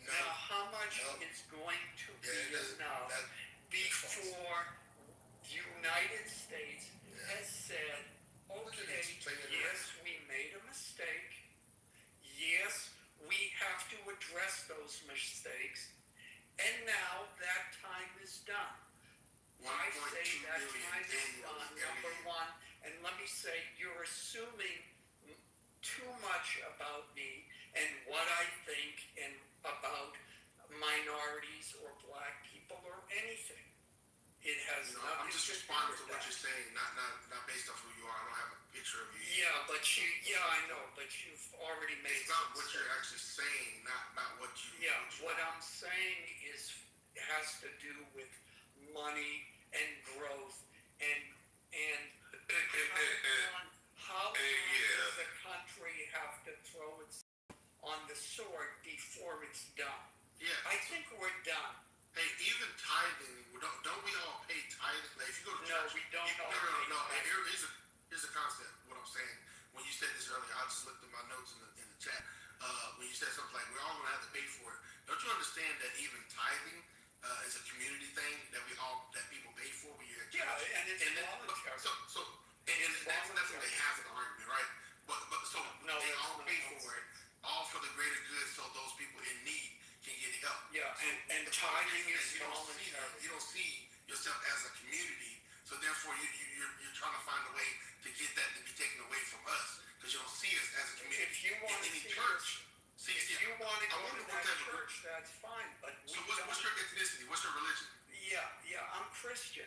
Now, how much is going to be enough before the United States has said, okay, yes, we made a mistake. Yes, we have to address those mistakes. And now that time is done. I say that time is done, number one. And let me say, you're assuming too much about me and what I think and about minorities or black people or anything. It has nothing I'm just to do responding with to what that. you're saying, not based off who you are. I don't have a picture of you. Yeah, I know, but you've already made. It's not what you're actually saying, not what you. Yeah, what I'm saying is has to do with money and growth and how does the country have to throw its on the sword before it's done? Yeah. I think we're done. Hey, even tithing, don't we all pay tithing? Like if you go to church, we don't all No. pay tithing. Here's a concept. What I'm saying. When you said this earlier, I just looked at my notes in the chat. When you said something like we're all gonna have to pay for it, don't you understand that even tithing is a community thing that people pay for when you're at church? Yeah, and it's voluntary. That's what they have in the argument, right? But they all pay for it, all for the greater good, so those people in need can get help. Yeah, and tithing is voluntary. You don't see yourself as a community, so therefore you're trying to find a way to get that to be taken away from us because you don't see us as a community. If you want in to any see church, if you want to go to that church, that's fine. But what's your ethnicity? What's your religion? Yeah, I'm Christian.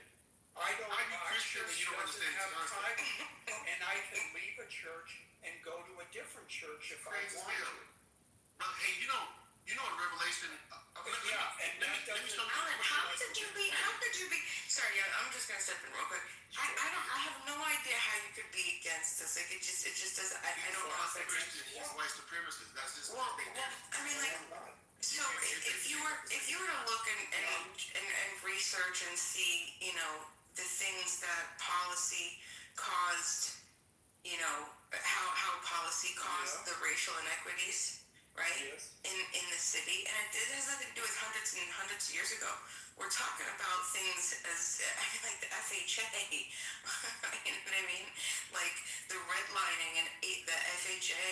I don't. I'd be Christian, Our and you don't church understand doesn't have concept. tithing, and I can leave a church and go to a different church if I Crazy want deal. to. But hey, you know in Revelation. Alan, how could you be? Sorry, I'm just gonna step in real quick. I have no idea how you could be against this. Like it just doesn't. I don't know if it's. He's white supremacist. That's just Well, I mean, like, so if you were to look and research and see, the things that policy caused, how policy caused the racial inequities, right? Yes. In the city, and it has nothing to do with hundreds and hundreds of years ago. We're talking about things like the FHA, you know what I mean? Like the redlining and the FHA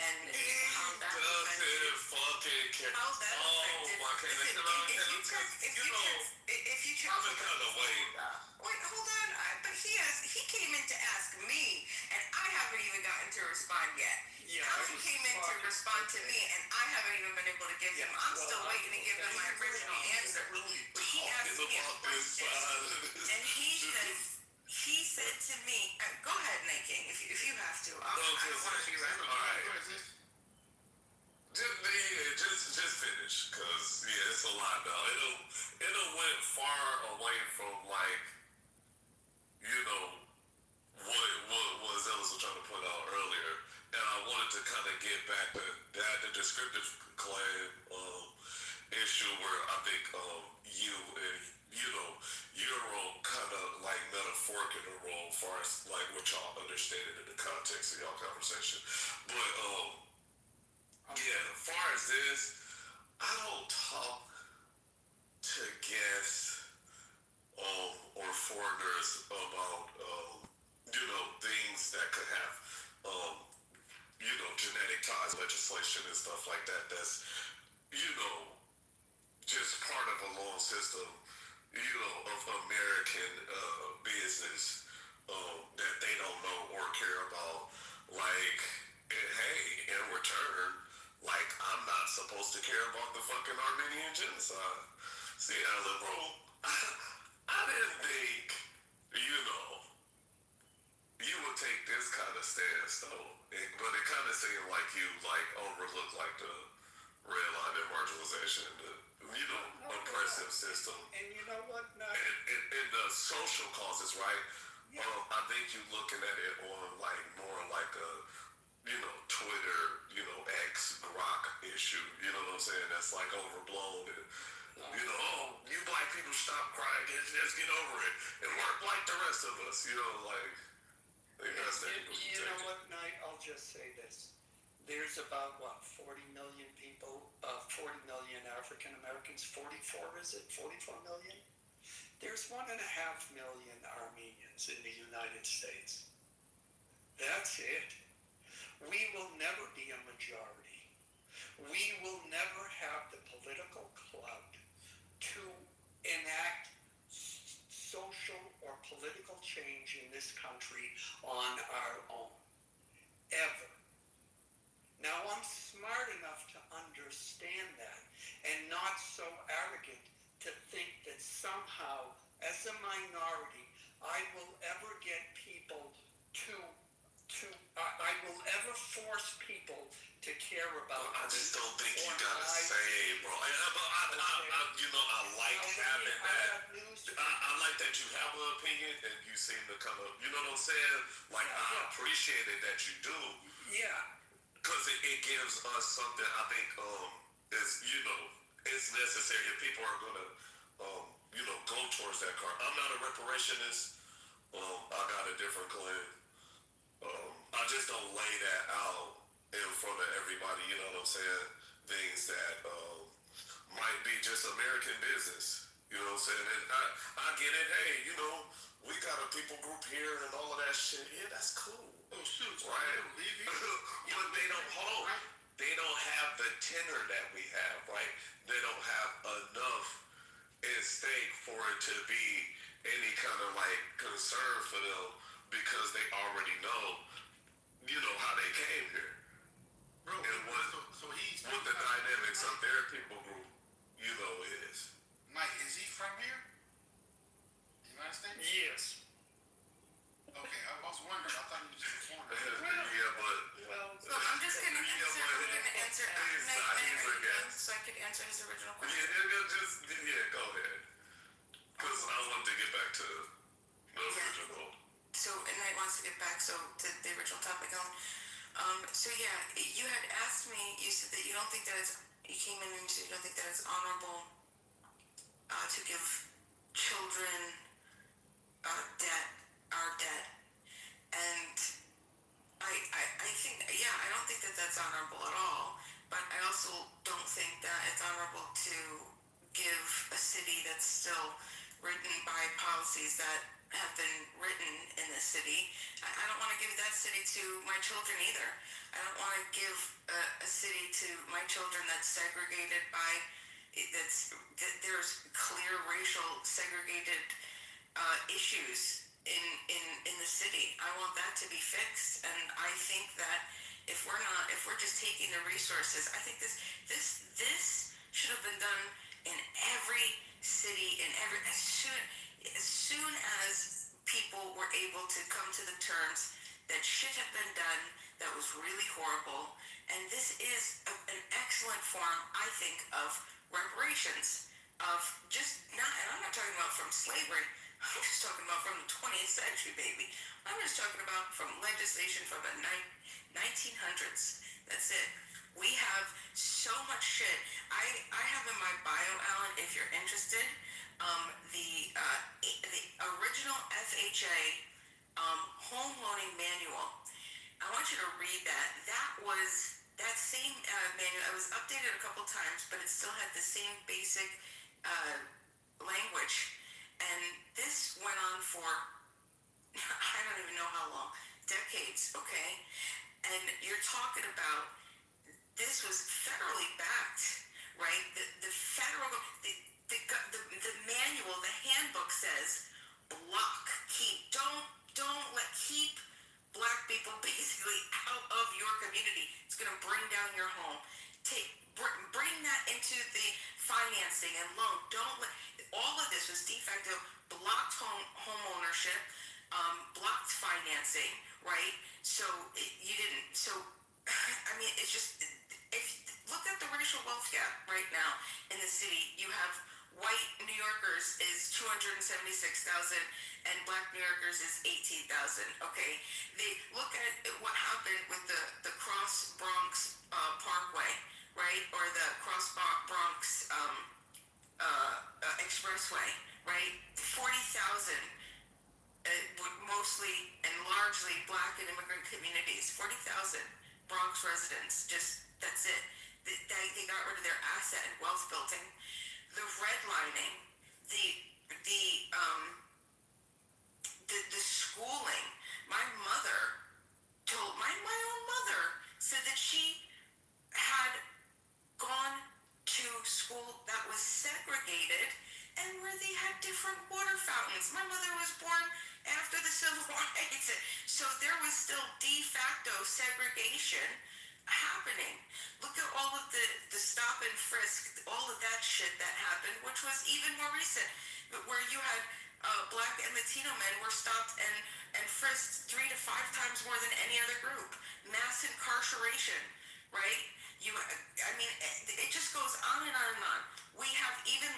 and how that affected. How that affected. If you check. Wait, hold on. But he came in to ask me, and I haven't even gotten to respond yet. Yeah, Alan came in to respond to me, and I haven't even been able to give him. I'm still waiting to give him my original answer. But he asked me a question, and he said to me, "Go ahead, Nate King, if you have to. I don't want to be right." Just finish, cause it's a lot now. It'll went far away from what Zealous was trying to put out earlier, and I wanted to kind of get back to that the descriptive claim issue where I think you and your role kind of like metaphoric in the role as far as like what y'all understand it in the context of y'all conversation, but as far as this, I don't talk to guests or foreigners about things that could have genetic ties, legislation and stuff like that. That's just part of a long system of American business that they don't know or care about. Like, hey, in return, like, I'm not supposed to care about the fucking Armenian genocide. See, Alan, bro, I didn't think, you would take this kind of stance, though. But it kind of seemed like you, overlook, the red line and marginalization, the, oppressive system. And you know what? And the social causes, right? Yeah. I think you're looking at it on, more like a, Twitter, X, Grok-ish issue, you know what I'm saying, that's like overblown and, you know, oh, you black people stop crying, just get over it and work like the rest of us, you know, like, that's that. You know what, Knight, I'll just say this. There's about, 40 million people, 40 million African Americans, 44 is it? 44 million? There's 1.5 million Armenians in the United States. That's it. We will never be a majority. We will never have the political clout to enact social or political change in this country on our own. Ever. Now, I'm smart enough to understand that and not so arrogant to think that somehow, as a minority, I will ever get people I will ever force people to care about. I just don't think you gotta say, bro. But you know, I like having that. I like that you have an opinion and you seem to come up. You know what I'm saying? Like, I appreciate it that you do. Yeah. Because it gives us something. I think is, you know, it's necessary if people are gonna you know, go towards that car. I'm not a reparationist. I got a different claim. I just don't lay that out in front of everybody, you know what I'm saying? Things that might be just American business, you know what I'm saying? And I get it, hey, you know, we got a people group here and all of that shit. Yeah, that's cool. Oh, shoot. Right? But they don't, hold on. They don't have the tenor that we have, right? They don't have enough at stake for it to be any kind of like concern for them because they already know, you know, how they came here. Bro, and what the dynamics of their people group, you know, is. Mike, is he from here? United States? Yes. Okay, I was wondering. I thought he was just a foreigner. Yeah, but... So I'm just going to answer so I could answer his original question. Yeah, go ahead. Because I want to get back to the original. So, and I wants to get back to the original topic. So yeah, you had asked me, you said that you don't think that you came in and said you don't think that it's honorable to give children our debt. And I think, I don't think that that's honorable at all. But I also don't think that it's honorable to give a city that's still written by policies that have been written in the city. I don't want to give that city to my children either. I don't want to give a city to my children that's segregated by, there's clear racial segregated issues in the city. I want that to be fixed, and I think that if we're just taking the resources, I think this should have been done in every city, as soon as people were able to come to the terms that shit had been done that was really horrible, and this is an excellent form, I think, of reparations, of just not, and I'm not talking about from slavery, I'm just talking about from the 20th century, baby. I'm just talking about from legislation from the 1900s. That's it. We have so much shit. I have in my bio, Alan, if you're interested, the original FHA home loaning manual. I want you to read that. That same manual. It was updated a couple times, but it still had the same basic language. And this went on for, I don't even know how long, decades, okay? And you're talking about, this was federally backed, right? The federal, the manual, the handbook says, keep black people basically out of your community. It's going to bring down your home. Bring that into the financing and loan. All of this was de facto blocked home ownership, blocked financing, right? So I mean, it's just, look at the racial wealth gap right now in the city. You have white New Yorkers is 276,000 and black New Yorkers is 18,000, okay? Look at what happened with the Cross Bronx Parkway, right? Or this way, right? 40,000 mostly and largely black and immigrant communities, 40,000 Bronx residents, just that's it. They got rid of their asset and wealth building. The redlining, the schooling. My mother told my own mother said that she had gone to school that was segregated and where they had different water fountains. My mother was born after the civil rights, so there was still de facto segregation happening. Look at all of the stop and frisk, all of that shit that happened, which was even more recent, where you had black and Latino men were stopped and frisked 3 to 5 times more than any other group. Mass incarceration, right? It just goes on and on and on. We have even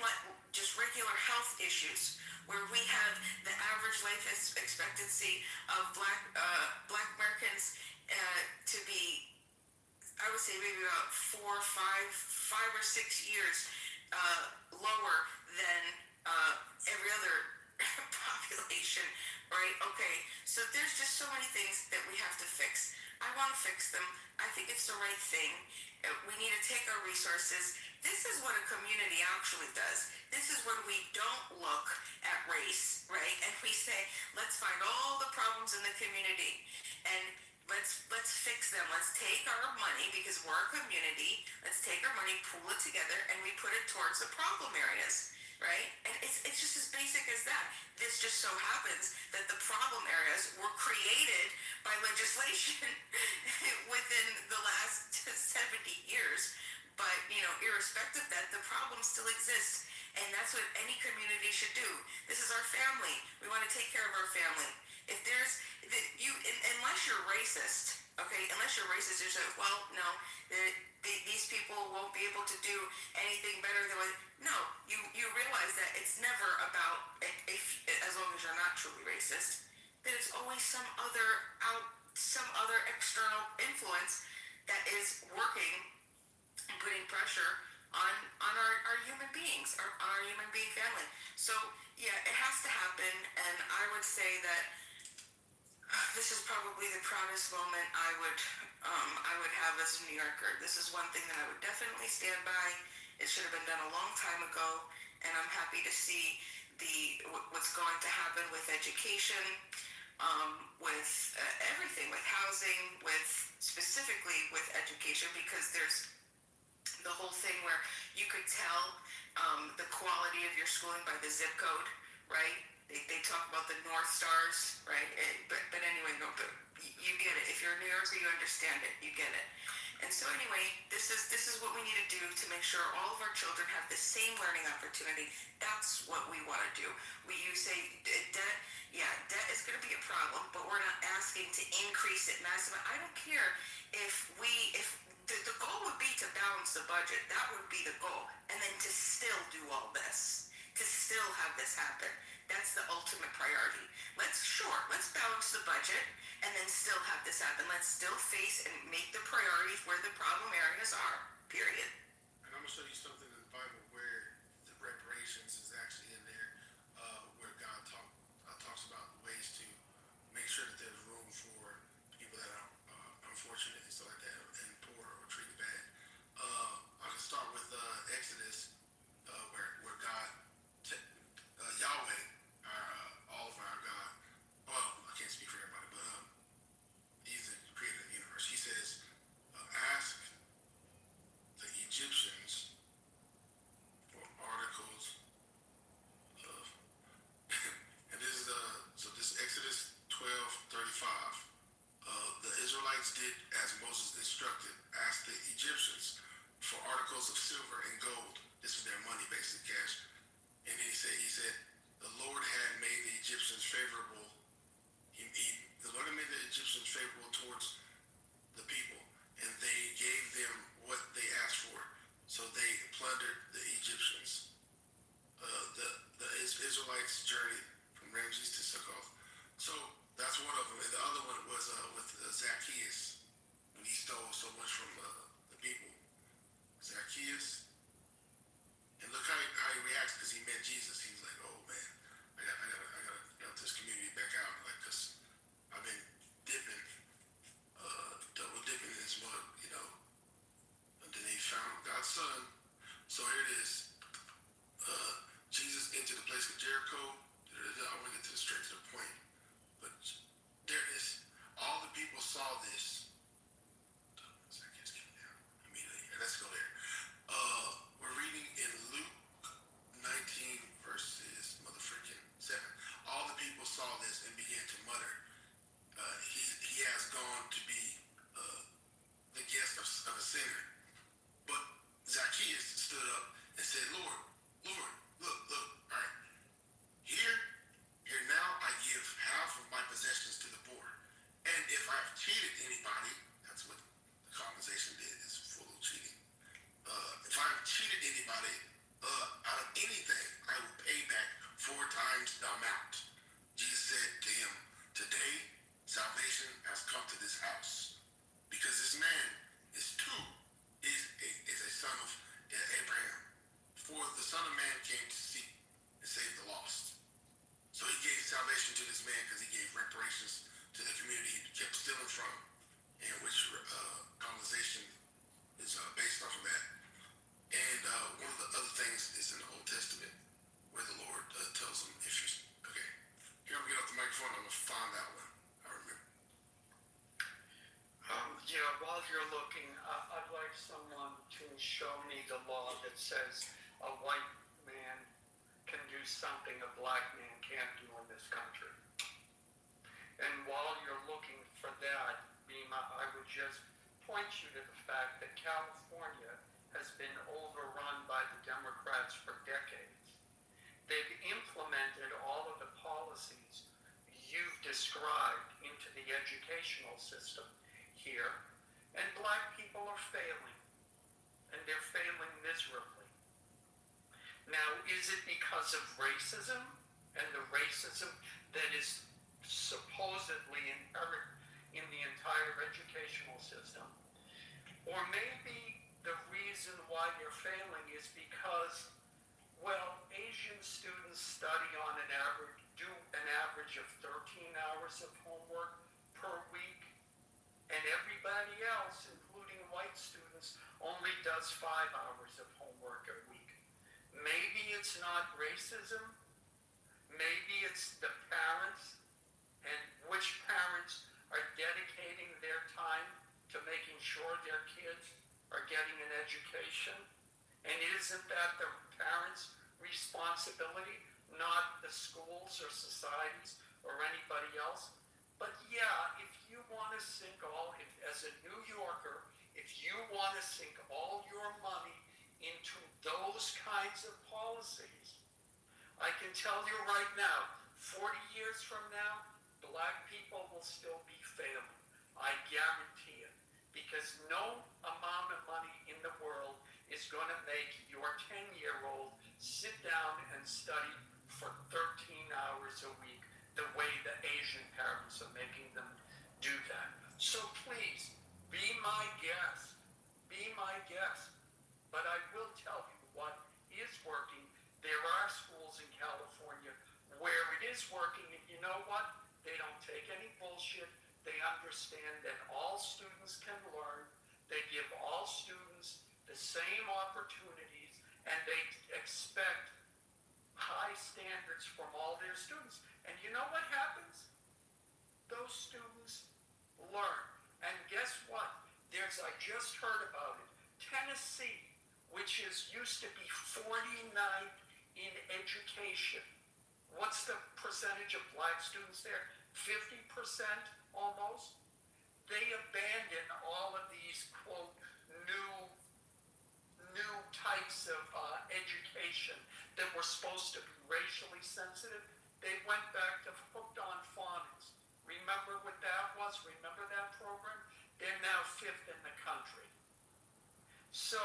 just regular health issues where we have the average life expectancy of black Americans to be, I would say, maybe about 5 or 6 years lower than every other population, right? Okay, so there's just so many things that we have to fix. I want to fix them. I think it's the right thing. We need to take our resources. This is what a community actually does. This is when we don't look at race, right? And we say, let's find all the problems in the community and let's fix them. Let's take our money, because we're a community. Let's take our money, pool it together, and we put it towards the problem areas, right? And it's just as basic as that. This just so happens that the problem areas were created by legislation within the last 70 years. But, irrespective of that, the problem still exists. And that's what any community should do. This is our family. We want to take care of our family. If there's, unless you're racist, okay, you say, well, no, these people won't be able to do anything better than what, no, you realize that it's never about, as long as you're not truly racist, that it's always some other external influence that is working and putting pressure on our human beings, on our human being family. So yeah, it has to happen, and I would say that this is probably the proudest moment I would have as a New Yorker. This is one thing that I would definitely stand by. It should have been done a long time ago, and I'm happy to see what's going to happen with education, with everything, with housing, specifically with education, because there's the whole thing where you could tell the quality of your schooling by the zip code, right? They talk about the North Stars, right? But anyway, no, but you get it. If you're a New Yorker, you understand it. You get it. And so anyway, this is what we need to do to make sure all of our children have the same learning opportunity. That's what we want to do. You say debt, yeah, debt is going to be a problem, but we're not asking to increase it massively. I don't care if the goal would be to balance the budget. That would be the goal. And then to still do all this, to still have this happen. That's the ultimate priority. Let's balance the budget and then still have this happen. Let's still face and make the priorities where the problem areas are, period. And I'm going to show you something in the Bible where the reparations is actually in there, where God talks about ways to make sure that there's room for people that are unfortunate and stuff like that, and poor or treated bad. I can start with Exodus, where God, Yahweh, all of our God, well, I can't speak for everybody, but He's the creator of the universe. He says, ask the Egyptians for articles of, and this is this is Exodus 12:35. The Israelites did as Moses instructed, asked the Egyptians for articles of silver and gold. This is their money, basically cash. And then he said, the Lord had made the Egyptians favorable. The Lord had made the Egyptians favorable towards the people, and they gave them what they asked for. So they plundered the Egyptians. The Israelites journeyed from Ramses to Succoth. So that's one of them. And the other one was with Zacchaeus, when he stole so much from the people. Zacchaeus. And look how he reacts, because he met Jesus. He's So here it is. Jesus entered the place of Jericho. I want to get straight to the point. But there it is. All the people saw this. Immediately. Let's go there. We're reading in Luke 19 verses 7. All the people saw this and began to mutter. He has gone to be the guest of a sinner. But Zacchaeus stood up and said, Lord, look, all right. Here now I give half of my possessions to the poor. And if I've cheated anybody, that's what the colonization did, is full of cheating. If I've cheated anybody out of anything, I will pay back 4 times the amount. Jesus said to him, today salvation has come to this house, because this man is a son of Abraham. For the Son of Man came to seek and save the lost. So he gave salvation to this man because he gave reparations to the community he kept stealing from, and which colonization is based off of that. And one of the other things is in the Old Testament where the Lord tells him, if you okay, here I'm gonna get off the microphone. I'm gonna find that one. I remember. Yeah, while you're looking, I'd like someone to show me the law that says a white man can do something a black man can't do in this country. And while you're looking for that, Bima, I would just point you to the fact that California has been overrun by the Democrats for decades. They've implemented all of the policies you've described into the educational system here, and black people are failing, and they're failing miserably. Now, is it because of racism and the racism that is supposedly inherent in the entire educational system? Or maybe the reason why they're failing is because, well, Asian students study on an average, do an average of 13 hours of homework per week, and everybody else, including white students, only does 5 hours of homework a week. Maybe it's not racism. Maybe it's the parents, and which parents are dedicating their time to making sure their kids are getting an education. And isn't that the parents' responsibility, not the schools or societies or anybody else? But yeah, if you want to sink as a New Yorker, if you want to sink all your money into those kinds of policies, I can tell you right now, 40 years from now, black people will still be failing. I guarantee it. Because no amount of money in the world is going to make your 10-year-old sit down and study for 13 hours a week the way the Asian parents are making them do that. So please, be my guest. Be my guest. But I will tell you what is working. There are schools in California where it is working, and you know what? They don't take any bullshit. They understand that all students can learn. They give all students the same opportunities, and they expect high standards from all their students. And you know what happens? Those students learn. And guess what? I just heard about it. Tennessee, which used to be 49th in education. What's the percentage of black students there? 50% almost? They abandoned all of these, quote, new types of education that were supposed to be racially sensitive. They went back to hooked on phonics. Remember what that was? Remember that program? They're now 5th in the country. So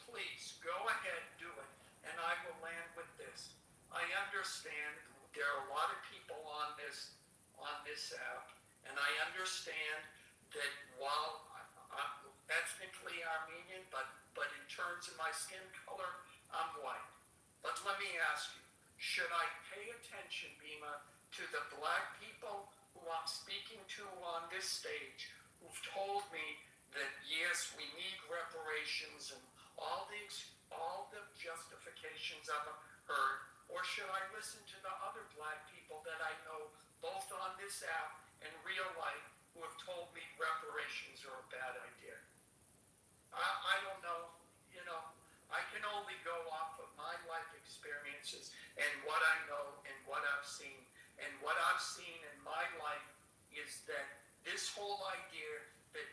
please go ahead, do it. And I will land with this. I understand there are a lot of people on this app, and I understand that while I'm ethnically Armenian, but in terms of my skin color, I'm white. But let me ask you, should I pay attention, Bima, to the black people who I'm speaking to on this stage, who've told me that yes, we need reparations and all the justifications I've heard, or should I listen to the other black people that I know, both on this app and real life, who have told me reparations are a bad idea? I don't know. You know, I can only go off of my life experiences and what I know and what I've seen. And what I've seen in my life is that this whole idea that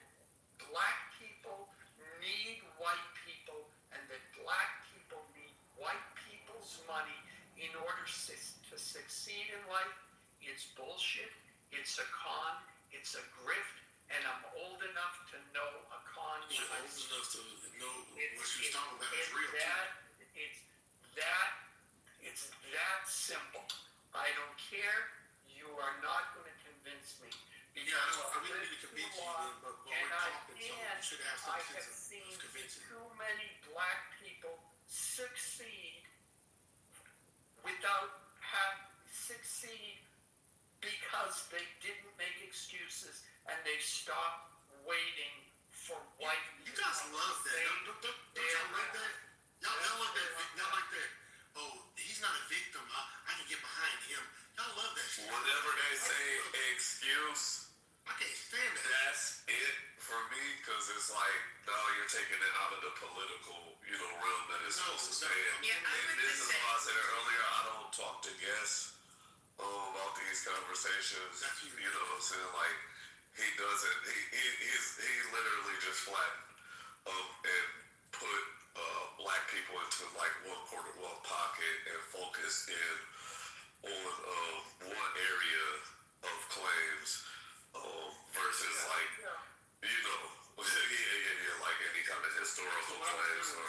black people need white people and that black people need white people's money in order to succeed in life, it's bullshit, it's a con, it's a grift, and I'm old enough to know a con. You're old enough to know what you're talking about is real. It's that simple. I don't care. You are not going to convince me. Because I really need to convince you, but we're talking, so you should have some sense of convincing. Too many black people succeed without succeed because they didn't make excuses and they stopped waiting for white people. You guys love that. Don't y'all like that? Y'all love that. Y'all like that. Oh, he's not a victim. I can get behind him. Y'all love that shit. Whenever they say excuse, I can't stand that. That's it for me, because it's like, no, you're taking it out of the political, realm that it's supposed to stay in. Yeah, and this is why I said earlier, I don't talk to guests about these conversations. You know what I'm saying? Like, he doesn't, he literally just flattened and put black people into like one pocket and focus in on one area of claims versus like, like any kind of historical claims or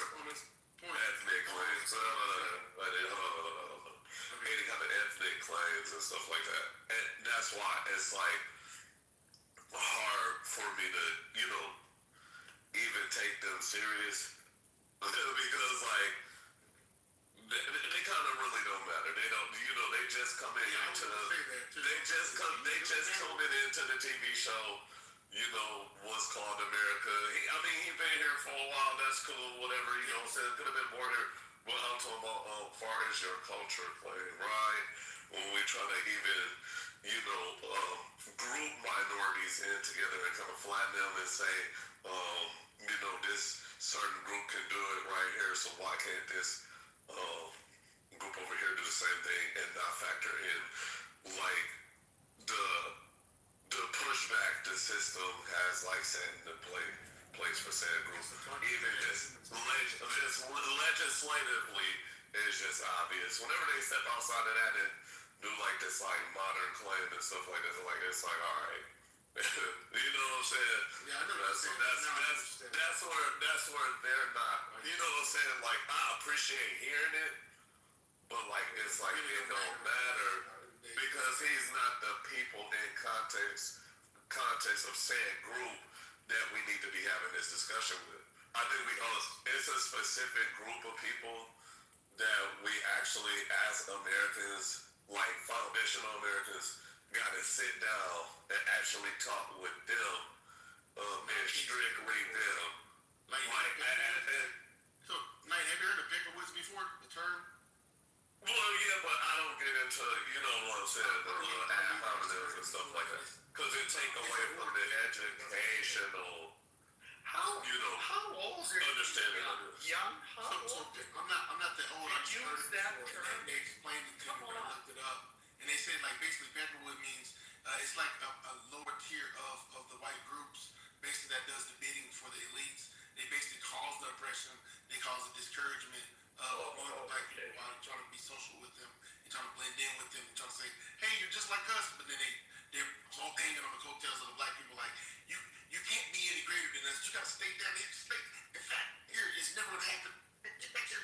ethnic claims, any kind of ethnic claims and stuff like that. And that's why it's like hard for me to, even take them serious because like they kind of really don't matter. They don't, they just come in they just coming into the TV show, what's called America. He been here for a while, that's cool, whatever, could have been more here. But I'm talking about far as your culture play, right? When we try to even, group minorities in together and kind of flatten them and say, this certain group can do it right here, so why can't this group over here do the same thing and not factor in like the pushback the system has like set into place for said groups. Even just legislatively is just obvious. Whenever they step outside of that and do like this like modern claim and stuff like that, like it's like, all right. You know what I'm saying? Yeah, I know that's where they're not. You know what I'm saying? Like, I appreciate hearing it, but like it's like it don't matter because he's not the people in context of said group that we need to be having this discussion with. I think it's a specific group of people that we actually, as Americans, like foundational Americans, gotta sit down and actually talk with them, and strictly them. So, Knight, have you heard of Picklewoods before? The term? Well, yeah, but I don't get into, what I'm saying, the little ad hominems and stuff like that. Because it take away from the educational, how old are understanding of this. Young? How old? I'm not that old. I just heard it that before. term? They explained it to me when I looked it up. And they said, like, basically, Peckerwood means it's like a lower tier of the white groups, basically, that does the bidding for the elites. They basically cause the oppression. They cause the discouragement of the black people while trying to be social with them and trying to blend in with them and trying to say, hey, you're just like us. But then they're all hanging on the coattails of the black people like, you can't be any greater than us. You got to stay down here. In fact, here, it's never going to happen. Get back here.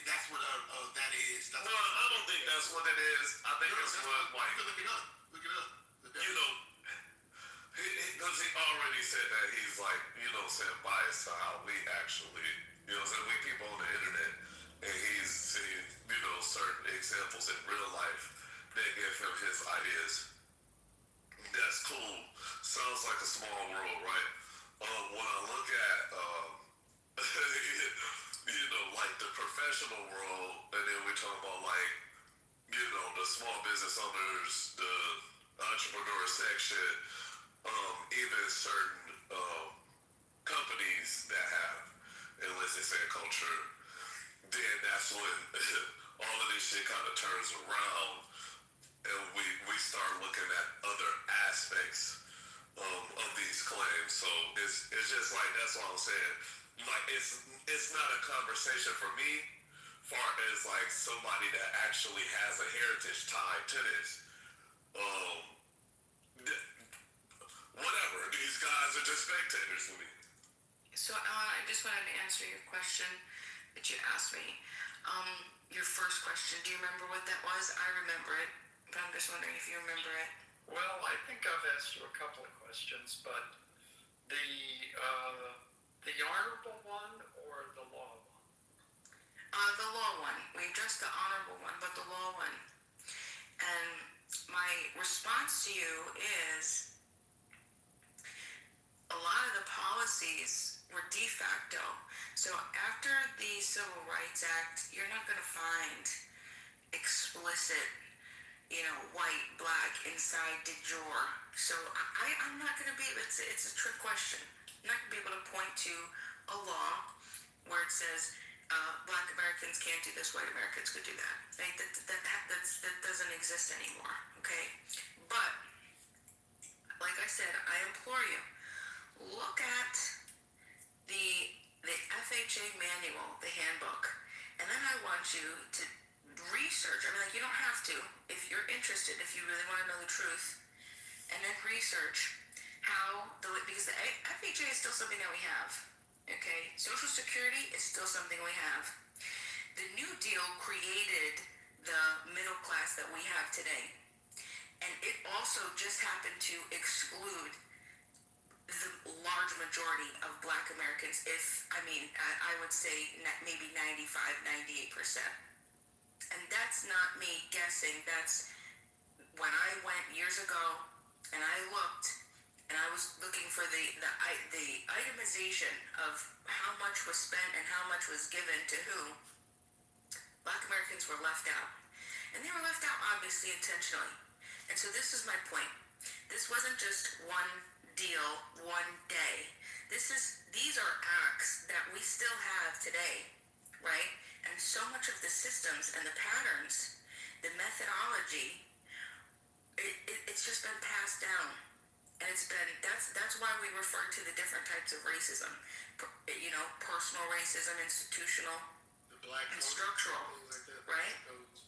That's what that is. No, I don't think that's what it is. I think it's what, like, look it up. Because he already said that he's like, saying biased to how we actually, saying we people on the internet, and he's seen, certain examples in real life that give him his ideas. That's cool. Sounds like a small world, right? When I look at, professional world, and then we talk about like, you know, the small business owners, the entrepreneur section, even certain companies that have enlisted fan culture, then that's when all of this shit kind of turns around, and we start looking at other aspects of these claims. So it's just like, that's what I'm saying. Like, it's not a conversation for me, far as like somebody that actually has a heritage tied to this. Whatever, these guys are just spectators to me. So I just wanted to answer your question that you asked me. Your first question, do you remember what that was? I remember it, but I'm just wondering if you remember it. Well, I think I've asked you a couple of questions, but the honorable one or the law one? The law one. We addressed the honorable one, but the law one. And my response to you is a lot of the policies were de facto. So after the Civil Rights Act, you're not going to find explicit, you know, white, black, inside de jure. So I'm not going to be, it's a trick question. I'm not going to be able to point to a law where it says black Americans can't do this, white Americans could do that. Right? That doesn't exist anymore, okay? But, like I said, I implore you, look at the FHA manual, the handbook, and then I want you to research. I mean, like, you don't have to if you're interested, if you really want to know the truth, and then research how because the FHA is still something that we have. Okay, Social Security is still something we have. The New Deal created the middle class that we have today, and it also just happened to exclude the large majority of black Americans. I would say maybe 95-98%. And that's not me guessing. That's when I went years ago and I looked, and I was looking for the itemization of how much was spent and how much was given to who. Black Americans were left out. And they were left out obviously intentionally. And so this is my point. This wasn't just one deal, one day. These are acts that we still have today, right? And so much of the systems and the patterns, the methodology, it's just been passed down. And that's why we refer to the different types of racism. You know, personal racism, institutional, the black and structural, right?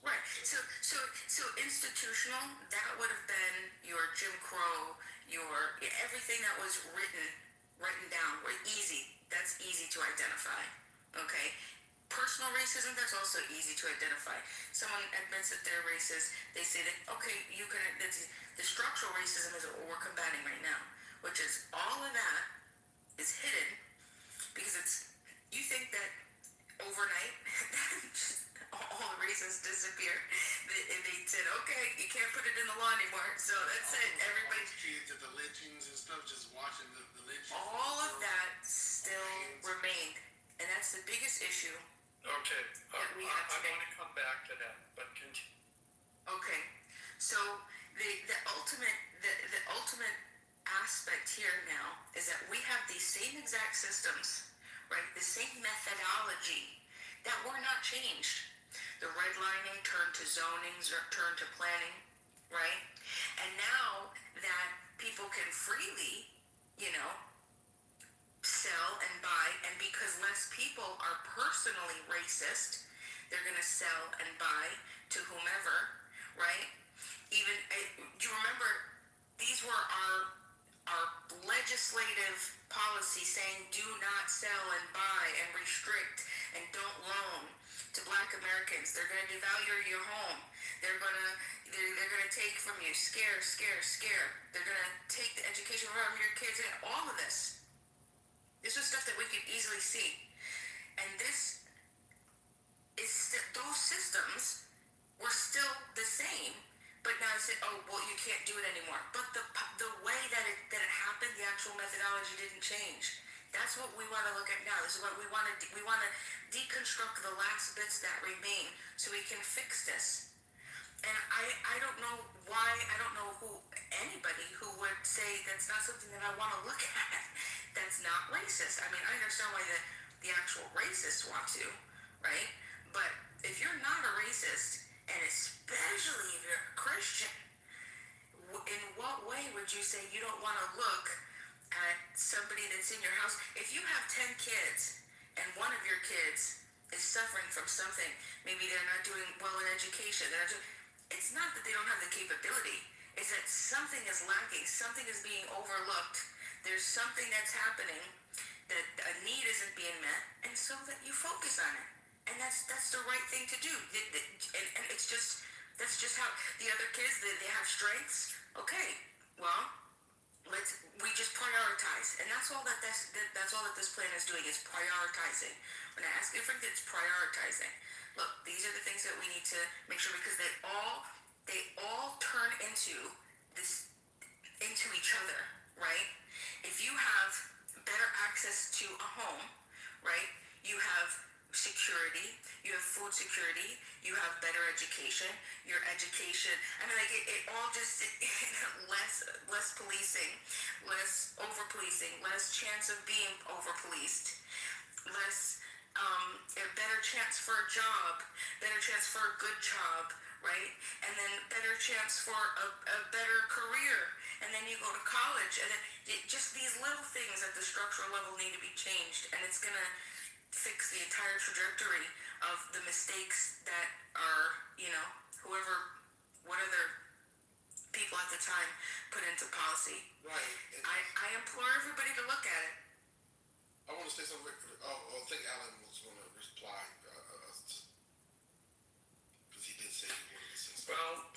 Right. So institutional, that would have been your Jim Crow, your everything that was written down, were easy. That's easy to identify. Okay. Personal racism, that's also easy to identify. Someone admits that they're racist, they say that, okay, the structural racism is what we're combating right now, which is all of that is hidden because you think that overnight all the racists disappear. They said, okay, you can't put it in the law anymore, so that's it. Everybody. Kids at the lynchings and stuff, just watching the lynchings. All of that still remained, and that's the biggest issue. Okay, that we have today. I want to come back to that, but continue. Okay, so the ultimate aspect here now is that we have these same exact systems, right? The same methodology that were not changed. The redlining turned to zoning, turned to planning, right? And now that people can freely, you know, sell and buy, and because less people are personally racist, they're going to sell and buy to whomever, right? Even, do you remember, these were our legislative policy saying do not sell and buy and restrict and don't loan to black Americans. They're going to devalue your home. They're going to take from you, scare. They're going to take the education from your kids, and all of this. This was stuff that we could easily see. And this is those systems were still the same, but now I said, oh, well, you can't do it anymore. But the way that it happened, the actual methodology didn't change. That's what we want to look at now. This is what we want to deconstruct the last bits that remain so we can fix this. And I don't know why, I don't know anybody who would say that's not something that I want to look at. That's not racist. I mean, I understand why the actual racists want to, right? But if you're not a racist, and especially if you're a Christian, in what way would you say you don't want to look at somebody that's in your house? If you have 10 kids and one of your kids is suffering from something, maybe they're not doing well in education, it's not that they don't have the capability, it's that something is lacking, something is being overlooked, there's something that's happening, that a need isn't being met, and so that you focus on it. And that's the right thing to do. And it's just, that's just how the other kids, they have strengths. Okay, well, we just prioritize. And that's all that this plan is doing, is prioritizing. When I ask different, it's prioritizing. Look, these are the things that we need to make sure, because they all turn into each other, right? If you have better access to a home, right? You have security, you have food security, you have better education, your education, I mean, like, it all just, less policing, less over-policing, less chance of being over-policed, less, a better chance for a job, better chance for a good job, right? And then better chance for a better career, and then you go to college, and then just these little things at the structural level need to be changed, and it's gonna fix the entire trajectory of the mistakes that are, what other people at the time put into policy. Right. I implore everybody to look at it. I want to say something. I think Alan was going to reply, because he did say he wanted to say something. Well,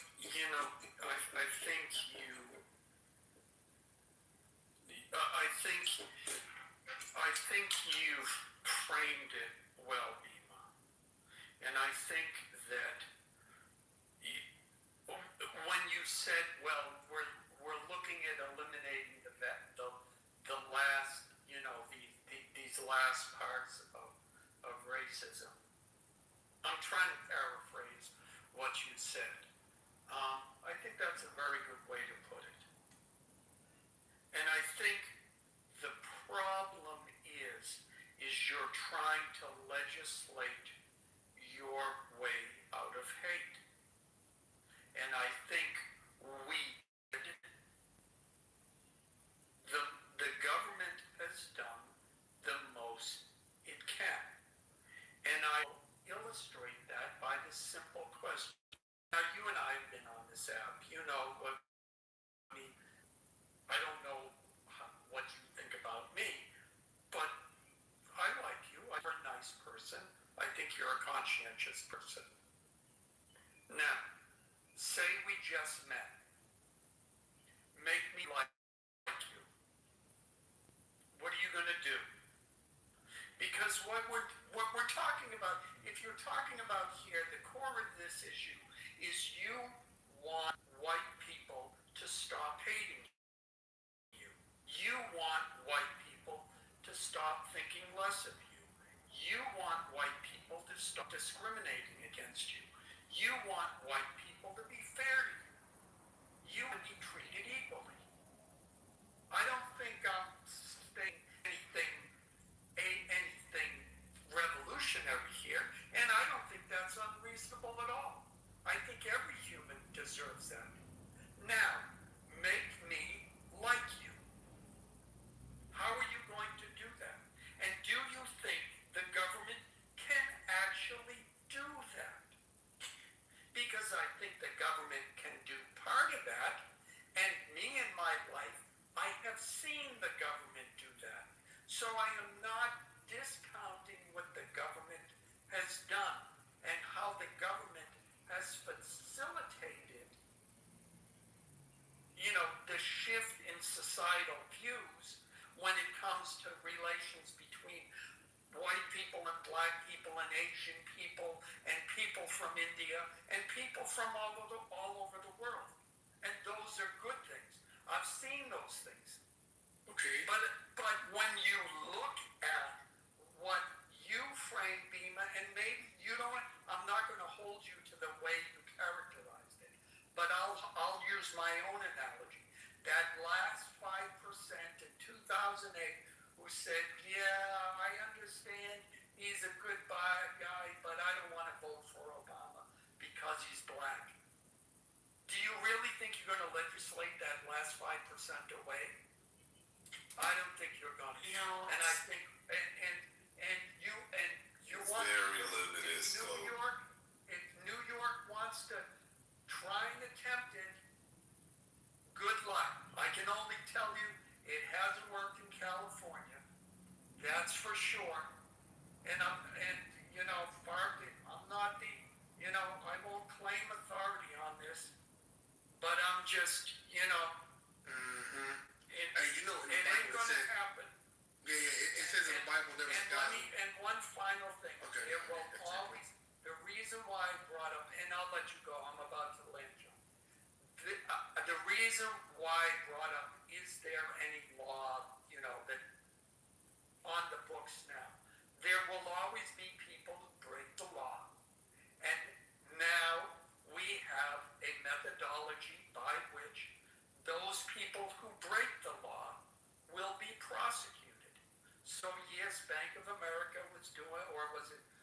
I think you've framed it well, Ema. And I think that when you said, well, we're looking at eliminating the last, these last parts of racism. I'm trying to paraphrase what you said. I think that's a very good way to put it. And I think the problem is you're trying to legislate your way out of hate. And I think the government has done the most it can. And I will illustrate that by this simple question. Now, you and I have been on this app. You know what I mean. I don't know what you think about me, but I like you. I'm a nice person. I think you're a conscientious person. Now, say we just met. Make me like you. What are you going to do? Because what we're talking about, if you're talking about here, the core of this issue is you want white people to stop hating you. You want white people to stop thinking less of you. You want white people to stop discriminating against you. You want white people to be fair to you. You want to be treated equally. I don't think I'm saying anything revolutionary here, and I don't think that's unreasonable at all. I think every human deserves that. Now, make me like you. How are you going to do that? And do you think the government can actually do that? Because I think the government can do part of that, and me in my life, I have seen the government do that. So I am not discounting what the government has done and how the government has facilitated, the shift in societal views when it comes to relations between white people and black people and Asian people and people from India and people from all over the world. And those are good things. I've seen those things. Okay. But But when you look at what you frame, Bima, and maybe you don't, I'm not going to hold you to the way you characterized it, but I'll use my own analogy. That last 5% in 2008 who said, yeah, I understand he's a good guy, but I don't want to vote for Obama because he's black. Do you really think you're going to legislate that last 5% away? I don't think you're going to. No. And I think, and you want very limited if scope. If New York wants to try and attempt it, good luck. I can only tell you it hasn't worked in California. That's for sure. And I'm not the, I won't claim authority on this, but I'm just, Mm-hmm. it ain't gonna happen. Yeah, it says in the Bible there was a guy. And one final thing. Okay. It will always, the reason why I brought up, and I'll let you go, I'm about to land, John. The reason why I brought up, is there any law, that on the books now? There will always be people who break the law. And now we have a methodology by which those people who break the law will be prosecuted. So yes, Bank of America was doing, or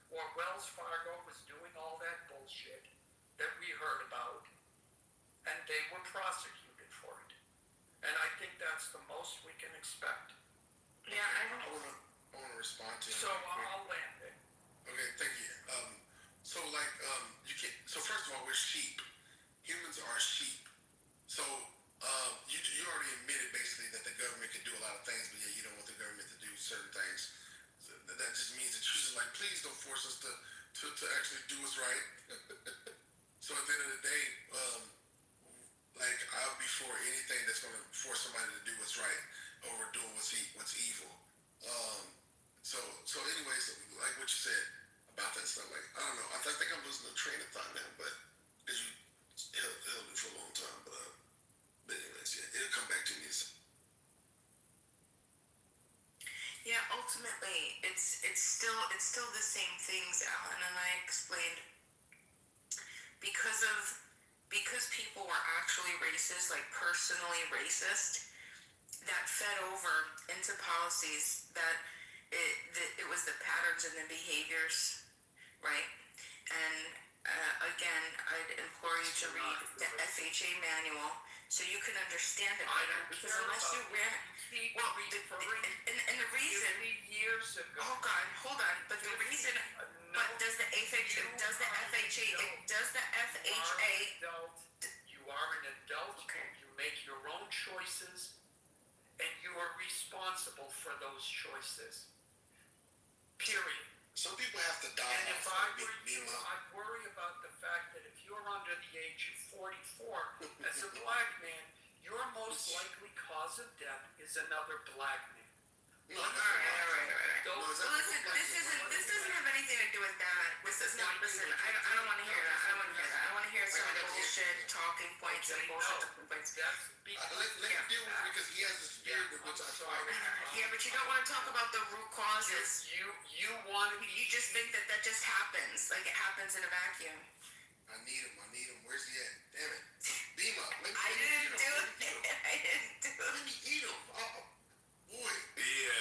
Wells Fargo was doing all that bullshit that we heard about, and they were prosecuted for it. And I think that's the most we can expect. Yeah, I want to respond to. So I'll land it. Okay, thank you. So first of all, we're sheep. Humans are sheep. So you already admitted basically that the government can do a lot of things, but yet you don't want the government to do certain things. So that just means that you're just like, please don't force us to actually do what's right. So at the end of the day, I'll be for anything that's going to force somebody to do what's right over doing what's evil. So anyways, like what you said about that stuff, like, I don't know, I think I'm losing the train of thought now, but because you held it for a long time, but anyways, yeah, it'll come back to me. Yeah, ultimately, it's still the same things, Alan, and I explained because people were actually racist, like personally racist, that fed over into policies that it was the patterns and the behaviors, right? And again, I'd implore you to read the FHA manual so you can understand it better, because unless you ran it. Well, and the reason. Years ago. Oh God, hold on. But the reason. But does the FHA? You are an adult. Okay. You make your own choices, and you are responsible for those choices. Period. Some people have to die. And if I were you, I'd worry about the fact that if you're under the age of 44, as a black man, your most likely cause of death is another black man. All right. So listen, this doesn't have anything to do with that. Listen, I don't want to hear that. I want to hear some bullshit talking points and bullshit talking points. Let him deal with it because he has the spirit of which I fight. Yeah, but you don't want to talk about the root causes. You want to. You just think that just happens, like it happens in a vacuum. I need him. Where's he at? Damn it. Beam up. I didn't do it. Let me eat him. Boy. Yeah.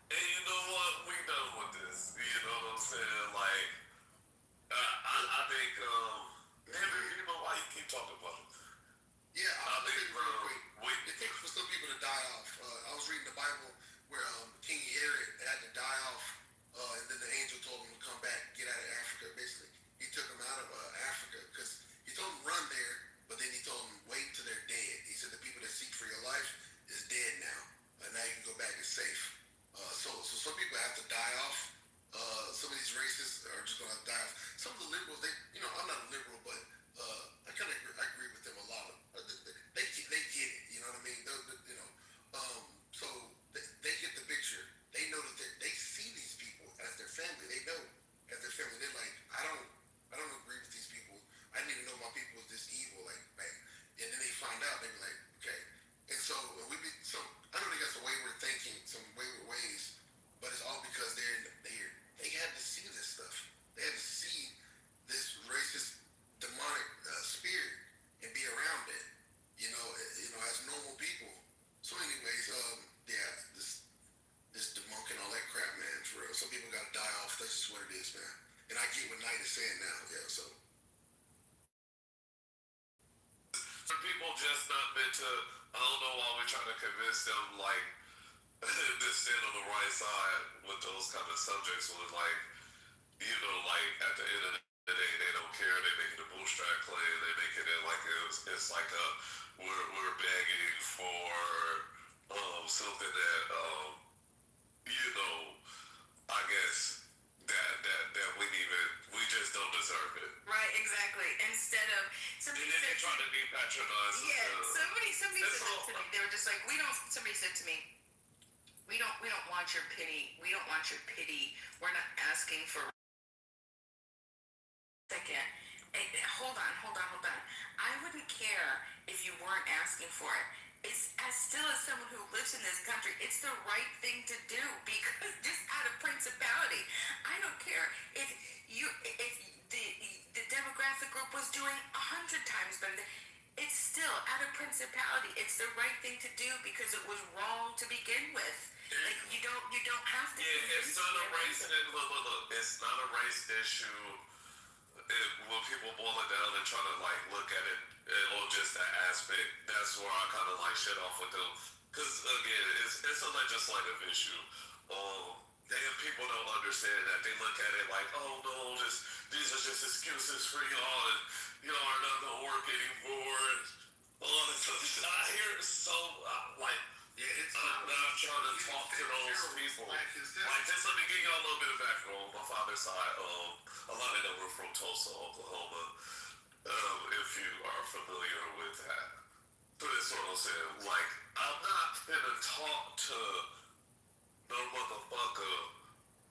And you know what? We done with this. You know what I'm saying? Like, I think, why you keep talking about it? Yeah, I think it takes for some people to die off. I was reading the Bible where King Herod had to die off, and then the angel told him to come back, get out of Africa, basically. He took him out of Africa because he told him run there, but then he told him wait till they're dead. He said the people that seek for your life is dead now, and now you can go back and safe. So some people have to die off. Some of these racists are just going to die off. Some of the liberals, I'm not a liberal, but I agree with them a lot. They get it, you know what I mean? So they get the picture. They know that they see these people as their family. They know as their family. They're like, I don't agree with these people. I didn't even know my people was this evil, like, man. And then they find out, they be like, okay. And so I know they got some gotta die off. That's just what it is, man. And I get what Knight is saying now. Yeah, so. Some people just not meant to. I don't know why we're trying to convince them like to stand on the right side with those kind of subjects. When like like at the end of the day, they don't care. They make it a bootstrap claim. They make it like it's like a we're begging for something that I guess that we just don't deserve it. Right, exactly. Instead of somebody and then they said try to be patronizing. Yeah, somebody said that to me. They were just like, somebody said to me, we don't want your pity. We don't want your pity. We're not asking for second. Hold on. I wouldn't care if you weren't asking for it. It's still as someone who lives in this country, it's the right thing to do because just out of principality, I don't care if the demographic group was doing 100 times better. It's still out of principality. It's the right thing to do because it was wrong to begin with. Like you don't have to. Yeah, it's not a race. Look, it's not a race issue. When people boil it down and try to like look at it on just that aspect, that's where I kind of like shit off with them. Because again, it's a legislative issue. And people don't understand that. They look at it like, oh no, these are just excuses for y'all, and y'all are not gonna work anymore. And all this other shit. I hear it so like. Yeah, I'm not trying to talk to those people. Like this, let me give y'all a little bit of background. My father's side, a lot of them were from Tulsa, Oklahoma. If you are familiar with that. So that's what I'm saying. Like, I'm not gonna talk to no motherfucker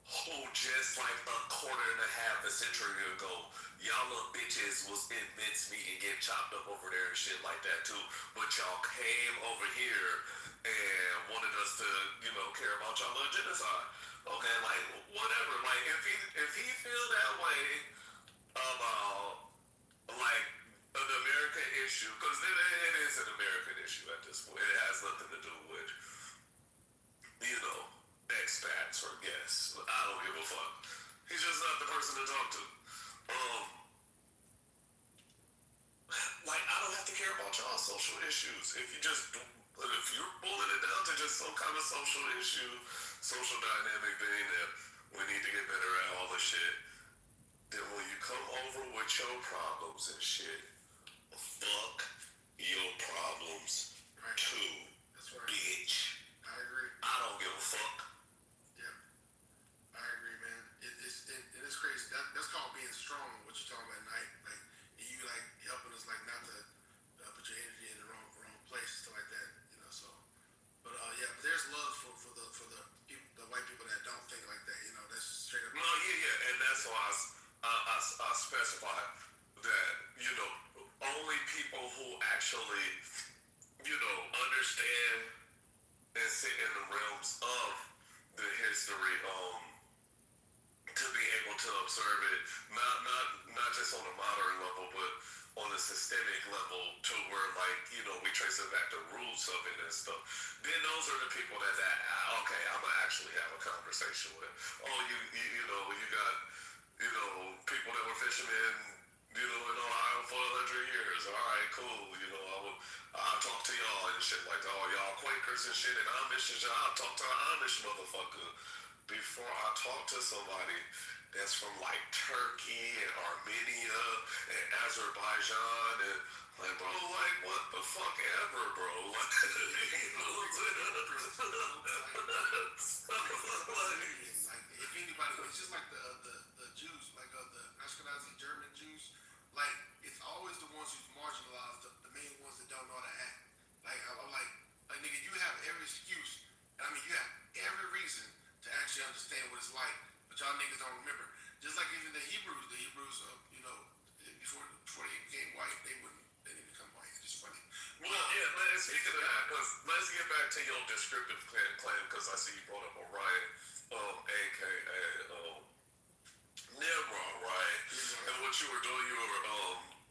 who just like a quarter and a half a century ago, y'all little bitches was in mincemeat and get chopped up over there and shit like that too. But y'all came over here and wanted us to, care about y'all little genocide. Okay, like whatever. Like if he feel that way about like an American issue, because it is an American issue at this point. It has nothing to do with expats or guests. I don't give a fuck. He's just not the person to talk to. Like I don't have to care about y'all social issues. If you're pulling it down to just some kind of social issue, social dynamic thing that we need to get better at all the shit, then when you come over with your problems and shit, fuck your problems too, bitch. I agree. I don't give a fuck. Yeah, I agree, man. It is crazy. That's called being strong. What you're talking about, Knight. Like you like helping us like not to put your energy in the wrong place, stuff like that. So. But yeah, but there's love for the people, the white people that don't think like that. That's straight up. No, yeah, and that's why I specify that only people who actually understand and sit in the realms of the history to be able to observe it, not just on a modern level, but on a systemic level, to where we trace it back to roots of it and stuff. Then those are the people that okay, I'm gonna actually have a conversation with. Oh, you got people that were fishermen, in Ohio for 100 years. All right, cool. I'll talk to y'all and shit like that. Oh, y'all Quakers and shit and Amish and shit. I'll talk to an Amish motherfucker before I talk to somebody that's from like Turkey and Armenia and Azerbaijan and like, bro, like what the fuck ever, bro. If anybody, it's just like the Jews, like the Ashkenazi German Jews. Like it's always the ones who's marginalized, the main ones that don't know how to act. Like I'm like nigga, you have every excuse. I mean, you have every reason to actually understand what it's like, but y'all niggas don't remember. Just like even the Hebrews, before they became white, they didn't become white. It's just funny. Well, yeah, speaking of that, let's get back to your descriptive claim, because I see you brought up Orion, aka Nimrod, right? And what you were doing,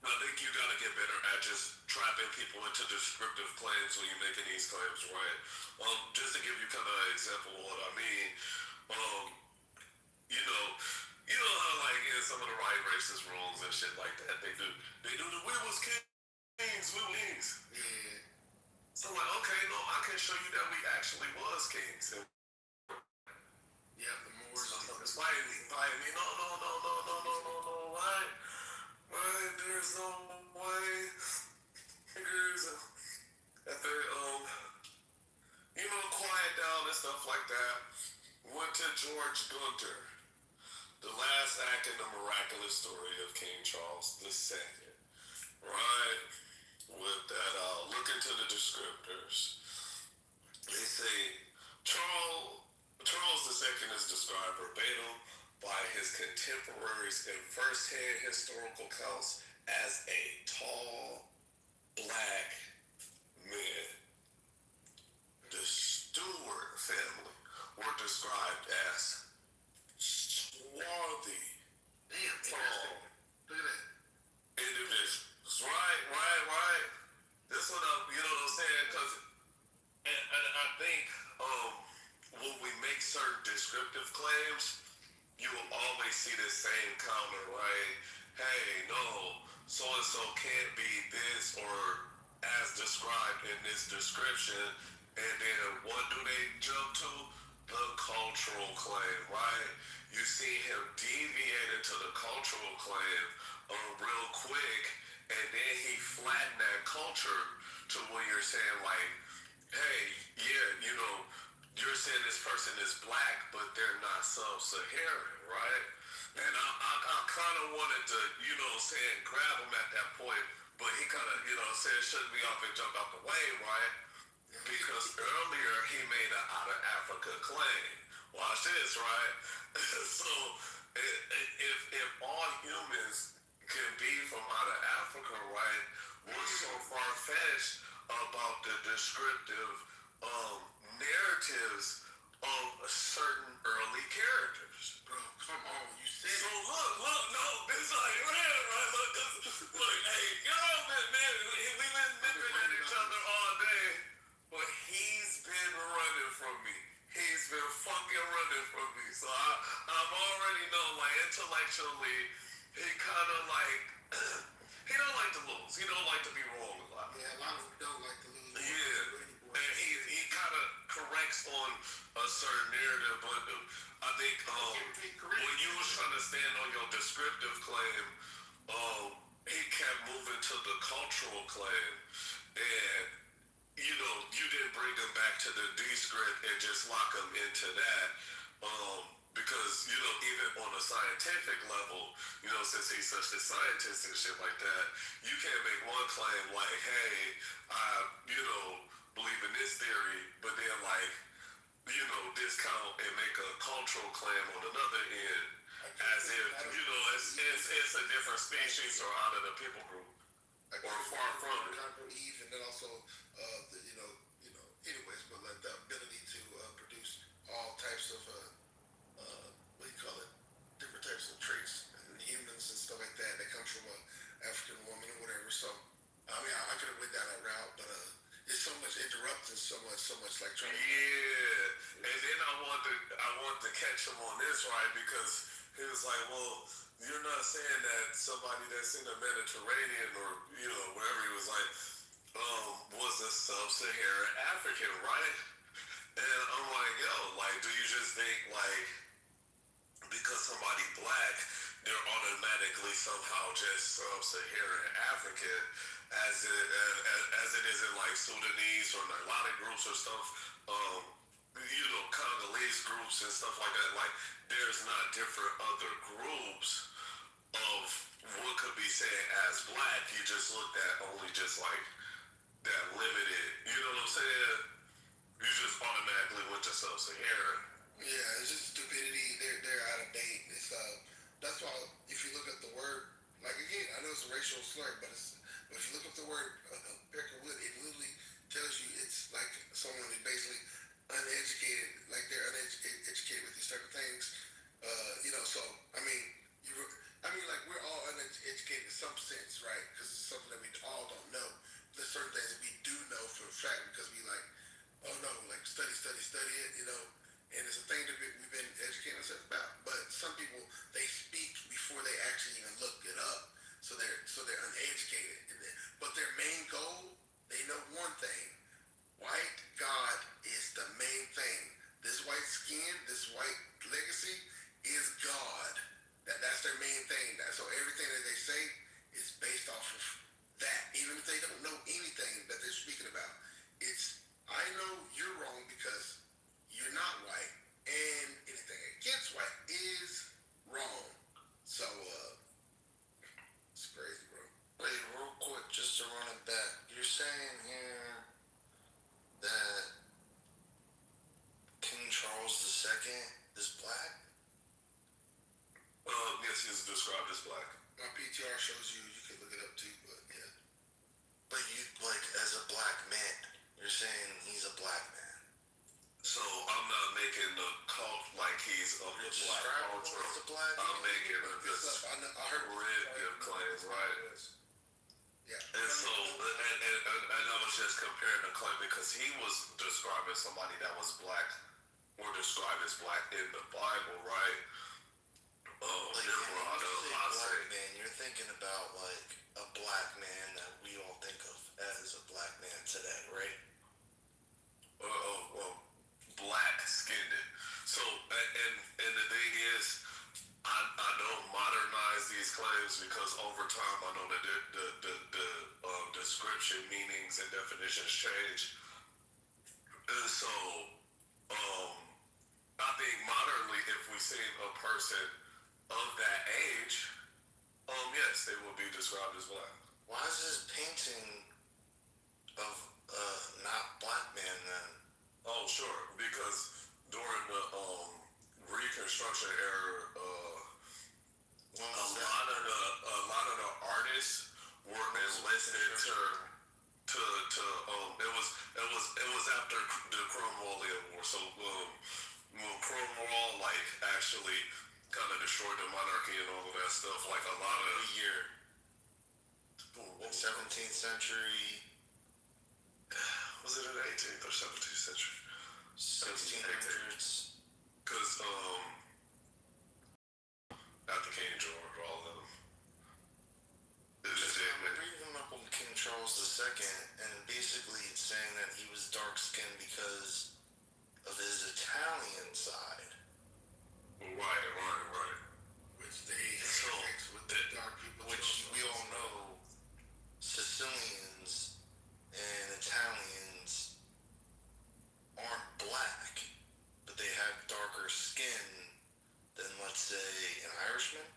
I think you gotta get better at just trapping people into descriptive claims when you're making these claims, right? Just to give you kind of an example of what I mean, racist rules and shit like that. They do the we was kings, we were kings. Yeah. So I'm like, okay, no, I can show you that we actually was kings. And yeah, the Moors. Motherfuckers fighting me. No. Why? There's no way. Niggas, at the quiet down and stuff like that. Went to George Gunter, the last act in the miraculous story of King Charles II. Right? With that, look into the descriptors. They say Charles II is described verbatim by his contemporaries in first-hand historical accounts as a tall, black man. The Stewart family were described as swarthy, tall, look at that. individuals. Right. This one up, you know what I'm saying? Because I think when we make certain descriptive claims, you will always see the same counter, right? Hey, no, so-and-so can't be this or as described in this description. And then what do they jump to? The cultural claim, right? You see him deviate into the cultural claim real quick, and then he flattened that culture to where you're saying like, hey, yeah, you're saying this person is black, but they're not sub-Saharan, right? And I kind of wanted to, grab him at that point, but he kind of, shouldn't be off and jump out the way, right? Because earlier he made an out of Africa claim. Watch this, right? So if all humans can be from out of Africa, right? What's so far-fetched about the descriptive narratives of certain early characters? Bro, come on, you said so it. Look, no, this like real, right? Look, hey, man, we've been nipping at each other all day, but he's been running from me. He's been fucking running from me. So I'm already know, like, intellectually, he kind of like, he don't like to lose. He don't like to be wrong a lot. Yeah, a lot of them don't like to lose. Yeah, and he kind of corrects on a certain narrative, but I think when you was trying to stand on your descriptive claim, he kept moving to the cultural claim, and you didn't bring him back to the descript and just lock him into that, because even on a scientific level, since he's such a scientist and shit like that, you can't make one claim like, hey, I believe in this theory, but then like discount and make a cultural claim on another end, as if it's a different species or out of the people group or far from it. Eve, and then also anyways, but like the ability to produce all types of what do you call it, different types of traits in humans and stuff like that comes from an African woman or whatever. So I mean, I could have went down that route, but it's so much interrupting, so much like trying. Yeah, and then I want to catch him on this, right? Because he was like, well, you're not saying that somebody that's in the Mediterranean or wherever he was like was a sub-Saharan African, right? And I'm like, yo, like, do you just think like because somebody black, they're automatically somehow just sub-Saharan African, as it is in like Sudanese or Nilotic groups or stuff, Congolese groups and stuff like that. Like, there's not different other groups of what could be said as black. You just looked at only just like that limited. You know what I'm saying? You just automatically went to sub-Saharan. Yeah, it's just stupidity. They're out of date. It's that's why if you look at the word, like again, I know it's a racial slur, but if you look up the word Beckerwood, it literally tells you it's like someone who's basically uneducated, like they're uneducated with these type of things. So I mean, like we're all uneducated in some sense, right? Because it's something that we all don't know. There's certain things that we do know for a fact because we like, oh no, like study it, and it's a thing that we've been educating ourselves about. But some people, they speak before they actually even look at so they're uneducated. But their main goal, they know one thing: white God is the main thing. This white skin, this white legacy is God. That's their main thing. So everything that they say is based off of that, even if they don't know anything that they're speaking about. It's, I know you're wrong because you're not white, and anything against white is wrong. So, it's crazy, bro. Wait, real quick, just to run it back. You're saying here that King Charles II is black? Yes, he's described as black. My PTR shows you. You can look it up too, but yeah. But you, like, as a black man, you're saying he's a black man. So I'm not making the cult like he's of the black culture. I'm making a descriptive claims, right? Yeah. And so, and I was just comparing the claim because he was described as somebody that was black, or described as black in the Bible, right? Like, when you say black man, you're thinking about, like, a black man that we all think of as a black man today, right? Black skinned. So, and the thing is, I don't modernize these claims because over time I know that the description, meanings, and definitions change. And so, I think modernly, if we see a person of that age, yes, they will be described as black. Why is this painting of not black man then? Oh, sure, because during the Reconstruction era, a lot of the artists were enlisted to it was after the Cromwellian War. So when Cromwell actually kind of destroyed the monarchy and all of that stuff, like a lot of year 17th century. Was it in the 18th or 17th century? 1600s. Because after King George, all of them. I'm reading up on King Charles II, and basically it's saying that he was dark skinned because of his Italian side. Right. Which they mix with the dark people. Which we all know, Sicilians and Italians aren't black, but they have darker skin than, let's say, an Irishman.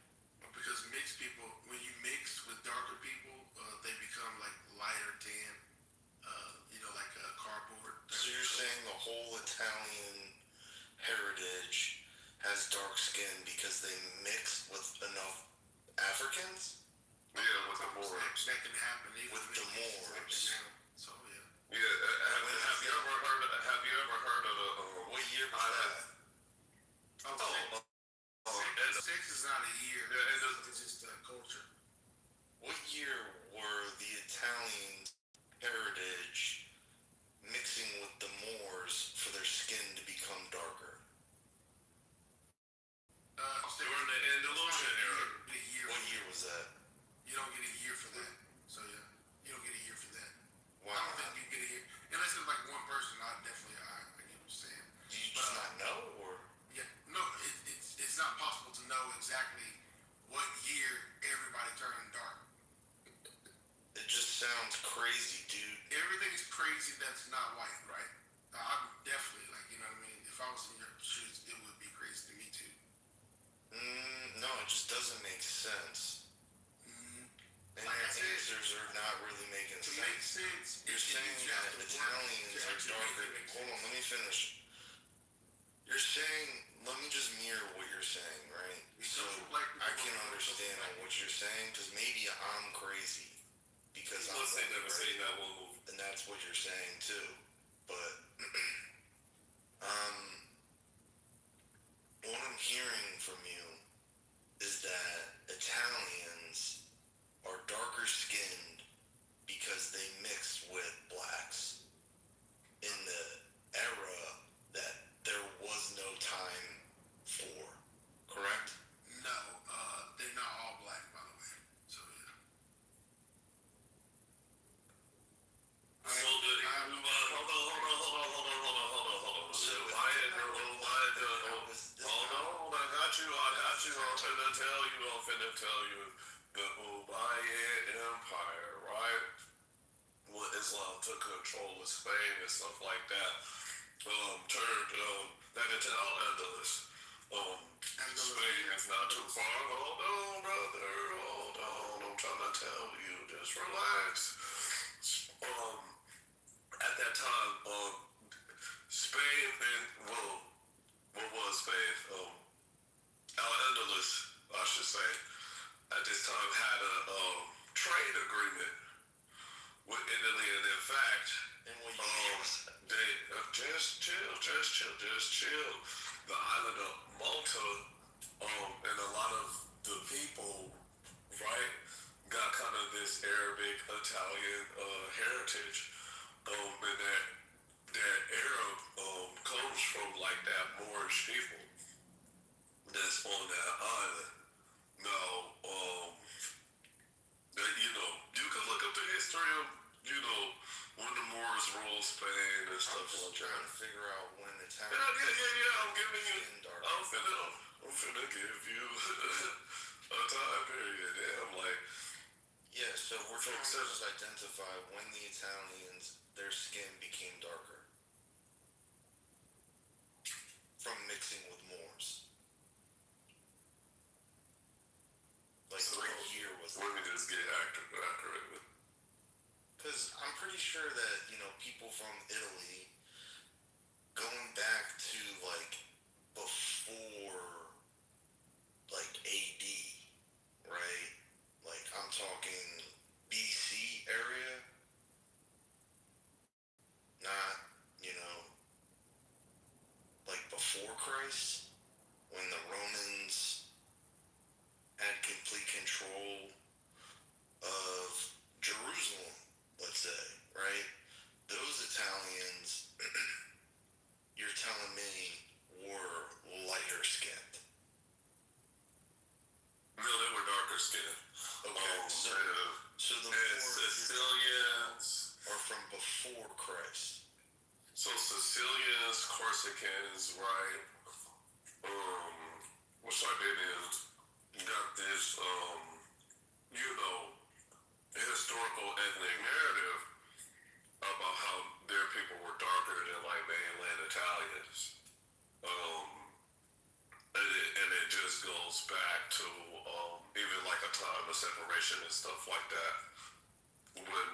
Because mixed people, when you mix with darker people, they become like lighter tan, like cardboard. So you're saying the whole Italian heritage has dark skin because they mixed with enough Africans? Yeah, with the Moors. That can happen. With the Moors. So yeah. Yeah. Have you ever heard of the? What year was that? Six is not a year. Yeah, it's just a culture. What year were the Italian heritage mixing with the Moors for their skin to become darker? During the Andalusian era. What year was that? You don't get a year for that. So yeah, you don't get a year for that. Wow. I don't think you get a year unless it's like one person. I get what you're saying. Do you just not know, or? Yeah, no, it's not possible to know exactly what year everybody turned dark. It just sounds crazy, dude. Everything is crazy that's not white, right? I'm definitely you know what I mean? If I was in your shoes, it would be crazy to me too. No, it just doesn't make sense. And Like your I said, answers are not really making to sense. make sense, You're saying that Italians are darker. Hold on, let me finish. You're saying, let me just mirror what you're saying, right? So I can understand what you're saying because maybe I'm crazy because I'm never seen that one movie, and that's what you're saying too. But what I'm hearing from you is that Italians are darker skinned because they mixed with blacks in the era that there was no time for, correct? No, they're not all black, by the way. So yeah. I'm finna tell you the Umayyad Empire, right? When Islam took control of Spain and stuff like that, turned that into Al-Andalus. Spain is not too far. Hold on, brother. Hold on. I'm trying to tell you. Just relax. At that time, Spain and, well, what was Spain? Al-Andalus, I should say, at this time had a trade agreement with Italy, and in fact, they just chill. The island of Malta, and a lot of the people, right, got kind of this Arabic Italian heritage, and that Arab comes from like that Moorish people that's on that island. Now, that, you can look up the history of, when the Moors ruled Spain and stuff like that. Trying to figure out when the time. Yeah. I'm giving you. I'm finna give you a time period. Yeah, I'm like. Yeah, so we're trying to just identify when the Italians, their skin became darker from mixing with Moors. Like, so what year was that? Let me just get accurate with. Because I'm pretty sure that, people from Italy, going back to, before, AD, right? I'm talking BC area. Not, before Christ, when the Romans had complete control of Jerusalem, let's say, right? Those Italians, you're telling me, were lighter skinned. No, they were darker skinned. Okay, so the Sicilians are from before Christ. So Sicilians, Corsicans, right? Sardinians got this, historical ethnic narrative about how their people were darker than mainland Italians. And it just goes back to even a time of separation and stuff like that. When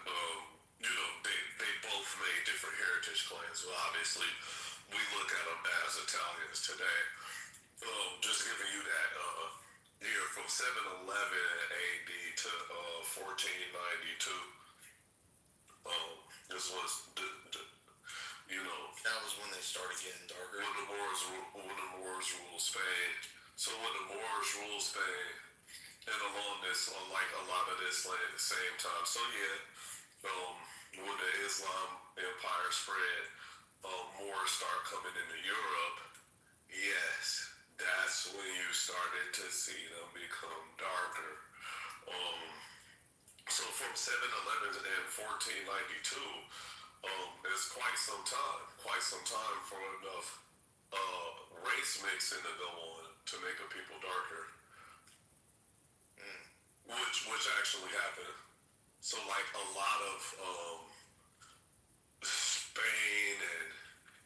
they both made different heritage claims. Well, obviously, we look at them as Italians today. Just giving you that year from 711 AD to 1492. This was that was when they started getting darker. When the Moors ruled Spain. So when the Moors ruled Spain, and along this, a lot of this at the same time. So yeah, when the Islam Empire spread, Moors start coming into Europe. Yes, that's when you started to see them become darker. So from 711 and 1492, it's quite some time for enough race mixing to go on to make a people darker. Which actually happened. So a lot of Spain and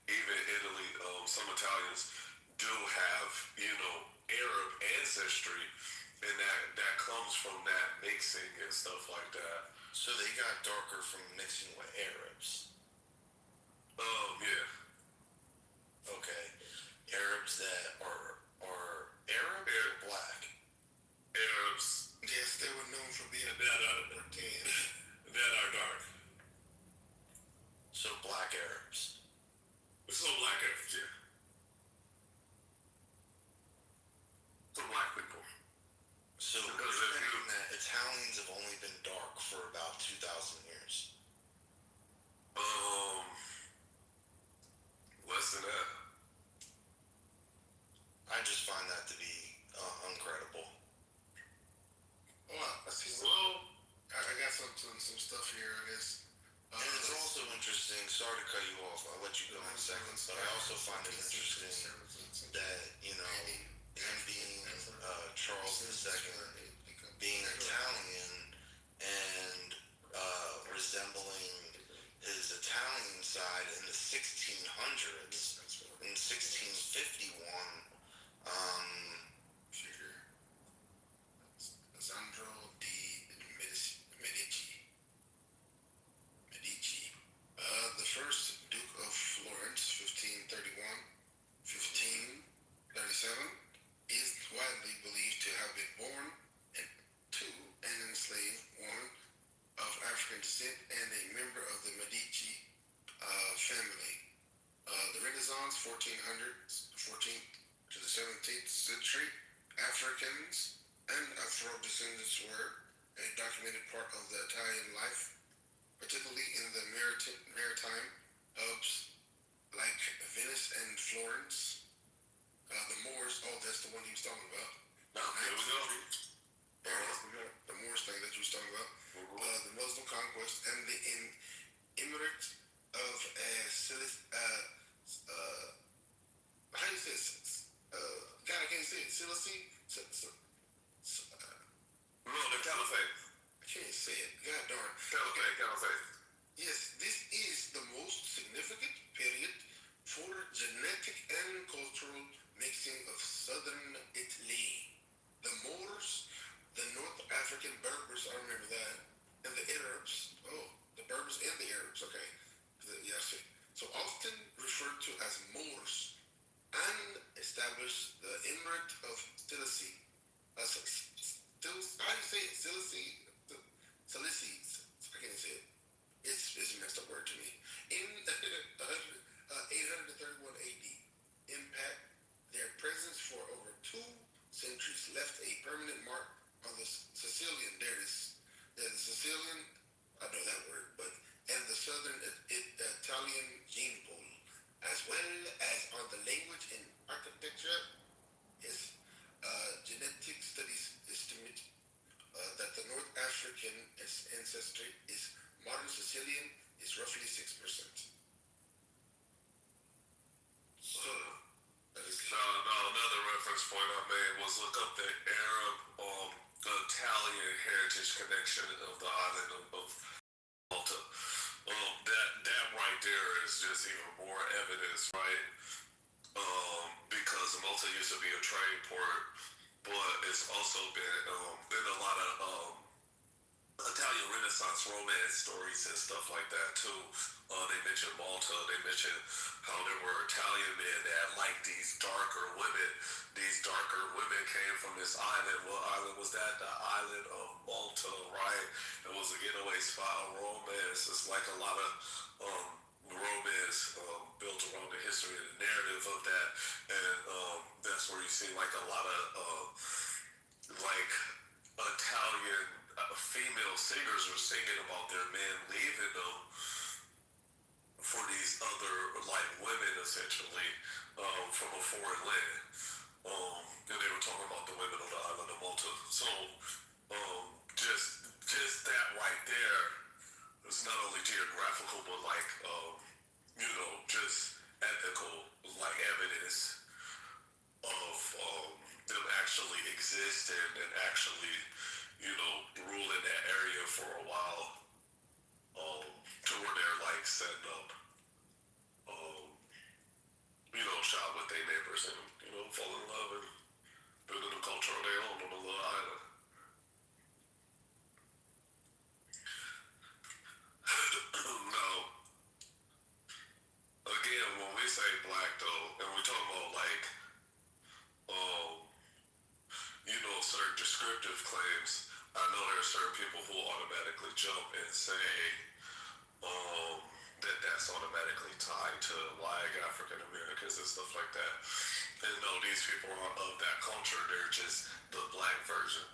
even Italy, some Italians do have, Arab ancestry, and that comes from that mixing and stuff like that. So they got darker from mixing with Arabs. Yeah. Okay. Arabs that are Arab or black? Arabs. Yes, they were known for being that are dark. So black Arabs. So black Arabs, yeah. So black people. So we're saying that Italians have only been dark for about 2,000 years. Less than that. I just find that to be incredible. Well, I see I got some stuff here, I guess. And it's also interesting, sorry to cut you off, I'll let you go in a second, but I also find it interesting that, him being Charles II being Italian and resembling his Italian side in the 1600s. In 1651, Sandro di Medici. The first Duke of Florence, 1531, 1537, is widely believed to have been born to an enslaved woman of African descent and a member of the Medici family. The Renaissance, 14th to the 17th century, Africans and Afro descendants were a documented part of the Italian life, particularly in the maritime hubs like Venice and Florence. The Moors, that's the one he was talking about. Here we go. The Moors thing that you was talking about. The Muslim conquest and the emirate of how do you say this? God, I can't say it. Cilici? No, the caliphate. I can't say it. God darn. Caliphate. Yes, this is the most significant period for genetic and cultural mixing of southern Italy. The Moors, the North African Berbers, I remember that, and the Arabs. Oh, the Berbers and the Arabs, okay. Yes. So often referred to as Moors, and established the Emirate of Cilici. How do you say it? Cilici? I can't say it. It's a messed up word to me. In 831 AD, impact their presence for over 2 centuries left a permanent mark on the Sicilian. There's the Sicilian, I know that word, but and the southern Italian gene pool, as well as on the language and architecture. Yes, genetic studies estimate that the North African ancestry is modern Sicilian is roughly 6%. So, another reference point I made was look up the Arab, Italian heritage connection of the island of Malta. That right there is just even more evidence, right? Because Malta used to be a trade port, but it's also been a lot of Italian Renaissance romance stories and stuff like that too. They mentioned Malta. They mentioned how there were Italian men that liked these darker women. These darker women came from this island. What island was that? The island of Malta, right? It was a getaway spot of romance. It's like a lot of romance built around the history and the narrative of that, and that's where you see like a lot of like Italian female singers were singing about their men leaving them for these other like women essentially from a foreign land, and they were talking about the women on the island of Malta. So just that right there is not only geographical but like just ethical like evidence of them actually existing and actually ruling that area for a while, to where they're like setting up, shop with their neighbors and, fall in love and build a new culture of their own on a little island. Now, again, when we say black though, and we talk about like, certain descriptive claims, I know there are certain people who automatically jump and say that that's automatically tied to like African Americans and stuff like that. And no, these people are of that culture. They're just the black version.